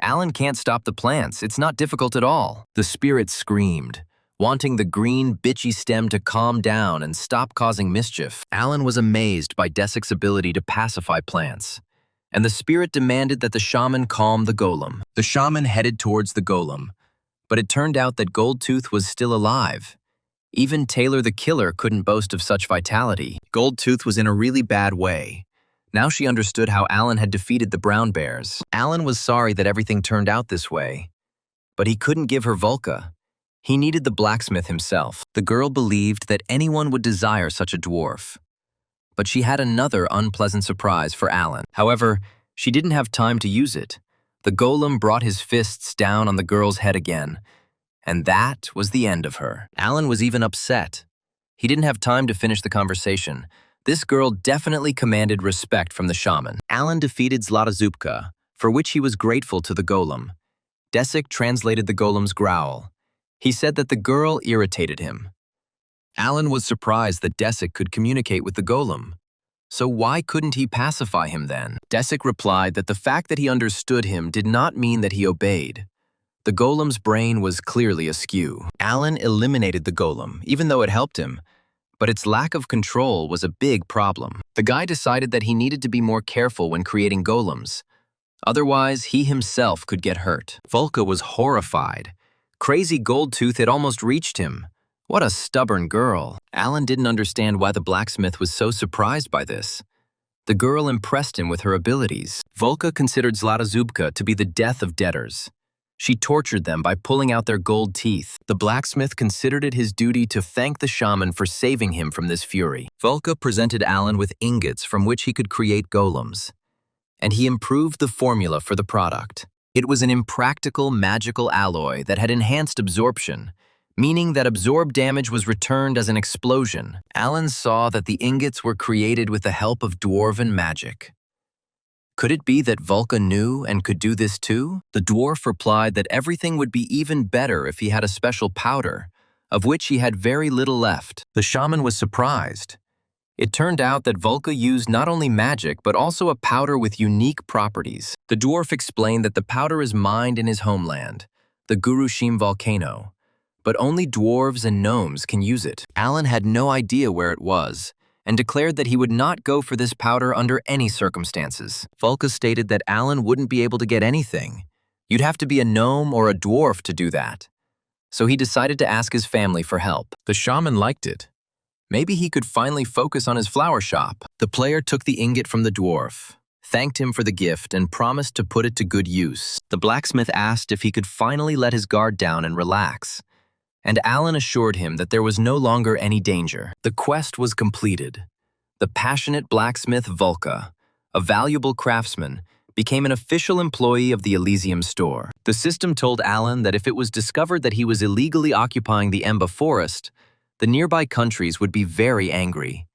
Alan can't stop the plants. It's not difficult at all. The spirit screamed, wanting the green, bitchy stem to calm down and stop causing mischief. Alan was amazed by Desic's ability to pacify plants, and the spirit demanded that the shaman calm the golem. The shaman headed towards the golem, but it turned out that Goldtooth was still alive. Even Taylor the Killer couldn't boast of such vitality. Goldtooth was in a really bad way. Now she understood how Alan had defeated the brown bears. Alan was sorry that everything turned out this way, but he couldn't give her Volca. He needed the blacksmith himself. The girl believed that anyone would desire such a dwarf. But she had another unpleasant surprise for Alan. However, she didn't have time to use it. The golem brought his fists down on the girl's head again, and that was the end of her. Alan was even upset. He didn't have time to finish the conversation. This girl definitely commanded respect from the shaman. Alan defeated Zlatazupka, for which he was grateful to the golem. Desic translated the golem's growl. He said that the girl irritated him. Alan was surprised that Desic could communicate with the golem. So why couldn't he pacify him then? Desic replied that the fact that he understood him did not mean that he obeyed. The golem's brain was clearly askew. Alan eliminated the golem, even though it helped him, but its lack of control was a big problem. The guy decided that he needed to be more careful when creating golems. Otherwise, he himself could get hurt. Volca was horrified. Crazy Goldtooth had almost reached him. What a stubborn girl. Alan didn't understand why the blacksmith was so surprised by this. The girl impressed him with her abilities. Volca considered Zlatazupka to be the death of debtors. She tortured them by pulling out their gold teeth. The blacksmith considered it his duty to thank the shaman for saving him from this fury. Volca presented Alan with ingots from which he could create golems, and he improved the formula for the product. It was an impractical magical alloy that had enhanced absorption, meaning that absorbed damage was returned as an explosion. Alan saw that the ingots were created with the help of dwarven magic. Could it be that Volca knew and could do this too? The dwarf replied that everything would be even better if he had a special powder, of which he had very little left. The shaman was surprised. It turned out that Volca used not only magic but also a powder with unique properties. The dwarf explained that the powder is mined in his homeland, the Gurushim volcano, but only dwarves and gnomes can use it. Alan had no idea where it was, and declared that he would not go for this powder under any circumstances. Volka stated that Alan wouldn't be able to get anything. You'd have to be a gnome or a dwarf to do that. So he decided to ask his family for help. The shaman liked it. Maybe he could finally focus on his flower shop. The player took the ingot from the dwarf, thanked him for the gift, and promised to put it to good use. The blacksmith asked if he could finally let his guard down and relax, and Alan assured him that there was no longer any danger. The quest was completed. The passionate blacksmith Volka, a valuable craftsman, became an official employee of the Elysium store. The system told Alan that if it was discovered that he was illegally occupying the Emba forest, the nearby countries would be very angry,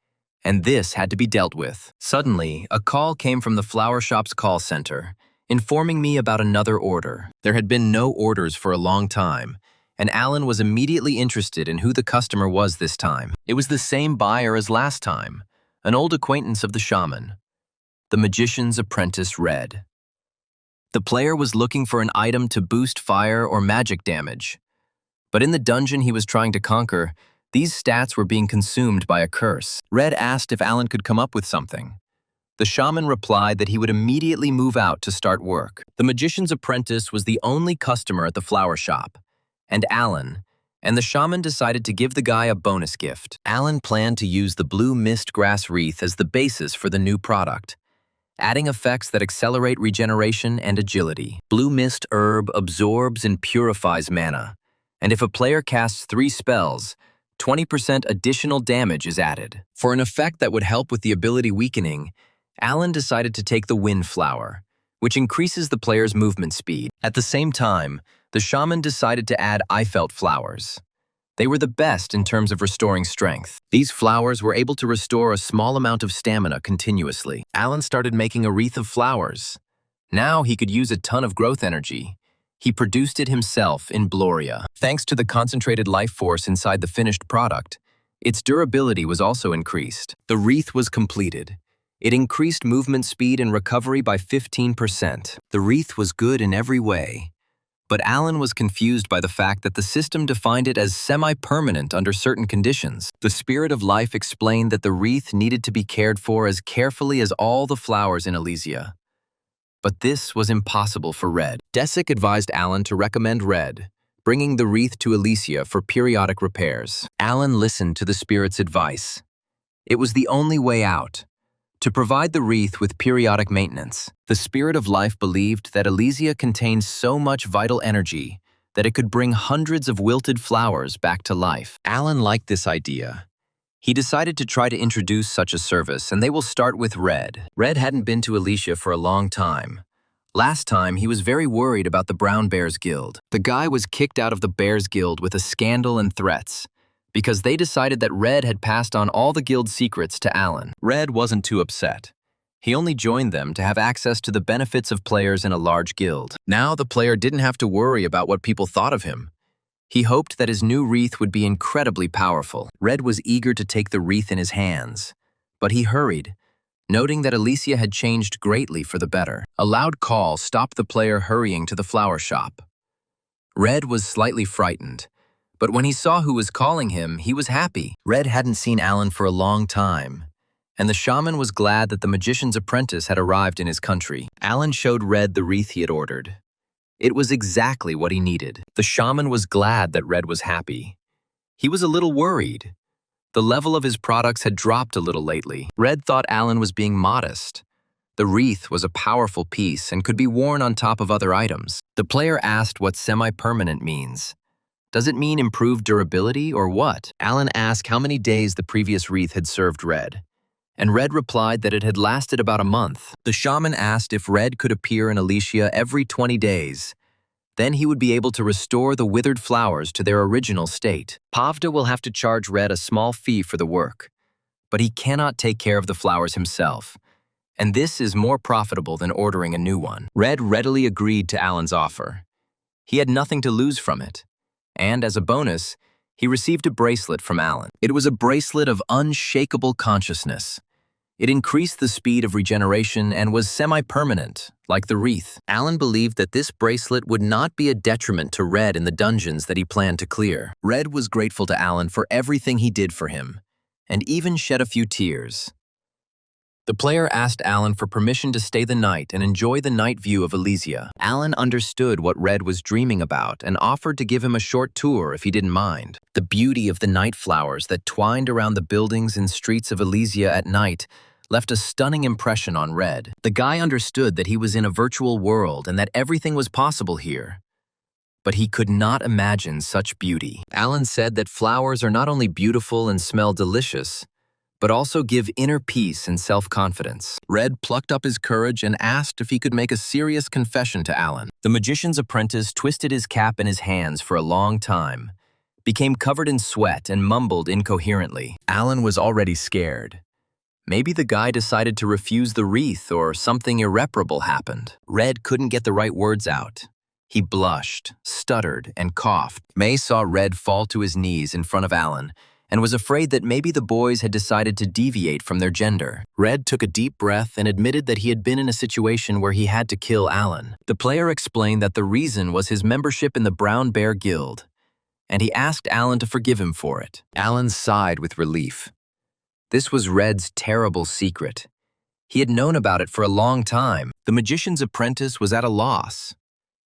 and this had to be dealt with. Suddenly, a call came from the flower shop's call center, informing me about another order. There had been no orders for a long time, and Alan was immediately interested in who the customer was this time. It was the same buyer as last time, an old acquaintance of the shaman, the magician's apprentice Red. The player was looking for an item to boost fire or magic damage, but in the dungeon he was trying to conquer, these stats were being consumed by a curse. Red asked if Alan could come up with something. The shaman replied that he would immediately move out to start work. The magician's apprentice was the only customer at the flower shop, and the shaman decided to give the guy a bonus gift. Alan planned to use the blue mist grass wreath as the basis for the new product, adding effects that accelerate regeneration and agility. Blue mist herb absorbs and purifies mana, and if a player casts 3 spells, 20% additional damage is added. For an effect that would help with the ability weakening, Alan decided to take the Wind Flower, which increases the player's movement speed. At the same time, the shaman decided to add Eifelt flowers. They were the best in terms of restoring strength. These flowers were able to restore a small amount of stamina continuously. Alan started making a wreath of flowers. Now he could use a ton of growth energy. He produced it himself in Bloria. Thanks to the concentrated life force inside the finished product, its durability was also increased. The wreath was completed. It increased movement speed and recovery by 15%. The wreath was good in every way. But Alan was confused by the fact that the system defined it as semi-permanent under certain conditions. The spirit of life explained that the wreath needed to be cared for as carefully as all the flowers in Elysia. But this was impossible for Red. Desic advised Alan to recommend Red, bringing the wreath to Elysia for periodic repairs. Alan listened to the spirit's advice. It was the only way out, to provide the wreath with periodic maintenance. The spirit of life believed that Elysia contained so much vital energy that it could bring hundreds of wilted flowers back to life. Alan liked this idea. He decided to try to introduce such a service, and they will start with Red. Red hadn't been to Elysia for a long time. Last time, he was very worried about the Brown Bears Guild. The guy was kicked out of the Bears Guild with a scandal and threats, because they decided that Red had passed on all the guild secrets to Alan. Red wasn't too upset. He only joined them to have access to the benefits of players in a large guild. Now the player didn't have to worry about what people thought of him. He hoped that his new wreath would be incredibly powerful. Red was eager to take the wreath in his hands, but he hurried, noting that Elysia had changed greatly for the better. A loud call stopped the player hurrying to the flower shop. Red was slightly frightened, but when he saw who was calling him, he was happy. Red hadn't seen Alan for a long time, and the shaman was glad that the magician's apprentice had arrived in his country. Alan showed Red the wreath he had ordered. It was exactly what he needed. The shaman was glad that Red was happy. He was a little worried. The level of his products had dropped a little lately. Red thought Alan was being modest. The wreath was a powerful piece and could be worn on top of other items. The player asked what semi-permanent means. Does it mean improved durability or what? Alan asked how many days the previous wreath had served Red, and Red replied that it had lasted about a month. The shaman asked if Red could appear in Elysia every 20 days. Then he would be able to restore the withered flowers to their original state. Pavda will have to charge Red a small fee for the work, but he cannot take care of the flowers himself, and this is more profitable than ordering a new one. Red readily agreed to Alan's offer. He had nothing to lose from it, and as a bonus, he received a bracelet from Alan. It was a bracelet of unshakable consciousness. It increased the speed of regeneration and was semi-permanent, like the wreath. Alan believed that this bracelet would not be a detriment to Red in the dungeons that he planned to clear. Red was grateful to Alan for everything he did for him, and even shed a few tears. The player asked Alan for permission to stay the night and enjoy the night view of Elysia. Alan understood what Red was dreaming about and offered to give him a short tour if he didn't mind. The beauty of the night flowers that twined around the buildings and streets of Elysia at night left a stunning impression on Red. The guy understood that he was in a virtual world and that everything was possible here. But he could not imagine such beauty. Alan said that flowers are not only beautiful and smell delicious, but also give inner peace and self-confidence. Red plucked up his courage and asked if he could make a serious confession to Alan. The magician's apprentice twisted his cap in his hands for a long time, became covered in sweat, and mumbled incoherently. Alan was already scared. Maybe the guy decided to refuse the wreath or something irreparable happened. Red couldn't get the right words out. He blushed, stuttered, and coughed. May saw Red fall to his knees in front of Alan and was afraid that maybe the boys had decided to deviate from their gender. Red took a deep breath and admitted that he had been in a situation where he had to kill Alan. The player explained that the reason was his membership in the Brown Bear Guild, and he asked Alan to forgive him for it. Alan sighed with relief. This was Red's terrible secret. He had known about it for a long time. The magician's apprentice was at a loss.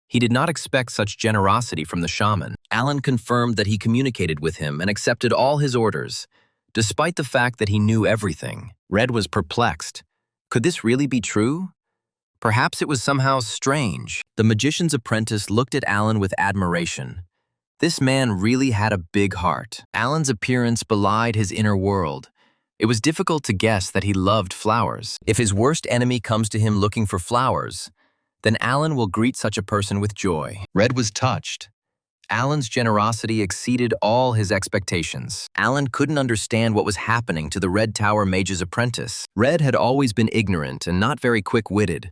He did not expect such generosity from the shaman. Alan confirmed that he communicated with him and accepted all his orders, despite the fact that he knew everything. Red was perplexed. Could this really be true? Perhaps it was somehow strange. The magician's apprentice looked at Alan with admiration. This man really had a big heart. Alan's appearance belied his inner world. It was difficult to guess that he loved flowers. If his worst enemy comes to him looking for flowers, then Alan will greet such a person with joy. Red was touched. Alan's generosity exceeded all his expectations. Alan couldn't understand what was happening to the Red Tower Mage's apprentice. Red had always been ignorant and not very quick-witted,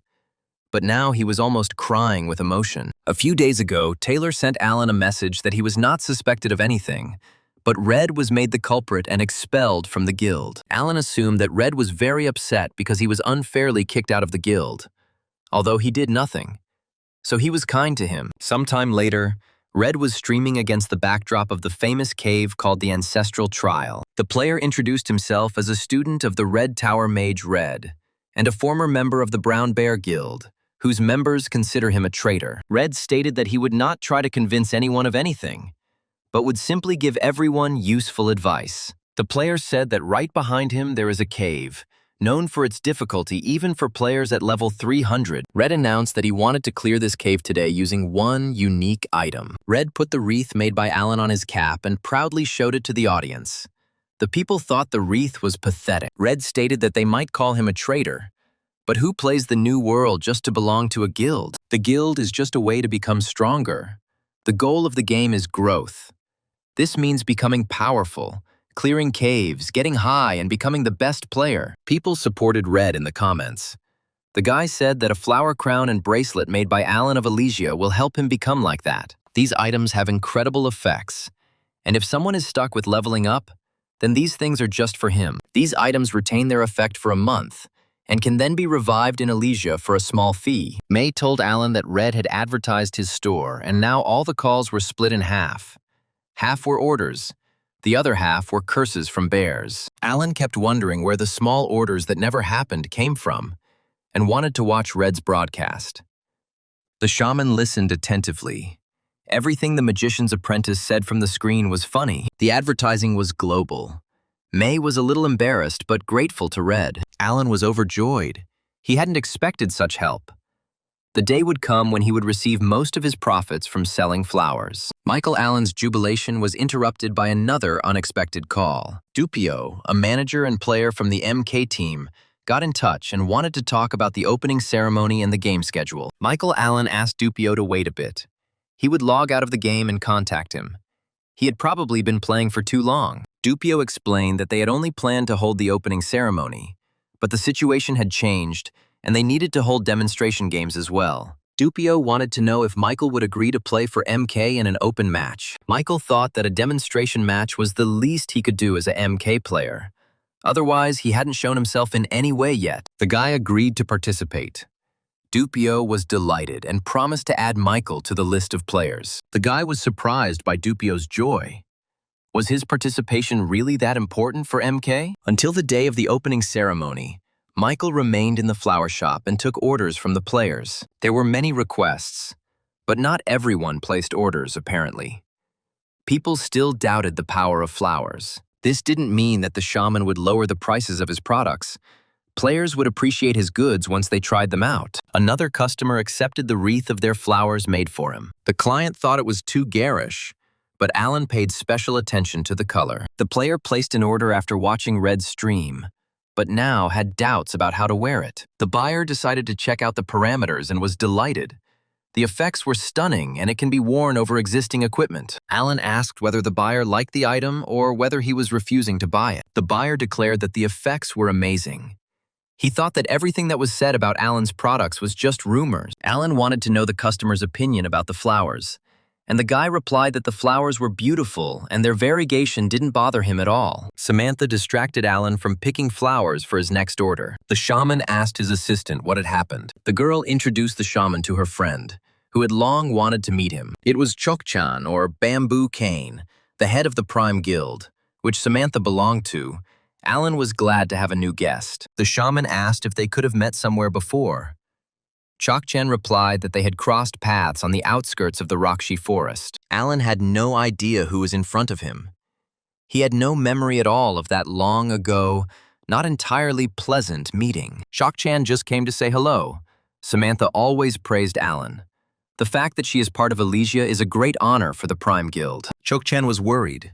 but now he was almost crying with emotion. A few days ago, Taylor sent Alan a message that he was not suspected of anything, but Red was made the culprit and expelled from the guild. Alan assumed that Red was very upset because he was unfairly kicked out of the guild, although he did nothing. So he was kind to him. Sometime later, Red was streaming against the backdrop of the famous cave called the Ancestral Trial. The player introduced himself as a student of the Red Tower Mage Red, and a former member of the Brown Bear Guild, whose members consider him a traitor. Red stated that he would not try to convince anyone of anything, but would simply give everyone useful advice. The player said that right behind him there is a cave, known for its difficulty even for players at level 300. Red announced that he wanted to clear this cave today using one unique item. Red put the wreath made by Alan on his cap and proudly showed it to the audience. The people thought the wreath was pathetic. Red stated that they might call him a traitor, but who plays the new world just to belong to a guild? The guild is just a way to become stronger. The goal of the game is growth. This means becoming powerful, clearing caves, getting high, and becoming the best player. People supported Red in the comments. The guy said that a flower crown and bracelet made by Alan of Elysia will help him become like that. These items have incredible effects, and if someone is stuck with leveling up, then these things are just for him. These items retain their effect for a month, and can then be revived in Elysia for a small fee. May told Alan that Red had advertised his store, and now all the calls were split in half. Half were orders. The other half were curses from bears. Alan kept wondering where the small orders that never happened came from, and wanted to watch Red's broadcast. The shaman listened attentively. Everything the magician's apprentice said from the screen was funny. The advertising was global. May was a little embarrassed but grateful to Red. Alan was overjoyed. He hadn't expected such help. The day would come when he would receive most of his profits from selling flowers. Michael Allen's jubilation was interrupted by another unexpected call. Dupio, a manager and player from the MK team, got in touch and wanted to talk about the opening ceremony and the game schedule. Michael Allen asked Dupio to wait a bit. He would log out of the game and contact him. He had probably been playing for too long. Dupio explained that they had only planned to hold the opening ceremony, but the situation had changed, and they needed to hold demonstration games as well. Dupio wanted to know if Michael would agree to play for MK in an open match. Michael thought that a demonstration match was the least he could do as a MK player. Otherwise, he hadn't shown himself in any way yet. The guy agreed to participate. Dupio was delighted and promised to add Michael to the list of players. The guy was surprised by Dupio's joy. Was his participation really that important for MK? Until the day of the opening ceremony, Michael remained in the flower shop and took orders from the players. There were many requests, but not everyone placed orders, apparently. People still doubted the power of flowers. This didn't mean that the shaman would lower the prices of his products. Players would appreciate his goods once they tried them out. Another customer accepted the wreath of their flowers made for him. The client thought it was too garish, but Alan paid special attention to the color. The player placed an order after watching Red's stream, but now had doubts about how to wear it. The buyer decided to check out the parameters and was delighted. The effects were stunning, and it can be worn over existing equipment. Alan asked whether the buyer liked the item or whether he was refusing to buy it. The buyer declared that the effects were amazing. He thought that everything that was said about Alan's products was just rumors. Alan wanted to know the customer's opinion about the flowers, and the guy replied that the flowers were beautiful and their variegation didn't bother him at all. Samantha distracted Alan from picking flowers for his next order. The shaman asked his assistant what had happened. The girl introduced the shaman to her friend, who had long wanted to meet him. It was Chokchan, or Bamboo Cane, the head of the Prime Guild, which Samantha belonged to. Alan was glad to have a new guest. The shaman asked if they could have met somewhere before. Chokchan replied that they had crossed paths on the outskirts of the Rakshi forest. Alan had no idea who was in front of him. He had no memory at all of that long ago, not entirely pleasant meeting. Chokchan just came to say hello. Samantha always praised Alan. The fact that she is part of Elysia is a great honor for the Prime Guild. Chokchan was worried.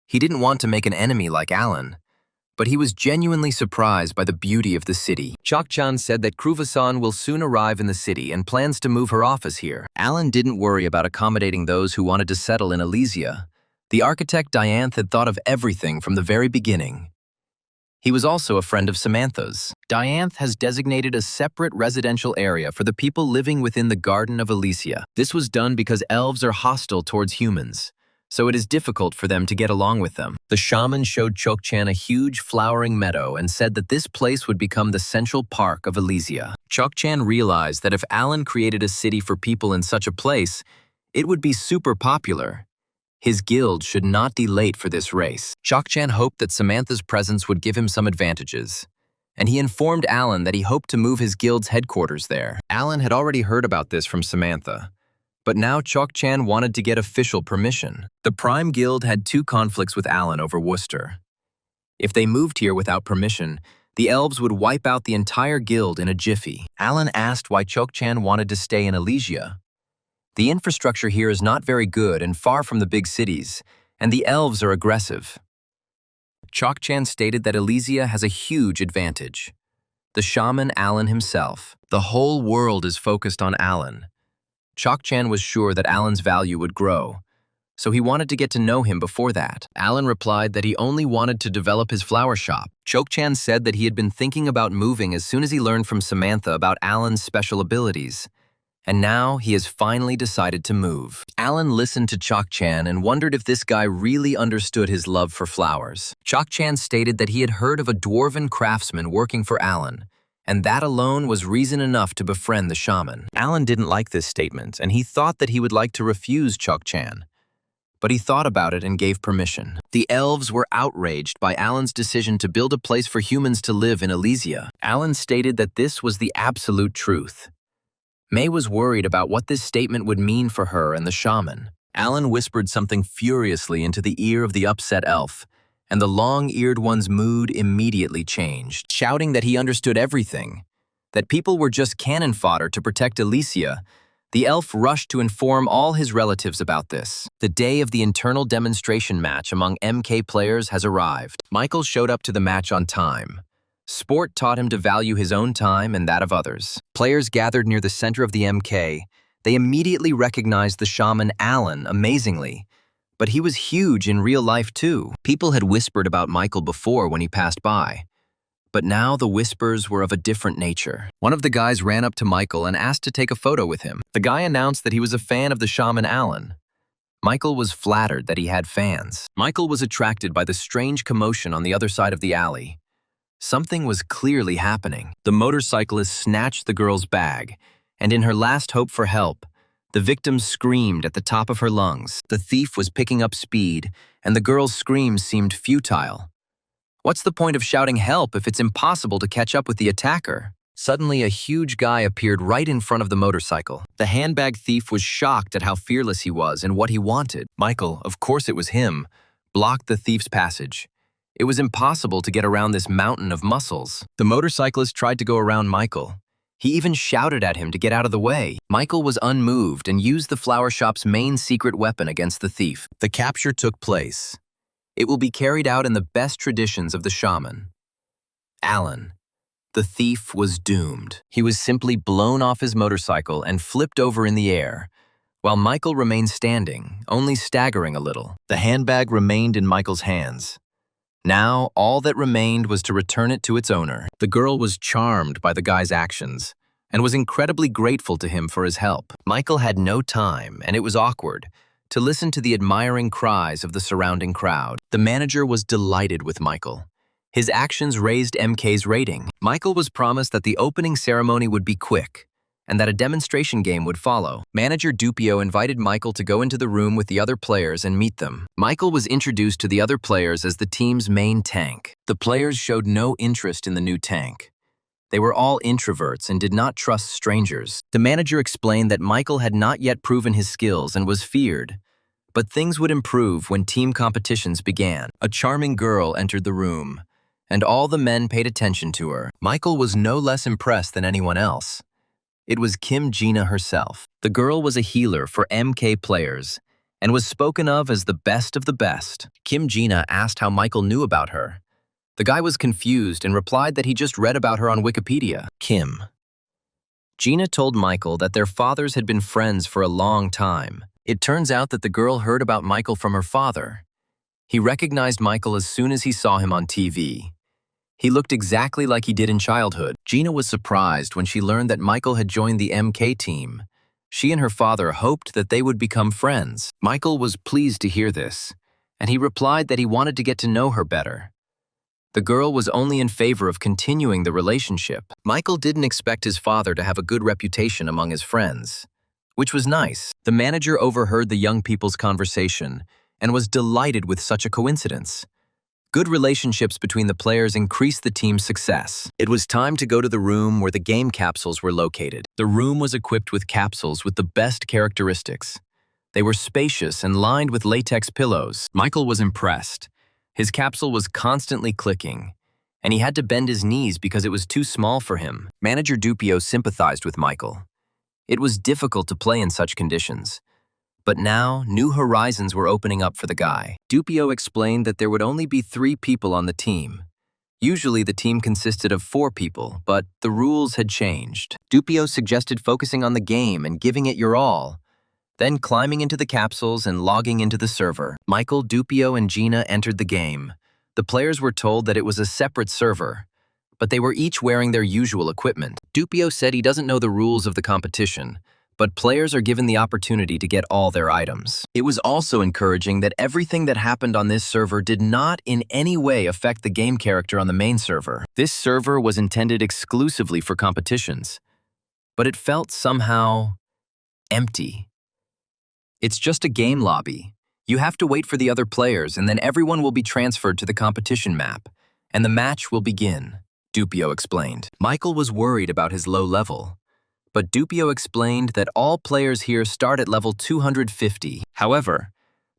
He didn't want to make an enemy like Alan, but he was genuinely surprised by the beauty of the city. Chokchan said that Kruvasan will soon arrive in the city and plans to move her office here. Alan didn't worry about accommodating those who wanted to settle in Elysia. The architect Dianth had thought of everything from the very beginning. He was also a friend of Samantha's. Dianth has designated a separate residential area for the people living within the Garden of Elysia. This was done because elves are hostile towards humans, so it is difficult for them to get along with them. The shaman showed Chokchan a huge flowering meadow and said that this place would become the central park of Elysia. Chokchan realized that if Alan created a city for people in such a place, it would be super popular. His guild should not be late for this race. Chokchan hoped that Samantha's presence would give him some advantages, and he informed Alan that he hoped to move his guild's headquarters there. Alan had already heard about this from Samantha, but now Chokchan wanted to get official permission. The Prime Guild had two conflicts with Alan over Worcester. If they moved here without permission, the elves would wipe out the entire guild in a jiffy. Alan asked why Chokchan wanted to stay in Elysia. The infrastructure here is not very good and far from the big cities, and the elves are aggressive. Chokchan stated that Elysia has a huge advantage. The shaman Alan himself. The whole world is focused on Alan. Chokchan was sure that Alan's value would grow, so he wanted to get to know him before that. Alan replied that he only wanted to develop his flower shop. Chokchan said that he had been thinking about moving as soon as he learned from Samantha about Alan's special abilities, and now he has finally decided to move. Alan listened to Chokchan and wondered if this guy really understood his love for flowers. Chokchan stated that he had heard of a dwarven craftsman working for Alan, and that alone was reason enough to befriend the shaman. Alan didn't like this statement, and he thought that he would like to refuse Chokchan. But he thought about it and gave permission. The elves were outraged by Alan's decision to build a place for humans to live in Elysia. Alan stated that this was the absolute truth. May was worried about what this statement would mean for her and the shaman. Alan whispered something furiously into the ear of the upset elf, and the long-eared one's mood immediately changed, shouting that he understood everything, that people were just cannon fodder to protect Elysia. The elf rushed to inform all his relatives about this. The day of the internal demonstration match among MK players has arrived. Michael showed up to the match on time. Sport taught him to value his own time and that of others. Players gathered near the center of the MK. They immediately recognized the shaman Alan amazingly, but he was huge in real life too. People had whispered about Michael before when he passed by, but now the whispers were of a different nature. One of the guys ran up to Michael and asked to take a photo with him. The guy announced that he was a fan of the shaman Alan. Michael was flattered that he had fans. Michael was attracted by the strange commotion on the other side of the alley. Something was clearly happening. The motorcyclist snatched the girl's bag, and in her last hope for help, the victim screamed at the top of her lungs. The thief was picking up speed, and the girl's screams seemed futile. What's the point of shouting help if it's impossible to catch up with the attacker? Suddenly, a huge guy appeared right in front of the motorcycle. The handbag thief was shocked at how fearless he was and what he wanted. Michael, of course it was him, blocked the thief's passage. It was impossible to get around this mountain of muscles. The motorcyclist tried to go around Michael. He even shouted at him to get out of the way. Michael was unmoved and used the flower shop's main secret weapon against the thief. The capture took place. It will be carried out in the best traditions of the shaman. Alan, the thief, was doomed. He was simply blown off his motorcycle and flipped over in the air, while Michael remained standing, only staggering a little. The handbag remained in Michael's hands. Now, all that remained was to return it to its owner. The girl was charmed by the guy's actions and was incredibly grateful to him for his help. Michael had no time, and it was awkward, to listen to the admiring cries of the surrounding crowd. The manager was delighted with Michael. His actions raised MK's rating. Michael was promised that the opening ceremony would be quick and that a demonstration game would follow. Manager Dupio invited Michael to go into the room with the other players and meet them. Michael was introduced to the other players as the team's main tank. The players showed no interest in the new tank. They were all introverts and did not trust strangers. The manager explained that Michael had not yet proven his skills and was feared, but things would improve when team competitions began. A charming girl entered the room, and all the men paid attention to her. Michael was no less impressed than anyone else. It was Kim Gina herself. The girl was a healer for MK players and was spoken of as the best of the best. Kim Gina asked how Michael knew about her. The guy was confused and replied that he just read about her on Wikipedia. Gina told Michael that their fathers had been friends for a long time. It turns out that the girl heard about Michael from her father. He recognized Michael as soon as he saw him on TV. He looked exactly like he did in childhood. Gina was surprised when she learned that Michael had joined the MK team. She and her father hoped that they would become friends. Michael was pleased to hear this, and he replied that he wanted to get to know her better. The girl was only in favor of continuing the relationship. Michael didn't expect his father to have a good reputation among his friends, which was nice. The manager overheard the young people's conversation and was delighted with such a coincidence. Good relationships between the players increased the team's success. It was time to go to the room where the game capsules were located. The room was equipped with capsules with the best characteristics. They were spacious and lined with latex pillows. Michael was impressed. His capsule was constantly clicking, and he had to bend his knees because it was too small for him. Manager Dupio sympathized with Michael. It was difficult to play in such conditions. But now, new horizons were opening up for the guy. Dupio explained that there would only be 3 people on the team. Usually the team consisted of 4 people, but the rules had changed. Dupio suggested focusing on the game and giving it your all, then climbing into the capsules and logging into the server. Michael, Dupio, and Gina entered the game. The players were told that it was a separate server, but they were each wearing their usual equipment. Dupio said he doesn't know the rules of the competition, but players are given the opportunity to get all their items. It was also encouraging that everything that happened on this server did not in any way affect the game character on the main server. This server was intended exclusively for competitions, but it felt somehow empty. It's just a game lobby. You have to wait for the other players, and then everyone will be transferred to the competition map, and the match will begin, Dupio explained. Michael was worried about his low level, but Dupio explained that all players here start at level 250. However,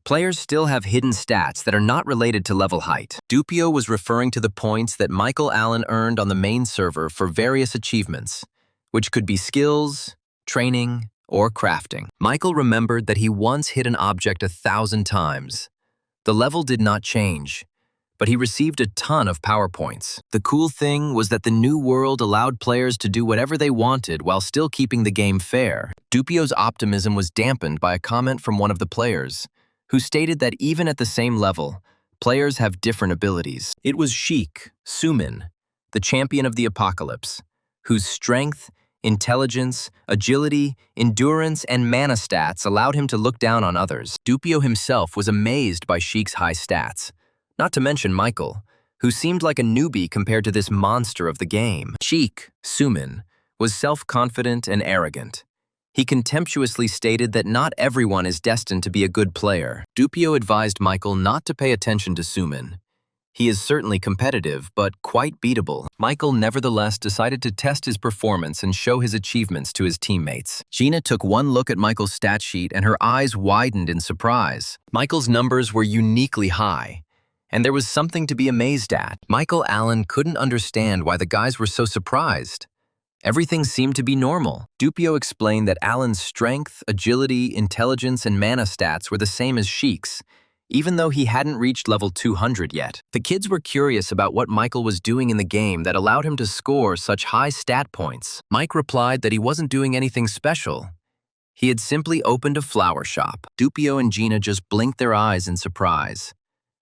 players still have hidden stats that are not related to level height. Dupio was referring to the points that Michael Allen earned on the main server for various achievements, which could be skills, training, or crafting. Michael remembered that he once hit an object 1,000 times. The level did not change, but he received a ton of power points. The cool thing was that the new world allowed players to do whatever they wanted while still keeping the game fair. Dupio's optimism was dampened by a comment from one of the players, who stated that even at the same level, players have different abilities. It was Sheik Sumin, the champion of the apocalypse, whose strength, intelligence, agility, endurance, and mana stats allowed him to look down on others. Dupio himself was amazed by Sheik's high stats, not to mention Michael, who seemed like a newbie compared to this monster of the game. Sheik Sumin was self-confident and arrogant. He contemptuously stated that not everyone is destined to be a good player. Dupio advised Michael not to pay attention to Suman. He is certainly competitive, but quite beatable. Michael nevertheless decided to test his performance and show his achievements to his teammates. Gina took one look at Michael's stat sheet and her eyes widened in surprise. Michael's numbers were uniquely high, and there was something to be amazed at. Michael Allen couldn't understand why the guys were so surprised. Everything seemed to be normal. Dupio explained that Allen's strength, agility, intelligence, and mana stats were the same as Sheik's, even though he hadn't reached level 200 yet. The kids were curious about what Michael was doing in the game that allowed him to score such high stat points. Mike replied that he wasn't doing anything special. He had simply opened a flower shop. Dupio and Gina just blinked their eyes in surprise.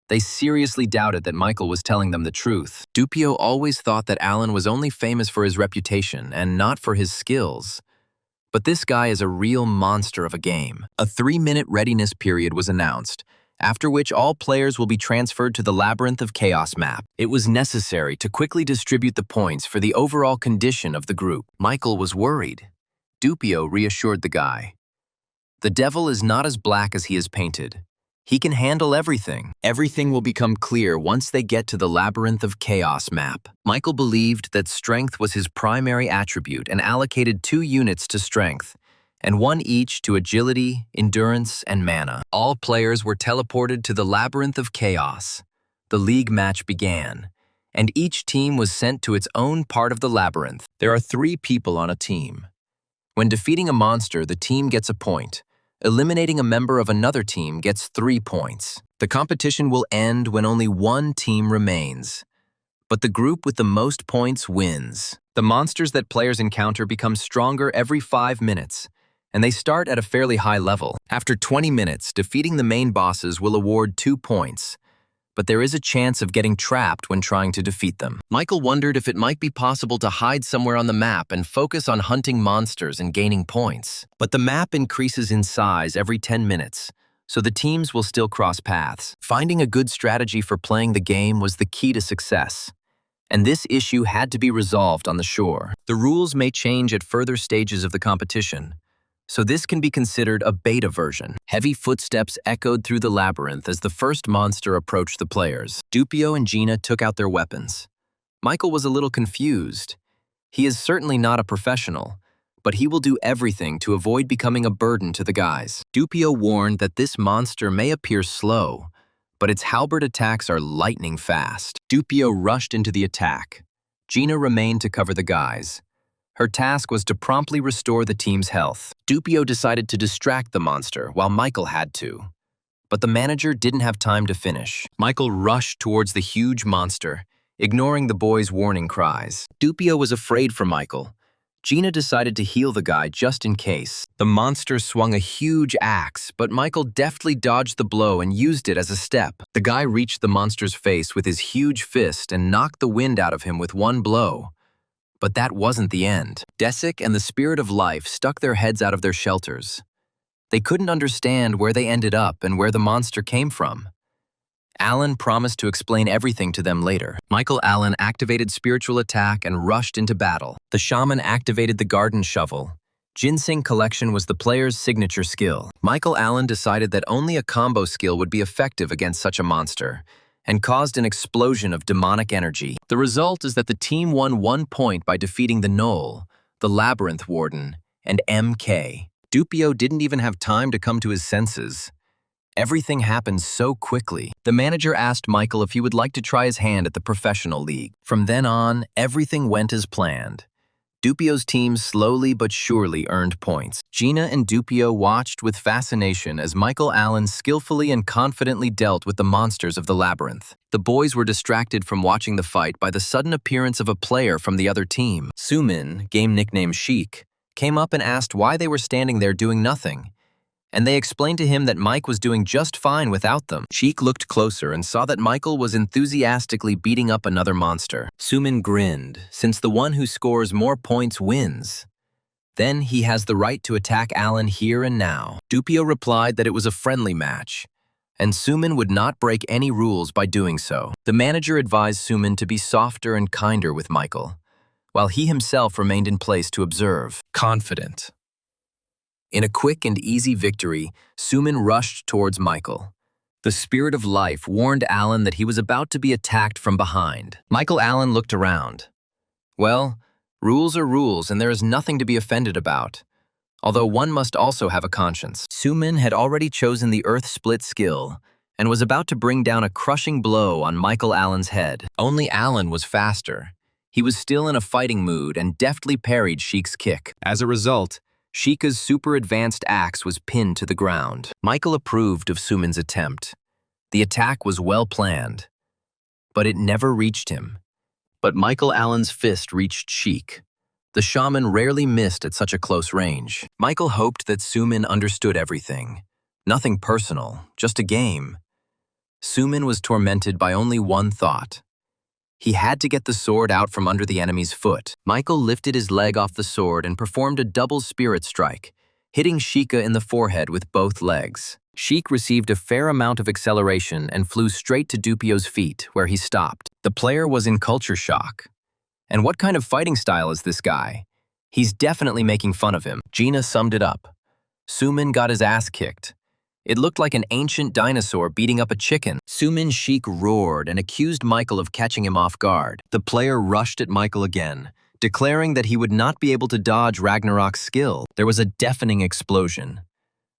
They seriously doubted that Michael was telling them the truth. Dupio always thought that Allen was only famous for his reputation and not for his skills. But this guy is a real monster of a game. A 3-minute readiness period was announced, after which all players will be transferred to the Labyrinth of Chaos map. It was necessary to quickly distribute the points for the overall condition of the group. Michael was worried. Dupio reassured the guy. The devil is not as black as he is painted. He can handle everything. Everything will become clear once they get to the Labyrinth of Chaos map. Michael believed that strength was his primary attribute and allocated 2 units to strength, and 1 each to agility, endurance, and mana. All players were teleported to the Labyrinth of Chaos. The league match began, and each team was sent to its own part of the labyrinth. There are 3 people on a team. When defeating a monster, the team gets a point. Eliminating a member of another team gets 3 points. The competition will end when only 1 team remains, but the group with the most points wins. The monsters that players encounter become stronger every 5 minutes, and they start at a fairly high level. After 20 minutes, defeating the main bosses will award 2 points, but there is a chance of getting trapped when trying to defeat them. Michael wondered if it might be possible to hide somewhere on the map and focus on hunting monsters and gaining points. But the map increases in size every 10 minutes, so the teams will still cross paths. Finding a good strategy for playing the game was the key to success, and this issue had to be resolved on the shore. The rules may change at further stages of the competition, so this can be considered a beta version. Heavy footsteps echoed through the labyrinth as the first monster approached the players. Dupio and Gina took out their weapons. Michael was a little confused. He is certainly not a professional, but he will do everything to avoid becoming a burden to the guys. Dupio warned that this monster may appear slow, but its halberd attacks are lightning fast. Dupio rushed into the attack. Gina remained to cover the guys. Her task was to promptly restore the team's health. Dupio decided to distract the monster while Michael had to. But the manager didn't have time to finish. Michael rushed towards the huge monster, ignoring the boys' warning cries. Dupio was afraid for Michael. Gina decided to heal the guy just in case. The monster swung a huge axe, but Michael deftly dodged the blow and used it as a step. The guy reached the monster's face with his huge fist and knocked the wind out of him with one blow. But that wasn't the end. Desic and the Spirit of Life stuck their heads out of their shelters. They couldn't understand where they ended up and where the monster came from. Allen promised to explain everything to them later. Michael Allen activated Spiritual Attack and rushed into battle. The shaman activated the Garden Shovel. Ginseng Collection was the player's signature skill. Michael Allen decided that only a combo skill would be effective against such a monster, and caused an explosion of demonic energy. The result is that the team won 1 point by defeating the Knoll, the Labyrinth Warden, and MK. Dupio didn't even have time to come to his senses. Everything happened so quickly. The manager asked Michael if he would like to try his hand at the professional league. From then on, everything went as planned. Dupio's team slowly but surely earned points. Gina and Dupio watched with fascination as Michael Allen skillfully and confidently dealt with the monsters of the labyrinth. The boys were distracted from watching the fight by the sudden appearance of a player from the other team. Sumin, game nickname Sheik, came up and asked why they were standing there doing nothing, and they explained to him that Mike was doing just fine without them. Sheik looked closer and saw that Michael was enthusiastically beating up another monster. Sumin grinned, since the one who scores more points wins. Then he has the right to attack Allen here and now. Dupio replied that it was a friendly match, and Sumin would not break any rules by doing so. The manager advised Sumin to be softer and kinder with Michael, while he himself remained in place to observe. Confident. In a quick and easy victory, Suman rushed towards Michael. The spirit of life warned Alan that he was about to be attacked from behind. Michael Allen looked around. Well, rules are rules and there is nothing to be offended about. Although one must also have a conscience. Suman had already chosen the earth split skill and was about to bring down a crushing blow on Michael Allen's head. Only Allen was faster. He was still in a fighting mood and deftly parried Sheik's kick. As a result, Sheik's super advanced axe was pinned to the ground. Michael approved of Suman's attempt. The attack was well planned, but it never reached him. But Michael Allen's fist reached Sheik. The shaman rarely missed at such a close range. Michael hoped that Suman understood everything. Nothing personal, just a game. Suman was tormented by only one thought. He had to get the sword out from under the enemy's foot. Michael lifted his leg off the sword and performed a double spirit strike, hitting Sheikah in the forehead with both legs. Sheik received a fair amount of acceleration and flew straight to Dupio's feet, where he stopped. The player was in culture shock. And what kind of fighting style is this guy? He's definitely making fun of him. Gina summed it up. Suman got his ass kicked. It looked like an ancient dinosaur beating up a chicken. Suman Sheik roared and accused Michael of catching him off guard. The player rushed at Michael again, declaring that he would not be able to dodge Ragnarok's skill. There was a deafening explosion.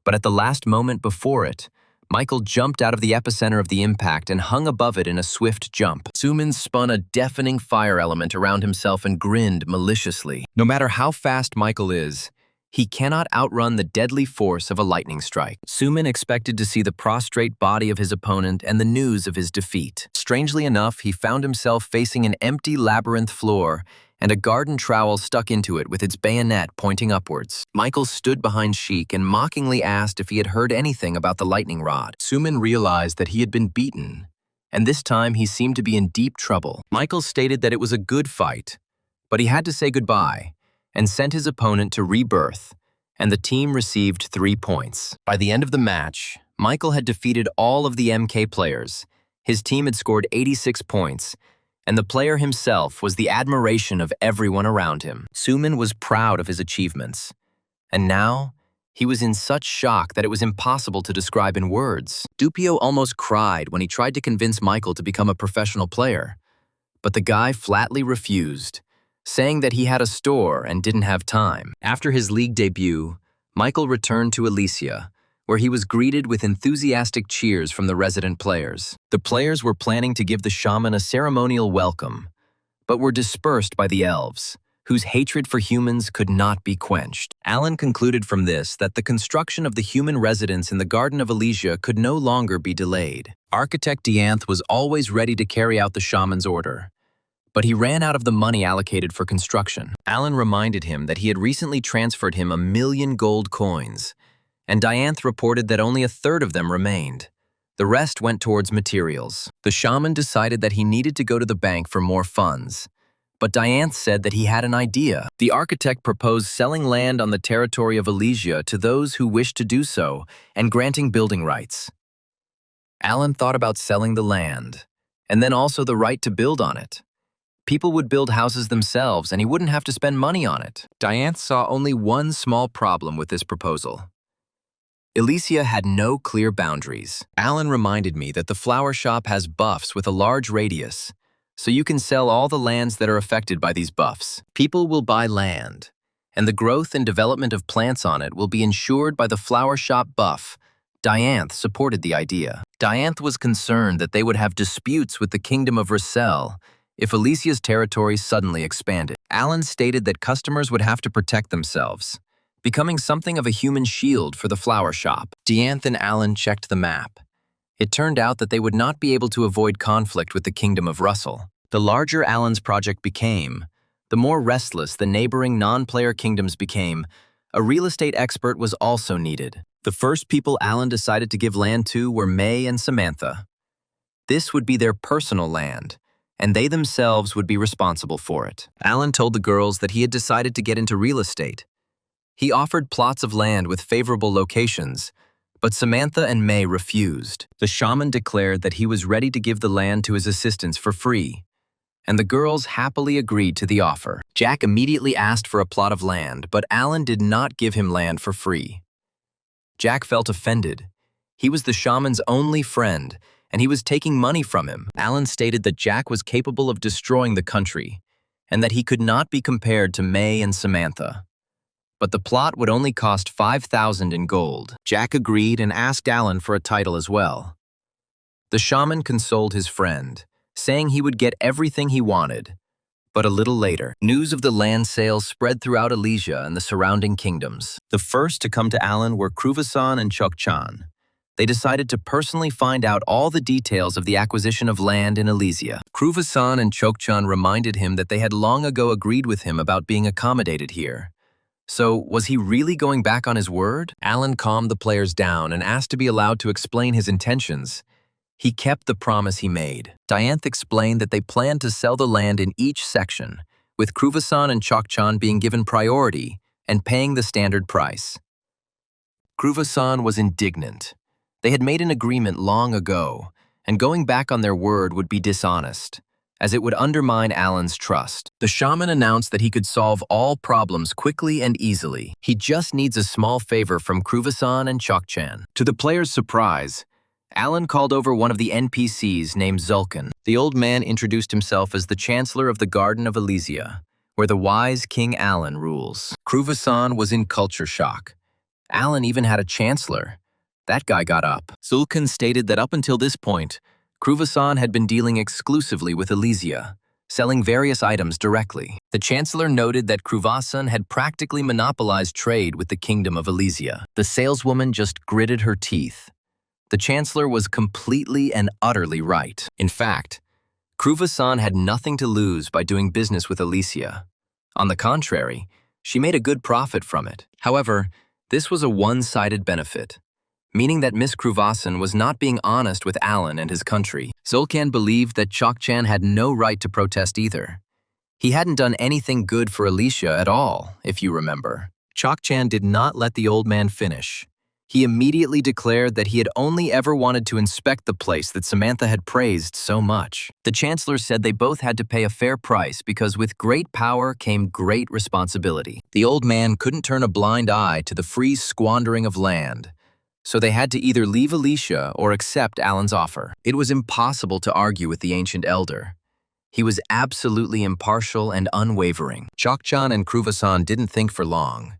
But at the last moment before it, Michael jumped out of the epicenter of the impact and hung above it in a swift jump. Suman spun a deafening fire element around himself and grinned maliciously. No matter how fast Michael is, he cannot outrun the deadly force of a lightning strike. Suman expected to see the prostrate body of his opponent and the news of his defeat. Strangely enough, he found himself facing an empty labyrinth floor and a garden trowel stuck into it with its bayonet pointing upwards. Michael stood behind Sheik and mockingly asked if he had heard anything about the lightning rod. Suman realized that he had been beaten, and this time he seemed to be in deep trouble. Michael stated that it was a good fight, but he had to say goodbye and sent his opponent to rebirth, and the team received 3 points. By the end of the match, Michael had defeated all of the MK players. His team had scored 86 points, and the player himself was the admiration of everyone around him. Suman was proud of his achievements, and now he was in such shock that it was impossible to describe in words. Dupio almost cried when he tried to convince Michael to become a professional player, but the guy flatly refused, saying that he had a store and didn't have time. After his league debut, Michael returned to Elysia, where he was greeted with enthusiastic cheers from the resident players. The players were planning to give the shaman a ceremonial welcome, but were dispersed by the elves, whose hatred for humans could not be quenched. Alan concluded from this that the construction of the human residence in the Garden of Elysia could no longer be delayed. Architect Dianth was always ready to carry out the shaman's order, but he ran out of the money allocated for construction. Alan reminded him that he had recently transferred him 1,000,000 gold coins, and Dianth reported that only a third of them remained. The rest went towards materials. The shaman decided that he needed to go to the bank for more funds, but Dianth said that he had an idea. The architect proposed selling land on the territory of Elysia to those who wished to do so and granting building rights. Alan thought about selling the land, and then also the right to build on it. People would build houses themselves and he wouldn't have to spend money on it. Dianth saw only one small problem with this proposal. Elysia had no clear boundaries. Alan reminded me that the flower shop has buffs with a large radius, so you can sell all the lands that are affected by these buffs. People will buy land, and the growth and development of plants on it will be ensured by the flower shop buff. Dianth supported the idea. Dianth was concerned that they would have disputes with the kingdom of Rissel if Elysia's territory suddenly expanded. Alan stated that customers would have to protect themselves, becoming something of a human shield for the flower shop. Dianth and Alan checked the map. It turned out that they would not be able to avoid conflict with the kingdom of Russell. The larger Alan's project became, the more restless the neighboring non-player kingdoms became. A real estate expert was also needed. The first people Alan decided to give land to were May and Samantha. This would be their personal land, and they themselves would be responsible for it. Alan told the girls that he had decided to get into real estate. He offered plots of land with favorable locations, but Samantha and May refused. The shaman declared that he was ready to give the land to his assistants for free, and the girls happily agreed to the offer. Jack immediately asked for a plot of land, but Alan did not give him land for free. Jack felt offended. He was the shaman's only friend, and he was taking money from him. Alan stated that Jack was capable of destroying the country, and that he could not be compared to May and Samantha. But the plot would only cost 5,000 in gold. Jack agreed and asked Alan for a title as well. The shaman consoled his friend, saying he would get everything he wanted. But a little later, news of the land sale spread throughout Elysia and the surrounding kingdoms. The first to come to Alan were Kruvasan and Chokchan. They decided to personally find out all the details of the acquisition of land in Elysia. Kruvasan and Chokchan reminded him that they had long ago agreed with him about being accommodated here. So, was he really going back on his word? Alan calmed the players down and asked to be allowed to explain his intentions. He kept the promise he made. Dianth explained that they planned to sell the land in each section, with Kruvasan and Chokchan being given priority and paying the standard price. Kruvasan was indignant. They had made an agreement long ago, and going back on their word would be dishonest, as it would undermine Alan's trust. The shaman announced that he could solve all problems quickly and easily. He just needs a small favor from Kruvasan and Chokchan. To the players' surprise, Alan called over one of the NPCs named Zulkan. The old man introduced himself as the Chancellor of the Garden of Elysia, where the wise King Alan rules. Kruvasan was in culture shock. Alan even had a chancellor. That guy got up. Zulkan stated that up until this point, Kruvasan had been dealing exclusively with Elysia, selling various items directly. The Chancellor noted that Kruvasan had practically monopolized trade with the Kingdom of Elysia. The saleswoman just gritted her teeth. The Chancellor was completely and utterly right. In fact, Kruvasan had nothing to lose by doing business with Elysia. On the contrary, she made a good profit from it. However, this was a one-sided benefit, meaning that Miss Kruvasan was not being honest with Alan and his country. Zulkan believed that Chokchan had no right to protest either. He hadn't done anything good for Elysia at all, if you remember. Chokchan did not let the old man finish. He immediately declared that he had only ever wanted to inspect the place that Samantha had praised so much. The Chancellor said they both had to pay a fair price because with great power came great responsibility. The old man couldn't turn a blind eye to the free squandering of land, so they had to either leave Elysia or accept Alan's offer. It was impossible to argue with the ancient elder. He was absolutely impartial and unwavering. Chokchan and Kruvasan didn't think for long.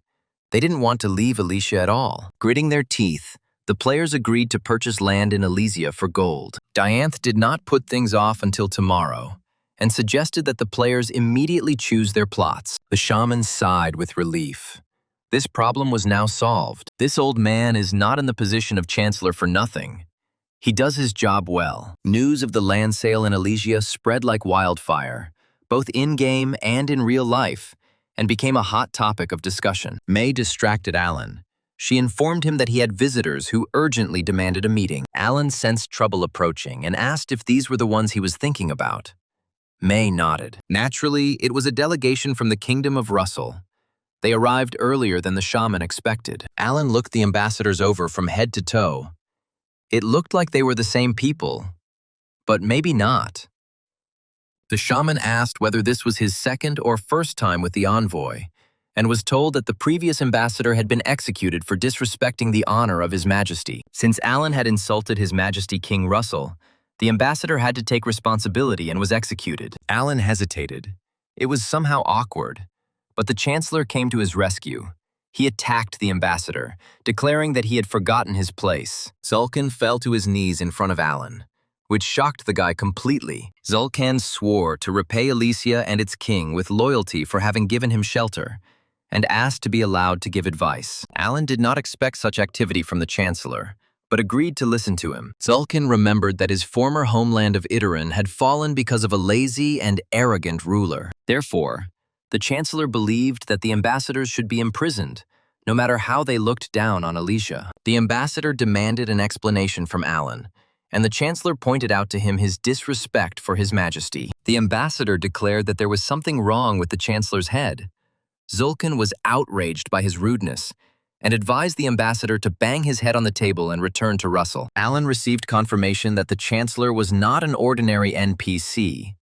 They didn't want to leave Elysia at all. Gritting their teeth, the players agreed to purchase land in Elysia for gold. Dianth did not put things off until tomorrow, and suggested that the players immediately choose their plots. The shaman sighed with relief. This problem was now solved. This old man is not in the position of Chancellor for nothing. He does his job well. News of the land sale in Elysia spread like wildfire, both in-game and in real life, and became a hot topic of discussion. May distracted Alan. She informed him that he had visitors who urgently demanded a meeting. Alan sensed trouble approaching and asked if these were the ones he was thinking about. May nodded. Naturally, it was a delegation from the Kingdom of Russell. They arrived earlier than the shaman expected. Alan looked the ambassadors over from head to toe. It looked like they were the same people, but maybe not. The shaman asked whether this was his second or first time with the envoy, and was told that the previous ambassador had been executed for disrespecting the honor of His Majesty. Since Alan had insulted His Majesty King Russell, the ambassador had to take responsibility and was executed. Alan hesitated. It was somehow awkward, but the Chancellor came to his rescue. He attacked the ambassador, declaring that he had forgotten his place. Zulkan fell to his knees in front of Alan, which shocked the guy completely. Zulkan swore to repay Elysia and its king with loyalty for having given him shelter, and asked to be allowed to give advice. Alan did not expect such activity from the Chancellor, but agreed to listen to him. Zulkan remembered that his former homeland of Iteran had fallen because of a lazy and arrogant ruler. Therefore, the Chancellor believed that the ambassadors should be imprisoned, no matter how they looked down on Elysia. The ambassador demanded an explanation from Alan, and the Chancellor pointed out to him his disrespect for His Majesty. The ambassador declared that there was something wrong with the Chancellor's head. Zulkan was outraged by his rudeness, and advised the ambassador to bang his head on the table and return to Russell. Alan received confirmation that the Chancellor was not an ordinary NPC.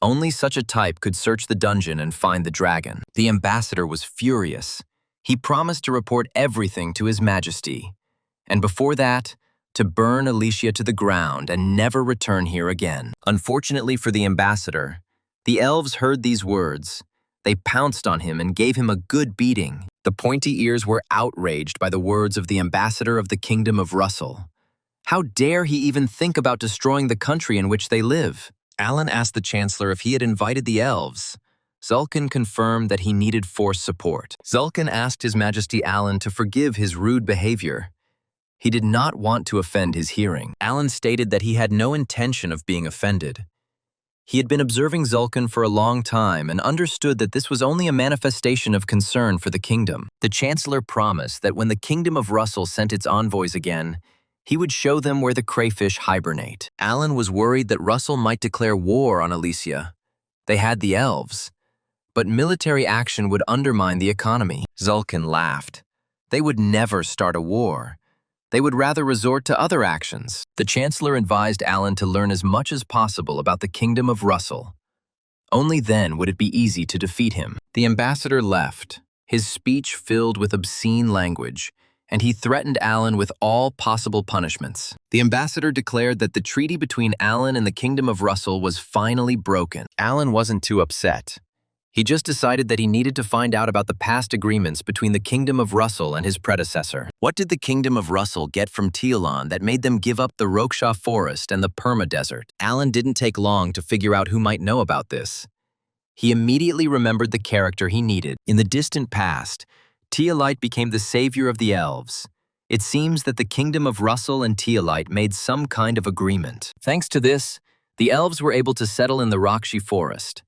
Only such a type could search the dungeon and find the dragon. The ambassador was furious. He promised to report everything to His Majesty, and before that, to burn Alicia to the ground and never return here again. Unfortunately for the ambassador, the elves heard these words. They pounced on him and gave him a good beating. The pointy ears were outraged by the words of the ambassador of the Kingdom of Russell. How dare he even think about destroying the country in which they live? Alan asked the Chancellor if he had invited the elves. Zulkan confirmed that he needed force support. Zulkan asked His Majesty Alan to forgive his rude behavior. He did not want to offend his hearing. Alan stated that he had no intention of being offended. He had been observing Zulkan for a long time and understood that this was only a manifestation of concern for the kingdom. The Chancellor promised that when the Kingdom of Russell sent its envoys again, he would show them where the crayfish hibernate. Alan was worried that Russell might declare war on Alicia. They had the elves, but military action would undermine the economy. Zulkan laughed. They would never start a war. They would rather resort to other actions. The Chancellor advised Alan to learn as much as possible about the Kingdom of Russell. Only then would it be easy to defeat him. The ambassador left, his speech filled with obscene language, and he threatened Alan with all possible punishments. The ambassador declared that the treaty between Alan and the Kingdom of Russell was finally broken. Alan wasn't too upset. He just decided that he needed to find out about the past agreements between the Kingdom of Russell and his predecessor. What did the Kingdom of Russell get from Tealon that made them give up the Roksha forest and the Perma Desert? Alan didn't take long to figure out who might know about this. He immediately remembered the character he needed. In the distant past, Tealite became the savior of the elves. It seems that the Kingdom of Russell and Tealite made some kind of agreement. Thanks to this, the elves were able to settle in the Rakshi forest.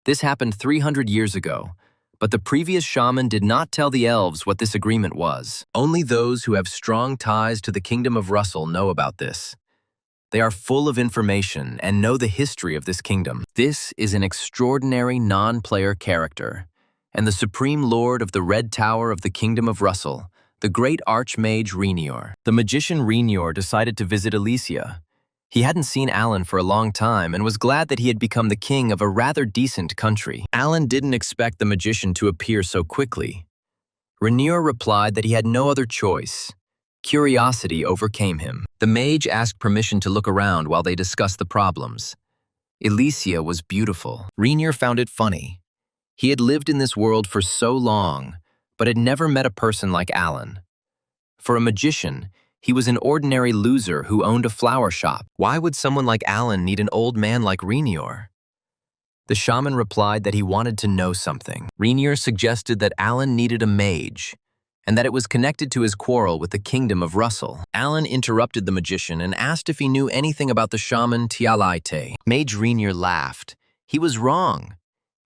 This happened 300 years ago, but the previous shaman did not tell the elves what this agreement was. Only those who have strong ties to the Kingdom of Russell know about this. They are full of information and know the history of this kingdom. This is an extraordinary non-player character, and the Supreme Lord of the Red Tower of the Kingdom of Russell, the great Archmage Renior. The magician Renior decided to visit Alicia. He hadn't seen Alan for a long time and was glad that he had become the king of a rather decent country. Alan didn't expect the magician to appear so quickly. Renier replied that he had no other choice. Curiosity overcame him. The mage asked permission to look around while they discussed the problems. Alicia was beautiful. Renier found it funny. He had lived in this world for so long, but had never met a person like Alan. For a magician, he was an ordinary loser who owned a flower shop. Why would someone like Alan need an old man like Renior? The shaman replied that he wanted to know something. Renior suggested that Alan needed a mage, and that it was connected to his quarrel with the Kingdom of Russell. Alan interrupted the magician and asked if he knew anything about the shaman Tealite. Mage Renior laughed. He was wrong.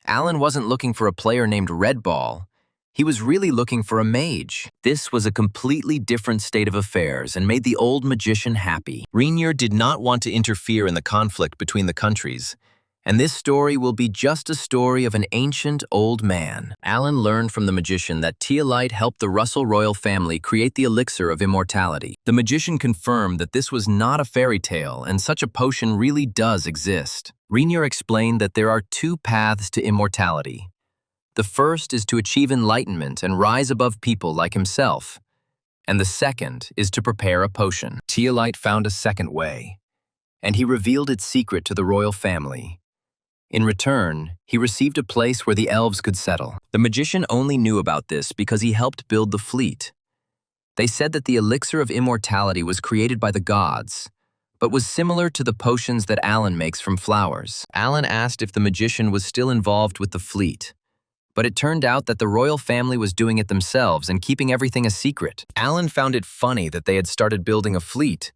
Alan wasn't looking for a player named Red Ball. He was really looking for a mage. This was a completely different state of affairs and made the old magician happy. Renier did not want to interfere in the conflict between the countries, and this story will be just a story of an ancient old man. Alan learned from the magician that Tealite helped the Russell royal family create the elixir of immortality. The magician confirmed that this was not a fairy tale and such a potion really does exist. Renier explained that there are two paths to immortality. The first is to achieve enlightenment and rise above people like himself, and the second is to prepare a potion. Tealite found a second way, and he revealed its secret to the royal family. In return, he received a place where the elves could settle. The magician only knew about this because he helped build the fleet. They said that the elixir of immortality was created by the gods, but was similar to the potions that Alan makes from flowers. Alan asked if the magician was still involved with the fleet, but it turned out that the royal family was doing it themselves and keeping everything a secret. Alan found it funny that they had started building a fleet,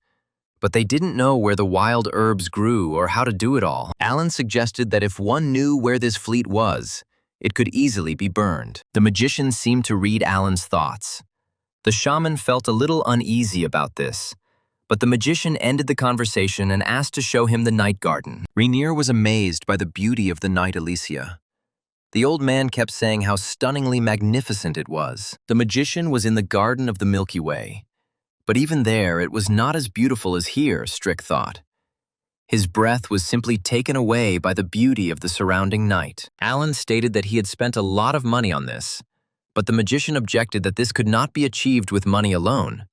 but they didn't know where the wild herbs grew or how to do it all. Alan suggested that if one knew where this fleet was, it could easily be burned. The magician seemed to read Alan's thoughts. The shaman felt a little uneasy about this, but the magician ended the conversation and asked to show him the night garden. Renier was amazed by the beauty of the night Alicia. The old man kept saying how stunningly magnificent it was. The magician was in the Garden of the Milky Way, but even there it was not as beautiful as here, Strick thought. His breath was simply taken away by the beauty of the surrounding night. Alan stated that he had spent a lot of money on this, But the magician objected that this could not be achieved with money alone.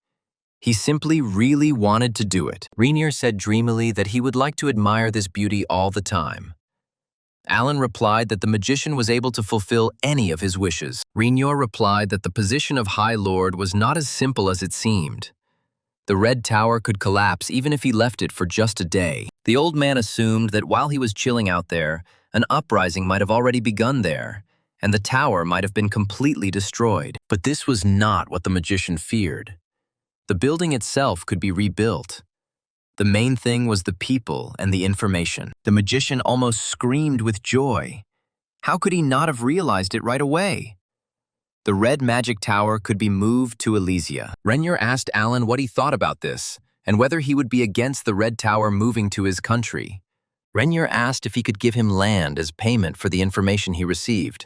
He simply really wanted to do it. Rainier said dreamily that he would like to admire this beauty all the time. Alan replied that the magician was able to fulfill any of his wishes. Rainier replied that the position of High Lord was not as simple as it seemed. The Red Tower could collapse even if he left it for just a day. The old man assumed that while he was chilling out there, an uprising might have already begun there, and the tower might have been completely destroyed. But this was not what the magician feared. The building itself could be rebuilt. The main thing was the people and the information. The magician almost screamed with joy. How could he not have realized it right away? The red magic tower could be moved to Elysia. Rainier asked Alan what he thought about this, and whether he would be against the red tower moving to his country. Rainier asked if he could give him land as payment for the information he received.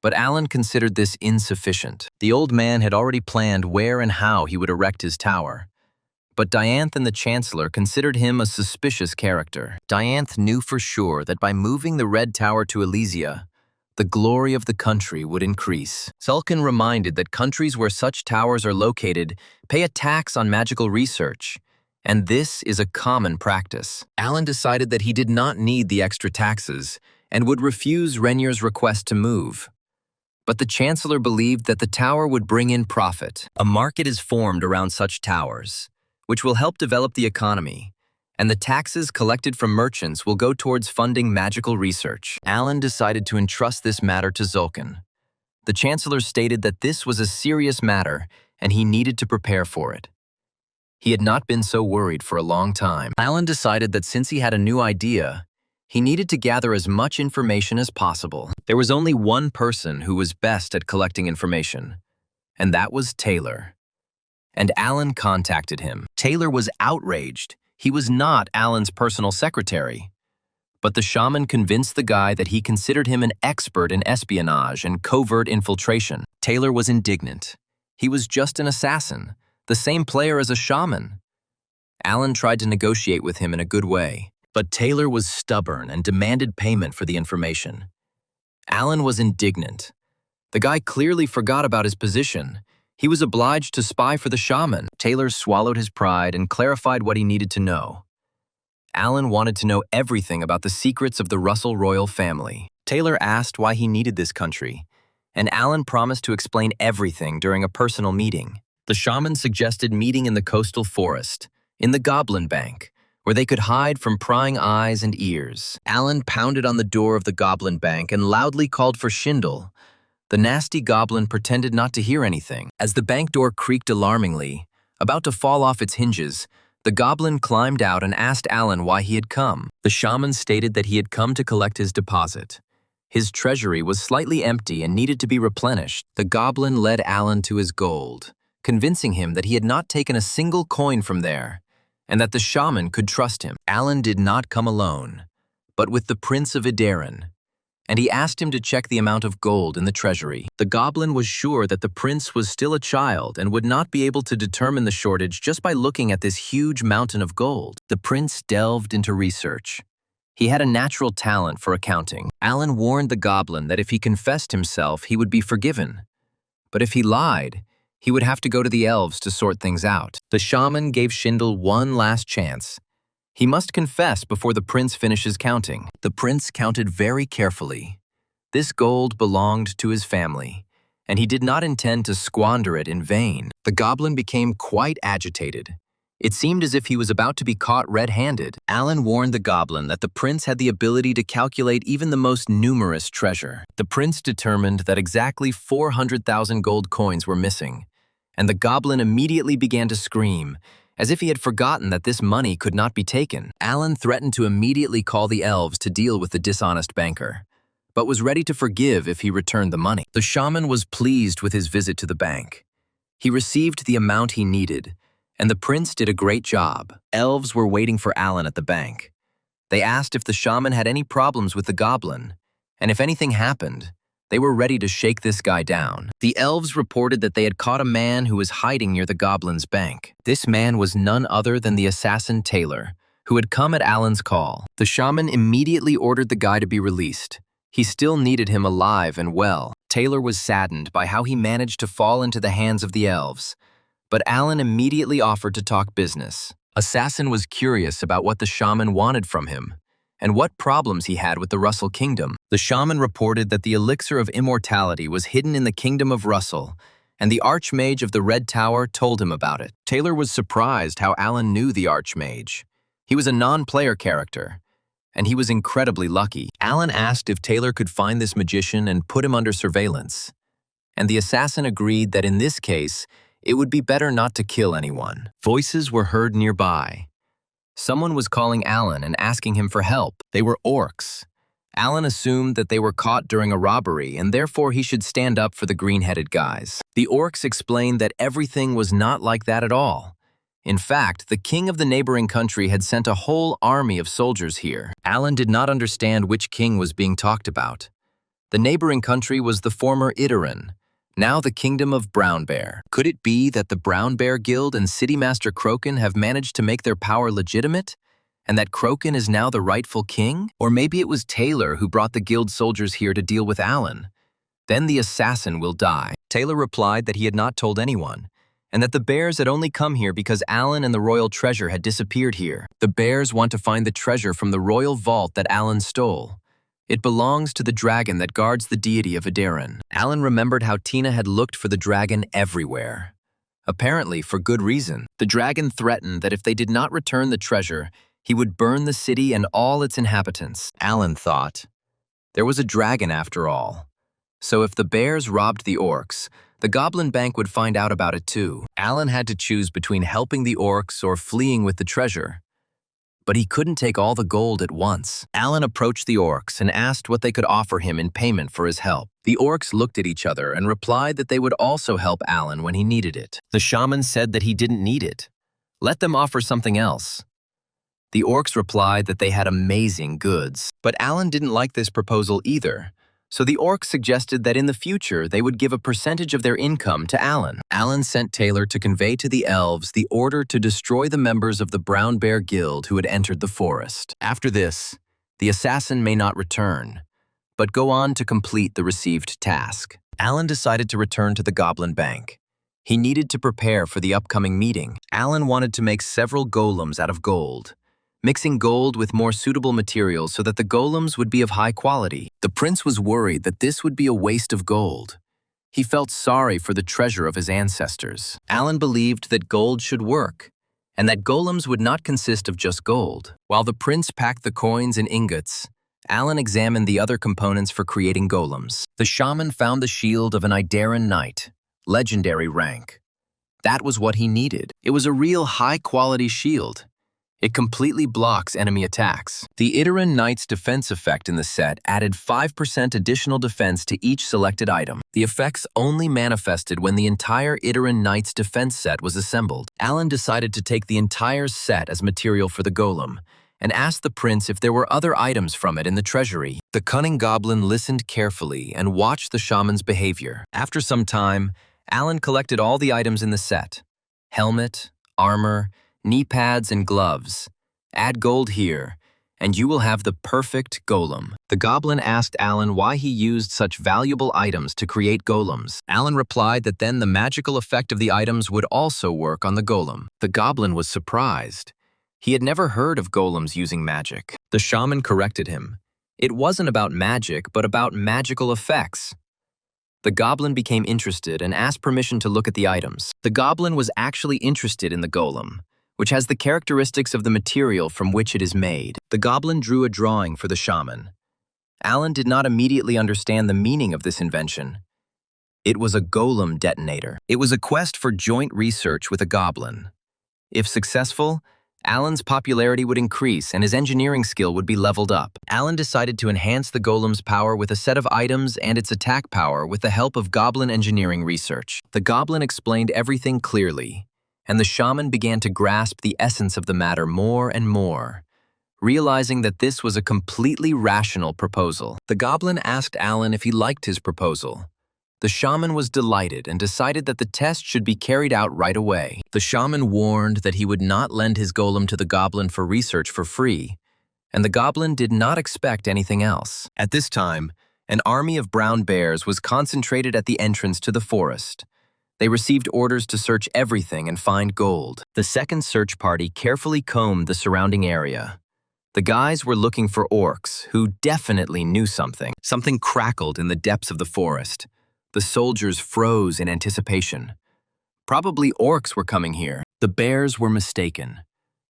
But Alan considered this insufficient. The old man had already planned where and how he would erect his tower. But Dianthe and the Chancellor considered him a suspicious character. Dianthe knew for sure that by moving the Red Tower to Elysia, the glory of the country would increase. Sulkin reminded that countries where such towers are located pay a tax on magical research, and this is a common practice. Alan decided that he did not need the extra taxes and would refuse Rainier's request to move. But the Chancellor believed that the tower would bring in profit. A market is formed around such towers, which will help develop the economy, and the taxes collected from merchants will go towards funding magical research. Alan decided to entrust this matter to Sulkin. The Chancellor stated that this was a serious matter and he needed to prepare for it. He had not been so worried for a long time. Alan decided that since he had a new idea, he needed to gather as much information as possible. There was only one person who was best at collecting information, and that was Taylor. And Alan contacted him. Taylor was outraged. He was not Alan's personal secretary. But the shaman convinced the guy that he considered him an expert in espionage and covert infiltration. Taylor was indignant. He was just an assassin, the same player as a shaman. Alan tried to negotiate with him in a good way, but Taylor was stubborn and demanded payment for the information. Alan was indignant. The guy clearly forgot about his position. He was obliged to spy for the shaman. Taylor swallowed his pride and clarified what he needed to know. Alan wanted to know everything about the secrets of the Russell royal family. Taylor asked why he needed this country, and Alan promised to explain everything during a personal meeting. The shaman suggested meeting in the coastal forest, in the Goblin Bank, where they could hide from prying eyes and ears. Alan pounded on the door of the Goblin Bank and loudly called for Schindel. The nasty goblin pretended not to hear anything. As the bank door creaked alarmingly, about to fall off its hinges, the goblin climbed out and asked Alan why he had come. The shaman stated that he had come to collect his deposit. His treasury was slightly empty and needed to be replenished. The goblin led Alan to his gold, convincing him that he had not taken a single coin from there, and that the shaman could trust him. Alan did not come alone, but with the Prince of Idaran, and he asked him to check the amount of gold in the treasury. The goblin was sure that the prince was still a child and would not be able to determine the shortage just by looking at this huge mountain of gold. The prince delved into research. He had a natural talent for accounting. Alan warned the goblin that if he confessed himself, he would be forgiven. But if he lied, he would have to go to the elves to sort things out. The shaman gave Schindel one last chance. He must confess before the prince finishes counting. The prince counted very carefully. This gold belonged to his family, and he did not intend to squander it in vain. The goblin became quite agitated. It seemed as if he was about to be caught red-handed. Alan warned the goblin that the prince had the ability to calculate even the most numerous treasure. The prince determined that exactly 400,000 gold coins were missing, and the goblin immediately began to scream, as if he had forgotten that this money could not be taken. Alan threatened to immediately call the elves to deal with the dishonest banker, but was ready to forgive if he returned the money. The shaman was pleased with his visit to the bank. He received the amount he needed, and the prince did a great job. Elves were waiting for Alan at the bank. They asked if the shaman had any problems with the goblin, and if anything happened, they were ready to shake this guy down. The elves reported that they had caught a man who was hiding near the goblin's bank. This man was none other than the assassin Taylor, who had come at Alan's call. The shaman immediately ordered the guy to be released. He still needed him alive and well. Taylor was saddened by how he managed to fall into the hands of the elves, but Alan immediately offered to talk business. Assassin was curious about what the shaman wanted from him and what problems he had with the Russell Kingdom. The shaman reported that the elixir of immortality was hidden in the kingdom of Russell, and the Archmage of the Red Tower told him about it. Taylor was surprised how Alan knew the Archmage. He was a non-player character, and he was incredibly lucky. Alan asked if Taylor could find this magician and put him under surveillance, and the assassin agreed that in this case, it would be better not to kill anyone. Voices were heard nearby. Someone was calling Alan and asking him for help. They were orcs. Alan assumed that they were caught during a robbery, and therefore he should stand up for the green-headed guys. The orcs explained that everything was not like that at all. In fact, the king of the neighboring country had sent a whole army of soldiers here. Alan did not understand which king was being talked about. The neighboring country was the former Idaran, now the kingdom of Brown Bear. Could it be that the Brown Bear Guild and City Master Croken have managed to make their power legitimate, and that Croken is now the rightful king? Or maybe it was Taylor who brought the guild soldiers here to deal with Alan. Then the assassin will die. Taylor replied that he had not told anyone, and that the bears had only come here because Alan and the royal treasure had disappeared here. The bears want to find the treasure from the royal vault that Alan stole. It belongs to the dragon that guards the deity of Idaran. Alan remembered how Tina had looked for the dragon everywhere. Apparently, for good reason. The dragon threatened that if they did not return the treasure, he would burn the city and all its inhabitants. Alan thought, there was a dragon after all. So if the bears robbed the orcs, the Goblin Bank would find out about it too. Alan had to choose between helping the orcs or fleeing with the treasure. But he couldn't take all the gold at once. Alan approached the orcs and asked what they could offer him in payment for his help. The orcs looked at each other and replied that they would also help Alan when he needed it. The shaman said that he didn't need it. Let them offer something else. The orcs replied that they had amazing goods. But Alan didn't like this proposal either. So the orcs suggested that in the future they would give a percentage of their income to Alan. Alan sent Taylor to convey to the elves the order to destroy the members of the Brown Bear Guild who had entered the forest. After this, the assassin may not return, but go on to complete the received task. Alan decided to return to the Goblin Bank. He needed to prepare for the upcoming meeting. Alan wanted to make several golems out of gold, mixing gold with more suitable materials so that the golems would be of high quality. The prince was worried that this would be a waste of gold. He felt sorry for the treasure of his ancestors. Alan believed that gold should work, and that golems would not consist of just gold. While the prince packed the coins and ingots, Alan examined the other components for creating golems. The shaman found the shield of an Idaran knight, legendary rank. That was what he needed. It was a real high-quality shield. It completely blocks enemy attacks. The Idaran Knight's defense effect in the set added 5% additional defense to each selected item. The effects only manifested when the entire Idaran Knight's defense set was assembled. Alan decided to take the entire set as material for the golem, and asked the prince if there were other items from it in the treasury. The cunning goblin listened carefully and watched the shaman's behavior. After some time, Alan collected all the items in the set: helmet, armor, knee pads, and gloves. Add gold here, and you will have the perfect golem. The goblin asked Alan why he used such valuable items to create golems. Alan replied that then the magical effect of the items would also work on the golem. The goblin was surprised. He had never heard of golems using magic. The shaman corrected him. It wasn't about magic, but about magical effects. The goblin became interested and asked permission to look at the items. The goblin was actually interested in the golem, which has the characteristics of the material from which it is made. The goblin drew a drawing for the shaman. Alan did not immediately understand the meaning of this invention. It was a golem detonator. It was a quest for joint research with a goblin. If successful, Alan's popularity would increase and his engineering skill would be leveled up. Alan decided to enhance the golem's power with a set of items and its attack power with the help of goblin engineering research. The goblin explained everything clearly, and the shaman began to grasp the essence of the matter more and more, realizing that this was a completely rational proposal. The goblin asked Alan if he liked his proposal. The shaman was delighted and decided that the test should be carried out right away. The shaman warned that he would not lend his golem to the goblin for research for free, and the goblin did not expect anything else. At this time, An army of brown bears was concentrated at the entrance to the forest. They received orders to search everything and find gold. The second search party carefully combed the surrounding area. The guys were looking for orcs, who definitely knew something. Something crackled in the depths of the forest. The soldiers froze in anticipation. Probably orcs were coming here. The bears were mistaken.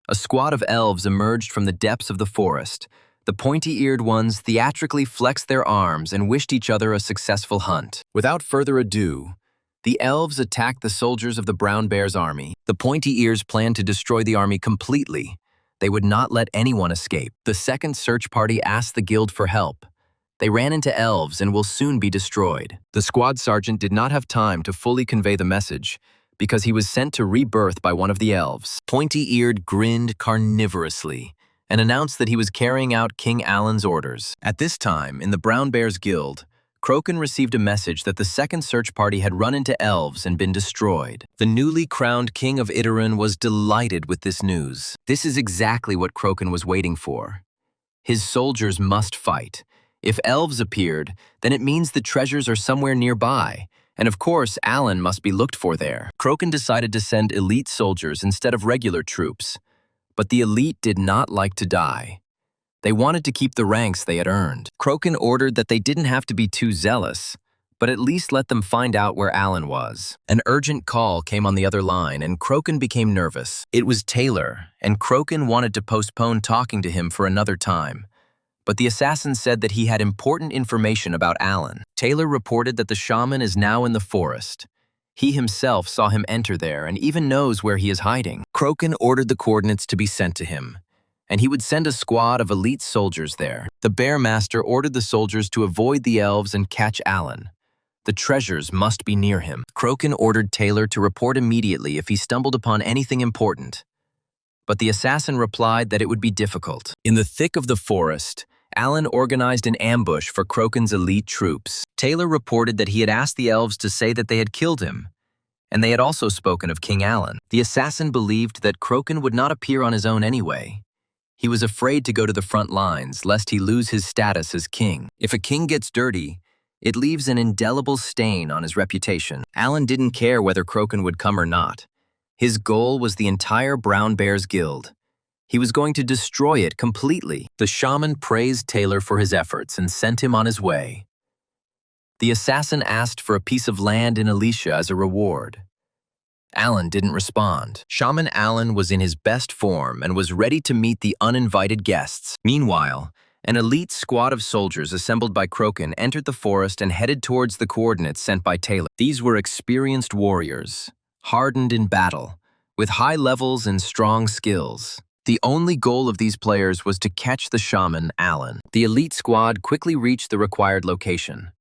A squad of elves emerged from the depths of the forest. The pointy-eared ones theatrically flexed their arms and wished each other a successful hunt. Without further ado, the elves attacked the soldiers of the brown bear's army. The pointy ears planned to destroy the army completely. They would not let anyone escape. The second search party asked the guild for help. They ran into elves and will soon be destroyed. The squad sergeant did not have time to fully convey the message because he was sent to rebirth by one of the elves. Pointy-eared grinned carnivorously and announced that he was carrying out King Alan's orders. At this time, in the Brown Bears Guild, Croken received a message that the second search party had run into elves and been destroyed. The newly crowned king of Iteran was delighted with this news. This is exactly what Croken was waiting for. His soldiers must fight. If elves appeared, then it means the treasures are somewhere nearby, and of course Alan must be looked for there. Croken decided to send elite soldiers instead of regular troops, but the elite did not like to die. They wanted to keep the ranks they had earned. Croken ordered that they didn't have to be too zealous, but at least let them find out where Alan was. An urgent call came on the other line, and Croken became nervous. It was Taylor, and Croken wanted to postpone talking to him for another time. But the assassin said that he had important information about Alan. Taylor reported that the shaman is now in the forest. He himself saw him enter there and even knows where he is hiding. Croken ordered the coordinates to be sent to him, and he would send a squad of elite soldiers there. The Bear Master ordered the soldiers to avoid the elves and catch Alan. The treasures must be near him. Croken ordered Taylor to report immediately if he stumbled upon anything important. But the assassin replied that it would be difficult. In the thick of the forest, Alan organized an ambush for Croken's elite troops. Taylor reported that he had asked the elves to say that they had killed him, and they had also spoken of King Alan. The assassin believed that Croken would not appear on his own anyway. He was afraid to go to the front lines, lest he lose his status as king. If a king gets dirty, it leaves an indelible stain on his reputation. Alan didn't care whether Croken would come or not. His goal was the entire Brown Bears Guild. He was going to destroy it completely. The shaman praised Taylor for his efforts and sent him on his way. The assassin asked for a piece of land in Alicia as a reward. Alan didn't respond. Shaman Alan was in his best form and was ready to meet the uninvited guests. Meanwhile, an elite squad of soldiers assembled by Croken entered the forest and headed towards the coordinates sent by Taylor. These were experienced warriors, hardened in battle, with high levels and strong skills. The only goal of these players was to catch the shaman, Alan. The elite squad quickly reached the required location.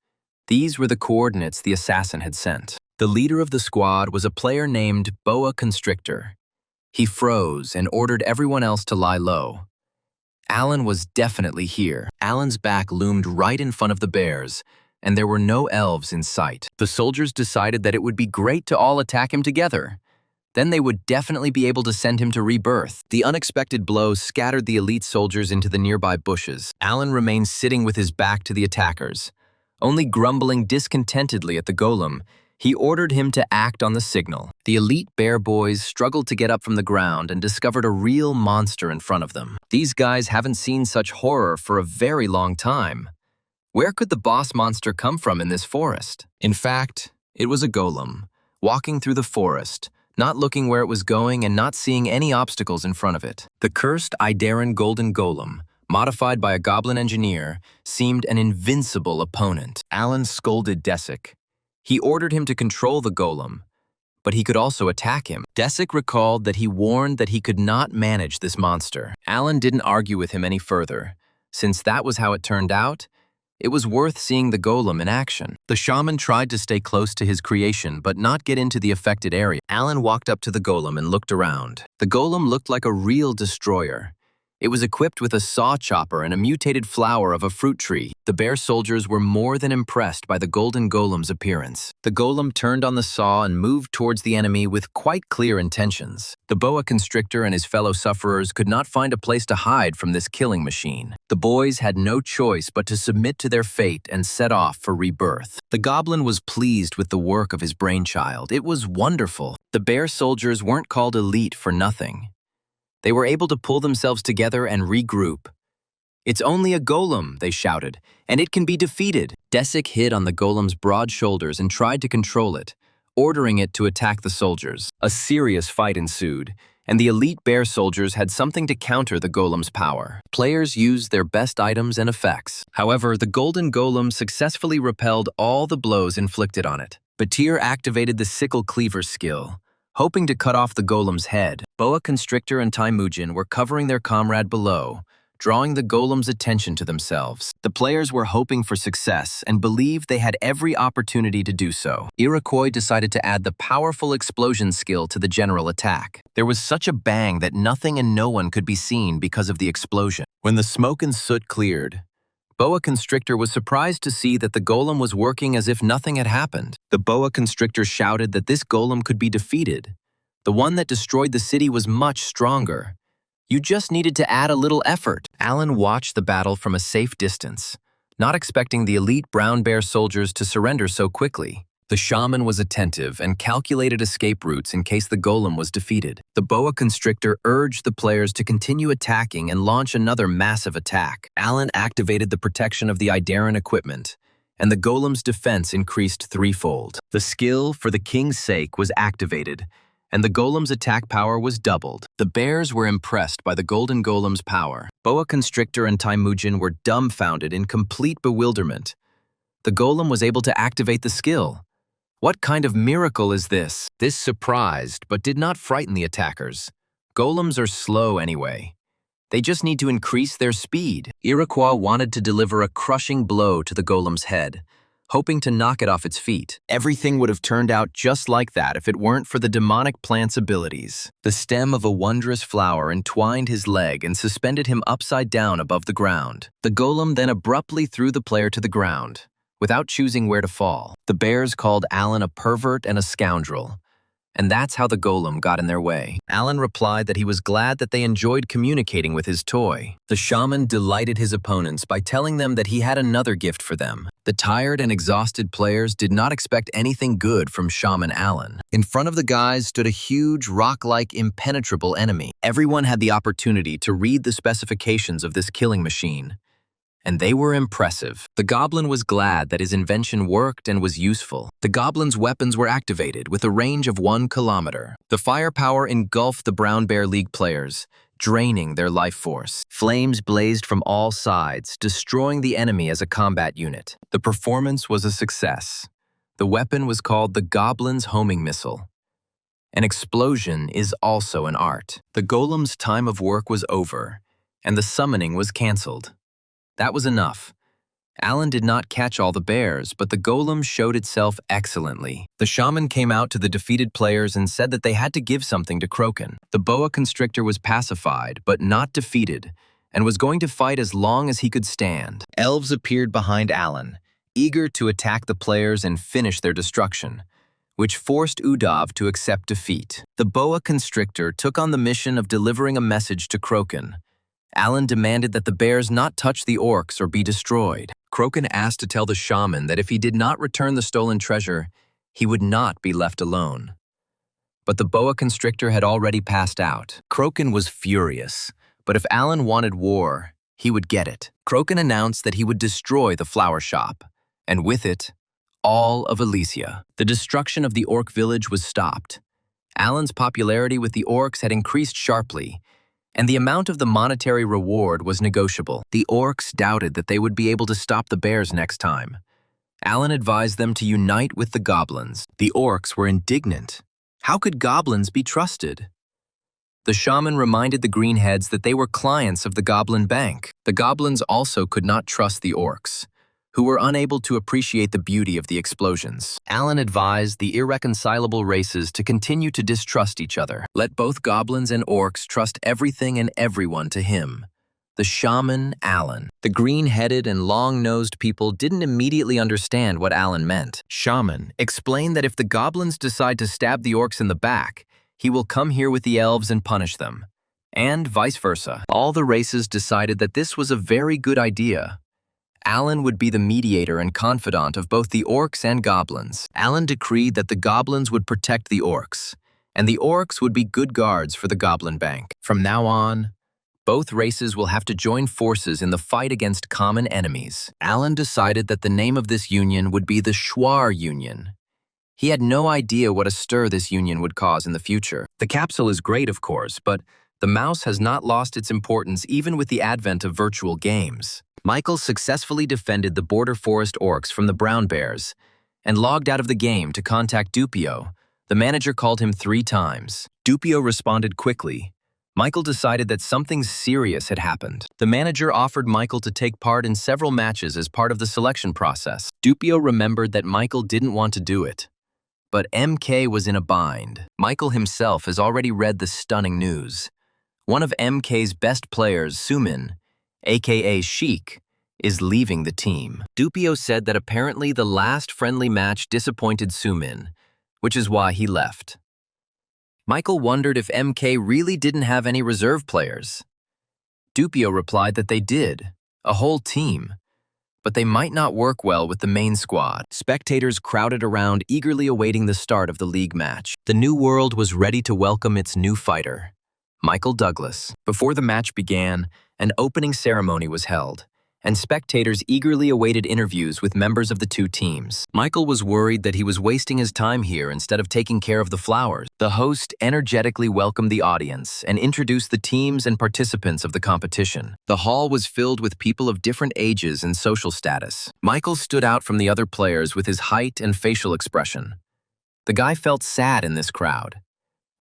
These were the coordinates the assassin had sent. The leader of the squad was a player named Boa Constrictor. He froze and ordered everyone else to lie low. Alan was definitely here. Alan's back loomed right in front of the bears, and there were no elves in sight. The soldiers decided that it would be great to all attack him together. Then they would definitely be able to send him to rebirth. The unexpected blow scattered the elite soldiers into the nearby bushes. Alan remained sitting with his back to the attackers. Only grumbling discontentedly at the golem, he ordered him to act on the signal. The elite bear boys struggled to get up from the ground and discovered a real monster in front of them. These guys haven't seen such horror for a very long time. Where could the boss monster come from in this forest? In fact, it was a golem, walking through the forest, not looking where it was going and not seeing any obstacles in front of it. The cursed Idaran Golden Golem, modified by a goblin engineer, seemed an invincible opponent. Alan scolded Desic. He ordered him to control the golem, but he could also attack him. Desic recalled that he warned that he could not manage this monster. Alan didn't argue with him any further. Since that was how it turned out, it was worth seeing the golem in action. The shaman tried to stay close to his creation, but not get into the affected area. Alan walked up to the golem and looked around. The golem looked like a real destroyer. It was equipped with a saw chopper and a mutated flower of a fruit tree. The bear soldiers were more than impressed by the golden golem's appearance. The golem turned on the saw and moved towards the enemy with quite clear intentions. The boa constrictor and his fellow sufferers could not find a place to hide from this killing machine. The boys had no choice but to submit to their fate and set off for rebirth. The goblin was pleased with the work of his brainchild. It was wonderful. The bear soldiers weren't called elite for nothing. They were able to pull themselves together and regroup. "It's only a golem," they shouted, "and it can be defeated." Desik hid on the golem's broad shoulders and tried to control it, ordering it to attack the soldiers. A serious fight ensued, and the elite bear soldiers had something to counter the golem's power. Players used their best items and effects. However, the golden golem successfully repelled all the blows inflicted on it. Batir activated the sickle cleaver skill, hoping to cut off the golem's head. Boa Constrictor and Temujin were covering their comrade below, drawing the golem's attention to themselves. The players were hoping for success and believed they had every opportunity to do so. Iroquois decided to add the powerful explosion skill to the general attack. There was such a bang that nothing and no one could be seen because of the explosion. When the smoke and soot cleared, Boa Constrictor was surprised to see that the golem was working as if nothing had happened. The Boa Constrictor shouted that this golem could be defeated. The one that destroyed the city was much stronger. You just needed to add a little effort. Alan watched the battle from a safe distance, not expecting the elite brown bear soldiers to surrender so quickly. The shaman was attentive and calculated escape routes in case the golem was defeated. The boa constrictor urged the players to continue attacking and launch another massive attack. Alan activated the protection of the Idaran equipment, and the golem's defense increased threefold. The skill for the king's sake was activated, and the golem's attack power was doubled. The bears were impressed by the golden golem's power. Boa constrictor and Temujin were dumbfounded in complete bewilderment. The golem was able to activate the skill. What kind of miracle is this? This surprised but did not frighten the attackers. Golems are slow anyway. They just need to increase their speed. Iroquois wanted to deliver a crushing blow to the golem's head, hoping to knock it off its feet. Everything would have turned out just like that if it weren't for the demonic plant's abilities. The stem of a wondrous flower entwined his leg and suspended him upside down above the ground. The golem then abruptly threw the player to the ground, without choosing where to fall. The bears called Alan a pervert and a scoundrel, and that's how the golem got in their way. Alan replied that he was glad that they enjoyed communicating with his toy. The shaman delighted his opponents by telling them that he had another gift for them. The tired and exhausted players did not expect anything good from Shaman Alan. In front of the guys stood a huge, rock-like, impenetrable enemy. Everyone had the opportunity to read the specifications of this killing machine, and they were impressive. The goblin was glad that his invention worked and was useful. The goblin's weapons were activated with a range of 1 kilometer. The firepower engulfed the Brown Bear League players, draining their life force. Flames blazed from all sides, destroying the enemy as a combat unit. The performance was a success. The weapon was called the Goblin's Homing Missile. An explosion is also an art. The golem's time of work was over, and the summoning was cancelled. That was enough. Alan did not catch all the bears, but the golem showed itself excellently. The shaman came out to the defeated players and said that they had to give something to Kroken. The boa constrictor was pacified, but not defeated, and was going to fight as long as he could stand. Elves appeared behind Alan, eager to attack the players and finish their destruction, which forced Udav to accept defeat. The boa constrictor took on the mission of delivering a message to Kroken. Alan demanded that the bears not touch the orcs or be destroyed. Kroken asked to tell the shaman that if he did not return the stolen treasure, he would not be left alone. But the boa constrictor had already passed out. Kroken was furious, but if Alan wanted war, he would get it. Kroken announced that he would destroy the flower shop, and with it, all of Elysia. The destruction of the orc village was stopped. Alan's popularity with the orcs had increased sharply, and the amount of the monetary reward was negotiable. The orcs doubted that they would be able to stop the bears next time. Alan advised them to unite with the goblins. The orcs were indignant. How could goblins be trusted? The shaman reminded the greenheads that they were clients of the goblin bank. The goblins also could not trust the orcs, who were unable to appreciate the beauty of the explosions. Alan advised the irreconcilable races to continue to distrust each other. Let both goblins and orcs trust everything and everyone to him. The shaman, Alan. The green-headed and long-nosed people didn't immediately understand what Alan meant. Shaman explained that if the goblins decide to stab the orcs in the back, he will come here with the elves and punish them. And vice versa. All the races decided that this was a very good idea. Alan would be the mediator and confidant of both the orcs and goblins. Alan decreed that the goblins would protect the orcs, and the orcs would be good guards for the goblin bank. From now on, both races will have to join forces in the fight against common enemies. Alan decided that the name of this union would be the Schwar Union. He had no idea what a stir this union would cause in the future. The capsule is great, of course, but the mouse has not lost its importance even with the advent of virtual games. Michael successfully defended the Border Forest orcs from the brown bears and logged out of the game to contact Dupio. The manager called him 3 times. Dupio responded quickly. Michael decided that something serious had happened. The manager offered Michael to take part in several matches as part of the selection process. Dupio remembered that Michael didn't want to do it. But MK was in a bind. Michael himself has already read the stunning news. One of MK's best players, Sumin, aka Sheik, is leaving the team. Dupio said that apparently the last friendly match disappointed Sumin, which is why he left. Michael wondered if MK really didn't have any reserve players. Dupio replied that they did, a whole team, but they might not work well with the main squad. Spectators crowded around, eagerly awaiting the start of the league match. The new world was ready to welcome its new fighter, Michael Douglas. Before the match began, an opening ceremony was held, and spectators eagerly awaited interviews with members of the 2 teams. Michael was worried that he was wasting his time here instead of taking care of the flowers. The host energetically welcomed the audience and introduced the teams and participants of the competition. The hall was filled with people of different ages and social status. Michael stood out from the other players with his height and facial expression. The guy felt sad in this crowd.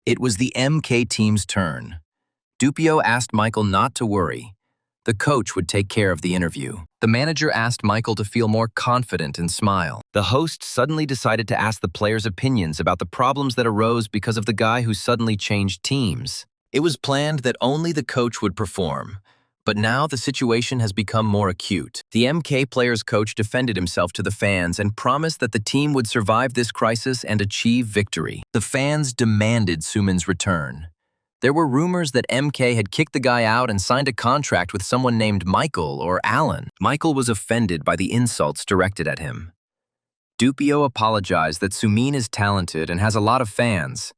It was the MK team's turn. Dupio asked Michael not to worry. The coach would take care of the interview. The manager asked Michael to feel more confident and smile. The host suddenly decided to ask the players' opinions about the problems that arose because of the guy who suddenly changed teams. It was planned that only the coach would perform, but now the situation has become more acute. The MK players' coach defended himself to the fans and promised that the team would survive this crisis and achieve victory. The fans demanded Sumin's return. There were rumors that MK had kicked the guy out and signed a contract with someone named Michael or Alan. Michael was offended by the insults directed at him. Dupio apologized that Sumin is talented and has a lot of fans.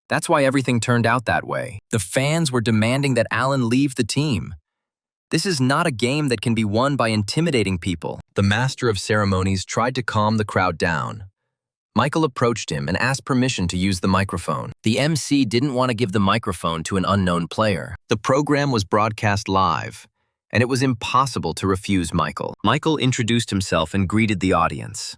That's why everything turned out that way. The fans were demanding that Alan leave the team. This is not a game that can be won by intimidating people. The master of ceremonies tried to calm the crowd down. Michael approached him and asked permission to use the microphone. The MC didn't want to give the microphone to an unknown player. The program was broadcast live, and it was impossible to refuse Michael. Michael introduced himself and greeted the audience.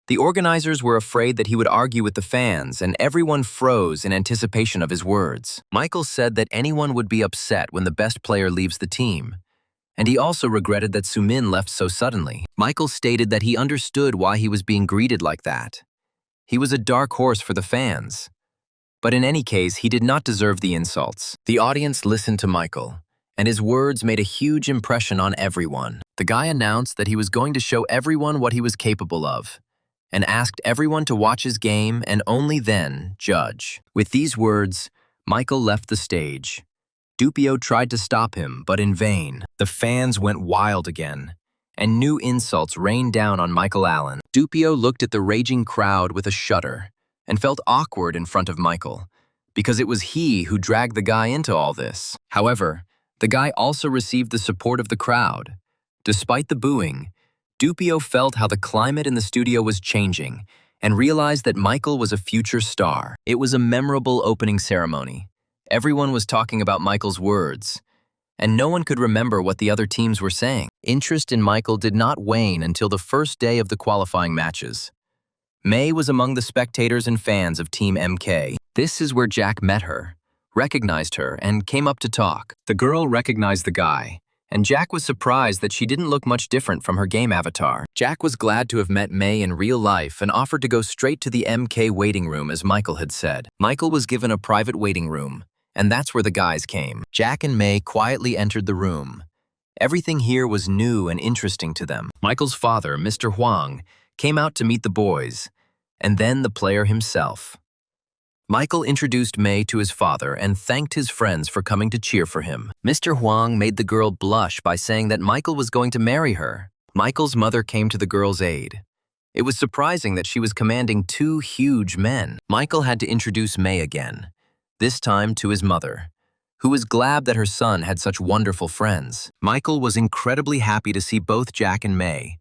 The organizers were afraid that he would argue with the fans, and everyone froze in anticipation of his words. Michael said that anyone would be upset when the best player leaves the team, and he also regretted that Sumin left so suddenly. Michael stated that he understood why he was being greeted like that. He was a dark horse for the fans. But in any case, he did not deserve the insults. The audience listened to Michael, and his words made a huge impression on everyone. The guy announced that he was going to show everyone what he was capable of, and asked everyone to watch his game and only then judge. With these words, Michael left the stage. Dupio tried to stop him, but in vain. The fans went wild again, and new insults rained down on Michael Allen. Dupio looked at the raging crowd with a shudder and felt awkward in front of Michael, because it was he who dragged the guy into all this. However, the guy also received the support of the crowd. Despite the booing, Dupio felt how the climate in the studio was changing and realized that Michael was a future star. It was a memorable opening ceremony. Everyone was talking about Michael's words, and no one could remember what the other teams were saying. Interest in Michael did not wane until the first day of the qualifying matches. May was among the spectators and fans of Team MK. This is where Jack met her, recognized her, and came up to talk. The girl recognized the guy and Jack was surprised that she didn't look much different from her game avatar. Jack was glad to have met May in real life and offered to go straight to the MK waiting room as Michael had said. Michael was given a private waiting room, and that's where the guys came. Jack and May quietly entered the room. Everything here was new and interesting to them. Michael's father, Mr. Huang, came out to meet the boys, and then the player himself. Michael introduced May to his father and thanked his friends for coming to cheer for him. Mr. Huang made the girl blush by saying that Michael was going to marry her. Michael's mother came to the girl's aid. It was surprising that she was commanding two huge men. Michael had to introduce May again, this time to his mother, who was glad that her son had such wonderful friends. Michael was incredibly happy to see both Jack and May.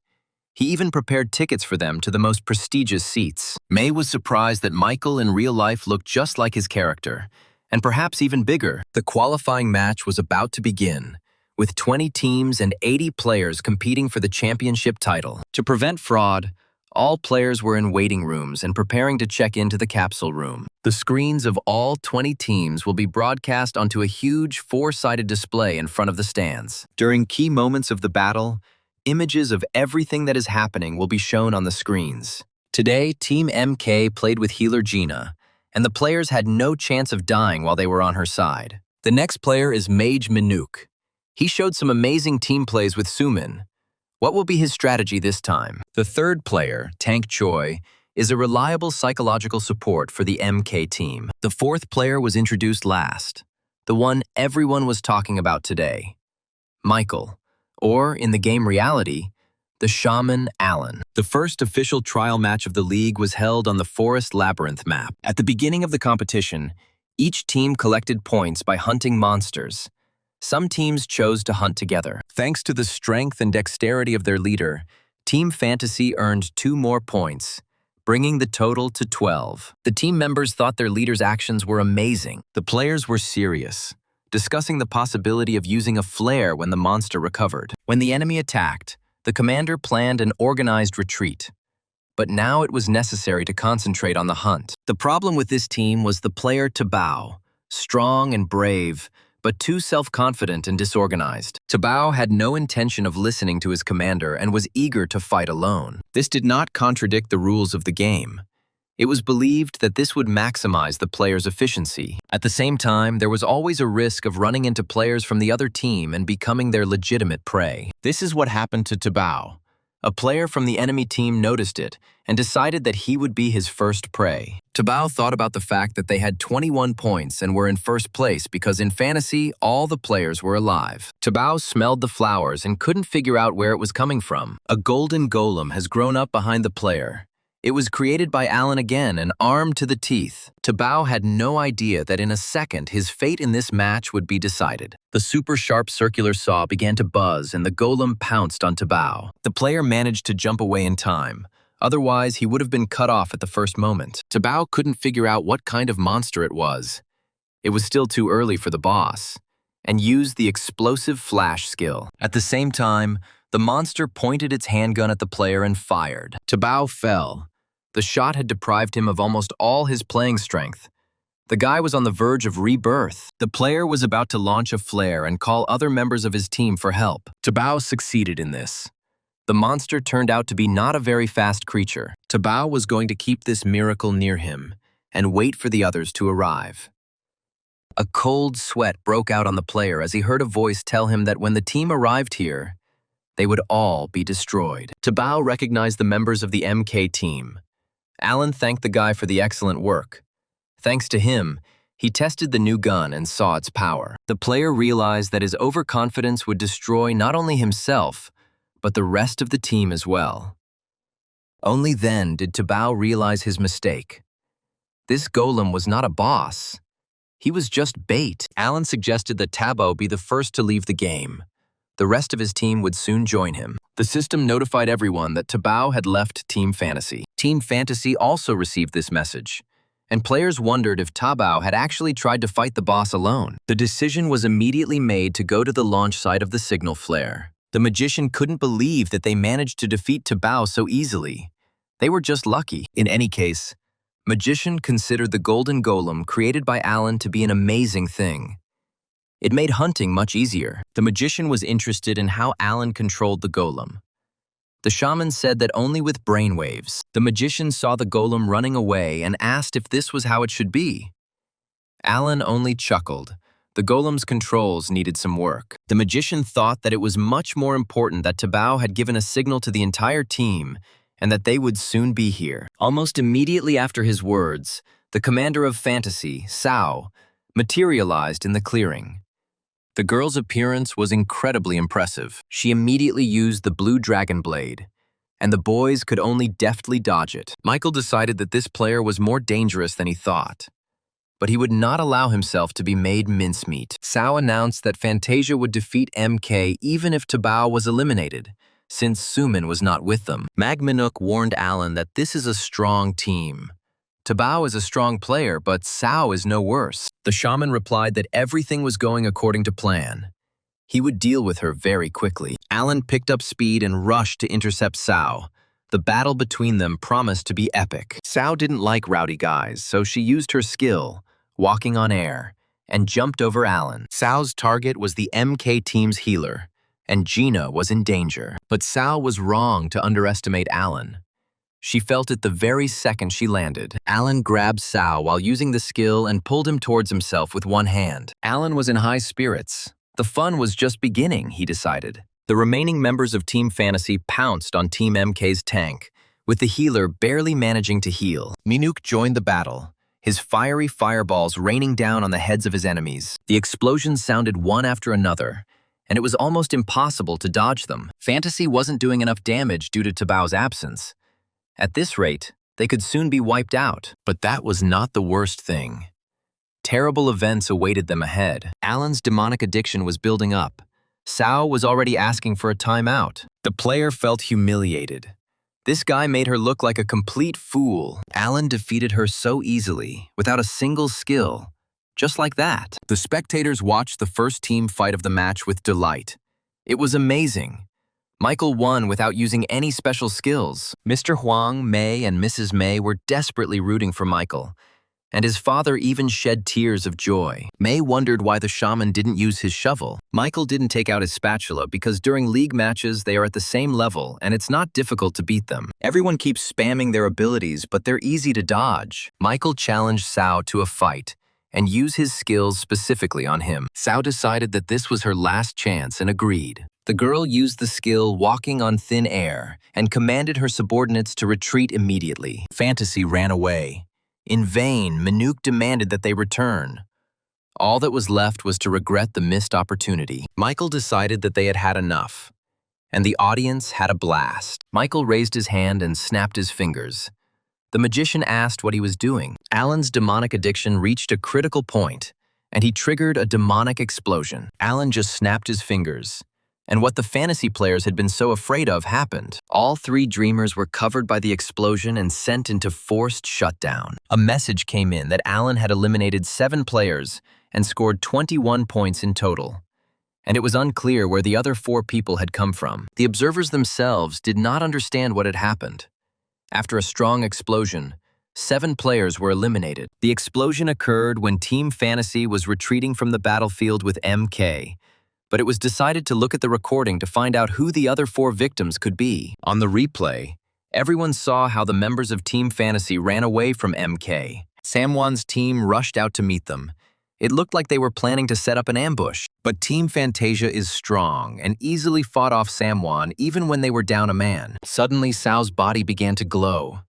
He even prepared tickets for them to the most prestigious seats. May was surprised that Michael in real life looked just like his character, and perhaps even bigger. The qualifying match was about to begin, with 20 teams and 80 players competing for the championship title. To prevent fraud, all players were in waiting rooms and preparing to check into the capsule room. The screens of all 20 teams will be broadcast onto a huge four-sided display in front of the stands. During key moments of the battle, images of everything that is happening will be shown on the screens. Today, Team MK played with healer Gina, and the players had no chance of dying while they were on her side. The next player is Mage Minuk. He showed some amazing team plays with Sumin. What will be his strategy this time? The third player, Tank Choi, is a reliable psychological support for the MK team. The fourth player was introduced last, the one everyone was talking about today, Michael. Or, in the game reality, the shaman Alan. The first official trial match of the league was held on the Forest Labyrinth map. At the beginning of the competition, each team collected points by hunting monsters. Some teams chose to hunt together. Thanks to the strength and dexterity of their leader, Team Fantasy earned 2 more points, bringing the total to 12. The team members thought their leader's actions were amazing. The players were serious, discussing the possibility of using a flare when the monster recovered. When the enemy attacked, the commander planned an organized retreat. But now it was necessary to concentrate on the hunt. The problem with this team was the player Tabao, strong and brave, but too self-confident and disorganized. Tabao had no intention of listening to his commander and was eager to fight alone. This did not contradict the rules of the game. It was believed that this would maximize the player's efficiency. At the same time, there was always a risk of running into players from the other team and becoming their legitimate prey. This is what happened to Tabao. A player from the enemy team noticed it and decided that he would be his first prey. Tabao thought about the fact that they had 21 points and were in first place because in fantasy, all the players were alive. Tabao smelled the flowers and couldn't figure out where it was coming from. A golden golem has grown up behind the player. It was created by Alan again and armed to the teeth. Tabao had no idea that in a second his fate in this match would be decided. The super sharp circular saw began to buzz and the golem pounced on Tabao. The player managed to jump away in time. Otherwise, he would have been cut off at the first moment. Tabao couldn't figure out what kind of monster it was. It was still too early for the boss, and used the explosive flash skill. At the same time, the monster pointed its handgun at the player and fired. Tabao fell. The shot had deprived him of almost all his playing strength. The guy was on the verge of rebirth. The player was about to launch a flare and call other members of his team for help. Tabao succeeded in this. The monster turned out to be not a very fast creature. Tabao was going to keep this miracle near him and wait for the others to arrive. A cold sweat broke out on the player as he heard a voice tell him that when the team arrived here, they would all be destroyed. Tabao recognized the members of the MK team. Alan thanked the guy for the excellent work. Thanks to him, he tested the new gun and saw its power. The player realized that his overconfidence would destroy not only himself, but the rest of the team as well. Only then did Tabao realize his mistake. This golem was not a boss. He was just bait. Alan suggested that Tabao be the first to leave the game. The rest of his team would soon join him. The system notified everyone that Tabao had left Team Fantasy. Team Fantasy also received this message, and players wondered if Tabao had actually tried to fight the boss alone. The decision was immediately made to go to the launch site of the signal flare. The magician couldn't believe that they managed to defeat Tabao so easily. They were just lucky. In any case, Magician considered the golden golem created by Alan to be an amazing thing. It made hunting much easier. The magician was interested in how Alan controlled the golem. The shaman said that only with brainwaves. The magician saw the golem running away and asked if this was how it should be. Alan only chuckled. The golem's controls needed some work. The magician thought that it was much more important that Tabao had given a signal to the entire team and that they would soon be here. Almost immediately after his words, the commander of fantasy, Sao, materialized in the clearing. The girl's appearance was incredibly impressive. She immediately used the blue dragon blade, and the boys could only deftly dodge it. Michael decided that this player was more dangerous than he thought, but he would not allow himself to be made mincemeat. Sao announced that Fantasia would defeat MK even if Tabao was eliminated, since Suman was not with them. Magmanuk warned Alan that this is a strong team. Tabao is a strong player, but Sao is no worse. The shaman replied that everything was going according to plan. He would deal with her very quickly. Alan picked up speed and rushed to intercept Sao. The battle between them promised to be epic. Sao didn't like rowdy guys, so she used her skill, walking on air, and jumped over Alan. Sao's target was the MK team's healer, and Gina was in danger. But Sao was wrong to underestimate Alan. She felt it the very second she landed. Alan grabbed Sao while using the skill and pulled him towards himself with one hand. Alan was in high spirits. The fun was just beginning, he decided. The remaining members of Team Fantasy pounced on Team MK's tank, with the healer barely managing to heal. Minuk joined the battle, his fiery fireballs raining down on the heads of his enemies. The explosions sounded one after another, and it was almost impossible to dodge them. Fantasy wasn't doing enough damage due to Tabao's absence. At this rate, they could soon be wiped out. But that was not the worst thing. Terrible events awaited them ahead. Alan's demonic addiction was building up. Sao was already asking for a timeout. The player felt humiliated. This guy made her look like a complete fool. Alan defeated her so easily, without a single skill. Just like that. The spectators watched the first team fight of the match with delight. It was amazing. Michael won without using any special skills. Mr. Huang, May, and Mrs. May were desperately rooting for Michael, and his father even shed tears of joy. May wondered why the shaman didn't use his shovel. Michael didn't take out his spatula because during league matches they are at the same level and it's not difficult to beat them. Everyone keeps spamming their abilities, but they're easy to dodge. Michael challenged Sao to a fight and used his skills specifically on him. Sao decided that this was her last chance and agreed. The girl used the skill walking on thin air and commanded her subordinates to retreat immediately. Fantasy ran away. In vain, Manuk demanded that they return. All that was left was to regret the missed opportunity. Michael decided that they had had enough, and the audience had a blast. Michael raised his hand and snapped his fingers. The magician asked what he was doing. Alan's demonic addiction reached a critical point, and he triggered a demonic explosion. Alan just snapped his fingers, and what the fantasy players had been so afraid of happened. All three dreamers were covered by the explosion and sent into forced shutdown. A message came in that Alan had eliminated 7 players and scored 21 points in total, and it was unclear where the other 4 people had come from. The observers themselves did not understand what had happened. After a strong explosion, 7 players were eliminated. The explosion occurred when Team Fantasy was retreating from the battlefield with MK, but it was decided to look at the recording to find out who the other 4 victims could be. On the replay, everyone saw how the members of Team Fantasy ran away from MK. Samwan's team rushed out to meet them. It looked like they were planning to set up an ambush. But Team Fantasia is strong and easily fought off Samwan even when they were down a man. Suddenly, Sao's body began to glow.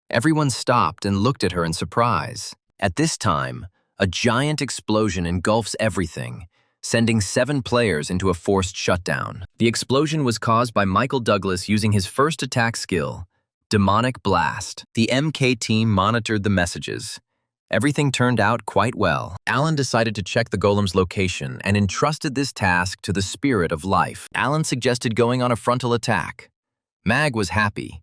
Everyone stopped and looked at her in surprise. At this time, a giant explosion engulfs everything, sending 7 players into a forced shutdown. The explosion was caused by Michael Douglas using his first attack skill, Demonic Blast. The MK team monitored the messages. Everything turned out quite well. Alan decided to check the golem's location and entrusted this task to the spirit of life. Alan suggested going on a frontal attack. Mag was happy.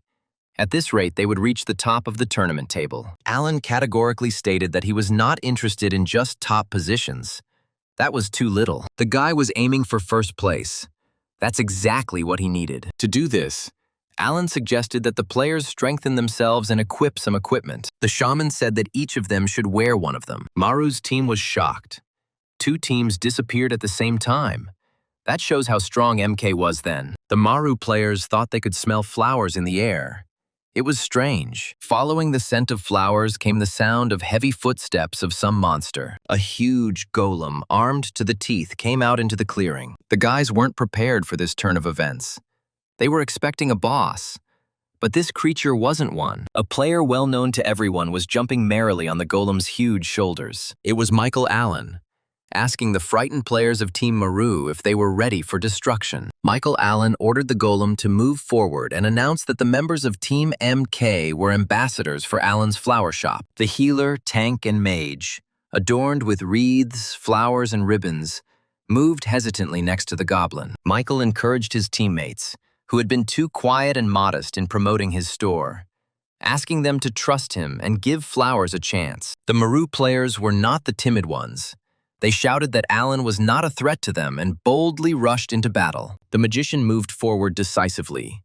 At this rate, they would reach the top of the tournament table. Alan categorically stated that he was not interested in just top positions. That was too little. The guy was aiming for first place. That's exactly what he needed. To do this, Alan suggested that the players strengthen themselves and equip some equipment. The shaman said that each of them should wear one of them. Maru's team was shocked. Two teams disappeared at the same time. That shows how strong MK was then. The Maru players thought they could smell flowers in the air. It was strange. Following the scent of flowers came the sound of heavy footsteps of some monster. A huge golem, armed to the teeth, came out into the clearing. The guys weren't prepared for this turn of events. They were expecting a boss. But this creature wasn't one. A player well known to everyone was jumping merrily on the golem's huge shoulders. It was Michael Allen, asking the frightened players of Team Maru if they were ready for destruction. Michael Allen ordered the golem to move forward and announced that the members of Team MK were ambassadors for Allen's flower shop. The healer, tank, and mage, adorned with wreaths, flowers, and ribbons, moved hesitantly next to the goblin. Michael encouraged his teammates, who had been too quiet and modest in promoting his store, asking them to trust him and give flowers a chance. The Maru players were not the timid ones. They shouted that Allen was not a threat to them and boldly rushed into battle. The magician moved forward decisively,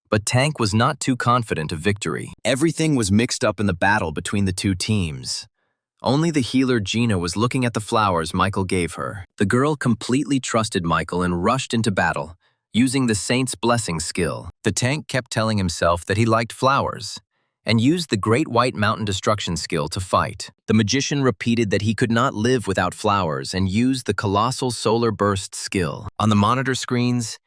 but Tank was not too confident of victory. Everything was mixed up in the battle between the two teams. Only the healer Gina was looking at the flowers Michael gave her. The girl completely trusted Michael and rushed into battle, using the Saint's Blessing skill. The tank kept telling himself that he liked flowers, and used the Great White Mountain Destruction skill to fight. The magician repeated that he could not live without flowers and used the Colossal Solar Burst skill. On the monitor screens,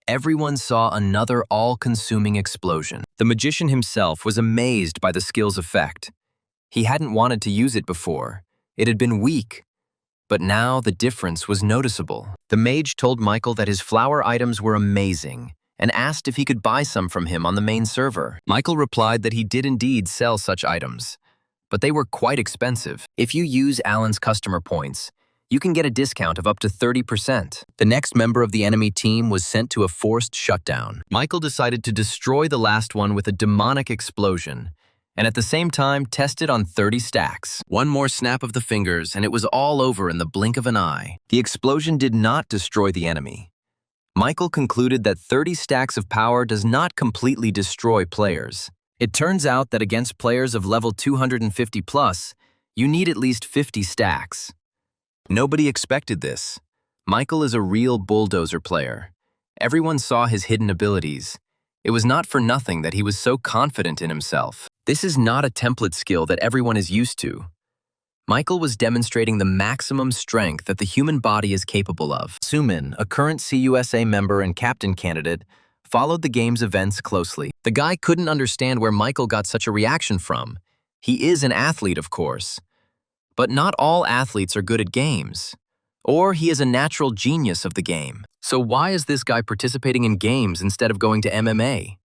everyone saw another all-consuming explosion. The magician himself was amazed by the skill's effect. He hadn't wanted to use it before. It had been weak. But now the difference was noticeable. The mage told Michael that his flower items were amazing and asked if he could buy some from him on the main server. Michael replied that he did indeed sell such items, but they were quite expensive. If you use Allen's customer points, you can get a discount of up to 30%. The next member of the enemy team was sent to a forced shutdown. Michael decided to destroy the last one with a demonic explosion, and at the same time tested on 30 stacks. One more snap of the fingers and it was all over in the blink of an eye. The explosion did not destroy the enemy. Michael concluded that 30 stacks of power does not completely destroy players. It turns out that against players of level 250 plus, you need at least 50 stacks. Nobody expected this. Michael is a real bulldozer player. Everyone saw his hidden abilities. It was not for nothing that he was so confident in himself. This is not a template skill that everyone is used to. Michael was demonstrating the maximum strength that the human body is capable of. Sumin, a current CUSA member and captain candidate, followed the game's events closely. The guy couldn't understand where Michael got such a reaction from. He is an athlete, of course. But not all athletes are good at games. Or he is a natural genius of the game. So why is this guy participating in games instead of going to MMA?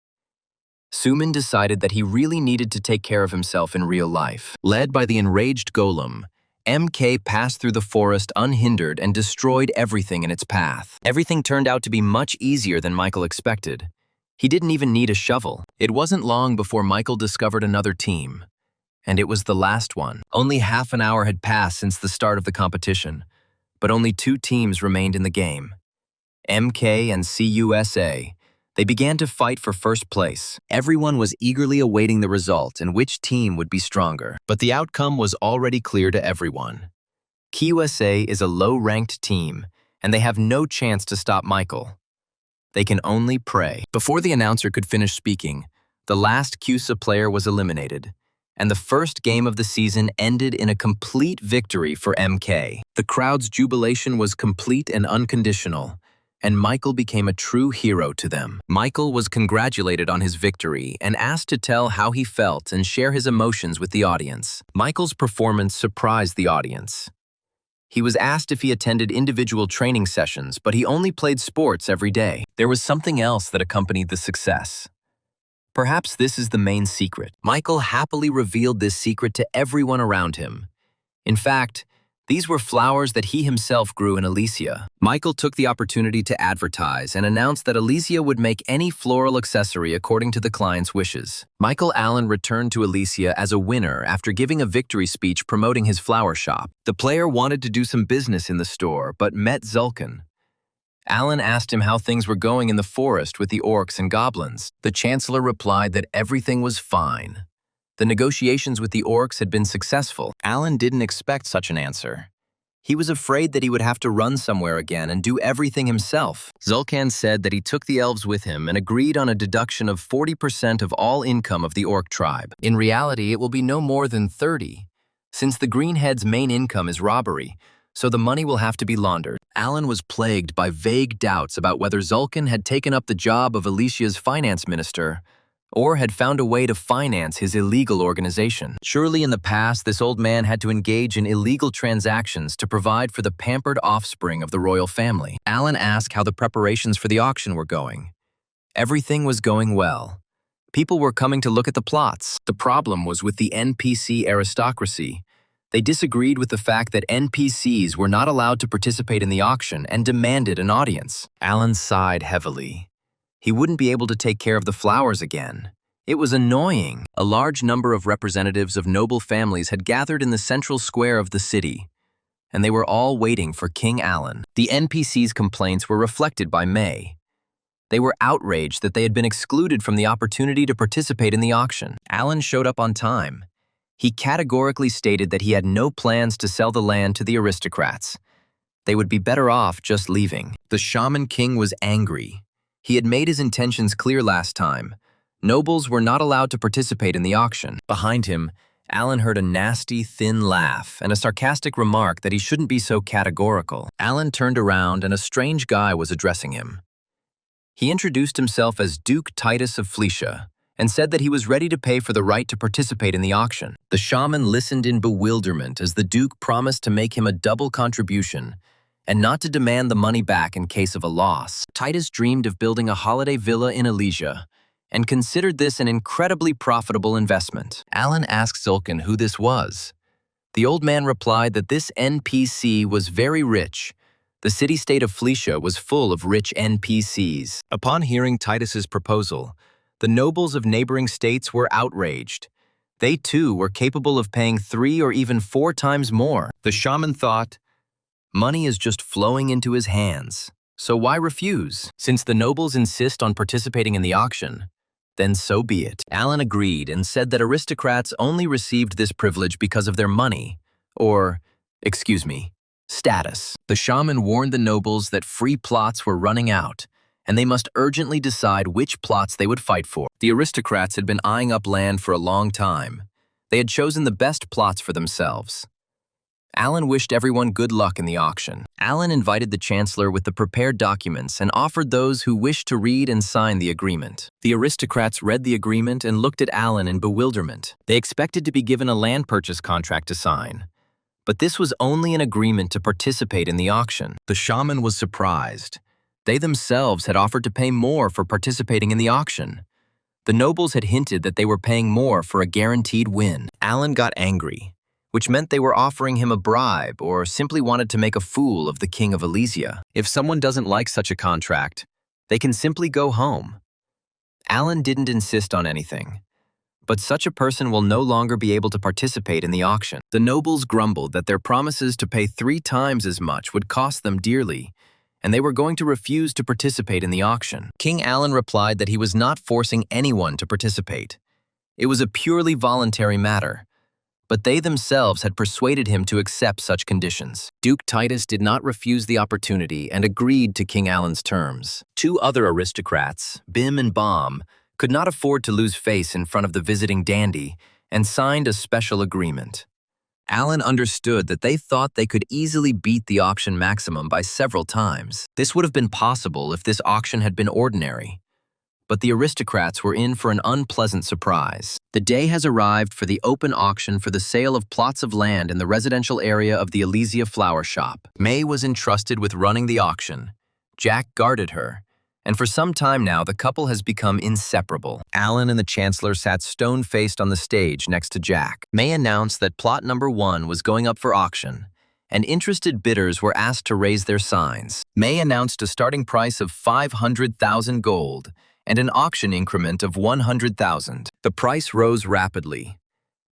Sumin decided that he really needed to take care of himself in real life. Led by the enraged golem, MK passed through the forest unhindered and destroyed everything in its path. Everything turned out to be much easier than Michael expected. He didn't even need a shovel. It wasn't long before Michael discovered another team. And it was the last one. Only half an hour had passed since the start of the competition, but only two teams remained in the game. MK and CUSA. They began to fight for first place. Everyone was eagerly awaiting the result and which team would be stronger. But the outcome was already clear to everyone. CUSA is a low-ranked team, and they have no chance to stop Michael. They can only pray. Before the announcer could finish speaking, the last CUSA player was eliminated, and the first game of the season ended in a complete victory for MK. The crowd's jubilation was complete and unconditional, and Michael became a true hero to them. Michael was congratulated on his victory and asked to tell how he felt and share his emotions with the audience. Michael's performance surprised the audience. He was asked if he attended individual training sessions, but he only played sports every day. There was something else that accompanied the success. Perhaps this is the main secret. Michael happily revealed this secret to everyone around him. In fact, these were flowers that he himself grew in Elysia. Michael took the opportunity to advertise and announced that Elysia would make any floral accessory according to the client's wishes. Michael Allen returned to Elysia as a winner after giving a victory speech promoting his flower shop. The player wanted to do some business in the store, but met Zulkin. Allen asked him how things were going in the forest with the orcs and goblins. The Chancellor replied that everything was fine. The negotiations with the orcs had been successful. Allen didn't expect such an answer. He was afraid that he would have to run somewhere again and do everything himself. Zulkan said that he took the elves with him and agreed on a deduction of 40% of all income of the orc tribe. In reality, it will be no more than 30, since the Greenhead's main income is robbery, so the money will have to be laundered. Alan was plagued by vague doubts about whether Zulkan had taken up the job of Alicia's finance minister or had found a way to finance his illegal organization. Surely in the past, this old man had to engage in illegal transactions to provide for the pampered offspring of the royal family. Alan asked how the preparations for the auction were going. Everything was going well. People were coming to look at the plots. The problem was with the NPC aristocracy. They disagreed with the fact that NPCs were not allowed to participate in the auction and demanded an audience. Alan sighed heavily. He wouldn't be able to take care of the flowers again. It was annoying. A large number of representatives of noble families had gathered in the central square of the city, and they were all waiting for King Alan. The NPC's complaints were reflected by May. They were outraged that they had been excluded from the opportunity to participate in the auction. Alan showed up on time. He categorically stated that he had no plans to sell the land to the aristocrats. They would be better off just leaving. The Shaman King was angry. He had made his intentions clear last time. Nobles were not allowed to participate in the auction. Behind him, Alan heard a nasty, thin laugh and a sarcastic remark that he shouldn't be so categorical. Alan turned around and a strange guy was addressing him. He introduced himself as Duke Titus of Fleecia and said that he was ready to pay for the right to participate in the auction. The shaman listened in bewilderment as the Duke promised to make him a double contribution and not to demand the money back in case of a loss. Titus dreamed of building a holiday villa in Elysia and considered this an incredibly profitable investment. Alan asked Zulkan who this was. The old man replied that this NPC was very rich. The city-state of Fleecia was full of rich NPCs. Upon hearing Titus's proposal, the nobles of neighboring states were outraged. They too were capable of paying 3 or even 4 times more. The shaman thought, money is just flowing into his hands, so why refuse? Since the nobles insist on participating in the auction, then so be it. Alan agreed and said that aristocrats only received this privilege because of their money, or, status. The shaman warned the nobles that free plots were running out, and they must urgently decide which plots they would fight for. The aristocrats had been eyeing up land for a long time. They had chosen the best plots for themselves. Alan wished everyone good luck in the auction. Alan invited the chancellor with the prepared documents and offered those who wished to read and sign the agreement. The aristocrats read the agreement and looked at Alan in bewilderment. They expected to be given a land purchase contract to sign. But this was only an agreement to participate in the auction. The shaman was surprised. They themselves had offered to pay more for participating in the auction. The nobles had hinted that they were paying more for a guaranteed win. Alan got angry, which meant they were offering him a bribe or simply wanted to make a fool of the king of Elysia. If someone doesn't like such a contract, they can simply go home. Alan didn't insist on anything, but such a person will no longer be able to participate in the auction. The nobles grumbled that their promises to pay 3 times as much would cost them dearly, and they were going to refuse to participate in the auction. King Alan replied that he was not forcing anyone to participate. It was a purely voluntary matter, but they themselves had persuaded him to accept such conditions. Duke Titus did not refuse the opportunity and agreed to King Alan's terms. 2 other aristocrats, Bim and Baum, could not afford to lose face in front of the visiting dandy and signed a special agreement. Alan understood that they thought they could easily beat the auction maximum by several times. This would have been possible if this auction had been ordinary. But the aristocrats were in for an unpleasant surprise. The day has arrived for the open auction for the sale of plots of land in the residential area of the Elysia Flower Shop. May was entrusted with running the auction. Jack guarded her, and for some time now the couple has become inseparable. Alan and the Chancellor sat stone-faced on the stage next to Jack. May announced that plot number 1 was going up for auction, and interested bidders were asked to raise their signs. May announced a starting price of 500,000 gold, and an auction increment of 100,000. The price rose rapidly.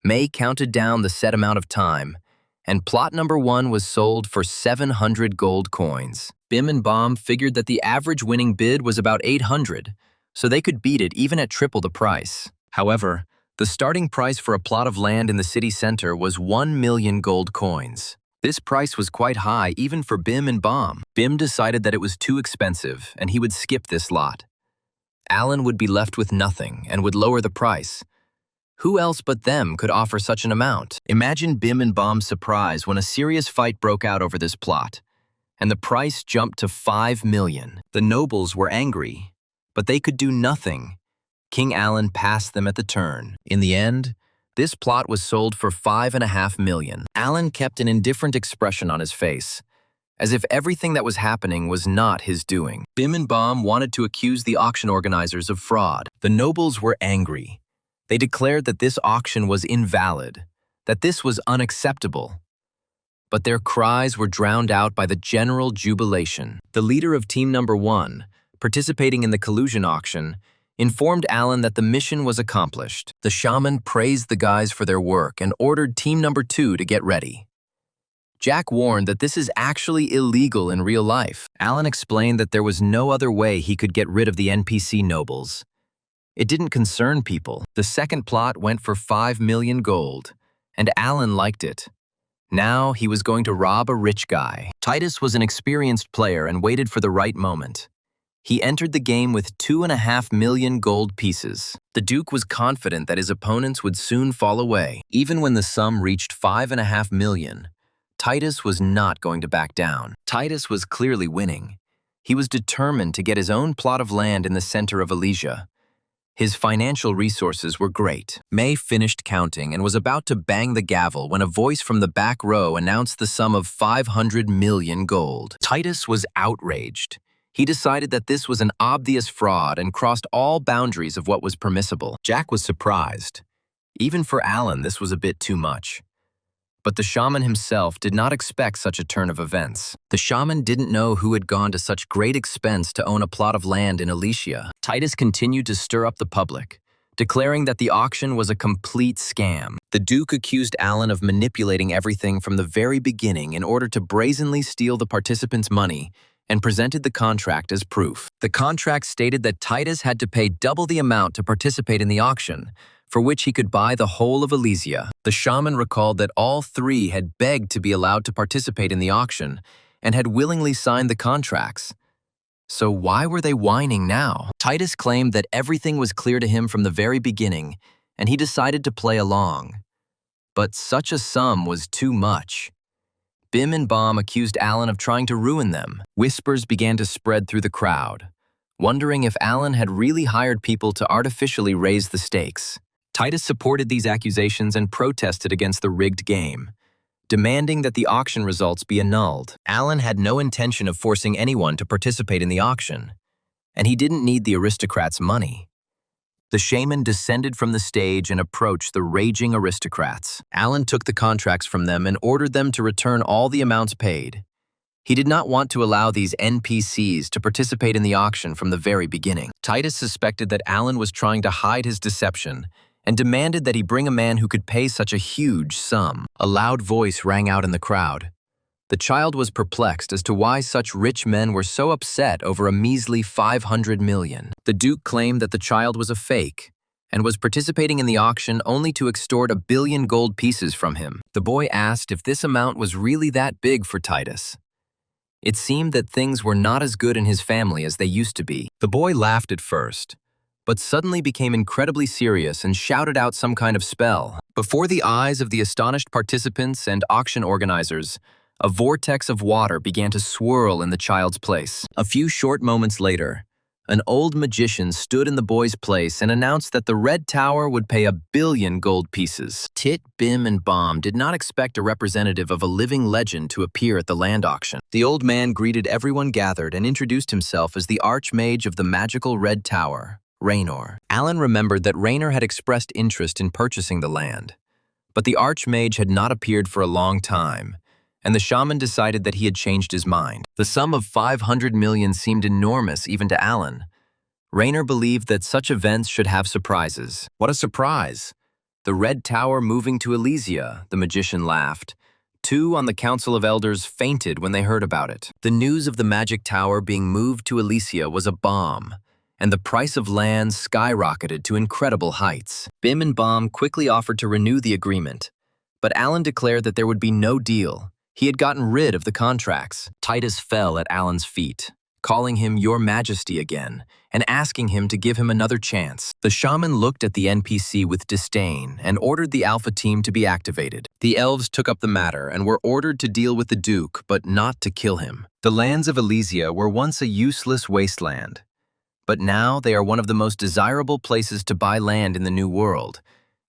May counted down the set amount of time, and plot number 1 was sold for 700 gold coins. Bim and Baum figured that the average winning bid was about 800, so they could beat it even at triple the price. However, the starting price for a plot of land in the city center was 1 million gold coins. This price was quite high even for Bim and Bom. Bim decided that it was too expensive and he would skip this lot. Alan would be left with nothing and would lower the price. Who else but them could offer such an amount? Imagine Bim and Bom's surprise when a serious fight broke out over this plot, and the price jumped to 5 million. The nobles were angry, but they could do nothing. King Alan passed them at the turn. In the end, this plot was sold for 5.5 million. Alan kept an indifferent expression on his face, as if everything that was happening was not his doing. Bim and Bom wanted to accuse the auction organizers of fraud. The nobles were angry. They declared that this auction was invalid, that this was unacceptable. But their cries were drowned out by the general jubilation. The leader of team number 1, participating in the collusion auction, informed Alan that the mission was accomplished. The shaman praised the guys for their work and ordered team number 2 to get ready. Jack warned that this is actually illegal in real life. Alan explained that there was no other way he could get rid of the NPC nobles. It didn't concern people. The second plot went for 5 million gold, and Alan liked it. Now he was going to rob a rich guy. Titus was an experienced player and waited for the right moment. He entered the game with 2.5 million gold pieces. The Duke was confident that his opponents would soon fall away. Even when the sum reached 5.5 million, Titus was not going to back down. Titus was clearly winning. He was determined to get his own plot of land in the center of Elysia. His financial resources were great. May finished counting and was about to bang the gavel when a voice from the back row announced the sum of 500 million gold. Titus was outraged. He decided that this was an obvious fraud and crossed all boundaries of what was permissible. Jack was surprised. Even for Alan, this was a bit too much. But the shaman himself did not expect such a turn of events. The shaman didn't know who had gone to such great expense to own a plot of land in Elysia. Titus continued to stir up the public, declaring that the auction was a complete scam. The Duke accused Alan of manipulating everything from the very beginning in order to brazenly steal the participants' money and presented the contract as proof. The contract stated that Titus had to pay double the amount to participate in the auction, for which he could buy the whole of Elysia. The shaman recalled that all three had begged to be allowed to participate in the auction and had willingly signed the contracts. So why were they whining now? Titus claimed that everything was clear to him from the very beginning, and he decided to play along. But such a sum was too much. Bim and Bom accused Alan of trying to ruin them. Whispers began to spread through the crowd, wondering if Alan had really hired people to artificially raise the stakes. Titus supported these accusations and protested against the rigged game, demanding that the auction results be annulled. Alan had no intention of forcing anyone to participate in the auction, and he didn't need the aristocrats' money. The shaman descended from the stage and approached the raging aristocrats. Alan took the contracts from them and ordered them to return all the amounts paid. He did not want to allow these NPCs to participate in the auction from the very beginning. Titus suspected that Alan was trying to hide his deception and demanded that he bring a man who could pay such a huge sum. A loud voice rang out in the crowd. The child was perplexed as to why such rich men were so upset over a measly 500 million. The Duke claimed that the child was a fake and was participating in the auction only to extort 1 billion gold pieces from him. The boy asked if this amount was really that big for Titus. It seemed that things were not as good in his family as they used to be. The boy laughed at first, but suddenly became incredibly serious and shouted out some kind of spell. Before the eyes of the astonished participants and auction organizers, a vortex of water began to swirl in the child's place. A few short moments later, an old magician stood in the boy's place and announced that the Red Tower would pay 1 billion gold pieces. Tit, Bim, and Bom did not expect a representative of a living legend to appear at the land auction. The old man greeted everyone gathered and introduced himself as the Archmage of the magical Red Tower, Raynor. Alan remembered that Raynor had expressed interest in purchasing the land, but the Archmage had not appeared for a long time, and the shaman decided that he had changed his mind. The sum of 500 million seemed enormous even to Alan. Raynor believed that such events should have surprises. What a surprise! The Red Tower moving to Elysia, the magician laughed. 2 on the Council of Elders fainted when they heard about it. The news of the Magic Tower being moved to Elysia was a bomb, and the price of land skyrocketed to incredible heights. Bim and Bom quickly offered to renew the agreement, but Alan declared that there would be no deal. He had gotten rid of the contracts. Titus fell at Alan's feet, calling him Your Majesty again, and asking him to give him another chance. The shaman looked at the NPC with disdain and ordered the Alpha team to be activated. The elves took up the matter and were ordered to deal with the Duke, but not to kill him. The lands of Elysia were once a useless wasteland, but now they are one of the most desirable places to buy land in the New World,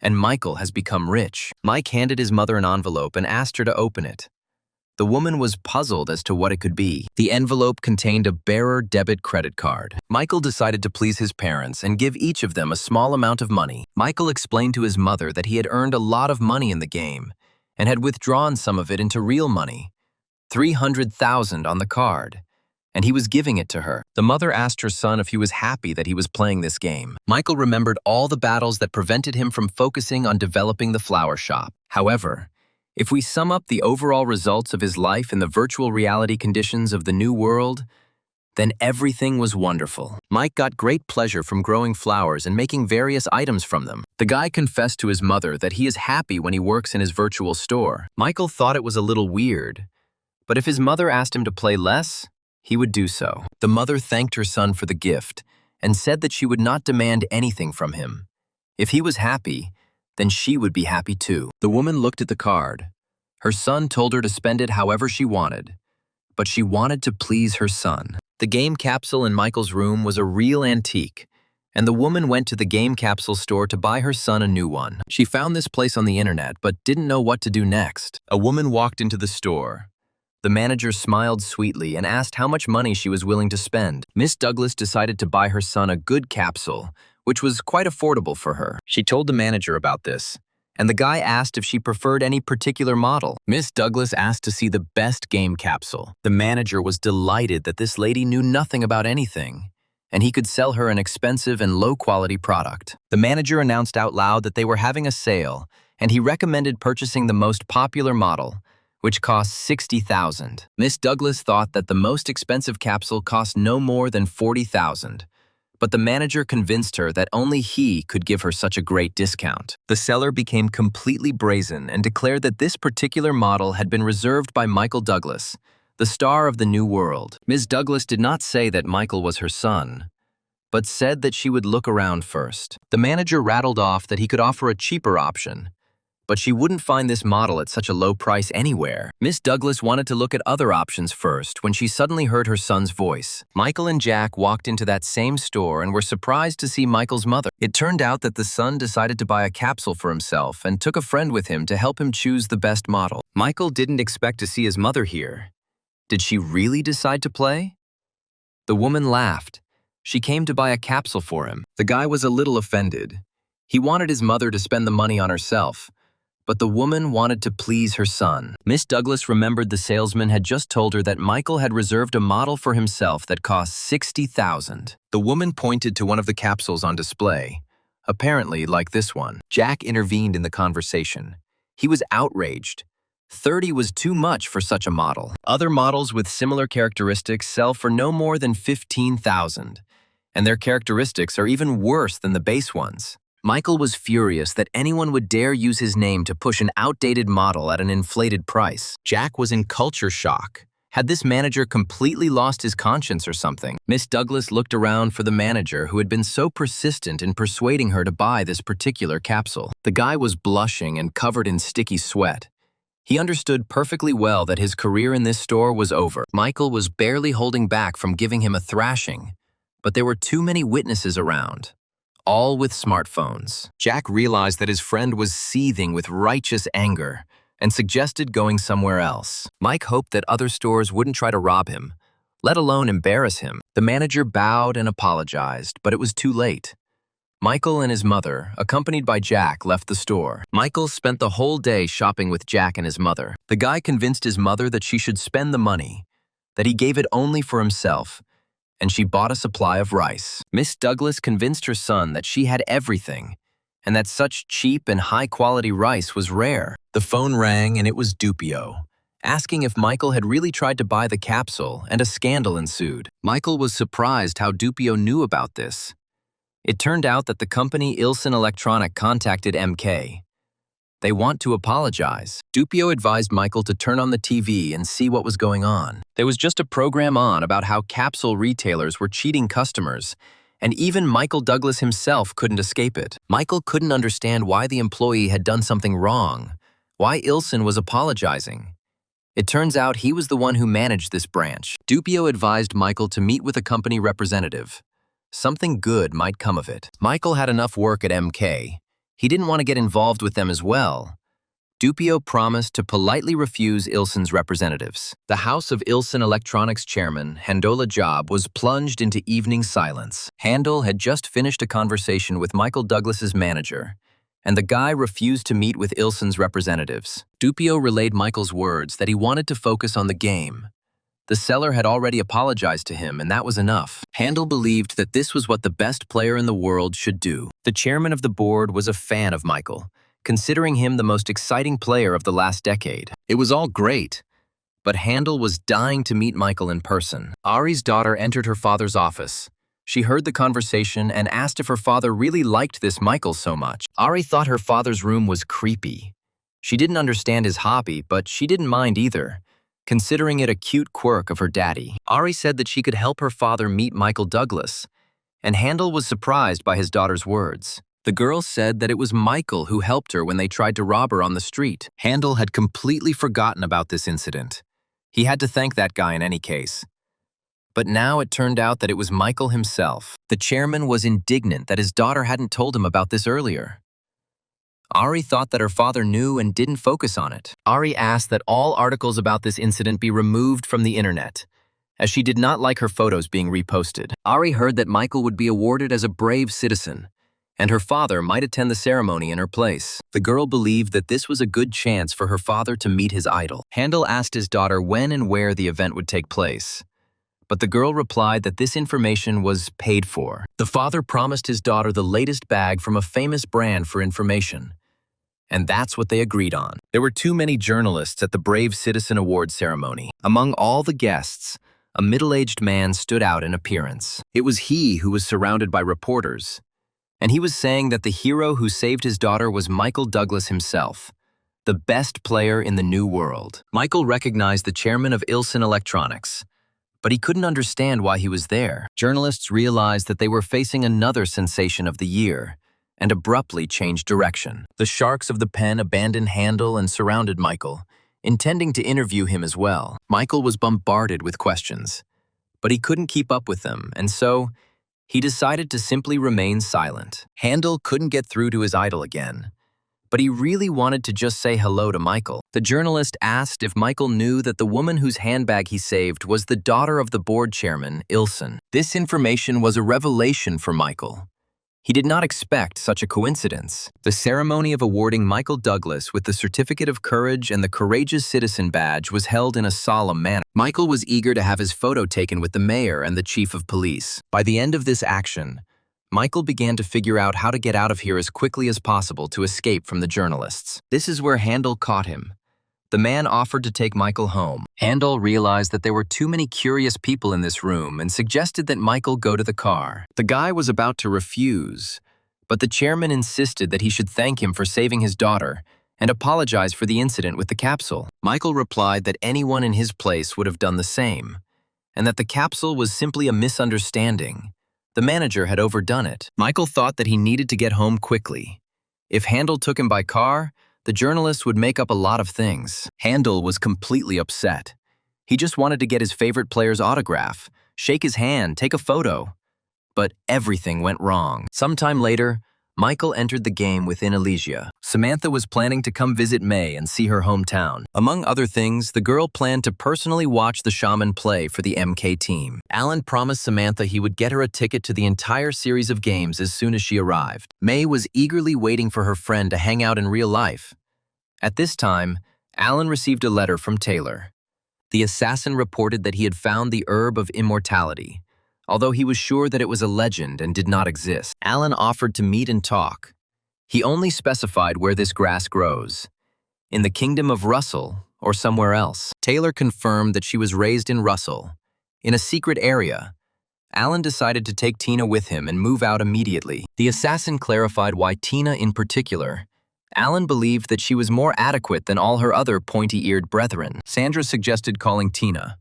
and Michael has become rich. Mike handed his mother an envelope and asked her to open it. The woman was puzzled as to what it could be. The envelope contained a bearer debit credit card. Michael decided to please his parents and give each of them a small amount of money. Michael explained to his mother that he had earned a lot of money in the game and had withdrawn some of it into real money, 300,000 on the card, and he was giving it to her. The mother asked her son if he was happy that he was playing this game. Michael remembered all the battles that prevented him from focusing on developing the flower shop. However, if we sum up the overall results of his life in the virtual reality conditions of the New World, then everything was wonderful. Mike got great pleasure from growing flowers and making various items from them. The guy confessed to his mother that he is happy when he works in his virtual store. Michael thought it was a little weird, but if his mother asked him to play less, he would do so. The mother thanked her son for the gift and said that she would not demand anything from him. If he was happy, then she would be happy too. The woman looked at the card. Her son told her to spend it however she wanted, but she wanted to please her son. The game capsule in Michael's room was a real antique, and the woman went to the game capsule store to buy her son a new one. She found this place on the internet but didn't know what to do next. A woman walked into the store. The manager smiled sweetly and asked how much money she was willing to spend. Miss Douglas decided to buy her son a good capsule, which was quite affordable for her. She told the manager about this, and the guy asked if she preferred any particular model. Miss Douglas asked to see the best game capsule. The manager was delighted that this lady knew nothing about anything, and he could sell her an expensive and low-quality product. The manager announced out loud that they were having a sale, and he recommended purchasing the most popular model, which cost $60,000. Miss Douglas thought that the most expensive capsule cost no more than $40,000. But the manager convinced her that only he could give her such a great discount. The seller became completely brazen and declared that this particular model had been reserved by Michael Douglas, the star of the New World. Ms. Douglas did not say that Michael was her son, but said that she would look around first. The manager rattled off that he could offer a cheaper option, but she wouldn't find this model at such a low price anywhere. Miss Douglas wanted to look at other options first when she suddenly heard her son's voice. Michael and Jack walked into that same store and were surprised to see Michael's mother. It turned out that the son decided to buy a capsule for himself and took a friend with him to help him choose the best model. Michael didn't expect to see his mother here. Did she really decide to play? The woman laughed. She came to buy a capsule for him. The guy was a little offended. He wanted his mother to spend the money on herself, but the woman wanted to please her son. Miss Douglas remembered the salesman had just told her that Michael had reserved a model for himself that cost $60,000. The woman pointed to one of the capsules on display, apparently like this one. Jack intervened in the conversation. He was outraged. 30 was too much for such a model. Other models with similar characteristics sell for no more than $15,000, and their characteristics are even worse than the base ones. Michael was furious that anyone would dare use his name to push an outdated model at an inflated price. Jack was in culture shock. Had this manager completely lost his conscience or something? Miss Douglas looked around for the manager who had been so persistent in persuading her to buy this particular capsule. The guy was blushing and covered in sticky sweat. He understood perfectly well that his career in this store was over. Michael was barely holding back from giving him a thrashing, but there were too many witnesses around, all with smartphones. Jack realized that his friend was seething with righteous anger and suggested going somewhere else. Mike hoped that other stores wouldn't try to rob him, let alone embarrass him. The manager bowed and apologized, but it was too late. Michael and his mother, accompanied by Jack, left the store. Michael spent the whole day shopping with Jack and his mother. The guy convinced his mother that she should spend the money, that he gave it only for himself, and she bought a supply of rice. Miss Douglas convinced her son that she had everything, and that such cheap and high-quality rice was rare. The phone rang and it was Dupio, asking if Michael had really tried to buy the capsule, and a scandal ensued. Michael was surprised how Dupio knew about this. It turned out that the company Ilson Electronic contacted MK. They want to apologize. Dupio advised Michael to turn on the TV and see what was going on. There was just a program on about how capsule retailers were cheating customers, and even Michael Douglas himself couldn't escape it. Michael couldn't understand why the employee had done something wrong, why Ilsen was apologizing. It turns out he was the one who managed this branch. Dupio advised Michael to meet with a company representative. Something good might come of it. Michael had enough work at MK. He didn't want to get involved with them as well. Dupio promised to politely refuse Ilsen's representatives. The House of Ilsen Electronics chairman, Handola Job, was plunged into evening silence. Handel had just finished a conversation with Michael Douglas's manager, and the guy refused to meet with Ilsen's representatives. Dupio relayed Michael's words that he wanted to focus on the game. The seller had already apologized to him, and that was enough. Handel believed that this was what the best player in the world should do. The chairman of the board was a fan of Michael, considering him the most exciting player of the last decade. It was all great, but Handel was dying to meet Michael in person. Ari's daughter entered her father's office. She heard the conversation and asked if her father really liked this Michael so much. Ari thought her father's room was creepy. She didn't understand his hobby, but she didn't mind either, considering it a cute quirk of her daddy. Ari said that she could help her father meet Michael Douglas, and Handel was surprised by his daughter's words. The girl said that it was Michael who helped her when they tried to rob her on the street. Handel had completely forgotten about this incident. He had to thank that guy in any case. But now it turned out that it was Michael himself. The chairman was indignant that his daughter hadn't told him about this earlier. Ari thought that her father knew and didn't focus on it. Ari asked that all articles about this incident be removed from the internet, as she did not like her photos being reposted. Ari heard that Michael would be awarded as a brave citizen, and her father might attend the ceremony in her place. The girl believed that this was a good chance for her father to meet his idol. Handel asked his daughter when and where the event would take place, but the girl replied that this information was paid for. The father promised his daughter the latest bag from a famous brand for information, and that's what they agreed on. There were too many journalists at the Brave Citizen Award ceremony. Among all the guests, a middle-aged man stood out in appearance. It was he who was surrounded by reporters, and he was saying that the hero who saved his daughter was Michael Douglas himself, the best player in the new world. Michael recognized the chairman of Ilsen Electronics, but he couldn't understand why he was there. Journalists realized that they were facing another sensation of the year, and abruptly changed direction. The sharks of the pen abandoned Handel and surrounded Michael, intending to interview him as well. Michael was bombarded with questions, but he couldn't keep up with them, and so he decided to simply remain silent. Handel couldn't get through to his idol again, but he really wanted to just say hello to Michael. The journalist asked if Michael knew that the woman whose handbag he saved was the daughter of the board chairman, Ilsen. This information was a revelation for Michael. He did not expect such a coincidence. The ceremony of awarding Michael Douglas with the Certificate of Courage and the Courageous Citizen badge was held in a solemn manner. Michael was eager to have his photo taken with the mayor and the chief of police. By the end of this action, Michael began to figure out how to get out of here as quickly as possible to escape from the journalists. This is where Handel caught him. The man offered to take Michael home. Handel realized that there were too many curious people in this room and suggested that Michael go to the car. The guy was about to refuse, but the chairman insisted that he should thank him for saving his daughter and apologize for the incident with the capsule. Michael replied that anyone in his place would have done the same, and that the capsule was simply a misunderstanding. The manager had overdone it. Michael thought that he needed to get home quickly. If Handel took him by car, the journalist would make up a lot of things. Handel was completely upset. He just wanted to get his favorite player's autograph, shake his hand, take a photo. But everything went wrong. Sometime later, Michael entered the game within Elysia. Samantha was planning to come visit May and see her hometown. Among other things, the girl planned to personally watch the shaman play for the MK team. Alan promised Samantha he would get her a ticket to the entire series of games as soon as she arrived. May was eagerly waiting for her friend to hang out in real life. At this time, Alan received a letter from Taylor. The assassin reported that he had found the herb of immortality, although he was sure that it was a legend and did not exist. Alan offered to meet and talk. He only specified where this grass grows, in the kingdom of Russell or somewhere else. Taylor confirmed that she was raised in Russell, in a secret area. Alan decided to take Tina with him and move out immediately. The assassin clarified why Tina in particular, Alan believed that she was more adequate than all her other pointy-eared brethren. Sandra suggested calling Tina,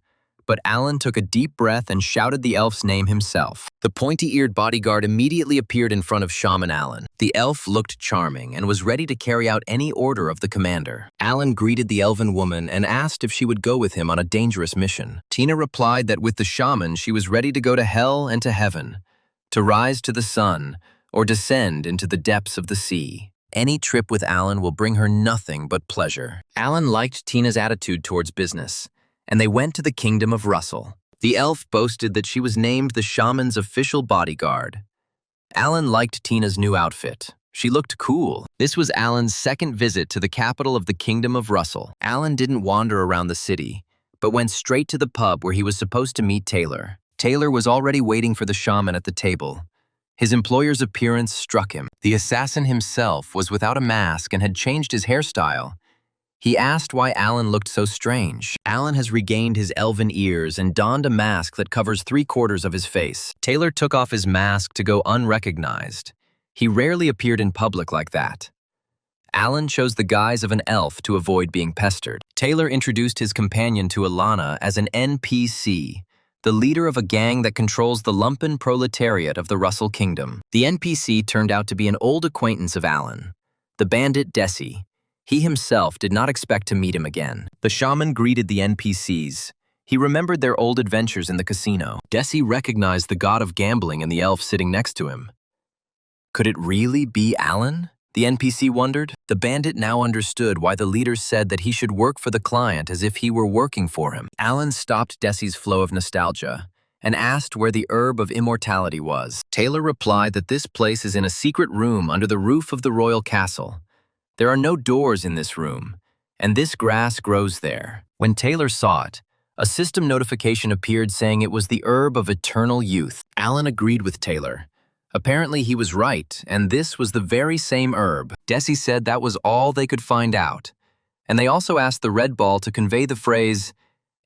but Alan took a deep breath and shouted the elf's name himself. The pointy-eared bodyguard immediately appeared in front of Shaman Alan. The elf looked charming and was ready to carry out any order of the commander. Alan greeted the elven woman and asked if she would go with him on a dangerous mission. Tina replied that with the shaman she was ready to go to hell and to heaven, to rise to the sun, or descend into the depths of the sea. Any trip with Alan will bring her nothing but pleasure. Alan liked Tina's attitude towards business, and they went to the kingdom of Russell. The elf boasted that she was named the shaman's official bodyguard. Alan liked Tina's new outfit. She looked cool. This was Alan's second visit to the capital of the kingdom of Russell. Alan didn't wander around the city, but went straight to the pub where he was supposed to meet Taylor. Taylor was already waiting for the shaman at the table. His employer's appearance struck him. The assassin himself was without a mask and had changed his hairstyle. He asked why Alan looked so strange. Alan has regained his elven ears and donned a mask that covers 3/4 of his face. Taylor took off his mask to go unrecognized. He rarely appeared in public like that. Alan chose the guise of an elf to avoid being pestered. Taylor introduced his companion to Alana as an NPC, the leader of a gang that controls the lumpen proletariat of the Russell Kingdom. The NPC turned out to be an old acquaintance of Alan, the bandit Desi. He himself did not expect to meet him again. The shaman greeted the NPCs. He remembered their old adventures in the casino. Desi recognized the god of gambling and the elf sitting next to him. Could it really be Alan? The NPC wondered. The bandit now understood why the leader said that he should work for the client as if he were working for him. Alan stopped Desi's flow of nostalgia and asked where the herb of immortality was. Taylor replied that this place is in a secret room under the roof of the royal castle. There are no doors in this room, and this grass grows there. When Taylor saw it, a system notification appeared saying it was the herb of eternal youth. Alan agreed with Taylor. Apparently he was right, and this was the very same herb. Desi said that was all they could find out. And they also asked the red ball to convey the phrase,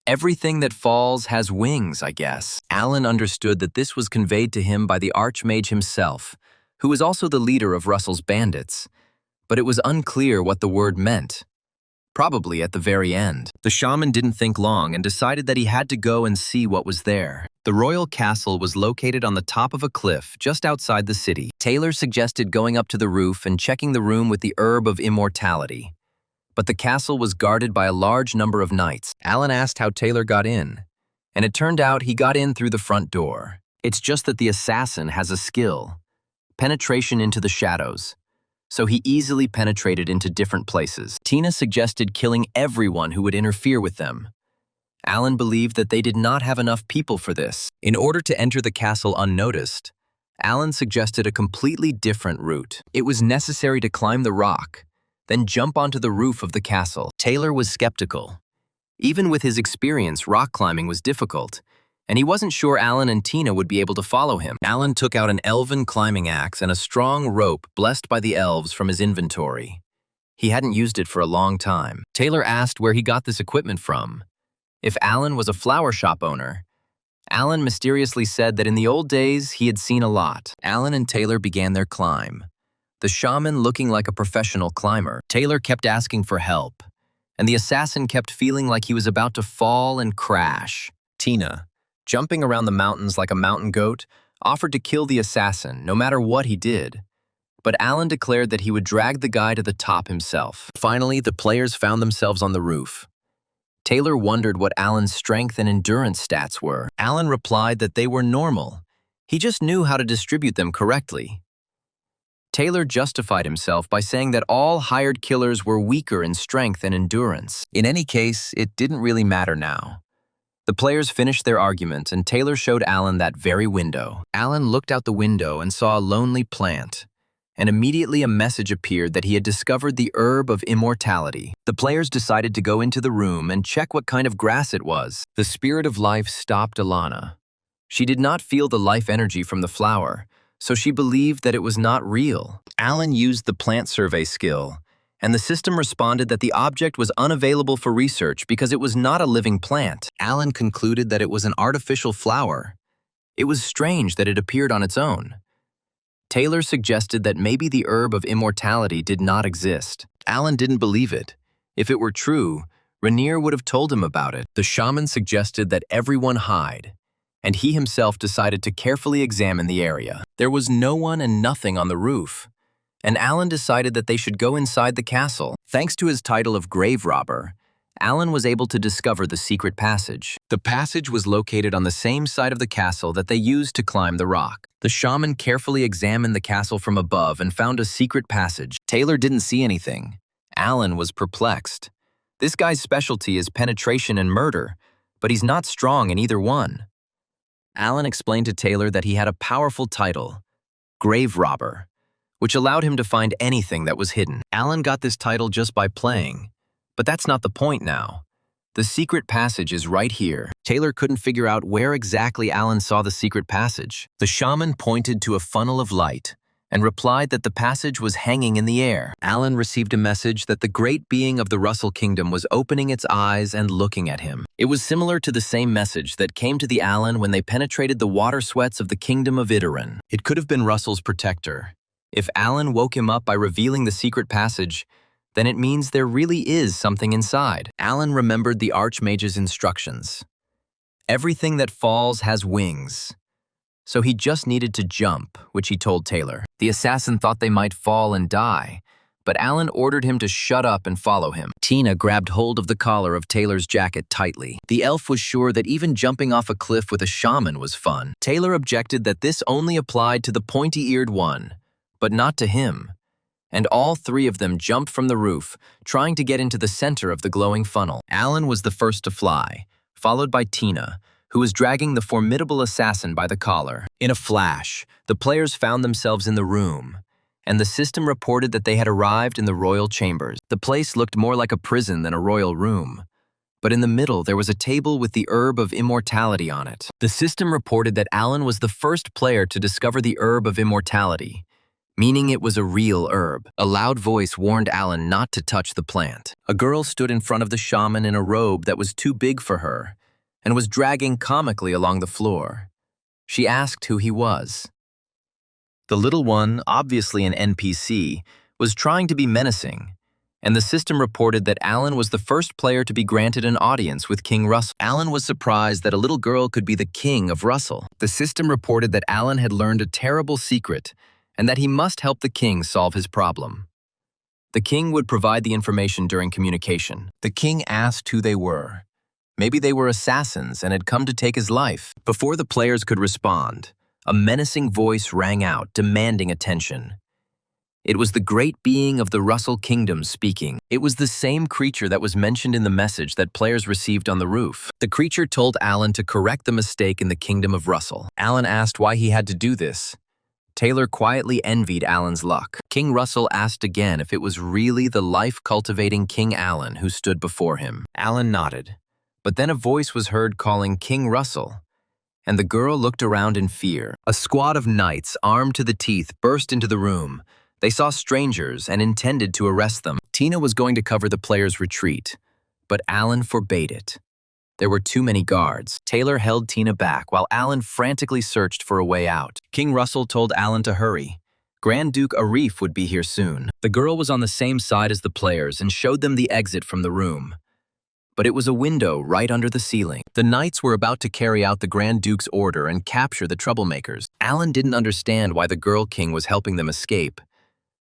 "Everything that falls has wings, I guess." Alan understood that this was conveyed to him by the Archmage himself, who was also the leader of Russell's bandits. But it was unclear what the word meant. Probably at the very end. The shaman didn't think long and decided that he had to go and see what was there. The royal castle was located on the top of a cliff just outside the city. Taylor suggested going up to the roof and checking the room with the herb of immortality. But the castle was guarded by a large number of knights. Alan asked how Taylor got in, and it turned out he got in through the front door. It's just that the assassin has a skill, penetration into the shadows. So he easily penetrated into different places. Tina suggested killing everyone who would interfere with them. Alan believed that they did not have enough people for this. In order to enter the castle unnoticed, Alan suggested a completely different route. It was necessary to climb the rock, then jump onto the roof of the castle. Taylor was skeptical. Even with his experience, rock climbing was difficult, and he wasn't sure Alan and Tina would be able to follow him. Alan took out an elven climbing axe and a strong rope blessed by the elves from his inventory. He hadn't used it for a long time. Taylor asked where he got this equipment from. If Alan was a flower shop owner, Alan mysteriously said that in the old days he had seen a lot. Alan and Taylor began their climb, the shaman looking like a professional climber. Taylor kept asking for help, and the assassin kept feeling like he was about to fall and crash. Tina, jumping around the mountains like a mountain goat, offered to kill the assassin no matter what he did. But Alan declared that he would drag the guy to the top himself. Finally, the players found themselves on the roof. Taylor wondered what Alan's strength and endurance stats were. Alan replied that they were normal. He just knew how to distribute them correctly. Taylor justified himself by saying that all hired killers were weaker in strength and endurance. In any case, it didn't really matter now. The players finished their argument, and Taylor showed Alan that very window. Alan looked out the window and saw a lonely plant, and immediately a message appeared that he had discovered the herb of immortality. The players decided to go into the room and check what kind of grass it was. The spirit of life stopped Alana. She did not feel the life energy from the flower, so she believed that it was not real. Alan used the plant survey skill, and the system responded that the object was unavailable for research because it was not a living plant. Alan concluded that it was an artificial flower. It was strange that it appeared on its own. Taylor suggested that maybe the herb of immortality did not exist. Alan didn't believe it. If it were true, Rainier would have told him about it. The shaman suggested that everyone hide, and he himself decided to carefully examine the area. There was no one and nothing on the roof, and Alan decided that they should go inside the castle. Thanks to his title of grave robber, Alan was able to discover the secret passage. The passage was located on the same side of the castle that they used to climb the rock. The shaman carefully examined the castle from above and found a secret passage. Taylor didn't see anything. Alan was perplexed. This guy's specialty is penetration and murder, but he's not strong in either one. Alan explained to Taylor that he had a powerful title, grave robber, which allowed him to find anything that was hidden. Alan got this title just by playing, but that's not the point now. The secret passage is right here. Taylor couldn't figure out where exactly Alan saw the secret passage. The shaman pointed to a funnel of light and replied that the passage was hanging in the air. Alan received a message that the great being of the Russell Kingdom was opening its eyes and looking at him. It was similar to the same message that came to the Alan when they penetrated the water sweats of the kingdom of Idaran. It could have been Russell's protector. If Alan woke him up by revealing the secret passage, then it means there really is something inside. Alan remembered the Archmage's instructions. Everything that falls has wings. So he just needed to jump, which he told Taylor. The assassin thought they might fall and die, but Alan ordered him to shut up and follow him. Tina grabbed hold of the collar of Taylor's jacket tightly. The elf was sure that even jumping off a cliff with a shaman was fun. Taylor objected that this only applied to the pointy-eared one, but not to him. And all three of them jumped from the roof, trying to get into the center of the glowing funnel. Alan was the first to fly, followed by Tina, who was dragging the formidable assassin by the collar. In a flash, the players found themselves in the room, and the system reported that they had arrived in the royal chambers. The place looked more like a prison than a royal room, but in the middle there was a table with the herb of immortality on it. The system reported that Alan was the first player to discover the herb of immortality, meaning it was a real herb. A loud voice warned Alan not to touch the plant. A girl stood in front of the shaman in a robe that was too big for her, and was dragging comically along the floor. She asked who he was. The little one, obviously an NPC, was trying to be menacing, and the system reported that Alan was the first player to be granted an audience with King Russell. Alan was surprised that a little girl could be the king of Russell. The system reported that Alan had learned a terrible secret and that he must help the king solve his problem. The king would provide the information during communication. The king asked who they were. Maybe they were assassins and had come to take his life. Before the players could respond, a menacing voice rang out, demanding attention. It was the great being of the Russell Kingdom speaking. It was the same creature that was mentioned in the message that players received on the roof. The creature told Alan to correct the mistake in the Kingdom of Russell. Alan asked why he had to do this. Taylor quietly envied Alan's luck. King Russell asked again if it was really the life-cultivating King Alan who stood before him. Alan nodded. But then a voice was heard calling King Russell, and the girl looked around in fear. A squad of knights, armed to the teeth, burst into the room. They saw strangers and intended to arrest them. Tina was going to cover the players' retreat, but Alan forbade it. There were too many guards. Taylor held Tina back while Alan frantically searched for a way out. King Russell told Alan to hurry. Grand Duke Arif would be here soon. The girl was on the same side as the players and showed them the exit from the room. But it was a window right under the ceiling. The knights were about to carry out the Grand Duke's order and capture the troublemakers. Alan didn't understand why the girl king was helping them escape,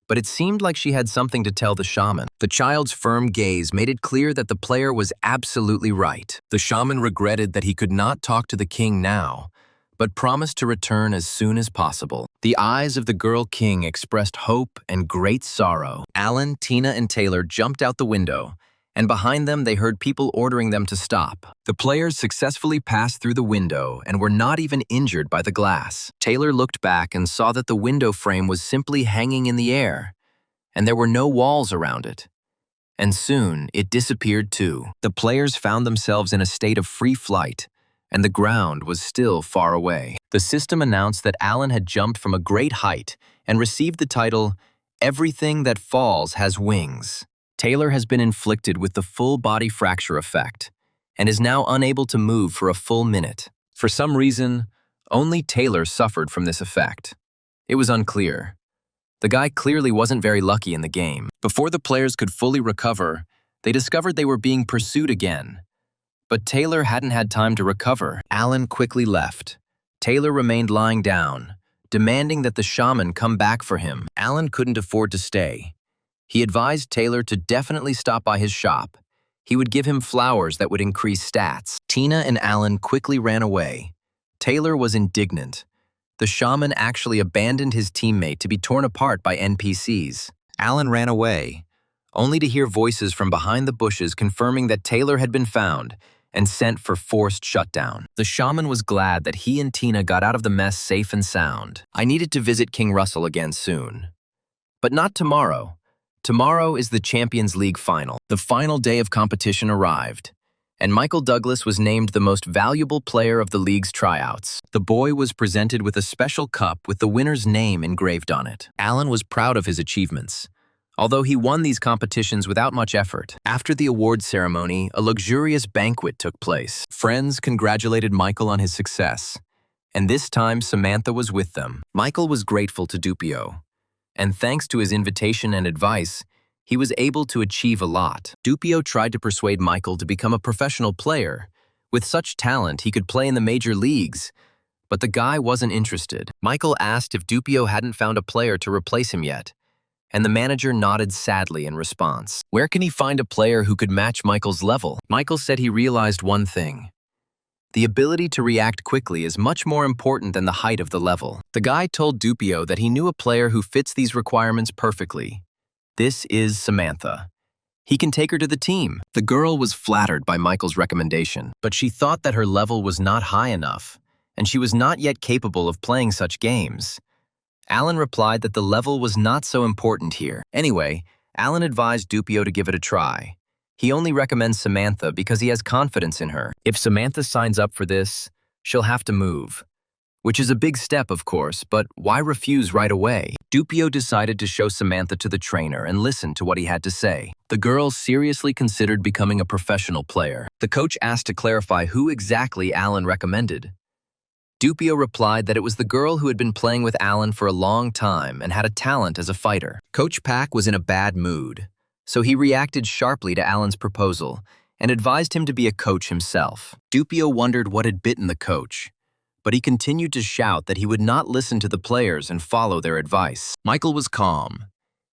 but it seemed like she had something to tell the shaman. The child's firm gaze made it clear that the player was absolutely right. The shaman regretted that he could not talk to the king now, but promised to return as soon as possible. The eyes of the girl king expressed hope and great sorrow. Alan, Tina, and Taylor jumped out the window, and behind them they heard people ordering them to stop. The players successfully passed through the window and were not even injured by the glass. Taylor looked back and saw that the window frame was simply hanging in the air, and there were no walls around it. And soon it disappeared too. The players found themselves in a state of free flight, and the ground was still far away. The system announced that Alan had jumped from a great height and received the title, "Everything that falls has wings." Taylor has been inflicted with the full body fracture effect and is now unable to move for a full minute. For some reason, only Taylor suffered from this effect. It was unclear. The guy clearly wasn't very lucky in the game. Before the players could fully recover, they discovered they were being pursued again. But Taylor hadn't had time to recover. Alan quickly left. Taylor remained lying down, demanding that the shaman come back for him. Alan couldn't afford to stay. He advised Taylor to definitely stop by his shop. He would give him flowers that would increase stats. Tina and Alan quickly ran away. Taylor was indignant. The shaman actually abandoned his teammate to be torn apart by NPCs. Alan ran away, only to hear voices from behind the bushes confirming that Taylor had been found and sent for forced shutdown. The shaman was glad that he and Tina got out of the mess safe and sound. I needed to visit King Russell again soon. But not tomorrow. Tomorrow is the Champions League final. The final day of competition arrived, and Michael Douglas was named the most valuable player of the league's tryouts. The boy was presented with a special cup with the winner's name engraved on it. Alan was proud of his achievements, although he won these competitions without much effort. After the award ceremony, a luxurious banquet took place. Friends congratulated Michael on his success, and this time Samantha was with them. Michael was grateful to Dupio, and thanks to his invitation and advice, he was able to achieve a lot. Dupio tried to persuade Michael to become a professional player. With such talent, he could play in the major leagues, but the guy wasn't interested. Michael asked if Dupio hadn't found a player to replace him yet, and the manager nodded sadly in response. Where can he find a player who could match Michael's level? Michael said he realized one thing. The ability to react quickly is much more important than the height of the level. The guy told Dupio that he knew a player who fits these requirements perfectly. This is Samantha. He can take her to the team. The girl was flattered by Michael's recommendation, but she thought that her level was not high enough, and she was not yet capable of playing such games. Alan replied that the level was not so important here. Anyway, Alan advised Dupio to give it a try. He only recommends Samantha because he has confidence in her. If Samantha signs up for this, she'll have to move. Which is a big step, of course, but why refuse right away? Dupio decided to show Samantha to the trainer and listen to what he had to say. The girl seriously considered becoming a professional player. The coach asked to clarify who exactly Alan recommended. Dupio replied that it was the girl who had been playing with Alan for a long time and had a talent as a fighter. Coach Pack was in a bad mood, so he reacted sharply to Alan's proposal and advised him to be a coach himself. Dupio wondered what had bitten the coach, but he continued to shout that he would not listen to the players and follow their advice. Michael was calm.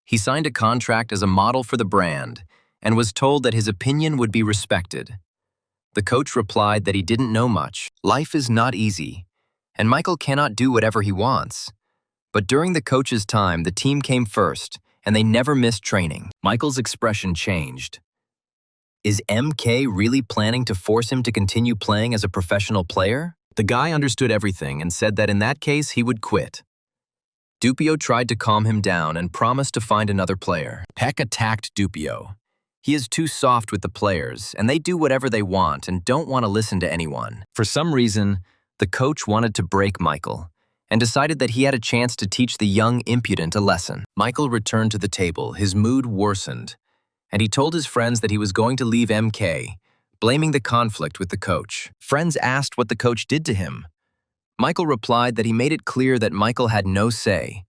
He signed a contract as a model for the brand and was told that his opinion would be respected. The coach replied that he didn't know much. Life is not easy, and Michael cannot do whatever he wants. But during the coach's time, the team came first, and they never missed training. Michael's expression changed. Is MK really planning to force him to continue playing as a professional player? The guy understood everything and said that in that case he would quit. Dupio tried to calm him down and promised to find another player. Peck attacked Dupio. He is too soft with the players, and they do whatever they want and don't want to listen to anyone. For some reason, the coach wanted to break Michael and decided that he had a chance to teach the young impudent a lesson. Michael returned to the table, his mood worsened, and he told his friends that he was going to leave MK, blaming the conflict with the coach. Friends asked what the coach did to him. Michael replied that he made it clear that Michael had no say,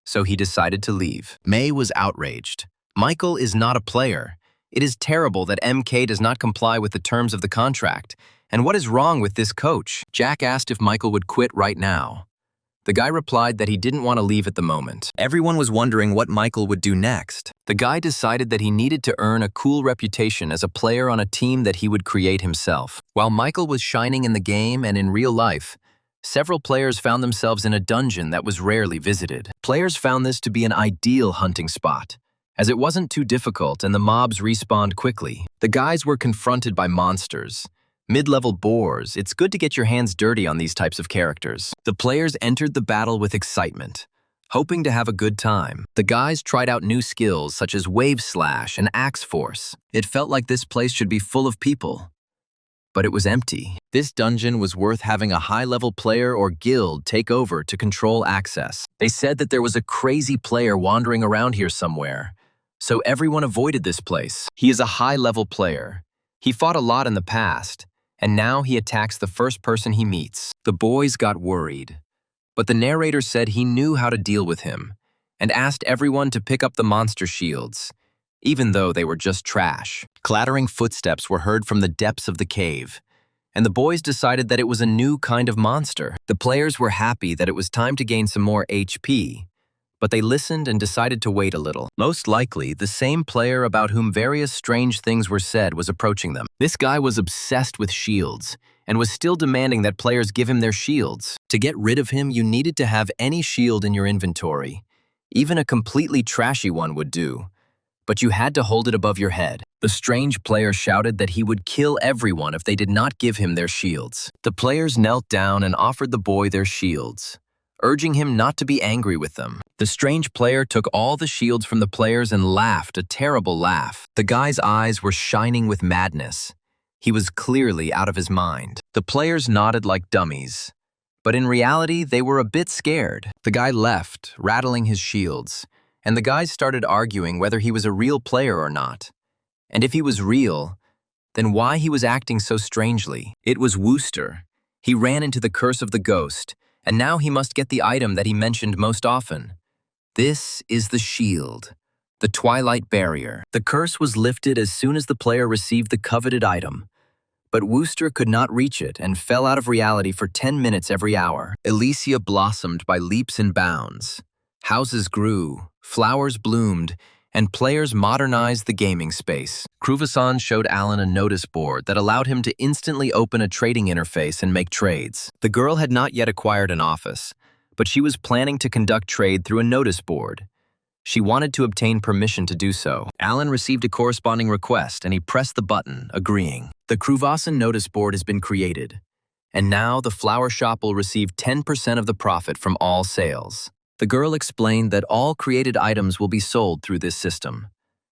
so he decided to leave. May was outraged. Michael is not a player. It is terrible that MK does not comply with the terms of the contract. And what is wrong with this coach? Jack asked if Michael would quit right now. The guy replied that he didn't want to leave at the moment. Everyone was wondering what Michael would do next. The guy decided that he needed to earn a cool reputation as a player on a team that he would create himself. While Michael was shining in the game and in real life, several players found themselves in a dungeon that was rarely visited. Players found this to be an ideal hunting spot, as it wasn't too difficult and the mobs respawned quickly. The guys were confronted by monsters, mid-level boars. It's good to get your hands dirty on these types of characters. The players entered the battle with excitement, hoping to have a good time. The guys tried out new skills such as wave slash and axe force. It felt like this place should be full of people, but it was empty. This dungeon was worth having a high-level player or guild take over to control access. They said that there was a crazy player wandering around here somewhere, so everyone avoided this place. He is a high-level player. He fought a lot in the past, and now he attacks the first person he meets. The boys got worried, But the narrator said he knew how to deal with him and asked everyone to pick up the monster shields, even though they were just trash. Clattering footsteps were heard from the depths of the cave, and the boys decided that it was a new kind of monster. The players were happy that it was time to gain some more HP, but they listened and decided to wait a little. Most likely, the same player about whom various strange things were said was approaching them. This guy was obsessed with shields and was still demanding that players give him their shields. To get rid of him, you needed to have any shield in your inventory. Even a completely trashy one would do, but you had to hold it above your head. The strange player shouted that he would kill everyone if they did not give him their shields. The players knelt down and offered the boy their shields, urging him not to be angry with them. The strange player took all the shields from the players and laughed a terrible laugh. The guy's eyes were shining with madness. He was clearly out of his mind. The players nodded like dummies, but in reality, they were a bit scared. The guy left, rattling his shields, and the guys started arguing whether he was a real player or not. And if he was real, then why he was acting so strangely. It was Wooster. He ran into the curse of the ghost, and now he must get the item that he mentioned most often. This is the shield, the Twilight Barrier. The curse was lifted as soon as the player received the coveted item, but Wooster could not reach it and fell out of reality for 10 minutes every hour. Elysia blossomed by leaps and bounds. Houses grew, flowers bloomed, and players modernized the gaming space. Kruvasan showed Alan a notice board that allowed him to instantly open a trading interface and make trades. The girl had not yet acquired an office, but she was planning to conduct trade through a notice board. She wanted to obtain permission to do so. Alan received a corresponding request and he pressed the button, agreeing. The Kruvasan notice board has been created, and now the flower shop will receive 10% of the profit from all sales. The girl explained that all created items will be sold through this system.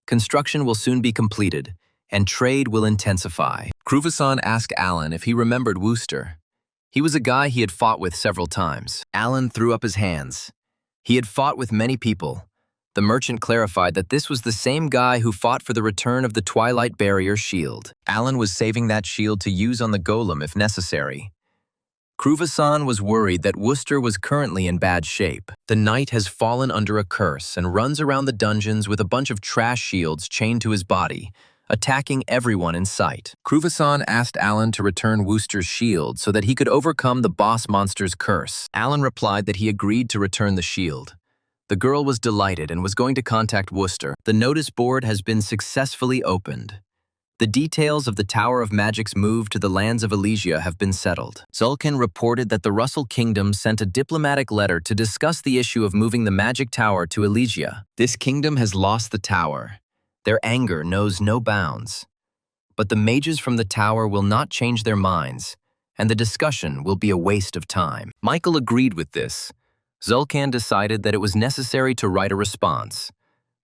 Construction will soon be completed, and trade will intensify. Kruvasan asked Alan if he remembered Wooster. He was a guy he had fought with several times. Alan threw up his hands. He had fought with many people. The merchant clarified that this was the same guy who fought for the return of the Twilight Barrier shield. Alan was saving that shield to use on the golem if necessary. Kruvasan was worried that Wooster was currently in bad shape. The knight has fallen under a curse and runs around the dungeons with a bunch of trash shields chained to his body, attacking everyone in sight. Kruvasan asked Alan to return Wooster's shield so that he could overcome the boss monster's curse. Alan replied that he agreed to return the shield. The girl was delighted and was going to contact Wooster. The notice board has been successfully opened. The details of the Tower of Magic's move to the lands of Elysia have been settled. Zulkan reported that the Russell Kingdom sent a diplomatic letter to discuss the issue of moving the Magic Tower to Elysia. This kingdom has lost the tower. Their anger knows no bounds. But the mages from the tower will not change their minds, and the discussion will be a waste of time. Michael agreed with this. Zulkan decided that it was necessary to write a response.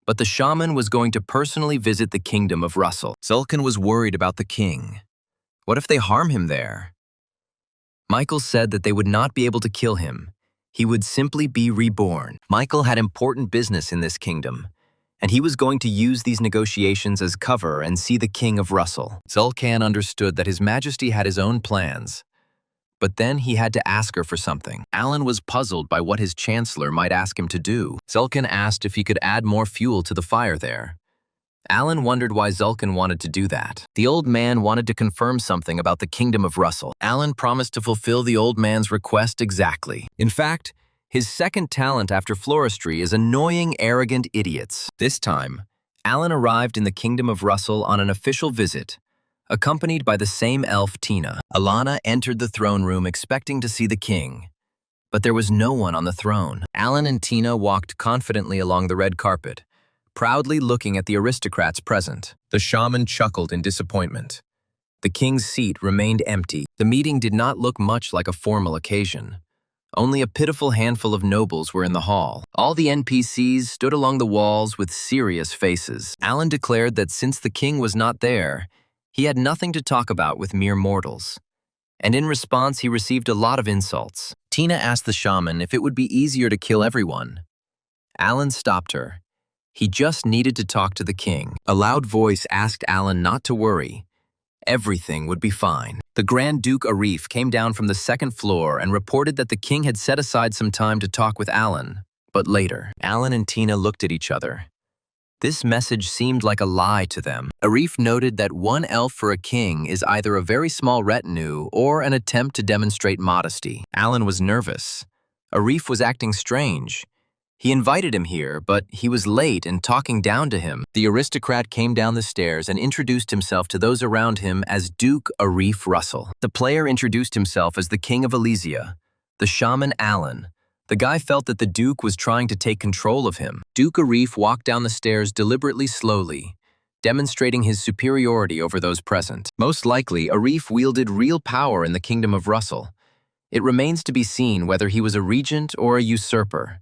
But the shaman was going to personally visit the kingdom of Russell. Zulkan was worried about the king. What if they harm him there? Michael said that they would not be able to kill him. He would simply be reborn. Michael had important business in this kingdom, and he was going to use these negotiations as cover and see the king of Russell. Zulkan understood that His Majesty had his own plans. But then he had to ask her for something. Alan was puzzled by what his chancellor might ask him to do. Zulkan asked if he could add more fuel to the fire there. Alan wondered why Zulkan wanted to do that. The old man wanted to confirm something about the kingdom of Russell. Alan promised to fulfill the old man's request exactly. In fact, his second talent after floristry is annoying, arrogant idiots. This time, Alan arrived in the kingdom of Russell on an official visit, accompanied by the same elf Tina. Alana entered the throne room expecting to see the king, but there was no one on the throne. Alan and Tina walked confidently along the red carpet, proudly looking at the aristocrats present. The shaman chuckled in disappointment. The king's seat remained empty. The meeting did not look much like a formal occasion. Only a pitiful handful of nobles were in the hall. All the NPCs stood along the walls with serious faces. Alan declared that since the king was not there, he had nothing to talk about with mere mortals. And in response, he received a lot of insults. Tina asked the shaman if it would be easier to kill everyone. Alan stopped her. He just needed to talk to the king. A loud voice asked Alan not to worry. Everything would be fine. The Grand Duke Arif came down from the second floor and reported that the king had set aside some time to talk with Alan. But later, Alan and Tina looked at each other. This message seemed like a lie to them. Arif noted that one elf for a king is either a very small retinue or an attempt to demonstrate modesty. Alan was nervous. Arif was acting strange. He invited him here, but he was late and talking down to him. The aristocrat came down the stairs and introduced himself to those around him as Duke Arif Russell. The player introduced himself as the King of Elysia, the shaman Alan. The guy felt that the Duke was trying to take control of him. Duke Arif walked down the stairs deliberately slowly, demonstrating his superiority over those present. Most likely, Arif wielded real power in the kingdom of Russell. It remains to be seen whether he was a regent or a usurper.